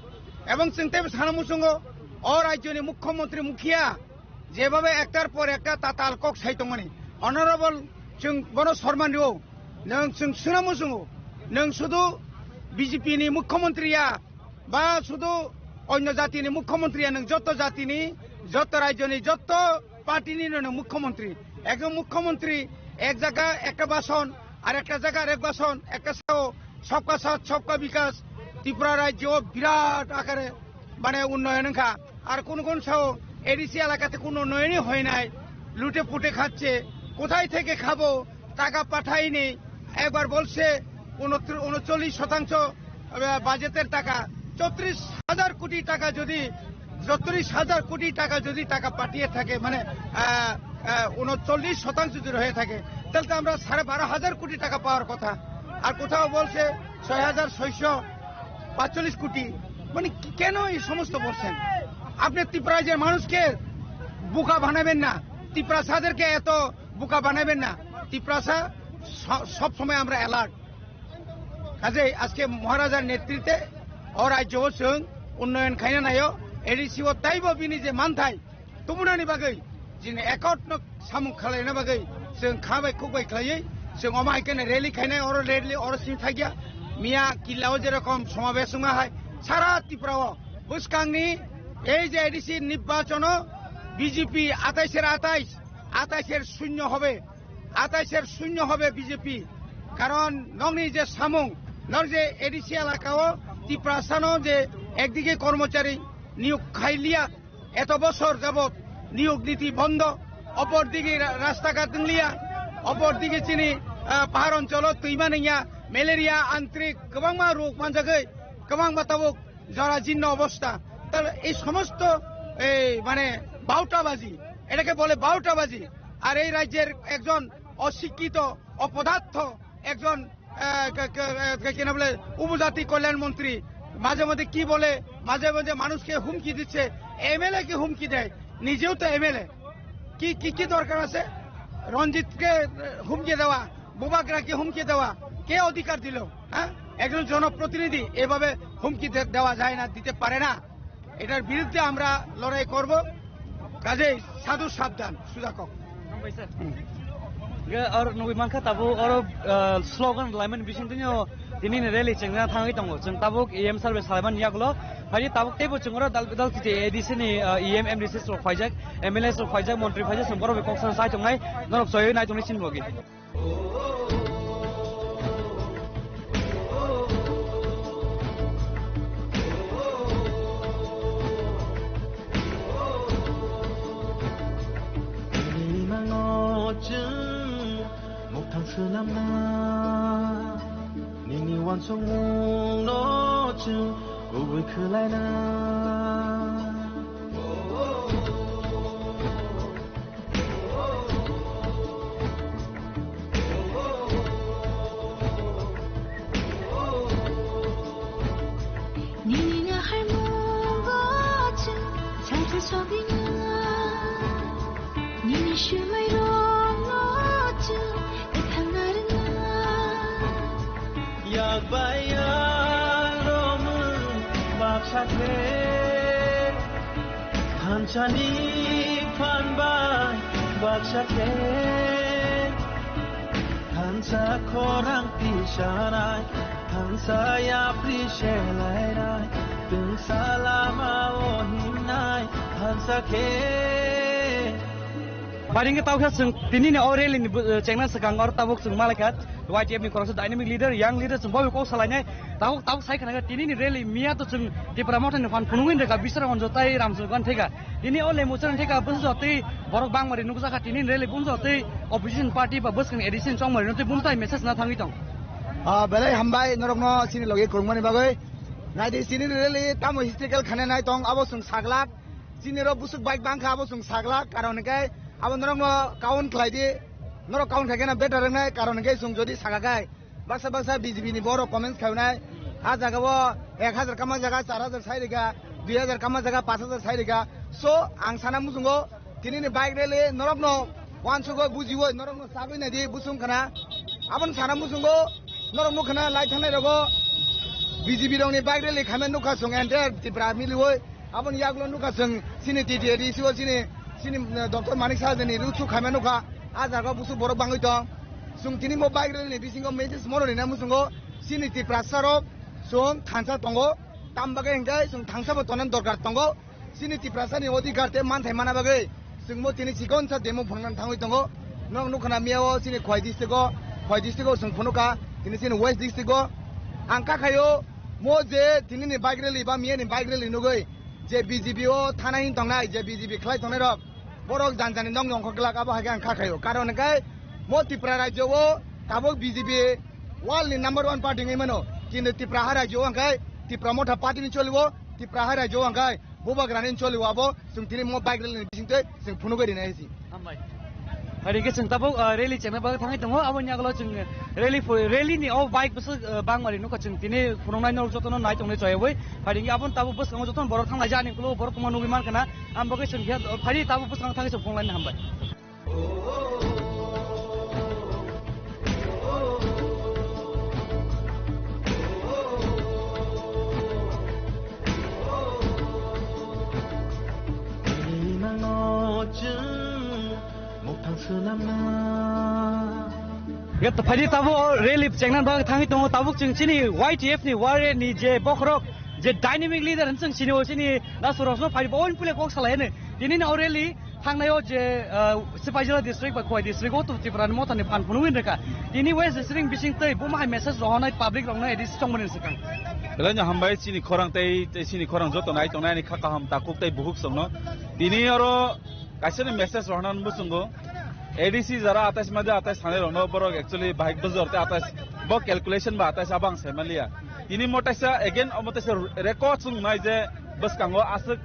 এবং চিন্তা সানামুসঙ্গ ও রাজ্যনি মুখ্যমন্ত্রী মুখিয়া যেভাবে একটার পর একটা তাতাল কক সাইতমানি অনারেবল जों বন শর্মানিও নং जों সানামুসঙ্গ নং শুধু বিজেপি নি মুখ্যমন্ত্রীয়া বা শুধু অন্য জাতিনি মুখ্যমন্ত্রী নং যত জাতিনি যত রাজ্যনি যত পার্টিনি নং মুখ্যমন্ত্রী একজন মুখ্যমন্ত্রী এক জায়গা একটা বাসন আর একটা জায়গা আরেক বাসন একটা সবকা সাথ সবকা বিকাশ ত্রিপুরা রাজ্য বিরাট আকারে মানে উন্নয়ন খা আর কোন কোন সহ এডিসি এলাকাতে কোনো উন্নয়নই হয় নাই লুটে পুটে খাচ্ছে কোথায় থেকে খাবো টাকা পাঠায়নি একবার বলছে 39% বাজেটের টাকা 34,000 কোটি টাকা যদি 34,000 কোটি টাকা যদি টাকা পাঠিয়ে থাকে মানে 39% যদি হয়ে থাকে তাহলে আমরা 12,500 কোটি টাকা পাওয়ার কথা আর কোথাও বলছে 6,645 কোটি মানে কেন এই সমস্ত বলছেন আপনি ত্রিপুরা যে মানুষকে বোকা বানাবেন না ত্রিপুরাসাদেরকে এত বোকা বানাবেন না ত্রিপুরাসা সব সময় আমরা অ্যালার্ট কাজে আজকে মহারাজার নেতৃত্বে ও রাজ্য जों উন্নয়ন খাইনা নাयो एडीसी ও তাইবো বিনি যে মানথাই তুমুনানি বাগै जिने एकर्ड सामु खालायना बागै जों खाबाय खुबाय खालायै जों अमायकेने रैली खायनाय और रैली और सिम थागिया मिया किल्लाव जेरकम समावेश हाय सारा त्रिपुराव बुसकांनि এই যে এডিসি নির্বাচন বিজেপি 28 শূন্য হবে 28 হবে বিজেপি কারণ নংনি যে সামুং নর যে এডিসি এলাকাও ত্রিপুরাসানো যে একদিকে কর্মচারী নিয়োগ খাইলিয়া এত বছর যাবত নিয়োগ নীতি বন্ধ অপরদিকে রাস্তাঘাট লিয়া অপরদিকে চিনি পাহাড় অঞ্চল তৈমানিয়া ম্যালেরিয়া আন্তরিক গোबां রোগ মানজাগৈ गोबां বাতাবক জরাজীর্ণ অবস্থা তাহলে এই সমস্ত মানে বাউটাবাজি এটাকে বলে বাউটাবাজি আর এই রাজ্যের একজন অশিক্ষিত অপদার্থ একজন কেন বলে উপজাতি কল্যাণ মন্ত্রী মাঝে মধ্যে কি বলে মাঝে মাঝে মানুষকে হুমকি দিচ্ছে এমএলএ কে হুমকি দেয় নিজেও তো এমএলএ কি কি কি দরকার আছে রঞ্জিতকে হুমকি দেওয়া বুবাগ্রাকে হুমকি দেওয়া কে অধিকার দিল হ্যাঁ একজন জনপ্রতিনিধি এভাবে হুমকি দেওয়া যায় না দিতে পারে না এটার বিরুদ্ধে আমরা লড়াই করব কাজেই সাধু সাবধান সুজাকক और नोबिमान का ताबो और स्लोगन लाइमन बिसिंतिनो दिनै रैली चंगना थाङै दङ जों ताबो एम सार्भिस खालामन यागलो फारि ताबो टेबो चंगरा दाल किते एडिसि नि एम एमडिसि स्ट्रक फाइजाक एमएलए स्ट्रक फाइजाक मन्त्रि फाइजाक संबरो बे कक्सन साइ दङै नरक जय नाय दङै सिनबोगि 남나 니니 완성 너쯤 고글 클라이나 니니가 할멈 같은 상처 속이나 니니 슈마이로 한찬이 판반 박사케 한 Hansa korang pisanai Hansa ya prishelai Tung salama ohimnai Hansa ke Paling kita tahu kan, ini ni orang ini cengna sekarang orang tabuk seng malaikat, YTF ni korang dynamic leader, young leader semua kau salahnya, tahu saya kan ini ni really mia tu seng di promoter ni fan penuhin mereka bisa orang jotai ramsukan tega, ini oleh musuh tega bus jotai borok bang mari nuku sakat ini really bun jotai opposition party pa bus kan edition cong mari nanti bun tai message na thangi tong. Belai hambai norok no sini logi kurungmani bagai, nanti sini really tamu historical khane nai tong abo seng saglak, sini ro busuk baik bangka abo seng saglak, karon kai Abang norong no kawan keladi, norong kawan kagak na better ngai, karon ngai sung jodi sagagai. Bangsa BJP ni boro comments kau nai, aja kau 1000 kama jaga 4000 sai dega, 2000 kama jaga 5000 sai dega. So ang sana musungo, kini ni bike rally norong no, wan sugo bujiwo norong no sabi nadi busung kana. Abang sana musungo, norong no kana light hanai rogo. BJP dong ni bike rally kami nuka sung enter di Brahmiliwo. Abang yaglon nuka sung sini TTD siwo sini Dr. Manik Saha ni lucu kami nuka ajar kau busuk borok bangun itu, sung tini mau bike rally bisingo meja semua ni namu sungo sini ti prasarok sung thansa tongo tambaga engkai sung thansa botonan dorkar tongo sini ti prasa ni odi karte man thai mana bagai sung mo tini sikon sa demo phangnan thangoi tongo nong nukana miao sini khoi district sung phunuka tini sini west district angka kayo mo je tini ni bike rally ba mie ni bike rally nugoi je BJP o thana hin tongnai je BJP khlai tongnai rok borok janjani nong khogla ka ba hagan khakayo karon kai mo Tripura rajyo o tabok BJP world ni number 1 party ngai mano kini Tripura rajyo angkai Tripura motha party ni cholibo Tripura rajyo angkai bobagra ni cholibo abo sung tini mo bike rally ni bisingte sung phunu gari nai si hari ke seng tabok rally cengna bagai thangai tongo abo nyaglo ceng rally ni oh bike bus bang mari nuka ceng tini phunongnai norok jotono nai tongnai choyoi hari ni abon tabok bus kang joton borok thanglai jani kulo borok tuma nugi man kana am bagai ceng hiat hari tabok bus kang thangai so phunglai hambai Ya tadi tabu relief cengnan bang thangi tongo tabuk ceng sini YTF ni ware ni je bokrok je dynamic leader ceng sini o sini na surosno phari bon pule kok salai ne ini na oreli thangnayo je Sipajala district ba Khoi district o tu Tripura mo tani phan phunuin reka ini west district bising tei buma message rohonai public rongna edis chongmonin sekang Belanya hambai sini korang sini korang joto nai tongnai ni khaka ham takuk tei buhuk songno dini oro kaisene message rohnan busungo ADC jara atas maja atas thane rono borok actually bike buzor te atas bo calculation ba atas abang semalia ini motaisa again omotaisa record sung nai je bus kango asuk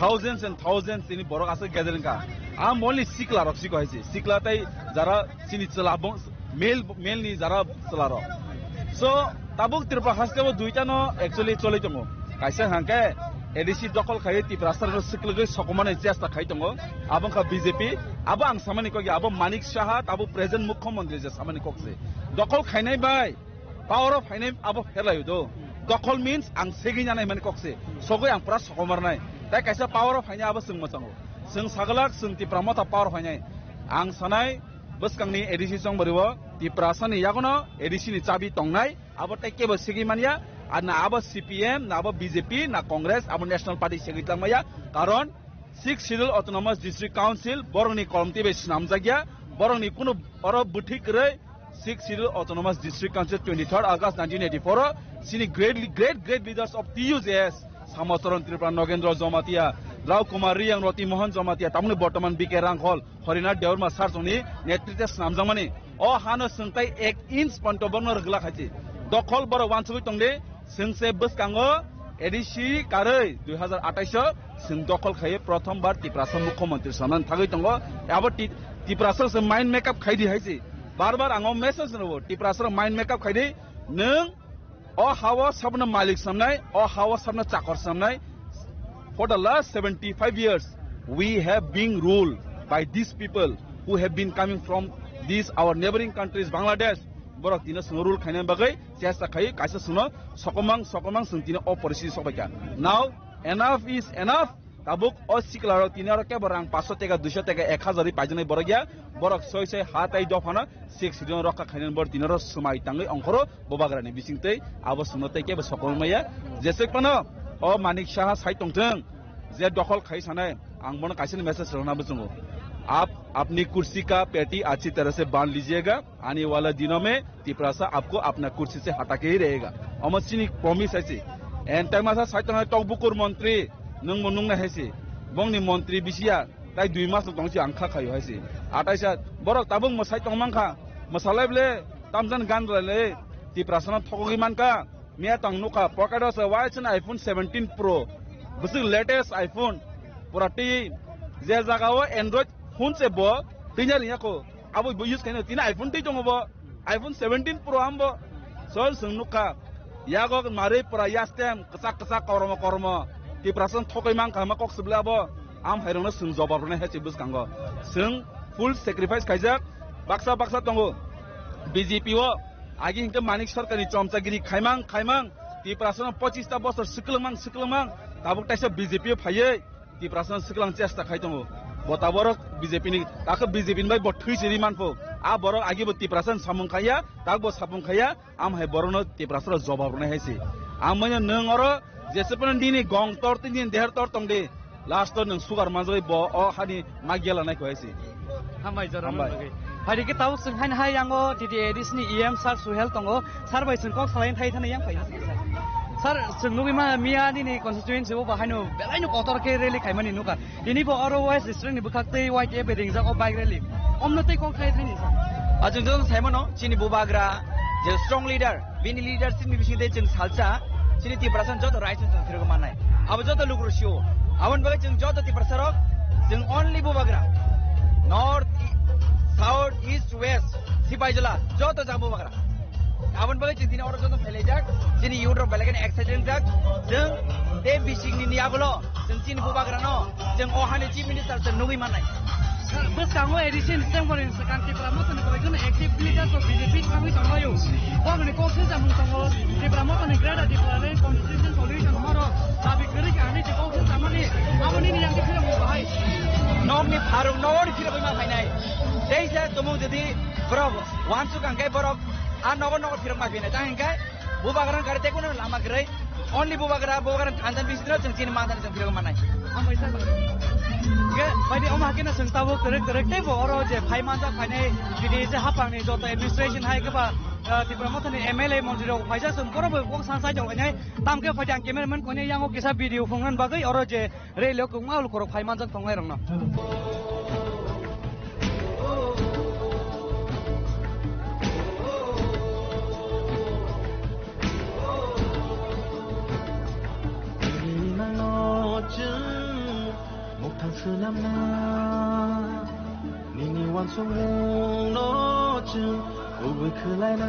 thousands and thousands ini borok asuk gathering ka am only sikla rok siko haisi sikla tai jara sini chalabong mail ni jara chalaro so tabuk Tripura haste bo duita no actually choli tongo kaisa hangke ADC dokol khai Tripura sar sikle sokomane chesta khai tongo abang ka BJP abang samani ko abo Manik Saha abo present mukhyamantri je samani kokse dokol khainai bai power of finance abo ferlayo do dokol means ang segi janai mani kokse sogoi ang pura sokomarnai tai kaisa power of finance abo sung machango sung sagalak sung Tripura mota power of finance ang sanai buskangni ADC song bariwo Tripura sani yagono ADC ni chabi tongnai abo tai kebo segi mania na abo CPM na abo BJP na Congress abo National Party segitlang maya karon 6 Schedule Autonomous District Council borong ni kolomti be namjagya borong ni kuno oro buthik re 6 Schedule Autonomous District Council 23rd August 1984 sini great leaders of TUJS Samasaran Tripura Nogendra Jomatia Rao Kumar Riang Roti Mohan Jomatia tamne Bortoman BK Ranghol Harinath Deorma Sarsoni netritwe namjangmani o hano sungtai 1 inch pantobonor gla khachi dokol boro wansui tongde sungse buskango ADC karai 2028 sung dokol khaye prothom bar Tripura mukhyamantri saman thagoi tongo abo Tripura se mind makeup khaidi haisi bar ango message nobo Tripura mind makeup khaidi nung o hawa sabna malik samnai o hawa sabna chakor samnai for the last 75 years we have been ruled by these people who have been coming from these our neighboring countries Bangladesh borok dina rule khaina bagai chesta khai kaisa suno sokomang sungtina o policy sobaika now enough is enough tabuk o siklaro tinaro ke borang 500 টাকা 200 টাকা 1000 পাইজনে বড় গিয়া বড় 6 হাতাই দফানা 6 জন রক্ষা খাইন বড় তিনaro সময় টাঙ্গই অংখরো ববাগ্রানি বিসিংতৈ আবো সুনতৈ কে সকলমাইয়া যেসেকপানো o manik shaha sai tongtheng je dokhol khai sanai ang mon kaisen message rona bujungo आप अपनी कुर्सी का पेटी अच्छी तरह से बांध लीजिएगा आने वाला दिनों में तिपरासा आपको अपना कुर्सी से हटा के ही रहेगा अमरसिनी प्रॉमिस है एंड टाइम आसा साइतना टॉकबुकुर मंत्री नों मनुंग ना है बंगनि मंत्री बिसिया ताई 2 मास दंगसि आंखा खायो है आटाइसा बरक ताबुं मसाइ तंगमांखा मसालाइबले तामजन गान रले तिपरासा थगि मानका मिया तंगनुका पॉकेटस वाइस आईफोन 17 प्रो बुसि लेटेस्ट आईफोन पुराटी जे जागाओ एंड्रॉइड फोन से बो तिना रियाको अब यूज करने तिना आईफोन ती जोंगो बो आईफोन 17 प्रो हमबो सोल संनुका यागो मारे पुरा यास्टेम कसा करम ति प्रसन थकै मां खामा कक सबलाबो आम हैरनो सुं जबाबने हेचे बुसकांगो सुं फुल सैक्रिफाइस खाइजाक बाक्सा तंगो बीजेपी ओ आगे हिंके मानिक सरकारनि चमचागिरि खाइमां ति प्रसन 25 ता बছর सिक्लमां ताबुक ताइसा बीजेपी फायै ति प्रसन सिक्लां चेष्टा खाइतंगो बताबरक बीजेपी नि ताखो बीजेपी नि बाय थैसिरि मानफो आ बरक आगे बति प्रसन सामुंखाया तागबो सापुंखाया आम है बरनो ति प्रसन जवाब रने हेसि आमने नों अरो जेसेपन दिनि गं तोर तिनि देहर तोर तंदे लास्ट नों सुगार माजै ब अ हानि मागियाला नायखो हेसि हामबाय जरा मागै हारि के ताउ जों हाय हाय आंगो टिटि एडिसनि इएम सार सुहेल तंगो सार बाय जों कक सालायन थाय थाने यां फाय सर जों नुबिमा मिया दिनि कन्स्टिट्युएन्सि बो बाहायनो बेलायनो कतर के रेली खायमानि नुका दिनि बो अरो वाइस डिस्ट्रिक्टनि बुखाक्तै वाइके बेदिं जाको बाइक रेली अमनतै कक थाय थानि सर जों साइमनो चिनि बुबाग्रा जे स्ट्रंग लीडर बिनि लीडरशिप नि बिसिदे जों सालसा चिनि तिप्रासन जतो राइसन जों फिरगो मानाय अब जतो लुग्रुसियो आवन बगे जों जतो तिप्रासरक जों ओनली बुबाग्रा north south east west Sepahijala जतो जा बुबाग्रा आवन बगे जों दिनि अरो जतो फैलायजाक चिनि युद्र बेलेगन एक्साइटेड जाक जों ते बिसिंनि नियाबलो जों चिनि बुबाग्रा न जों अहानि चीफ मिनिस्टर जों नुगै मानाय बस कामो एडिशन सेंबरिन सकांति promotion collection active leaders of BJP थांगै थांबायो वागने कोसे जामुं तंगो जे promotion grade declaration constitution solution हरो दाबि करि आनि जे कोसे जामानि आवनि नि यांगि फिरम बाहाय नमनि फारु नवर फिरबै मा फाइनाय दैसे तमु जदि ब्रब वान सुकां गाय बरक आ नगर फिरम मा बिना जाहैंगाय बुबाग्रा गारते कुनो लामा गरै ओनलि बुबाग्रा थांजान बिसिनो जों चिनि मादान जों फिरगो मानाय आमैसा के बायदि अमा केना जों ताबो करेक्ट बो अरो जे फाइमानजा फाइनाय बिदि जे हापांनि जत एडमिनिस्ट्रेशन हाय गोबा तिप्रमथनि एमएलए मन्दिर फाइजा जों बरबो गक सांसाय जगायनाय तामके फाइदां केमेरामैन कोने यांगो केसा भिडियो फंगन बागै अरो जे रेलियो कुमाल खरो फाइमानजा फंगाय रंना 목탕스남나 니니 완성홍 너쯤 오브 클라이나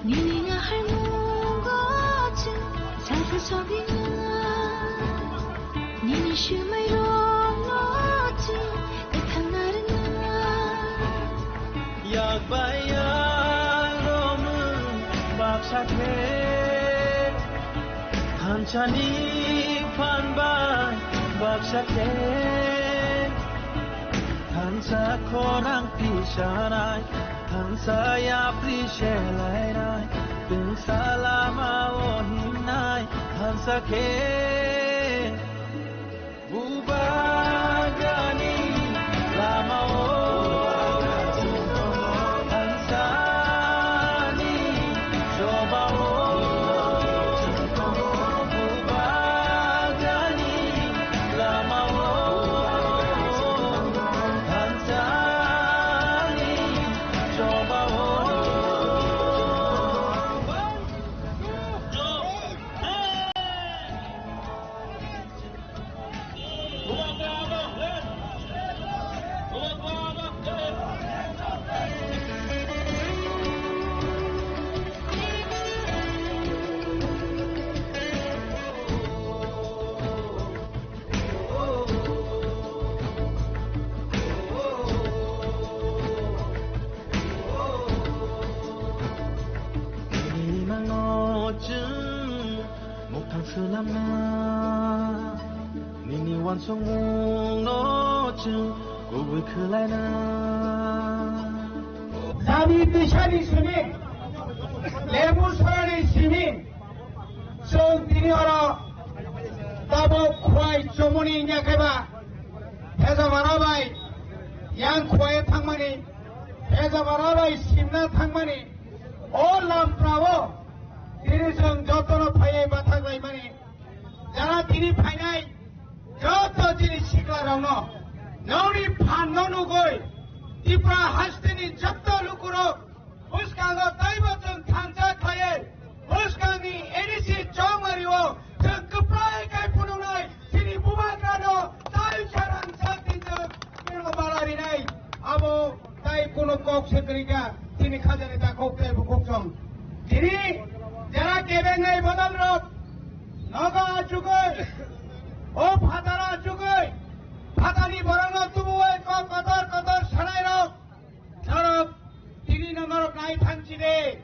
니니가 할머거쯤 상상적이나 니니 슈마이로 한찬이 판반 박사께 한사 코랑 피샤나이 한사야 프리셰라이나이 등살라마 오힘나이 한사께 무바가니 라마오 Sami Tishani Simin, Lemu Sarani Simin, so Diniora, Tabo Kwai Chomoni Nyakeba, Hezavarabai, Yang Kwai Tangmani, Hezavarabai Simna Tangmani, all Lam Bravo, Dinisang Jotono Paye Batagay Mani, Jara Dini Painai, Joto Dini Shikla Rano, Nori Panonu Goy. Tipra Hastini Japta Lukuro, Huskanga Taibatun Tanza Kaye, Huskangi Edisi Chomariwo, Tukuprai Kaipununai, Sini Bumagrano, Tai Charan Satinja, Pirgobalarinai, Abo, Tai Kuno Kok Sekriga, Tini Kajanita Kokte Bukoksom. Tini, Jara Kebengai Badalrok, Naga Chugoi, O Patara Chugoi, Patani Barano Tumuai, Kotor, Sanairo, Narok, Tini Namarok Nai Tanchide,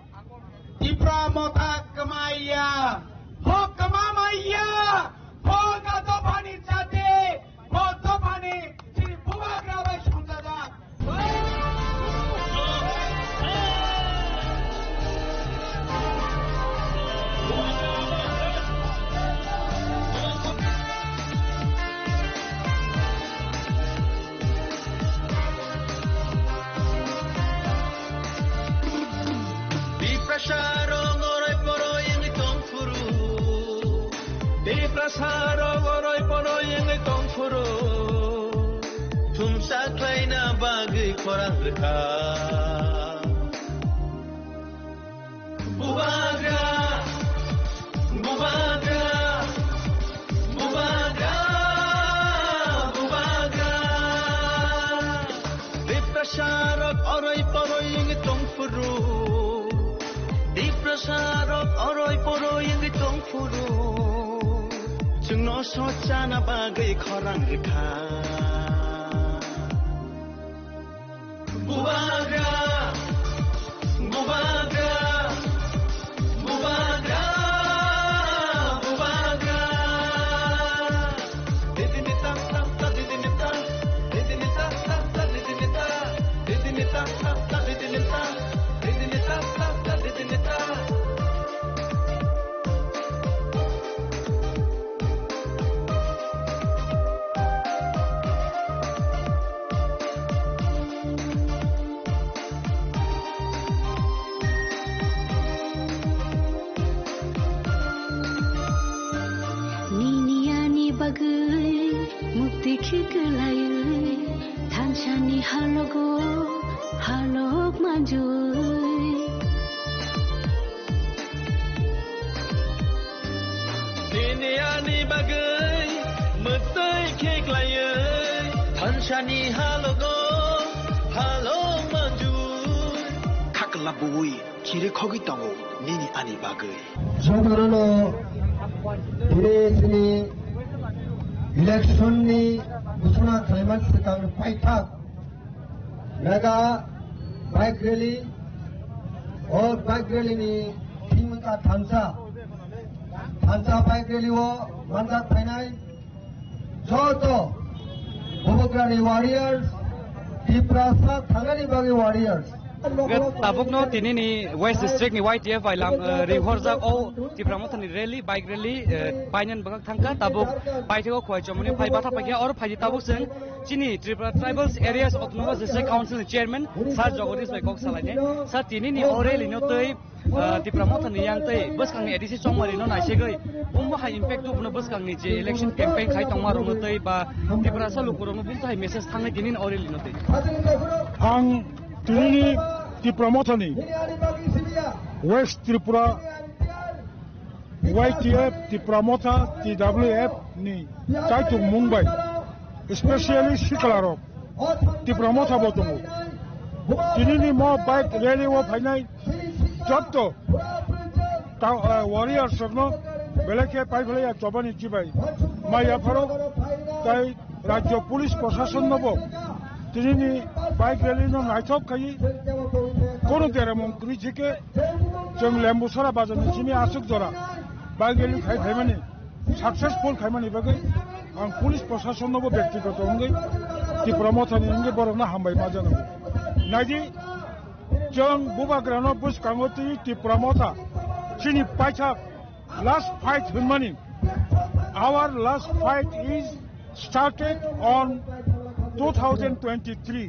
Tipra Mota Kamaya, Ho Kamamaya, Ho Gatopani Chate, Ho Topani, Tini Bumagrava Shantada. Sochana bagai khorang rekha Bubagra Bubagra Bubagra Bubagra Didinita ta didinita Didinita ta didinita Didinita ta didinita Didinita ta didinita Tanchani halogo, halog manjui. Niniani bagai, mutai kek layai. Tanchani halogo, halog manjui. Kaklabui, kiri kogi tongo, nini ani bagai. Sodarono, dire sini election ni Usuna Kaliman Sekang Paitak Mega Bike Rally और bike rally में team का थांसा bike rally वो मंदात final जो तो बुबुग्रानी warriors टिप्रासा थांगानी बागी warriors tabukno tinini west district ni YTF bailam rihorjak o tipramothani rally bike rally painan bagak thangka tabuk paithego khoi chomoni phai batha pakia or phai tabuk seng chini Tripura Tribals Areas Autonomous District Council chairman sir Jagodish bai kok salaine sir tinini o rally no tei tipramothani yang tei baskang ni edisi chongmari no naisegoi umbo high impact tu baskang ni je election campaign khai tongma ro no tei ba Tripura salukuro no buntai message thangai tinin o rally no tei ang Trini Tipramothani West Tripura YTF Tipramotha TWF ni Kaitung Mumbai especially Shiklarok Tipramotha botongo Trini mo bike rally wo phainai jotto warriors no beleke paifle chobani chibai maya pharo tai rajyo police প্রশাসন নব তিনি bike rally no naithok kai kono tere mongkri jike jong lembusara bazani chini asuk jora bike rally khai khaimani successful khaimani bagai आं police प्रशासननोबो व्यक्तिगत अंगै त्रिपुरा मथानि अंगै बरकनो हामबाय मा जानांगौ नायदि जों बुबाग्रानो बुसखाङो त्रिपुरा मथा चिनि पाइथाक last fight होनमानि our last fight is started on 2023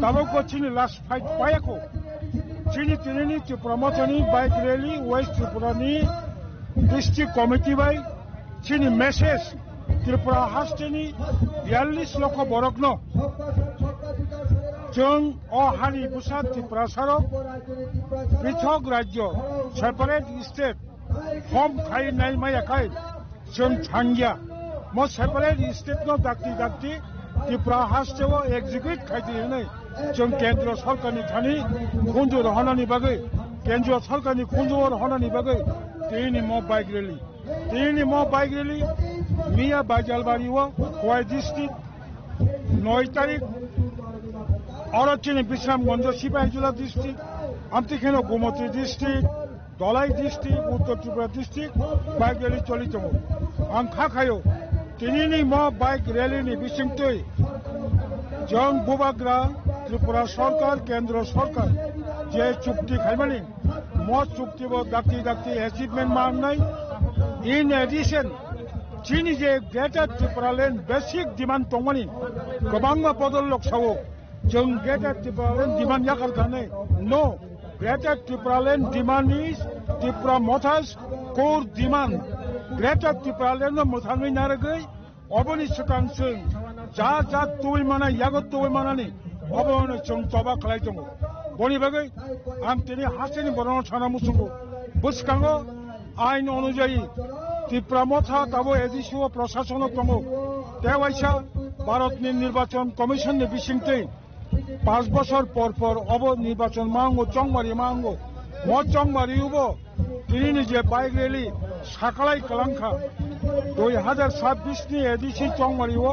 ताबोको चिनि last fight पायाखौ चिनि तिनिनि त्रिपुरा मथानि बाइक रैली वेस्ट त्रिपुरानि डिस्ट्रिक्ट कमिटि बाय चिनि मेसेज त्रिपुरा हास्टेनि 42 लख बरकनो जों हानि बुसा त्रिपुरा सारक पृथक राज्य सेपारेट स्टेट फर्म खालामनाय मायाखाय जों थांगिया म सेपारेट स्टेट नो दाक्ति दाक्ति त्रिपुरा हास्टेव एग्जिक्यूट खायदिनै जों केंद्र सरकारनि थानि खुंजुर होनानि बागै केंद्र सरकारनि खुंजुर होनानि बागै तिनि म बाइक रैली मिया बाजालबारिवा खवाई डिस्ट्रिक्ट 9 तारिख और चिनि बिश्रामगंज सिपाहीजला डिस्ट्रिक्ट आमतिखेनो गोमती डिस्ट्रिक्ट दलाई डिस्ट्रिक्ट उत्तर त्रिपुरा डिस्ट्रिक्ट बाइक रैली चलि दङ आं खाखायो तिनिनि म बाइक रैलीनि बिसिंतै जों बुबाग्रा त्रिपुरा सरकार केंद्र सरकार जे चुक्ति खालामनानै म चुक्तिबो दाक्ति एचिभमेन्ट माननाय इन एडिशन चिनि जे greater Tripura land basic demand दंमोन गोबां बदल लक्सावो जों ग्रेटर त्रिपुरा लैंड डिमांड याखारखानाय नो greater Tripura land demand is Tripura मथास core demand greater Tripura land मोथाङै नारगै अबनि सिगांजों जा तुइ माना यागत तुइ मानानि अबनो जों तबा खालाय दङ बनि बागै आं दिनै हास्टेनि बरनाव साना मुसुंगो बुसखाङो आइन अनुयायी त्रिपुरा मथा दाबो एडिसिअ प्रशासन दङ तेवाइसा भारतनि निर्वाचन कमिशननि बिसिंतै 5 বছর পর অব নির্বাচন মাঙ্গো চংমারি মাঙ্গো ম চংমারি উবো তিনি যে বাইক রেলি সাকালাই কলাংখা 2026 नि एडिसि चंमारिओ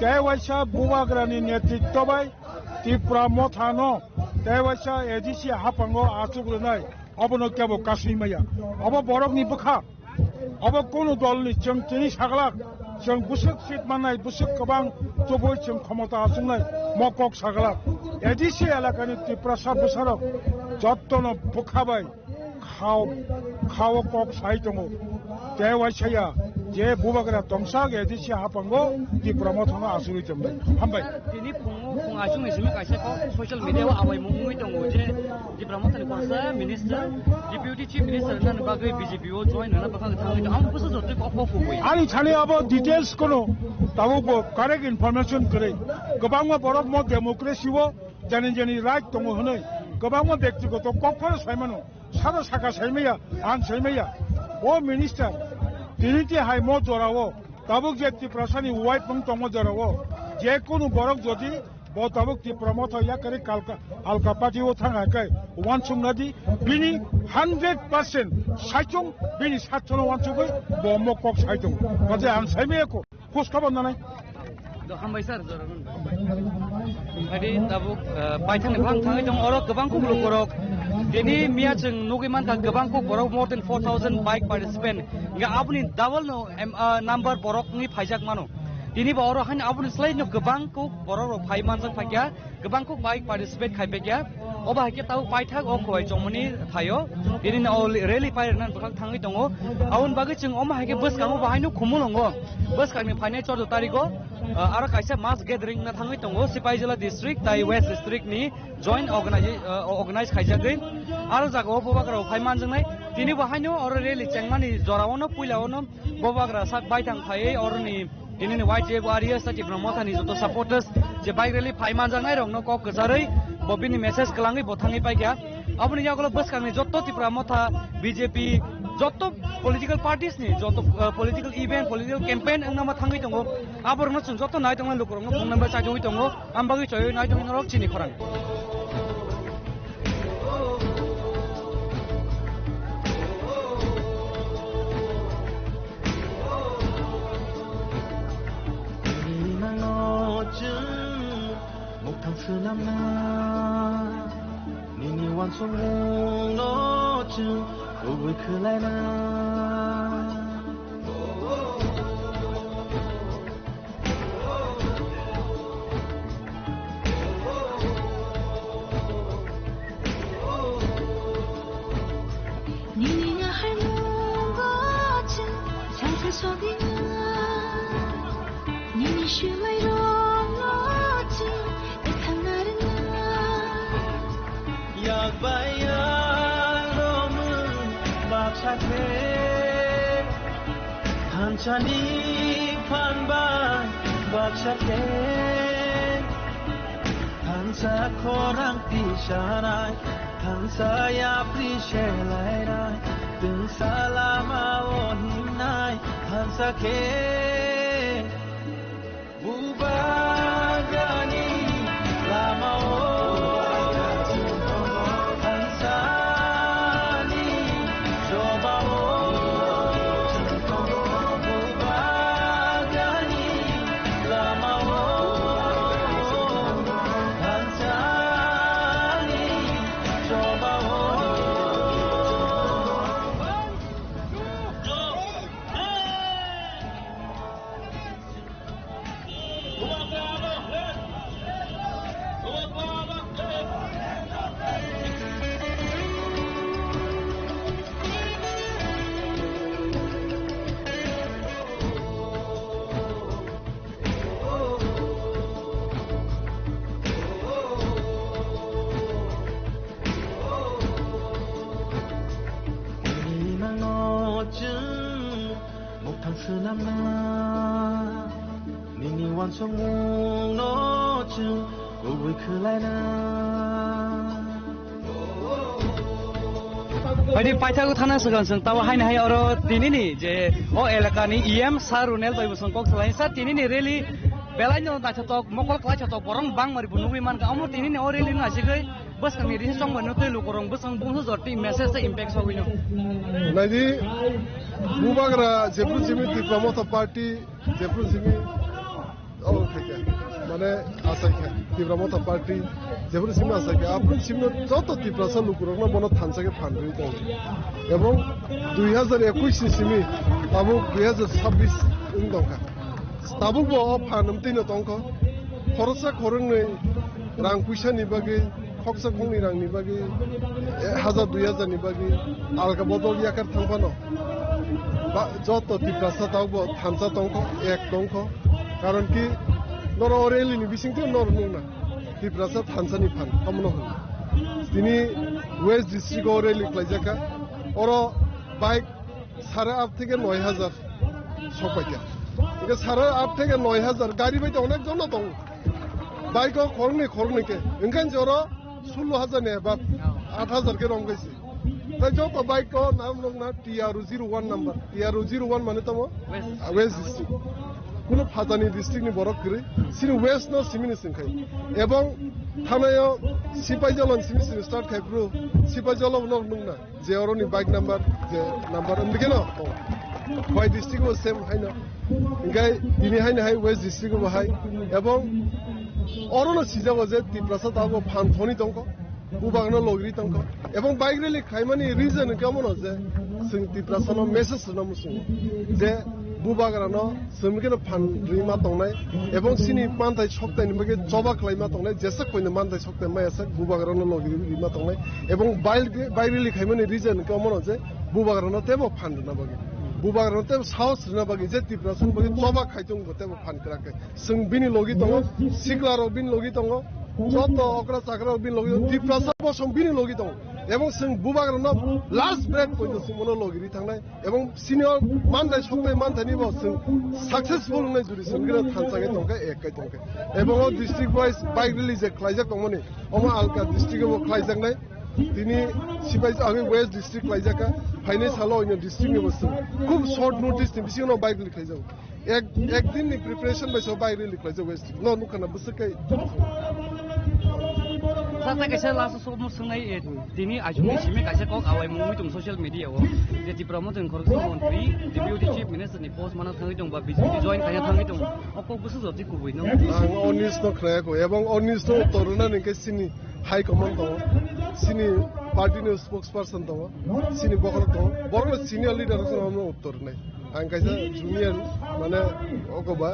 तेवाइसा बुबाग्रानि नेतृत्व बाय त्रिपुरा मथानो तेवाइसा एडिसि हापांगो आचुग्रनाय अबनो केबो कासैमाया अब बरकनि बखा अब कोनो दलनि जों तिनि सागलाक जों बुसुक सिट माननाय बुसुक गोबां जबै जों क्षमता आसुंनाय मकक सागलाक एडिसि एलाकानि त्रिपुरा सा बुसारक जत्तनो बुखाबाय खाव कक साइ दङ तेवाइसाया जे बुबाग्रा दंसाक एडिसि हापांगो त्रिपुरा मथानो आसुरि जोंबाय हामबाय दिनै फुं आसुंनि सिम कायसे ससियेल मिडियाव आवाय मुङै दङ जे त्रिपुरा मथानि फारसे मिनिस्टार डिप्युटी चीफ मिनिस्टार होननानै बागै बीजेपीआव जइन होना बाखां थाङै आं बुसो जत्रै कफुबै आं सानै अब डिटेल्स कोनो दाबो कारेक्ट इनफरमेशन करे गोबां बरक म डेमोक्रेसीव जेनि राइट दङ होनै गोबां व्यक्तिगत कफर साइमानो सारा साका साइमाया आं साइमाया ओ मिनिस्टार दिनैति हाय म जरावो दाबो जे त्रिपुरा सानि वाइट पंग दङ जरावो जे कोनो बरक जदि बताबक त्रिपुरा मथा याकरे आलका पार्टीव थाङाखै वानसुंनादि बिनि 100% साइचुं बिनि सातजन वानसुबै बम कक साइदों माजे आं साइमेको खुसखबर नानाय हामबाय सार जरागोन बायदि दाबो बायथांनि फां थाङै दं अर गोबां कुबुल करक दिनै मिया जों नगैमान का गोबां को बरक मोर देन 4000 बाइक पार्टिसिपेंट गा आपनि डाबल नो नम्बर बरकनि फाइजाक मानो दिनै बावर हान आपनि स्लाइड नो गोबां को बरक फाइमानजों फाग्या गोबां को बाइक पार्टिसिपेट खाइबेग्या अबा हाके ताव पाइथाक अ खय जमनि थायो दिनै रेली फाइरनान बखां थाङै दङ आउन बागै जों अमा हाके बसखाङो बाहायनो खुमुलंगो बसखांनि फाइनाय 14 तारिखो आरो कायसा मास गेदारिं ना थाङै दङ सिपाहीजला डिस्ट्रिक्ट ताइ वेस्ट डिस्ट्रिक्ट नि जॉइंट ऑर्गेनाइज खाइजागै आरो जागाव बबाग्रा फाइमानजोंनाय दिनै बाहायनो आरो रेली चेंमानि जरावनो पुइलावनो बबाग्रा सात बायथां फायै अरनि दिनै वाइट जे वारियर्स त्रिपुरा मथानि जत सपोर्टर्स जे बाइक रेली फाइमानजांनाय रंनो कक गजारै बबिनि मेसेज कलाङै बथाङै पाइग्या अपनि यागल बसखांनि जत त्रिपुरा मथा बीजेपी जत पॉलिटिकल पार्टीज नि जत पॉलिटिकल इवेंट पॉलिटिकल कैंपेन अंगनामा थाङै दङ आबरनो जों जत नाय दङ लोकरनो बुंनांबा चाइदों दङ आमबागै चय नाय दङ रक चिनि खरां Namna nini wan song no chu uwe khulai na Hanchani panba bakshake Hansa korang tisharai Hansa ya prishelairai Tung salama ohimnai Hansa ke Bubagani lama Nini wan song no chu oi khlai na Jadi pacar ku thana segan seng tawa hai nai oro tini ni je o elaka ni IM sarunel bai busong kok selain sa tini ni really belanya ta chatok mokol kla chatok borong bang mari bunui man ka amur tini ni o really na sigai bus kami di song banu tu lu korong busong bungsu jorti message se impact so wino Nadi Bubagra Jepun Simi di Pramotha Party Jepun Simi oh okay মানে আসাইখা তিব্রামতা party যেগুলো সিম আসাইখা আপন সিম যত তিব্রাসা লুকুরক না বন থানসাকে ফান্ডরি দং এবং 2021 সিমি তাবুক 2026 in দংখা তাবুক বো ফানম তিন দংখ খরচা খরংनै রাং পয়সা নিবাগে খকসা খংনি রাং নিবাগে 1000 2000 নিবাগে আলকা বদল ইয়াকার থাংফানো বা যত তিব্রাসা তাবো থানসা দংখ এক দংখ কারণ কি Noro Oreli ni bising tu nor nungna. Di prasa Hansani fan. Amno hon. Tini West District Oreli klajaka. Oro bike sara up থেকে 9000 সপাইকা। এটা সারা up থেকে 9000 গাড়ি বাইতে অনেক জন তো। বাইক খরনে কে। ইনকান জoro 16000 নে বা 8000 কে রং গইছে। তাই যত বাইক কো নাম নংনা TR01 নাম্বার। TR01 মানে তো West District কোনো ফাজানি ডিস্ট্রিক্ট নি বরক করে সিনি ওয়েস্ট ন সিমিনি সিনখাই এবং থানায় সিপাইজলন সিমি স্টার্ট খাইপ্রু সিপাইজলন নংনা যে অরনি বাইক নাম্বার যে নাম্বার এমদিকে ন ওয়াই ডিস্ট্রিক্ট ও সেম হাইনা ইনগাই দিনি হাইনা হাই ওয়েস্ট ডিস্ট্রিক্ট ও হাই এবং অরন সিজাব যে তিপ্রাসা তাবো ফান ফনি দংক বুবাগন লগরি দংক এবং বাইক রেলি খাইমানি রিজন কেমন যে সিং তিপ্রাসানো মেসেজ নমসু যে Bubagrano, Sumgin Pan Rima Tonai, Ebon Sini Mantai Chokta in Bugget, Joba Klima Tonai, Jessak when the Mantai Chokta Mayasak, Bubagrano Rima Tonai, Ebon Baili Kamani reason, Kamonoze, Bubagrano Tebo Pan Nabagi, Bubagrano house Nabagi, Zeti Prasun, Joba Kaitung, whatever Pan Crack, Sung Bini Logitongo, Siglaro Bin Logitongo, Joto Okra Sakra Bin Logitongo, Tiprasa from Bini Logitongo. এবং Singh বুবাগ্রনো last break পর্যন্ত সিমনো লগিরি থাংনাই এবং senior মানদাই সঙ্গে মানথানি বস successful নাই জুরি সিংগ্রা থানসাগে দংকা একাই দংকা এবং ও district wise bike রিলিজ ক্লাইজাক দংমনি ওমা আলকা ডিস্ট্রিক্ট ও ক্লাইজাক নাই তিনি সিপাই আমি ওয়েস্ট ডিস্ট্রিক্ট ক্লাইজাকা ফাইনান্স হালো ইন ডিস্ট্রিক্ট বস খুব শর্ট নোটিস নি বিসিনো বাইক রিলিজ ক্লাইজাক একদিন নি প্রিপারেশন বাই সো বাইক রিলিজ ক্লাইজাক ওয়েস্ট নো নুখানা বসকাই Sasa kaisa langsung semua sengai ini ajungi simi kaisa kok awai mumi tung social media wo jadi promote tung korupsi menteri deputy chief minister ni post mana thangi tung ba BJP join kaya thangi tung okok busu jodi kubui no onis no khraya ko এবং onis no toruna ni ke sini high command to sini party no spokesperson to sini bokor to boro senior leader ko no uttor nai ang kaisa junior mane okoba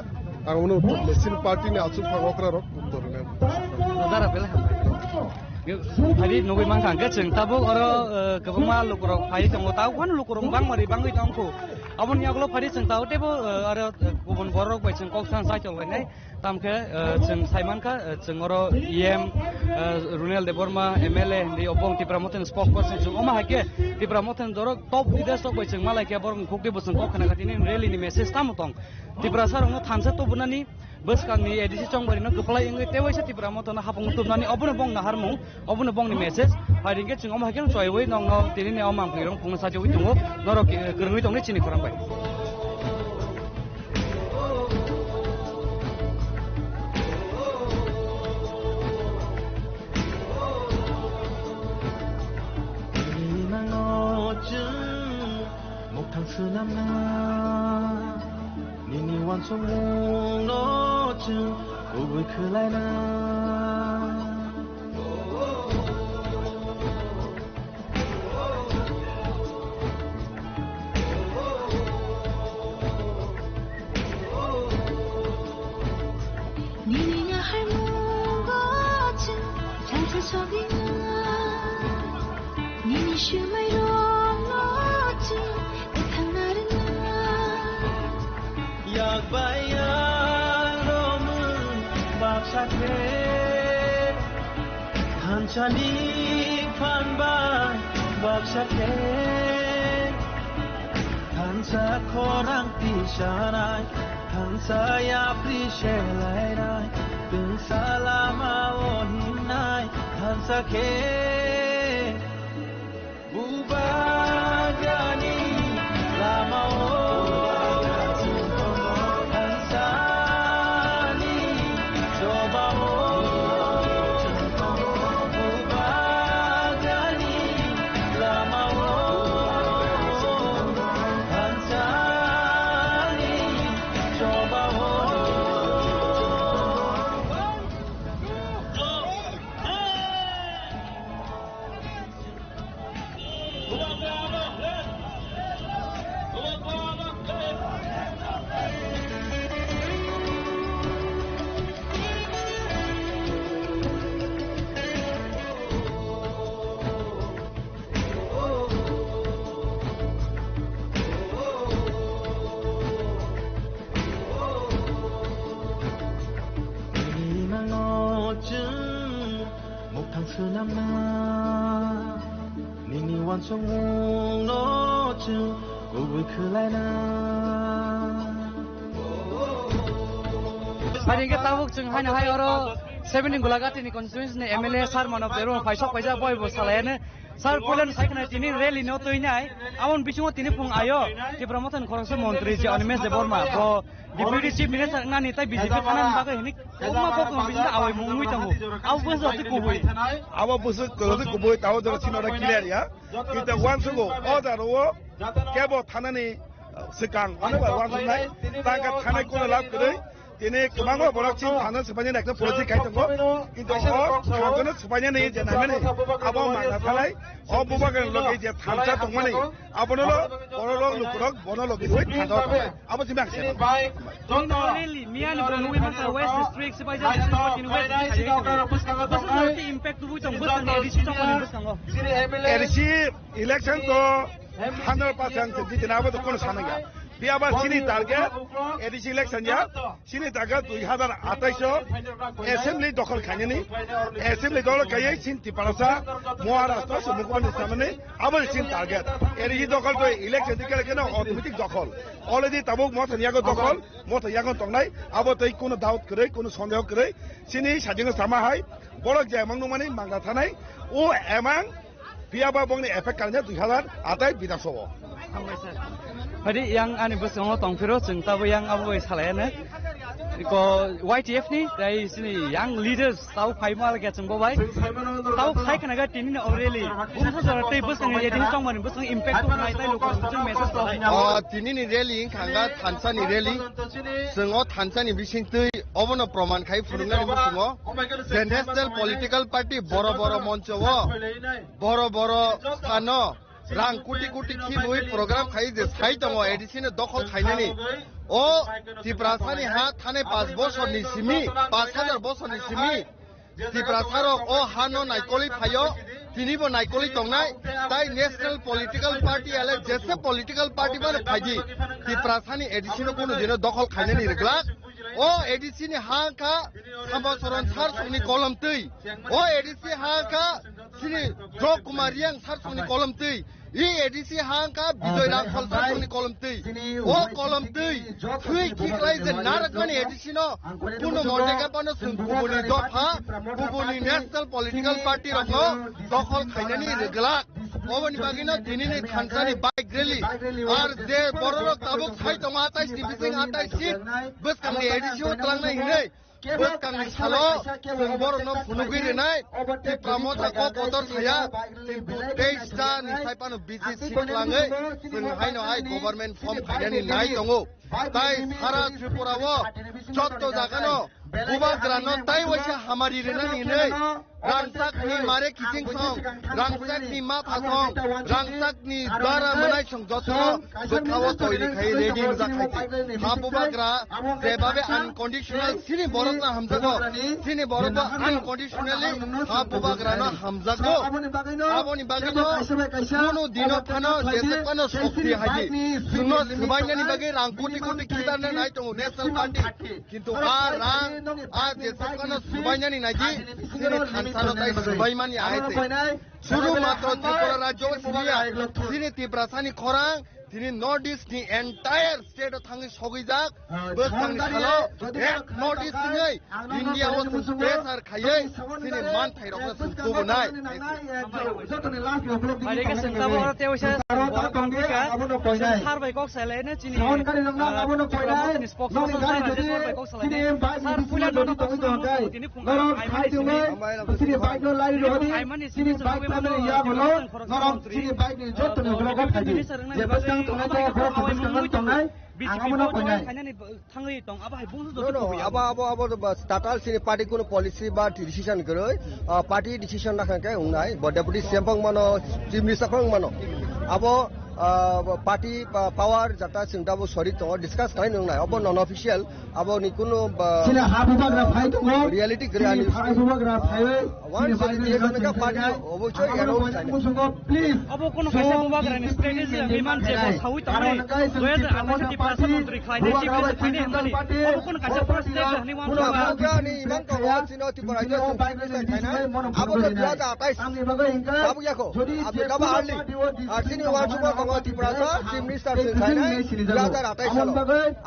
ang no uttor sini party ni achu phangokra rok uttor nai dara bela hari nunggu mangkang ke jeng tabuk oro kebuma lukurok hari tunggu tahu kan lukurok bang mari bang itu angku abon yang kalau hari jeng tahu tebo ada kubun borok baik jeng kok san saya coba ini tam ke jeng Saiman ka jeng oro IM Runel Deborma MLA di opong di Pramoten spokesperson jeng oma hake di Pramoten dorok top leaders sok baik jeng malai ke borong kukti bosan kok kena katini rally ni message tamu tong di prasar ono thansa to bunani bus kang ni edisi chong bari no kepala ingai tewa sa ti Pramoten na hapong tup nani obon bong na harmu obon bong ni message hari ke jeng oma hake choi wei nong no tini ni omang pirong pung sa jowi tungo norok kerui tong ni chini kurang bai Nini wan song mong no chung ugui khulai na Nini nya hai mong go chung chang sa sogi na Nini shu mai rong no chung ekang na rin yak bayang romun bak sakre hanchani phan ba bak sakre hansa khorang ti sharai hansa ya pri shelai rai tung salama ohinai hansa ke bubagani lama Nini wan song mong no chung ugui khulai na hari ke tabuk jeng hai na hai oro 17 gulagati ni constituency ni MLA sar manop deru paisok paisa boy bo salane sar polen saikna tini rally no to inai amon bisungo tini pung ayo di Pramoten khorangsa montri ji Animes Deborma bo deputy chief minister ngani tai BJP kanan bagai hinik oma ko bisna awai mungui tangu aw bus ati kubui awa busu ko kubui tawo dor chinora clear ya kita wansu go order wo kebo thanani sikang ane ba wansu nai tangka thanai ko lab kre tini kemangwa borak chin thanan sepanya nakna policy kai tango kintu kangana sepanya nei je namene abo mana thalai o bubagan logai je thansa tongmani abono lo borolo lukurok bono logi wait thando abo jimak se really miani bongui masa west district sebaja district west district impact tu tong bus ni edisi tong ni bus kango edisi election to 100% jitina abo to kono sananga biaba sini target edisi election ya sini target 2028 assembly dokol khanyani assembly dokol kayai sin tiparasa Maharashtra se mukhamantri samane abal sin target edisi dokol to election dikale kena automatic dokol already tabuk mothania ko dokol mothania ko tongnai abo tai kono doubt kre kono sondeh kre sini sajinga sama hai borok jamang numani mangga thanai o emang biaba bongni effect kalnya 2028 bidasabha hari yang ane bersama tongfiro jeng tabu yang abu salahnya ko YTF ni dari sini yang leaders tahu paimal ke jeng bawa tahu saya kena gak tini ni oreli bukan saja tapi bus ni jadi song mana bus ni impact tu naik tai lokal jeng message tahu tini ni rally kangga tansa ni rally sengo tansa ni bising tu obono proman kai furunga ni musumo national political party boro boro moncho wo boro boro stano rang kuti kuti ki bui program khai je sai tongo edisi ne dokol khainani o tiprasani ha thane 5 বছর ni simi 5000 বছর ni simi Tiprasarok o hano naikoli phayo tinibo naikoli tongnai tai national political party ale jese political party ban phaji Tiprasani edition kono dino dokhol khainani reglak o edisi ni hangka sambosoron sar suni kolam tei o edisi hangka sini Jok Kumariang sar suni kolam tei I edisi hangka Bijoy Rangkhol sar suni kolam tei o kolam tei thui kiklai je narakmani edisi no kuno modega pano kubuni dopha kubuni national political party rokno dokhol khainani reglak Owen Bagino, Tinini, Tansani, bike rally, or there, Borok, Tabuk, Fight on Atai, Stipsing Atai, Sit, Buscam the edition, Tlangai, Buscam the Salo, Borno, Funugiri night, the Pramota, Kotor, Saya, the Stan, Saipan of busy Sitlangai, when Hino High government from Kayani night on go. Tai, Hara, Tripura, Chotto Dagano, Uba Grano, Tai was a Hamari Renani. Rangsak ni mare kicing song, rangsak ni map asong, rangsak ni dara manai song jotno, bethawo toili khai ready muza khai. Hapu bagra, sebabe unconditional sini borot na hamzago, sini borot na unconditionally hapu bagra na hamzago. Aboni bagino, kuno dino thano jese pano sokti haji. Suno subainya ni bagi rangkuti kuti kita na nai tongu national party. Kintu a jese pano subainya ni naji, sini Sanotai Subaiman Yaite. Suru Matro Tripura Rajo Siria, Sini Tiprasani Korang, Sini Northeast, the entire state of Tangi Sogizak, Busang Salo, Northeast Sinai, India was in space or Kaye, Sini Mantai of the Subunai. Tatal sini party kuno policy ba decision keroi party decision na kan kai ungai bo deputy sempang mano chief minister khong mano abo party power jata singta bo sorry to discuss kai ungai abo non official abo ni kuno sila habu bagra phai to reality grani habu bagra phai one party ka party obo choi ero please abo kuno kaisa bagra ni strategy biman je bo sawi to nai 2028 party mantri khai dai chief minister khai dai hangani abo kuno kaisa first step ni wan to ba ni imang to wa sino ti para jo khai na abo to 2028 abu yako abu ka ba harli sini wa chuba ko ti para sa chief minister khai na 2028 salo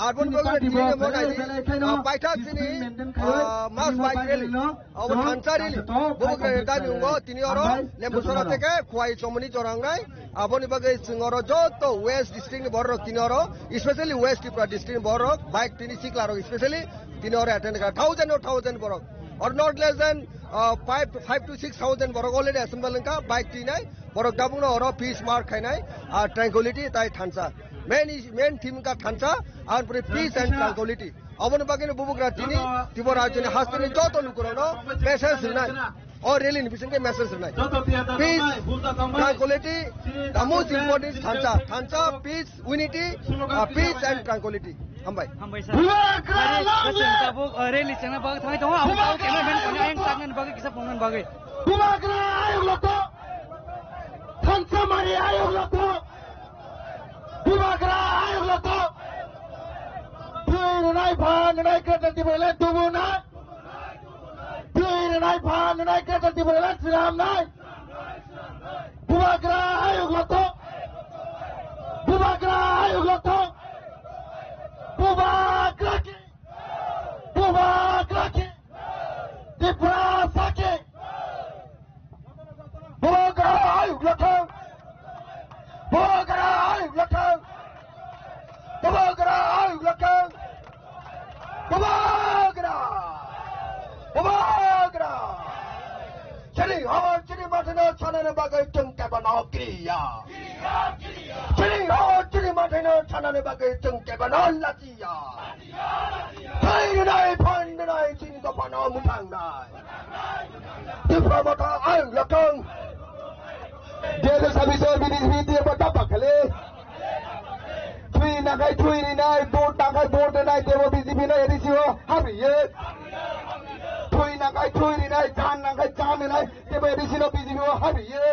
arbon bagra ti ne mo nai paitha sini mass bike rally abo thansa rally bogra eta nyungo tini oro lembusora theke khwai chomoni jorangnai aboni bagai singoro joto west district borok tini oro especially west tripura district borok bike tini siklaro especially tini oro attend kara 1000 borok or not less than 5 to 6000 borok already assemble ka bike tinai borok dabuno oro peace mark khainai tranquility tai thansa main theme ka thansa and peace and tranquility aboni bagai bubugra tini tibora jene hastini joto lukurono message nai or really in the message tonight. Peace, tranquility, the most important is Thansa, peace, unity, peace and tranquility. Hambai. sir. Tabuk rally chana bag thai to abu cameraman ko yang tangan bagi kisah pongan bagi. Bubagra ayo loto. Thansa mari ayo loto. Bubagra ayo loto. Nai bhan nai kerja di bola tubuh nai. Nai bhan nai kerja di bola siram nai. Bubagra ayo loto. Bubagra ayo loto. Bubagra ki. Bubagra ki. Tiprasa ki. Bubagra ayo loto. Bubagra ayo loto. Bubagra ayo loto. Bubagra. Bubagra. Jadi awal jadi macam mana bagai cengkeh banokria. Jadi awal jadi macam mana bagai cengkeh banolatia. Pandai pandai cinta panom pandai. Diplomata ayo lakang. Dia sabi sabi di berapa kali. Tui nakai tui ni nai, boat nakai boat nai, dewa BJP nai edisi ho, happy ye. Thui nakai thui ni nai, jan nakai jan ni nai, tebo edisi no BJP wo habiye.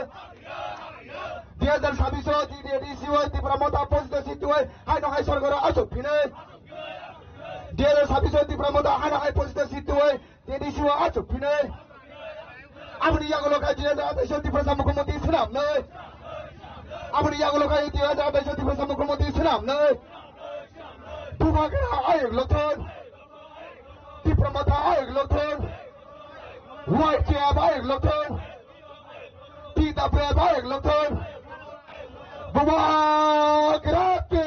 2026 edisi wo Tripura mota posito situ wo, hai no hai sorgoro asok pine. 2026 Tripura mota hai no hai posito situ wo, edisi wo asok pine. Abni yagulo kai 2026 Tripura sa mukhyamantri sunam nai. Abni yagulo kai 2026 Tripura sa mukhyamantri sunam nai. Bubagra ayek lokthon. Tripura mota ayek lokthon. White chair ayek lokthon. Tita bread ayek lokthon. Bubagra ke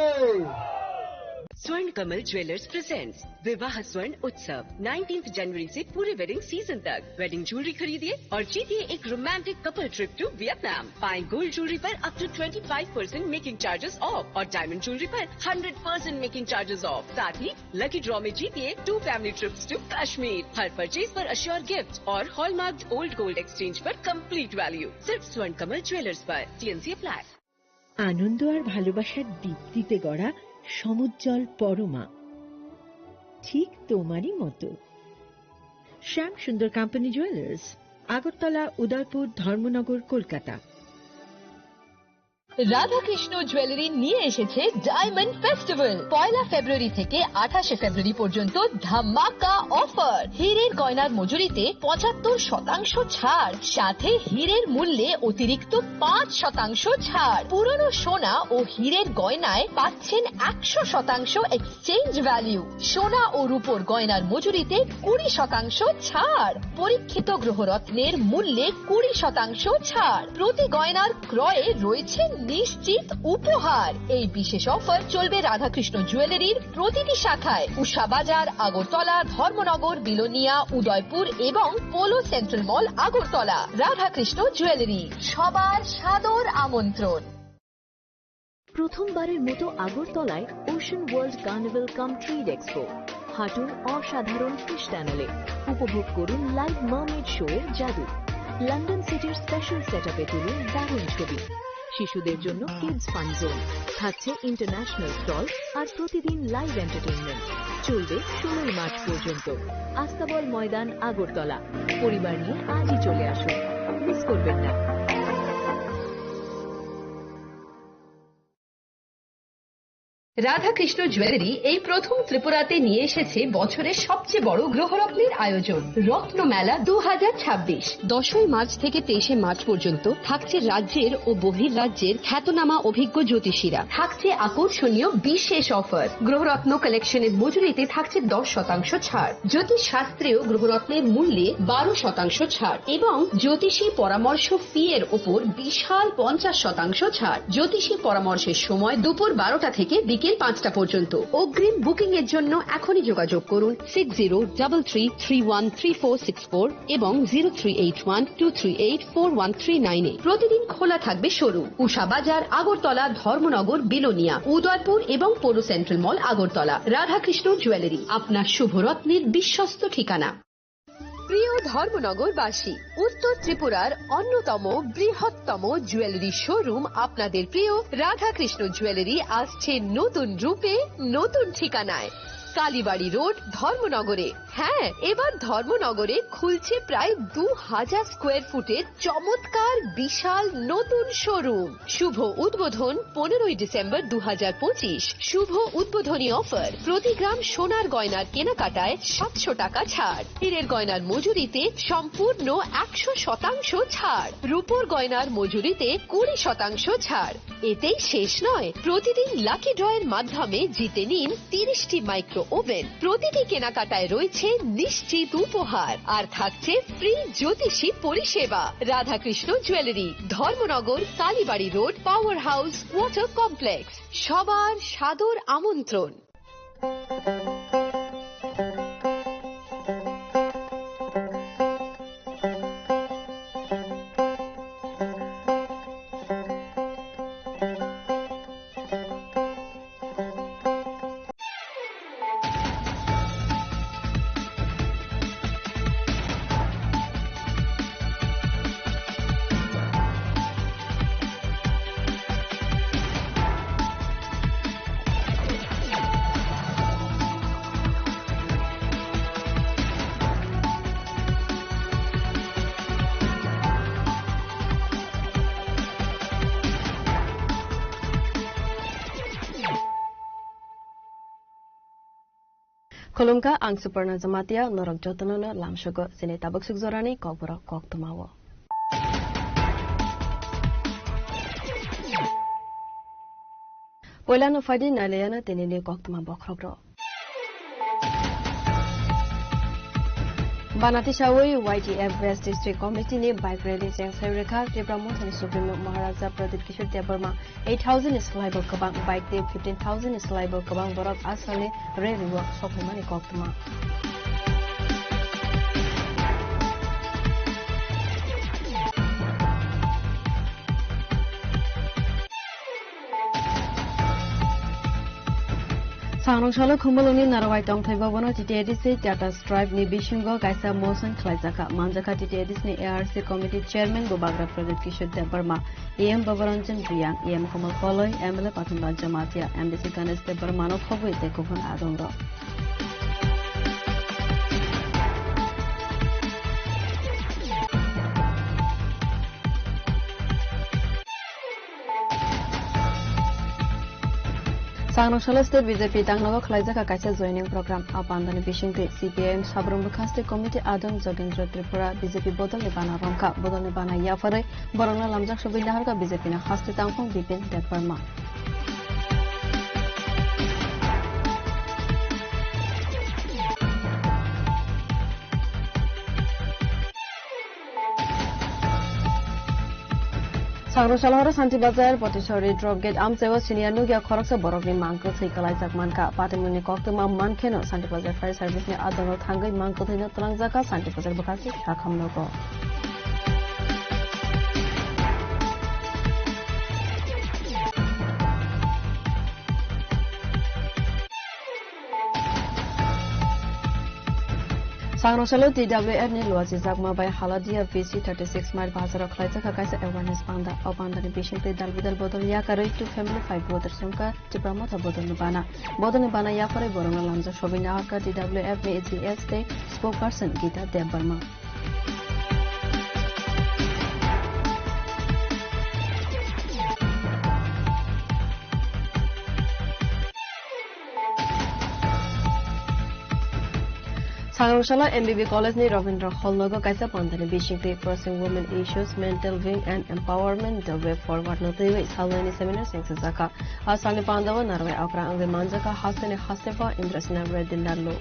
स्वर्ण Kamal jewellers presents विवाह स्वर्ण उत्सव 19 जनवरी से पूरे wedding season तक wedding jewellery खरीदिए और जीतिए एक romantic couple trip to Vietnam. पाएं गोल्ड ज्वेलरी पर up to 25% making charges off और डायमंड ज्वेलरी पर 100% मेकिंग चार्जेस ऑफ। साथ ही लकी ड्रॉ में जीतिए 2 फैमिली ट्रिप्स टू कश्मीर। हर परचेज पर अश्योर गिफ्ट और हॉलमार्क ओल्ड गोल्ड एक्सचेंज पर कंप्लीट वैल्यू सिर्फ स्वर्ण कमल ज्वेलर्स पर। TNC apply. आनंद और भालोबासार दीप्तिते गড়া সমুজ্জ্বল পরমা ঠিক তোমারই মতো। শ্যাম সুন্দর company jewellers, Agartala, Udaipur, Dharmanagar, Kolkata. Radhakrishna jewellery নিয়ে এসেছে ডায়মন্ড ফেস্টিভ্যাল। 1 ফেব্রুয়ারি থেকে 28 ফেব্রুয়ারি পর্যন্ত ধামাকা অফার। হীরের গয়নার মজুরিতে 75% ছাড়, সাথে হীরের মূল্যে অতিরিক্ত 5% ছাড়। পুরনো সোনা ও হীরের গয়নায় পাচ্ছেন 100% এক্সচেঞ্জ ভ্যালু। সোনা ও রূপোর গয়নার মজুরিতে 20% ছাড়। পরীক্ষিত গ্রহরত্নের মূল্যে 20% ছাড়। প্রতি গয়নার ক্রয়ে রয়েছে নিশ্চিত উপহার। এই বিশেষ অফার চলবে রাধাকৃষ্ণ জুয়েলারির প্রতিটি শাখায়, উষা বাজার, আগরতলা, ধর্মনগর, বিলোনিয়া, উদয়পুর এবং পোলো সেন্ট্রাল মল, আগরতলা। রাধাকৃষ্ণ জুয়েলারি, সবার সাদর আমন্ত্রণ। প্রথমবারের মতো আগরতলায় ocean world carnival cum trade expo. হাঁটুন অসাধারণ ফিশ টানেলে, উপভোগ করুন লাইভ মার্মেড শো এর জাদু। লন্ডন সিটির স্পেশাল সেটআপে তুলুন দারুণ ছবি। শিশুদের জন্য কিডস ফান জোন থাকছে, ইন্টারন্যাশনাল স্টল আর প্রতিদিন লাইভ এন্টারটেইনমেন্ট। চলবে 16 মার্চ পর্যন্ত। আস্তাবল ময়দান, আগরতলা। পরিবার নিয়ে আজই চলে আসুন, মিস করবেন না। রাধাকৃষ্ণ জুয়েলারি এই প্রথম ত্রিপুরাতে নিয়ে এসেছে বছরের সবচেয়ে বড় গ্রহরত্নের আয়োজন, রত্ন মেলা 2026। 10 মার্চ থেকে 23 মার্চ পর্যন্ত থাকছে রাজ্যের ও বহির্রাজ্যের খ্যাতনামা অভিজ্ঞ জ্যোতিষীরা। থাকছে আকর্ষণীয় বিশেষ অফার। গ্রহরত্ন কালেকশনের মজুরিতে থাকছে 10% ছাড়। জ্যোতিষ শাস্ত্রীয় গ্রহরত্নের মূল্যে 12% ছাড় এবং জ্যোতিষী পরামর্শ ফি এর ওপর বিশাল 50% ছাড়। জ্যোতিষী পরামর্শের সময় দুপুর 12টা থেকে বিকেল 5টা পর্যন্ত। অগ্রিম বুকিং এর জন্য এখনই যোগাযোগ করুন 6033313464 এবং 038123841339 এ। প্রতিদিন খোলা থাকবে শোরুম। উষা বাজার, আগরতলা, ধর্মনগর, বিলোনিয়া, উদয়পুর এবং পৌর সেন্ট্রাল মল, আগরতলা। রাধাকৃষ্ণ জুয়েলারি, আপনার শুভরত্নের বিশ্বস্ত ঠিকানা। প্রিয় ধর্মনগরবাসী, উত্তর ত্রিপুরার অন্যতম বৃহত্তম জুয়েলারি শোরুম আপনাদের প্রিয় রাধাকৃষ্ণ জুয়েলারি আসছে নতুন রূপে, নতুন ঠিকানায়। কালীবাড়ি রোড, ধর্মনগরে। হ্যাঁ, এবার ধর্মনগরে খুলছে প্রায় 2000 স্কোয়ার ফুটের চমৎকার বিশাল নতুন শোরুম। শুভ উদ্বোধন 15 ডিসেম্বর 2025। শুভ উদ্বোধনী অফার, প্রতি গ্রাম সোনার গয়নার কেনাকাটায় 700 টাকা ছাড়। হীরের গয়নার মজুরিতে সম্পূর্ণ 100% ছাড়। রূপোর গয়নার মজুরিতে 20% ছাড়। এতেই শেষ নয়, প্রতিদিন লাকি ড্রয়ের মাধ্যমে জিতে নিন 30টি মাইক্রো ওভেন। প্রতিটি কেনাকাটায় রয়েছে নিশ্চিত উপহার আর থাকছে ফ্রি জ্যোতিষী পরিষেবা। Radhakrishna jewellery, Dharmanagar, Kalibari road, power house, water complex. সবার সাদর আমন্ত্রণ। Kolumka ang Suparna Jamatia norok jotonono lamsugo sini tabuk sugzorani kokborok kok tumawo. Poilano fadi naleyana tenini kok tuma bokrokro. Banati Shawoi YTF West District Committee ने bike rally से सरकार Tripura मोथन supreme महाराजा प्रदीप किशोर Debbarma 8,000 sliver कबांग bike दे 15,000 sliver कबांग बरक आसले rally व सफलमानि कोक्तमा Sangrongshalo khumbaloni narawai tongthaibabono TTADC Tata Stripe ni bishingo kaisa motion khlaijaka manjaka TTADC ni ARC committee chairman Bobagra Pradip Kishore Debarma EM Babaranjan Riyang EM Komal Koloi MLA Pathanba Jamatia MDC Ganesh Debarma no khoboi te kubun adongro Sangrongshalo State BJP Tangnago Khlaijaka kaisa joining program apandani bishingte CPIM Sabrong Bukhaste Committee Adong Jogendra Tripura BJP Bodol Nibana Rongka Bodol Nibana Yafare Borona Lamjak Subindaharka BJP na Haste Tangpong Bipin Deparma Sangrongshalo Santi Bazar Potishori Drop Gate Amsewa Senior Nugia Koroksa Borogni Manko Thikalai Zakmanka Patimuni Koktuma Mankeno Santi Bazar Fire Service ni Adongo Thangai Manko Thina Trangjaka Santi Bazar Bukasi Shakamnogo Sangrongshalo TWF ni luasi zakma by Haladia VC 36 mile bazar khlaijaka kaisa awareness panda opandani bishingte dalbidal bodol yakaroi to family 5 voters sumka tipramotha bodol nibana yakare borona lamja shobina harka TWF ni AGS te spokesperson Gita Debarma Sangrongshalo MBB College ni Ravindra Hall Nogo kaisa pandani bishingte pressing women issues mental wing and empowerment the way forward no tewe salani seminar singzaka asani pandawa narwe akra ange manjaka hasene hasefa Indrasina Reddy Nallo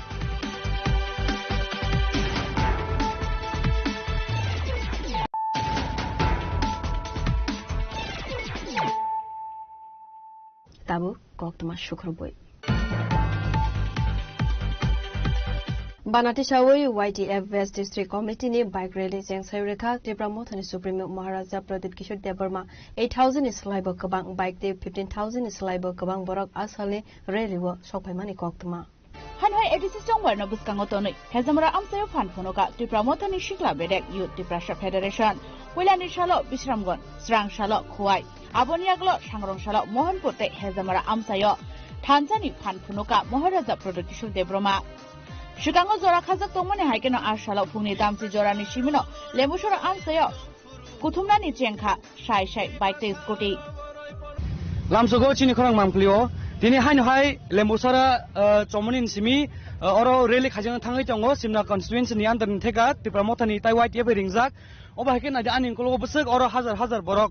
Tabu koktuma shukruboi Banati Shawoi YTF West District Committee ni bike rally jeng sayreka Tripura Mothani Supreme Maharaja Pradip Kishore Debarma 8,000 slaibo kabang bike de 15,000 slaibo kabang borok asale rally wo sokpaimani koktuma Hanhai edisi songwar no buskango tonoi hezamara amsayo fan phonoka Tripura Mothani Shikla Bedek Youth Tripura Federation Wilani Shalo Bishramgon Srang Shalo Khuai Aboniaglo Sangrongshalo Mohanpur te hezamara amsayo Tanzani fan phonoka Maharaja Pradip Kishore Debarma Shikango Zora Kazak Tomone Haikeno Ashalo Puni Damsi Jorani Shimino, Lemushura Amsayo, Kutumnani Jenka, Shai Bike Scotty. Lamsogo Chini Korang Mamplio, Dini Hai, Lemusara, Chomonin Simi, Oro Relic Hajan Tangitongo, Simna constituency Niandan Tega, Tipramotani, Taiwai Ringzak, Obahakin Anin Kolobusik, Oro Hazard Borok.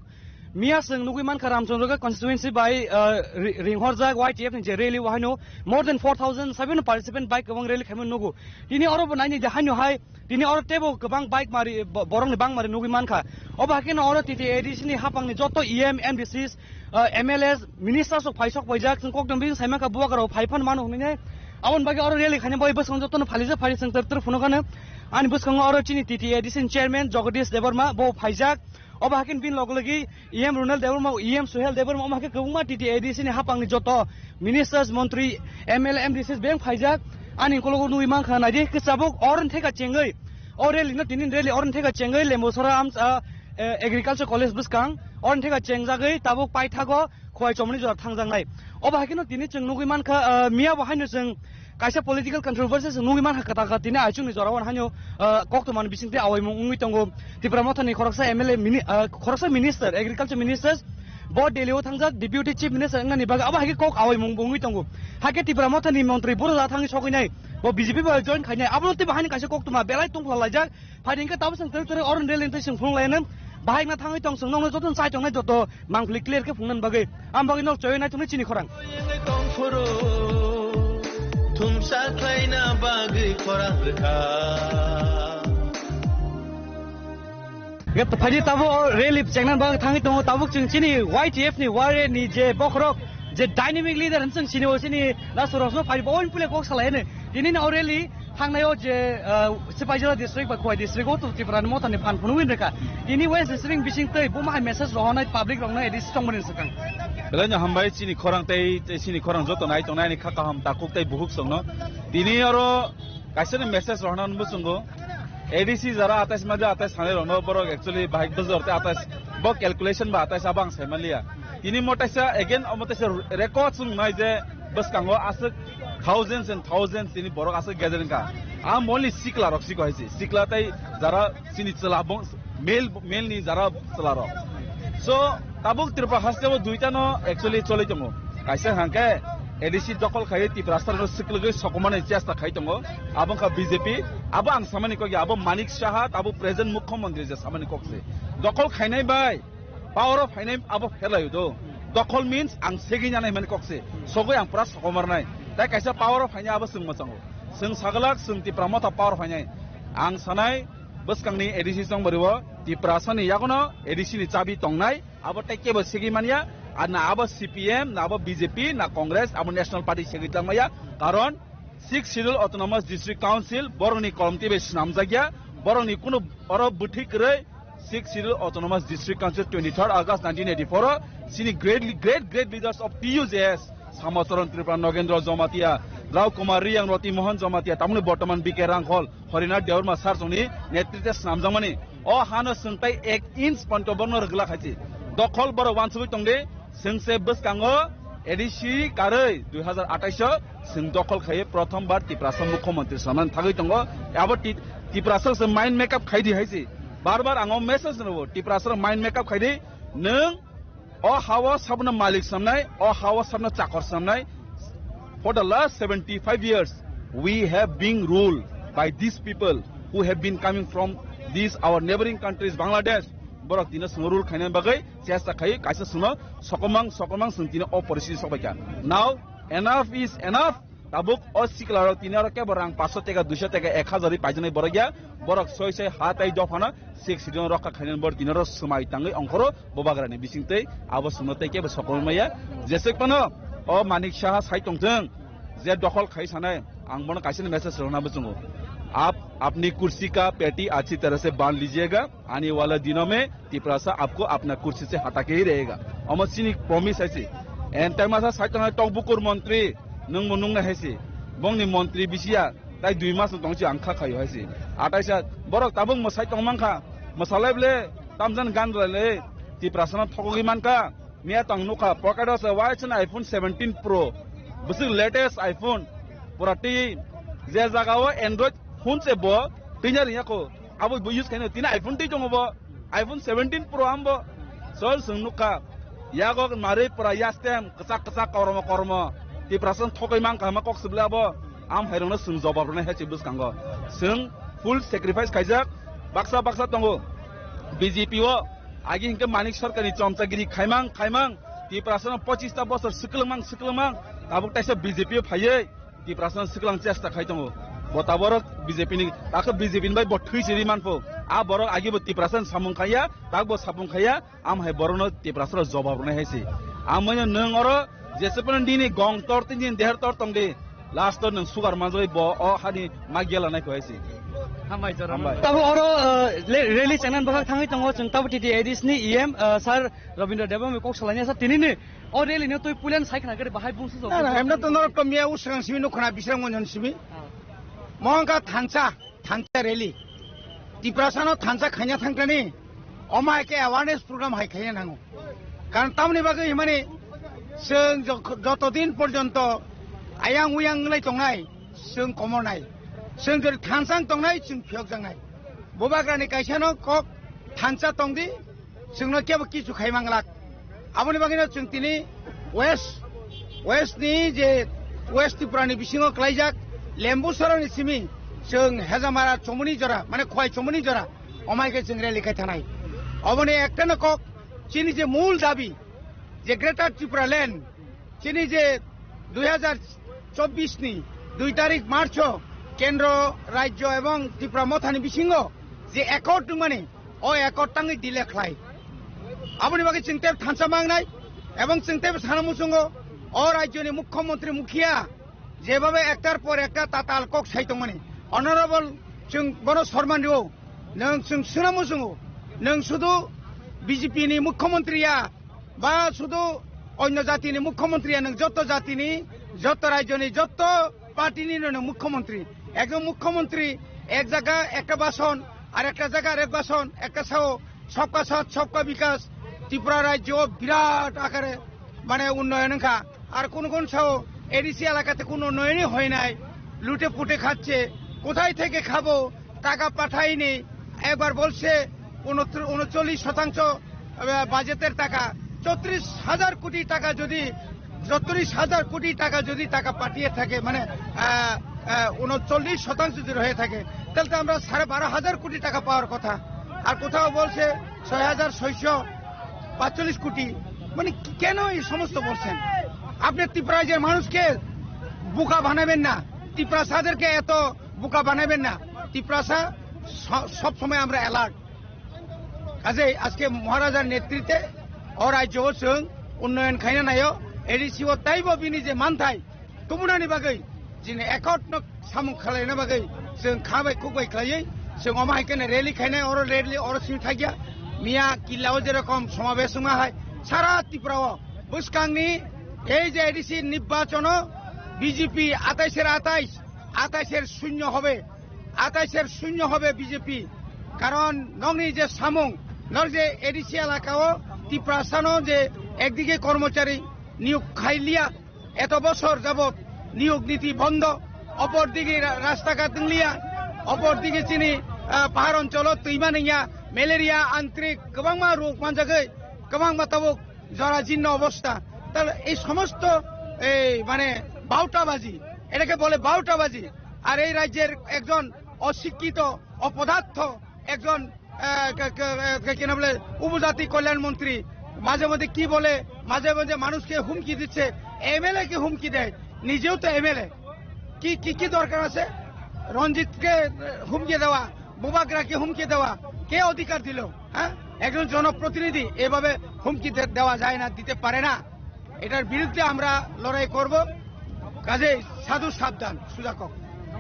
Mia Sung Nugiman Karamchonga constituency by Ringhorzag YTF in Jereli Wahano, more than 4,700 participant bike among Reli Kamunugu. Dini Orobo Nani the Hanu High, Dini Oro Table Kabang Bike Mari Borong Bang Mari Nugimanka, Obakin Oro Titi Edisini Hapang Joto EM MDCs, MLS, Ministers of Paisok Wajak and Kokdam Beans, Hamaka Buakaro, Paipan Manu Mine, Awan Bagi Oro Reli Hanaboy Bus on Joton Palisa Paris and Funogana, and Buskango Oro Chini Titi Edison Chairman, Jogadis Deborma, Bo Pajak. Obahakin bin logologi EM Ronald Deborma EM Suhel Deborma omake kaguma TTADC ni hapang ni joto ministers montri MLA MDCs bank phajak ani kologo nui mang khana di kisabuk oran theka chengai orel na tinin reli oran theka chengai lemosara am agriculture college buskang oran theka chengjagai tabuk paithago khoi chomni jor thangjang nai obahakin no tini chengnugui man kha mia bahainu jeng kaisa political controversies nugui man kata katina achung ni jorawan hanyo koktoman bisingte awai mungui tongo Tripura Mothani Khoroksa MLA Khoroksa minister agriculture ministers board delio thangjak deputy chief minister ngani baga aba hagi kok awai mungui tongo hake Tripura Mothani montri buru ja thangi sokinai bo BJP ba join khaine abon te bahani kaisa koktuma belai tungfla laijak phaiding ka tabu sang tere oron relen te sing phung lainam bahai na thangai tong sung nong joton sai tong nai joto mangfli clear ke phungnan bagai am bagai nok choi nai tong chini khorang thumsa khlaina bagai khorang rekha get phaji tabo relief changnan bang thangai tong tabuk chung chini YTF ni ware ni je bokrok je dynamic leader hansang chini o chini la sorosno phai bon pule kok salai ne dinin aureli thangnayo je Sipaijala district ba Khoi district o tu Tripura mo thani phan phunu win reka dini west district bising tei buma message rohonai public rongna edis tongmonin sakang belanya hambai chini khorang tei chini khorang joto nai tongnai ni khaka ham takuk tei buhuk songno dini aro kaisene message rohnan busungo ADC jara atas maja atas thane rono borok actually bahik bajor te atas bo calculation ba atas abang semalia ini motaisa again omotaisa record sung nai je bas kango asuk thousands and thousands ini borok asuk gathering ka am only sikla roksi ko haisi sikla tai jara sini chalabong mail ni jara chalaro so tabuk Tripura hastebo duita no actually chole tongo kaisa hangke ADC dokol khai Tripura no siklege sokomane chesta khai tongo abang ka BJP abang samani ko abo Manik Saha abo present mukhyamantri je samani kokse dokol khainai bai power of finance abo phelayo do dokol means ang segi janai mani kokse sogoi ang pura sokomar nai tai kaisa power of finance abo sung machango sung sagalak sung Tripura mota power of finance ang sanai buskangni ADC song bariwo Tripura sani yagono ADC ni chabi tongnai abo tai kebo segi mania na abo CPM na abo BJP na Congress abo National Party segi tangmaya karon 6 Schedule Autonomous District Council borongni kolomti be snamjagya borongni kuno oro buthi kre 6 Schedule Autonomous District Council 23rd August 1984 sini great leaders of TUJS Samasaran Tripura Nogendra Jomatia Rao Kumar Riang Roti Mohan Jomatia tamune Bortoman BK Ranghol Harinath Deorma Sarsoni netritwe snamjamani o hano sungtai 1 inch pantoborno rgla khaisi dokhol boro wansubui tongde sungse buskango ADC karei 2028 sung dokhol khaye prothom bar Tripura mukhyamantri saman thagoi tongo abo Tripura se mind makeup khaidi haisi बार-बार आंगो message नबो Tripura mind makeup खाइदे नों ओ हावा सबना मालिक सामनाय ओ हावा सबना चाकर सामनाय for the last 75 years we have been ruled by these people who have been coming from these our neighboring countries Bangladesh borok dina rule khaina bagai chesta khai kaisa suno sokomang sungtina o policy sobaika now enough is enough tabuk o siklaro tinaro ke borang 500 টাকা 200 টাকা 1000 পাইজনে borogya borok soy hatai dofana 6 jon rokka khainen bor dinaro sumai tangai ongkhoro bobagrani bisingtei abo sunotei ke sokolmaya jesek pano o Manik Saha sai tongthang je dokhol khai sanai angbono kaisine message rona bchungo आप अपनी कुर्सी का पेटी अच्छी तरह से बांध लीजिएगा आने वाला दिनों में Tripura आपको अपना कुर्सी से हटा के ही रहेगा अमसिनी प्रॉमिस है एन टाइम सा साइतना टॉकबुकुर मंत्री नों मुनुंग ना हैसे बंगनि मंत्री बिसिया ताई 2 मास दंगसि आंखा खायो हैसे आटाइसा बरक ताबुं मसाइ तंगमांखा मसालाइबले तामजन गानले Tripura थगोगि मानका मिया तंगनुखा पकेटस वाइस आईफोन 17 प्रो बुसि लेटेस्ट आईफोन पुराटी जे जागाओ एंड्रॉइड फोन से बो तिनार याको अब यूज खाने तिना आईफोन ति दङ बो आईफोन 17 प्रो आमबो सोल सुनुखा यागो मारे पुरा यास्टेम कसा कर्म Tripura थकै मांखा मा कक्सब्लाबो आम हैरंनो सुं जबाबरने हेचे बुसकांगो सुं फुल सैक्रिफाइस खाइजाक बाक्सा दङ बीजेपी ओ आगे हिंके मानिक सरकारनि चमचागिरि खाइमां Tripura 25 ता बছर सिक्लमां ताबुक ताइसा बीजेपी फायै Tripura सिक्लां चेष्टा खाइ दङ बताबरक बीजेपी नि ताखो बीजेपी नि बाय बथै सिरि मानफो आ बरक आगे Tripura सामुं खाया तागबो सापुं खाया आम है बरनो Tripura जबाबरने हेसे आमनो नों अरो जेसेपन दिनि गं तर तिन देहर तर तंगे लास्ट नों सुगार माजै ब अ हानि मागियाला नायखो हेसे हामबाय सर तब अरो रेली चैनल बखा थाङै तंगो जों तब टिटि एडिस नि EM सर रविन्द्र देवमी कक सलायनि सर तिनिनि अ रेली न तय पुलेन साइखना गरे बाहाय बुंसु जब हमना त नर कमिया उसरां सिमि नखना बिसरां मनजन सिमि महंगा थांचा रेली Tripura थांचा खाइना थांखनि अमाय के अवेयरनेस प्रोग्राम हाय खाइना नांगो कारण तामनि बागै माने जों जतदिन पर्यन्त आयां उयां लै तंनाय जों कमरनाय जों जर थांसां तंनाय जों फियक जांनाय बोबाग्रानि काइसानो कक थांचा तंदि जोंनो केबो किछु खाइमांलाक आबनि बागैनो जों तिनि वेस्ट नि जे वेस्ट Tripura नि बिसिङाव क्लाइजाक लेम्बुसरनि सिमी जों हेजामारा चमुनि जरा माने खय चमुनि जरा अमायके जों रैली खायथानाय अबने एकटानो कक चिनि जे मूल दाबी जे ग्रेटर त्रिपुरा लैंड चिनि जे 2024 नि 2 तारिख मार्च केंद्र राज्य एवं त्रिपुरा मथानि बिसिङाव जे एकर्ड दंमाने अ एकर्ड ताङै दिले खाय आबनि बागै चिंते थानसा मांगनाय एवं चिंते सानामुसुङो अ राज्यनि मुख्यमंत्री मुखिया जेभाबे एकटार पर एकटा ताताल कक साइतंमाने अनारेबल जों बनो सन्मान दियो नों जों सानामुसुङो नों शुधु बीजेपी नि मुख्यमंत्रीया बा शुधु अन्य जातिनि मुख्यमंत्रीया नों जत जातिनि जत राज्यनि जत पार्टीनि नों मुख्यमंत्री एकदम मुख्यमंत्री एक जगह एक बासन और एक जगह एक बासन एक साओ सबका साथ सबका विकास त्रिपुरा राज्य बिराट आकारे माने उन्नयन का और কোন সাও এডিসি এলাকাতে কোনো উন্নয়নই হয় নাই লুটে পুটে খাচ্ছে কোথায় থেকে খাবো টাকা পাঠায়নি একবার বলছে 39% বাজেটের টাকা 34,000 কোটি টাকা যদি 34,000 কোটি টাকা যদি টাকা পাঠিয়ে থাকে মানে 39% যদি রয়ে থাকে তাহলে তো আমরা 12,500 কোটি টাকা পাওয়ার কথা আর কোথাও বলছে 6,645 কোটি মানে কেন এই সমস্ত বলছেন আপনি ত্রিপুরার মানুষকে বোকা বানাবেন না ত্রিপুরাসাদেরকে এত বোকা বানাবেন না ত্রিপুরাসা সব সময় আমরা অ্যালার্ট কাজে আজকে মহারাজার নেতৃত্বে অরাজ্য जों উন্নয়ন খাইনা নাयो एडिसिओ ताइबो बिनि जे मानथाय तुमुनानि बागै जिने एकट सामु खालायना बागै जों खाबाय खुबाय खालायै जों अमायकेने रैली खायनाय और रैली और सिं थागिया मिया किल्लाव जेरकम समावेश हाय सारा त्रिपुराव बुसकांनि এই যে এডিসি নির্বাচন বিজেপি 28 শূন্য হবে 28 শূন্য হবে বিজেপি কারণ নংনি যে সামুং নর যে এডিসি এলাকাও ত্রিপুরাসানো যে একদিকে কর্মচারী নিয়োগ খাইলিয়া এত বছর যাবত নিয়োগ নীতি বন্ধ অপরদিকে রাস্তাঘাট লিয়া অপরদিকে চিনি পাহাড় অঞ্চল তৈমানিয়া ম্যালেরিয়া আন্তরিক গোबांमा রোগ মানজাগৈ गोबांमा তাবক জরাজীর্ণ অবস্থা তাহলে এই সমস্ত এই মানে বাউটাবাজি এটাকে বলে বাউটাবাজি আর এই রাজ্যের একজন অশিক্ষিত অপদার্থ একজন কি না বলে উপজাতি কল্যাণ মন্ত্রী মাঝে মধ্যে কি বলে মাঝে মাঝে মানুষকে হুমকি দিচ্ছে এমএলএ কে হুমকি দেয় নিজেও তো এমএলএ কি কি কি দরকার আছে রঞ্জিতকে হুমকি দেওয়া বুবাগ্রাকে হুমকি দেওয়া কে অধিকার দিল হ্যাঁ একজন জনপ্রতিনিধি এভাবে হুমকি দেওয়া যায় না দিতে পারে না এটার বিরুদ্ধে আমরা লড়াই করব কাজে সাধু সাবধান সুজাকক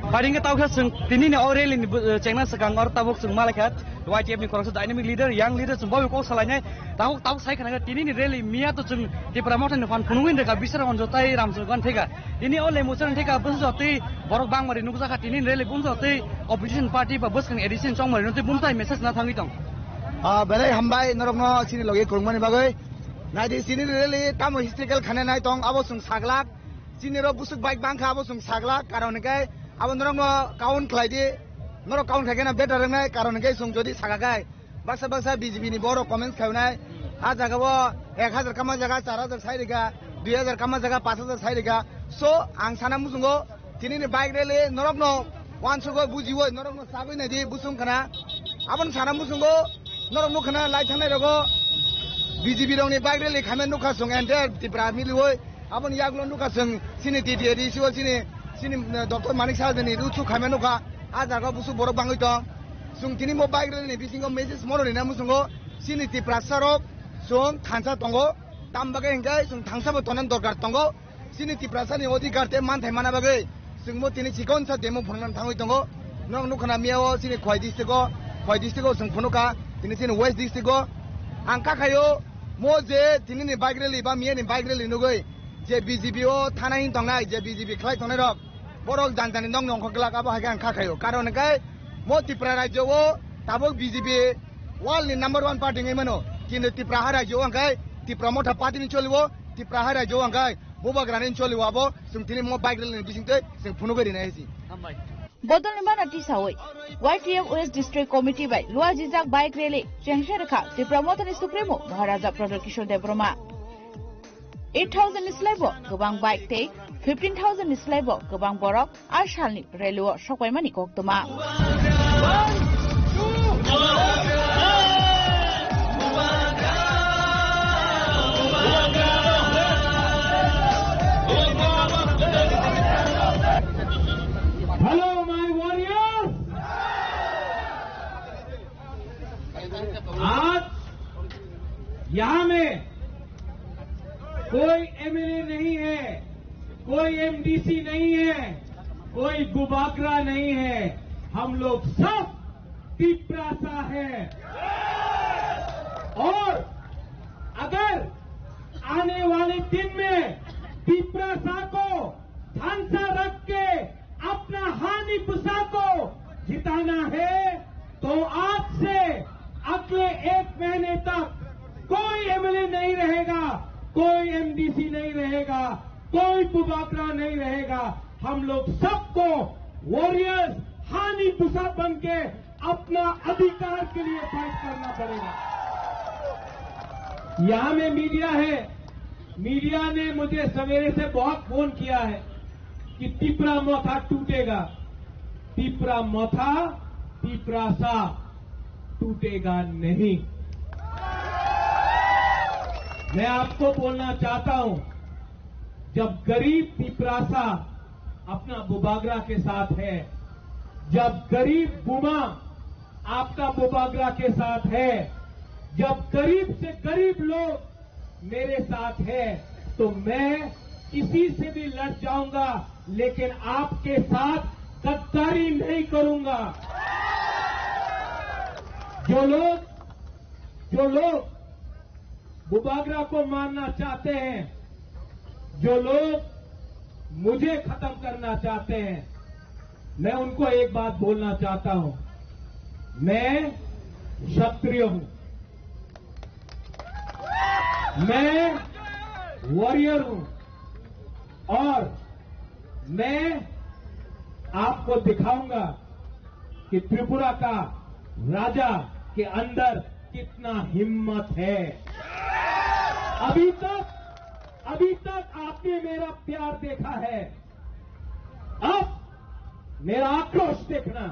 Paling tahu kan tini Aurel ini cengna sekarang orang tabuk sung malakat YTF ni korang dynamic leader young leader sung bawa kau salahnya tahu saya kan tini ni rally mia tu sung di promotion ni fan punungin mereka bisa orang jotai ramsurgan tega ini oleh musuhan tega bus jotai borok bang mari nunggu sakat tini rally bus jotai opposition party pa bus kan edition cong mari nanti buntai message na thangi tong belai hambai norok no sini logi kurungmani bagai nah di sini rally tamu historical khane nai tong abo sung saglak sini ro busuk baik bangka abo sung saglak karon kai abo norok no kaun khlaidi norok kaun khake na better nai karon kai sung jodi sagagai baksa BJP ni boro comments khaunai a jaga bo 1000 kama jaga 4000 sairiga 2000 kama jaga 5000 sairiga so ang sana musungo tini ni bike rally norok no wansugo bujiwo norok no sabai na di busung kana abon sana musungo norok no khana lai thanai rogo BJP rong ni bike rally khamen nuka sung enter Tripura miliwoi abon yaglon nuka sung sini TTD siwo sini Dr. Manik Sahadani ruchu khamen nuka a jaga busu borok bangoi tong sung tini mo bike rally ni bisingo message moro ni na musungo sini Tripura sarok sung thansa tongo tambaga hingai sung thangsa bo tonan dorkar tongo sini Tripura sani odhikar te man thai mana bagai sung mo tini chikon sa demo phangnan thangoi tongo nong nukhana miao sini khoi district sung phunuka tini sini west district go angka khayo mo je tini ni bike rally ba miya ni bike rally nugoi je BJP o thana hin tongnai je BJP khlai tongnai rok borok janjani nong khogla ka ba hagan angka khayo karon kai mo Tripura rajyo o tabok BJP world ni number 1 party ngai mano কিন্তু ত্রিপুরা রাজ্য আঙ্গাই ত্রিপুরা মোটা party নি চলিব ত্রিপুরা রাজ্য আঙ্গাই বুবাগ্রা নি চলিব আবো जों তিনি মো বাইক রেল নি বিসিংতে जों फुनु गरि नायसि बदल निबाना टिसावै YTF West District Committee by Lua Jizak Bike Rally Chengshirkha Tripura Mothani Supremo Maharaja Pradar Kishore Devroma 8,000 ni slaibo gobang bike tei 15,000 ni slaibo gobang borok ar salni reluo sokwaimani koktoma. Hello my warriors. आज यहाँ में कोई MLA नहीं है, कोई MDC नहीं है, कोई बुबागरा नहीं है, हम लोग सब तिप्रासा है। और अगर आने वाले दिन में तिप्रासा को ध्यान रख के अपना हानि पुसा को जिताना है तो आज से अगले 1 महीने तक कोई एमएलए नहीं रहेगा, कोई एमडीसी नहीं रहेगा, कोई बुबागरा नहीं रहेगा। हम लोग सबको वॉरियर्स हानि पुसा बन के अपना अधिकार के लिए फाइट करना पड़ेगा। यहां में मीडिया है, मीडिया ने मुझे सवेरे से बहुत फोन किया है कि तिप्रा मोथा टूटेगा। तिप्रा मोथा तिप्रासा टूटेगा नहीं। मैं आपको बोलना चाहता हूं, जब गरीब तिप्रासा अपना बुबागरा के साथ है, जब गरीब बुमा आपका बुबागरा के साथ है, जब गरीब से गरीब लोग मेरे साथ है, तो मैं किसी से भी लड़ जाऊंगा, लेकिन आपके साथ गद्दारी नहीं करूंगा। जो लोग बुबागरा को मारना चाहते हैं, जो लोग मुझे खत्म करना चाहते हैं, मैं उनको एक बात बोलना चाहता हूं, मैं क्षत्रिय हूं, मैं वॉरियर हूं और मैं आपको दिखाऊंगा कि त्रिपुरा का राजा के अंदर कितना हिम्मत है। अभी तक आपने मेरा प्यार देखा है, अब मेरा आक्रोश देखना।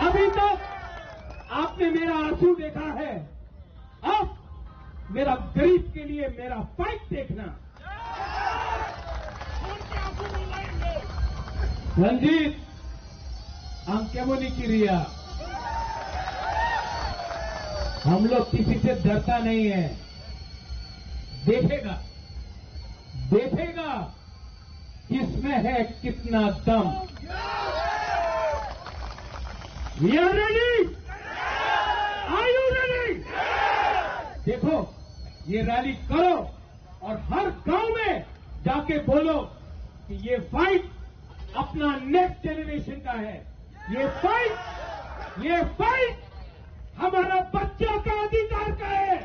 अभी तक आपने मेरा आंसू देखा है, अब मेरा गरीब के लिए मेरा फाइट देखना। रंजीत अंकेमोनी की रिया, हम लोग किसी से डरता नहीं है। देखेगा किसमें है कितना दम। We are ready? Are you ready? देखो, ये रैली करो और हर गांव में जाके बोलो कि ये फाइट अपना नेक्स्ट जनरेशन का है। ये फाइट हमारा बच्चों का अधिकार का है।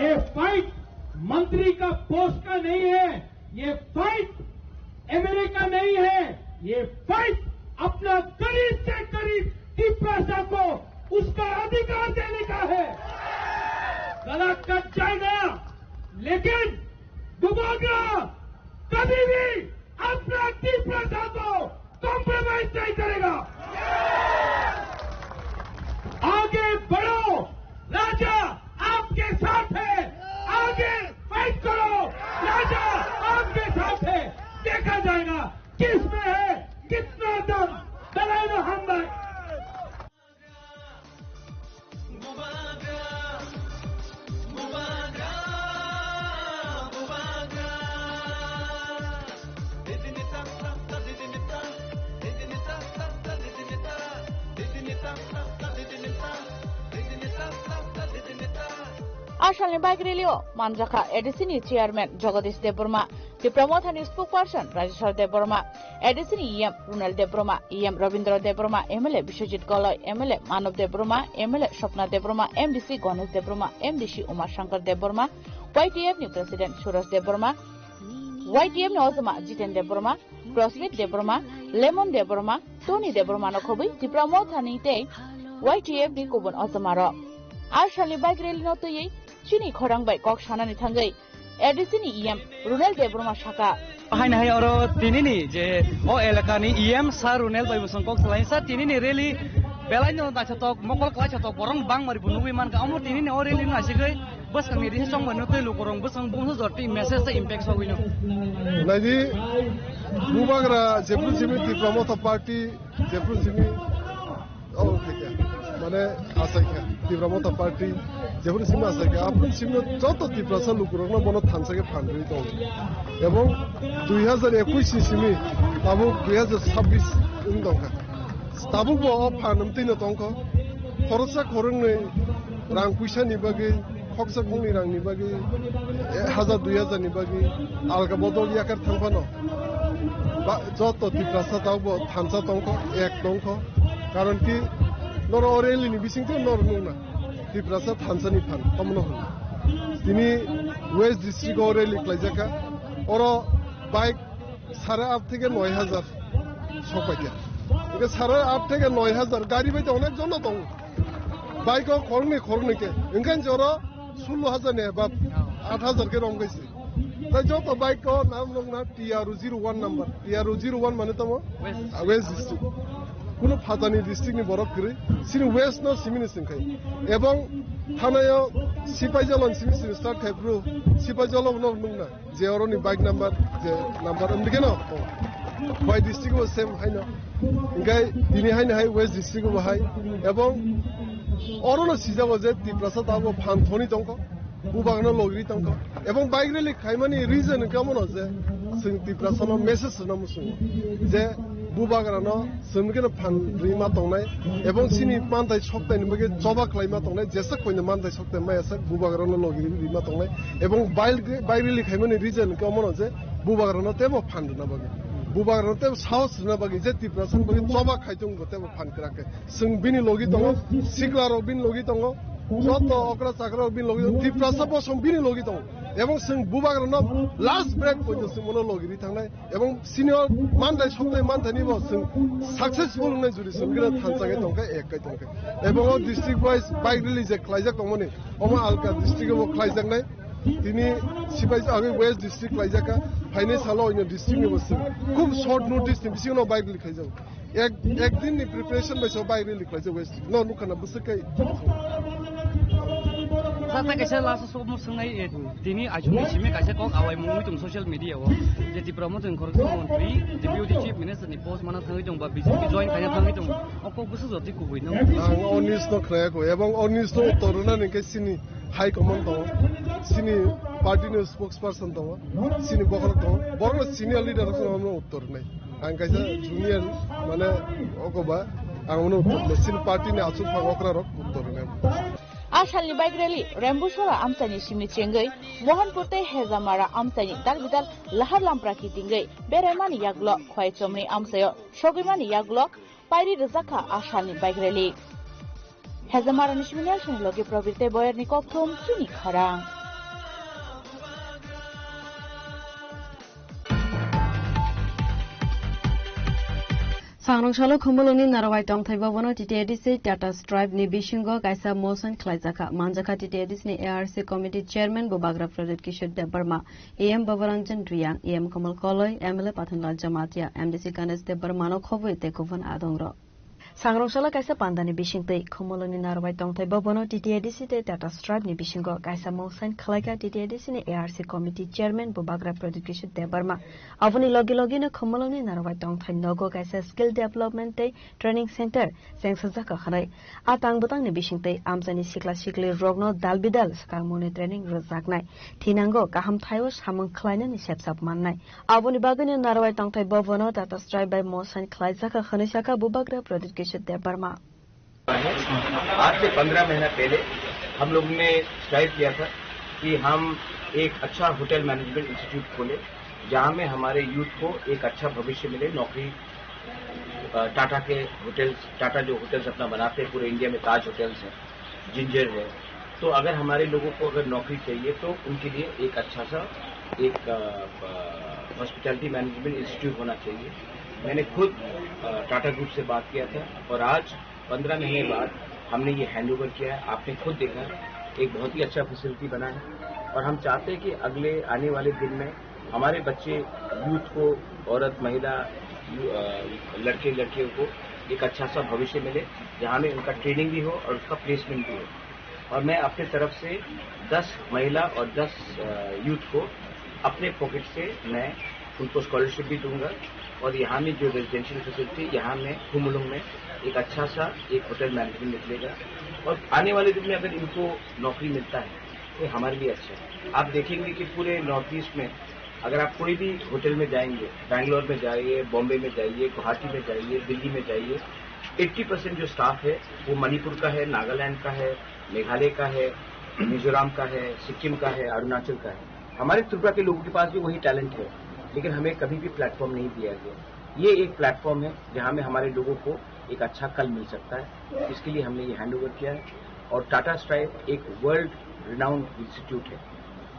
ये फाइट मंत्री का पोस्ट का नहीं है, ये फाइट एमएलए का नहीं है, ये फाइट अपना गरीब से गरीब तिप्रासा को उसका अधिकार देने का है। गला कट जाएगा, लेकिन बुबागरा कभी भी अपना तिप्रासा को कॉम्प्रोमाइज नहीं करेगा। आगे बढ़ो, राजा आपके साथ है, आगे फाइट करो, राजा आपके साथ है। देखा जाएगा किसमें है कितना दम। दलाना हम आसामनि बाइक रेलिओ मानजाखा एडिसिनि चेयरमैन जगदीश देबबर्मा, डिप्लोमाथानि स्पोकपार्सन राजेश्वर देबबर्मा, एडिसिनि EM Runal Debbarma, EM Rabindra Debbarma, MLA Biswajit Goloy, MLA Manab Debbarma, MLA Swapna Debbarma, MDC Ganesh Debbarma, MDC Umashankar Debbarma, वाईटीएफनि प्रेसिडेंट सुरज देबबर्मा, वाईटीएफनि अजमा जितेन देबबर्मा, प्रस्मित देबबर्मा, लेमन देबबर्मा, टोनी देबबर्मा नखबै डिप्लोमाथानि ते वाईटीएफनि गुबुन अजमा र आसामनि बाइक रेलि नतयै चिनी खरांबाय कक सानानि थांगै एडिसी नि इएम रुनेल देब्रमा शाखा हाइन हाय और तिनी जे ओ एलाकानि इएम सा रुनेल बाय बसंकक सलाइन सा तिनी रेली बेलाइन न दाछतक मकल क्लाछतक बरं बां मारि बुनुबि मानका अमो तिनी ओ रेली नासिगै बस नि रिहे सं मनो तै लुकरं बसं बुंसो जति मेसेज से इम्पैक्ट सगिनो नायदि बुबाग्रा जेब्रु जिमि तिप्रमथ पार्टी जेब्रु जिमि ओ ठीक माने आसाइखा तिप्रमथ पार्टी जेब्रु जिमि आसाइखा आपन सिमनो जत तिप्रसा लुकरं बनो थानसाके फानरि दं एवं 2021 सिमि आबो 2026 इन दंखा ताबुबो फानमतिनो दंखो खरसा खरंनै रां पैसानि बागै खक्सा खंनि रांनि बागै 1000 2000 नि बागै आलगा बदल याकार थांफानो जत तिप्रसा दावबो थानसा दंखो एक दंखो कारण कि नर अरेलिनि बिसिंथि नर नुना तिप्रसा थानसानि फान कमनो हो तिनि वेस्ट डिस्ट्रिक्ट अरेलि क्लाइजाका और बाइक 8.5 থেকে 9000 सपाइया इके 8.5 থেকে 9000 गाड़ी बायदि अनेक जन दं बाइक खरंनै के ओंखायनो जरा 16000 ने बा 8000 के रंग गइसे ता जत बाइक को नाम लंगना TR01 नंबर TR01 माने तमो वेस्ट डिस्ट्रिक्ट कुनो फाजानि डिस्ट्रिक्ट नि बरफ गरि सिनि वेस्ट न सिमिनि सिंखाय एवं थानायाव सिपाइजलन सिमि स्टार्ट खायब्रु सिपाइजलन न नंना जेअरनि बाइक नंबर जे नंबर उमदिके न बाय डिस्ट्रिक्ट was सेम हाइनो इंगाय दिनि हाइनो हाय वेस्ट डिस्ट्रिक्ट बो हाय एवं अरनो सिजागो जे तिप्रसा दाबो फानथनि दंको बुबागनो लगिरि दंको एवं बाइक रेलि खायमानि रिजन कमन जे जों तिप्रसानो मेसेज न मुसु जे बुबाग्रानो जोंगेनो फानरिमा दंनाय एवं सिनि मानथाय सप्ताहनि बगे जबा खालायमा दंनाय जेसा कोइनो मानथाय सप्ताह मायासा बुबाग्रानो लगिरि रिमा दंनाय एवं बाइक रेलि खायमानि रिजन कमन जे बुबाग्रानो तेबो फानदना बगे बुबाग्रानो तेबो साहस ना बगे जे तिप्रसा बगे जबा खायदों तेबो फानकराके जों बिनि लगि दङ सिग्लारो बिनि लगि दङ जत अकरा चाकरा बिनि लगि तिप्रसा बसम बिनि लगि दङ एवं जों बुबाग्रानो लास्ट ब्रेक पइन्ट जों मनो लगिरि थांनाय एवं सिनियर मानदाय सप्ताह मानथानि बो जों सक्सेसफुल नै जुरि जोंगेनो थानसागे दंखाय एकखाय दंखाय एवं डिस्ट्रिक्ट वाइज बाइक रिलिज क्लाइजाक दंमोनि अमा आलका डिस्ट्रिक्टआव क्लाइजाकनाय दिनै सिपाइज आगे वेस्ट डिस्ट्रिक्ट क्लाइजाका फाइनेन्स हालाव इन डिस्ट्रिक्टनि बसो खूब शॉर्ट नोटिस नि बिसिनो बाइक लिखायजाव एक दिन नि प्रिपरेशन बायसो बाइक लिखायजाव वेस्ट न नुखाना बसकै साता कैसे लास्ट सब मुसंनाय दिनी आजुनि सिमे कैसे कक आवाय मुंगि तुम सोशल मीडिया वो जे तिप्रमो जों खरगो मन्त्रि डेप्युटी चीफ मिनिस्टर नि पोस्ट माना थाङै दं बा बीजेपी जॉइन खाया थाङै दं अको गुसु जति कुबै न आं अनिस न खयाको एवं अनिस न तरुना नि सिनि हाई कमान्ड दं सिनि पार्टी नि स्पोक्स पर्सन दं सिनि बखल दं बरन सिनियर लीडर को उत्तर नै आं कैसे जूनियर माने अकोबा आं उनो सिनि पार्टी नि आसु फागकरा रक उत्तर नै आशालनि बाइक रेली रेम्बुसरा आमसानि सिमनि चेंगै मोहनपुरते हेजामारा आमसानि दालबिदाल लाहार लामप्राखि दिंगै बेरायमानि याग्लो खयचमनि आमसायो सगैमानि याग्लो पाइरि रजाखा आशालनि बाइक रेली हेजामारानि सिमनि लगे प्रवृत्ति बयरनि कक्थुम सुनि खरां Sangrongshalo khumulungni narawai tongthaiba bono TTADC Tata Stripe ni bisingo kaisa motion khlaijaka manjaka TTADC ni ARC committee chairman Bubagra Pradeep Kishore Debarma AM Bavaranjan Riyang AM Kamal Koloi MLA Pathanlal Jamatia MDC Ganesh Debarma no khoboi te kuvan adongro Sangrongshalo kaisa pandani bisingtei khumulungni narawai tongthaiba bono TTADC te Tata Stripe ni bisingo kaisa motion khlaika TTADC ni ARC committee chairman Bubagra Pradeep Kishore Debarma avuni logi no khumulungni narawai tongthai nogo kaisa skill development te training center sengsajaka khanai atang butang ni bisingtei amjani sikla sikli rogno dalbidal sakamuni training rojaknai thinango kaham thayo samung khlaina ni sepsap mannai avuni bagani narawai tongthai bobono Tata Stripe by motion khlaijaka khanisaka Bubagra Pradeep Kishore Debarma आज से 15 महीना पहले हम लोग ने strive किया था कि हम एक अच्छा होटल मैनेजमेंट इंस्टीट्यूट खोले जहां में हमारे यूथ को एक अच्छा भविष्य मिले नौकरी टाटा के होटल्स टाटा जो होटल्स अपना बनाते हैं पूरे इंडिया में ताज होटल्स है जिंजर है तो अगर हमारे लोगों को अगर नौकरी चाहिए तो उनके लिए एक अच्छा सा एक हॉस्पिटैलिटी मैनेजमेंट इंस्टीट्यूट होना चाहिए मैंने खुद टाटा ग्रुप से बात किया था और आज 15 महीने बाद हमने ये हैंड ओवर किया है आपने खुद देखा एक बहुत ही अच्छा फैसिलिटी बना है और हम चाहते हैं कि अगले आने वाले दिन में हमारे बच्चे यूथ को, औरत, महिला, लड़के लड़कियों को एक अच्छा सा भविष्य मिले जहाँ में उनका ट्रेनिंग भी हो और उसका प्लेसमेंट भी हो। और मैं अपने तरफ से 10 महिला और 10 यूथ को अपने पॉकेट से मैं उनको स्कॉलरशिप भी दूंगा और यहाँ में जो रेजिडेंशियल फैसिलिटी यहाँ में हुमुलुंग में एक अच्छा सा एक होटल मैनेजमेंट निकलेगा और आने वाले दिन में अगर इनको नौकरी मिलता है तो हमारे लिए अच्छा है। आप देखेंगे कि पूरे नॉर्थ ईस्ट में अगर आप कोई भी होटल में जाएंगे, बैंगलोर में जाइए, बॉम्बे में जाइए, गुवाहाटी में जाइए, दिल्ली में जाइए, 80% जो स्टाफ है वो मणिपुर का है, नागालैंड का है, मेघालय का है, मिजोरम का है, सिक्किम का है, अरुणाचल का है। हमारे त्रिपुरा के लोगों के पास भी वही टैलेंट है, लेकिन हमें कभी भी प्लेटफॉर्म नहीं दिया गया। ये एक प्लेटफॉर्म है जहाँ में हमारे लोगों को एक अच्छा कल मिल सकता है, इसके लिए हमने ये हैंड ओवर किया है। और टाटा स्ट्राइप एक वर्ल्ड रिनाउंड इंस्टीट्यूट है।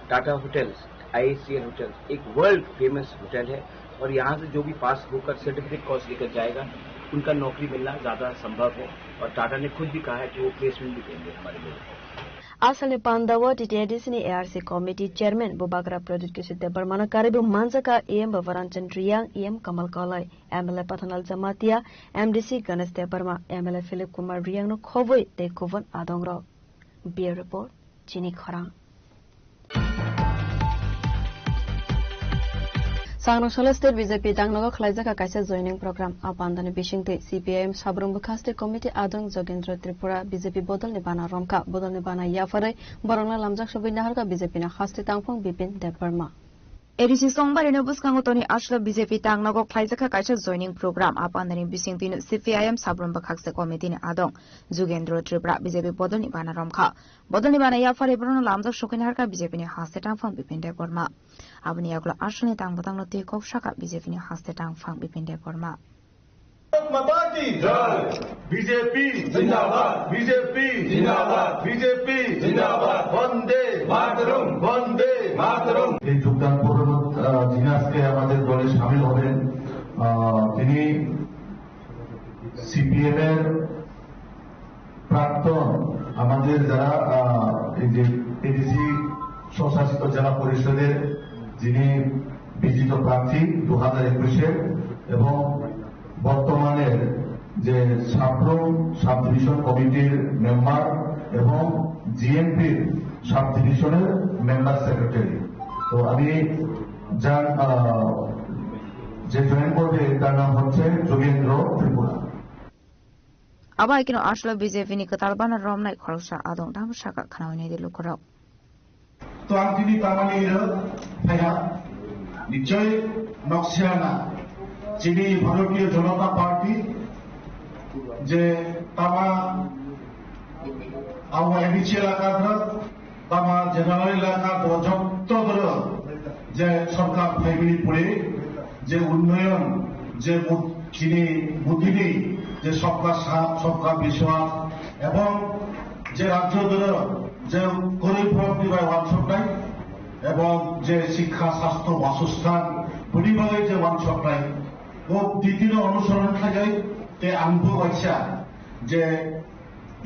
टाटा होटल्स, IACL होटल्स एक वर्ल्ड फेमस होटल है और यहाँ से जो भी पास होकर सर्टिफिकेट कोर्स लेकर जाएगा उनका नौकरी मिलना ज्यादा संभव है और टाटा ने खुद भी कहा है कि वो प्लेसमेंट भी देंगे हमारे लोगों को। Asal Pandawa DTAD sini ARC Committee Chairman Bubagra Project Kisite Bermana Karibu Manzaka EM Bavaran Chandriyang EM Kamal Kalai MLA Pathanal Jamatia MDC Ganesh Deparma MLA Philip Kumar Riang no Khoboi de Kovan Adongra. Bureau Report Chini Khorang. Sangrong State BJP Dangnago Khlaijaka Kaisa joining program Apandani Bishingte CPIM Sabrung Bukhaste Committee Adong Jogendra Tripura BJP Bodol Nibana Romka Bodol Nibana Yafare Borona Lamjak Shobi Naharka BJP na Haste Tangpong Bipin Deparma Edisi Songbari no Buskangotoni Ashla BJP Dangnago Khlaijaka Kaisa joining program Apandani Bishingte CPIM Sabrung Bukhaste Committee Adong Jogendra Tripura BJP Bodol Nibana Romka Bodol Nibana Yafare Borona Lamjak Shobi Naharka BJP na Haste Tangpong Bipin Deparma Abni aglo asli tang batang no tekok shaka BJP ni haste tang fang bipinde porma. Mabati Jai BJP Zindabad BJP Zindabad BJP Zindabad Vande Mataram Vande Mataram এই যোগদান পূর্বক যিনি আজকে আমাদের দলে শামিল হবেন তিনি সিপিএম এর প্রাক্তন আমাদের যারা এই যে এডিসি স্বশাসিত জেলা পরিষদের যিনি বিজিত প্রার্থী 2021-এর এবং বর্তমানের যে সাবরুম সাব ডিভিশন কমিটির মেম্বার এবং জিএমপির সাব ডিভিশনের মেম্বার সেক্রেটারি। তো আমি যে জয়েন করবে তার নাম হচ্ছে যোগেন্দ্র ত্রিপুরা। আবার কেন আসলে বিজেপি নি কতালবানা রমনাই খরচা আদং দাম শাখা খানাওনি দিল করাও তো আমি তামানি ভাইয়া নিশ্চয় নকশিয়ানা যিনি ভারতীয় জনতা পার্টি যে তামা আমার এডিসি এলাকার তামা জেনারেল এলাকার যত যে সরকার ফাইবিনি পড়ে যে উন্নয়ন যে যিনি বুদ্ধিনী যে সবকা সাথ সবকা বিশ্বাস এবং যে রাজ্য যে গরিব বিভাগ ওয়ানশপটাই এবং যে শিক্ষা স্বাস্থ্য বাসস্থান পরিবারের যে ওয়ানশপটাই ও দ্বিতীয় অনুসরণ থাকে তে আনবো বাচ্চা যে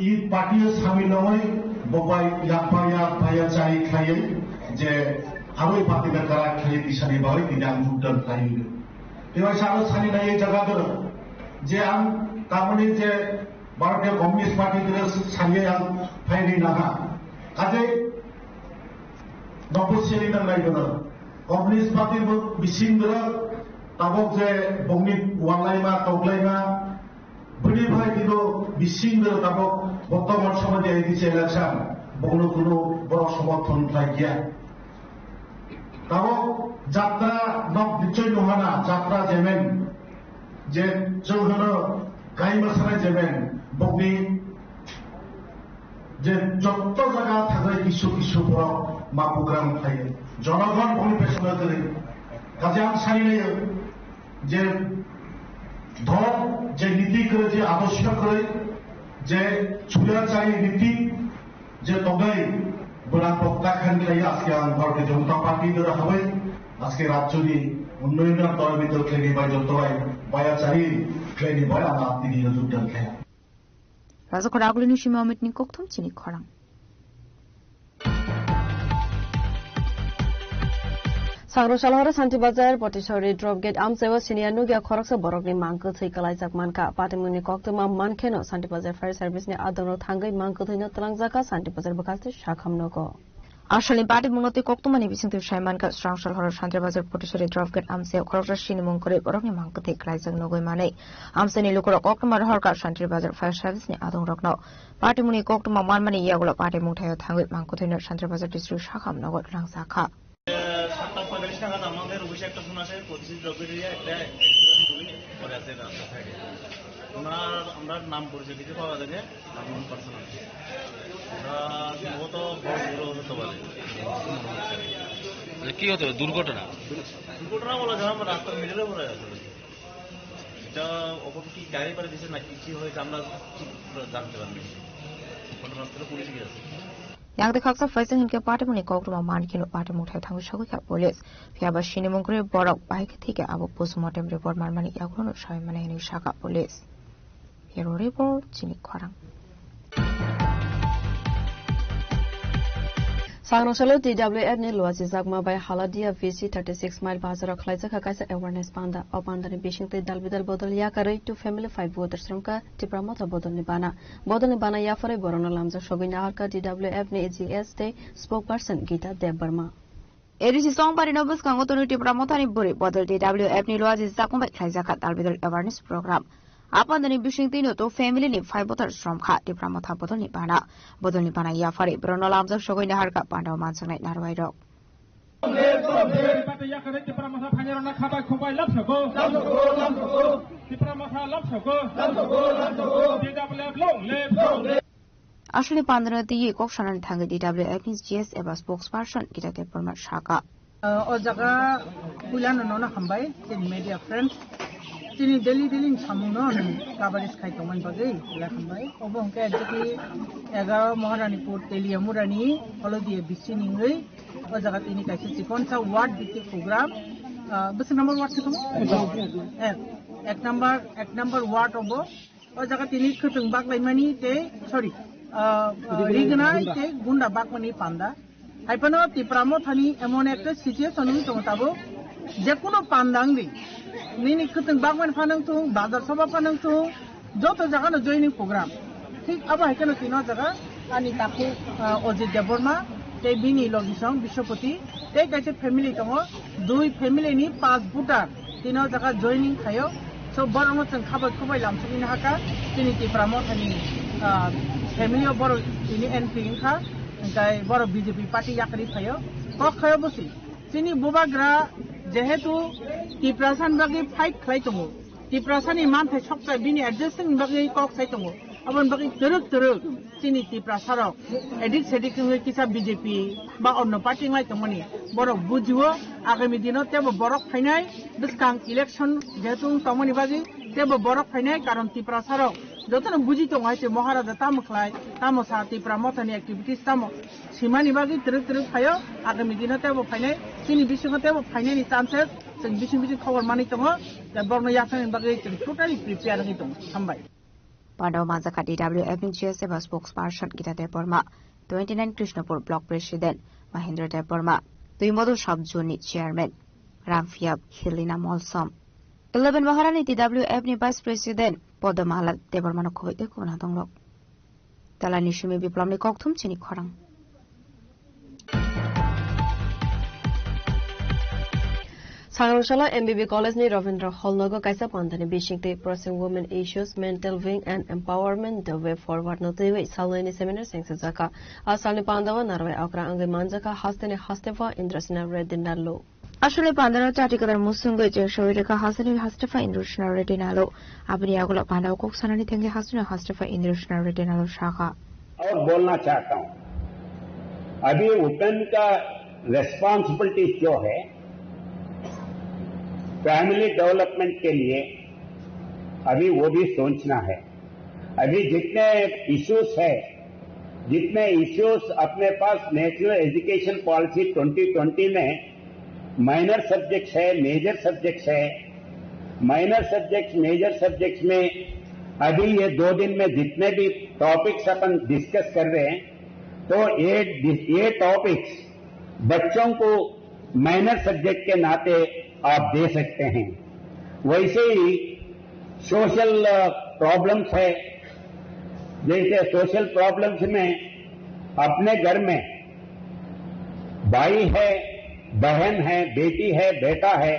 ই পার্টির সামিল নয় ববাই ইয়াপায়া ভাইয়া চাই খাইয়ে যে আরো পার্টি বেকার খাইয়ে দিশানি বাই তিনি আনবুটান খাইয়ে এবার সারা সানি নাই এই জায়গা ধর যে আম তামনি যে ভারতীয় কমিউনিস্ট পার্টি সারিয়ে আম ফাইনি নাহা কাজে নবসিয়ানি নাঙ্গাই গেল কমিউনিস্ট পার্টির বিশিন্দ্র তাবক যে বংনি ওয়ানলাইমা তগলাইমা বনি ভাই কিন্তু বিশিন্দ্র তাবক বর্তমান সময় যে এদিছে ইলেকশন বংনো কোনো বড় সমর্থন থাকিয়া তাবক যাত্রা নব নিশ্চয় নহানা যাত্রা যেমেন যে চৌধুর গাই মাসানায় যেমেন বংনি যে যত জায়গা থাকে কিছু কিছু বড় মা প্রোগ্রাম থাকে জনগণ পরিবেশনা করে কাজে আম সারি নেই যে ধর যে নীতি করে যে আদর্শ করে যে ছুয়াচারী নীতি যে তবেই বোনা প্রত্যাখ্যান খাই আজকে ভারতীয় জনতা পার্টি দ্বারা হবে আজকে রাজ্যনি উন্নয়নের দলের ভিতর খেলি বাই যতবাই বায়াচারী খেলি বাই আমার আপনি যোগদান খেয়া রাজা খরাগুলিনি সীমা অমিত নি কোকথম চিনি খরাং Sangroshalhora Santibazar, Potishori, Dropgate, Amsewa, Senior Nugia, Koroksa, Borogni, Manko, Kalaisak Manka, Patimuni, Koktuma, Mankeno, Santibazar Fire Service, Adono Tangai, Manko, Talangzaka, Santibazar Bakasti, Shakam Noko. Ashali Badi Munoti Koktumani Visin to Shaimanka, Strangshal Santibazar, Potishori, Dropgate, Amse, Koroksa, Shinimungore, Borogni, Manko, Kalaisak Nogo Mane, Amseni Lukoro, Koktuma, Horka, Santibazar Fire Service, Adon Rokno, Patimuni, Koktuma, Manmani, Yagula, Patimutai, Tangai, Manko, Santibazar District, Shakam Nogo, Langsaka. আমাদের অফিসে একটা phone আসে প্রতিষ্ঠিত দ্রব্যের একটা করে আছে আমরা নাম পরিচয় দিতে পাওয়া যাবে নাম পার্সোনাল সম্ভবত বড় হতে পারে কি হতো দুর্ঘটনা বলা যায় আমরা রাস্তার মিডলে পড়ে আছে এটা অপর কি গাড়ি করে দিয়েছে না কি হয়েছে আমরা জানতে পারিনি ঘটনাস্থলে পুলিশ গিয়েছে Yang the Cox of Facing in Patamuni Kokuma Mankino Patamuta Tangushaka Police, Fiaba Shinimungre Borok Bike Tika Abu Postmortem Report Marmani Yakuno Shaimani Shaka Police. Hero Report, Chini Kwarang. Sangrosalo TWF ni luas Zagma by Haladia VC 36 mile Bazar Klaizaka Kaisa awareness panda or panda bishing the Dalvidal Bodol Yakare to family 5 voters Rumka Tipramota Bodol Nibana Bodol Nibana Yafare Borono Lamza Shogina Harka TWF ni AGS Day spokesperson Gita Debarma. Edisi song by Nobus Kangoto Tipramota Buri Bodol TWF ni luas Zagma by Klaizaka Dalvidal awareness program. Upon the Bishing Tino to family ni 5 voters from Kat Dipramota Bodol Nibana Bodol Nibana Yafare Brono Lamza Shogina Harka Panda Mansonite Narway Dog. Ashli Pandra the Kokshan and Tanga DWF GS Eva spokesperson Kita Perma Shaka. Ozaga Pulan Nona Hambai, media friends. Tini daily dealing Samuno, Kabaris Kaitoman Bagay, Lakambai, Obonka, Ega Moharanipur, Telia Murani, Holodia Bisiningri, Ozagatini Kaisikonsa, Ward Biti program. This number what to do? At number what obo, Ozagatini Kutung Bakmani, sorry, Rigana, Gunda Bakmani Panda. Hypano, Tipramotani, Amonactus, situation Tomotabo, Jakuno Pandangri. Nini Kutung Bagman Panangtu, Badar Soba Panangtu, Joto Jagana joining program. Think about Hakanotino Zaga, Anitaku, Ozi Deborma, Te Bini Logisong, Bishopoti, take a family Tomo, do family ni pass Buddha, Tino Zaga joining Hayo, so Boromot and Kabak Kubayam in Haka, Tiniti Pramotani, family of Boro in NPinka, and Kai Boro BJP party Yakari Hayo, Kokayobusi, Tini Bubagra. যেহেতু টিপ্রাসান বাকি fight খাইতমু টিপ্রাসানি মানতে সবটা বিনি adjusting বাকি cock খাইতমু আবন বাকি তরক চিনি টিপ্রাসার এডিক সেডিক হয়ে কিসা বিজেপি বা অন্য পার্টি লাইতমনি বড় বুঝিও আগামী দিনত তেব বড় ফাইনাই বিস্কাং ইলেকশন যেহেতু তমনি বাজি তেব বড় ফাইনাই কারণ টিপ্রাসার যতন বুঝিত হইতে মহারাজা তামখলাই তামসা টিপ্রামতনি অ্যাক্টিভিটিস তাম সীমানি বাকি তরক ফায়ো আগামী দিনত তেব ফাইনাই চিনি বিশ্বতে ফাইনালি চান্সেস जों बिसिं खबर मानि दङ दा बर्न याफानि बागै जों टोटालि प्रिपेयार दङ हामबाय Pando Mazaka DWF GS Eva spokesperson Gita Deborma 29 Krishnapur block president Mahendra Deborma 2 model shop zone chairman Ramfiab Helena Molsom 11 Maharani DWF ni vice president Podamala Deborma no khoi ko na donglok Talani shimi biplomni kokthum chini khorang Sangroshala MBB College ni Ravindra Hall Nogo Kaisa Pandani Bishingte Pressing Women Issues Mental Wing and Empowerment The Way Forward No Tewe Salani Seminar Sengsaka Asani Pandawa Narwe Akra Ange Manjaka Hastene Hastefa Indrasina Redinalo Ashole Pandana Tatikar Musungo Shorika Hasani Hastefa Indrasina Redinalo Abniagula Panda Koksanani Tangi Hasana Hastefa Indrasina Redinalo Shaka और बोलना चाहता हूं अभी women का responsibility जो है family development के लिए अभी वो भी सोचना है अभी जितने इश्यूज अपने पास नेशनल एजुकेशन पॉलिसी 2020 में माइनर सब्जेक्ट्स है मेजर सब्जेक्ट्स है माइनर सब्जेक्ट्स मेजर सब्जेक्ट्स में अभी ये 2 दिन में जितने भी टॉपिक्स अपन डिस्कस कर रहे हैं तो ये टॉपिक्स बच्चों को माइनर सब्जेक्ट के नाते आप दे सकते हैं। वैसे ही सोशल प्रॉब्लम्स है, जैसे सोशल प्रॉब्लम्स में अपने घर में भाई है, बहन है, बेटी है, बेटा है,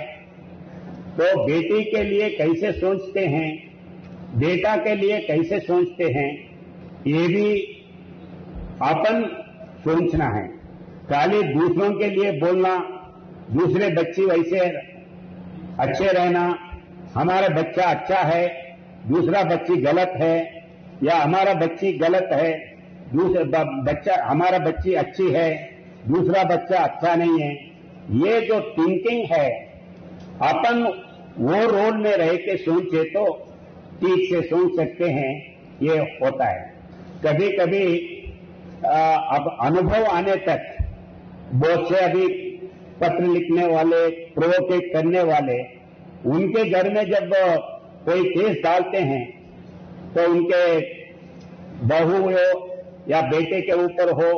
तो बेटी के लिए कैसे सोचते हैं, बेटा के लिए कैसे सोचते हैं, ये भी अपन सोचना है। खाली दूसरों के लिए बोलना, दूसरे बच्चे वैसे अच्छे रहना, हमारा बच्चा अच्छा है, दूसरा बच्ची गलत है, या हमारा बच्ची गलत है, दूसरा बच्चा हमारा बच्ची अच्छी है, दूसरा बच्चा अच्छा नहीं है, ये जो थिंकिंग है, अपन वो रोल में रह के सोचे तो ठीक से सोच सकते हैं, ये होता है। कभी कभी अब अनुभव आने तक बहुत से अभी पत्र लिखने वाले, प्रोवोकेट करने वाले, उनके घर में जब कोई केस डालते हैं तो उनके बहू हो या बेटे के ऊपर हो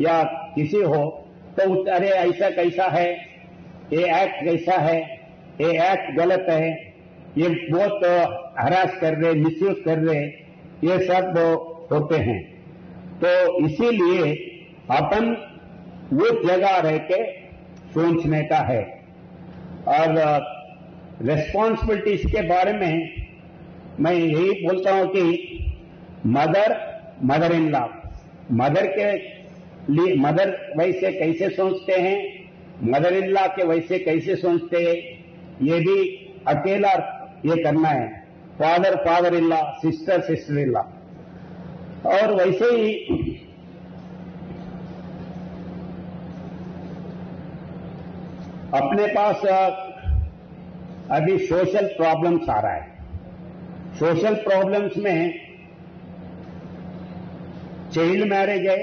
या किसी हो, तो अरे ऐसा कैसा है, ये एक्ट कैसा है, ये एक्ट गलत है, ये बहुत हरास कर रहे, मिसयूज कर रहे, ये सब होते हैं। तो इसीलिए अपन उस जगह रह के सोचने का है। और रेस्पॉन्सिबिलिटीज के बारे में मैं यही बोलता हूं कि मदर इन लॉ, मदर के लिए मदर वैसे कैसे सोचते हैं, मदर इन लॉ के वैसे कैसे सोचते हैं, ये भी अकेला ये करना है। Father in law, sister in law. और वैसे ही अपने पास अभी सोशल प्रॉब्लम्स आ रहा है। सोशल प्रॉब्लम्स में चाइल्ड मैरिज है,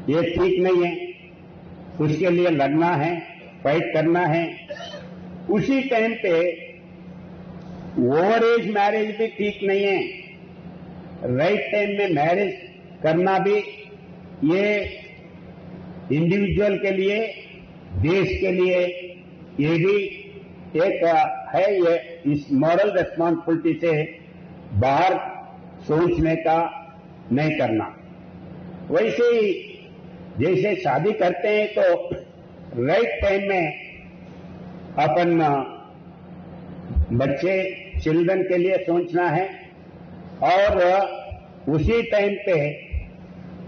ये ठीक नहीं है, उसके लिए लड़ना है, फाइट करना है। उसी टाइम पे ओवर एज मैरिज भी ठीक नहीं है, राइट टाइम में मैरिज करना भी ये इंडिविजुअल के लिए, देश के लिए, ये भी एक है, ये इस मॉरल रेस्पॉन्सिबिलिटी से बाहर सोचने का नहीं करना। वैसे ही जैसे शादी करते हैं तो राइट टाइम में अपन बच्चे चिल्ड्रन के लिए सोचना है, और उसी टाइम पे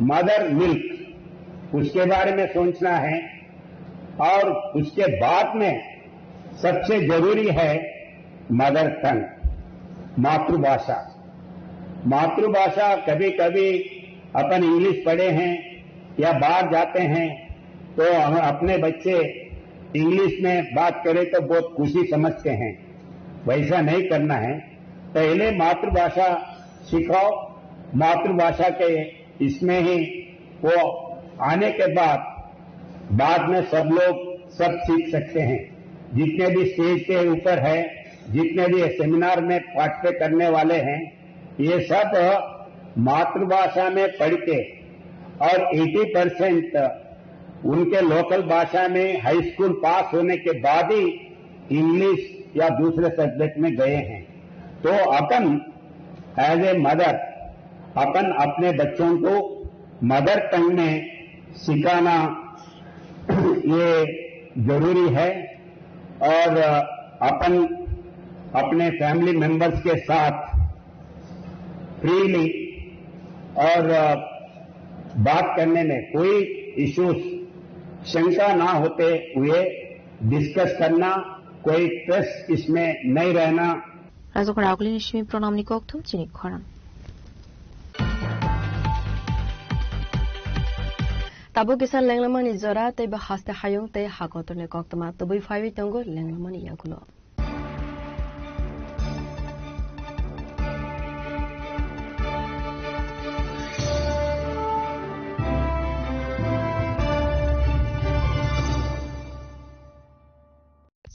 मदर मिल्क उसके बारे में सोचना है। और उसके बाद में सबसे जरूरी है मदर टंग, मातृभाषा। मातृभाषा कभी कभी अपन इंग्लिश पढ़े हैं या बाहर जाते हैं तो हम अपने बच्चे इंग्लिश में बात करें तो बहुत खुशी समझते हैं, वैसा नहीं करना है। पहले मातृभाषा सिखाओ, मातृभाषा के इसमें ही वो आने के बाद में सब लोग सब सीख सकते हैं। जितने भी स्टेज के ऊपर है, जितने भी सेमिनार में पार्टिसिपेट करने वाले हैं, ये सब मातृभाषा में पढ़ के, और 80% उनके लोकल भाषा में हाई स्कूल पास होने के बाद ही इंग्लिश या दूसरे सब्जेक्ट में गए हैं। तो अपन एज ए मदर, अपन अपने बच्चों को मदर टंग में सिखाना ये जरूरी है। और अपन अपने फैमिली मेंबर्स के साथ फ्रीली और बात करने में कोई इश्यूज, शंका ना होते हुए डिस्कस करना, कोई स्ट्रेस इसमें नहीं रहना। राजकुमार आगुलिनी Simi प्रणamni kokthum chini khoran Tabo kisan lenglamani zora te bahaste hayong te hakotone koktama tobui faiwi tongo lenglamani yakulo.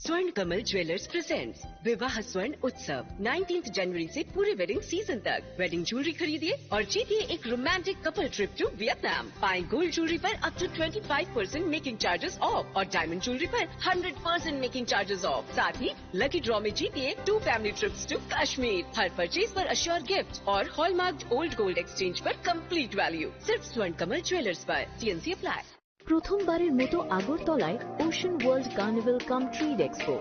स्वर्ण कमल ज्वेलर्स प्रेजेंट्स विवाह स्वर्ण उत्सव 19 जनवरी से पूरे वेडिंग सीजन तक। वेडिंग ज्वेलरी खरीदिए और जीतिए एक romantic couple trip to Vietnam. पाएं गोल्ड ज्वेलरी पर up to 25% making charges off और डायमंड ज्वेलरी पर 100% मेकिंग चार्जेस ऑफ। साथ ही लकी ड्रॉ में जीतिए 2 फैमिली ट्रिप्स टू कश्मीर। हर परचेज पर अश्योर गिफ्ट और हॉलमार्क ओल्ड गोल्ड एक्सचेंज पर कंप्लीट वैल्यू। सिर्फ स्वर्ण कमल ज्वेलर्स पर। TNC apply. প্রথমবারের মতো আগরতলায় ocean world carnival cum trade expo.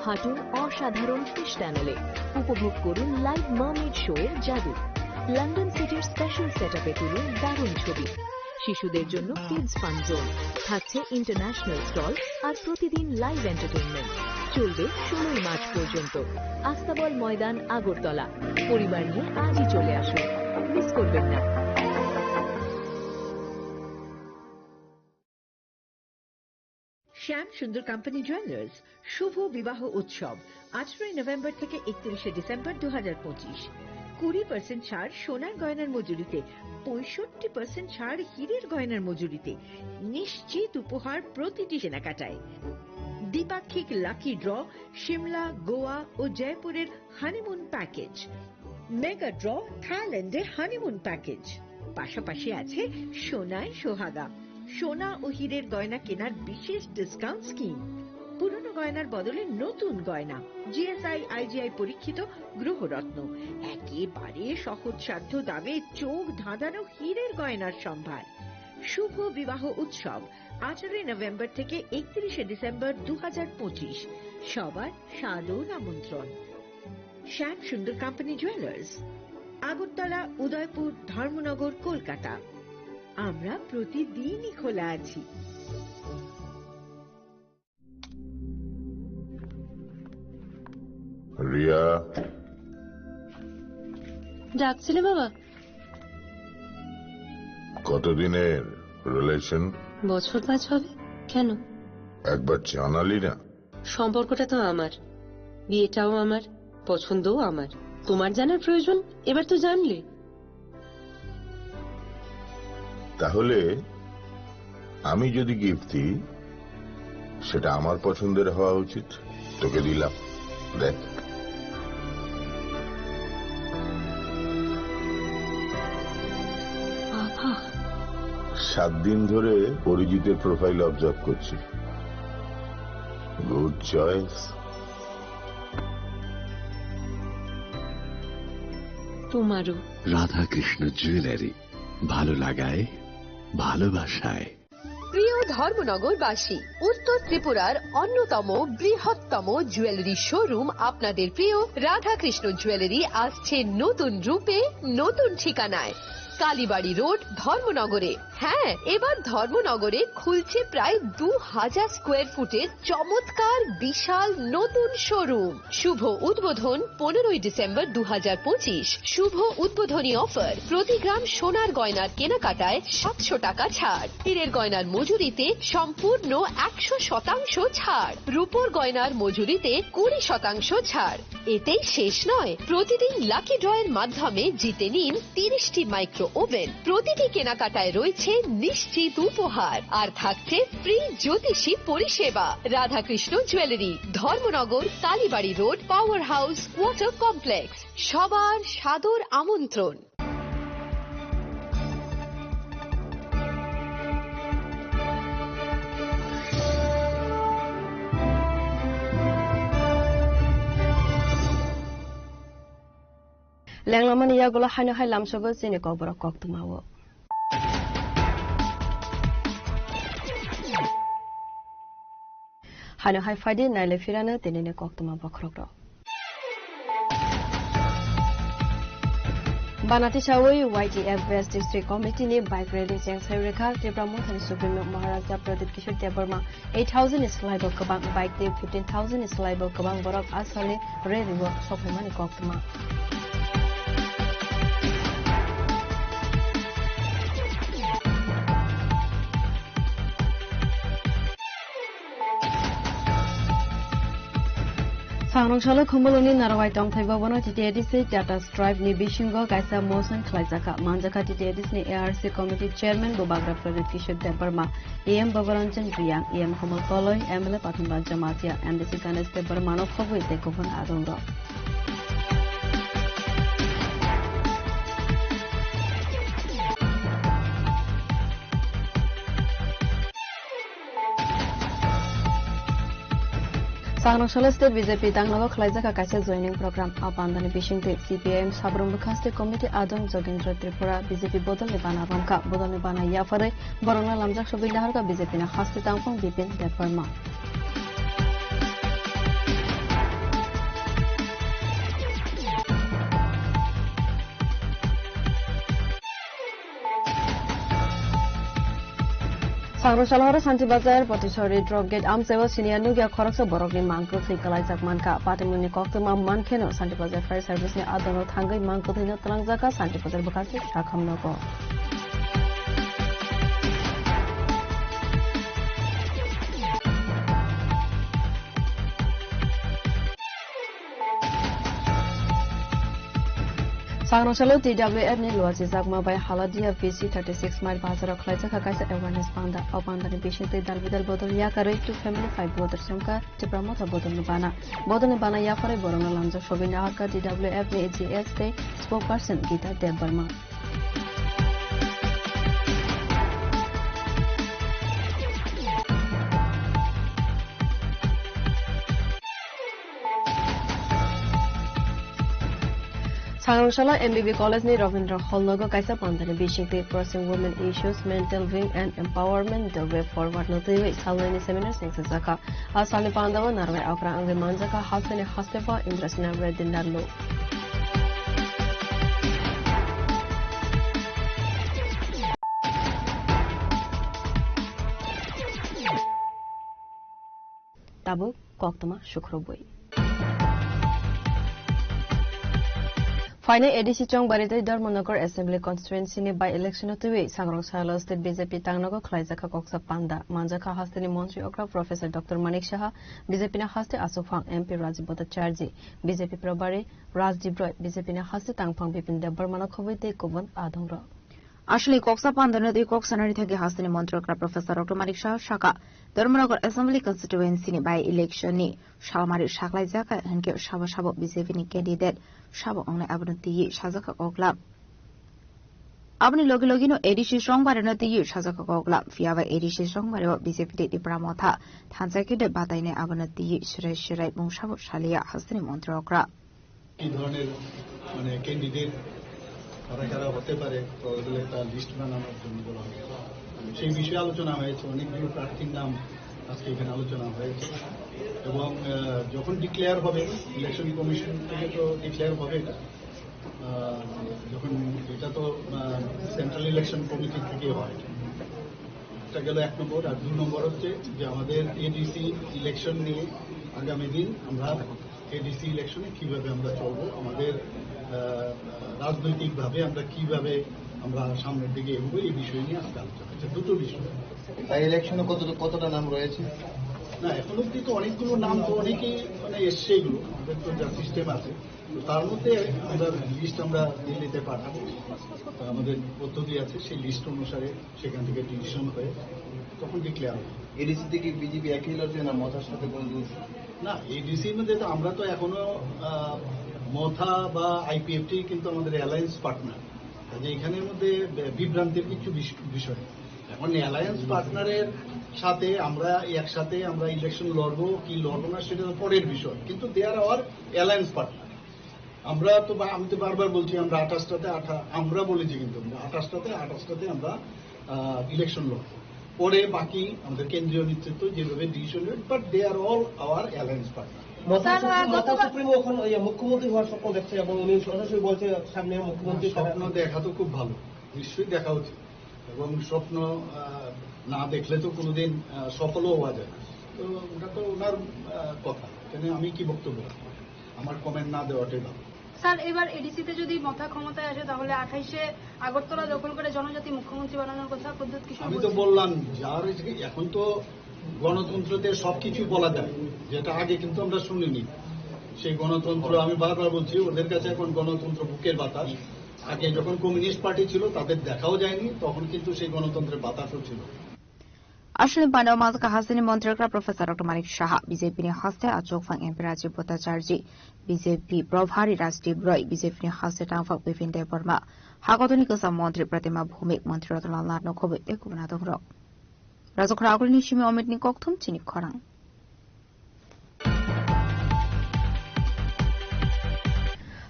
হাঁটুন অসাধারণ ফিশ টানেলে। উপভোগ করুন লাইভ মারমেড শো এর জাদু। লন্ডন সিটির স্পেশাল সেটআপে তুলুন দারুণ ছবি। শিশুদের জন্য কিডস ফান জোন থাকছে, ইন্টারন্যাশনাল স্টল আর প্রতিদিন লাইভ এন্টারটেইনমেন্ট। চলবে 16 মার্চ পর্যন্ত। আস্তাবল ময়দান, আগরতলা। পরিবার নিয়ে আজই চলে আসুন, মিস করবেন না। শ্যাম সুন্দর কোম্পানি জুয়েলার্স শুভ বিবাহ উৎসব 18 নভেম্বর থেকে 31 ডিসেম্বর 2025। 20% ছাড় সোনার গয়নার মজুরিতে, 65% ছাড় হীরের গয়নার মজুরিতে। নিশ্চিত উপহার প্রতিটি কেনাকাটায়। দ্বিপাক্ষিক লাকি ড্র, শিমলা, গোয়া ও জয়পুরের হানিমুন প্যাকেজ। মেগা ড্র, থাইল্যান্ডে হানিমুন প্যাকেজ। পাশাপাশি আছে সোনায় সোহাগা, সোনা ও হীরের গয়না কেনার বিশেষ ডিসকাউন্ট স্কিম। পুরনো গয়নার বদলে নতুন গয়না। GSI IGI পরীক্ষিত গ্রহরত্ন। একেবারে সহজসাধ্য দামে চোখ ধাঁধানো হীরের গয়নার সম্ভার। শুভ বিবাহ উৎসব 18 নভেম্বর থেকে 31 ডিসেম্বর 2025। সবার সাদর আমন্ত্রণ। শ্যাম সুন্দর কোম্পানি জুয়েলার্স, আগরতলা, উদয়পুর, ধর্মনগর, কলকাতা। আমরা প্রতিদিনই খোলা আছি। রিয়া, ডাকছিলে বাবা? কতদিনের রিলেশন? বছর 5 হবে। কেন? একবার জানালি না? সম্পর্কটা তো আমার, বিয়েটাও আমার, পছন্দও আমার। তোমার জানার প্রয়োজন এবার তো জানলে। তাহলে আমি যদি গিফট দিই সেটা আমার পছন্দের হওয়া উচিত। তোকে দিলাম, দেখ। বাবা, 7 দিন ধরে অরিজিতের প্রোফাইল অবজার্ভ করছি। Good choice. তোমারও। রাধাকৃষ্ণ জুয়েলারি, ভালো লাগায় ভালোবাসায়। প্রিয় ধর্মনগরবাসী, উত্তর ত্রিপুরার অন্যতম বৃহত্তম জুয়েলারি শোরুম আপনাদের প্রিয় রাধাকৃষ্ণ জুয়েলারি আসছে নতুন রূপে, নতুন ঠিকানায়। কালীবাড়ি রোড, ধর্মনগরে। হ্যাঁ, এবার ধর্মনগরে খুলছে প্রায় 2000 স্কোয়ার ফুটের চমৎকার বিশাল নতুন শোরুম। শুভ উদ্বোধন 15 ডিসেম্বর 2025। শুভ উদ্বোধনী অফার, প্রতি গ্রাম সোনার গয়নার কেনাকাটায় 700 টাকা ছাড়। হীরের গয়নার মজুরিতে সম্পূর্ণ 100% ছাড়। রূপোর গয়নার মজুরিতে 20% ছাড়। এতেই শেষ নয়, প্রতিদিন লাকি ড্রয়ের মাধ্যমে জিতে নিন 30টি মাইক্রো ওভেন। প্রতিটি কেনাকাটায় রয়েছে নিশ্চিত উপহার আর থাকছে ফ্রি জ্যোতিষী পরিষেবা। Radhakrishna jewellery, Dharmanagar, Kalibari road, power house, water complex. সবার সাদর আমন্ত্রণ। ল্যাংলামান ইয়াগুলো হাইনা হাই লামসগো চিনি কবর কক্তমাও। হাইনা হাই ফাইডি নাইলে ফিরানো তিনিনে কক্তমা বখরক। বানাতি সাউই YTF West District Committee ni bike rally jeng saireka Tripura Supreme Maharaja Pradip Kishore Debarma 8000 is laibo kabang bike de 15000 is laibo kabang borok asale rally work sopemani koktuma. Sangrongshalo khumuluni narawai tongthaibabono TTADC Tata Stripe ni bisingo kaisa motion khlaijaka manjaka TTADC ni ARC committee chairman Bobagra Pradeep Kishore Debarma AM Babaranjan Riyang AM Kamal Koloi MLA Pathanbad Jamatia MDC Ganesh Debarma no khoboi tekobon adongro Sangrongshalo State BJP Tangnago Khlaijaka kaisa joining program apandani bisingte CPIM Sabrung Bukhaste Committee Adong Jogendra Tripura BJP Bodol Nibana Ramka Bodol Nibana Yafare Borona Lamjak Shobi Naharka BJP na Haste Tangpong Bipin Debarma Sangrongshalo Santi Bazar Potichori Drop Gate Amsewa Senior Nugia Koroksa Borogni Mangko Thikalai Jakmanka Patimuni Koktuma Mankeno Santi Bazar Fire Service ni Adono Thangai Mangko Thina Talangjaka Santi Bazar Bukasi Shakhamnoko Sangrongshalo TWF ni luasi zakma by Haladia VC 36 mile bazar khlaijaka kaisa awareness panda apandani bisingte dalbidal bodol yakare to family 5 bodol samka tipramotha bodol nibana yakare borona lamja shobina harka TWF ni AGS te spokesperson Gita Debarma Sangrongshalo MBB College ni Ravindra Hall nogo kaisa pandani bisingte pressing women issues mental wing and empowerment the way forward no tei salani seminars next zaka asani pandawa narwai akra ange manjaka hasene hastefa indrasna redindarlo tabu koktama shukroboi Final ADC Chongbarite Dharmanagar Assembly Constituency ni by election otwe Sangrongshalo State BJP Tangnago Khlaijaka Koksa Panda Manjaka Hasteni Montri Okra Professor Dr. Manik Shaha BJP na Haste Asofang MP Rajiv Bhattacharya BJP Prabari Rajdeep Roy BJP na Haste Tangphang Bipin Debarma no khoboite kobon adongra আসলে কক্সা পান্দনতে কক্সানারি থেকে হাসিনী মন্ত্রকরা professor doctor মানিক শাহ শাখা Dharmanagar assembly constituency নি by election নি summary সাকলাই জাকা হনকে সাবো BJP নি candidate সাবো অংনে আবনতি সাজাকা কগলা আপনি লগিনো ADC সংবারে নতি সাজাকা কগলা ফিয়াবা ADC সংবারে BJP তে প্রামথা থানজাকিতে বাতাইনে আবনতি শিরাই বংশাবো শালিয়া হাসিনী মন্ত্রকরা এই ধরনের মানে ক্যান্ডিডেট কারা হতে পারে তার লিস্ট বানানোর জন্য বলা হয় সেই বিষয়ে আলোচনা হয়েছে অনেকগুলো প্রার্থীর নাম আজকে এখানে আলোচনা হয়েছে এবং যখন ডিক্লেয়ার হবে ইলেকশন কমিশন থেকে তো ডিক্লেয়ার হবে এটা যখন এটা তো সেন্ট্রাল ইলেকশন কমিটি থেকে হয় এটা গেল 1 নম্বর আর 2 নম্বর হচ্ছে যে আমাদের এডিসি ইলেকশন নিয়ে আগামী দিন আমরা এডিসি ইলেকশনে কিভাবে আমরা চলবো আমাদের রাজনৈতিকভাবে আমরা কিভাবে আমরা সামনের দিকে এগোবো এই বিষয় নিয়ে আজকে আলোচনা হচ্ছে দুটো বিষয় তাই ইলেকশনে কতটা নাম রয়েছে না এখন অব্দি তো অনেকগুলো নাম তো অনেকেই মানে এসছে এগুলো আমাদের তো যা সিস্টেম আছে তো তার মধ্যে আমরা লিস্ট আমরা দিল্লিতে পাঠাবো আমাদের পদ্ধতি আছে সেই লিস্ট অনুসারে সেখান থেকে ডিসিশন হয়ে তখন ডিক্লেয়ার হবে এডিসি থেকে বিজেপি একই লড়ছে না মথার সাথে কোনো না এডিসির মধ্যে তো আমরা তো এখনো মথা বা আইপিএফটি কিন্তু আমাদের অ্যালায়েন্স পার্টনার কাজে এখানের মধ্যে বিভ্রান্তির কিছু বিষয় এখন অ্যালায়েন্স পার্টনারের সাথে আমরা একসাথে আমরা ইলেকশন লড়বো কি লড়বো না সেটা পরের বিষয় কিন্তু দে আর আওয়ার অ্যালায়েন্স পার্টনার আমরা তো আমি তো বারবার বলছি আমরা 28টাতে আমরা বলেছি কিন্তু 28টাতে আমরা ইলেকশন লড়বো পরে বাকি আমাদের কেন্দ্রীয় নেতৃত্ব যেভাবে ডিসিশন নেবে but they are all our alliance partner supremo এখন মুখ্যমন্ত্রী হওয়ার স্বপ্ন দেখছে এবং উনি সরাসরি বলছে সামনে মুখ্যমন্ত্রী স্বপ্ন দেখা তো খুব ভালো নিশ্চয়ই দেখা উচিত এবং স্বপ্ন না দেখলে তো কোনোদিন সফলও হওয়া যায় তো ওটা তো ওনার কথা কেন আমি কি বক্তব্য আমার কমেন্ট না দেওয়াটাই ভালো স্যার এবার এডিসিতে যদি মথা ক্ষমতায় আসে তাহলে 28-এ আগরতলা দখল করে জনজাতি মুখ্যমন্ত্রী বানানোর কথা প্রদ্যুৎ কিশোর আমি তো বললাম যার এখন তো গণতন্ত্রতে সবকিছু বলা যায় যেটা আগে কিন্তু আমরা শুনিনি সেই গণতন্ত্র আমি বারবার বলছি ওদের কাছে এখন গণতন্ত্র বুকের বাতাস। আগে যখন কমিউনিস্ট পার্টি ছিল তাদের দেখাও যায়নি, তখন কিন্তু সেই গণতন্ত্রের বাতাসও ছিল। Ashley Pano Mazaka Hasani Montreka Professor Dr. Manik Shaha, BJP Haste Achokfang Emperaji Bhattacharjee, BJP Probhari Rajdeep Roy, BJP Haste Tangfak Bipin Dev Burma, Hagotoni Kosa Montri Pratima Bhumik, Montri Ratan Larno Kobe, Ekubanato Rock. Razokra Nishimi Omit Nikoktum, Chinik Korang.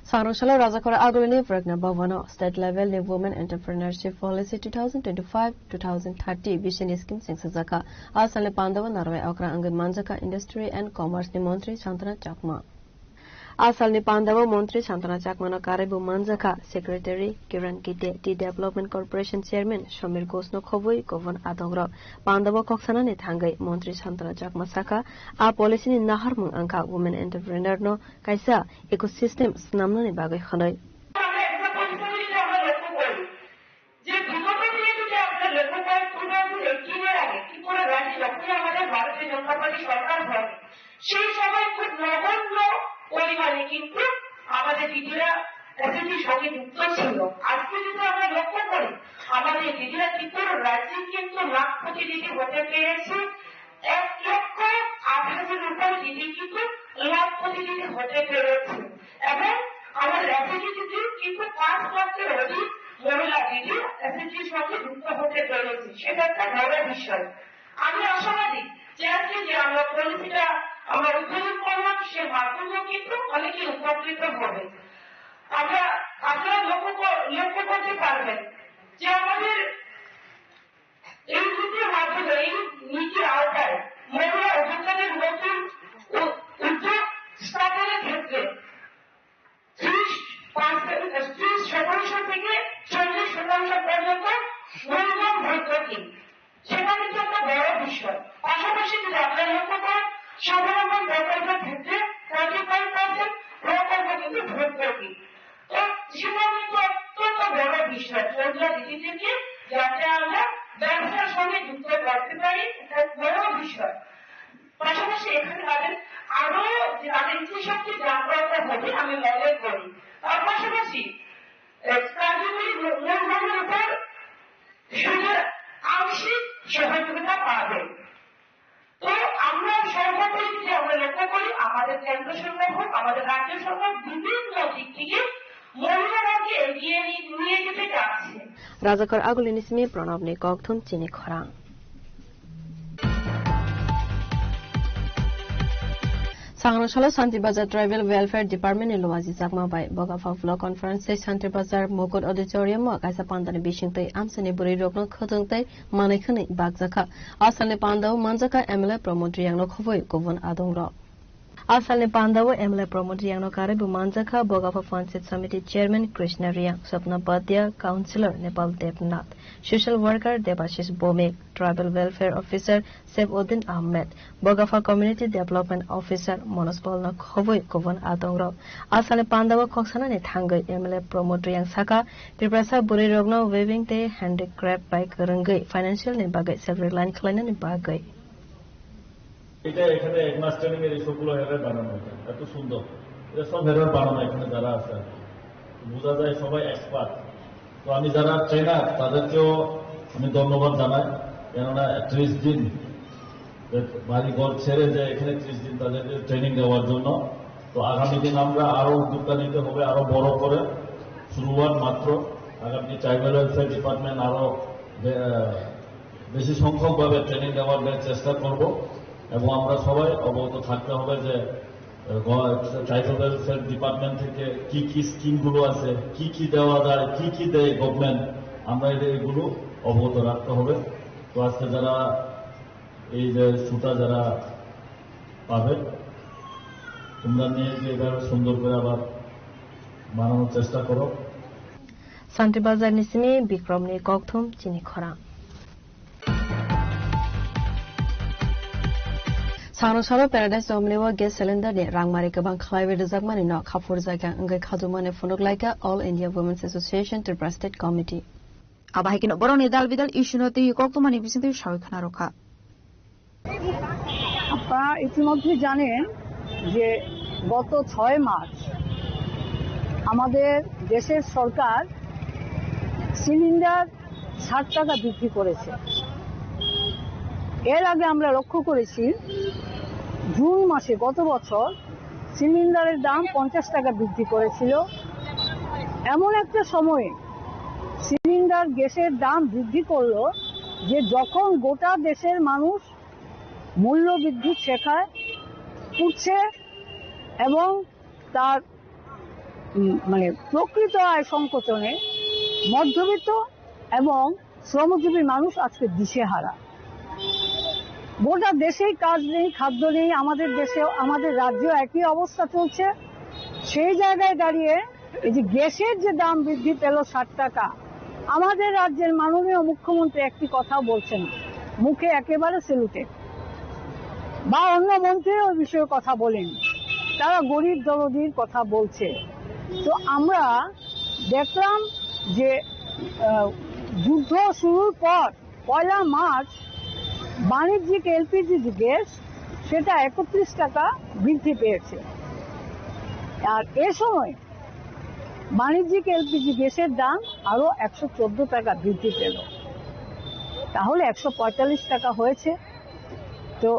Sangroshala Razakora Agulini Pragna Bhavana State Level New Women Entrepreneurship Policy 2025-2030 Vision Scheme Singsazaka Asale Pandava Narve Okra Angan Manjaka Industry and Commerce Ni Montri Shantana Chakma Asalni Pandava Montri Shantana Chakmana Karibu Manjaka Secretary Kiran Kite Tea Development Corporation Chairman Shamir Gosno Khovui Govan Adongra Pandava Koksana Nithangai Montri Shantana Chakma Saka A Policy Ni Naharmung Anka Women Entrepreneur No Kaisa Ecosystem Snamna Ni Bagai Khanai পরিমাণে কিন্তু আমাদের দিদিরা এসএসজির সঙ্গে যুক্ত ছিল। আজকে যদি আমরা লক্ষ্য করি আমাদের দিদিরা ত্রিপুরা রাজ্যে কিন্তু লাখ প্রতিনিধি হতে পেরেছে, 1,08,000 উপর দিদি কিন্তু লাখ প্রতিনিধি হতে পেরেছে এবং আমাদের এসএসজি দিদি কিন্তু 5 লাখের অধিক মহিলা দিদি এসএসজির সঙ্গে যুক্ত হতে পেরেছে। সেটা একটা বড় বিষয়। আমি আশাবাদী যে আজকে যে আমরা পলিসিটা আমরা উদ্বোধন করলাম সে মাধ্যমেও কিন্তু অনেকে উপকৃত হবে। আপনারা লক্ষ্য করতে পারবেন যে আমাদের এই নীতির মাধ্যমে এই নীতির আওতায় মহিলা অধিকারের নতুন উদ্যোগ স্থাপনের ক্ষেত্রে 30% থেকে 40% পর্যন্ত মূলধন ভর্তুকি, সেটা কিন্তু একটা বড় বিষয়। পাশাপাশি যদি আপনারা লক্ষ্য করেন সাধারণ প্রকল্পের ক্ষেত্রে 35% প্রকল্প কিন্তু ভর্তুকি, তো সেটা কিন্তু অত্যন্ত বড় বিষয় মহিলা দিদিদেরকে যাতে আমরা ব্যবসার সঙ্গে যুক্ত করতে পারি, এটা বড় বিষয়। পাশাপাশি এখানে আরো ইচ্ছাশক্তি জাগ্রত হবে আমি মনে করি। তার পাশাপাশি কার্যকরী মূলধনের উপর সুদের আংশিক সহযোগিতা পাবে। তো আমরা সর্বোপরি যদি আমরা লক্ষ্য করি আমাদের কেন্দ্র সরকার হোক আমাদের রাজ্য সরকার বিভিন্ন দিক থেকে মহিলারাকে এগিয়ে নিয়ে যেতে চাচ্ছে। রাজাকর আগুলিনিসমি প্রণব নি ককথুম চিনি খরা Sangroshala Shanti Bazar Tribal Welfare Department in Luwaji Zakma by Bogafa Flow Conference Shanti Bazar Mokot Auditorium Kaisa Pandani Bishingte Amsani Buri Rokno Khotungte Manekhani Bagzaka Asane Pandau Manjaka MLA Promoter Yang Lokhovoi Govon Adongra Asane Pandau MLA Promoter Yang Lokare Bumanjaka Bogafa Fansit Committee Chairman Krishna Riang Swapna Badya Councillor Nepal Devnath Social Worker Debashish Bomik Tribal Welfare Officer Saifuddin Ahmed Bogafa Community Development Officer Monospolna Khovoi Govon Adongra Asane Pandau Koksana ne Thangai MLA Promoter Yang Saka Triprasa Buri Rogno Waving Day Handicraft by Karangai Financial ne Bagai Self Reliant Klein ne Bagai এটা এখানে একমাস training এর সবগুলো হেরার বানানো এত সুন্দর, এটা সব হেরার বানানো এখানে যারা আছে বোঝা যায় সবাই এক্সপার্ট। তো আমি যারা ট্রেনার তাদেরকেও আমি ধন্যবাদ জানাই, কেননা 30 দিন বাড়ি ঘর ছেড়ে যে এখানে 30 দিন তাদেরকে ট্রেনিং দেওয়ার জন্য। তো আগামী দিন আমরা আরো উদ্যোগটা নিতে হবে, আরো বড় করে শুরুয়াত মাত্র। আগামী ট্রাইবাল ওয়েলফেয়ার ডিপার্টমেন্ট আরো বেশি সংখ্যকভাবে ট্রেনিং দেওয়ার চেষ্টা করব এবং আমরা সবাই অবগত থাকতে হবে যে ট্রাইবাল ওয়েলফেয়ার ডিপার্টমেন্ট থেকে কি কি স্কিমগুলো আছে, কি কি দেওয়া যায়, কি কি দেয় গভর্নমেন্ট, আমরা এগুলো অবগত রাখতে হবে। তো আজকে যারা এই যে সুতা যারা পাবে তোমরা নিয়ে যে এভাবে সুন্দর করে আবার বানানোর চেষ্টা করো। শান্তি বাজার নিসিমি বিক্রম নি ককথুম চিনি খরা Sangroshala Paradise Omlewa Gas Cylinder ne Rangmari Kabang Khlaiwe Rizakmani no Khapur Zaga Ngai Khadumane Funuglaika All India Women's Association Tripura State Committee Abahikino Boroni Dalbidal Ishunote Koktumani Bisinte Shawikhana Rokha আপনারা ইতিমধ্যে জানেন যে গত 6 March আমাদের দেশের সরকার cylinder 60 টাকা বৃদ্ধি করেছে। এর আগে আমরা লক্ষ্য করেছি জুন মাসে গত বছর সিলিন্ডারের দাম 50 টাকা বৃদ্ধি করেছিল। এমন একটা সময়ে সিলিন্ডার গ্যাসের দাম বৃদ্ধি করলো যে যখন গোটা দেশের মানুষ মূল্য বৃদ্ধি শেখায় উঠছে এবং তার মানে প্রকৃত আয় সংকোচনে মধ্যবিত্ত এবং শ্রমজীবী মানুষ আজকে দিশেহারা। গোটা দেশেই কাজ নেই, খাদ্য নেই, আমাদের দেশে আমাদের রাজ্যে একই অবস্থা চলছে। সেই জায়গায় দাঁড়িয়ে এই যে গ্যাসের যে দাম বৃদ্ধি পেল 60 টাকা, আমাদের রাজ্যের মাননীয় মুখ্যমন্ত্রী একটি কথা বলছেন, মুখে একেবারে সেলুটেড, বা অন্য মন্ত্রী ওই বিষয়ে কথা বলেন, তারা গরিব দরদির কথা বলছে। তো আমরা দেখলাম যে যুদ্ধ শুরুর পর 1 মার্চ বাণিজ্যিক এলপিজি গ্যাস সেটা 31 টাকা বৃদ্ধি পেয়েছে, আর এ সময় বাণিজ্যিক এলপিজি গ্যাসের দাম আরো 114 টাকা বৃদ্ধি পেল, তাহলে 145 টাকা হয়েছে। তো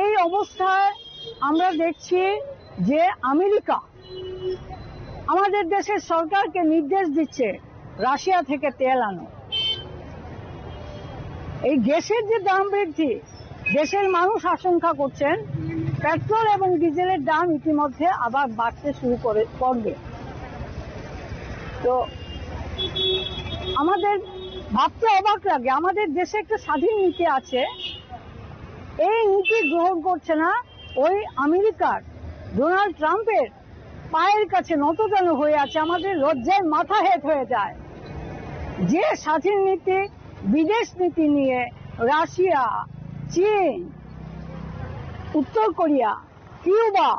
এই অবস্থায় আমরা দেখছি যে আমেরিকা আমাদের দেশের সরকারকে নির্দেশ দিচ্ছে রাশিয়া থেকে তেল আনো। এই গ্যাসের যে দাম বৃদ্ধি, দেশের মানুষ আশঙ্কা করছেন পেট্রোল এবং ডিজেলের দাম ইতিমধ্যে আবার বাড়তে শুরু করবে। তো আমাদের ভাবতে অবাক লাগে, আমাদের দেশে একটা স্বাধীন নীতি আছে, এই নীতি গ্রহণ করছে না ওই আমেরিকার ডোনাল্ড ট্রাম্পের পায়ের কাছে নতজান হয়ে আছে। আমাদের লজ্জায় মাথা হেঁট হয়ে যায় যে স্বাধীন নীতি, বিদেশ নীতি নিয়ে রাশিয়া, চীন, উত্তর কোরিয়া, কিউবা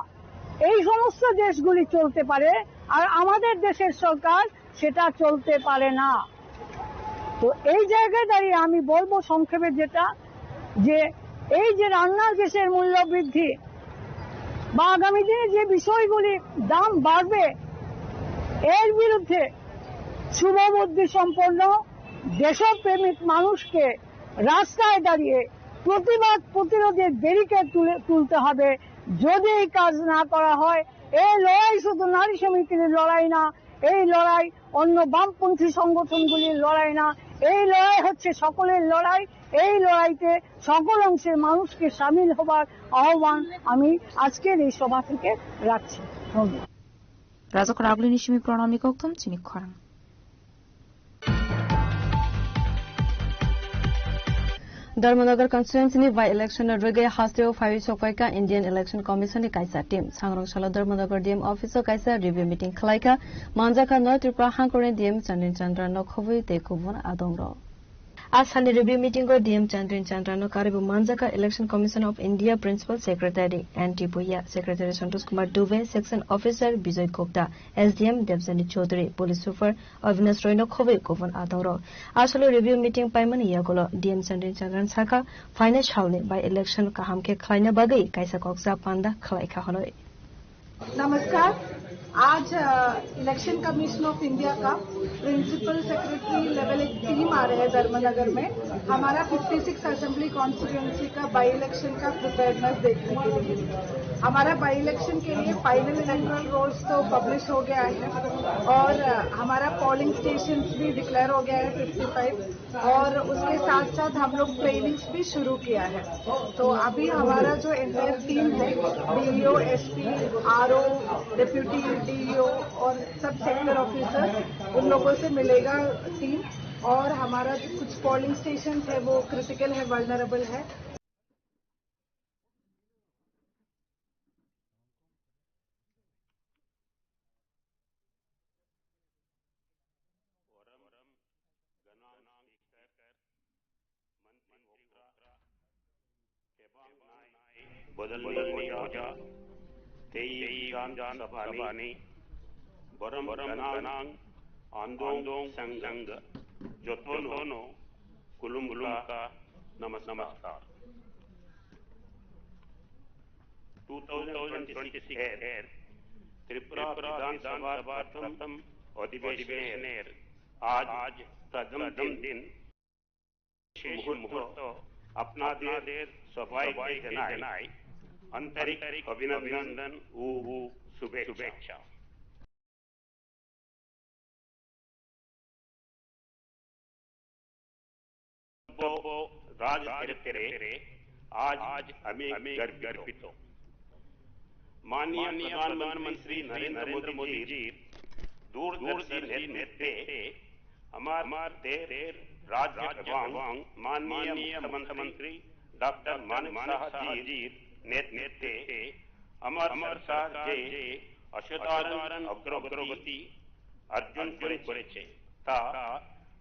এই সমস্ত দেশগুলি চলতে পারে, আর আমাদের দেশের সরকার সেটা চলতে পারে না। তো এই জায়গায় দাঁড়িয়ে আমি বলবো সংক্ষেপে যেটা, যে এই যে রান্নার গ্যাসের মূল্য বৃদ্ধি বা আগামী দিনে যে বিষয়গুলি দাম বাড়বে, এর বিরুদ্ধে শুভবুদ্ধি সম্পন্ন দেশপ্রেমিক মানুষকে রাস্তায় দাঁড়িয়ে প্রতিবাদ প্রতিরোধের ব্যারিকেড তুলতে হবে। যদি এই কাজ না করা হয়, এই লড়াই শুধু নারী সমিতির লড়াই না, এই লড়াই অন্য বামপন্থী সংগঠনগুলির লড়াই না, এই লড়াই হচ্ছে সকলের লড়াই। এই লড়াইতে সকল অংশের মানুষকে সামিল হবার আহ্বান আমি আজকের এই সভা থেকে রাখছি। ধন্যবাদ। राजक रागुली निशिमी प्रणमी कोक्तम चिनी खराङ धर्मनगर कन्स्टिट्युएन्सी बाई इलेक्शन रगे हास्टेव फाइव चौकाइका इन्डियन इलेक्शन कमिशन काइसा टीम सांग्रंशाला धर्मनगर डीएम अफिसर काइसा रिभ्यू मिटिङ खलाइका मानजाका नय त्रिपुरा हांकरे डीएम चन्द्रिन चन्द्र नखबै तेकुबन आदंग आसानी रिभ्यू मीटिंग को डीएम चन्द्रिन चन्द्र कारिबु मानजाका election commission of India principal secretary NT Bhuiya, secretary Santosh Kumar Dubey, section officer Vijay Gupta, SDM Debjani Chowdhury, police super Avinash Roy नखबै गोपन आदंग आसलो रिभ्यू मीटिंग पाइमन यागोलो डीएम चन्द्रिन चन्द्रन साका फाइनेंस हाउले बाई इलेक्शन काहाम के खलाइना बगै काइसा कक्सा पांदा खलाइखा हनोय। नमस्कार। आज इलेक्शन कमीशन ऑफ इंडिया का प्रिंसिपल सेक्रेटरी लेवल एक टीम आ रहे हैं धर्मनगर में, हमारा 56 असेंबली कॉन्स्टिट्यूएंसी का बाई इलेक्शन का प्रिपेयरनेस देखने के लिए। हमारा बाई इलेक्शन के लिए फाइनल इलेक्टोरल रोल्स तो पब्लिश हो गया है और हमारा पोलिंग स्टेशन भी डिक्लेयर हो गया है 55, और उसके साथ साथ हम लोग ट्रेनिंग्स भी शुरू किया है। तो अभी हमारा जो एंटायर टीम है, DEO, SP, RO, deputy DEO और सब सेक्टर ऑफिसर, उन लोगों से मिलेगा टीम। और हमारा कुछ पोलिंग स्टेशन है वो क्रिटिकल है, वल्नरेबल है। सभानी बरम गनांग आंदोंग संग जोतोनो कुलुम का नमस्कार। 2026 এর ত্রিপুরা বিধানসভার প্রথম অধিবেশনের আজ প্রথম দিন শেষ মুহূর্ত আপনাদের সবাইকে জানাই আন্তরিক অভিনন্দন ও শুভেচ্ছা। রাজনীতিতে आज আমি গর্বিত। माननीय प्रधानमंत्री नरेंद्र मोदी जी दूरदर्शी नेतृत्वे हमारे राज्य एवं माननीय मुख्यमंत्री डॉक्टर मानिक साहा जी नेतृत्वे हमार सरकार जे असाधारण अग्रगति अर्जन करेছে তা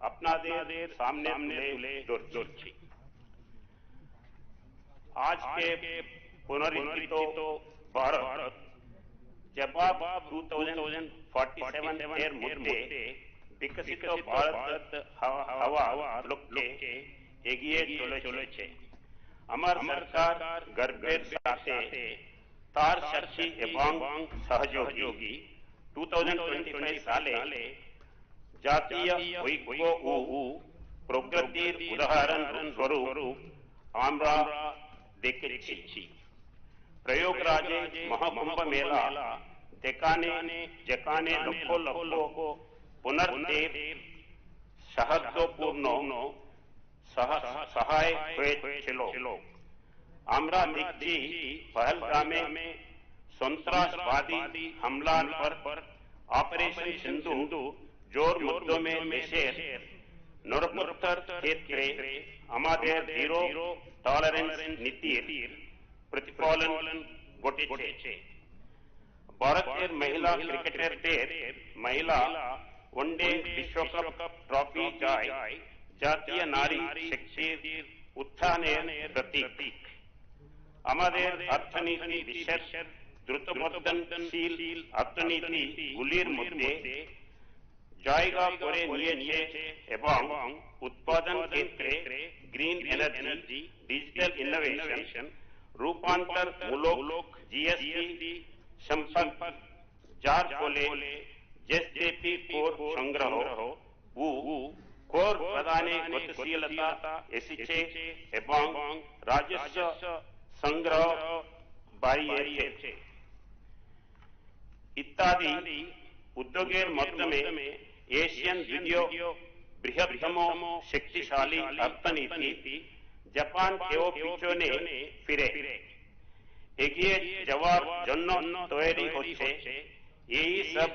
আপনাদের সামনে তুলে ধরছি। आज के पुनर्जीवित भारत जवाब 2047 এর মধ্যে বিকশিত ভারত হওয়া লক্ষ্যে এগিয়ে চলেছে। আমার সরকার গর্বের সাথে তার সাথী এবং সহযোগী 2025 সালে জাতীয় ঐক্য ও প্রগতির উদাহরণ স্বরূপ আমরা দেখেছি। প্রয়াগরাজে মহাকুম্ভ মেলা যেখানে লক্ষ লক্ষ পুনর্দেব সাহায্যপূর্ণ সহায় হয়েছিল। আমরা দেখছি পহলগামে সন্ত্রাসবাদী হামলার পর অপারেশন সিন্ধু জোর মধ্যমে দেশের নিরাপত্তার ক্ষেত্রে আমাদের জিরো টলারেন্স নীতির প্রতিফলন ঘটেছে। ভারতের মহিলা ক্রিকেটারদের মহিলা ওয়ানডে বিশ্বকাপ ট্রফি জয় জাতীয় নারী শক্তির উত্থানের প্রতীক। আমাদের অর্থনীতি বিশ্বের দ্রুতবর্ধনশীল অর্থনীতিগুলির মধ্যে জায়গা করে নিয়েছে এবং উৎপাদন ক্ষেত্রে গ্রিন এনার্জি, ডিজিটাল ইনোভেশন, রূপান্তরমূলক জিএসটি সম্পর্ক, যার ফলে জিএসপি কোর সংগ্রহ ও কোর প্রদানে গতিশীলতা এসেছে এবং রাজস্ব সংগ্রহ বাড়িয়েছে ইত্যাদি। উদ্যোগের মাধ্যমে এশিয়ান দ্বিতীয় বৃহত্তম শক্তিশালী অর্থনীতি জাপানকেও পিছনে ফিরে এগিয়ে যাওয়ার জন্য তৈরি হচ্ছে। এই সব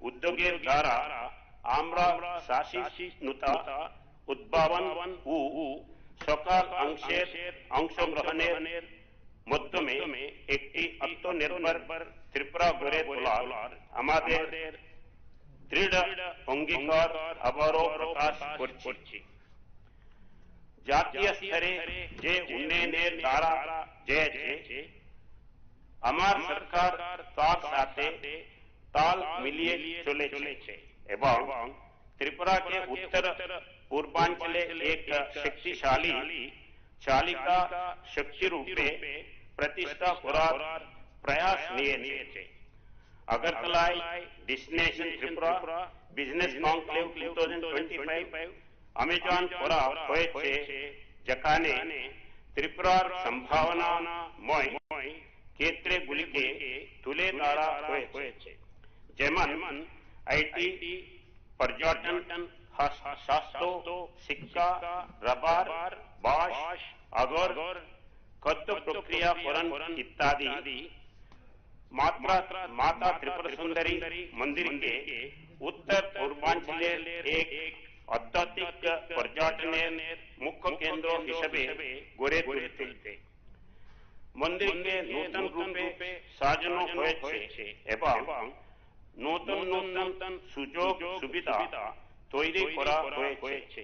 উদ্যোগের দ্বারা আমরা সহিষ্ণুতা, উদ্ভাবন ও সকল অংশগ্রহণের মাধ্যমে একটি আত্মনির্ভর ত্রিপুরা গড়ে তোলার আমাদের দৃঢ় অঙ্গীকার আবারও প্রকাশ করছি। জাতীয় স্তরে যে উন্নয়নের ধারা যেছে আমার সরকার তার সাথে তাল মিলিয়ে চলেছে এবং ত্রিপুরাকে উত্তর পূর্বাঞ্চলে এক শক্তিশালী চালিকা শক্তি রূপে প্রতিষ্ঠা করার প্রয়াস নিয়েছে। আগরতলায় ডেস্টিনেশন ত্রিপুরা বিজনেস কনক্লেভ 2025 আয়োজন করা হয়েছে, যেখানে ত্রিপুরার সম্ভাবনাময় ক্ষেত্রগুলিকে তুলে ধরা হয়েছে, যেমন আইটি, পর্যটন, স্বাস্থ্য, শিক্ষা, রাবার, বাঁশ, আগর, খাদ্য প্রক্রিয়াকরণ ইত্যাদি। माता त्रिपुरा सुंदरी मंदिर के उत्तर पूर्वांचल एक आध्यात्मिक पर्यटन मुख्य केंद्र हिसाबे गड़े तुलते मंदिर के नूतन रूपे साजानो হয়েছে এবং নতুন সুযোগ সুবিধা তৈরি করা হয়েছে।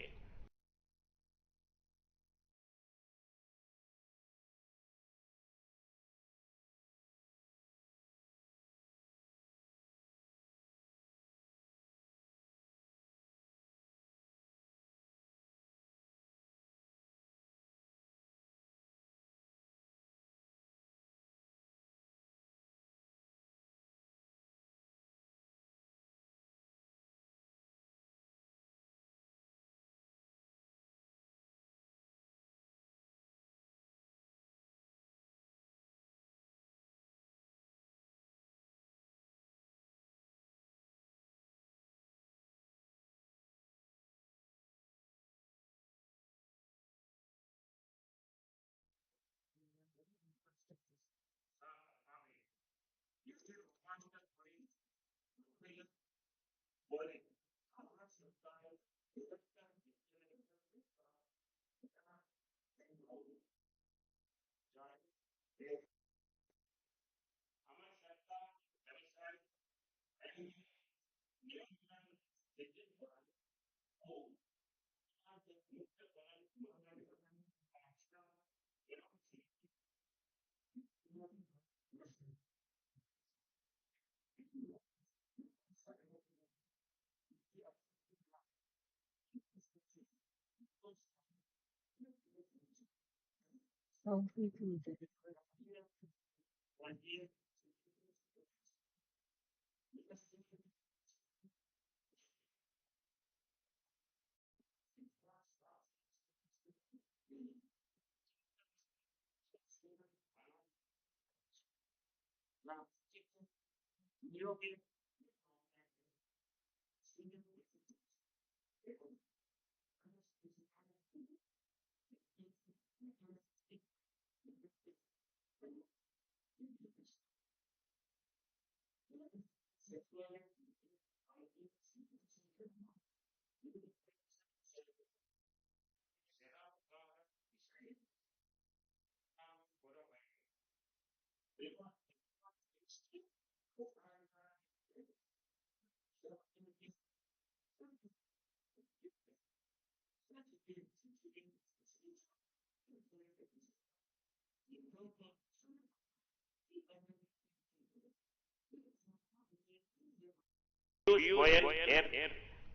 Air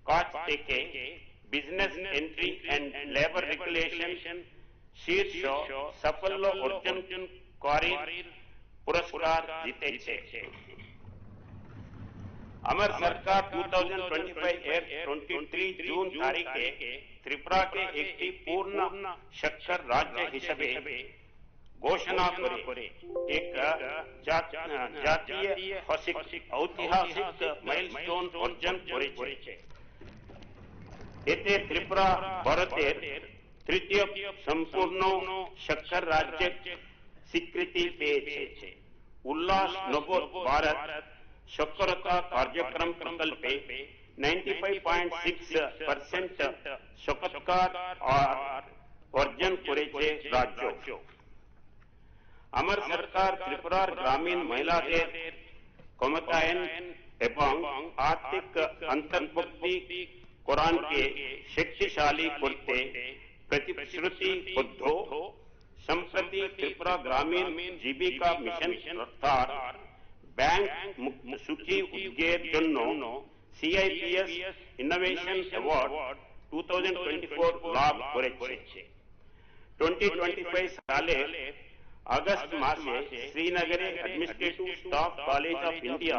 cost taking, business entry and labor regulation शीर्ष सफल अर्जुन करीर पुरस्कार जीते छे। अमर सरकार 2025 एयर 23 जून तारीखे त्रिपुरा के एक पूर्ण शक्कर राज्य हिसाबे घोषणा करे एक जातीय ऐतिहासिक माइलस्टोन अर्जन करेছে। एते त्रिपुरा भारतेर तृतीय सम्पूर्ण शक्कर राज्य स्वीकृति पेয়েছে। उल्लास नगर भारत शक्करता कार्यक्रम प्रकल्पे 95.6% शक्कर अर्जन करेছে राज्य। अमर सरकार त्रिपुरार ग्रामीण महिलादेर क्षमतायन एवं आर्थिक अंतर्भुक्ति करान के शक्तिशाली करते प्रतिश्रुतिबद्ध। संप्रति त्रिपुरा ग्रामीण जीविका मिशन अर्थात बैंक सुखी उद्गेर जन्य CIPS इनोवेशन अवार्ड 2024 लाभ करेছে। 2025 साले अगस्त मासे श्रीनगरे administrative staff college of India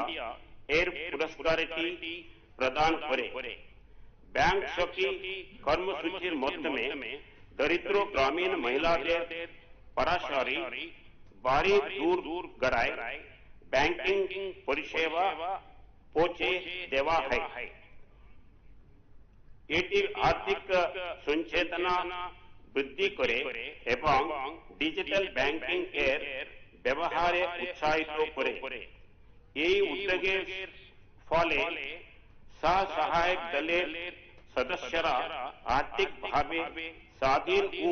एयर पुरस्कारটি प्रदान करे। बैंक सखी कर्मसूचिर माध्यमे दरिद्र ग्रामीण महिलादेर पराशरी बाड़ी दूर गड़ाय बैंकिंग परिसेवा पहुंचे देवा है। एटी आर्थिक सचेतना वृद्धि करे एवं डिजिटल बैंकिंग एर व्यवहारे उत्साहित करे। এই উদ্যোগের ফলে স্বসহায়ক দলের সদস্যরা আর্থিকভাবে স্বাধীন ও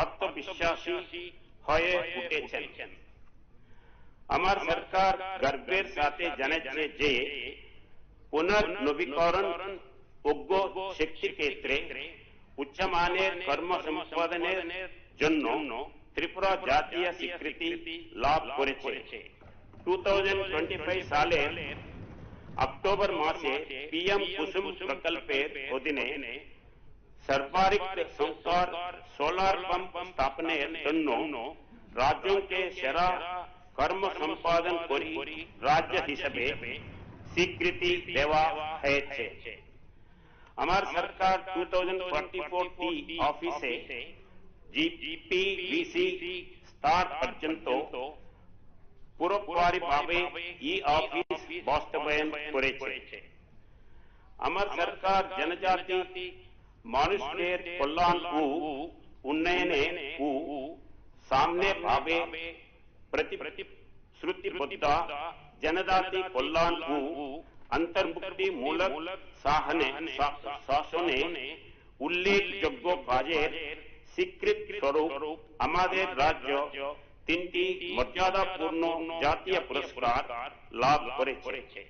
আত্মবিশ্বাসী হয়ে উঠেছেন। আমার সরকার গর্বের সাথে জানাচ্ছে যে পুনর্নবীকরণ যোগ্য শক্তি ক্ষেত্রে উচ্চমানের কর্ম সম্পাদনের জন্য ত্রিপুরা জাতীয় স্বীকৃতি লাভ করেছে। 2025 সালে অক্টোবর মাসে PM কুসুম প্রকল্পের অধীনে সরকারি সংস্থার সোলার পাম্প স্থাপনের জন্য রাজ্যকে সেরা কর্ম সম্পাদন করি রাজ্য হিসেবে স্বীকৃতি দেওয়া হয়েছে। আমার সরকার 2044 অফিসে GPVC স্তর পর্যন্ত পুরোপুরিভাবে অফিস বাস্তবায়ন করেছে। আমার সরকার জনজাতি মানুষের কল্যাণ ও উন্নয়নে ও সামনে ভাবে प्रतिश्रुतिबद्ध जनजाति कल्याण ও अंतर्भुक्ति मूलक शासने उल्लेखযোগ্য কাজের স্বীকৃতি স্বরূপ আমাদের রাজ্য তিনটি মর্যাদাপূর্ণ জাতীয় পুরস্কার লাভ করেছে।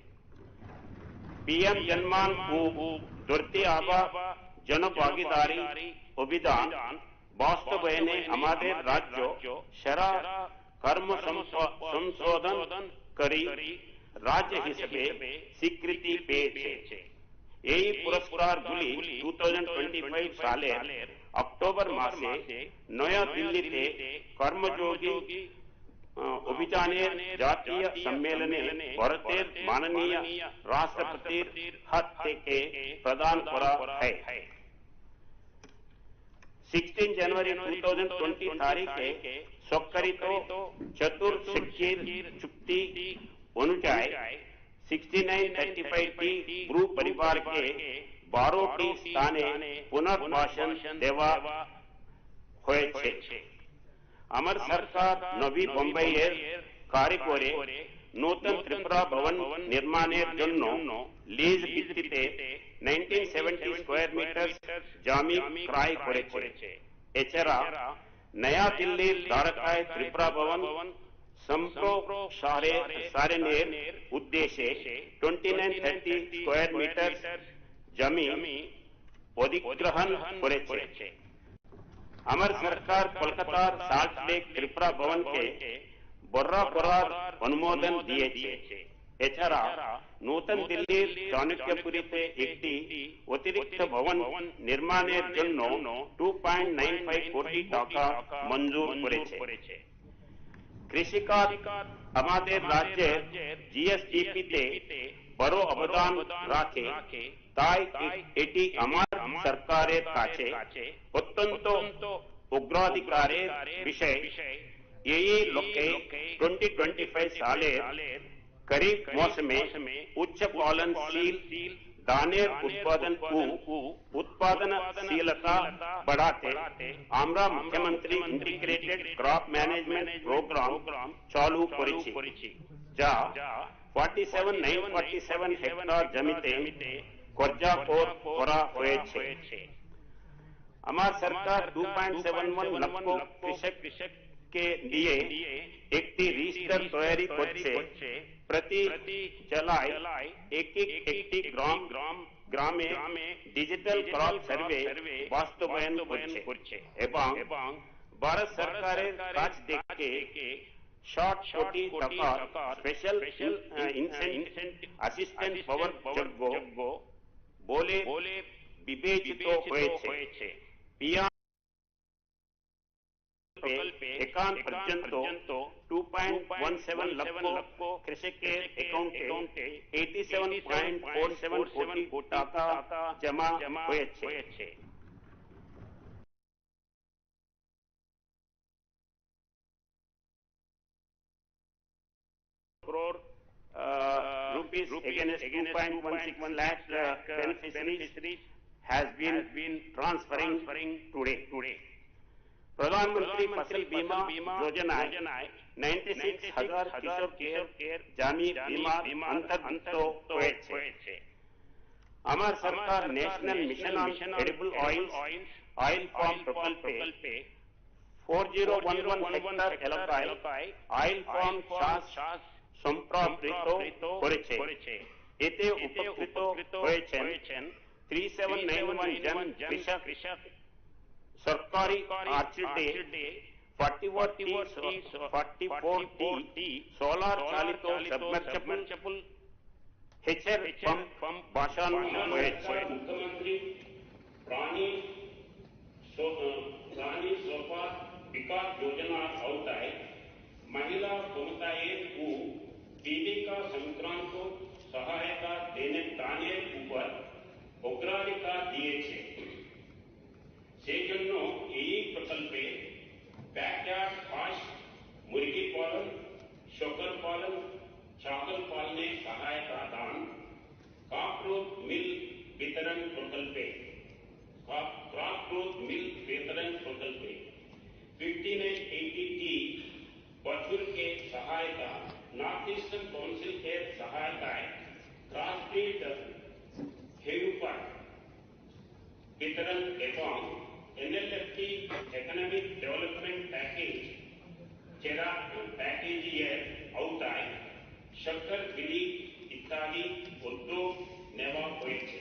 PM জনমান ও ধরতি আবা জনভাগিদারি অভিযান বাস্তবায়নে আমাদের রাজ্য সেরা কর্ম সংশোধন করি রাজ্য হিসেবে স্বীকৃতি পেয়েছে। এই পুরস্কারগুলি 2025 সালের অক্টোবর মাসে নয়া দিল্লিতে কর্মযোগী অভিযানের জাতীয় সম্মেলনে ভারতের মাননীয় রাষ্ট্রপতির হাত থেকে প্রদান করা হয়। 16 জানুয়ারি 2020 তারিখে স্বাক্ষরিত চতুর্থ চুক্তি অনুযায়ী 6935 গ্রুপ परिवार के 12টি স্থানে পুনর্বাসন দেওয়া হয়েছে। আমার সরকার নবী মুম্বাইয়ের কারিগরে নতুন ত্রিপুরা ভবন নির্মাণের জন্য লিজ ভিত্তিতে 1970 স্কয়ার মিটার জমি ক্রয় করেছে। এছাড়া নয়া দিল্লির দ্বারকায় ত্রিপুরা ভবন সম্প্রসারণের উদ্দেশ্যে 2930 স্কয়ার মিটার জমি অধিগ্রহণ করেছে। আমার সরকার কলকাতার সাল্ট লেক ত্রিপুরা ভবনকে বড় করার অনুমোদন দিয়েছে। এছাড়া নতুন দিল্লির চাণক্যপুরীতে একটি অতিরিক্ত ভবন নির্মাণের জন্য 2.95 কোটি টাকা মঞ্জুর করেছে। কৃষিকাজ আমাদের রাজ্যের জিএসডিপিতে বড় অবদান রাখে, তাই এটি আমার সরকারের কাছে অত্যন্ত অগ্রাধিকারের বিষয়। এই লক্ষ্যে 2025 সালের खरीफ मौसम में उच्च पालनशील दानेर उत्पादन उत्पादनशीलता बढ़ाते আমরা মুখ্যমন্ত্রী ইন্টিগ্রেটেড ক্রপ ম্যানেজমেন্ট প্রোগ্রাম চালু করেছি, যা 47,947 হেক্টর জমিতে কার্যকর করা হয়েছে। আমার সরকার 2.71 লাখ কৃষক के लिए একটি রেজিস্টার তৈরি করছে। প্রতি জেলায় একটি গ্রামে ডিজিটাল ক্রপ সার্ভে বাস্তবায়ন করছে এবং ভারত সরকারের কাছ থেকে 60 কোটি টাকা স্পেশাল অ্যাসিস্ট্যান্ট পাওয়ার যোগ্য বলে বিবেচিত হয়েছে। প্রকল্পে একান পর্যন্ত 2.17 লাখ কৃষকের অ্যাকাউন্টে 87.47 কোটি টাকা জমা হয়েছে। crore rupees against 2.161 lakh beneficiaries has been transferring today. प्रधानमंत्री फसल बीमा योजना 96,000 কিশোর জামি বীমা অন্তর্ভুক্ত হয়েছে। আমার সরকার national mission on edible oil farm প্রকল্পে 4011 হেক্টর এলাকায় অয়েল ফার্ম চাষ সম্প্রসারিত করেছে। এতে উপকৃত হয়েছেন 3791 জন কৃষক। सरकारी आर्चिडे 44T सोलार चालित सबमर्सिबल हेचर पंप बसानो হয়েছে। মুখ্যমন্ত্রী প্রাণী সোপা বিকাশ योजना আওতায় महिला समुदाय को टीबी का संक्रमण को सहायता देने ऊपर अग्राधिकार दिए সেই জন্য এই প্রকল্পে ব্যাকয়ার্ড হাঁস, মুরগি পালন, শূকর পালন, ছাগল পালনে সহায়তা দান, কাকরোচ মিল বিতরণ প্রকল্পে 5980T बछुर के सहायता, नॉर्थ ईस्टर्न काउंसिल के सहायताएं, क्रॉसब्रीड हेरुपर वितरण एवं NLFT इकोनॉमिक डेवलपमेंट पैकेज औताय शक्कर बिली इत्यादि उद्योग नेवा হয়েছে।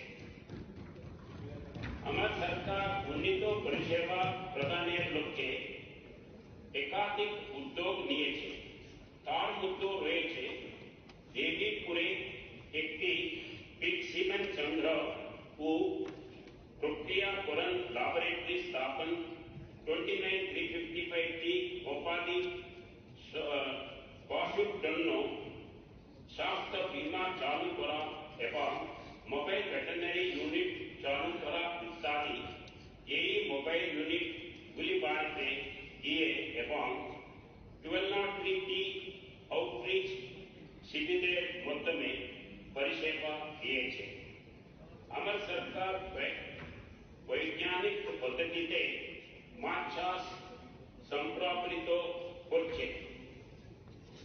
আমার সরকার উন্নীত পরিষেবা প্রদানের লক্ষ্যে একাধিক উদ্যোগ নিয়েছে। তার মধ্যে রয়েছে দেবীপুরে একটি বিগ সিমেন্ট সংগ্রহ ও प्रक्रियाकरण लैबोरेटरी स्थापन 29355T उपाधि वासुदन्न स्वास्थ्य बीमा चालू करा एवं मोबाइल वेटरनरी यूनिट चालू करा इत्यादि यही मोबाइल यूनिट गुलीबार में दिए एवं 1203T आउटरीच शिविर मध्य में परिसेवा दिए छे। আমার সরকার বৈজ্ঞানিক পদ্ধতিতে মাছ চাষ সম্প্রসারিত করছে।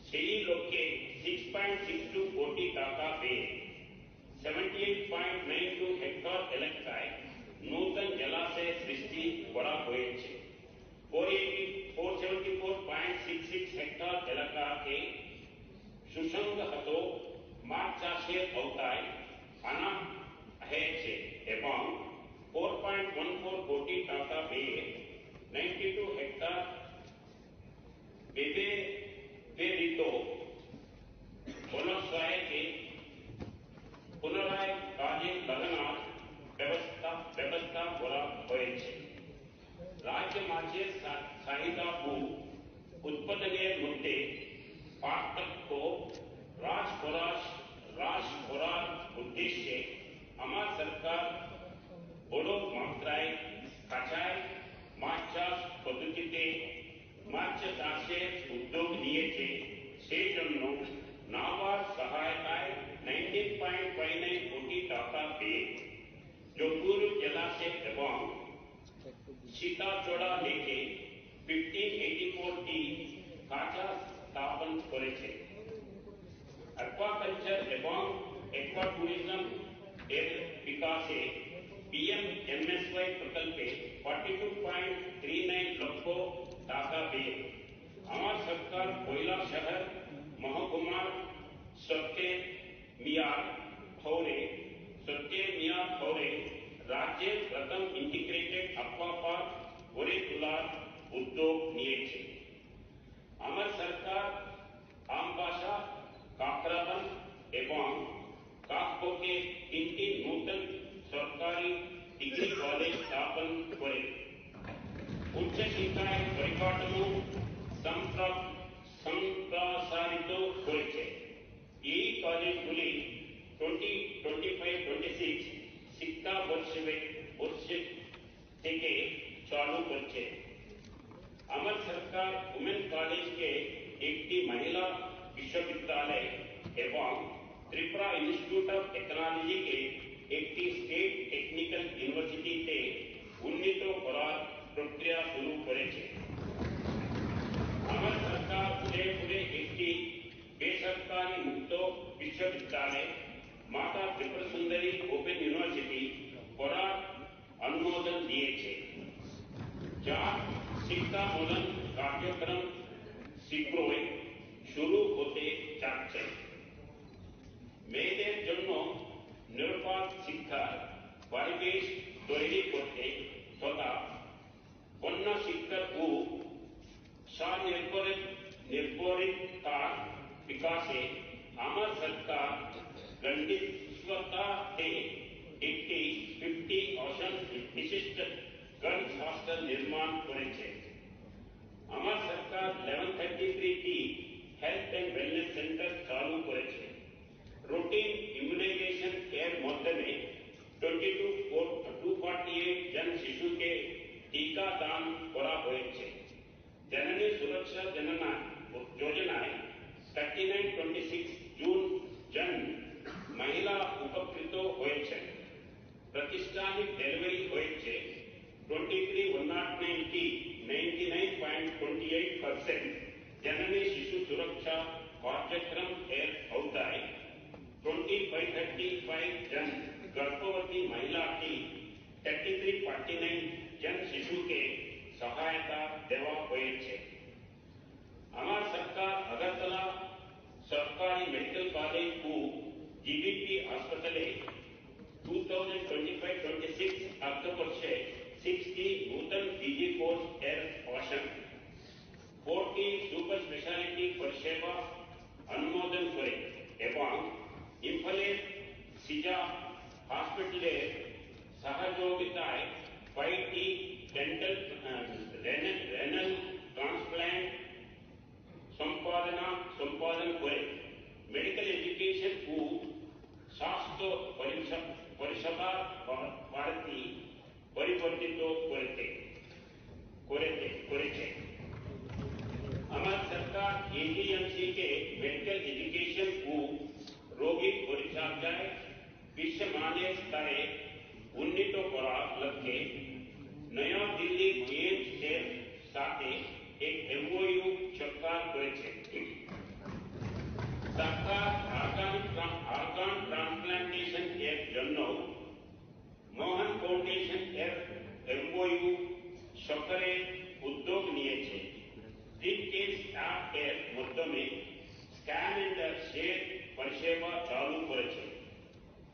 সেই লক্ষ্যে 6.62 কোটি টাকা পেয়ে 78.92 হেক্টর এলাকায় নূতন জলাশয় সৃষ্টি করা হয়েছে। 474.66 হেক্টর এলাকাকে সুসংহত মাছ চাষের আওতায় আনা হয়েছে এবং 4.14 কোটি টাকা পেয়ে 92 হেক্টর বিবেচিত বনসাইকে পুনরায় কাজে লাগানোর ব্যবস্থা করা হয়েছে। রাজ্য মাছের চাহিদা ও উৎপাদনের মধ্যে পার্থক্য হ্রাস করার উদ্দেশ্যে আমার সরকার বড় মাত্রায় কাঁচাই মাছ চাষ পদ্ধতিতে মাছ চাষের উদ্যোগ নিয়েছে। সেই জন্য নাবার্ড সহায়তায় 19.59 কোটি টাকা পেয়ে জম্বুর জলাশয় এবং সীতাচড়া লেকে 1584টি কাঁচা স্থাপন করেছে। অ্যাকুয়াকালচার এবং অ্যাকুয়া ট্যুরিজম এর বিকাশে PMMSY প্রকল্পে 42.39 লক্ষ টাকা পেয়ে আমার সরকার কৈলাসহর মহকুমার সত্যের মিয়ার খৌরে রাজ্যের প্রথম ইন্টিগ্রেটেড অ্যাকুয়া পার্ক গড়ে তোলার উদ্যোগ নিয়েছে। আমার সরকার আমবাসা, কাকরাবন এবং কাকবোকে 3টি নূতন সরকারি ডিগ্রি কলেজ স্থাপন করে উচ্চশিক্ষায় পরিকাঠামো সম্প্রসারিত করেছে। এই কলেজগুলি 2025-26 শিক্ষাবর্ষ থেকে চালু করছে। আমার সরকার উমেন কলেজকে একটি মহিলা বিশ্ববিদ্যালয় এবং ত্রিপুরা ইনস্টিটিউট অফ টেকনোলজিকে একটি স্টেট টেকনিক্যাল ইউনিভার্সিটিতে উন্নীত করার প্রক্রিয়া শুরু করেছে। আমার সরকার উদয়পুরে একটি বেসরকারি মুক্ত বিশ্ববিদ্যালয় মাতা ত্রিপুরা সুন্দরী ওপেন ইউনিভার্সিটি করার অনুমোদন দিয়েছে, যার শিক্ষামূলক কার্যক্রম শীঘ্রই শুরু হতে যাচ্ছে। মেয়েদের জন্য নিরাপদ শিক্ষার পরিবেশ তৈরি করতে তথা কন্যা শিক্ষা ও স্বনির্ভরতার বিকাশে আমার সরকার গণ্ডিস্বতাতে একটি 50 আসন বিশিষ্ট গার্লস হস্টেল নির্মাণ করেছে। আমার সরকার 1133টি হেলথ অ্যান্ড ওয়েলনেস সেন্টার চালু করেছে। রুটিন ইমিউনাইজেশন এর মাধ্যমে 248 জন শিশুকে টিকা দান করা হয়েছে। জননী সুরক্ষা যোজনায় 3926 জন মহিলা উপকৃত হয়েছেন। প্রাতিষ্ঠানিক ডেলিভারি হয়েছে 23,109টি 99.28%। জননী শিশু সুরক্ষা কার্যক্রম এর আওতায় 2535 জন गर्भवती महिला की 3349 जन शिशु के सहायता देवा হয়েছে। আমার সরকার আগরতলা সরকারি মেডিকেল কলেজ ও জিবিপি হাসপাতালে 2025-26 অর্থবর্ষে 60 নূতন পিজি কোর্স এর আসন 40 সুপার স্পেশালিটি পরিষেবা অনুমোদন করে এবং ইম্ফলের সিজা হসপিটালের सहयोगिताएं 5T डेंटल रेनल ट्रांसप्लांट সম্পাদন করে মেডিকেল এডুকেশন ও স্বাস্থ্য পরিষেবা বাড়তি পরিবর্তিত করেছে। আমার সরকার एपीएमसी के मेडिकल एजुकेशन को रोगी परिचर्याয় বিশ্বমানের স্তরে উন্নীত করার লক্ষ্যে নয়া দিল্লি এইমস এর সাথে एक MOU স্বাক্ষর করেছে। সরকার অর্গান ট্রান্সপ্লান্টেশন এর জন্য মোহন ফাউন্ডেশন এর MOU স্বাক্ষরের উদ্যোগ নিয়েছে। ব্রিফকেস অ্যাপ এর মাধ্যমে স্ক্যান এন্ড শেয়ার পরিষেবা চালু করেছে।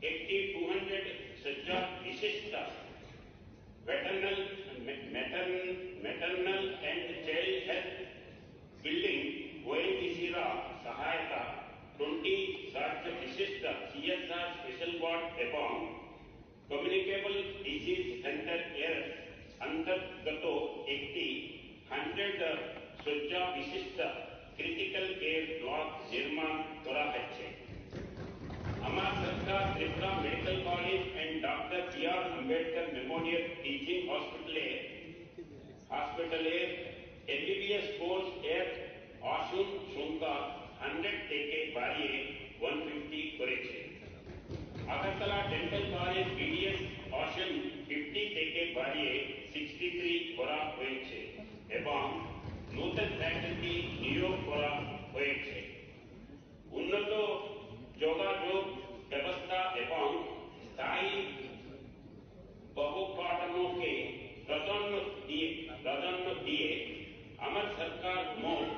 একটি 200 শয্যা বিশিষ্ট maternal and child health building ONGC-রা সহায়তা 20 শয্যা বিশিষ্ট CSR স্পেশাল ওয়ার্ড এবং কমিউনিকেবল ডিজিজ সেন্টার এর অন্তর্গত একটি 100 শয্যা বিশিষ্ট ক্রিটিক্যাল কেয়ার ব্লক নির্মাণ করা হচ্ছে। আমার সরকার Tripura medical college and doctor B.R. Ambedkar memorial teaching হসপিটালের MBBS কোর্স এর আসন সংখ্যা 100 থেকে বাড়িয়ে 150 করেছে। আগরতলা ডেন্টাল কলেজ BDS আসন 50 থেকে বাড়িয়ে 63 করা হয়েছে এবং নতুন ফ্যাকাল্টি নিয়োগ করা হয়েছে। উন্নত যোগাযোগ ব্যবস্থা এবং স্থায়ী অবকাঠামোকে প্রাধান্য দিয়ে আমার সরকার মোট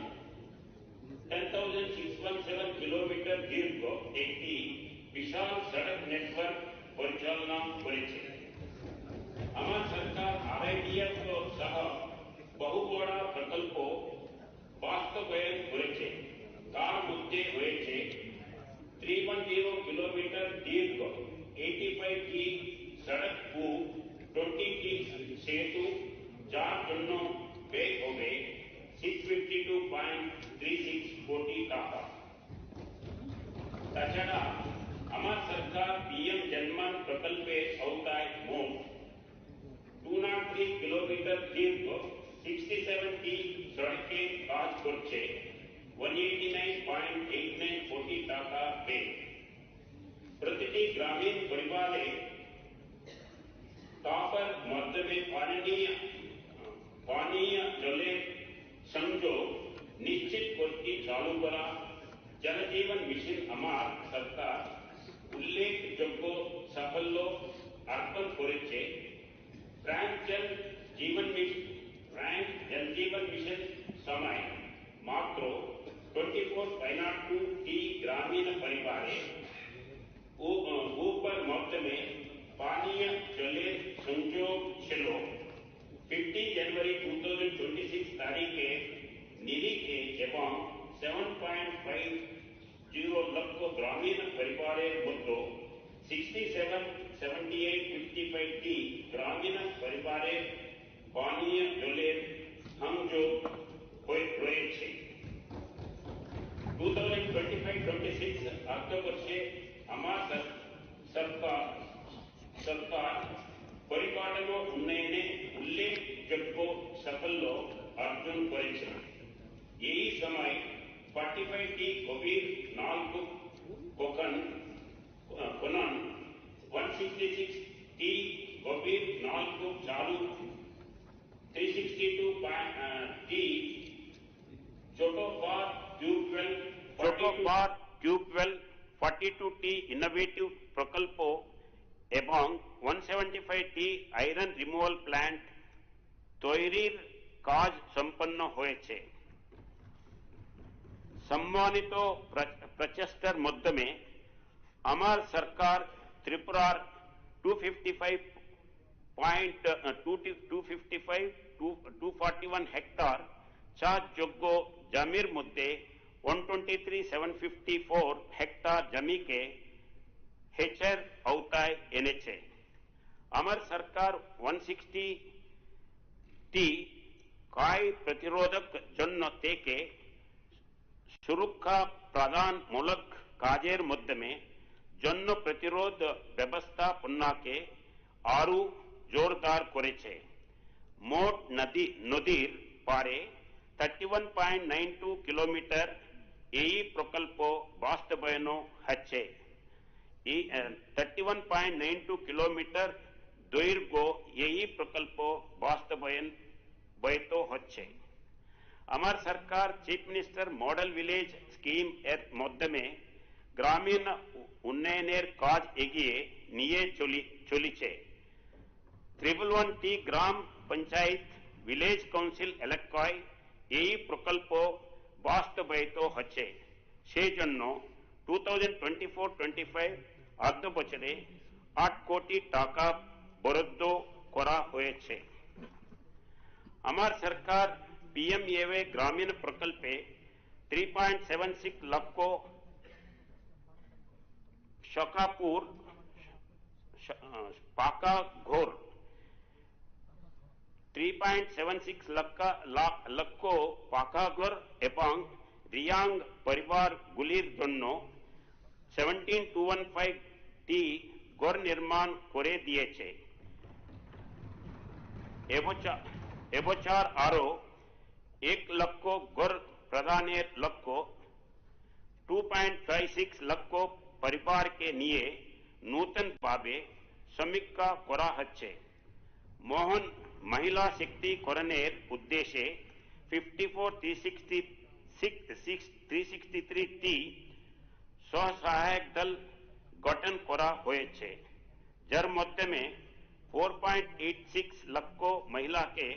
10,617 কিলোমিটার দীর্ঘ একটি বিশাল সড়ক নেটওয়ার্ক পরিচালনা করেছে। আমার সরকার RIDF সহ বহু বড় প্রকল্প বাস্তবায়ন করেছে। তার মধ্যে রয়েছে 310 কিলোমিটার দীর্ঘ 85T সড়ক ও 20T সেতু, যার জন্য ব্যয় হবে 652.36 কোটি টাকা। তাছাড়া আমার সরকার PM জনমন প্রকল্পের আওতায় মোট 203 কিলোমিটার দীর্ঘ 67T সড়কে কাজ করছে 189.89 কোটি টাকা ব্যয়। প্রতিটি গ্রামীণ পরিবারে তাপর মাধ্যমে পানীয় জলের সংযোগ নিশ্চিত করতে চালু করা জল জীবন মিশন আমার সরকার উল্লেখযোগ্য সাফল্য অর্জন করেছে। ফ্রাঙ্ক জল জীবন মিশন সময় মাত্র 24.2T গ্রামীণ পরিবারে উপর মাধ্যমে পানীয় জলের সংযোগ ছিল। 15 জানুয়ারি 2026 তারিখে নিরিখে এবং 7.50 লক্ষ গ্রামীণ পরিবারের মধ্যে 67-78-55T গ্রামীণ পরিবারের পানীয় জলের সংযোগ রয়েছে। 2025-26 অর্থবর্ষে আমার সরকার পরিকাঠামো উন্নয়নে উল্লেখযোগ্য সাফল্য অর্জন করেছে। এই সময় 45T গভীর নলকূপ খনন, 166T গভীর নলকূপ চালু, 362T ছোট পার টিউবওয়েল, 42T ইনোভেটিভ প্রকল্প এবং 175T আয়রন রিমুভাল প্ল্যান্ট তৈরির কাজ সম্পন্ন হয়েছে। সম্মানিত প্রচেষ্টার মাধ্যমে আমার সরকার ত্রিপুরার 241 হেক্টর চাষযোগ্য জমির মধ্যে 123,754 হেক্টর জমিকে হেচের আওতায় এনেছে। আমার সরকার 160টি ক্ষয় প্রতিরোধক জন্য থেকে সুরক্ষা প্রদানমূলক কাজের মাধ্যমে জন্য প্রতিরোধ ব্যবস্থাপনাকে আরো জোরদার করেছে। মোট নদীর পারে 31.92 কিলোমিটার এই প্রকল্প বাস্তবায়ন হচ্ছে। 31.92 কিলোমিটার দৈর্ঘ্য এই প্রকল্প বাস্তবায়িত হচ্ছে। আমার সরকার chief minister model village scheme এর মাধ্যমে গ্রামীণ উন্নয়নের কাজ এগিয়ে নিয়ে চলেছে। 111টি গ্রাম পঞ্চায়েত ভিলেজ কাউন্সিল এলাকায় এই প্রকল্প বাস্তবায়িত হচ্ছে। সেই জন্য 2024-25 অর্থ বছরে 8 কোটি টাকা বরাদ্দ করা হয়েছে। আমার সরকার পিএমএওয়াই গ্রামীণ প্রকল্পে 3.76 লক্ষ শকাপুর পাকা ঘর 3.76 লক্ষ পাকা ঘর এবং রিয়াং পরিবারগুলির জন্য 17,215টি ঘর নির্মাণ করে দিয়েছে। এবছর আরো 1 লক্ষ ঘর প্রদানের লক্ষ্য 2.56 লক্ষ পরিবারকে নিয়ে নূতন ভাবে সমীক্ষা করা হচ্ছে। মহিলা শক্তিকরণের উদ্দেশ্যে 54,363টি স্বসহায়ক দল গঠন করা হয়েছে, যার মাধ্যমে 4.86 লক্ষ মহিলাকে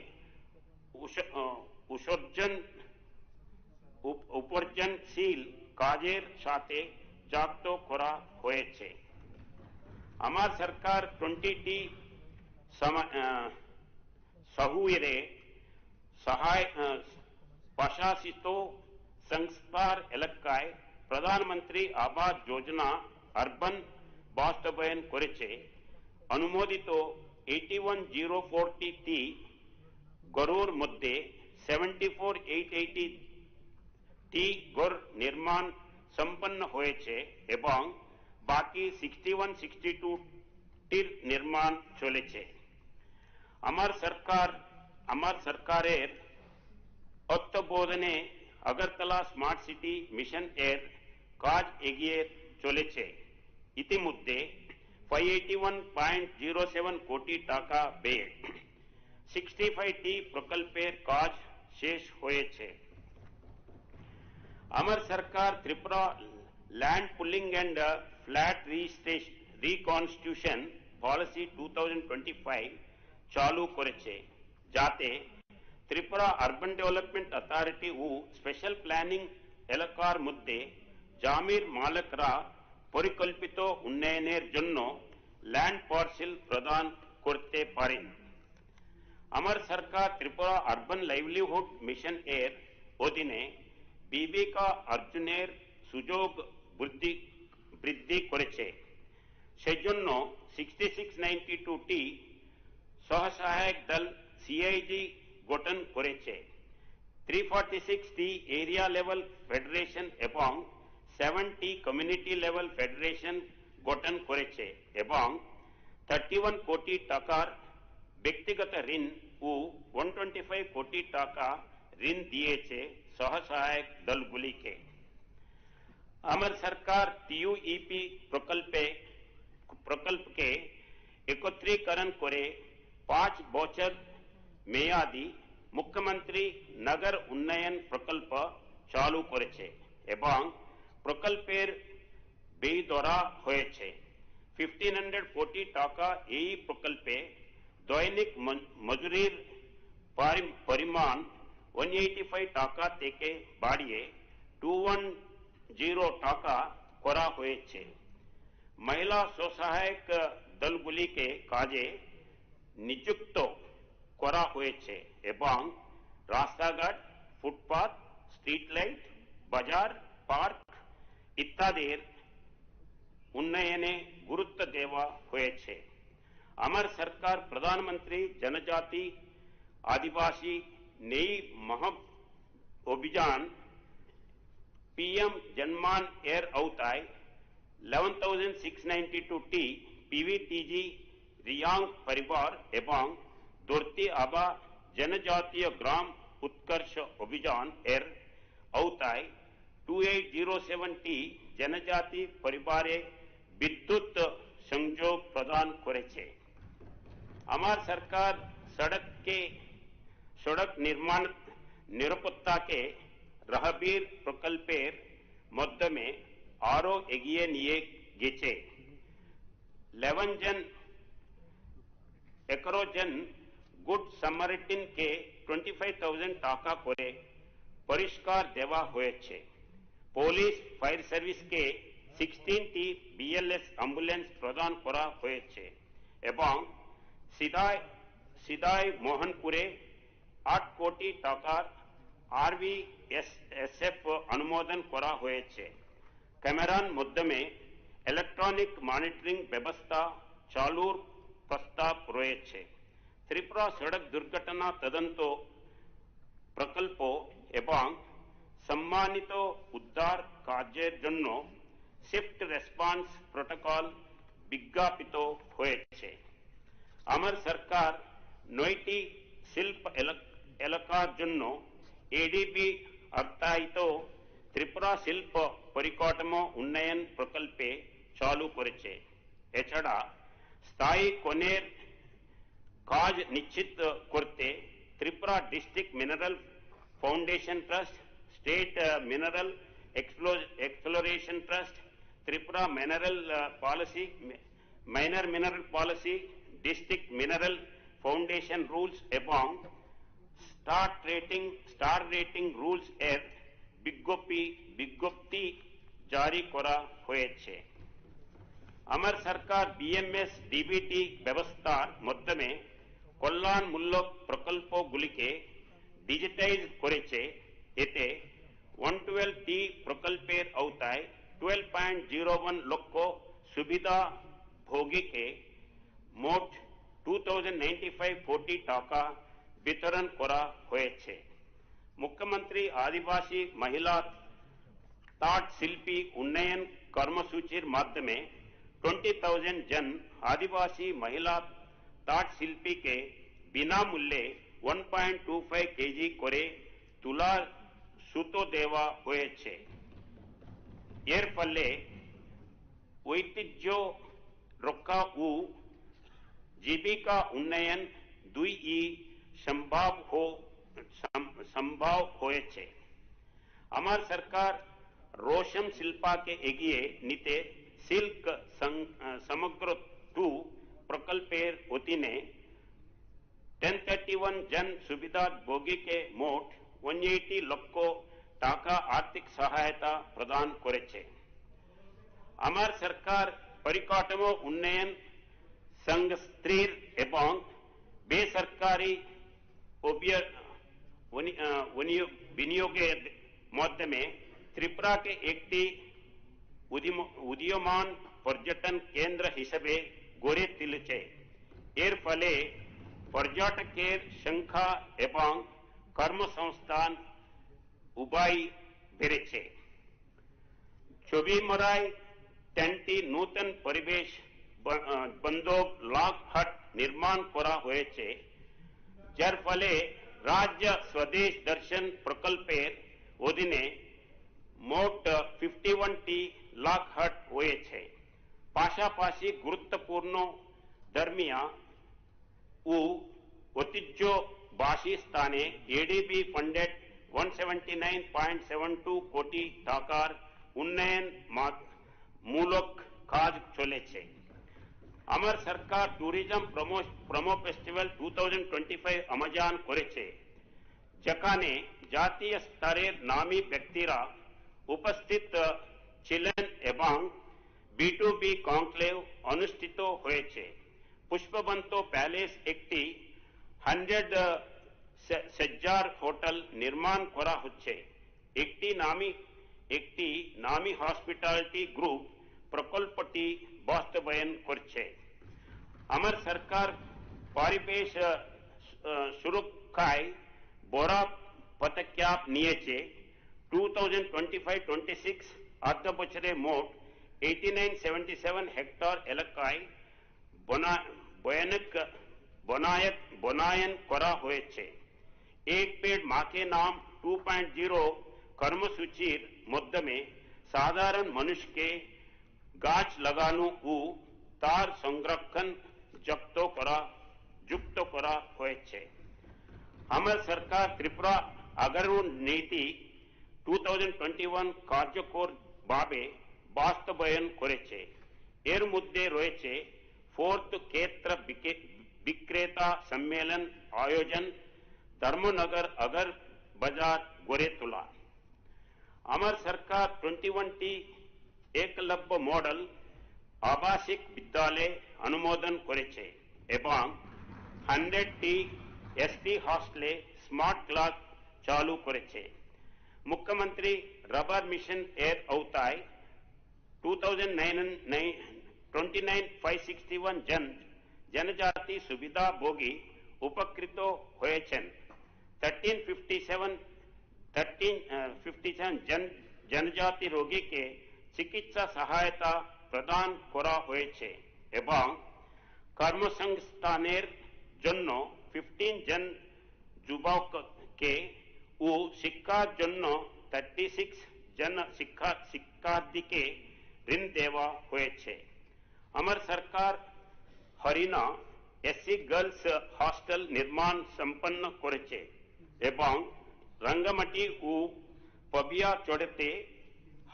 উপার্জনশীল কাজের সাথে যুক্ত করা হয়েছে। আমার সরকার 20টি শহুরে প্রশাসিত সংস্থার এলাকায় প্রধানমন্ত্রী আবাস যোজনা আরবান বাস্তবায়ন করেছে। অনুমোদিত 81,040টি ঘরের মধ্যে 74,880টি ঘর নির্মাণ সম্পন্ন হয়েছে এবং বাকি 61,62টির নির্মাণ চলেছে। আমার সরকারের তত্ত্বাবধানে আগরতলা স্মার্ট সিটি মিশন এর কাজ এগিয়ে চলেছে। ইতিমধ্যে 581.07 কোটি টাকা ব্যয়ে 65টি প্রকল্পের কাজ শেষ হয়েছে। আমার সরকার Tripura land pooling and flat reconstitution policy 2025 চালু করেছে, যাতে ত্রিপুরা আরবান ডেভেলপমেন্ট অথরিটি ও স্পেশাল প্ল্যানিং এলাকার মধ্যে জমির মালিকরা পরিকল্পিত উন্নয়নের জন্য ল্যান্ড পার্সেল প্রদান করতে পারেন। আমার সরকার ত্রিপুরা আরবান লাইভলিহুড মিশন এর অধীনে জীবিকা অর্জনের সুযোগ বৃদ্ধি করেছে। সেজন্য 6692টি স্বসহায়ক দল সিআইজি গঠন করেছে। 346টি এরিয়া লেভেল ফেডারেশন এবং 7টি কমিউনিটি লেভেল ফেডারেশন গঠন করেছে এবং 31 কোটি টাকার ব্যক্তিগত ঋণ ও 125 কোটি টাকা ঋণ দিয়েছে স্বসহায়ক দলগুলিকে। আমার সরকার টিইউইপি প্রকল্পকে একত্রীকরণ করে 5 বছর মেয়াদী মুখ্যমন্ত্রী নগর উন্নয়ন প্রকল্প চালু করেছে এবং প্রকল্পের ব্যয় ধরা হয়েছে 1,500 কোটি টাকা। এই প্রকল্পে দৈনিক মজুরির পরিমাণ 185 টাকা থেকে বাড়িয়ে 210 টাকা করা হয়েছে। মহিলা স্বসহায়ক দলগুলিকে কাজে নিযুক্ত করা হয়েছে এবং রাস্তাঘাট, ফুটপাথ, স্ট্রিট লাইট, বাজার, পার্ক ইত্যাদির উন্নয়নে গুরুত্ব দেওয়া হয়েছে। আমার সরকার প্রধানমন্ত্রী জনজাতি आदिवासी नई महब अभियान पीएम जनमान एयर अवताय 11,692 टी पीवीटीजी रियांग परिवार एवं दोर्ती आबा जनजातीय ग्राम उत्कर्ष अभियान एयर अवताय 2807 टी जनजाति परिवारे विद्युत संयोग प्रदान करेছে। আমার सरकार सड़क निर्माण निरापत्ता के रहबीर प्रकल्पेर मध्यमे आरो एगिए निये गेছে। 11 जन गुड सामारिटान के 25,000 টাকা করে परिष्कार देवा হয়েছে। पुलिस फायर सर्विस के 16 टी बीएलएस एम्बुलेंस प्रदान करा হয়েছে এবং সিদাই মোহনপুরে 8 কোটি টাকার আরভিএসএফ অনুমোদন করা হয়েছে। ক্যামেরার মাধ্যমে ইলেকট্রনিক মনিটরিং ব্যবস্থা চালুর প্রস্তাব রয়েছে। ত্রিপুরা সড়ক দুর্ঘটনা তদন্ত প্রকল্প এবং সম্মানিত উদ্ধার কার্যের জন্য শিফট রেসপন্স প্রোটোকল বিজ্ঞাপিত হয়েছে। আমার সরকার 9টি শিল্প এলাকার জন্য এডিবি অর্থায়িত ত্রিপুরা শিল্প পরিকাঠামো উন্নয়ন প্রকল্পে চালু করেছে। এছাড়া স্থায়ী কোণের কাজ নিশ্চিত করতে Tripura district mineral foundation trust, state mineral exploration trust, Tripura minor mineral policy, district mineral foundation rules एवं स्टार रेटिंग रूल्स एर विज्ञप्ति जारी करा হয়েছে। আমার সরকার বিএমএস ডিবিটি ব্যবস্থার মাধ্যমে কল্যাণমূলক প্রকল্পগুলিকে ডিজিটাইজ করেছে। এতে 112টি প্রকল্পের আওতায় 12.01 লক্ষ সুবিধা ভোগীকে মোট 2,095 কোটি টাকা বিতরণ করা হয়েছে। মুখ্যমন্ত্রী আদিবাসী মহিলা তাঁত শিল্পী উন্নয়ন কর্মসূচির মাধ্যমে 20,000 জন आदिवासी महिला ताट शिल्पी के बिना मूल्ये 1.25 केजी करे तुला सुतो देवा হয়েছে। এর ফলে ঐতিহ্য রক্ষা ও জীবিকা উন্নয়ন দুইই সম্ভব হয়েছে। আমার সরকার रोशम शिल्पा के एगिए नीते सिल्क समग्र 2 प्रकल्पेर वतीने 1031 जन सुविधा भोगी के मोट 180 लक्ष टाका आर्थिक सहायता प्रदान करेছে। আমার सरकार परिकाठमो उन्नयन संघ स्त्रीर एवं बेसरकारी विनियोगेर माध्यमे त्रिपुरा के एकटी उदीयमान पर्यटन केंद्र हिसेबे गड़े तुलेছে। एर फले पर्यटकेर संख्या एवं कर्मसंस्थान उभय बेড়েছে। ছবিমরাই 10টি নতুন পরিবেশ বন্ধক লাখ হাট নির্মাণ করা হয়েছে, যার ফলে রাজ্য স্বদেশ দর্শন প্রকল্পের অধীনে মোট 51টি লাখ হাট হয়েছে। পাশাপাশি গুরুত্বপূর্ণ ধর্মীয় ও ঐতিহ্যবাহী স্থানে এডিবি ফান্ডেড 179.72 কোটি টাকার উন্নয়ন মূলক কাজ চলেছে। আমার সরকার ট্যুরিজম প্রমো ফেস্টিভ্যাল 2025 আয়োজন করেছে, যেখানে জাতীয় স্তরের নামী ব্যক্তিরা উপস্থিত ছিলেন এবং B2B কনক্লেভ অনুষ্ঠিত হয়েছে। পুষ্পবন্ত প্যালেস একটি 100 সজ্জার হোটেল নির্মাণ করা হচ্ছে। একটি নামী হসপিটালিটি গ্রুপ প্রকল্পটি বাস্তবায়ন করছে। আমার সরকার পরিবেশ সুরক্ষায় বড় পদক্ষেপ নিয়েছে। 2025-26 অর্থ বছরে মোট 8977 হেক্টর এলাকায় বনায়ন করা হয়েছে। এক পেड़ माँ के नाम 2.0 কর্মসূচির মাধ্যমে সাধারণ মানুষকে গাছ লাগানো ও তার সংরক্ষণ যুক্ত করা হয়েছে। আমার সরকার ত্রিপুরা আগ্রহণ নীতি 2021 কার্যকর ভাবে বাস্তবায়ন করেছে। এর মধ্যে রয়েছে 4th ক্ষেত্র বিক্রেতা সম্মেলন আয়োজন, ধর্মনগর अगर बाजार गड़े তোলা। আমার সরকার 21টি একলব্য মডেল আবাসিক বিদ্যালয় অনুমোদন করেছে এবং 100টি এসটি হস্টেলে স্মার্ট ক্লাস চালু করেছে। মুখ্যমন্ত্রী রবার মিশন এর আওতায় 29,561 जनजाति सुविधा भोगी उपकृत হয়েছেন। 1357 जनजाति रोगी के चिकित्सा सहायता प्रदान करा হয়েছে এবং কর্মসংস্থানের জন্য 15 জন যুবককে ও শিক্ষার জন্য 36 জন শিক্ষার্থীকে ঋণ দেওয়া হয়েছে। আমার সরকার হরিয়ানা এসসি গার্লস হস্টেল নির্মাণ সম্পন্ন করেছে এবং রঙ্গমাটি ও পবিয়া চড়তে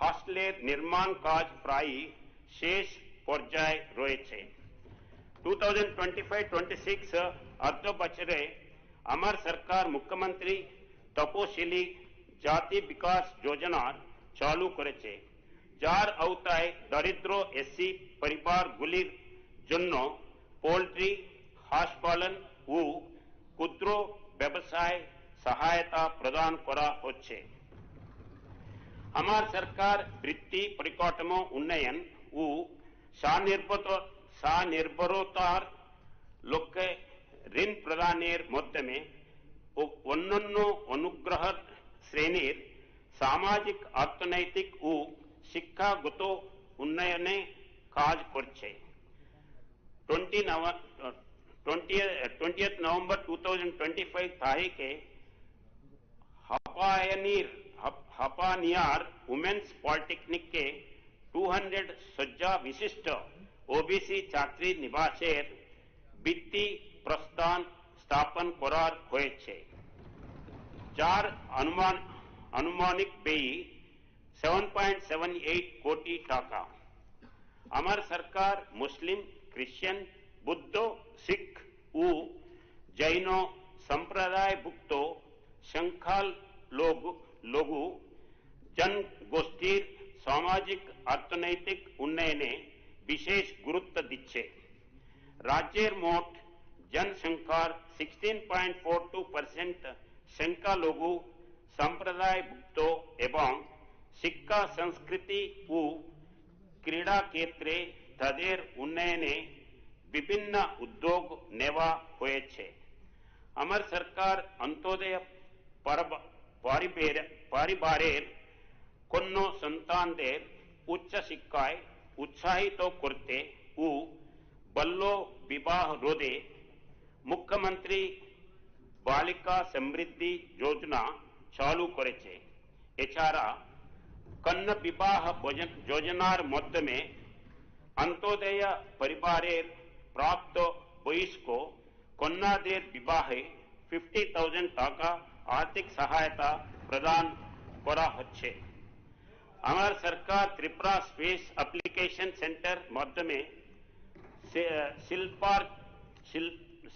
হস্টেলের নির্মাণ কাজ প্রায় শেষ পর্যায়ে রয়েছে। 2025-26 অর্থ বছরে আমার সরকার মুখ্যমন্ত্রী তপশিলি জাতি বিকাশ যোজনা চালু করেছে, যার আওতায় দরিদ্র এসসি পরিবারগুলির জন্য পোল্ট্রি, হাঁস পালন ও ক্ষুদ্র ব্যবসায় সহায়তা প্রদান করা হচ্ছে। আমার সরকার বৃত্তি পরিকাঠামো উন্নয়ন ও স্বনির্ভরতার লক্ষ্যে ঋণ প্রদানের মাধ্যমে অন্যান্য অনুগ্রহ শ্রেণীর সামাজিক, অর্থনৈতিক ও শিক্ষাগত উন্নয়নে কাজ করছে। 20th नवंबर 2025 तारीखे हपानियार वुमेन्स पॉलिटेक्निक के 200 सज्जा विशिष्ट ओबीसी छात्री निवासेर भित्ति प्रस्थान स्थापन करार হয়েছে, যার আনুমানিক ব্যয় 7.78 কোটি টাকা। আমার সরকার মুসলিম, খ্রিস্টান, বুদ্ধ, শিখ ও জৈন সম্প্রদায়ভুক্ত সংখ্যালঘু জনগোষ্ঠীর সামাজিক অর্থনৈতিক উন্নয়নে বিশেষ গুরুত্ব দিচ্ছে। রাজ্যের মোট জনসংখ্যার 16.42% সংখ্যালঘু সম্প্রদায়ভুক্ত এবং শিক্ষা, সংস্কৃতি ও ক্রীড়া ক্ষেত্রে তাদের উন্নয়নে বিভিন্ন উদ্যোগ নেওয়া হয়েছে। আমার সরকার অন্তোদয় পরিবারের কন্যা সন্তানদের উচ্চ শিক্ষায় উৎসাহিত করতে ও বাল্য বিবাহ রোধে মুখ্যমন্ত্রী বালিকা সমৃদ্ধি যোজনা চালু করেছে। এছাড়া কন্যা বিবাহ যোজনার মাধ্যমে অন্তোদয় পরিবারের প্রাপ্ত বয়স্ক কন্যাদের বিবাহে 50,000 টাকা আর্থিক সহায়তা প্রদান করা হচ্ছে। আমার সরকার ত্রিপুরা স্পেস অ্যাপ্লিকেশন সেন্টার মাধ্যমে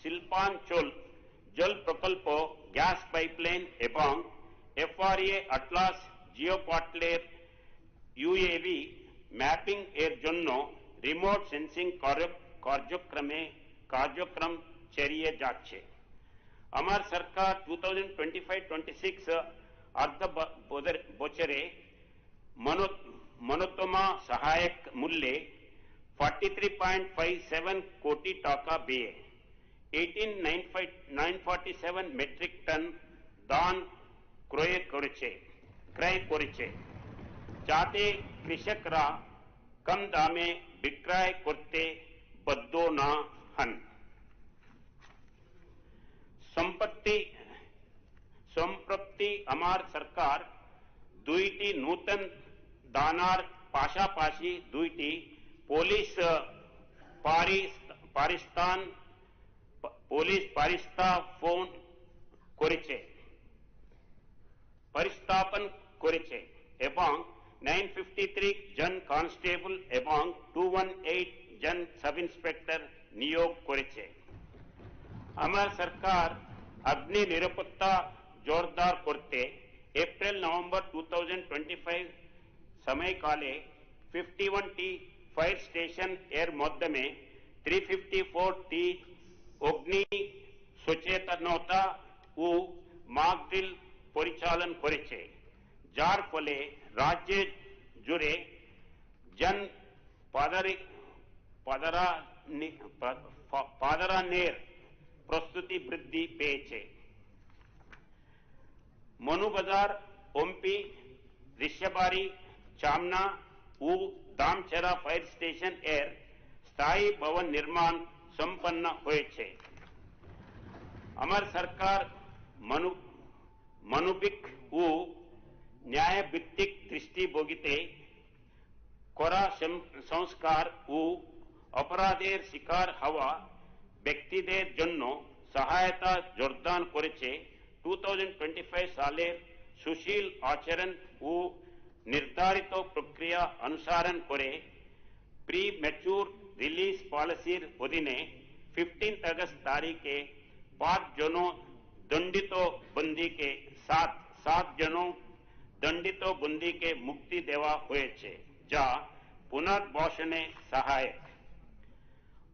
শিল্পাঞ্চল জল প্রকল্প, গ্যাস পাইপলাইন এবং FRA আটলাস জিওপোর্টালের UAV ম্যাপিং এর জন্য রিমোট সেন্সিং কার্যক্রম চালিয়ে যাচ্ছে। আমার সরকার 2025-26 অর্থ বছরে ন্যূনতম সহায়ক মূল্যে 43.57 কোটি টাকা ব্যয়ে 18,947 মেট্রিক টন ধান ক্রয় করেছে যাতে কৃষকরা কম দামে বিক্রয় করতে বাধ্য না হন। সম্প্রতি আমার সরকার দুইটি নূতন দানার পাশাপাশি দুইটি পুলিশ প্রস্তাবন করেছে এবং 953 জন কনস্টেবল এবং 218 জন সাব ইন্সপেক্টর নিয়োগ করেছে। আমার সরকার অগ্নি নিরাপত্তা জোরদার করতে এপ্রিল-নভেম্বর 2025 সময়কালে 51টি ফায়ার স্টেশন এর মাধ্যমে 354টি অগ্নি সচেতনতা ও মক ড্রিল পরিচালন করেছে, যার ফলে রাজ্যে জুড়ে জন পাদারানের প্রস্তুতি বৃদ্ধি পেয়েছে। মনুবাজার, ওমপি, ঋষবাড়ি, চামনা ও দামচেরা ফায়ার স্টেশন এর স্থায়ী ভবন নির্মাণ সম্পন্ন হয়েছে। আমার সরকার মানবিক ও ন্যায়ভিত্তিক দৃষ্টিভঙ্গিতে করা সংস্কার ও অপরাধের শিকার হওয়া ব্যক্তিদের জন্য সহায়তা জোরদার করেছে। 2025 সালের সুশীল আচরণ ও নির্ধারিত প্রক্রিয়া অনুসরণ করে প্রি ম্যাচুর রিলিজ পলিসির অধীনে 15 আগস্ট তারিখে 5 জনों दंडित बंदी के साथ 7 जनों दंडित बंदी के मुक्ति देवा হয়েছে, যা পুনর্বাসনে সহায়ক।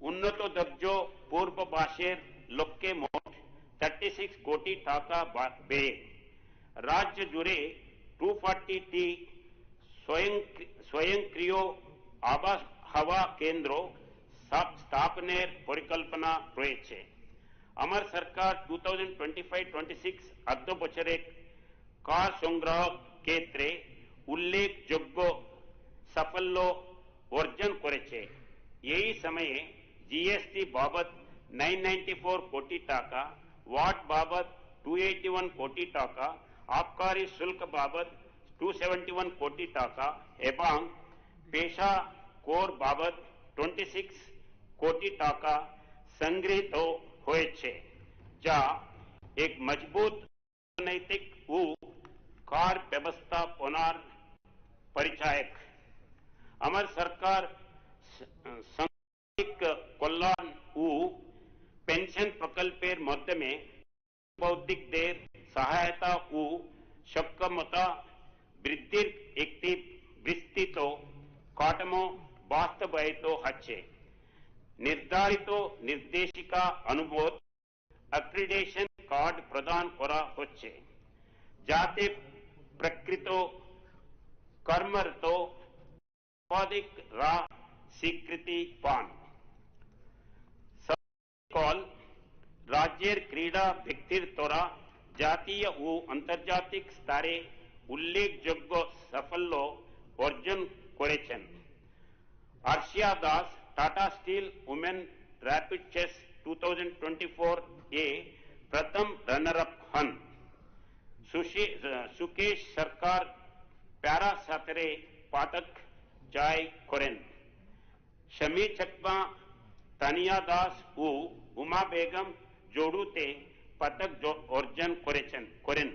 উন্নত দর্জ পূর্ববাসের লক্ষ্যে মোট 36 কোটি টাকা ব্যয়ে রাজ্য জুড়ে 240টি স্বয়ংক্রিয় আবহাওয়া কেন্দ্র স্থাপনের পরিকল্পনা রয়েছে। আমার সরকার 2025-26 অর্থ বছরে কর সংগ্রহ ক্ষেত্রে উল্লেখযোগ্য সাফল্য অর্জন করেছে। এই সময়ে জিএসটি বাবদ 994 কোটি টাকা, वाट बाबत 281 कोटी टाका, आबकारी शुल्क बाबत 271 कोटी टाका एवं पेशा कोर बाबत 26 कोटी टाका संग्रहित হয়েছে, যা এক মজবুত অর্থনৈতিক ও কর ব্যবস্থাপনার পরিচায়ক। আমার সরকার সামাজিক কল্যাণ ও পেনশন প্রকল্পের মাধ্যমে বৌদ্ধিকদের সহায়তা ও সক্ষমতা বৃদ্ধির একটি বিস্তৃত কাঠামো বাস্তবায়িত হচ্ছে। নির্ধারিত নির্দেশিকা অনুমোদ অ্যাক্রিডিটেশন কার্ড প্রদান করা হচ্ছে, যাতে প্রকৃত কর্মরত উৎপাদকরা স্বীকৃতি পান। রাজ্যের ক্রীড়া ব্যক্তির দ্বারা জাতীয় ও আন্তর্জাতিক স্তরে উল্লেখযোগ্য সাফল্য অর্জন করেছেন। Arshia Das Tata Steel women rapid chess 2024 ए प्रथम रनर अप हन। सुकेश सरकार पैरा सातरे पदक जय करें। शमी चकमा तानिया दास ও उमा बेगम जोड़ूते पदक अर्जन करें।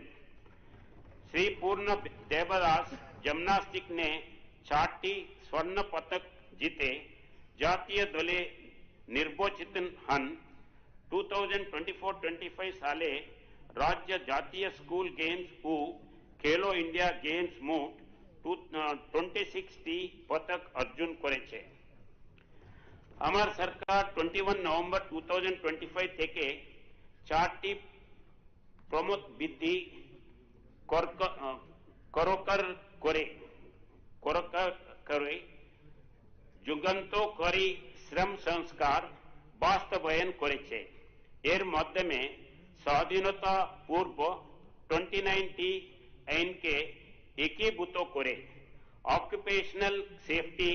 श्री पूर्ण देवदास जिम्नास्टिक ने 4টি स्वर्ण पदक जीते জাতীয় দলে নির্বাচিত হন। 2024-25 সালে রাজ্য জাতীয় স্কুল গেমস ও খেলো ইন্ডিয়া গেমস মোট 26টি পদক অর্জন করেছে। আমার সরকার 21 নভেম্বর 2025 থেকে 4টি প্রমোদ বৃদ্ধি করকর করে যুগান্তকারী শ্রম সংস্কার বাস্তবায়ন করেছে। এর মাধ্যমে স্বাধীনতা পূর্ব 29টি আইনকে একীভূত করে occupational safety,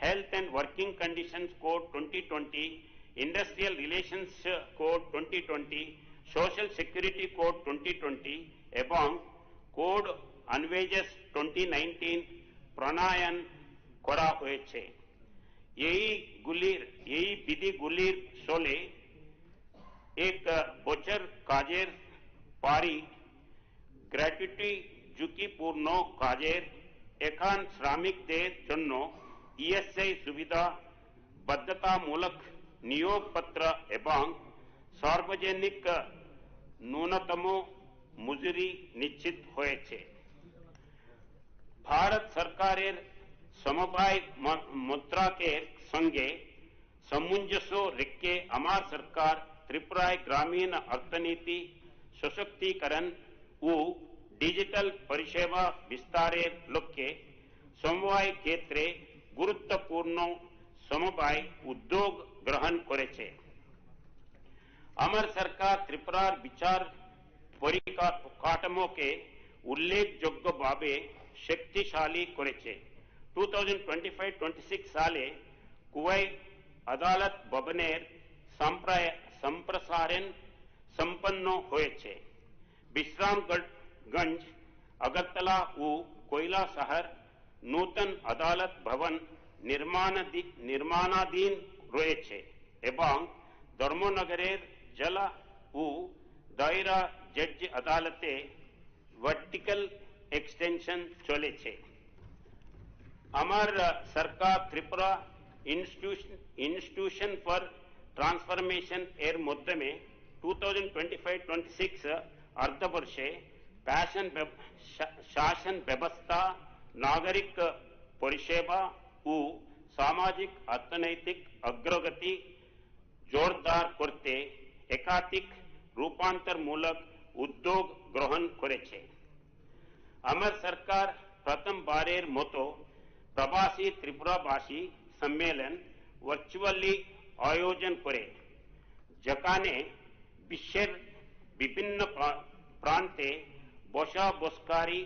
health and working conditions code 2020, industrial relations code 2020, social security code 2020 এবং কোড অন ওয়েজেস 2019 প্রণয়ন করা হয়েছে। এই বিধিগুলির ফলে এক বছর কাজের পারি গ্র্যাচুইটি ঝুঁকিপূর্ণ কাজের এখন শ্রমিকদের জন্য ইএসআই সুবিধা, বাধ্যতামূলক নিয়োগপত্র এবং সার্বজনিক ন্যূনতম মজুরি নিশ্চিত হয়েছে। ভারত সরকারের সমবায় মন্ত্রকের সঙ্গে সামঞ্জস্য রেখে আমার সরকার ত্রিপুরায় গ্রামীণ অর্থনীতি সশক্তিকরণ ও ডিজিটাল পরিষেবা বিস্তারের লক্ষ্যে সমবায় ক্ষেত্রে গুরুত্বপূর্ণ সমবায় উদ্যোগ গ্রহণ করেছে। আমার সরকার ত্রিপুরার বিচার পরিকাঠামোকে উল্লেখযোগ্যভাবে শক্তিশালী করেছে। 2025-26 সালে কুয়াই আদালত ভবনের সম্প্রসারণ সম্পন্ন হয়েছে। বিশ্রামগঞ্জ, আগরতলা ও কৈলা শহর নূতন আদালত ভবন নির্মাণাধীন রয়েছে এবং ধর্মনগরের জেলা ও দায়রা জজ আদালতে ভার্টিক্যাল এক্সটেনশন চলেছে। আমার সরকার ত্রিপুরা ইনস্টিটিউশন ফর ট্রান্সফরমেশন এর মাধ্যমে 2025-26 অর্থবর্ষে শাসন ব্যবস্থা, নাগরিক পরিষেবা ও সামাজিক অর্থনৈতিক অগ্রগতি জোরদার করতে একাধিক রূপান্তরমূলক উদ্যোগ গ্রহণ করেছে। আমার সরকার প্রথমবারের মতো প্রবাসী ত্রিপুরাবাসী সম্মেলন ভার্চুয়ালি আয়োজন করে, যেখানে বিশ্বের বিভিন্ন প্রান্তে বসবাসকারী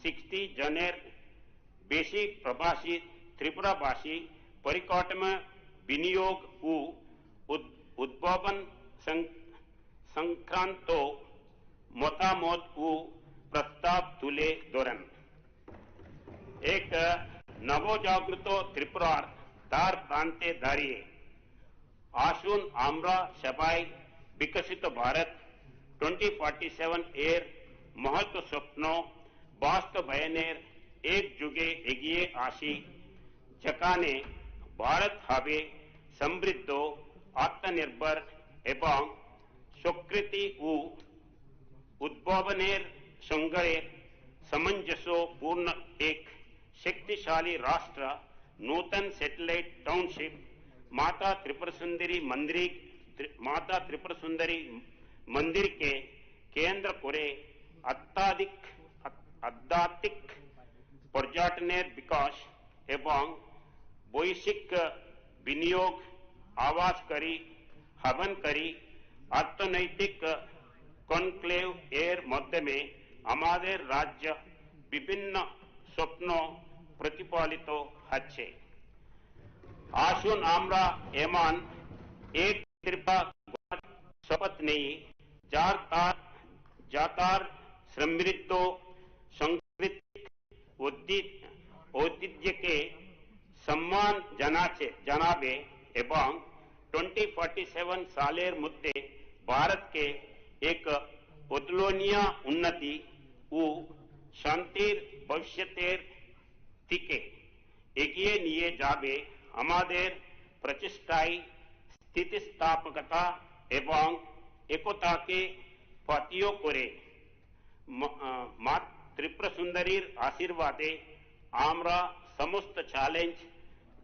60 জনের বেশি প্রবাসী ত্রিপুরাবাসী পরিকাঠামো বিনিয়োগ ও উদ্ভাবন সংক্রান্ত মতামত ও প্রস্তাব তুলে ধরেন। এক নবজাগৃত ত্রিপুরার দ্বার প্রান্তে দাঁড়িয়ে আসুন আমরা সবাই বিকশিত ভারত 2047 এর মহৎ স্বপ্ন বাস্তবায়নের এক যুগে এগিয়ে আসি, যেখানে ভারত হবে সমৃদ্ধ, আত্মনির্ভর এবং স্বীকৃতি ও উদ্ভাবনের সঙ্গে সামঞ্জস্যপূর্ণ এক शक्तिशाली राष्ट्र। नूतन सैटेलाइट टाउनशिप माता त्रिपुर सुंदरी मंदिर के केंद्र करे आध्यात्मिक पर्यटनेर विकास एवं वैश्विक विनियोग आवाज करी हवन करी अर्थनैतिक कनक्लेव एर मध्य में हमारे राज्य विभिन्न स्वप्नों प्रतिपालित হচ্ছে। আসুন আমরা এমন এক ত্রিপুরা শপথ নেই যার সমৃদ্ধ সাংস্কৃতিক ঐতিহ্যকে সম্মান জানাবে এবং 2047 সালের মধ্যে ভারতকে এক অতুলনীয় উন্নতি ও শান্তির ভবিষ্যতের দিকে এগিয়ে নিয়ে যাবে। আমাদের প্রচেষ্টায় স্থিতিস্থাপকতা এবং একতাকে পাথেয় করে মা ত্রিপুরা সুন্দরীর আশীর্বাদে আমরা সমস্ত চ্যালেঞ্জ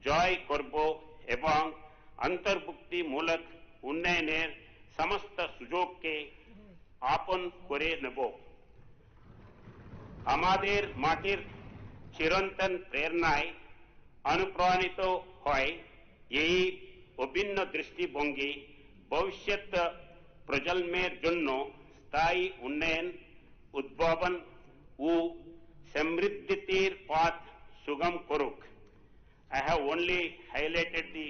জয় করব এবং অন্তর্ভুক্তিমূলক উন্নয়নের সমস্ত সুযোগকে আপন করে নেব। আমাদের মাটির চিরন্তন প্রেরণায় অনুপ্রাণিত হয় এই অভিন্ন দৃষ্টিভঙ্গি ভবিষ্যৎ প্রজন্মের জন্য স্থায়ী উন্নয়ন উদ্ভাবন ও সমৃদ্ধির পথ সুগম করুক। I have only highlighted the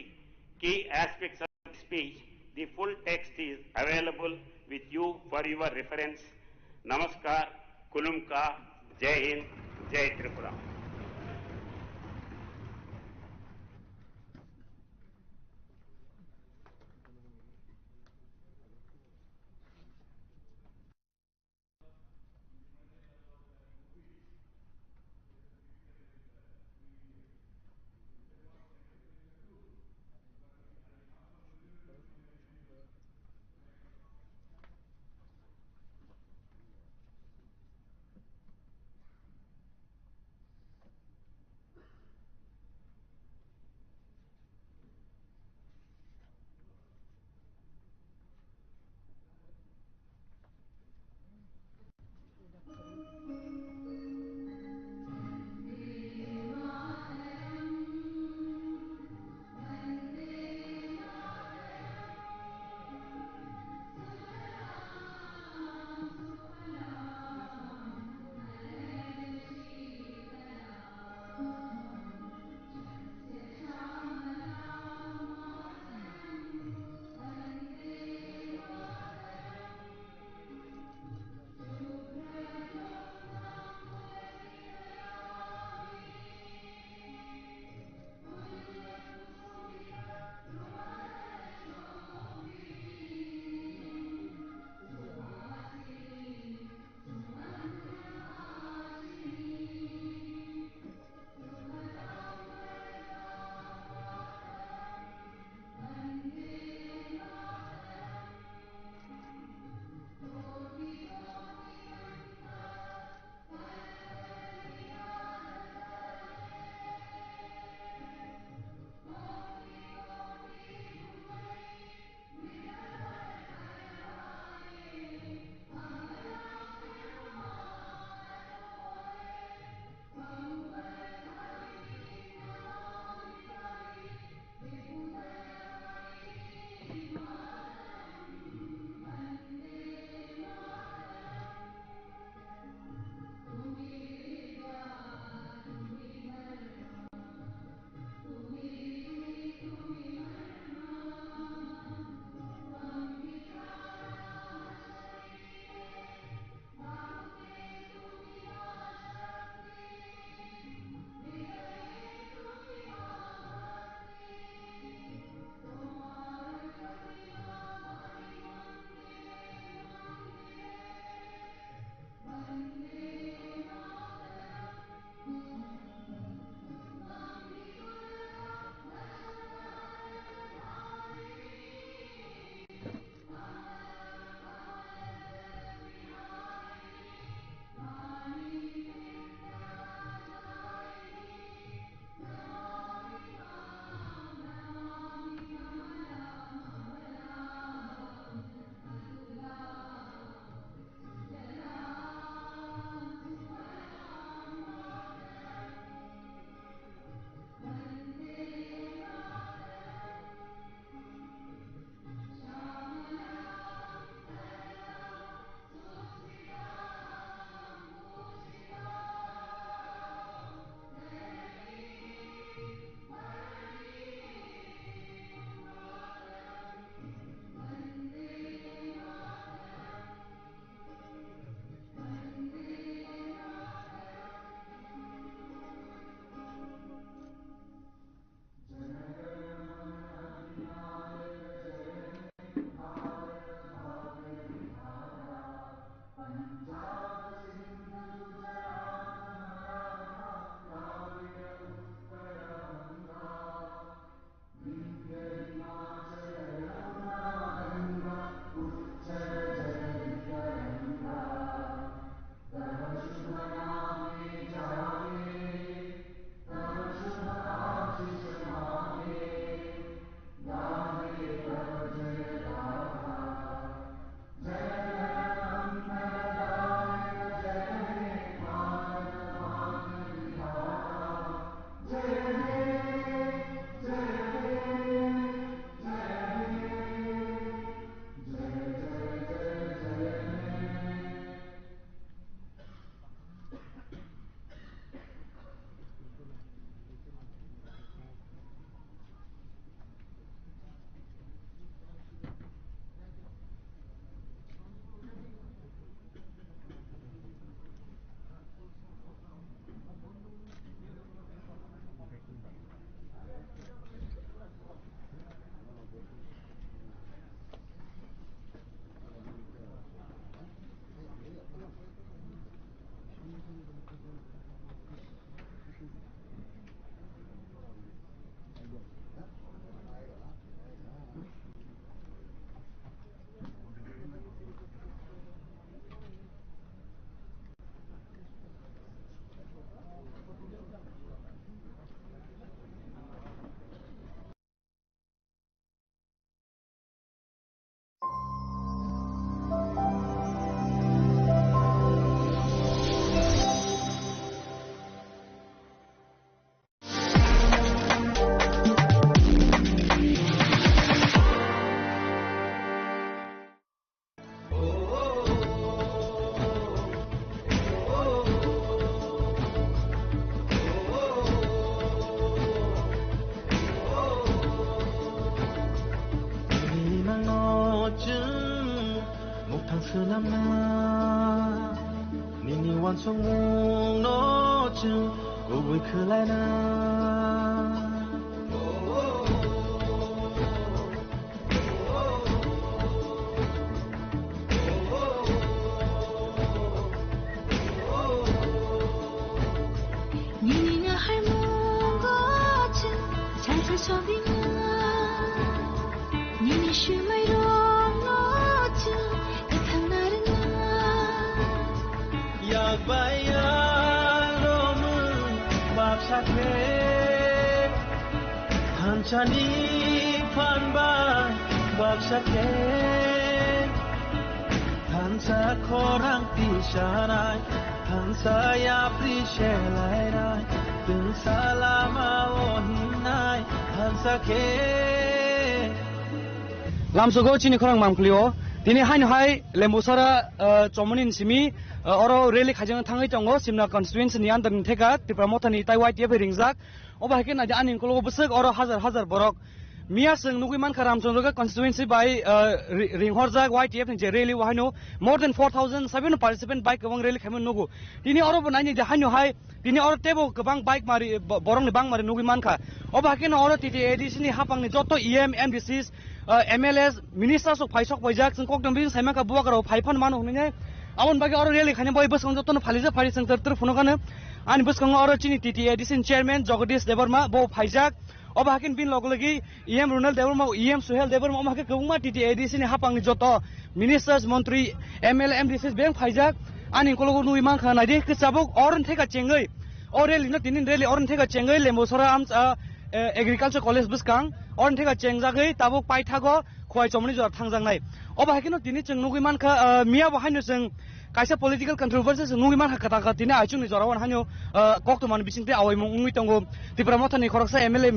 key aspects of the speech. The full text is available with you for your reference. Namaskar, Kulumka, Jai Hind, Jai Tripura. vui khứ lại na Hanchani panba baksake Hansa korang pisharai Hansa ya prishelai Tung salama ohinai Hansa ke Lamsogo chini korang mamklio Dini hai lembusara chomonin simi oro rally khajang thangai tongo simna constituency ni andan theka tipramotani taiwai tie ringjak oba ke na anin kolo busuk oro hazar borok mia sing nugui man kharam chonjoga constituency by ringhorjak YTF ni rally wahino more than 4700 participant bike gabang rally khamen nugu dini oro banani de hanyo hai dini oro tebo gabang bike mari borong ni bang mari nugui man kha oba ke na oro TTADC ni hapang ni joto EM MDCs MLS ministers of Paisok Pajak sing kok dambing saima ka buwa karo phaifan man hunne amon bagi oro rally khane boy bus kong joto no phalija phari sing tar funo kana ani bus kong oro chini TTADC chairman Jagadish Debarma bo Phaijak oba hakin bin loglagi EM Runal Debarma EM Suhel Debarma omake kubuma TTADC ni hapang ni joto ministers montri ML MDCs beng Phaijak ani kologo nui man khana de kchabok oron theka chengai orel na tinin rally oron theka chengai lembosora am agriculture college buskang oron theka chengjagai tabok paithago khoi chomni jor thangjang oba hakino tini cheng nugui man kha mia bahaino cheng kaisa political controversies nugui man kha kata tini aichung ni jorawan hanyo koktoman bisingte awai mungui tongo tipramothani khoroksa MLA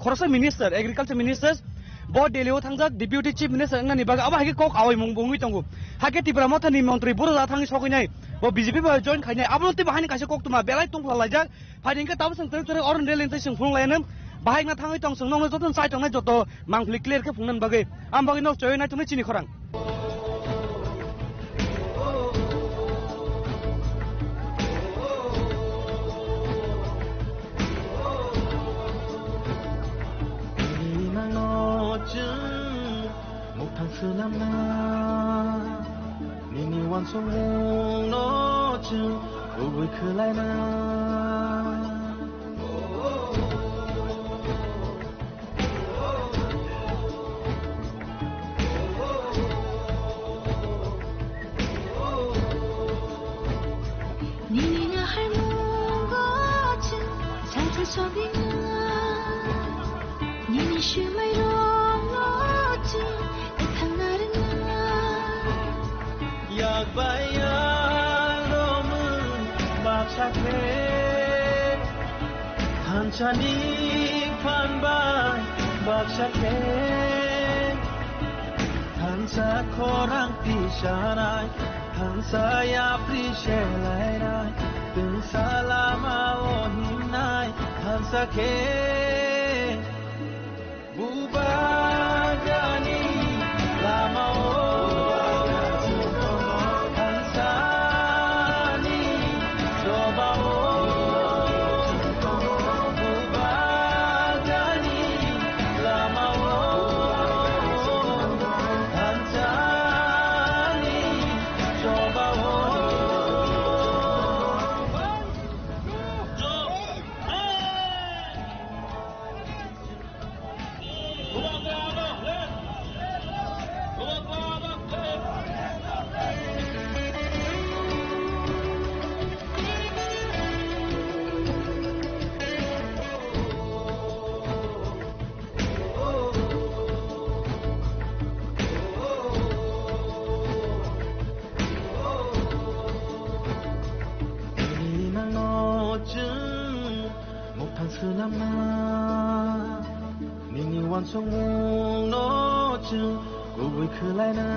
khoroksa minister agriculture ministers board delio thangjak deputy chief minister ngani baga aba hagi kok awai mungui tongo hake tipramothani mantri buru ja thangi sokinai bo BJP ba join khainai abonti bahani kaisa koktoma belai tungpla laijak phaidingka tabu sang tere oron relen te sing phung lainam bahai na thangai tong sung nong joton sai tong na joto mangfli clear ke phungnan bagai am bagi nok choy na tumi chini khorang Nini wan song no chu vui khứ lại na Hanchani panba baksake Hansa korang pisharai Hansa ya prishelai Tung salama ohinai Hansa ke bubagani lama Nini wan song no chu vui khứ lại na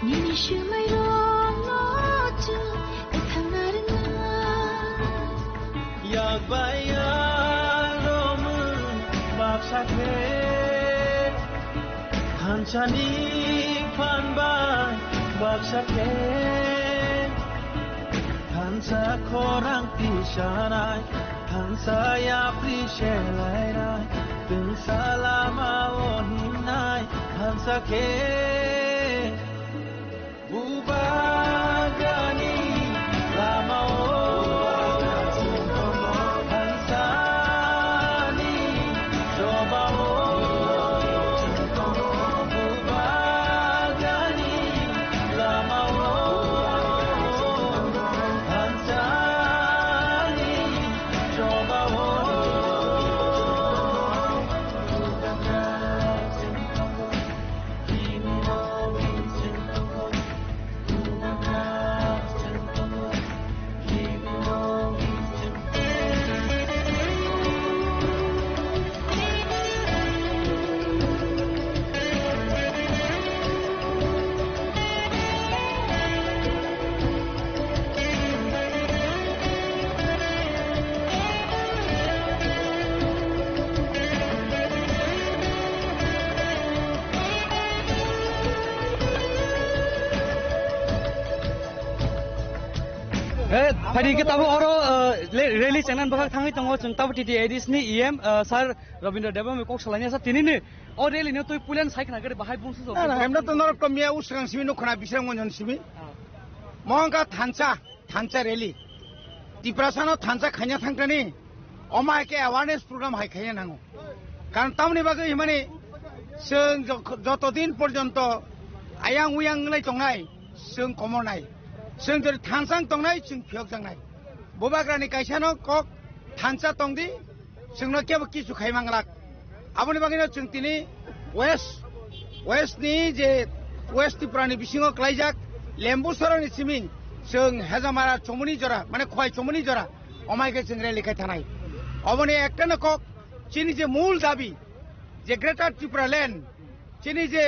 Nini shumai ro no chu bayaromın bakşakre Hansani panbay bakşakre Hansa korang tisaray Hansa yapri shelairay Deng salama oninay Hansa ke Bubagani lama Hansani coba Bubagani lama Hansani coba Hari kita oro rally channel bakal thangai tongo chung tabu titi edis ni em sir Rabindra Deba me kok salanya sa tini ni o rally ni toi pulen sai khana gare bahai bungsu so emna to nor komia usrang simi no khana bisrang ngon simi mohanga thancha rally tiprasano thancha khanya thangtani oma ke awareness program hai khaya nango karon tamni bagai himani sung jotodin porjonto ayang uyang lai tongnai sung komonai sung jori thansang tongnai sung phiok jangnai bobagrani kaisano kok thansa tongdi sungno kebo kisu khaimanglak aboni bagino sung tini west ni je west Tripurani bisingo klaijak lembusarani simi sung hezamara chomuni jora mane khoi chomuni jora omaike sung rally khai thanai aboni ekta kok chini je mul dabi je greater Tripura land চিনি যে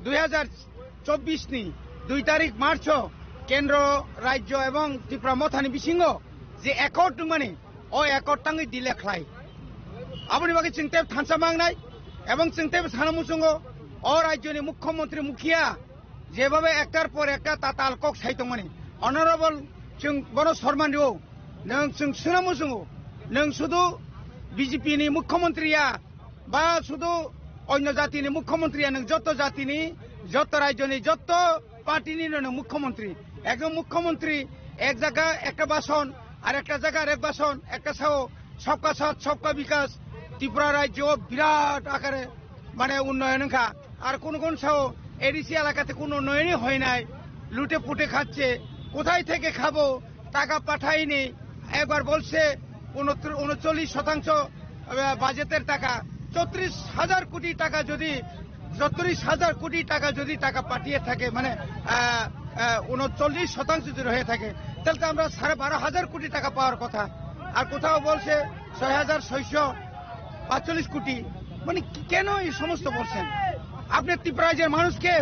2024 নি 2 তারিখ March কেন্দ্র রাজ্য এবং ত্রিপুরা মথানি বিসিঙ্গ যে accord মানে ও accord টাঙ্গি দিলে খাই আপনি বাকি চিন্তে থানসা মাংনাই এবং চিন্তে সানামুসঙ্গ ও রাজ্যনি মুখ্যমন্ত্রী মুখিয়া যেভাবে একটার পর একটা তাতাল কক সাইতো মানে অনারেবল जों বড় সম্মান দিও নং जों সানামুসঙ্গ নং শুধু বিজেপি নি মুখ্যমন্ত্রীয়া বা শুধু অন্য জাতিনি মুখ্যমন্ত্রী নং যত জাতিনি যত রাজ্যনি যত পার্টিনি নং মুখ্যমন্ত্রী একজন মুখ্যমন্ত্রী এক জায়গা একটা বাসন আর একটা জায়গার এক বাসন একটা সাও সবকা সাথ সবকা বিকাশ ত্রিপুরা রাজ্য বিরাট আকারে মানে উন্নয়ন খা আর কোন কোন সাও এডিসি এলাকাতে কোনো উন্নয়নই হয় নাই লুটে পুটে খাচ্ছে কোথায় থেকে খাবো টাকা পাঠায়নি একবার বলছে 39% বাজেটের টাকা 34,000 কোটি টাকা যদি 34,000 কোটি টাকা যদি টাকা পাঠিয়ে থাকে মানে 39% যদি হয়ে থাকে তাহলে তো আমরা 12,500 কোটি টাকা পাওয়ার কথা আর কোথাও বলছে 6,645 কোটি মানে কেন এই সমস্ত বলছেন আপনি ত্রিপুরাজের মানুষকে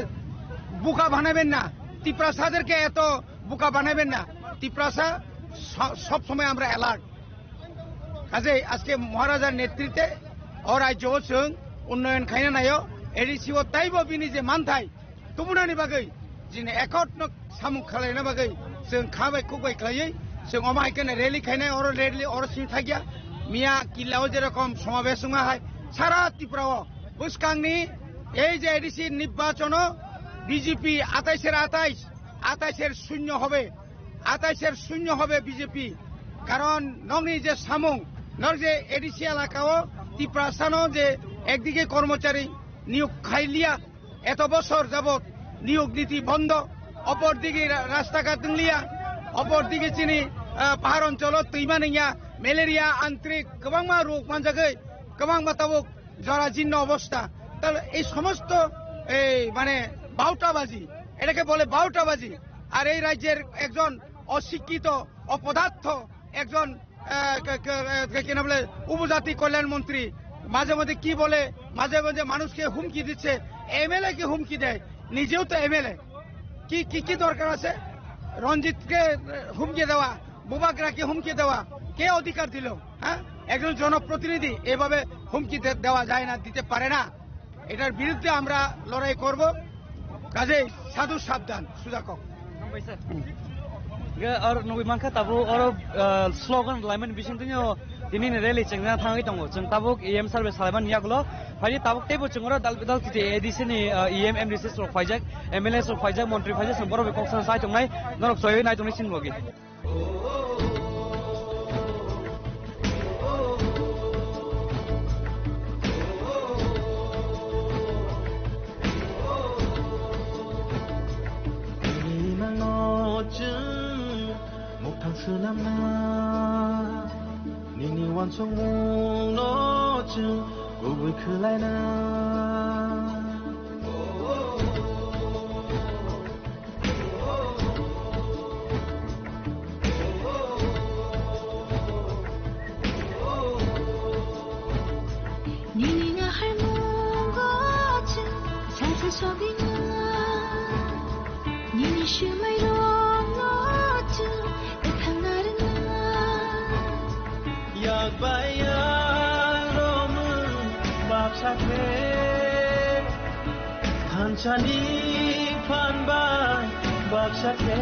বোকা বানাবেন না ত্রিপুরাসাদেরকে এত বোকা বানাবেন না ত্রিপুরাসা সব সময় আমরা অ্যালার্ট কাজে আজকে মহারাজার নেতৃত্বে ও রাজ্য जों উন্নয়ন খাইনা নাयो এডিসিও তাইবো বিনি যে মানথাই তুমুনানি বাগै जिन एकट सामु खालायना बागै जों खाबाय खुबाय खालायै जों अमायकेने रेली खायनाय और रेली और सिम थागिया मिया किल्लाव जेरकम समावेश हाय सारा त्रिपुराओ बुसकांगनि এই যে এডিসি নির্বাচন বিজেপি 28-এর শূন্য হবে 28-এর শূন্য হবে বিজেপি কারণ নংনি যে সামুং নর যে এডিসি এলাকাও ত্রিপুরাসানো যে একদিকে কর্মচারী নিয়োগ খাইলিয়া এত বছর যাবত নিয়োগ নীতি বন্ধ অপরদিকে রাস্তাঘাট লিয়া অপরদিকে চিনি পাহাড় অঞ্চল তৈমানিয়া ম্যালেরিয়া আন্তরিক গোबां রোগ মানজাগै गोबां মাতাবক জরাজীর্ণ অবস্থা তাহলে এই সমস্ত এই মানে বাউটাবাজি এটাকে বলে বাউটাবাজি আর এই রাজ্যের একজন অশিক্ষিত অপদার্থ একজন কি না বলে উপজাতি কল্যাণ মন্ত্রী মাঝে মাঝে কি বলে মাঝে মাঝে মানুষকে হুমকি দিচ্ছে এমএলএ কে হুমকি দেয় নিজেও তো এমএলএ কি কি কি দরকার আছে রঞ্জিতকে হুমকি দেওয়া বুবাকরাকে হুমকি দেওয়া কে অধিকার দিল হ্যাঁ একজন জনপ্রতিনিধি এভাবে হুমকি দেওয়া যায় না, দিতে পারে না। এটার বিরুদ্ধে আমরা লড়াই করব। কাজেই সাধু সাবধান সুজাকক আর নবী মানখা তাবো আর স্লোগান লাইমেন বিসিংতিনি তিনি রেলি চেংনা থাঙ্গি দङ जों ताबुक EM सार्भिस खालामन नियागलो फाइ ताबुक टेबो जों र दाल तिते एडिसन नि EM MDC स्ट्रक फाइजाक MLA स्ट्रक फाइजाक मन्त्री फाइजाक जों बरो बेकक्सन साइ दंनाय नरक जय नाय दंनि सिनबोगि Nini wan song mong no chu ugui khulai na Nini nga har mong go chu sai sai so bi na Nini shu mai rong no chu ekhang na Yak bayan romu bab sakwe Hanchani phan bai bab sakwe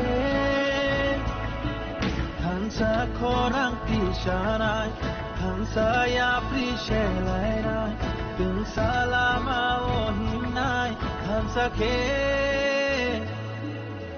Hansa korang ti sharai Hansa ya pri shelai rai Tung salama ohinai Hansa ke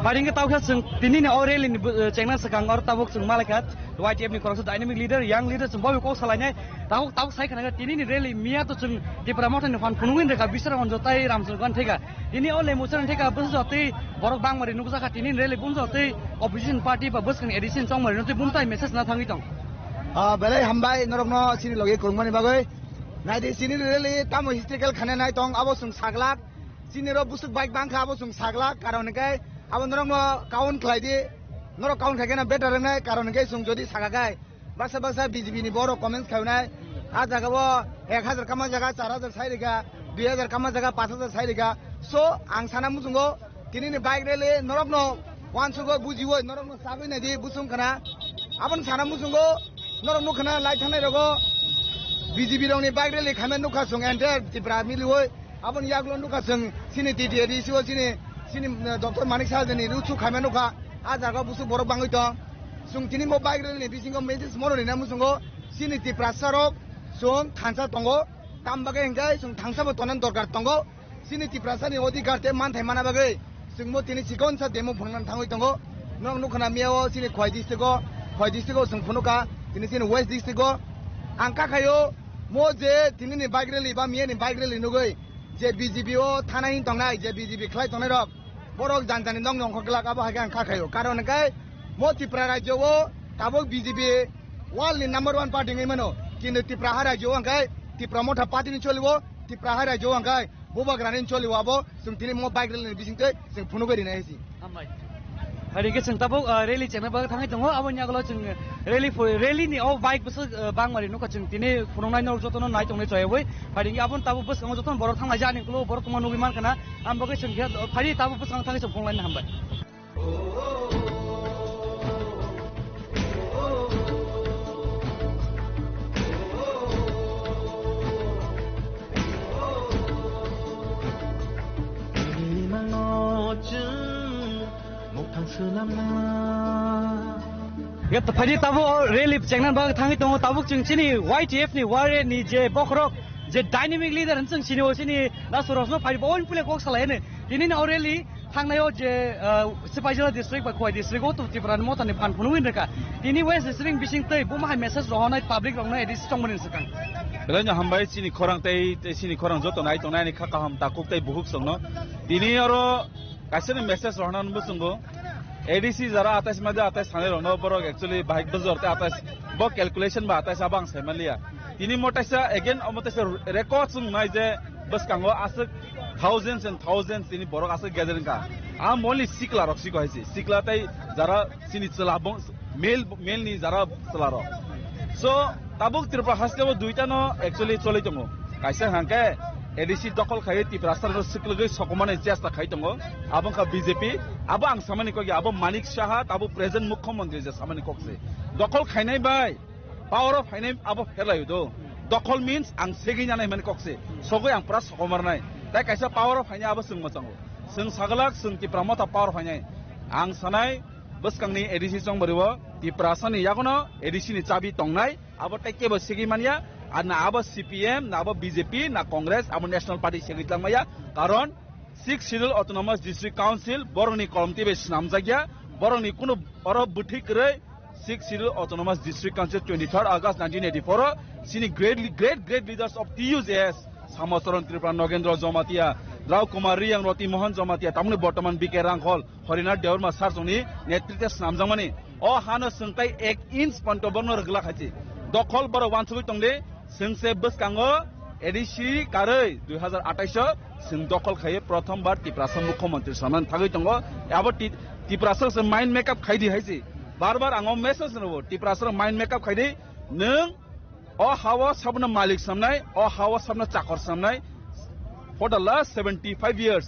Paling tahu kan tini ni orang ini cengna sekarang orang tahu kan malakat YTF ni korang dynamic leader, young leader semua kau salahnya tahu saya kan tini ni rally mia tu ceng di promoter ni fan punungin mereka bisa orang jotai ramsurkan tega ini oleh musuhan tega bus jotai borok bang mari nuku sakat ini rally pun jotai opposition party bus kan edition song mari nanti buntai message na thangi tong belai hambai norok no sini logi kurang ni bagai nai di sini rally tamu historical khane nai tong abo sung saglak sini ro busuk bike bang kha abo sung saglak karon kai abo norok no kaun khlaidi norok kaun khaike na better nai karon kai sung jodi sagagai baksa baksa BJP ni boro comments khaunai a jaga bo 1000 kama jaga 4000 sairika 2000 kama jaga 5000 sairika so ang sana musungo tini ni bike rally norok no wan sugo bujiwo norok no sabai na di busung kana abon sana musungo norok no khana lai thanai rogo BJP rong ni bike rally khamen nukha sung enter tipra miliwoi abon yaglo nukha sung sini TTD siwo sini Dr. Manik Sajani lucu khamen nukha a jaga busu borok bangai tong sung tini mo bike rally ni bisingo message moro ni na musungo sini tipra sarok sung thansa tongo tambaga engkai sung thangsa bo tonan dorkar tongo sini tipra sani odikar te man thai mana bagai sung mo tini sikon sa demo phangnan thangoi tongo nong nukhana miao sini khoi district go sung phunuka tini sini west district go angka khayo mo je tini ni bike rally ba mie ni bike rally nugoi je BJP o thana hin tongnai je BJP khlai tongnai rok borok janjani nong nong khokla ka ba hagan angka khayo karon kai mo tipra rajyo o tabok BJP world ni number 1 party ngai mano কিন্তু ত্রিপুরা রাজ্য আঙ্কাই ত্রিপুরা মোটা party নি চলিবো ত্রিপুরা রাজ্য আঙ্কাই বুবা granny চলিবো আবো जों তিনি মো bike rally বিसिंते जों फुनु गरि नायसि hari ke जों ताबो rally चेना बा थांगाय दङ abon yaglo जों rally ni o bike bus bang mari nuka जों tini phunongnai nor jotono nai tongnai choyoi hari abon tabu bus ang joton borok thangmai jani klo borok tuma nubi man kana amboge जों hari tabu bus ang thangai जों phonglai na hambai Ya tadi tabu rally cengnan bang thangi tongo tabuk jeng sini YTF ni ware ni je bokrok je dynamic leader hanseng sini o sini na surosno phai bon pule kok salai ne dini na rally thangnayo je Sipajala district ba khoi district o tu tipran mota ni phan phunuin reka dini west district bising tei buma message rohonai public rongna edis tongmonin sakang belanya hambai sini khorang tei sini khorang joto nai tongnai ni khaka ham takuk tei buhuk songno dini aro kasene message rohnan busungo ADC jara 28 maja 28 thane rono borok actually bike bazor te 28 bo calculation ba 28 abang semalia tini motaisa again omotasa record sung nai je bus kango asuk thousands and thousands tini borok asuk gathering ka am only sikla roksi ko haisi sikla tai jara sini chalabong mail ni jara chalaro so tabuk Tripura hastebo duita no actually choli tongo kaisa hangke ADC dokol khai Tripura sar siklgai sokomane chesta khai tongo abang ka BJP abo ang samani ko abo Manik Saha abo present mukhyamantri je samani kokse dokol khainai bai power of hainai abo phelai do dokol means ang segi janai man kokse sogoi ang pras somarnai dai kaisa power of hainai abo sung machango sung sagalak sung ti pramota power of hainai ang sanai buskangni edisi song bariwo ti prasani yagono edisi ni chabi tongnai abo taike bo segi mania আর না আবার CPM না আবার BJP না কংগ্রেস আবার national party সেগিতলাং মাইয়া কারণ 6 schedule autonomous district council বরংনি কলমতি বেশ নামজাগিয়া বরংনি কোনো অর বুঠিক রে 6 schedule autonomous district council 23 August 1984 সিনি great leaders of TUJS Shyamacharan Tripura Nagendra Jamatia Rao Kumar Reang Rati Mohan Jamatia তামনি বর্তমান বিকে রাংখল হরিনাথ দেওরমা সারজনি নেতৃত্বে নামজামানি অ হানো সংতাই 1 ইঞ্চ পন্টবর্ণ রগলা খাইছি দখল বড় ওয়ানসুই টংলে जोंसे बसकांगो एडिसि कारै 2028 जों दखल खायो प्रथमबार त्रिपुरा मुख्यमंत्री समान थागै दंगो याबो त्रिपुरा से माइंड मेकअप खाइदि हाइसि बार आंगो मेसेज नबो त्रिपुरा माइंड मेकअप खाइदि नों अ हावा सबनो मालिक सामनाय अ हावा सबनो चाकर सामनाय for the last 75 years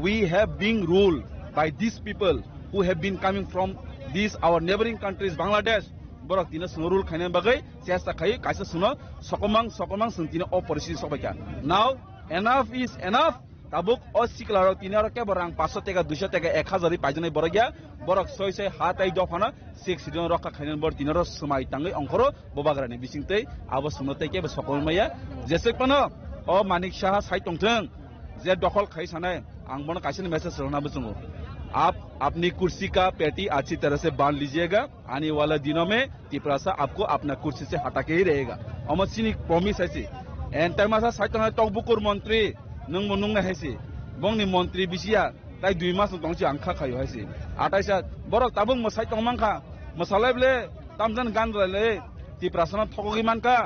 we have been ruled by these people who have been coming from these our neighboring countries Bangladesh borok dina sunurul khane bagai chesta khai kaisa suno sokomang sungtina opportunity sobaika now enough is enough tabuk o siklaro tinaro ke borang 500 টাকা 200 টাকা 1000 paijani borogya borok soisai hatai dofana 6 sidon rokka khainen bor tinaro sumai tangai onkoro bobagrani bisingtei abo sunotai ke sokolmaya jesekpano o manik shaha sai tongtheng je dokol khai sanai angbono kaisini message rona busungo आप अपनी कुर्सी का पेटी अच्छी तरह से बांध लीजिएगा आने वाला दिनों में त्रिपुरा आपको अपना कुर्सी से हटा के ही रहेगा अमरसिनी प्रॉमिस है एंटाइमासा साइटना टकबुकुर मंत्री नों मुनुंग है बंगनी मंत्री बिसिया ताई 2 मास दंगची आंखा खायो है आटाइसा बरक ताबुंग मसाइ तंगमांखा मसालाइबले तामजन गान रले त्रिपुरा थगोगी मानका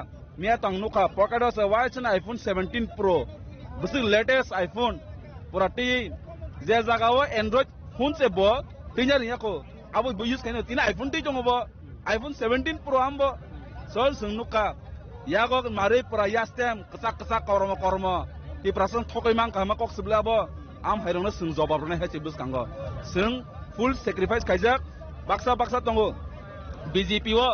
मिया तंगनुखा पॉकेटस वाइसन आईफोन 17 प्रो बस लेटेस्ट आईफोन पुराटी जे जगाओ एंड्रॉइड फोन से बो टिंजार याको अब यूज करने तीन आईफोन टी जोंगो बो आईफोन 17 प्रो आमबो सोल संनुका यागो मारे पुरा यास्टेम कसा करम ती प्रसन थकै मां कामा कक सबलाबो आम हायरनो सं जबाबरने हेचे बुसकांगो सं फुल सैक्रिफाइस खाइजाक बाक्सा तंगो बीजेपी ओ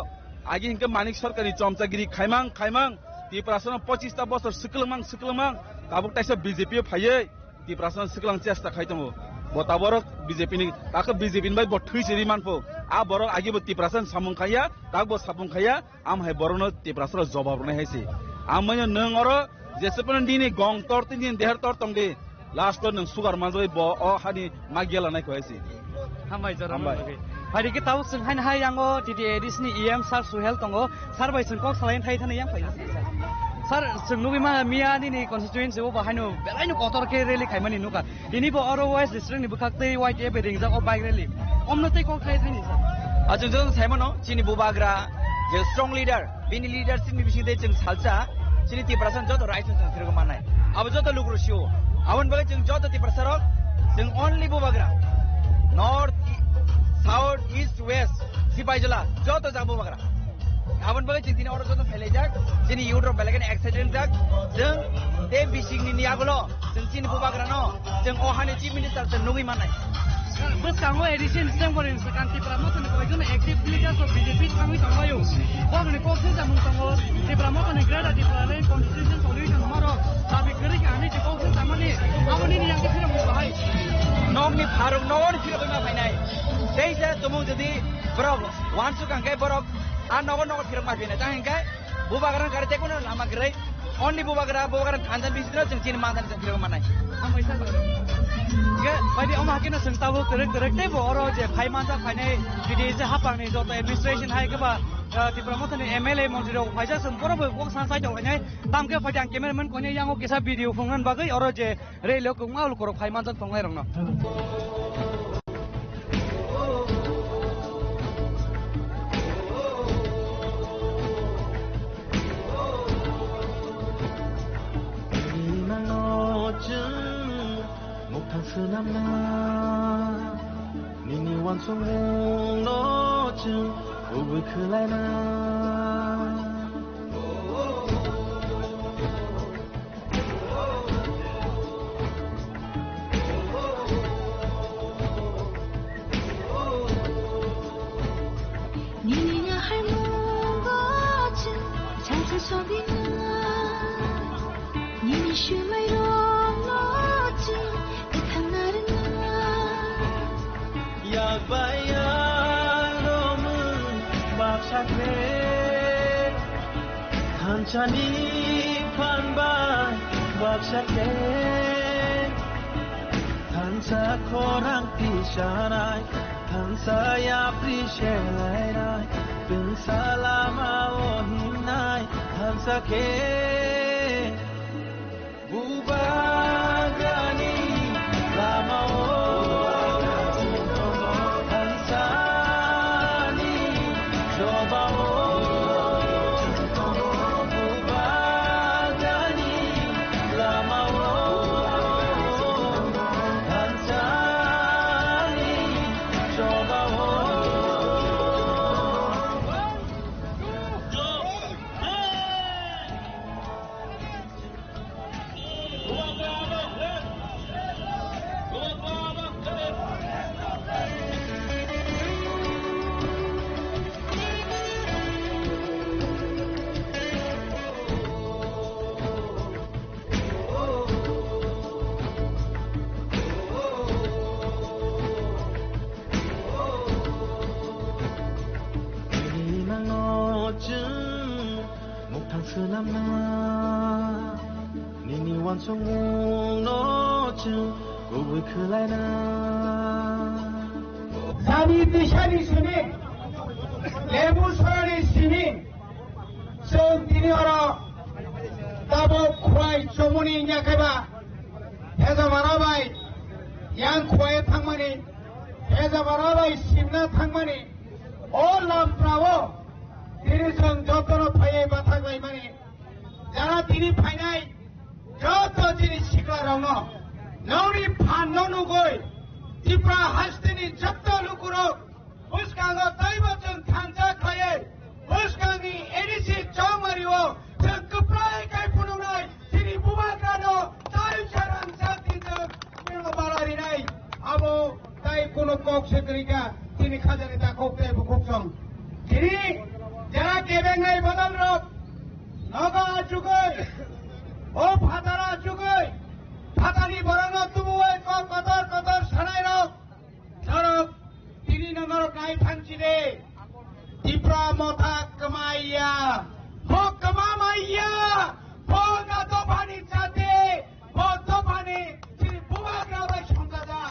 आगे हिंके मानिक सरकारी चमचागिरी खाइमां ती प्रसन 25 ता बছর सिकलमां काबुक ताइसा बीजेपी फायै ती प्रसन सिकलां चेष्टा खाइतंगो बताबरक बीजेपी नि ताक बीजेपी बाय बथुइ सिरि मानफो आ बरक आगे बो त्रिपुरा सामुंखाया ताक बो सापुंखाया आम हाय बरनो त्रिपुरा जवाब नै हैसि आमय नों अर जेसेपन दिनि गं तर तिन देहर तर तंदे लास्ट नों सुगार माजै ब अ हानि मागियाला नायखो हैसि हामबाय जरामबाय हारि के ताव जों हाय हाय आंगो टिडि एडिसनि इएम सार सुहेल तंगो सार बाय जों कक सालायन थाय थाने यां फाय सर जोंनुबि मा मिया दिनि कन्स्टिट्युएन्सि ओ बाहायनो बेलायनो कतर के रेली खायमानि नुका दिनि बो अरो वेस्ट डिस्ट्रिक्ट नि बखाक्तै वाइट ए बेरिंग जा ओ बाइक रेली अमनतै को खाय थानि सर अजों जों सायमनो चिनि बुबाग्रा जे स्ट्रंग लीडर बिनि लीडरशिप नि बिसिदे जों सालसा चिनि त्रिपुरा जत राइट जों फिरगो मानाय अब जत लुग्रुसियो आवन बगे जों जत त्रिपुरा जों ओनलि बुबाग्रा north south east west Sipahijala जत जा बुबाग्रा आवन बगे जों दिनि अरो जत फैलाय जाक चिनि युट्रप बेलेगन एक्सिडेंट जाक जों दे बिसिंनि नियागलो जों चिनि बुबाग्रा न जों अहानि चीफ मिनिस्टर जों नुगै मानाय बस कांगो एडिशन सेम करेन सकांति प्रमोशन को एकदम एक्टिव लीडर्स ऑफ बीजेपी थांगै थांबायो बगने कोक्से जामुं थांगो ते promotion grade different constitution solution हमारो दाबि करे कि आने कोक्से जामानि आवनि नियां के फिरम बाहाय नोंनि फारुक नोन फिरम मा फाइनाय दैजा तुमु जदि ब्रग वानसु कांगे ब्रग आ नगन फिरम मा फाइनाय तांगाय बुबाग्रा गारते कोन लामा ग्रै ओनलि बुबाग्रा थांजान बिसिनो जों चिनि मानदान जों फिरम मानाय आं पैसा के बायदि अमाकेनो संस्थाबो करेक्टे बरो जे फाइमानजा फाइनाय बिदि जे हापांनि जत एडमिनिस्ट्रेशन हाय गबा त्रिपुरा मथनि एमएलए मन्त्रीरो फाइजा संपरबो गक सासाय दवनाय तामके फाइटां केमेरामैन कोने यांगो केसा भिडियो फंगन बागै अरो जे रेलो कुमाल करो फाइमानजा फंगाय रंग 남나 니니 완송 너쯤 오브 클라이나 니니냐 할머거쯤 许美容落尽一趟那的那 약바야 너무 박삭해 한찬이 판반 박삭해 한사 코랑 피샤나이 한사야 프리셰라이나이 빈살라마 오히나이 한사케 무바가니 라마오 니니 완성ung 너쯤 고글 클라이나 사니 디샤니 스님 레무서리 스님 성 디니어라 따보 쿠아이 조문이 냐케바 해자 마라바이 양 쿠아이 탕마니 해자 마라바이 심나 탕마니 올람 프라보 디리성 저토로 파이에 바타가이마니 যারা তিনি ফাইনাই যত জিনিস শিখলাম নৌরি ফান ননুগই ত্রিপুরা হাসতিনি যত লুকুরো হুসকাঙ্গ তৈবচন খানজা খায়ে হুসকাঙ্গি এডিসি চৌমারিও কপ্রায় কাই পুনমনাই তিনি বুবাকানো তাই সারাং সাতিজ বালারি নাই আবো তাই কোন কক সেকরিকা তিনি খাজানি তা কোকতে বুকুকসং তিনি যারা কেবেঙ্গাই বদল রক নগা চুগৈ ও ফাতারা চুগৈ ফাতানি বরং তুমুই কতর কতর সানাই রক ধরক তিনি নগর নাই থানছিলে ত্রিপুরা মথা কমাইয়া হো কমামাইয়া হো না তো পানি চাতে হো তো পানি তিনি বুবা গ্রামে সংখ্যা যা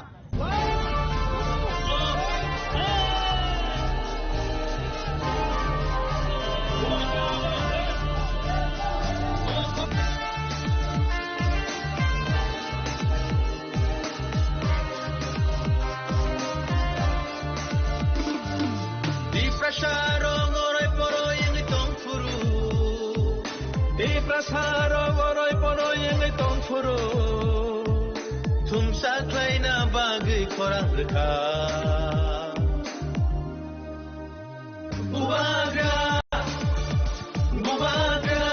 Prasarong oroy poroy ang itong furu Di prasarong oroy poroy ang itong furu Tumsaklay na bagay korang reka Bubaga Bubaga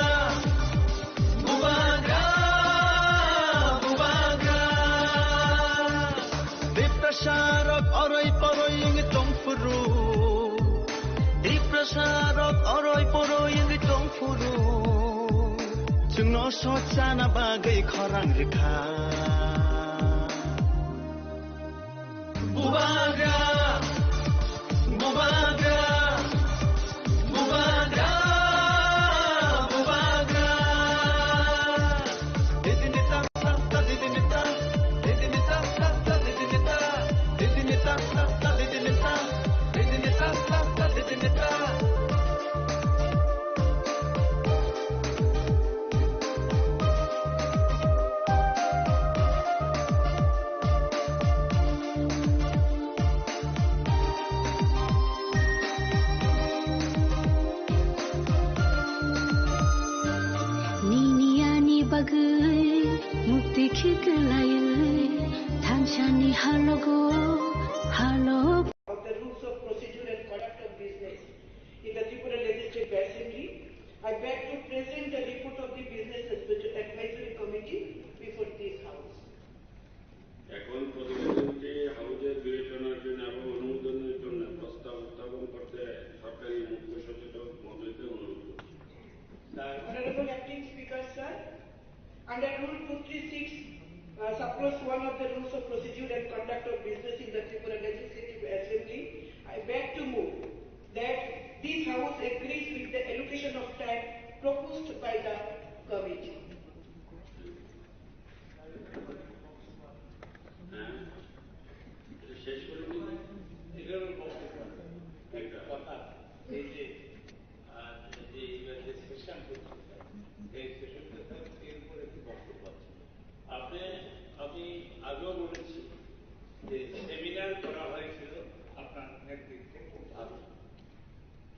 Bubaga Bubaga Di prasarong oroy poroy ang itong furu Sarap aroy poroy ang itong puro Tungno sotsa na bagay korang rika Bubaga Bubaga Bubaga Bubaga Didinita Tata didinita Didinita Tata didinita Didinita Tata didinita Didinita Tata didinita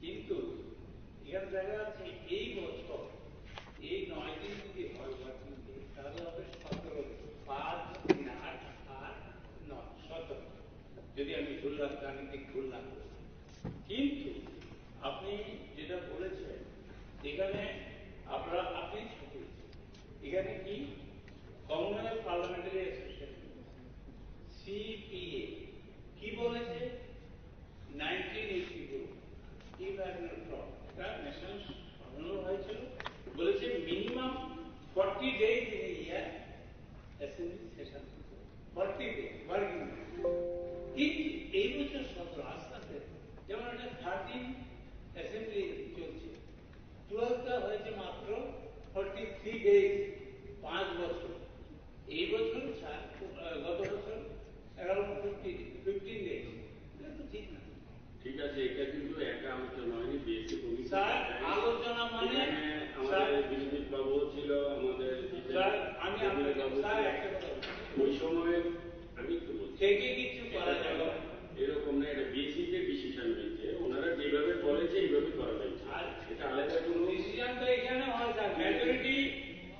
কিন্তু এখানে দেখা যাচ্ছে এই বছর এই 9 দিন যদি হয় ওয়ার্কিং ডে তাহলে হবে 17 5 3 8 8 9 17 যদি আমি ধরলাম গাণিতিক ধরলাম। কিন্তু আপনি যেটা বলেছেন এখানে আপনি এখানে কি কমনওয়েলথ পার্লামেন্টারি অ্যাসোসিয়েশন CPA কি বলেছে 1982 এটা ন্যাশনাল সম্মেলন হয়েছিল, বলেছে minimum 40 days in a year assembly session 40 days working. কিন্তু এই বছর 17 আস্তে আস্তে যেমন এটা 13 অ্যাসেম্বলি চলছে, 12টা হয়েছে মাত্র 43 days 5 বছর। এই বছর গত বছর 15 days। এটা তো ঠিক না। ঠিক আছে, এটা কিন্তু একা আলোচনা হয়নি, বিএসসি কমিটি স্যার আলোচনা মানে আমাদের বিশ্বজিৎ বাবু ছিল, আমাদের আমি ওই সময় আমি একটু থেকে কিছু করা যাবে না, এরকম না, এটা বিএসসি তে ডিসিশন হয়েছে, ওনারা যেভাবে বলেছে এইভাবে করা হয়েছে। এটা আলাদা কোনো ডিসিশন তো এখানে হয় sir, majority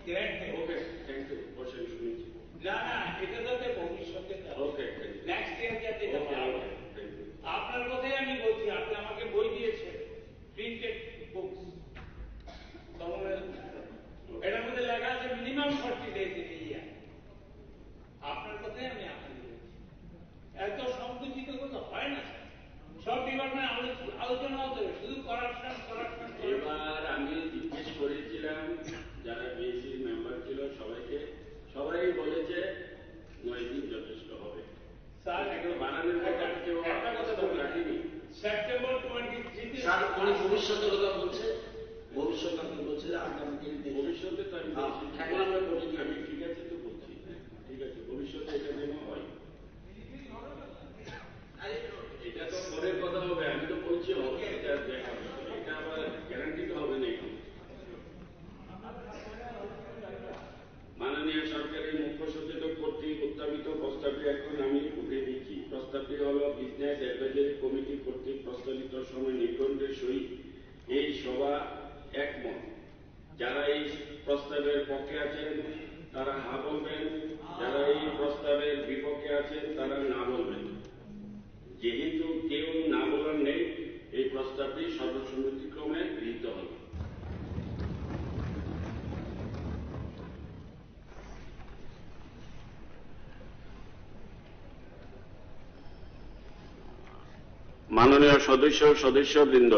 grant. Okay, thank you, বসে শুনেছি। না না, এটা যাতে ভবিষ্যতে ওকে, নেক্সট ইয়ার যাতে এটা ভালো হয়। আপনার কথাই আমি বলছি, আপনি আমাকে বই দিয়েছেন প্রিন্টেড বুকস, এটার মধ্যে লেখা আছে minimum 40 days in a year। আপনার কথাই আমি আপনাকে বলছি, এত সংকুচিত কথা হয় না স্যার, সব ডিপার্টমেন্ট আলোচনা হতে হবে, শুধু করাপশন। এবার আমি জিজ্ঞেস করেছিলাম যারা বিএসসি মেম্বার ছিল সবাইকে, সবাই বলেছে 9 দিন যথেষ্ট হবে। স্যার বানানোর কথা কেউ একটা কথা রাখিনি। সেপ্টেম্বর 23 স্যার উনি ভবিষ্যতের কথা বলছে, ভবিষ্যৎ আপনি বলছে আগামী দিন ভবিষ্যতে তো আমি এখন আমরা বলি আমি ঠিক আছে তো বলছি, ঠিক আছে, ভবিষ্যতে এটা যেন হয়, এটা তো পরের কথা হবে, আমি তো বলছি হবে, এটা দেখা হবে, এটা আবার গ্যারান্টি তো হবে না। এখন মাননীয় সরকারের মুখ্য সচেতক কর্তৃক উত্থাপিত প্রস্তাবটি এখন আমি উঠে দিচ্ছি। প্রস্তাবটি হল বিজনেস অ্যাডভাইজারি কমিটি কর্তৃক প্রস্তাবিত সময় নির্ঘণ্টের সহিত এই সভা একমত। যারা এই প্রস্তাবের পক্ষে আছেন তারা হা বলবেন, যারা এই প্রস্তাবের বিপক্ষে আছেন তারা না বলবেন। যেহেতু কেউ না বলার নেই, এই প্রস্তাবটি সর্বসম্মতিক্রমে গৃহীত হবে। মাননীয় সদস্যবৃন্দ,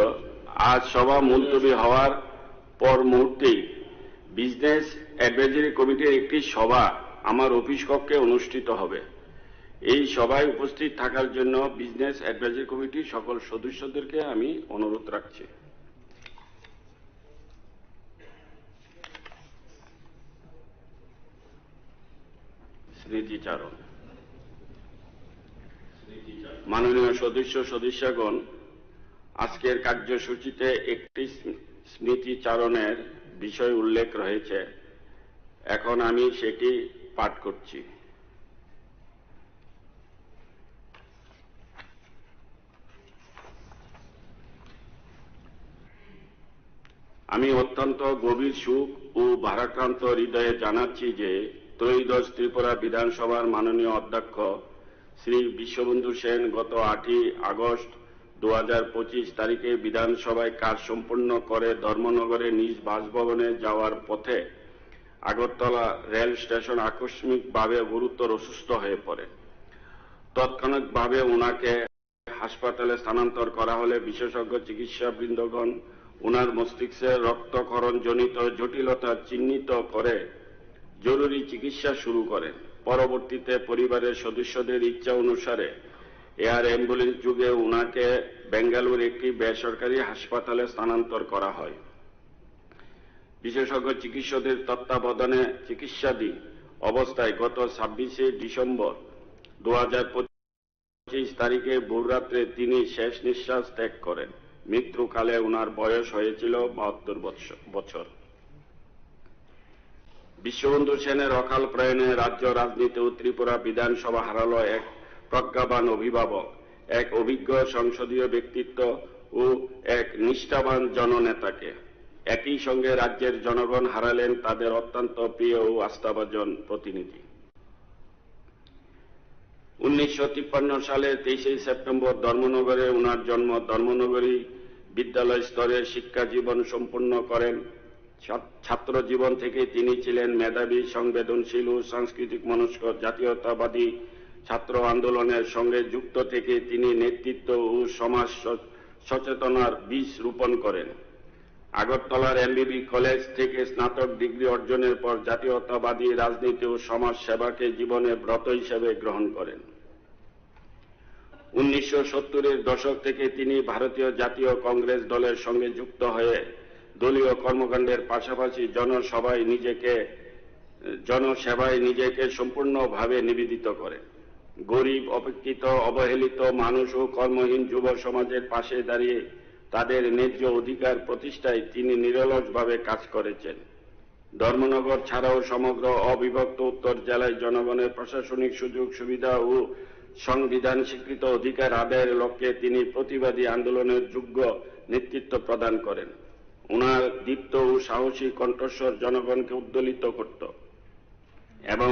আজ সভা মুলতবি হওয়ার পর মুহূর্তেই বিজনেস অ্যাডভাইজারি কমিটির একটি সভা আমার অফিস কক্ষে অনুষ্ঠিত হবে। এই সভায় উপস্থিত থাকার জন্য বিজনেস অ্যাডভাইজারি কমিটির সকল সদস্যদেরকে আমি অনুরোধ রাখছি। স্মৃতিচারণ। মাননীয় সদস্যগণ, আজকের কার্যসূচিতে একটি স্মৃতিচারণের বিষয় উল্লেখ রয়েছে, এখন আমি সেটি পাঠ করছি। আমি অত্যন্ত গভীর সুখ ও ভারাক্রান্ত হৃদয়ে জানাচ্ছি যে ত্রয়োদশ ত্রিপুরা বিধানসভার মাননীয় অধ্যক্ষ শ্রী বিশ্ববন্ধু সেন গত 8 আগস্ট 2025 তারিখে বিধানসভায় কাজ সম্পন্ন করে ধর্মনগরে নিজ বাসভবনে যাওয়ার পথে আগরতলা রেল স্টেশন আকস্মিকভাবে গুরুতর অসুস্থ হয়ে পড়ে। তৎক্ষণাৎভাবে ওনাকে হাসপাতালে স্থানান্তর করা হলে বিশেষজ্ঞ চিকিৎসাবৃন্দগণ ওনার মস্তিষ্কে রক্তক্ষরণজনিত জটিলতা চিহ্নিত করে জরুরি চিকিৎসা শুরু করেন। পরবর্তীতে পরিবারের সদস্যদের ইচ্ছা অনুসারে এয়ার অ্যাম্বুলেন্স যুগে ওনাকে বেঙ্গালুরু একটি বেসরকারি হাসপাতালে স্থানান্তর করা হয়। বিশেষজ্ঞ চিকিৎসকদের তত্ত্বাবধানে চিকিৎসাধীন অবস্থায় গত 26শে ডিসেম্বর 2025 তারিখে ভোররাত্রে তিনি শেষ নিঃশ্বাস ত্যাগ করেন। মৃত্যুকালে ওনার বয়স হয়েছিল 72 বছর। বিশ্ববন্ধু সেনের অকাল প্রয়াণে রাজ্য রাজনীতি ও ত্রিপুরা বিধানসভা হারালো এক প্রজ্ঞাবান অভিভাবক, এক অভিজ্ঞ সংসদীয় ব্যক্তিত্ব ও এক নিষ্ঠাবান জননেতাকে। একই সঙ্গে রাজ্যের জনগণ হারালেন তাদের অত্যন্ত প্রিয় ও আস্থাভাজন প্রতিনিধি। 1953 সালের 23 সেপ্টেম্বর ধর্মনগরে ওনার জন্ম। ধর্মনগরী বিদ্যালয় স্তরের শিক্ষা জীবন সম্পন্ন করেন। ছাত্র জীবন থেকে তিনি ছিলেন মেধাবী, সংবেদনশীল ও সাংস্কৃতিক মনস্ক। জাতীয়তাবাদী ছাত্র আন্দোলনের সঙ্গে যুক্ত থেকে তিনি নেতৃত্ব ও সমাজ সচেতনার বীজ রোপণ করেন। আগরতলার এমবিবি কলেজ থেকে স্নাতক ডিগ্রি অর্জনের পর জাতীয়তাবাদী রাজনীতি ও সমাজ সেবাকে জীবনের ব্রত হিসেবে গ্রহণ করেন। 1970-এর দশক থেকে তিনি ভারতীয় জাতীয় কংগ্রেস দলের সঙ্গে যুক্ত হয়ে দলীয় কর্মকাণ্ডের পাশাপাশি জনসেবায় নিজেকে সম্পূর্ণভাবে নিবেদিত করেন। গরিব, অপেক্ষিত, অবহেলিত মানুষ ও কর্মহীন যুব সমাজের পাশে দাঁড়িয়ে তাদের ন্যায্য অধিকার প্রতিষ্ঠায় তিনি নিরলসভাবে কাজ করেছেন। ধর্মনগর ছাড়াও সমগ্র অবিভক্ত উত্তর জেলায় জনগণের প্রশাসনিক সুযোগ সুবিধা ও সংবিধান স্বীকৃত অধিকার আদায়ের লক্ষ্যে তিনি প্রতিবাদী আন্দোলনের যোগ্য নেতৃত্ব প্রদান করেন। ওনার দীপ্ত ও সাহসী কণ্ঠস্বর জনগণকে উদ্দোলিত করত এবং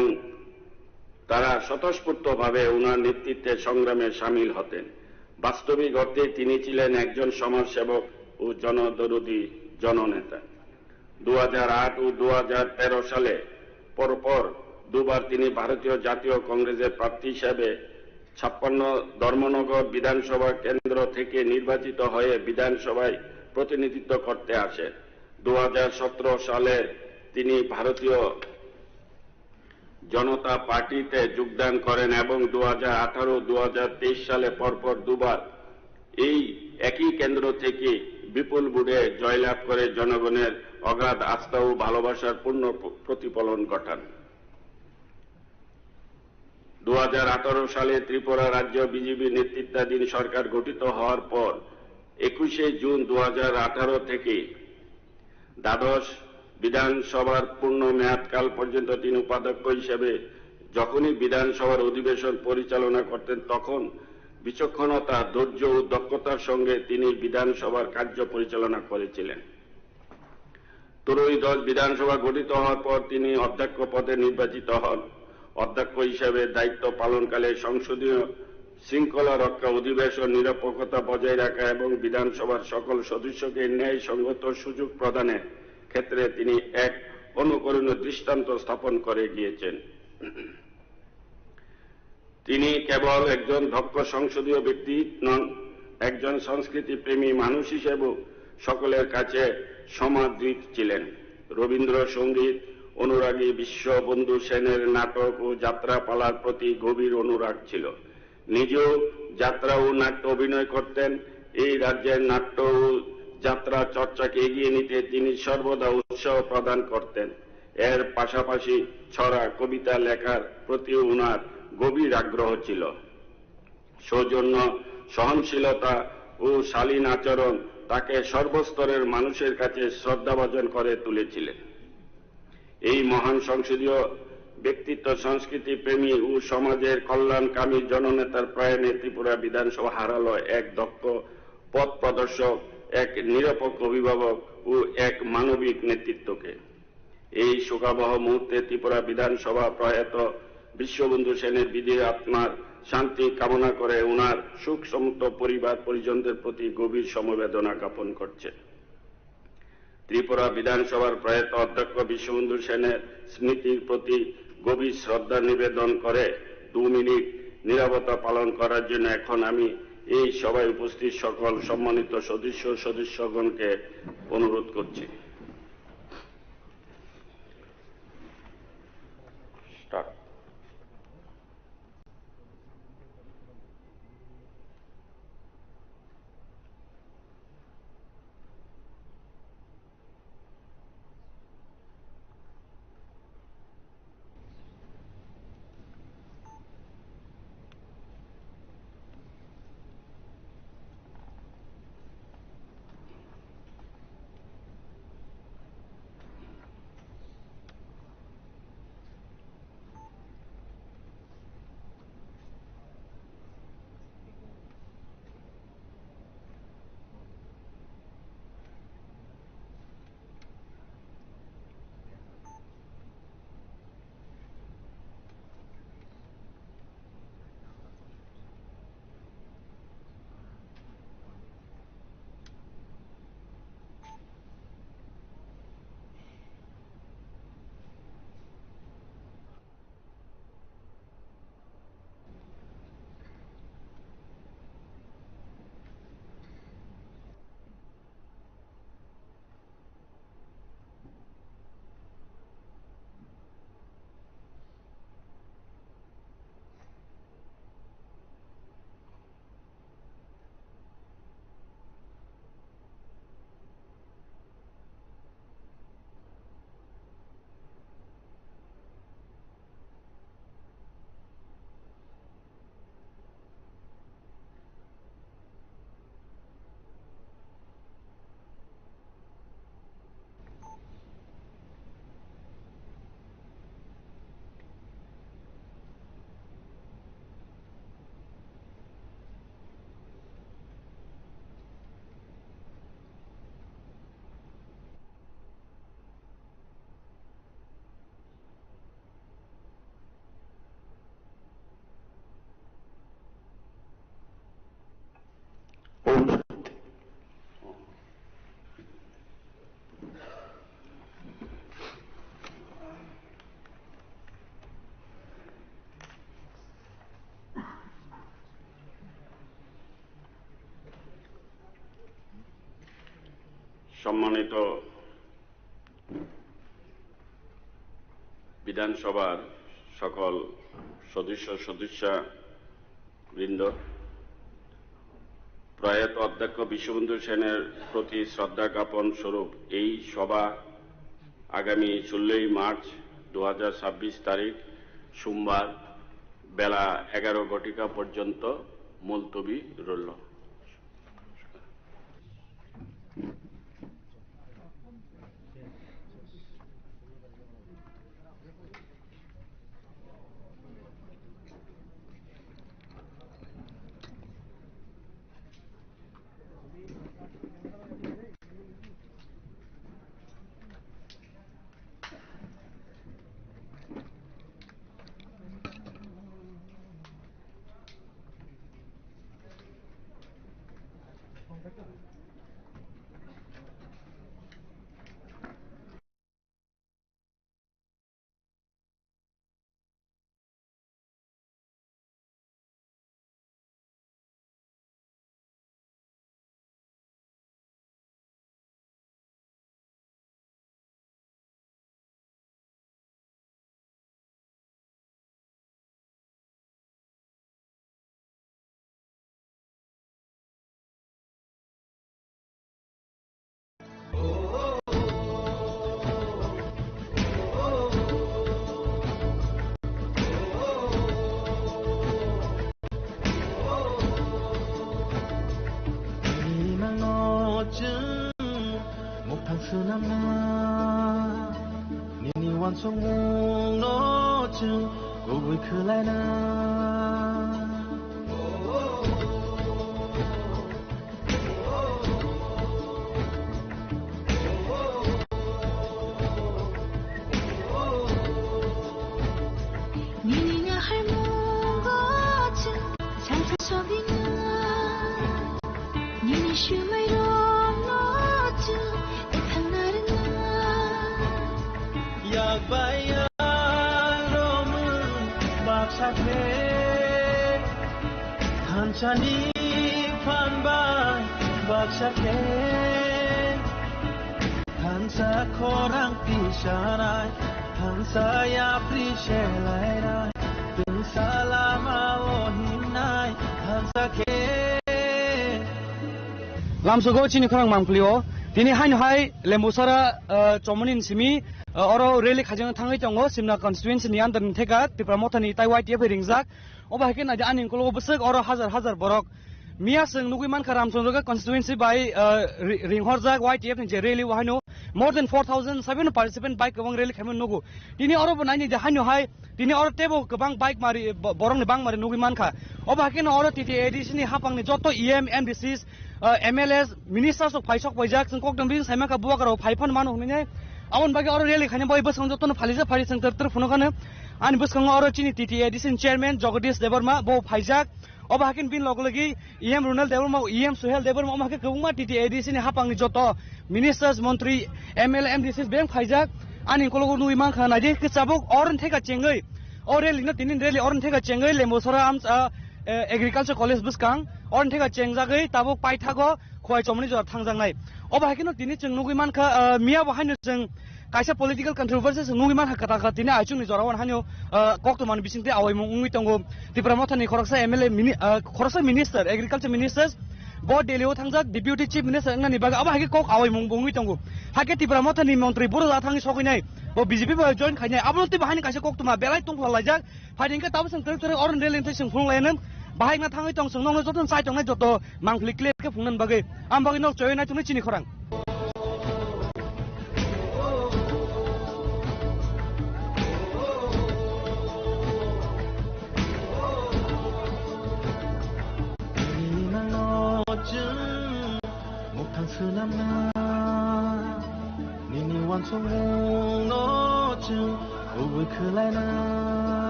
তারা স্বতঃস্ফূর্তভাবে ওনার নেতৃত্বে সংগ্রামে সামিল হতেন। বাস্তবিক অর্থে তিনি ছিলেন একজন সমাজসেবক ও জনদরদী জননেতা। 2008 ও 2013 সালে পরপর দুবার তিনি ভারতীয় জাতীয় কংগ্রেসের প্রার্থী হিসেবে 56 ধর্মনগর বিধানসভা কেন্দ্র থেকে নির্বাচিত হয়ে বিধানসভায় প্রতিনিধিত্ব করতে আসেন। 2017 সালে তিনি ভারতীয় জনতা পার্টিতে যোগদান করেন এবং 2018-2023 সালে পরপর দুবার এই একই কেন্দ্র থেকে বিপুল ভোটে জয়লাভ করে জনগণের অগাধ আস্থা ও ভালোবাসার পূর্ণ প্রতিফলন ঘটান। 2018 সালে ত্রিপুরা রাজ্য বিজেপি নেতৃত্বাধীন সরকার গঠিত হওয়ার পর 21 জুন 2018 থেকে দ্বাদশ বিধানসভার পূর্ণ মেয়াদকাল পর্যন্ত তিনি উপাধ্যক্ষ হিসেবে যখনই বিধানসভার অধিবেশন পরিচালনা করতেন তখন বিচক্ষণতা, ধৈর্য ও দক্ষতার সঙ্গে তিনি বিধানসভার কার্য পরিচালনা করেছিলেন। ত্রয়োদশ বিধানসভা গঠিত হওয়ার পর তিনি অধ্যক্ষ পদে নির্বাচিত হন। অধ্যক্ষ হিসেবে দায়িত্ব পালনকালে সংসদীয় শৃঙ্খলা রক্ষা, অধিবেশন নিরপেক্ষতা বজায় রাখা এবং বিধানসভার সকল সদস্যকে ন্যায়সঙ্গত সুযোগ প্রদানের ক্ষেত্রে তিনি এক অনুকরণীয় দৃষ্টান্ত স্থাপন করে গিয়েছেন। তিনি কেবল একজন দক্ষ সংসদীয় ব্যক্তি নন, একজন সংস্কৃতি প্রেমী মানুষ হিসেবেও সকলের কাছে সমাদৃত ছিলেন। রবীন্দ্রসঙ্গীত অনুরাগী বিশ্ববন্ধু সেনের নাটক ও যাত্রাপালার প্রতি গভীর অনুরাগ ছিল। নিজেও যাত্রা ও নাট্য অভিনয় করতেন। এই রাজ্যের নাট্য ও যাত্রা চর্চাকে এগিয়ে নিতে তিনি সর্বদা উৎসাহ প্রদান করতেন। এর পাশাপাশি ছড়া, কবিতা লেখার প্রতিও ওনার গভীর আগ্রহ ছিল। সৌজন্য, সহনশীলতা ও শালীন আচরণ তাকে সর্বস্তরের মানুষের কাছে শ্রদ্ধাভাজন করে তুলেছিলেন। এই মহান সংসদীয় ব্যক্তিত্ব, সংস্কৃতি প্রেমী ও সমাজের কল্যাণকামী জননেতার প্রয়াণে ত্রিপুরা বিধানসভা হারালো এক দক্ষ পথ প্রদর্শক, এক নিরপেক্ষ অভিভাবক ও এক মানবিক নেতৃত্বকে। এই শোকাবহ মুহূর্তে ত্রিপুরা বিধানসভা প্রয়াত বিশ্ববন্ধু সেনের বিদেহী আত্মার শান্তি কামনা করে ওনার সুখ সমৃদ্ধ পরিবার পরিজনদের প্রতি গভীর সমবেদনা জ্ঞাপন করছে। ত্রিপুরা বিধানসভার প্রয়াত অধ্যক্ষ বিশ্ববন্ধু সেনের স্মৃতির প্রতি গভীর শ্রদ্ধা নিবেদন করে 2 মিনিট নীরবতা পালন করার জন্য এখন আমি এই সভায় উপস্থিত সকল সম্মানিত সদস্যগণকে অনুরোধ করছি। সম্মানিত বিধানসভার সকল সদস্যবৃন্দ, প্রয়াত অধ্যক্ষ বিশ্ববন্ধু সেনের প্রতি শ্রদ্ধা জ্ঞাপন স্বরূপ এই সভা আগামী 16 মার্চ 2026 তারিখ সোমবার বেলা 11 ঘটিকা পর্যন্ত মুলতবি রইল। Lamsugo chini khorang mamklio tini hain hai lembusara chomonin simi oro rally khajang thangai tongo simna constituency ni andar theka tipramothani taiwai tie ringjak oba hakin aja anin kolo besek oro hazar borok mia sing nugui man kharam sonroga constituency by ringhorjak YTF ni rally wahino more than 4,700 participant bike kawang rally khamen nugu tini oro banai ni haino hai tini oro tebo kabang bike mari borong ni bang mari nugui man kha oba hakin oro TTADC ni hapang ni joto EM MDCs MLS ministers of Paisok Pajak sing kok dambing saima ka buwa karo phaifan manu hmine awon bagi oro rally khane boy bas joto no phalija phari sang ter phuno kane ani bas kang oro chini TTADC chairman Jagadish Debarma bo Phaijak oba hakin bin logologi EM Runal Debarma EM Suhel Debarma oba hakin kubuma TTADC ni hapang ni joto ministers montri ML MDCs beng Phaijak ani kologo nui mang khana je ke sabok oron theka chengai ore lina tinin rally oron theka chengai lembosara am agriculture college buskang oron theka chengjagai tabok paithago khoi chomni jor thangjangnai oba hakino tini cheng nugui man kha miya ba haino cheng kaisa political controversies nugui man kha kata tini aichung ni jorawan haino kokto man bisingte awai mung ungui tongo tipramothani khoroksa MLA khoroksa minister agriculture ministers bo delio thangjak deputy chief minister ngani baga aba hagi kok awai mung ungui tongo hake tipramothani mantri buru la thangi sokinai bo BJP ba join khainai abon ti bahani kaisa kokto ma belai tongfla lajak phaidingka tabsang ter oron rally te sing phunglainan bahai na thangai tong sung nong joton sai tong na joto mangli clear ke phungnan bagai am bagi nok choy na tuni chini khorang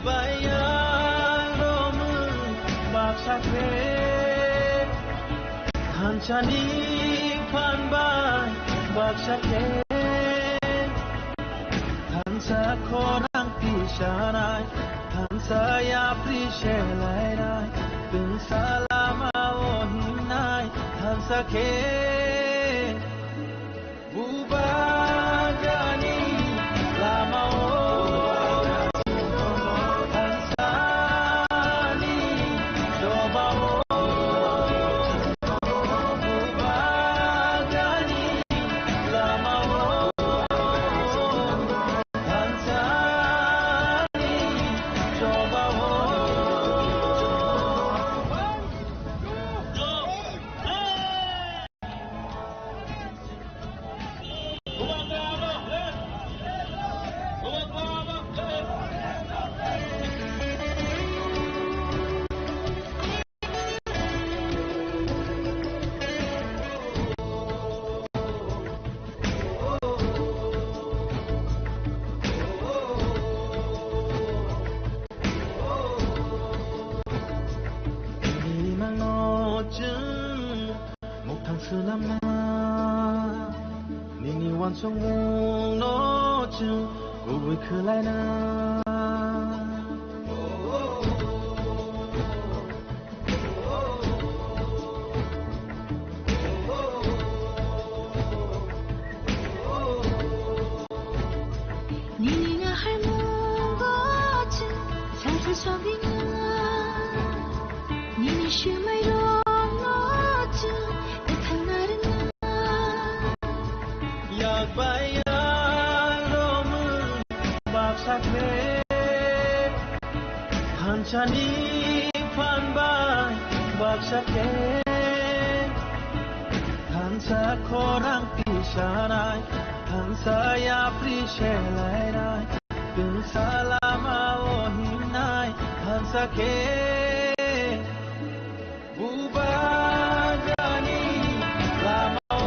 yakbayang romun baksakre Hansani panbai baksakre Hansa korang pisarai Hansa ya prishelairai Tung salama ohinai Hansa ke Bubagani lama Hansani coba Bubagani lama Hansani coba Nini wan song mong no chu Uwi kulai na Nini nga hai mong go chu Sai sai so bi nga Nini shi mai rong no chu Ekhang na rin na yakbayang romun baksakre Hansani panbai baksakre Hansa korang pisarai Hansa ya prishelairai Tung salama ohinai Hansa ke Bubagani lama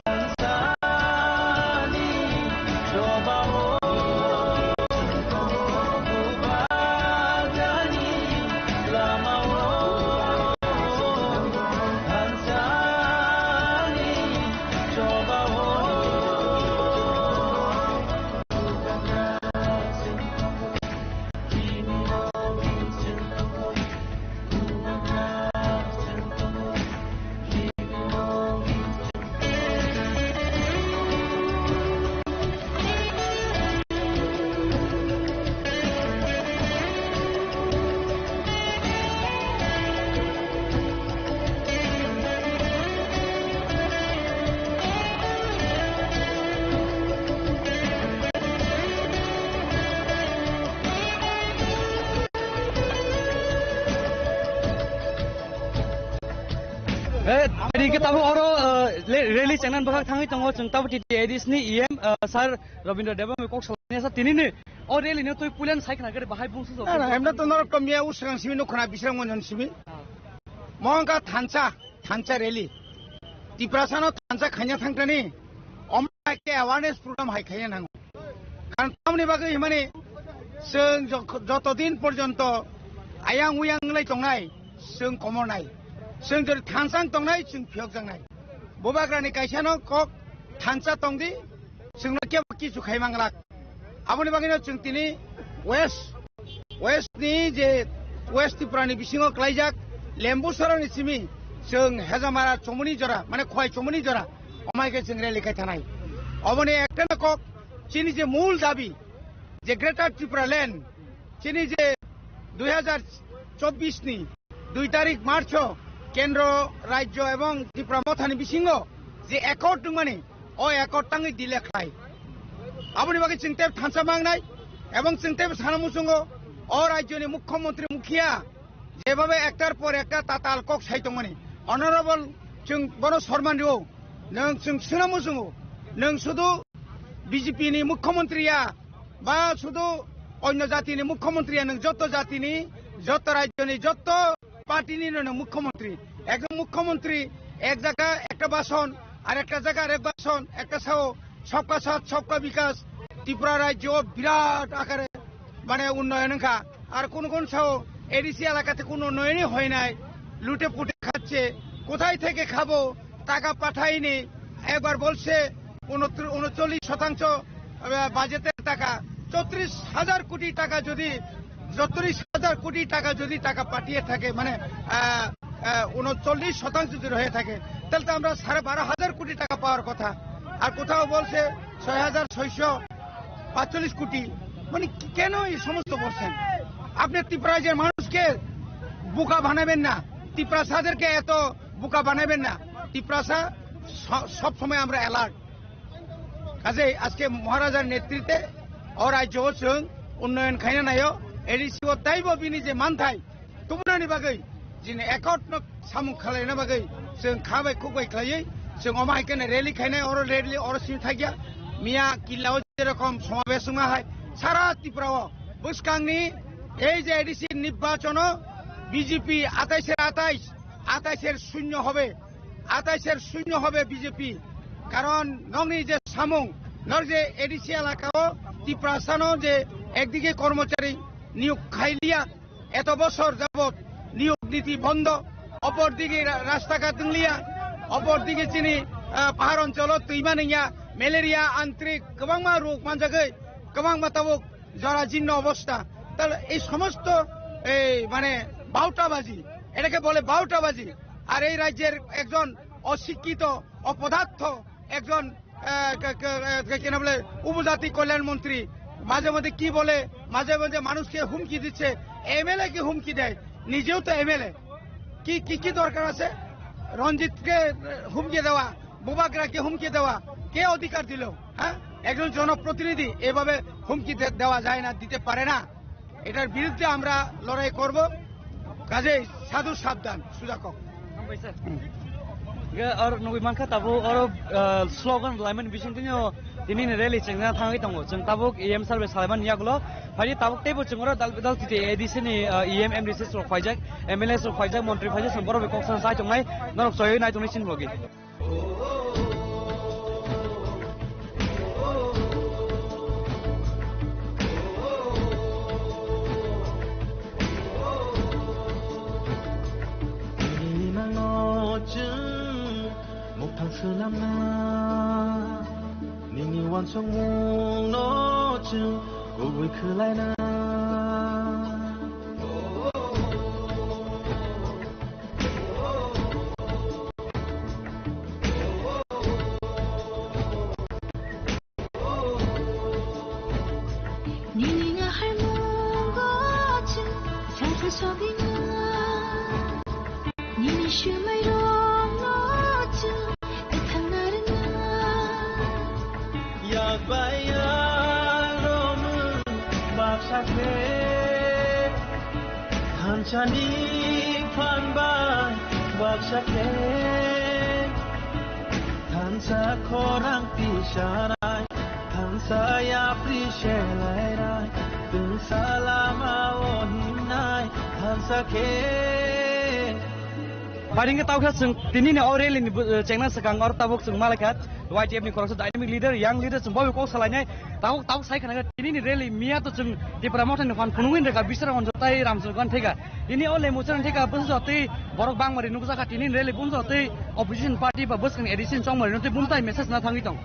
Hansani coba Bubagani lama Hansani coba Jadi kita rally channel bakal tangi tengok cengtaw di edis ni IM sar Rabindra Deba mekok salahnya sa tini ni rally ni tu pulen sai kena kere bahai bungsu so. Nah, emna tu nor kamia usang simi no khana bisang mon simi. Mongka thancha rally. Tiprasano thancha khanya thangtani. Omna ke awareness program hai khanya nang. Kan tamni bagai himani seng jotodin porjonto ayang uyang lai tongnai seng komonai. Seng dari thansang tongnai seng phiok jangnai. Bobagrani kaisano kok thansa tongdi seng nakya baki sukhai manglak. Aboni bagino seng tini west ni je west Tripurani bisingo klaijak lembu sarani simi seng hezamara chomuni jora mane khoi chomuni jora omai ke seng rally kai thanai. Aboni ekta kok chini je mul dabi je Greater Tripura Land chini je 2024 ni 2 তারিখ March কেন্দ্র রাজ্য এবং ত্রিপুরা মথানি বিসিঙ্গ যে একট মানে ও একট টাঙ্গি দিলে খাই আপনি বাকি চিন্তে থানসা মাংনাই এবং চিন্তে সানামুসুঙ্গ ও রাজ্যনি মুখ্যমন্ত্রী মুখিয়া যেভাবে একটার পর একটা তাতাল কক সাইতো মানে অনারেবল जों বড় সম্মান দিও नों जों सोनामुसुঙ্ग नों শুধু বিজেপিনি মুখ্যমন্ত্রীয়া বা শুধু অন্য জাতিনি মুখ্যমন্ত্রীয়া नों যত জাতিনি যত রাজ্যনি যত পার্টিনি নয় মুখ্যমন্ত্রী একজন মুখ্যমন্ত্রী এক জায়গা একটা ভাষণ আর একটা জায়গা আরেক ভাষণ একটা সাও সবকা সাথ সবকা বিকাশ ত্রিপুরা রাজ্য বিরাট আকারে মানে উন্নয়ন আর কোন কোন সাও এডিসি এলাকাতে কোনো উন্নয়নই হয় নাই, লুটে পুটে খাচ্ছে। কোথায় থেকে খাবো, টাকা পাঠায়নি। একবার বলছে 39% বাজেটের টাকা, 34,000 কোটি টাকা যদি 34,000 কোটি টাকা যদি টাকা পাঠিয়ে থাকে, মানে 39% যদি হয়ে থাকে, তাহলে তো আমরা 12,500 কোটি টাকা পাওয়ার কথা। আর কোথাও বলছে 6,645 কোটি। মানে কেন এই সমস্ত বলছেন? আপনি ত্রিপুরাজের মানুষকে বোকা বানাবেন না, ত্রিপ্রাসাদেরকে এত বোকা বানাবেন না। ত্রিপ্রাসা সব সময় আমরা অ্যালার্ট। কাজে আজকে মহারাজার নেতৃত্বে রাজ্য जों उन्नयन खायनो नायो एडिसि ओ ताइबो बिनि जे मानथाय तुमनानि बागै जिने एकट सामु खालायनो बागै जों खाबाय खुबाय खायै जों अमायकेने रेली खायनाय और रेली और सिम थागिया मिया किल्लाव जेरकम समावेश हाय सारा त्रिपुराव बुसकांनि এই যে এডিসি নির্বাচন বিজেপি 28 শূন্য হবে, 28 শূন্য হবে বিজেপি। কারণ নংনি যে সামুং নর যে এডিসি এলাকাও ত্রিপ্রাসানো যে একদিকে কর্মচারী নিয়োগ খাইলিয়া এত বছর যাবৎ নিয়োগ নীতি বন্ধ, অপরদিকে রাস্তাঘাট দিলিয়া, অপরদিকে চিনি পাহাড় অঞ্চল তৈমানিয়া ম্যালেরিয়া আন্তরিক গোबां রোগ মানজাগৈ गोबां মাতাবক জরাজীর্ণ অবস্থা। তাহলে এই সমস্ত মানে বাউটাবাজি, এটাকে বলে বাউটাবাজি। আর এই রাজ্যের একজন অশিক্ষিত অপদার্থ একজন কেন বলে উপজাতি কল্যাণ মন্ত্রী মাঝে মধ্যে কি বলে, মাঝে মাঝে মানুষকে হুমকি দিচ্ছে। এমএলএ কি হুমকি দেয়? নিজেও তো এমএলএ। কি দরকার আছে রঞ্জিতকে হুমকি দেওয়া, বুবাগ্রাকে হুমকি দেওয়া? কে অধিকার দিল? হ্যাঁ, একজন জনপ্রতিনিধি এভাবে হুমকি দেওয়া যায় না, দিতে পারে না। এটার বিরুদ্ধে আমরা লড়াই করব। কাজেই সাধু সাবধান সুজাকক। और नगै मानखा ताबो और स्लोगान लाइमोन बिसिंथिनो दिनै रेली चेंना थाङै दङ जों ताबो एम सार्भिस खालामन यागलो फारि ताबो टेबो जोंरो दाल तिते एडिसिनि एम एमडिसि स्ट्रक फाइजाक एमएलए स्ट्रक फाइजाक मन्त्रि फाइजाक जों बरो बेकसन साइ दंनाय नरक जयै नाय दंनाय सिन बगि Selama Nini wan song mong no chung Gugui kelai na Nini nga har mong go chung Sang sa sobi nga Nini shumai rong no chung Hanchani panba bakshake Hansa korang pisharai Hansa ya prishelai Tung salama ohinai Hansa ke Paling tahu kan seng tini ni orang ini cengna sekarang orang tabuk seng malakat YTF ni korang dynamic leader, young leader semua kau salahnya tahu saya kan tini ni rally mia tu seng di promotion ni fan punungin mereka bisa orang jotai ramsul kan tega ini oleh musuh tega pun jotai borok bang mari nunggu sakat tini rally pun jotai opposition party babus kan edition song mari nanti buntai message na thangi tong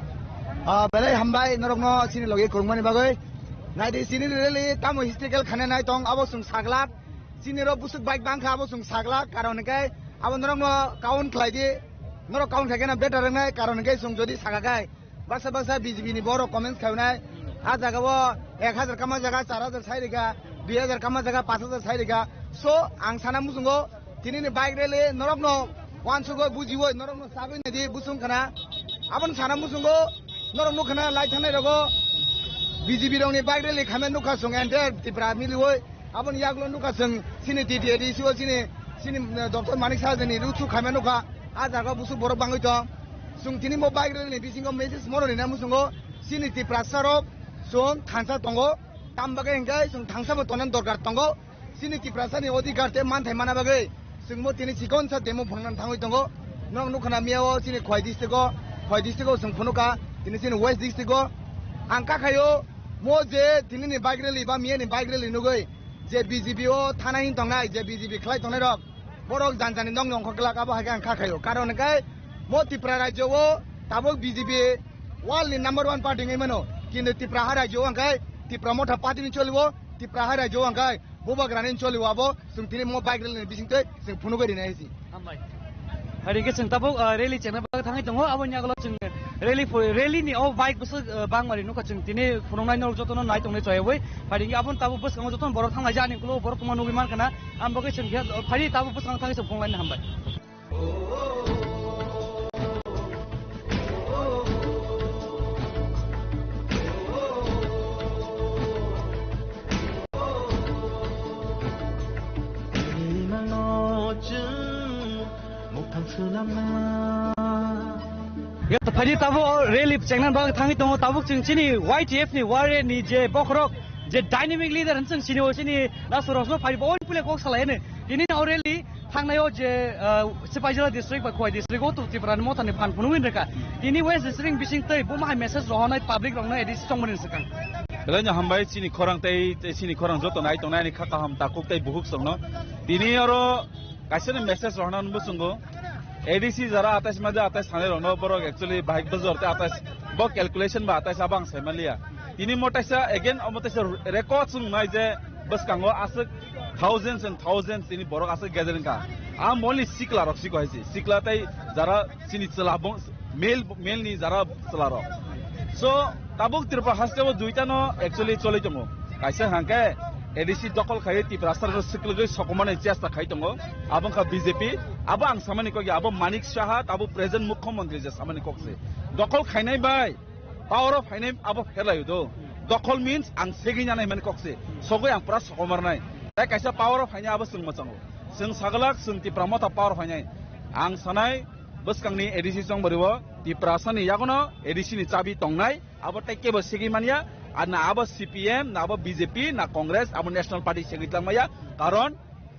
belai hambai norok no sini logi kurungan ni bagai nai di sini rally tamu historical khane nai tong abo sung saglak sini ro busuk bike bang kha abo sung saglak karon kai abo norok no kaun khlaidi norok kaun thake na better ngai karon kai sung jodi sagagai baksa BJP ni boro comments khaunai a jaga bo 1000 kama jaga 4000 sairika 2000 kama jaga 5000 sairika so ang sana musungo tini ni bike rally norok no wansugo bujiwo norok no sabai nadi busung kana abon sana musungo norok no kana lai thanai rogo BJP rong ni bike rally khamen nuka sung ente tipra miliwoi abon yaglo nuka sung sini TTD siwo sini Dr. Manik Sajani ruchu khamen nuka a jaga busu borok bangai tong sung tini mo bike rally bisingo message moro ni na musungo sini tipra sarok sung thansa tongo tambaga engkai sung thangsa mo tonan dorkar tongo sini tiprasani odhikar te man thai mana bagai sung mo tini sikon sa demo phangnan thangoi tongo nong nukhana miao sini khoi district sung phunuka tini sini west district angka khayo mo je dinini bike rally ba miye ni bike rally nugoi je BJP o thana hin tongnai je BJP khlai tongnai rok borok janjani nong nong khokla ka ba hagan kha khayo karon kai mo Tripura rajyo o tabok BJP world ni number 1 party ngai mano kintu Tripura ha rajyo angkai Tripura motha party ni cholibo Tripura ha rajyo angkai bobagrani cholibo abo sung tini mo bike rally ni bisingte sung phunu gari nai si hambai hari ke sung tabok rally chena ba thangai tongo abo nyaglo sung rally ni o bike bus bang mari no ka sung tini phunongnai no jotono nai tongnai choyoi hari ke abon tabok bus kang joton borok thangai jani kulo borok tuma nugi man kana ambo ke sung hari tabok bus kang thangai sung phunglai na hambai Tadi tabu rally cengnan bang thangi tongo tabu sini YTF ni ware ni je bokrok je dynamic leader hanseng sini o sini nasurosno phari bon pule kok salai ne ini rally thangnayo je Sipajala district ba Khoi district o tu Tripura ni motani phan phunungin reka ini West district bising tei buma message rohonai public rongna edis chongmonin sekang belanya hambai sini khorang tei sini khorang joto nai tongnai ni khaka ham takuk tei buhuk songno dini aro kaisene message rohnan busungo ADC jara 28 मध्ये 28 थाने रनो बरो actually bike बजरते 28 बो calculation बा 28 abang Semliya तिनी मोटाइसा again अमतेसा record सुन नाइ जे बस Congo आसक thousands and thousands तिनी बरो आसक gathering का आ मोली सिकला रक्सी को हैसी सिकला तै जरा सिनी चलाबो मेल नि जरा चलारो सो ताबुक त्रिपुरा हास्तेबो दुइटा नो एक्चुअली चलै दङो काइसे हांके ADC दखल खाय त्रिपुरा सरकार सिकलगै सकमाने चेष्टा खाय दङो आबंखा BJP abo ang samani ko abo Manik Saha abo present mukhyamantri je samani kokse dokol khainai bai power of khainai abo phelayo do dokol means ang segi janai man kokse sogoi ang pura sokomarnai ta kaisa power of khainai abo sung machango sung sagalak sung Tripura mota power of khainai ang sanai buskangni ADC song bariwo Tripura sani yagono ADC ni chabi tongnai abo taike bo segi mania na abo CPM na abo BJP na Congress abo National Party segitlang maya karon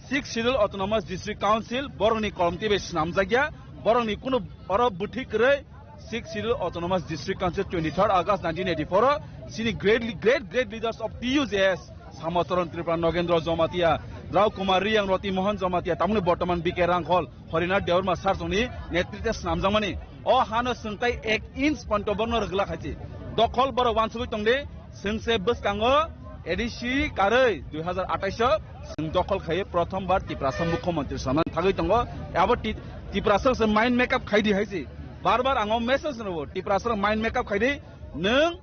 6 Schedule Autonomous District Council borongni kolomti be snamjagya borongni kuno oro buthik re 6 Schedule Autonomous District Council 23rd August 1984 sini great leaders of TUJS Samasaran Tripura Nogendra Jomatia Rao Kumar Riyang Roti Mohan Jomatia tamni bortoman BK Rangkhol Horina Deorma Sarsoni netritwe snamjamani o hano sungtai 1 inch pantoborno rgla khachi dokhol boro wansugui tongde sungse buskango ADC karai 2028 sung dokol khaye prothom bar Tripura mukhyamantri saman thagoi tongo abo Tripura se mind makeup khaidi haisi bar ango message nobo Tripura mind makeup khaidi nung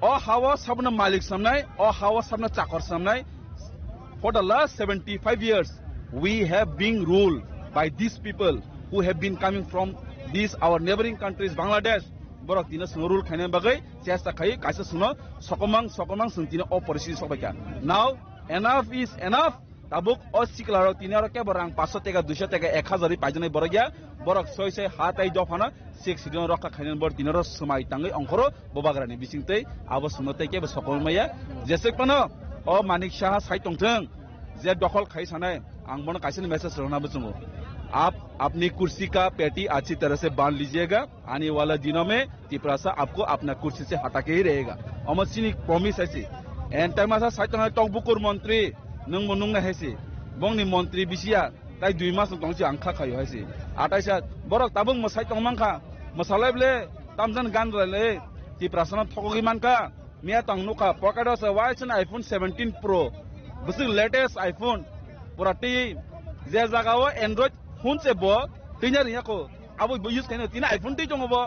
o hawa sabna malik samnai o hawa sabna chakor samnai for the last 75 years we have been ruled by these people who have been coming from these our neighboring countries Bangladesh borok dina snurul khaine bagai chesta khai kaisa suno sokomang sungtina o porisi sobaika now enough is enough tabuk o siklaro tinaro ke borang 500 টাকা 200 টাকা 1000 পাইজনে borogya borok soise hatai dofana 6 sidon rokka khainen bor tinaro samai tangai angkoro bobagrani bisingtei abo sunotei ke sokolmaya jesekpano o Manik Saha saitongtheng je dokol khai sanai angbono kaisini message rona buchungo आप अपनी कुर्सी का पेटी अच्छी तरह से बांध लीजिएगा आने वाला दिनों में Tripura आपको अपना कुर्सी से हटा के ही रहेगा अमर सिनी प्रॉमिस है सी एंड टाइम आसा साइटन टंगबुकुर मंत्री नंग मनुंग है सी बंगनी मंत्री बिसिया ताई 2 मास तंगसी आंखा खायो है सी आटाइसा बरक ताबुंग मसाइ तंगमांखा मसालाइबले तामजन गान रले Tripura थगोगि मानका मिया तंगनुका पकेटस वाइसन आईफोन 17 प्रो बसिक लेटेस्ट आईफोन पुराटी जे जगाओ Android phone se bo tinya riya ko abo use kaina tina iPhone ti jongo bo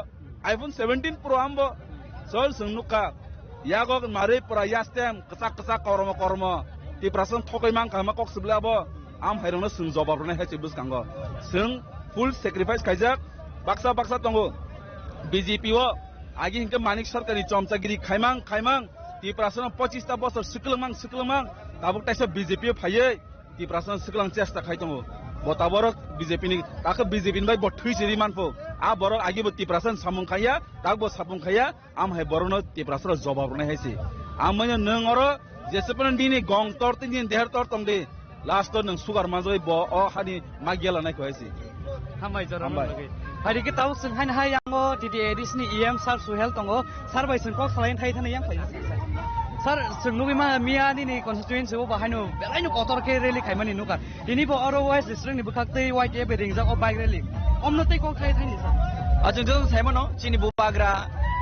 iPhone 17 Pro ambo sol sungnuka yago mare pura yastem kasa kormo Tripura thokoi mang kama kok sebla bo am hairona sung jobabrone hese bus kango sung full sacrifice kaijak baksa tongo BJP o agi hinka Manik sarkari chomchagiri khaimang Tripura 25 ta bosor siklamang tabuk taisa BJP phaye Tripura siklang chesta khaitongo botaborok BJP ni tak BJP ni bai bothui siri manfo a borok agi bo Tripura samung khaya tak bo sapung khaya am hai borono Tripura jobab rone haisi amanya nang oro jesepon dini gong tor tin deher tor tongde last to nang sugar manjoi bo o hani magyala nai ko haisi hamai jara hamai hari ke taw sung hain hai yango tidi edis ni EM sar suhel tongo sar bai sung kok salain thai thana yang phai sir sungnugi ma mia ni constituency o bahanu belai nu kotor ke rally khaimani nuka ini bo otherwise district ni bukhakte white e ringjak o bike rally omnotei kok khai thaini sir ajung jung saimono chini bubagra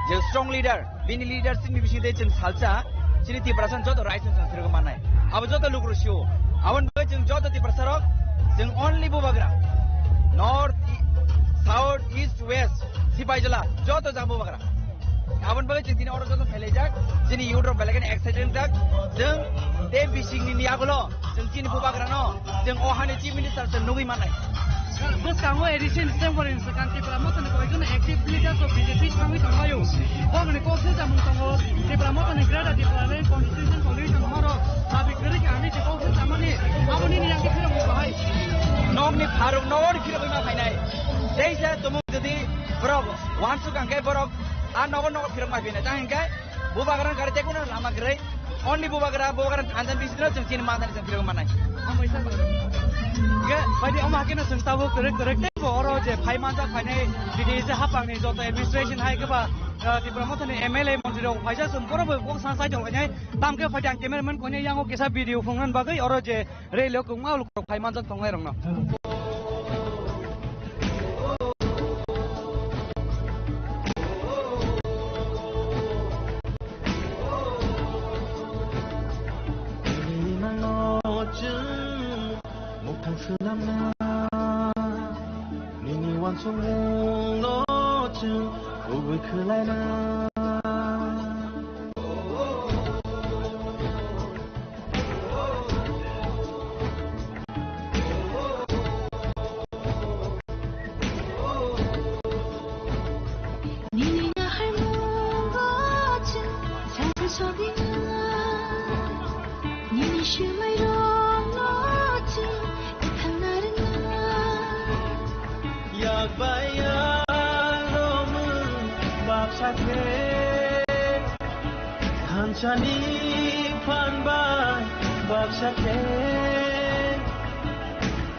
je strong leader bini leadership ni biside jung salcha chini tiprasan joto right and center manai abo joto lukru sio abon bai jung joto tiprasarok jung only bubagra north south east west sipaijala joto jang bubagra abon bai jung dini oro joto phelejak chini europe belagan accident jak jung te bising ni agulo jung chini bubagra no jung ohani chief minister jung nugi manai bos kamu edition December in sekanti pramotan ko ikun active leaders of BJP kami tanggayo bangni ko se jamu tango di pramotan grada di parliament constitution commission maro sabi kari kami di ko se jamani aboni ni yang kira mo bahai nok ni pharuk nor kira ma phainai deisa tumu jodi borok wansu kangkai borok a nogo nogo kira ma phainai tangkai bubagaran karte kuno lama grai only bubagaran thanjan bisira jeng chin ma than jeng kira manai amai sa ke pada oma kena sentabu korek tempo oro je phai manja phainai didi je hapang ni joto administration hai ke ba di pramotan ni MLA mantri rok phaija sumporo bo kong sansai jong nai tam ke phajang cameraman ko ne yang o kesa video phongnan bagai oro je relo kong ma luk phai manja thongai rong no Hanchani panbai babshake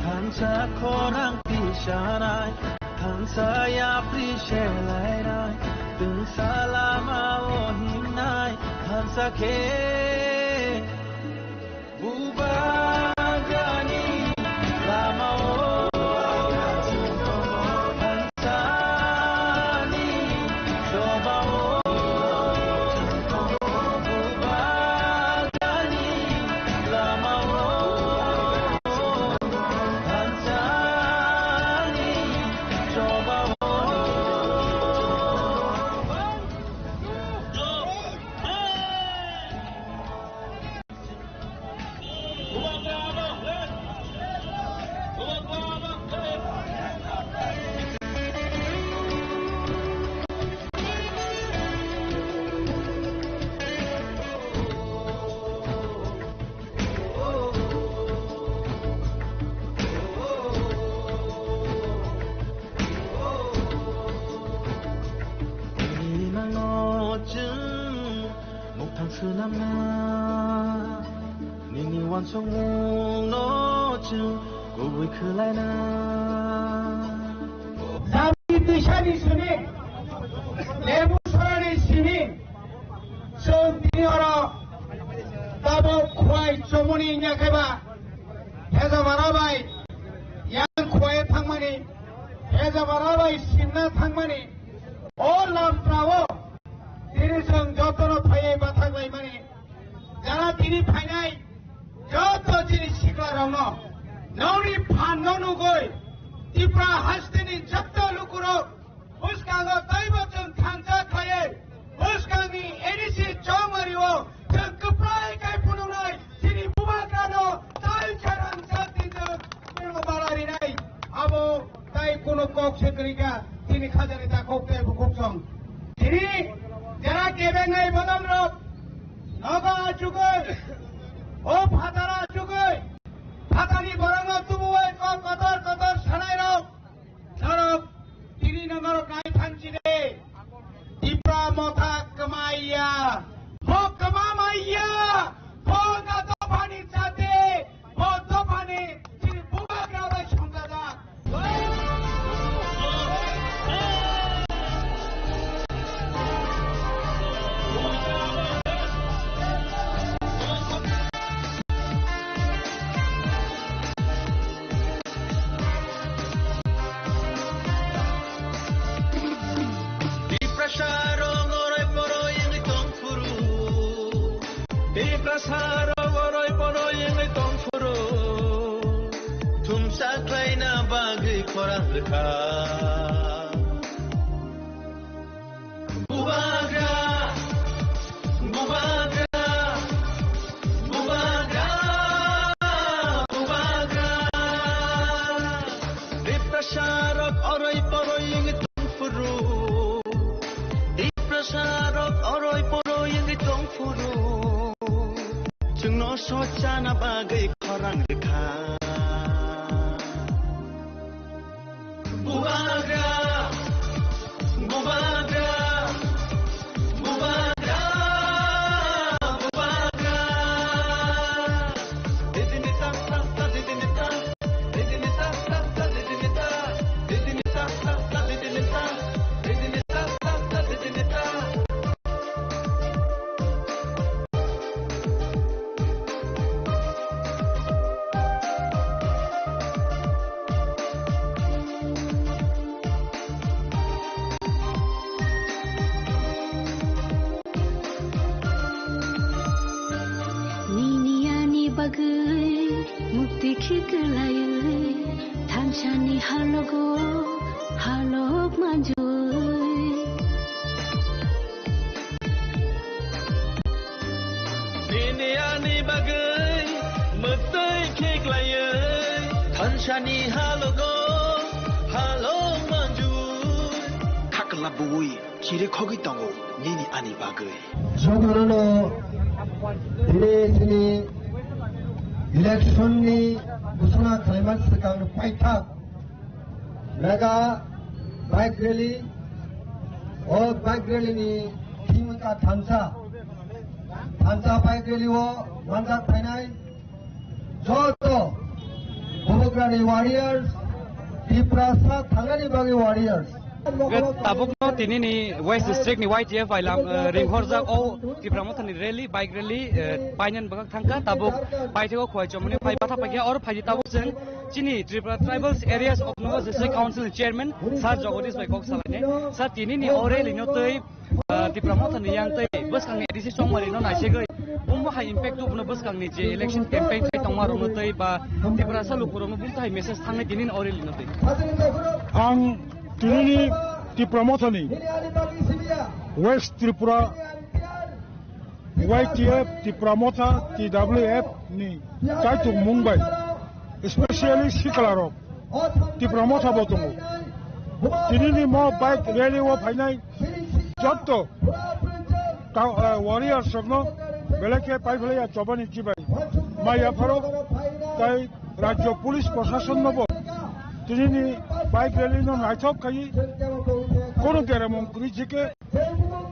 Hancha korang pisharai Hancha ya prishelairai Tung salama ohinai Hancha ke bubagani lama प्रसाराव अराय परायै दंफोरो थुमसाख्लायना बागै खरां रोखा बुबाग्रा बुबाग्रा बुबाग्रा बुबाग्रा बे प्रसाराव अराय परायै दंफोरो बे प्रसाराव अराय परायै दंफोरो जोंनो सचाना बागै खरां रोखा बुबाग्रा बुबाग्रा बुबाग्रा बुबाग्रा दिदिनिता ता दिदिनिता दिदिनिता ता दिदिनिता दिदिनिता ता दिदिनिता दिदिनिता ता दिदिनिता मुक्ति खिकलायै थानसानि हालगो हालग मान्जुयै बिनियानि बागै मोक्तै खिकलायै थानसानि हालगो हालग मान्जुयै खाकला बुई खिरे खगै तंगो निनि आनि बागै 저들은 디레스니 इलेक्शननि घोषणा खालामनाय सिगां फाइथा मेगा बाइक रैली और बाइक रैलीनि थिमका थांसा बाइक रैलीआव मानजा फायनाय जत बर'ग्रानि वारियर्स त्रिपुरासा थांनायनि बागै warriors tabukno tinini west district ni YTF ailam ringhorjak o tipramothani rally bike rally painan bagak thangka tabuk paithego khoi chomni phai batha pagia or phai tabuk jeng chini Tripura tribals areas of Nova district council chairman sir Jagodish bai kok salane sir tinini o rally no tei tipramothani yang tei baskang ni disi chongmari no naisegoi bumba high impact tu baskang ni je election campaign kai tongmaro no tei ba Tripura salukuro no bumta high message thangai tinin o rally no tei ang tinini tipramothani West Tripura YTF tipramotha TWF ni kaitung Mumbai especially Sikalaro tipramotha botungu tinini mo bike rally wo phainai jotto warriors sogno beleke paifleya chobani chibai maya pharo tai rajyo police proshashan nobo tinini bike rally no naithok kai kono keramon krijike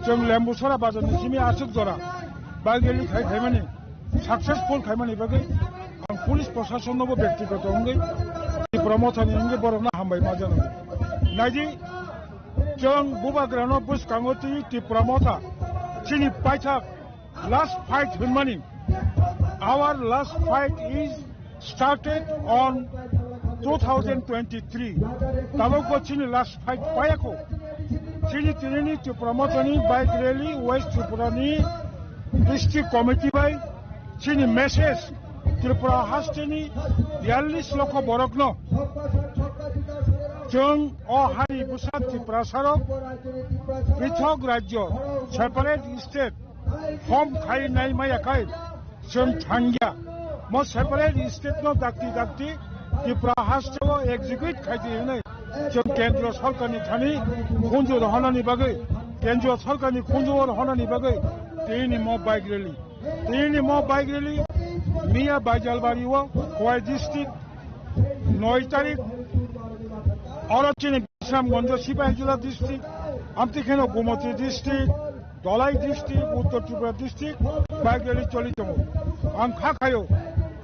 jom lembusora bazani simi asuk jora bike rally khai khaimani successful khaimani bagai ang police proshashan nobo byaktigoto ongai promothani inge borona hambai majano naji jong bubagrano bus kangoti ti promotha chini paithak last fight hinmani our last fight is started on 2023 tabok chini last fight payako chini tinini to promotani bike rally West Tripura ni district committee by chini message Tripura hasteni 42 লক্ষ বরকনো जों हारि बुसा त्रिपुरा सारक पृथक राज्य separate state firm खाई मायाखाय जों थांगिया म separate state नो दाक्ति त्रिपुरा हास्टेल एक्जिक्यूट खाई जों केंद्र सरकारनि थानि खुंजुर होनानि बागै केंद्र सरकारनि खुंजुर होनानि बागै तेनि म बाइक रैली मिया बाइजालबारी वो कोय डिस्ट्रिक्ट 9 तारीख और चिनी बिश्रामगंज सिपाहीजला डिस्ट्रिक्ट आमतिखेनो गोमती डिस्ट्रिक्ट दलाई डिस्ट्रिक्ट उत्तर त्रिपुरा डिस्ट्रिक्ट बाइक रैली चलित आं खाखायो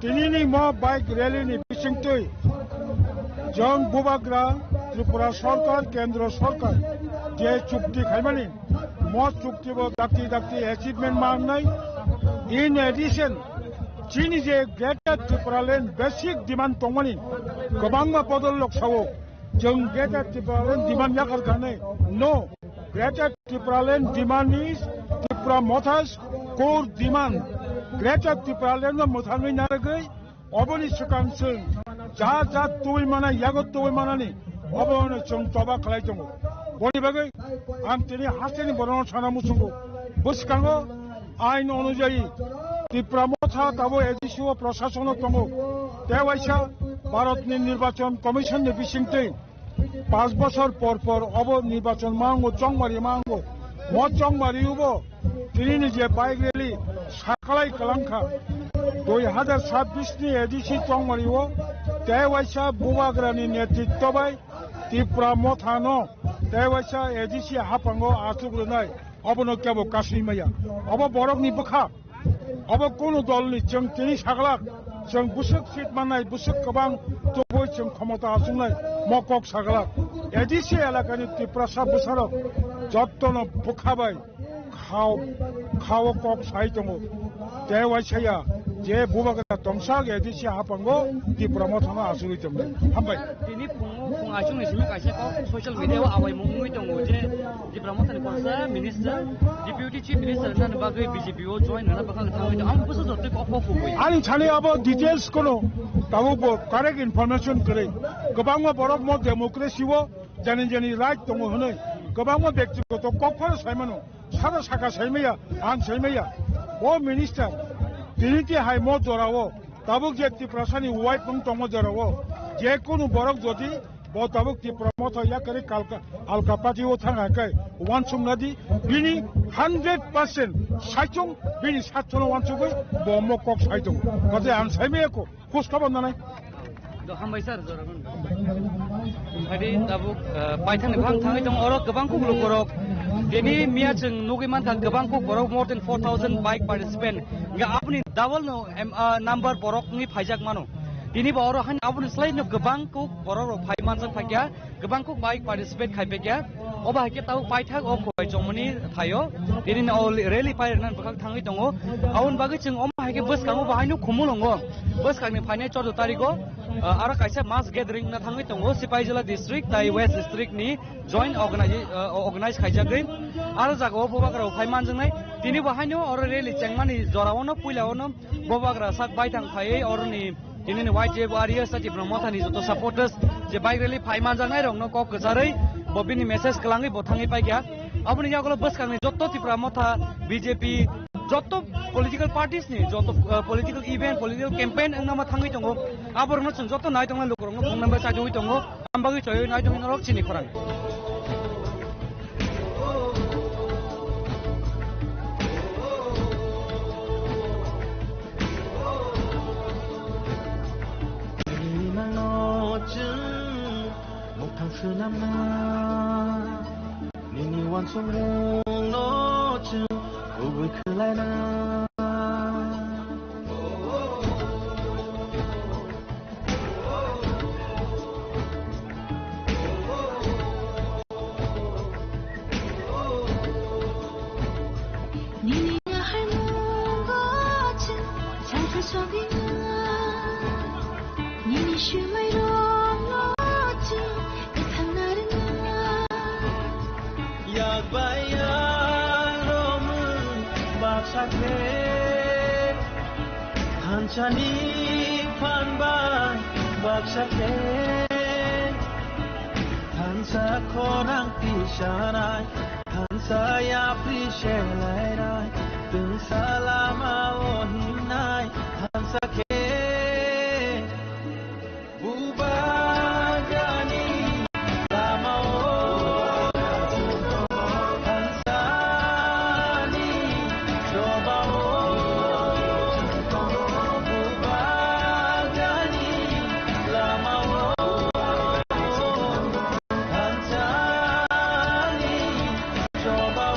तिनिनि म बाइक रैलीनि बिसिंतै जों बुबाग्रा त्रिपुरा सरकार केंद्र सरकार जे चुक्ति खायमानि म चुक्तिबो दाक्ति अचिवमेंट मांगनाय इन एडिशन चीनी जे greater Tripura land basic demand दंमोन गोबांबा बदलक सावो जों ग्रेटर त्रिपुरा लैंड डिमांड याखारखानाय नो greater Tripura land demand is Tripura मोथास core demand Greater Tipraland Mutami Naragay, Oboni Sukansung, Jaja Tuimana, Yago Tuimanani, Obon Chung Toba Kalaitongo. Bonibagay, Antony Hassan Boron Sanamusungo, Buskango, I know Jai, Tipramota Tabo Edishu, Procession of Tongo, Tewaisha, Barotni Nirvachon, Commission de Bishington, Pasbosor Porpor, Obo Nibachon Mango, Chongmari Mango, What Chongmari Ubo, Trinity Baigeli, Sakalai Kalanka, Doi Hadar Sabisni, Edishi Chongmariwo, Tewaisha, Bubagrani Neti Tobai, Tipramotano, Tewaisha, Edishi Hapango, Atugranai, Obono Cabo Kashimaya, Obo Borok Nibuka, Obo Kunu Dolni, Chung Tini Sagalak, Chung Busuk Sitmanai, Busuk Kabang, Toboy Chung Komota Asunai, Mokok Sagalak, Edishi Alakani Tiprasa Busaro, Jotono Bukabai, How Kok Saitongo, Tewaisha, Je Bubaga Tomsag, Edishi Hapango, Tipramotana Asuitum. Hambai. Ini pung acung ni semua kasih kau social media awal mungkin itu ngoje di promosi ni kuasa minister, deputy chief minister na bagai BJPO join na bakal tahu itu. Am pasal jodoh kau apa kau? Ani chani abo details kono, tahu bo correct information kere. Kebangga borok mo demokrasi wo, jani right tongo hone. Kebangga bekti ko to kokpar saimano, sada saka saimaya, an saimaya. Wo minister, diniti hai mo dorawo, tabuk jeti prasani white pung tongo dorawo. Je kono borok jodi, bo tabuk ti promoter ya kere kalka alkapati wo thang hakai. Wansung nadi, bini 100% saitung, bini satono wansung bo mo kok saitung. Kate an saimaya ko, kus kaban nanai. Hambai sar zorakan. Hari tabuk Python bang thangai tong orok kebang kuk lu korok. Ini Mia Cheng Nugiman kan kebang kuk borok more than 4,000 bike participant. Nggak apni double no number borok ni pajak mano. Ini borok han apni selain no kebang kuk borok pajman sang pajak, kebang kuk bike participant kai pajak. Oba kita tahu Python ok koi jomoni thayo. Ini no rally pajak nan bakal thangai tongo. Awun bagi Cheng om hake bus kamu bahai no kumulongo. Bus kami pahine 14 tariko. Ara kaisa mass gathering na thangai tongo Sipaijala district tai west district ni joint organize khaijagri ara jago bobagra phaiman jangnai tini bahaino or rally chengmani jorawono puilawono bobagra sak baitang phai or ni tini ni white warriors ati promoter ni joto supporters je bike rally phaiman jangnai rongno kok gjarei bobini message kalangi bothangi paigya abuni jagolo bus kangni joto ti promoter BJP joto political parties ni joto political event political campaign ang nama thangai tongo aborno chung joto nai tonga lokorong phone number sa joi tongo ambagi choy nai tonga rok chini khorang Nini wan sung rong no chu ugui khulai na Nini na hai mong go chu chang thu so bi na Nini shu mai rong no chu e thang na rin na Yak baya romu baksakne Hanchani panbai baksakne Hansa korang pisharai Hansa ya pishelai Tung salama ohinai Hansa ke Bubagani lama Hansani coba Bubagani lama Hansani coba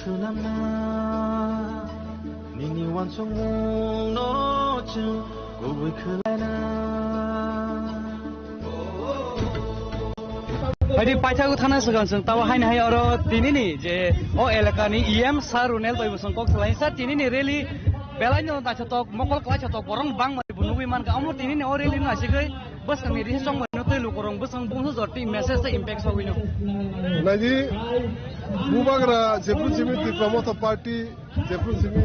수남나 니니 완성 너쯤 고글 클라이나 Jadi pacaku tanah segan tahu hanya hai orang ini nih, je elaka ni EM sarunel bayi bersongkok selain saat ini nih really belanya tak cetok, mokol kelas cetok orang bang mari bunuh iman ke amut ini nih orang really nasi ke bus kami di song mana tu lu korang bus bung sesuatu message se impact so ini. Naji bubagra Jepun simi di promoter party Jepun simi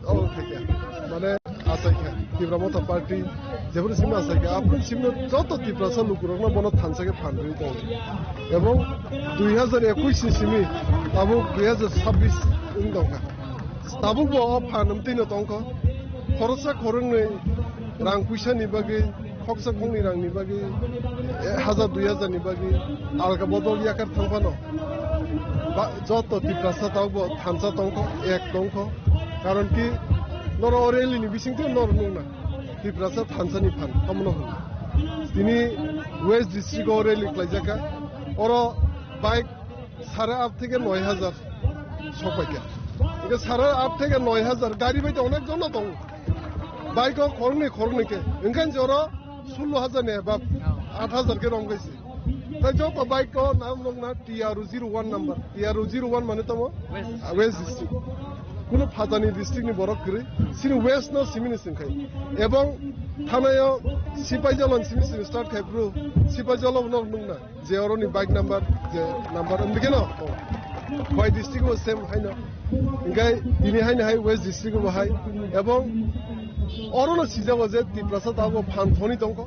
okay mana asal ke di promoter party Jepun simi asal ke apun simi joto di prasa lu korang na bono thansa ke fan beri tahu. Ebong 2021 simi abu 2026 undang tabu bo phanam tino tongko khorsa khorong ne rang puisa ni bagi khoksa khong ni rang ni bagi 1000 2000 ni bagi alka bodol yakar thangpano joto ti prasa tabu thansa tongko ek tongko karon ki nor oreli ni bising te nor nuna ti prasa thansa ni phan kamno hon tini west district oreli klajaka oro bike sara ab থেকে 9000 সবাইকে এটা সারা 8 থেকে 9000 গাড়ি বাইতে অনেক জন তো bike খরনে কে ইনকান জোর 16000 নে বা 8000 কে রং গইছে তাই যত বাইক কো নাম লং না TR01 নাম্বার TR01 মানে তো ওয়েস্ট ডিস্ট্রিক্ট কোন ফাজানি ডিস্ট্রিক্ট নি বড় করে সিনি ওয়েস্ট ন সিমিনি সিনখাই এবং থানায় সিপাইজলন সিমি স্টার্ট খাইপ্রু সিপাইজলন ন না যে অরনি বাইক নাম্বার যে নাম্বার এমদিকে না Why district was same hai na ngai dini hai na hai west district bo hai ebong orono sija was je ti prasad abo phan thoni tongko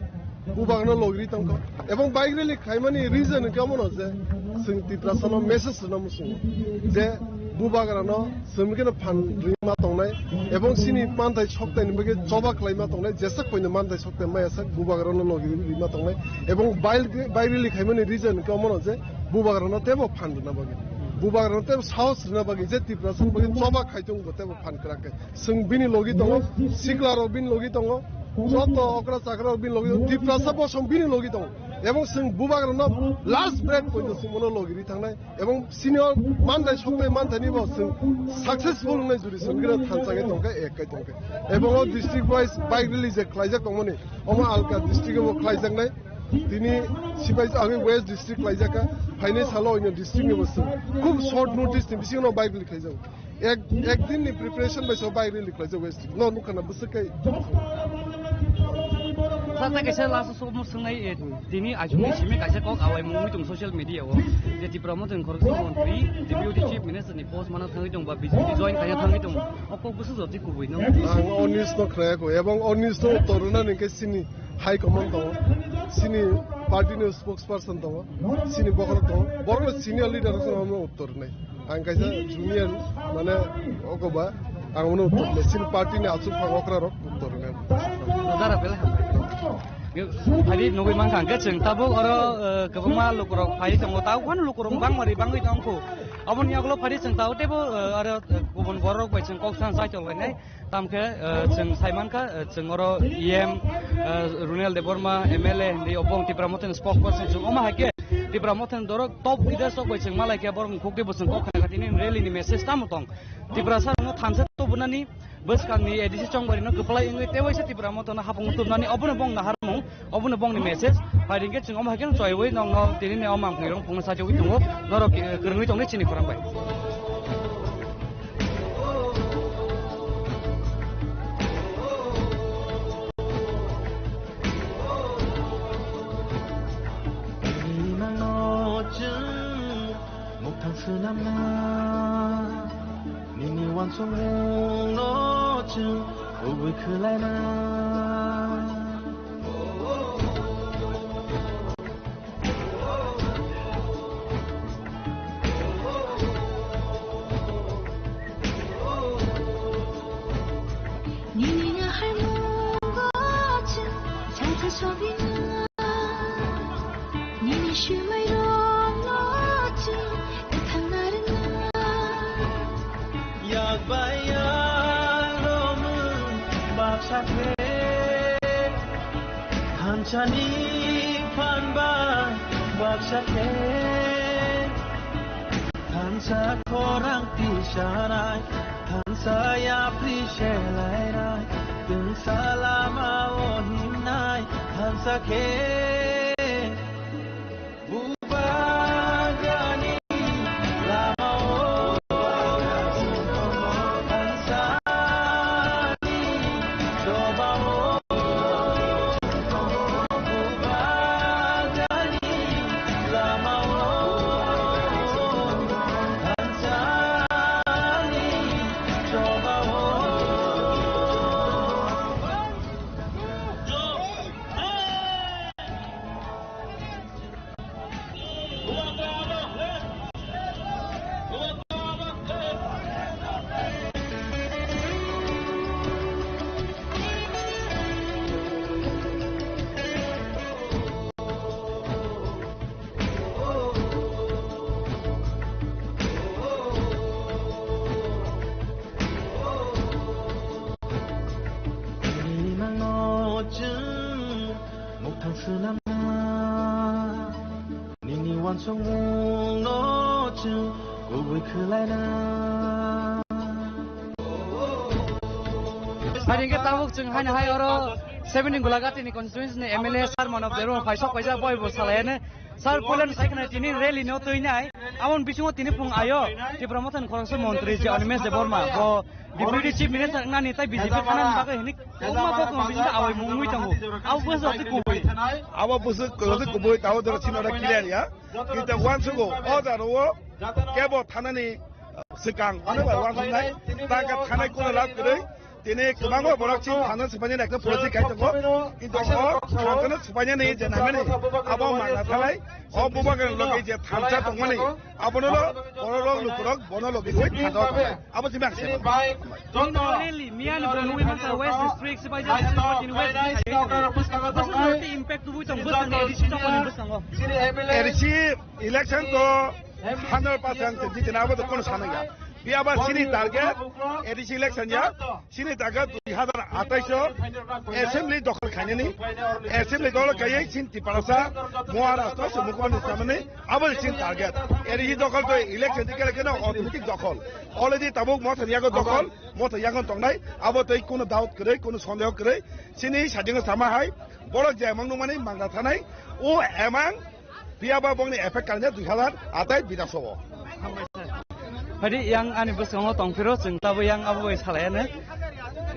ubagno logri tongko ebong bike rally khaimani reason kemon hoje sing ti prasad no message na musung je bubagrano semgena phan rima tongnai ebong sini mantai choktai nibage joba klaima tongnai jesak poine mantai choktai mai asak bubagrano logri rima tongnai ebong bike rally khaimani reason kemon hoje bubagrano tebo phan na bage bubagrano te saus na bagi je ti prasan bagi joba khaitung bote bo phan krake sing bini logi tongo siklaro bin logi tongo joto okra sakra bin logi ti prasa bo sing bini logi tongo ebong sing bubagrano last break poino simono logi ri thangnai ebong senior mandai soktai manthani bo sing successful nai juri singra thansage tongka ekai tongka ebong district wise bike release khlaijak tongmoni oma alka district bo khlaijak nai তিনি সিপাই আগে west district লাইজাকা finance হালো in district নি বসে খুব short notice নি বিসিনো bike লিখাই যাও একদিন নি প্রিপারেশন বাইসো বাইক লিখাই যাও ওয়েস্ট নো নুখানা বসে কাই Sasa kaisa lasa somo sungai tini ajungi simi kaisa kok awai mumi tung social media wo jadi promote korupsi menteri deputy chief minister ni post mana thangi tung ba BJP join kaya thangi tung okko busu joti ku buino onis no khaya ko ebong onis no toruna ni ke sini high command to sini party ni spokesperson to sini bokor to boro senior leader ko amno uttor nai ang kaisa junior mane okoba ang amno uttor nai sini party ni asu phangokra ro uttor nai dara bela Hari nunggu mangkang ke ceng tabuk oro kebuma lukurok hari ceng tahu kan lukurong bang mari bang itu angku. Amun yang kalau hari ceng tahu tebo ada kubun borok baik ceng kok san saja oleh tam ke ceng Saiman ka ceng oro EM Runel Deborma MLA di obong di promoten spokesperson ceng oma hake di promoten dorok top kita sok baik ceng malai ke borong kok dia bosan kok kan ini rally ni message tamu tong di perasa no thanset to bunani bus kami edisi cong bari no kepalai ingwe tewa isa ti promoten hapung tuh nani obon bong nahar obun bong ni message hari ini ceng om hakin coy we nong tini ne om ang ngirong pung saja we tunggu norok kerungi tong ni cini kurang baik nini wansong no chung owe khalaina Hanchani panba baksake Hansa korang tisarai Hansa ya priselairai Deng salama oninai Hansa ke Bubagani lama Hansa ni coba Bubagani lama Nini wan song no chu go go khlai na Hari ke tabuk chung hai na hai oro 17 gulagati ni constituency ni MLA sar man of the room paisa paisa boy bo salane sar polan saikna tini rally no toi nai amon bisungo tini pung ayo ti promotion khorangso mantri je Animesh Deborma bo Deputy Chief Minister ngani tai BJP kanan bagai hinik oma bokong bisita awai mungui tango aw boso ti kubui awa busu ko kubui tawo dor chinora clear ya kita wansugo order wo kebo thanani sikang anaba wansunai taga thanai ko la kure tini kebango borakchin thanan sipanya ekta project kai tango কিন্তু thanan sipanya nei je namene abo mangna thalai o bubagan logai je thancha tongmani abono borolo lukurok bono logai koi thadok abo jimak se really mian bonui masa west district sebagai seperti west district impact tu tong busang edisi tong kon busango edisi election to 100% jitina abo to kon sananga biaba sini target edisi election ya sini target 2028 assembly dokal khaneni assembly dol kayai sin tiparasa Maharashtra se mukhamantri samne abo sin target edisi dokal to election dikala kena automatic dokal already tabuk mothariago dokal mothariagon tongnai abo toi kono doubt kre kono sondeho kre sini sajing sama hai borok jamang numani mangda thanai o emang biaba bongni effect kalnya 2028 bidasabo Hari yang ani bersama tongfiro sing tabu yang abu salane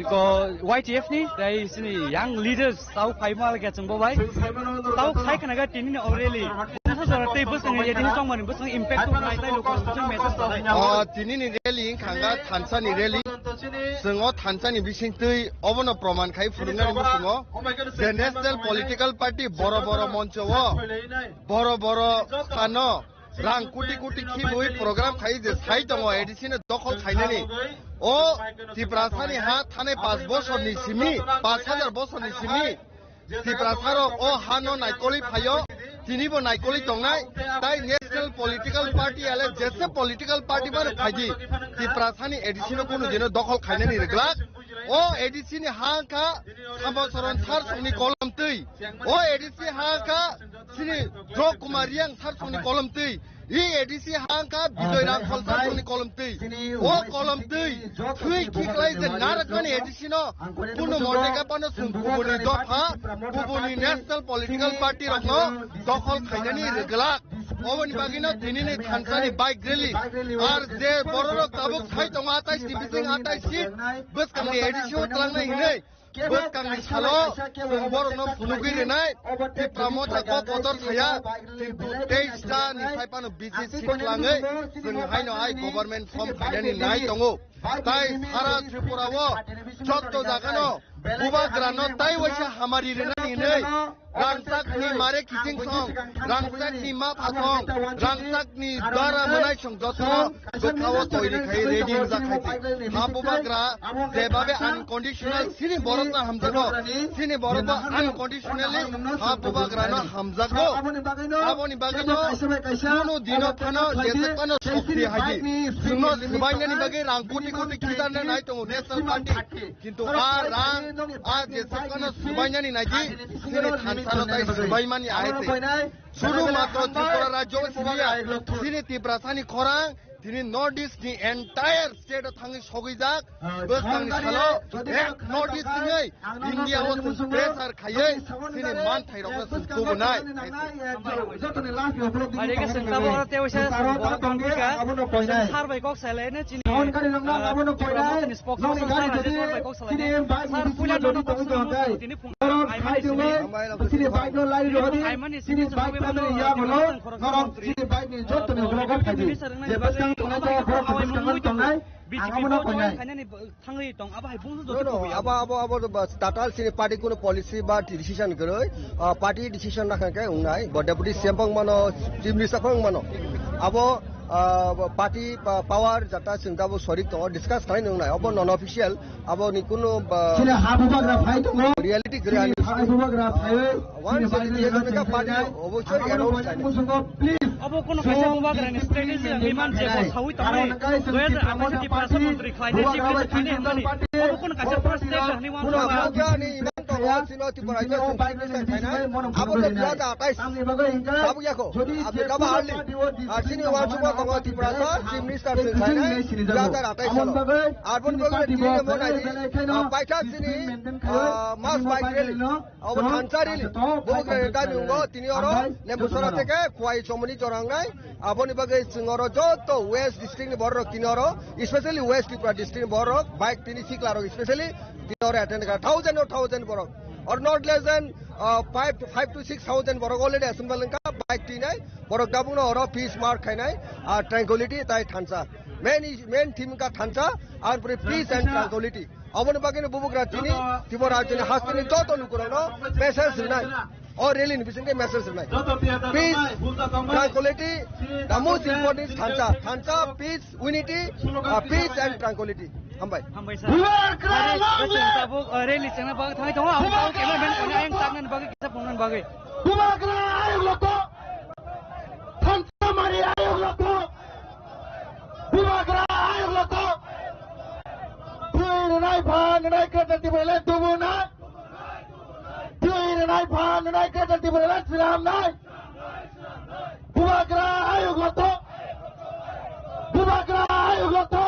ko YTF ni dari sini yang leaders tahu kaimal ke cengbo bai tahu kai kena ga tini ni already nasa sara tei besang ya tini song mani besang impact tu nai tai lokal sing message tahu tini ni rally khanga thansa ni rally sengo thansa ni bising tei obono proman khai furunga ni besango the national political party boro boro moncho wo boro boro khano rang kuti kuti khibui program khai je sai tongo edisi ne dokol khainani o tiprasani ha thane 5 বছর ni simi 5000 বছর ni simi tiprasaro o hano naikoli phayo tinibo naikoli tongnai tai national political party ale jese political party bar phaji tiprasani edisi no kono dino dokol khainani reglak o edisi ni ha ka sambosoron thar suni kolam tei o edisi ha ka sini Jok Kumariang thar suni kolam tei I edisi hangka bidoy rang kholsa suni kolam tei o kolam tei thui kiklai je narakani edisi no puno mordeka pano kubuni dopha kubuni national political party rokno dokol khainani reglak oboni bagino dinini thansani bike rally ar je bororok tabuk khai tonga 28 divising 28 seat bus kamni edisi utlangna hinai bus kamni salo borno phunugui renai ti pramota ko podor thaya kintu 23 ta ni saipano busy seat langai jeng haino hai government form khainani nai tongo tai sara tripura wo chotto jagano bubagrano tai waisa hamari renani nei rangsak ni mare kising song rangsak ni ma phasong rangsak ni dara manai song jotno gothawo toiri khai ready ja khaite ha bubagra jebabe unconditional sini borotna hamjago sini borotna unconditionally ha bubagrano hamjago aboni bagino kuno dino thano jese kono shokti haji suno subainani bage rang kuti kuti kitarna nai to national party kintu a rang a jese kono subainani naji sini than Sanotai Subaimani ahete. Suru matro Tripura Rajyo Siria. Sini Tiprasani Khorang, दिनै north इस्टनि entire स्टेटआव थाङै सौहैजाक बोसोरनि सालाव एक north इस्टनि इन्डियाआव जों pressure खायै दिनै मान थाइरावनो जों गुबुनाय टाटाल सिनी पार्टी को पॉलिसी बा डिसीजन करे पार्टी डिसीजन रखा के उन्नाय डेपुटी सीएम पंग मानो चीफ मिनिस्टर पंग मानो अब पार्टी पावर जाता सिंदाबो सॉरी तो डिस्कस खालायनो उन्नाय अब नॉन ऑफिशियल अब निकुनो रियलिटी ग्रानि वन सेलिब्रेशन का पार्टी अवश्य अनाउंस अब कोनो खायसे बुबाग्रानि स्ट्रेटेजी हिमान जेबो सावै तमाय 2028 पार्सन मन्त्री खायने चिकले खाने हन्दनि अब कोनो खायसे फर्स्ट स्टेप हनि वान बुबाग्रानि इमान तो सिनो तिपराइजो अब 2028 साबु याको अब दबा हालि आसिनि वाचुबो तंग तिपरासा चीफ मिनिस्टर खाने 2028 साल आरबन बगले दिने मोनाइ पाइथा सिनि मास बाइक रेली अब थानसा रेली बुबाग्रा दाबि उंगो तिनि अरो लेम्बुसरा तेके खुवाइ चमनि जरांनाय आबनि बगै सिंगर जतो वेस्ट डिस्ट्रिक्ट नि बररो किनरो स्पेशली वेस्ट त्रिपुरा डिस्ट्रिक्ट बररो बाइक तिनि सिक्लारो स्पेशली तिनरो अटेंड का 1000 बररो और नॉट लेस देन 5 to 6,000 बररो ऑलरेडी असेंबल का बाइक तिनै बररो गाबुनो और पीस मार्क खाइनाय ट्रैंक्विलिटी ताइ थानसा मेन थीम का थानसा और पीस एंड ट्रैंक्विलिटी अबनि बगैनो बुबुग्रा तिनि तिबरा तिनि हास्तिनि जतो नुकुरनो मेसेज दिनाय और रेली निबिसिंगे मैसेज सुनाई peace tranquility the most important थानसा peace unity peace and tranquility हम भाई सर ताबो रेली चंगना बाग थांग दङ आं ताव केमेरामैन कोने आं तागनन बागै किसा फंगन बागै बुबाग्रा आयोग लको थानसा मारि आयोग लको बुबाग्रा आयोग लको नाय भांगनाय कदति बोले दुबुना नाय भांगनाय कदति बोले श्रीराम नाय बुबाग्रा आयोग लको बुबाग्रा आयोग लको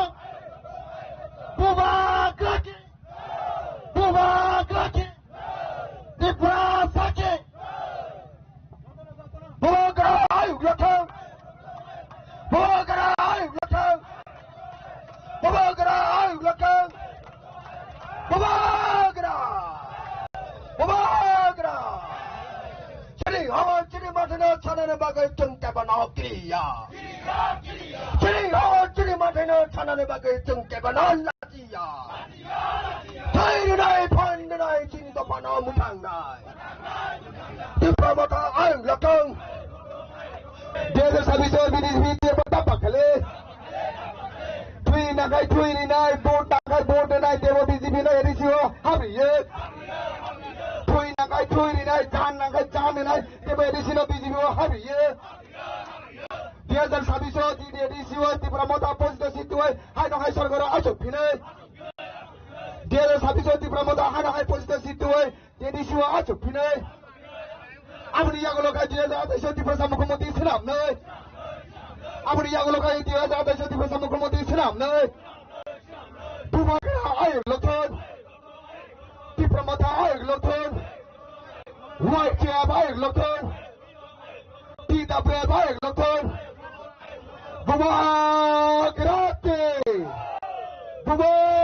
बुबाग्रा की त्रिपुरा के बुबाग्रा आयोग लको बुबाग्रा आयोग लको बुबाग्रा आयोग लको बुबाग्रा चली हो चली माथेनो छानाने बागै जों केबना क्रिया चली हो चली माथेनो छानाने बागै जों केबना लाजिया थाइनाय फान्नाय चिनि तो पानो मुथांनाय दिप्रमता आं लकं देश साबिसो बिनिसमिते बता पखले Tui nai, boat nai, devo BJP nai, edisiwo, habiye. Tui nai, jan nai, devo edisiwo, BJP habiye. Dia dan sabiso di edisiwo, di pramota posito situwe, hai no hai sorgoro asok pine. Dia dan sabiso di pramota hai no hai posito situwe, di edisiwo asok pine. Amri yagolo kai dia dan ateso di prasam mukhomoti sinam nai. Amri yagolo kai dia dan ateso di prasam mukhomoti sinam nai. Bubagra ayok loton, diplomata ayok loton, white chair ayok loton, DWF ayok loton, Bubagrate, Bubagrate.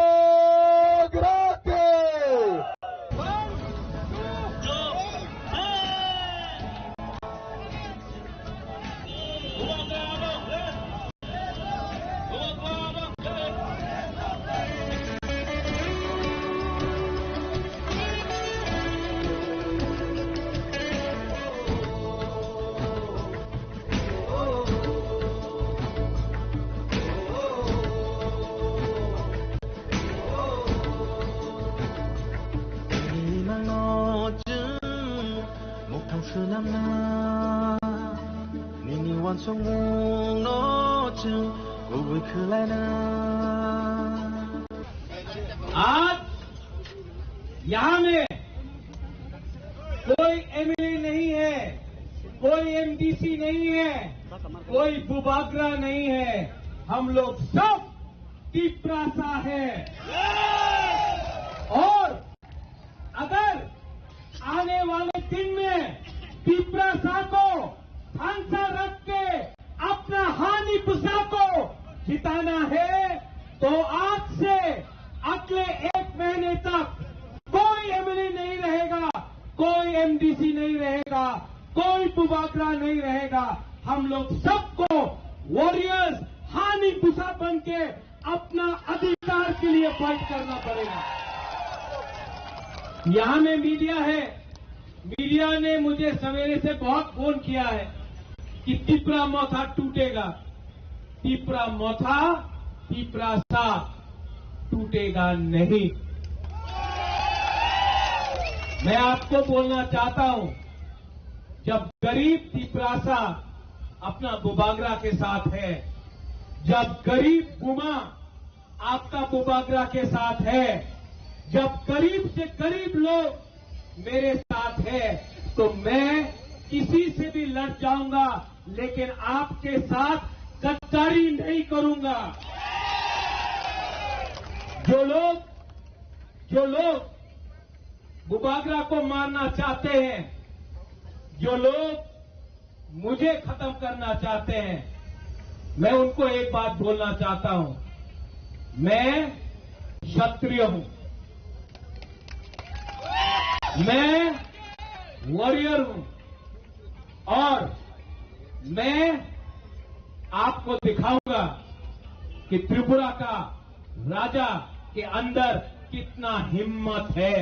आज यहाँ में कोई MLA नहीं है, कोई MDC नहीं है, कोई बुबाग्रा नहीं है, हम लोग सब तिपरासा है। और अगर आने वाले दिन में तिपरासा को ध्यान रख के अपना हानि पुसा को जिताना है तो आज से अगले 1 महीने तक कोई एमएलए नहीं रहेगा, कोई एमडीसी नहीं रहेगा, कोई बुबागरा नहीं रहेगा। हम लोग सबको वॉरियर्स हानि पुसा बन के अपना अधिकार के लिए फाइट करना पड़ेगा। यहां में मीडिया है, मीडिया ने मुझे सवेरे से बहुत फोन किया है कि तिपरा मोथा टूटेगा। तिपरा मोथा, तिपरासा टूटेगा नहीं। मैं आपको बोलना चाहता हूं, जब गरीब तिपरासा अपना बुबागरा के साथ है, जब गरीब बुमा आपका बुबागरा के साथ है, जब गरीब से गरीब लोग मेरे साथ है, तो मैं किसी से भी लड़ जाऊंगा, लेकिन आपके साथ गद्दारी नहीं करूंगा। जो लोग बुबागरा को मारना चाहते हैं, जो लोग मुझे खत्म करना चाहते हैं, मैं उनको एक बात बोलना चाहता हूं, मैं क्षत्रिय हूं, मैं वॉरियर हूं और मैं आपको दिखाऊंगा कि त्रिपुरा का राजा के अंदर कितना हिम्मत है।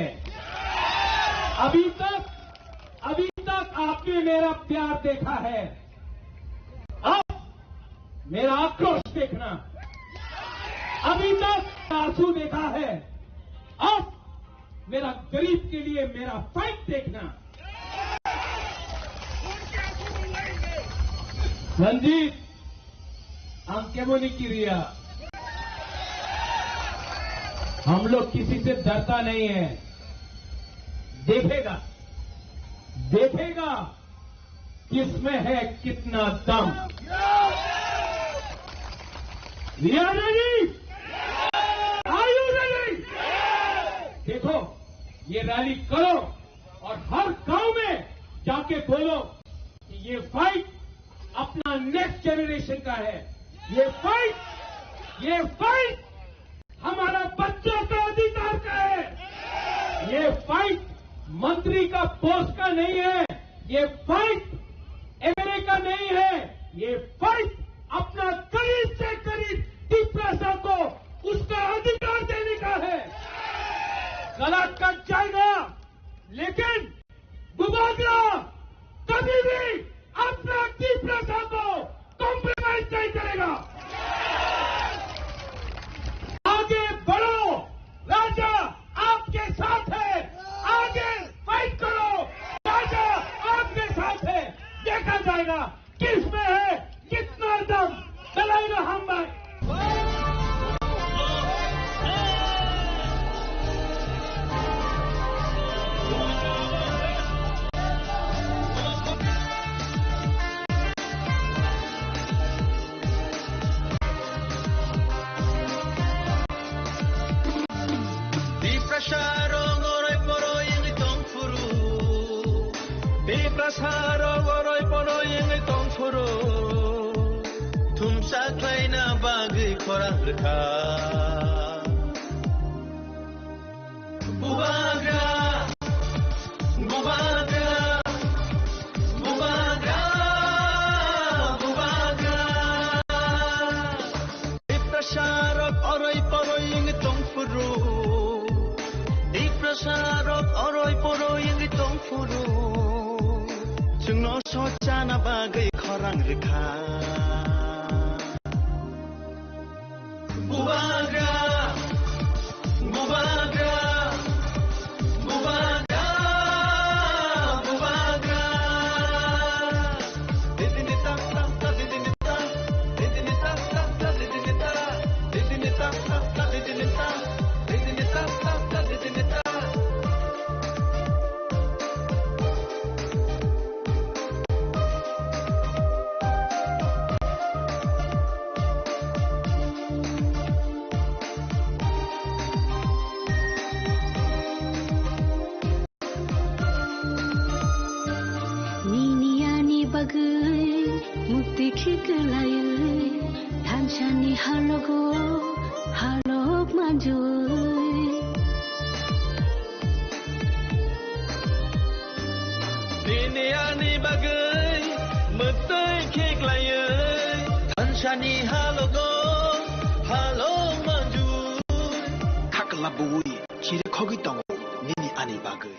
अभी तक आपने मेरा प्यार देखा है, अब मेरा आक्रोश देखना। अभी तक आंसू देखा है, अब मेरा गरीब के लिए मेरा फाइट देखना। रंजीत अंकेमोनी की रिया, हम लोग किसी से डरता नहीं है। देखेगा किसमें है कितना दम। रिया नहीं, आयु नहीं। देखो, ये रैली करो और हर गांव में जाके बोलो कि ये फाइट अपना नेक्स्ट जनरेशन का है। ये फाइट हमारा बच्चों का अधिकार का है। ये फाइट मंत्री का पोस्ट का नहीं है, ये फाइट एमएलए का नहीं है, ये फाइट अपना करीब से करीब तिपरासा को उसका अधिकार देने का है। गला कट जाएगा, लेकिन बुबागरा कभी भी अपना तिपरासा को कॉम्प्रोमाइज नहीं करेगा। आगे बढ़ो, राजा आपके साथ है, आगे फाइट करो, राजा आपके साथ है। देखा जाएगा किसमें है कितना दम। चलाई ना हम भाई। halogo halok manjui Dini ani bagai metai kek layai Tanshani halogo halok manjui Kakalabui chire khogi tango nini ani bagai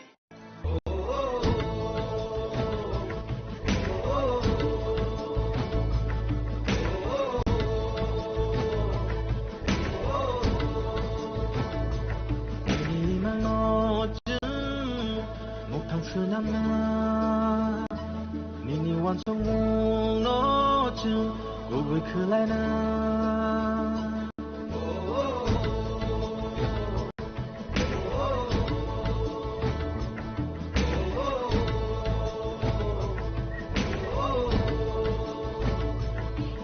Nini wan song mong no chung go gui khulai na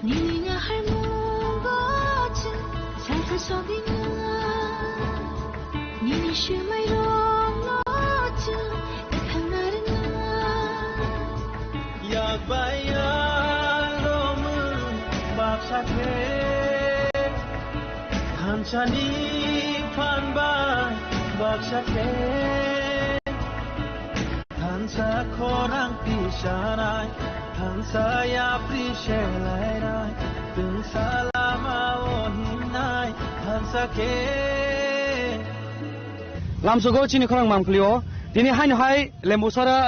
Nini nga har mong go chung salsa shopping Nini shu mai rong no chung Yak bayan romun baksake Hanchani panba baksake Hansa korang pisharai Hansa ya prishelairai Tung salama ohinai Hansa ke Lamsogo chini khorang mamklio dini hain hai lembusara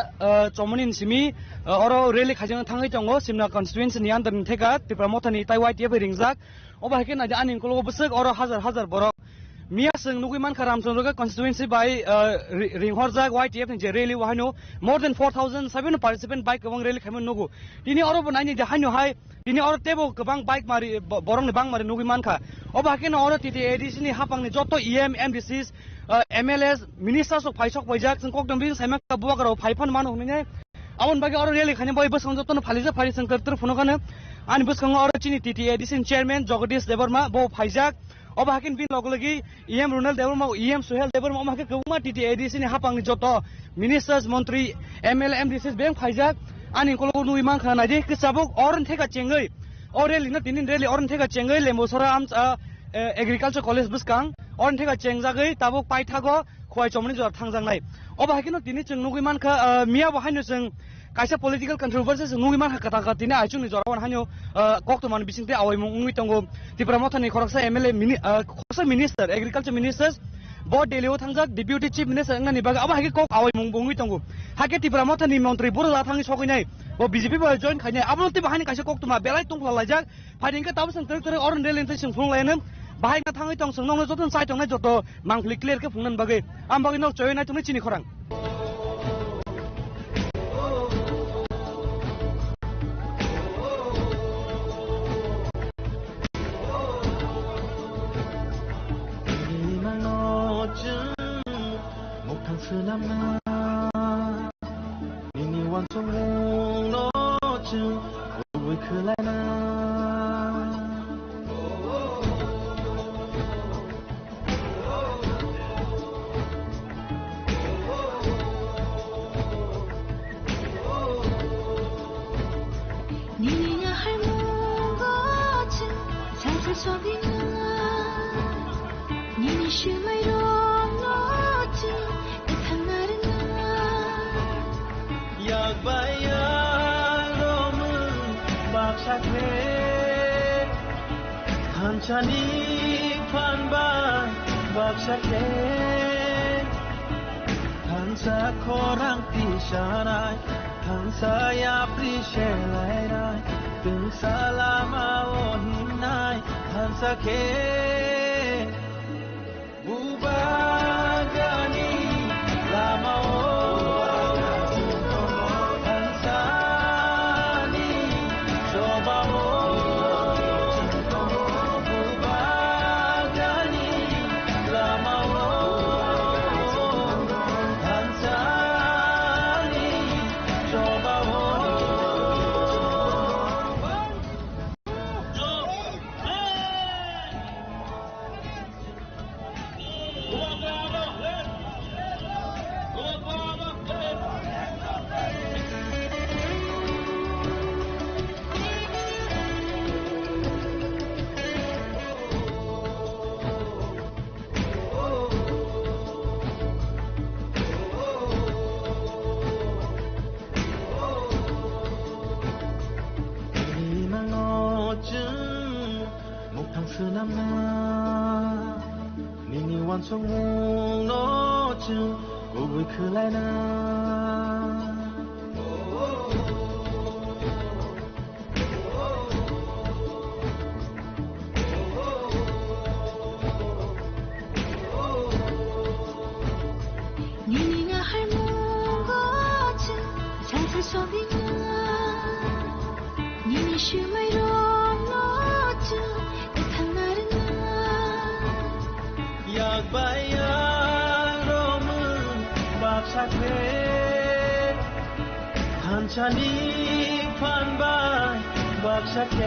chomonin simi oro rally khajang thangai tongo simna constituency ni andar theka tipra mothani taiwai tie ringjak oba heken na anin kolo busuk oro hazar borok mia sing nugui man kharam sonroga constituency by ringhorjak YTF ni rally wahino more than 4700 participant bike kawang rally khamun nugu dini oro banai ni haino hai dini oro tebo kabang bike mari borong ni bang mari nugui man kha oba heken oro titi ADC ni hapang ni joto EM MDCs MLS ministers of Paisok Pajak sing kok dambing semak buak ro phaifan man humine amon bagi oro rally khane boy bus ngjoto phalija phari sangkar tur phuno kana ani bus khang oro chini TT ADC chairman Jagadish Debarma bo phaijak oba hakin bin loglagi EM Ronald Debarma EM Suhel Debarma ma ke kuma TT ADC ni hapang ni joto ministers montri ML MDCs beng phaijak ani kolo nui man khana je kisabuk oron theka chengai ore lina tinin rally oron theka chengai lembosora am agriculture college buskang on thega chengjagai tabuk paithago khoi chomni jor thangjang oba hakino tini chung nugui man kha mia bo haino chung kaisa political controversies nugui man kha kata tini achung ni jorwan hanyo kokto man bisingte awai mungui tongo tipra mothani khoroksa MLA khoroksa minister agriculture ministers board delio thangjak deputy chief minister ngani baga aba haki kok awai mungui tongo hake tipra mothani montri burla thangi sokinai bo BJP bo join khaine abulti bahani kaisa kokto ma belai tongla lajak phadingka tabsang tere oron delente sing phunglainam bahai na thangai tong sung nong joton sai tong na joto mangli clear ke phungnan bagai am bagi nok choi na tuni chini khorang Nini wan song mong no chung go khulai na Nini nga har mong go chung salsa shopping Nini shu mai rong no chung Yak bayan romun baksake Hanchani panba baksake Hansa korang pisharai Hansa ya prishelairai Tung salama ohinai Hansa ke Bubagani lama 상스남나 니니 완성몽 너쯤 고구이 클라이나 니니가 할모거지 살살 소비가 니니 슈마이로 너쯤 약한 날은 약바야 롬은 밥사태 한찬이 판바이 밥사태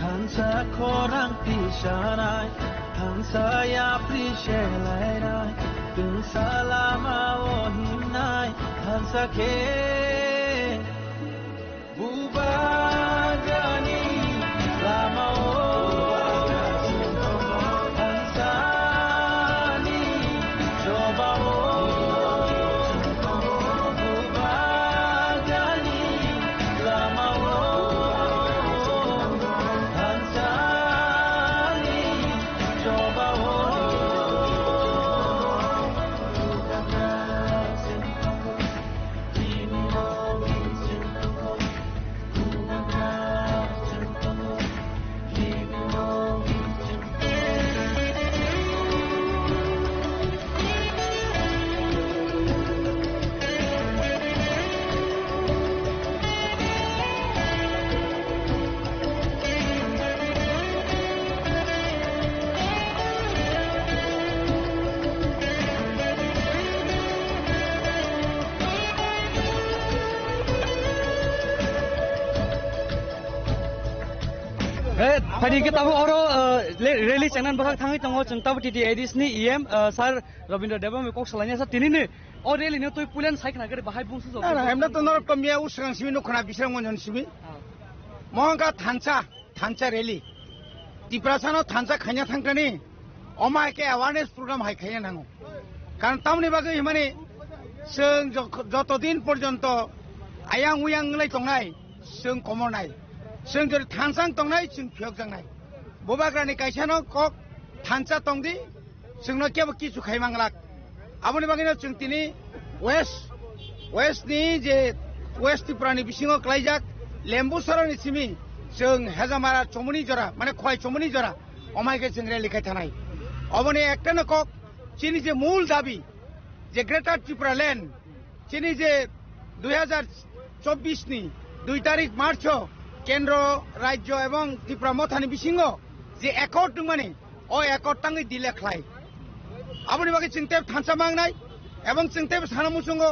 한사 코랑 피샤나이 한사야 프리셰라이라이 등살라마오 힘나이 한사케 부바가니 라마오 한사니 조바오 부바가니 라마오 한사니 조바오 Tadi kita rally channel bakal tangi tengok cengtaw titi edis ni IM sar Rabindra Deva mekok selanya sa tini ni oh rally ni tu pulen saik nagar bahai bungsu so. Emna to nor komia usang simi no khana bisang monjon simi. Mohanga thancha rally. Tiprasano thancha khanya thangkani. Omai ke awareness program hai khaya nango. Karon tamni bagai himani seng joto din porjonto ayang uyang nglai tongnai seng komonai. जों जेरै थानसां दंनाय जों फियकजांनाय बबाग्रानि गायसानो कक थानसा दंदि जोंनो केबो किछु खायमांलाक आबनि बागैनो जों दिनै वेस्टनि जे waste त्रिपुरानि बिसिङाव क्लाइजाक लेम्बुसरानि सिमि जों हेजामारा चमुनि जरा माने खय चमुनि जरा अमायके जों रेलिखाय थानाय अबनि एकटानो कक चिनि जे मूल दाबि जे ग्रेटार त्रिपुरा ल्যান্ড चिनि जे 2024 नि 2 तारिख मार्च কেন্দ্র রাজ্য এবং ত্রিপুরা মথানি বিসিঙ্গ যে একট মানে ও একট টাঙ্গি দিলে খাই আপনি বাকি চিন্তে থানসা মাংনাই এবং চিন্তে সানামুসঙ্গ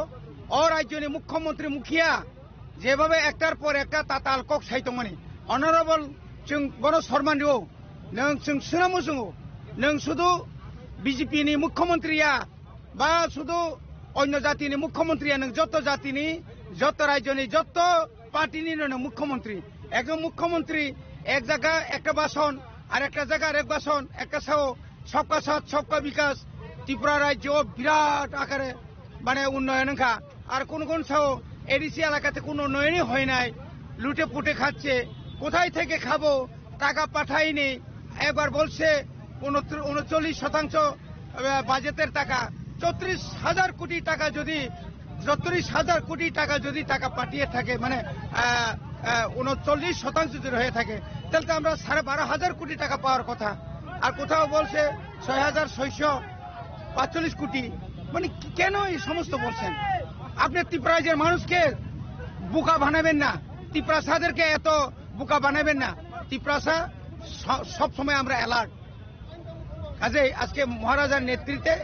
ও রাজ্যনি মুখ্যমন্ত্রী মুখিয়া যেভাবে একটার পর একটা তাতাল কক সাইতো মানে অনারেবল जों বড় সম্মান দিও নং जों সানামুসঙ্গ নং শুধু বিজেপি নি মুখ্যমন্ত্রীয়া বা শুধু অন্য জাতিনি মুখ্যমন্ত্রীয়া নং যত জাতিনি যত রাজ্যনি যত পার্টিনি নং মুখ্যমন্ত্রী একজন মুখ্যমন্ত্রী এক জায়গা একটা বাসন আর একটা জায়গার এক বাসন একটা সাও সবকা সাথ সবকা বিকাশ ত্রিপুরা রাজ্য বিরাট আকারে মানে উন্নয়ন আর কোন কোন সাও এডিসি এলাকাতে কোনো উন্নয়নই হয় নাই লুটে পুটে খাচ্ছে কোথায় থেকে খাবো টাকা পাঠায়নি একবার বলছে 39% বাজেটের টাকা 34,000 কোটি টাকা যদি 34,000 কোটি টাকা যদি টাকা পাঠিয়ে থাকে মানে 39% যদি হয়ে থাকে তাহলে তো আমরা 12,500 কোটি টাকা পাওয়ার কথা আর কোথাও বলছে 6,645 কোটি মানে কেন এই সমস্ত বলছেন আপনি ত্রিপুরাজের মানুষকে বোকা বানাবেন না ত্রিপুরাসাদেরকে এত বোকা বানাবেন না ত্রিপুরাসা সব সময় আমরা অ্যালার্ট কাজেই আজকে মহারাজার নেতৃত্বে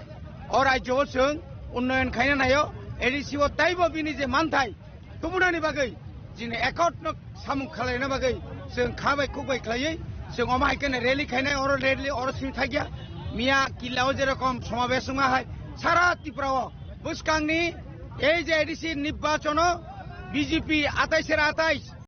ও রাজ্য जों উন্নয়ন খাইনা নাयो एडिसिओ ताइबो बिनि जे मानथाय तुमुनानि बागै जिने एकट सामु खालायनो बागै जों खाबाय खुबाय खालायै जों अमायकेने रेली खायनाय और रेली और सिम थागिया मिया किल्लाव जेरकम समावेश हाय सारा त्रिपुराव बुसकांनि এই যে এডিসি নির্বাচন বিজেপি 28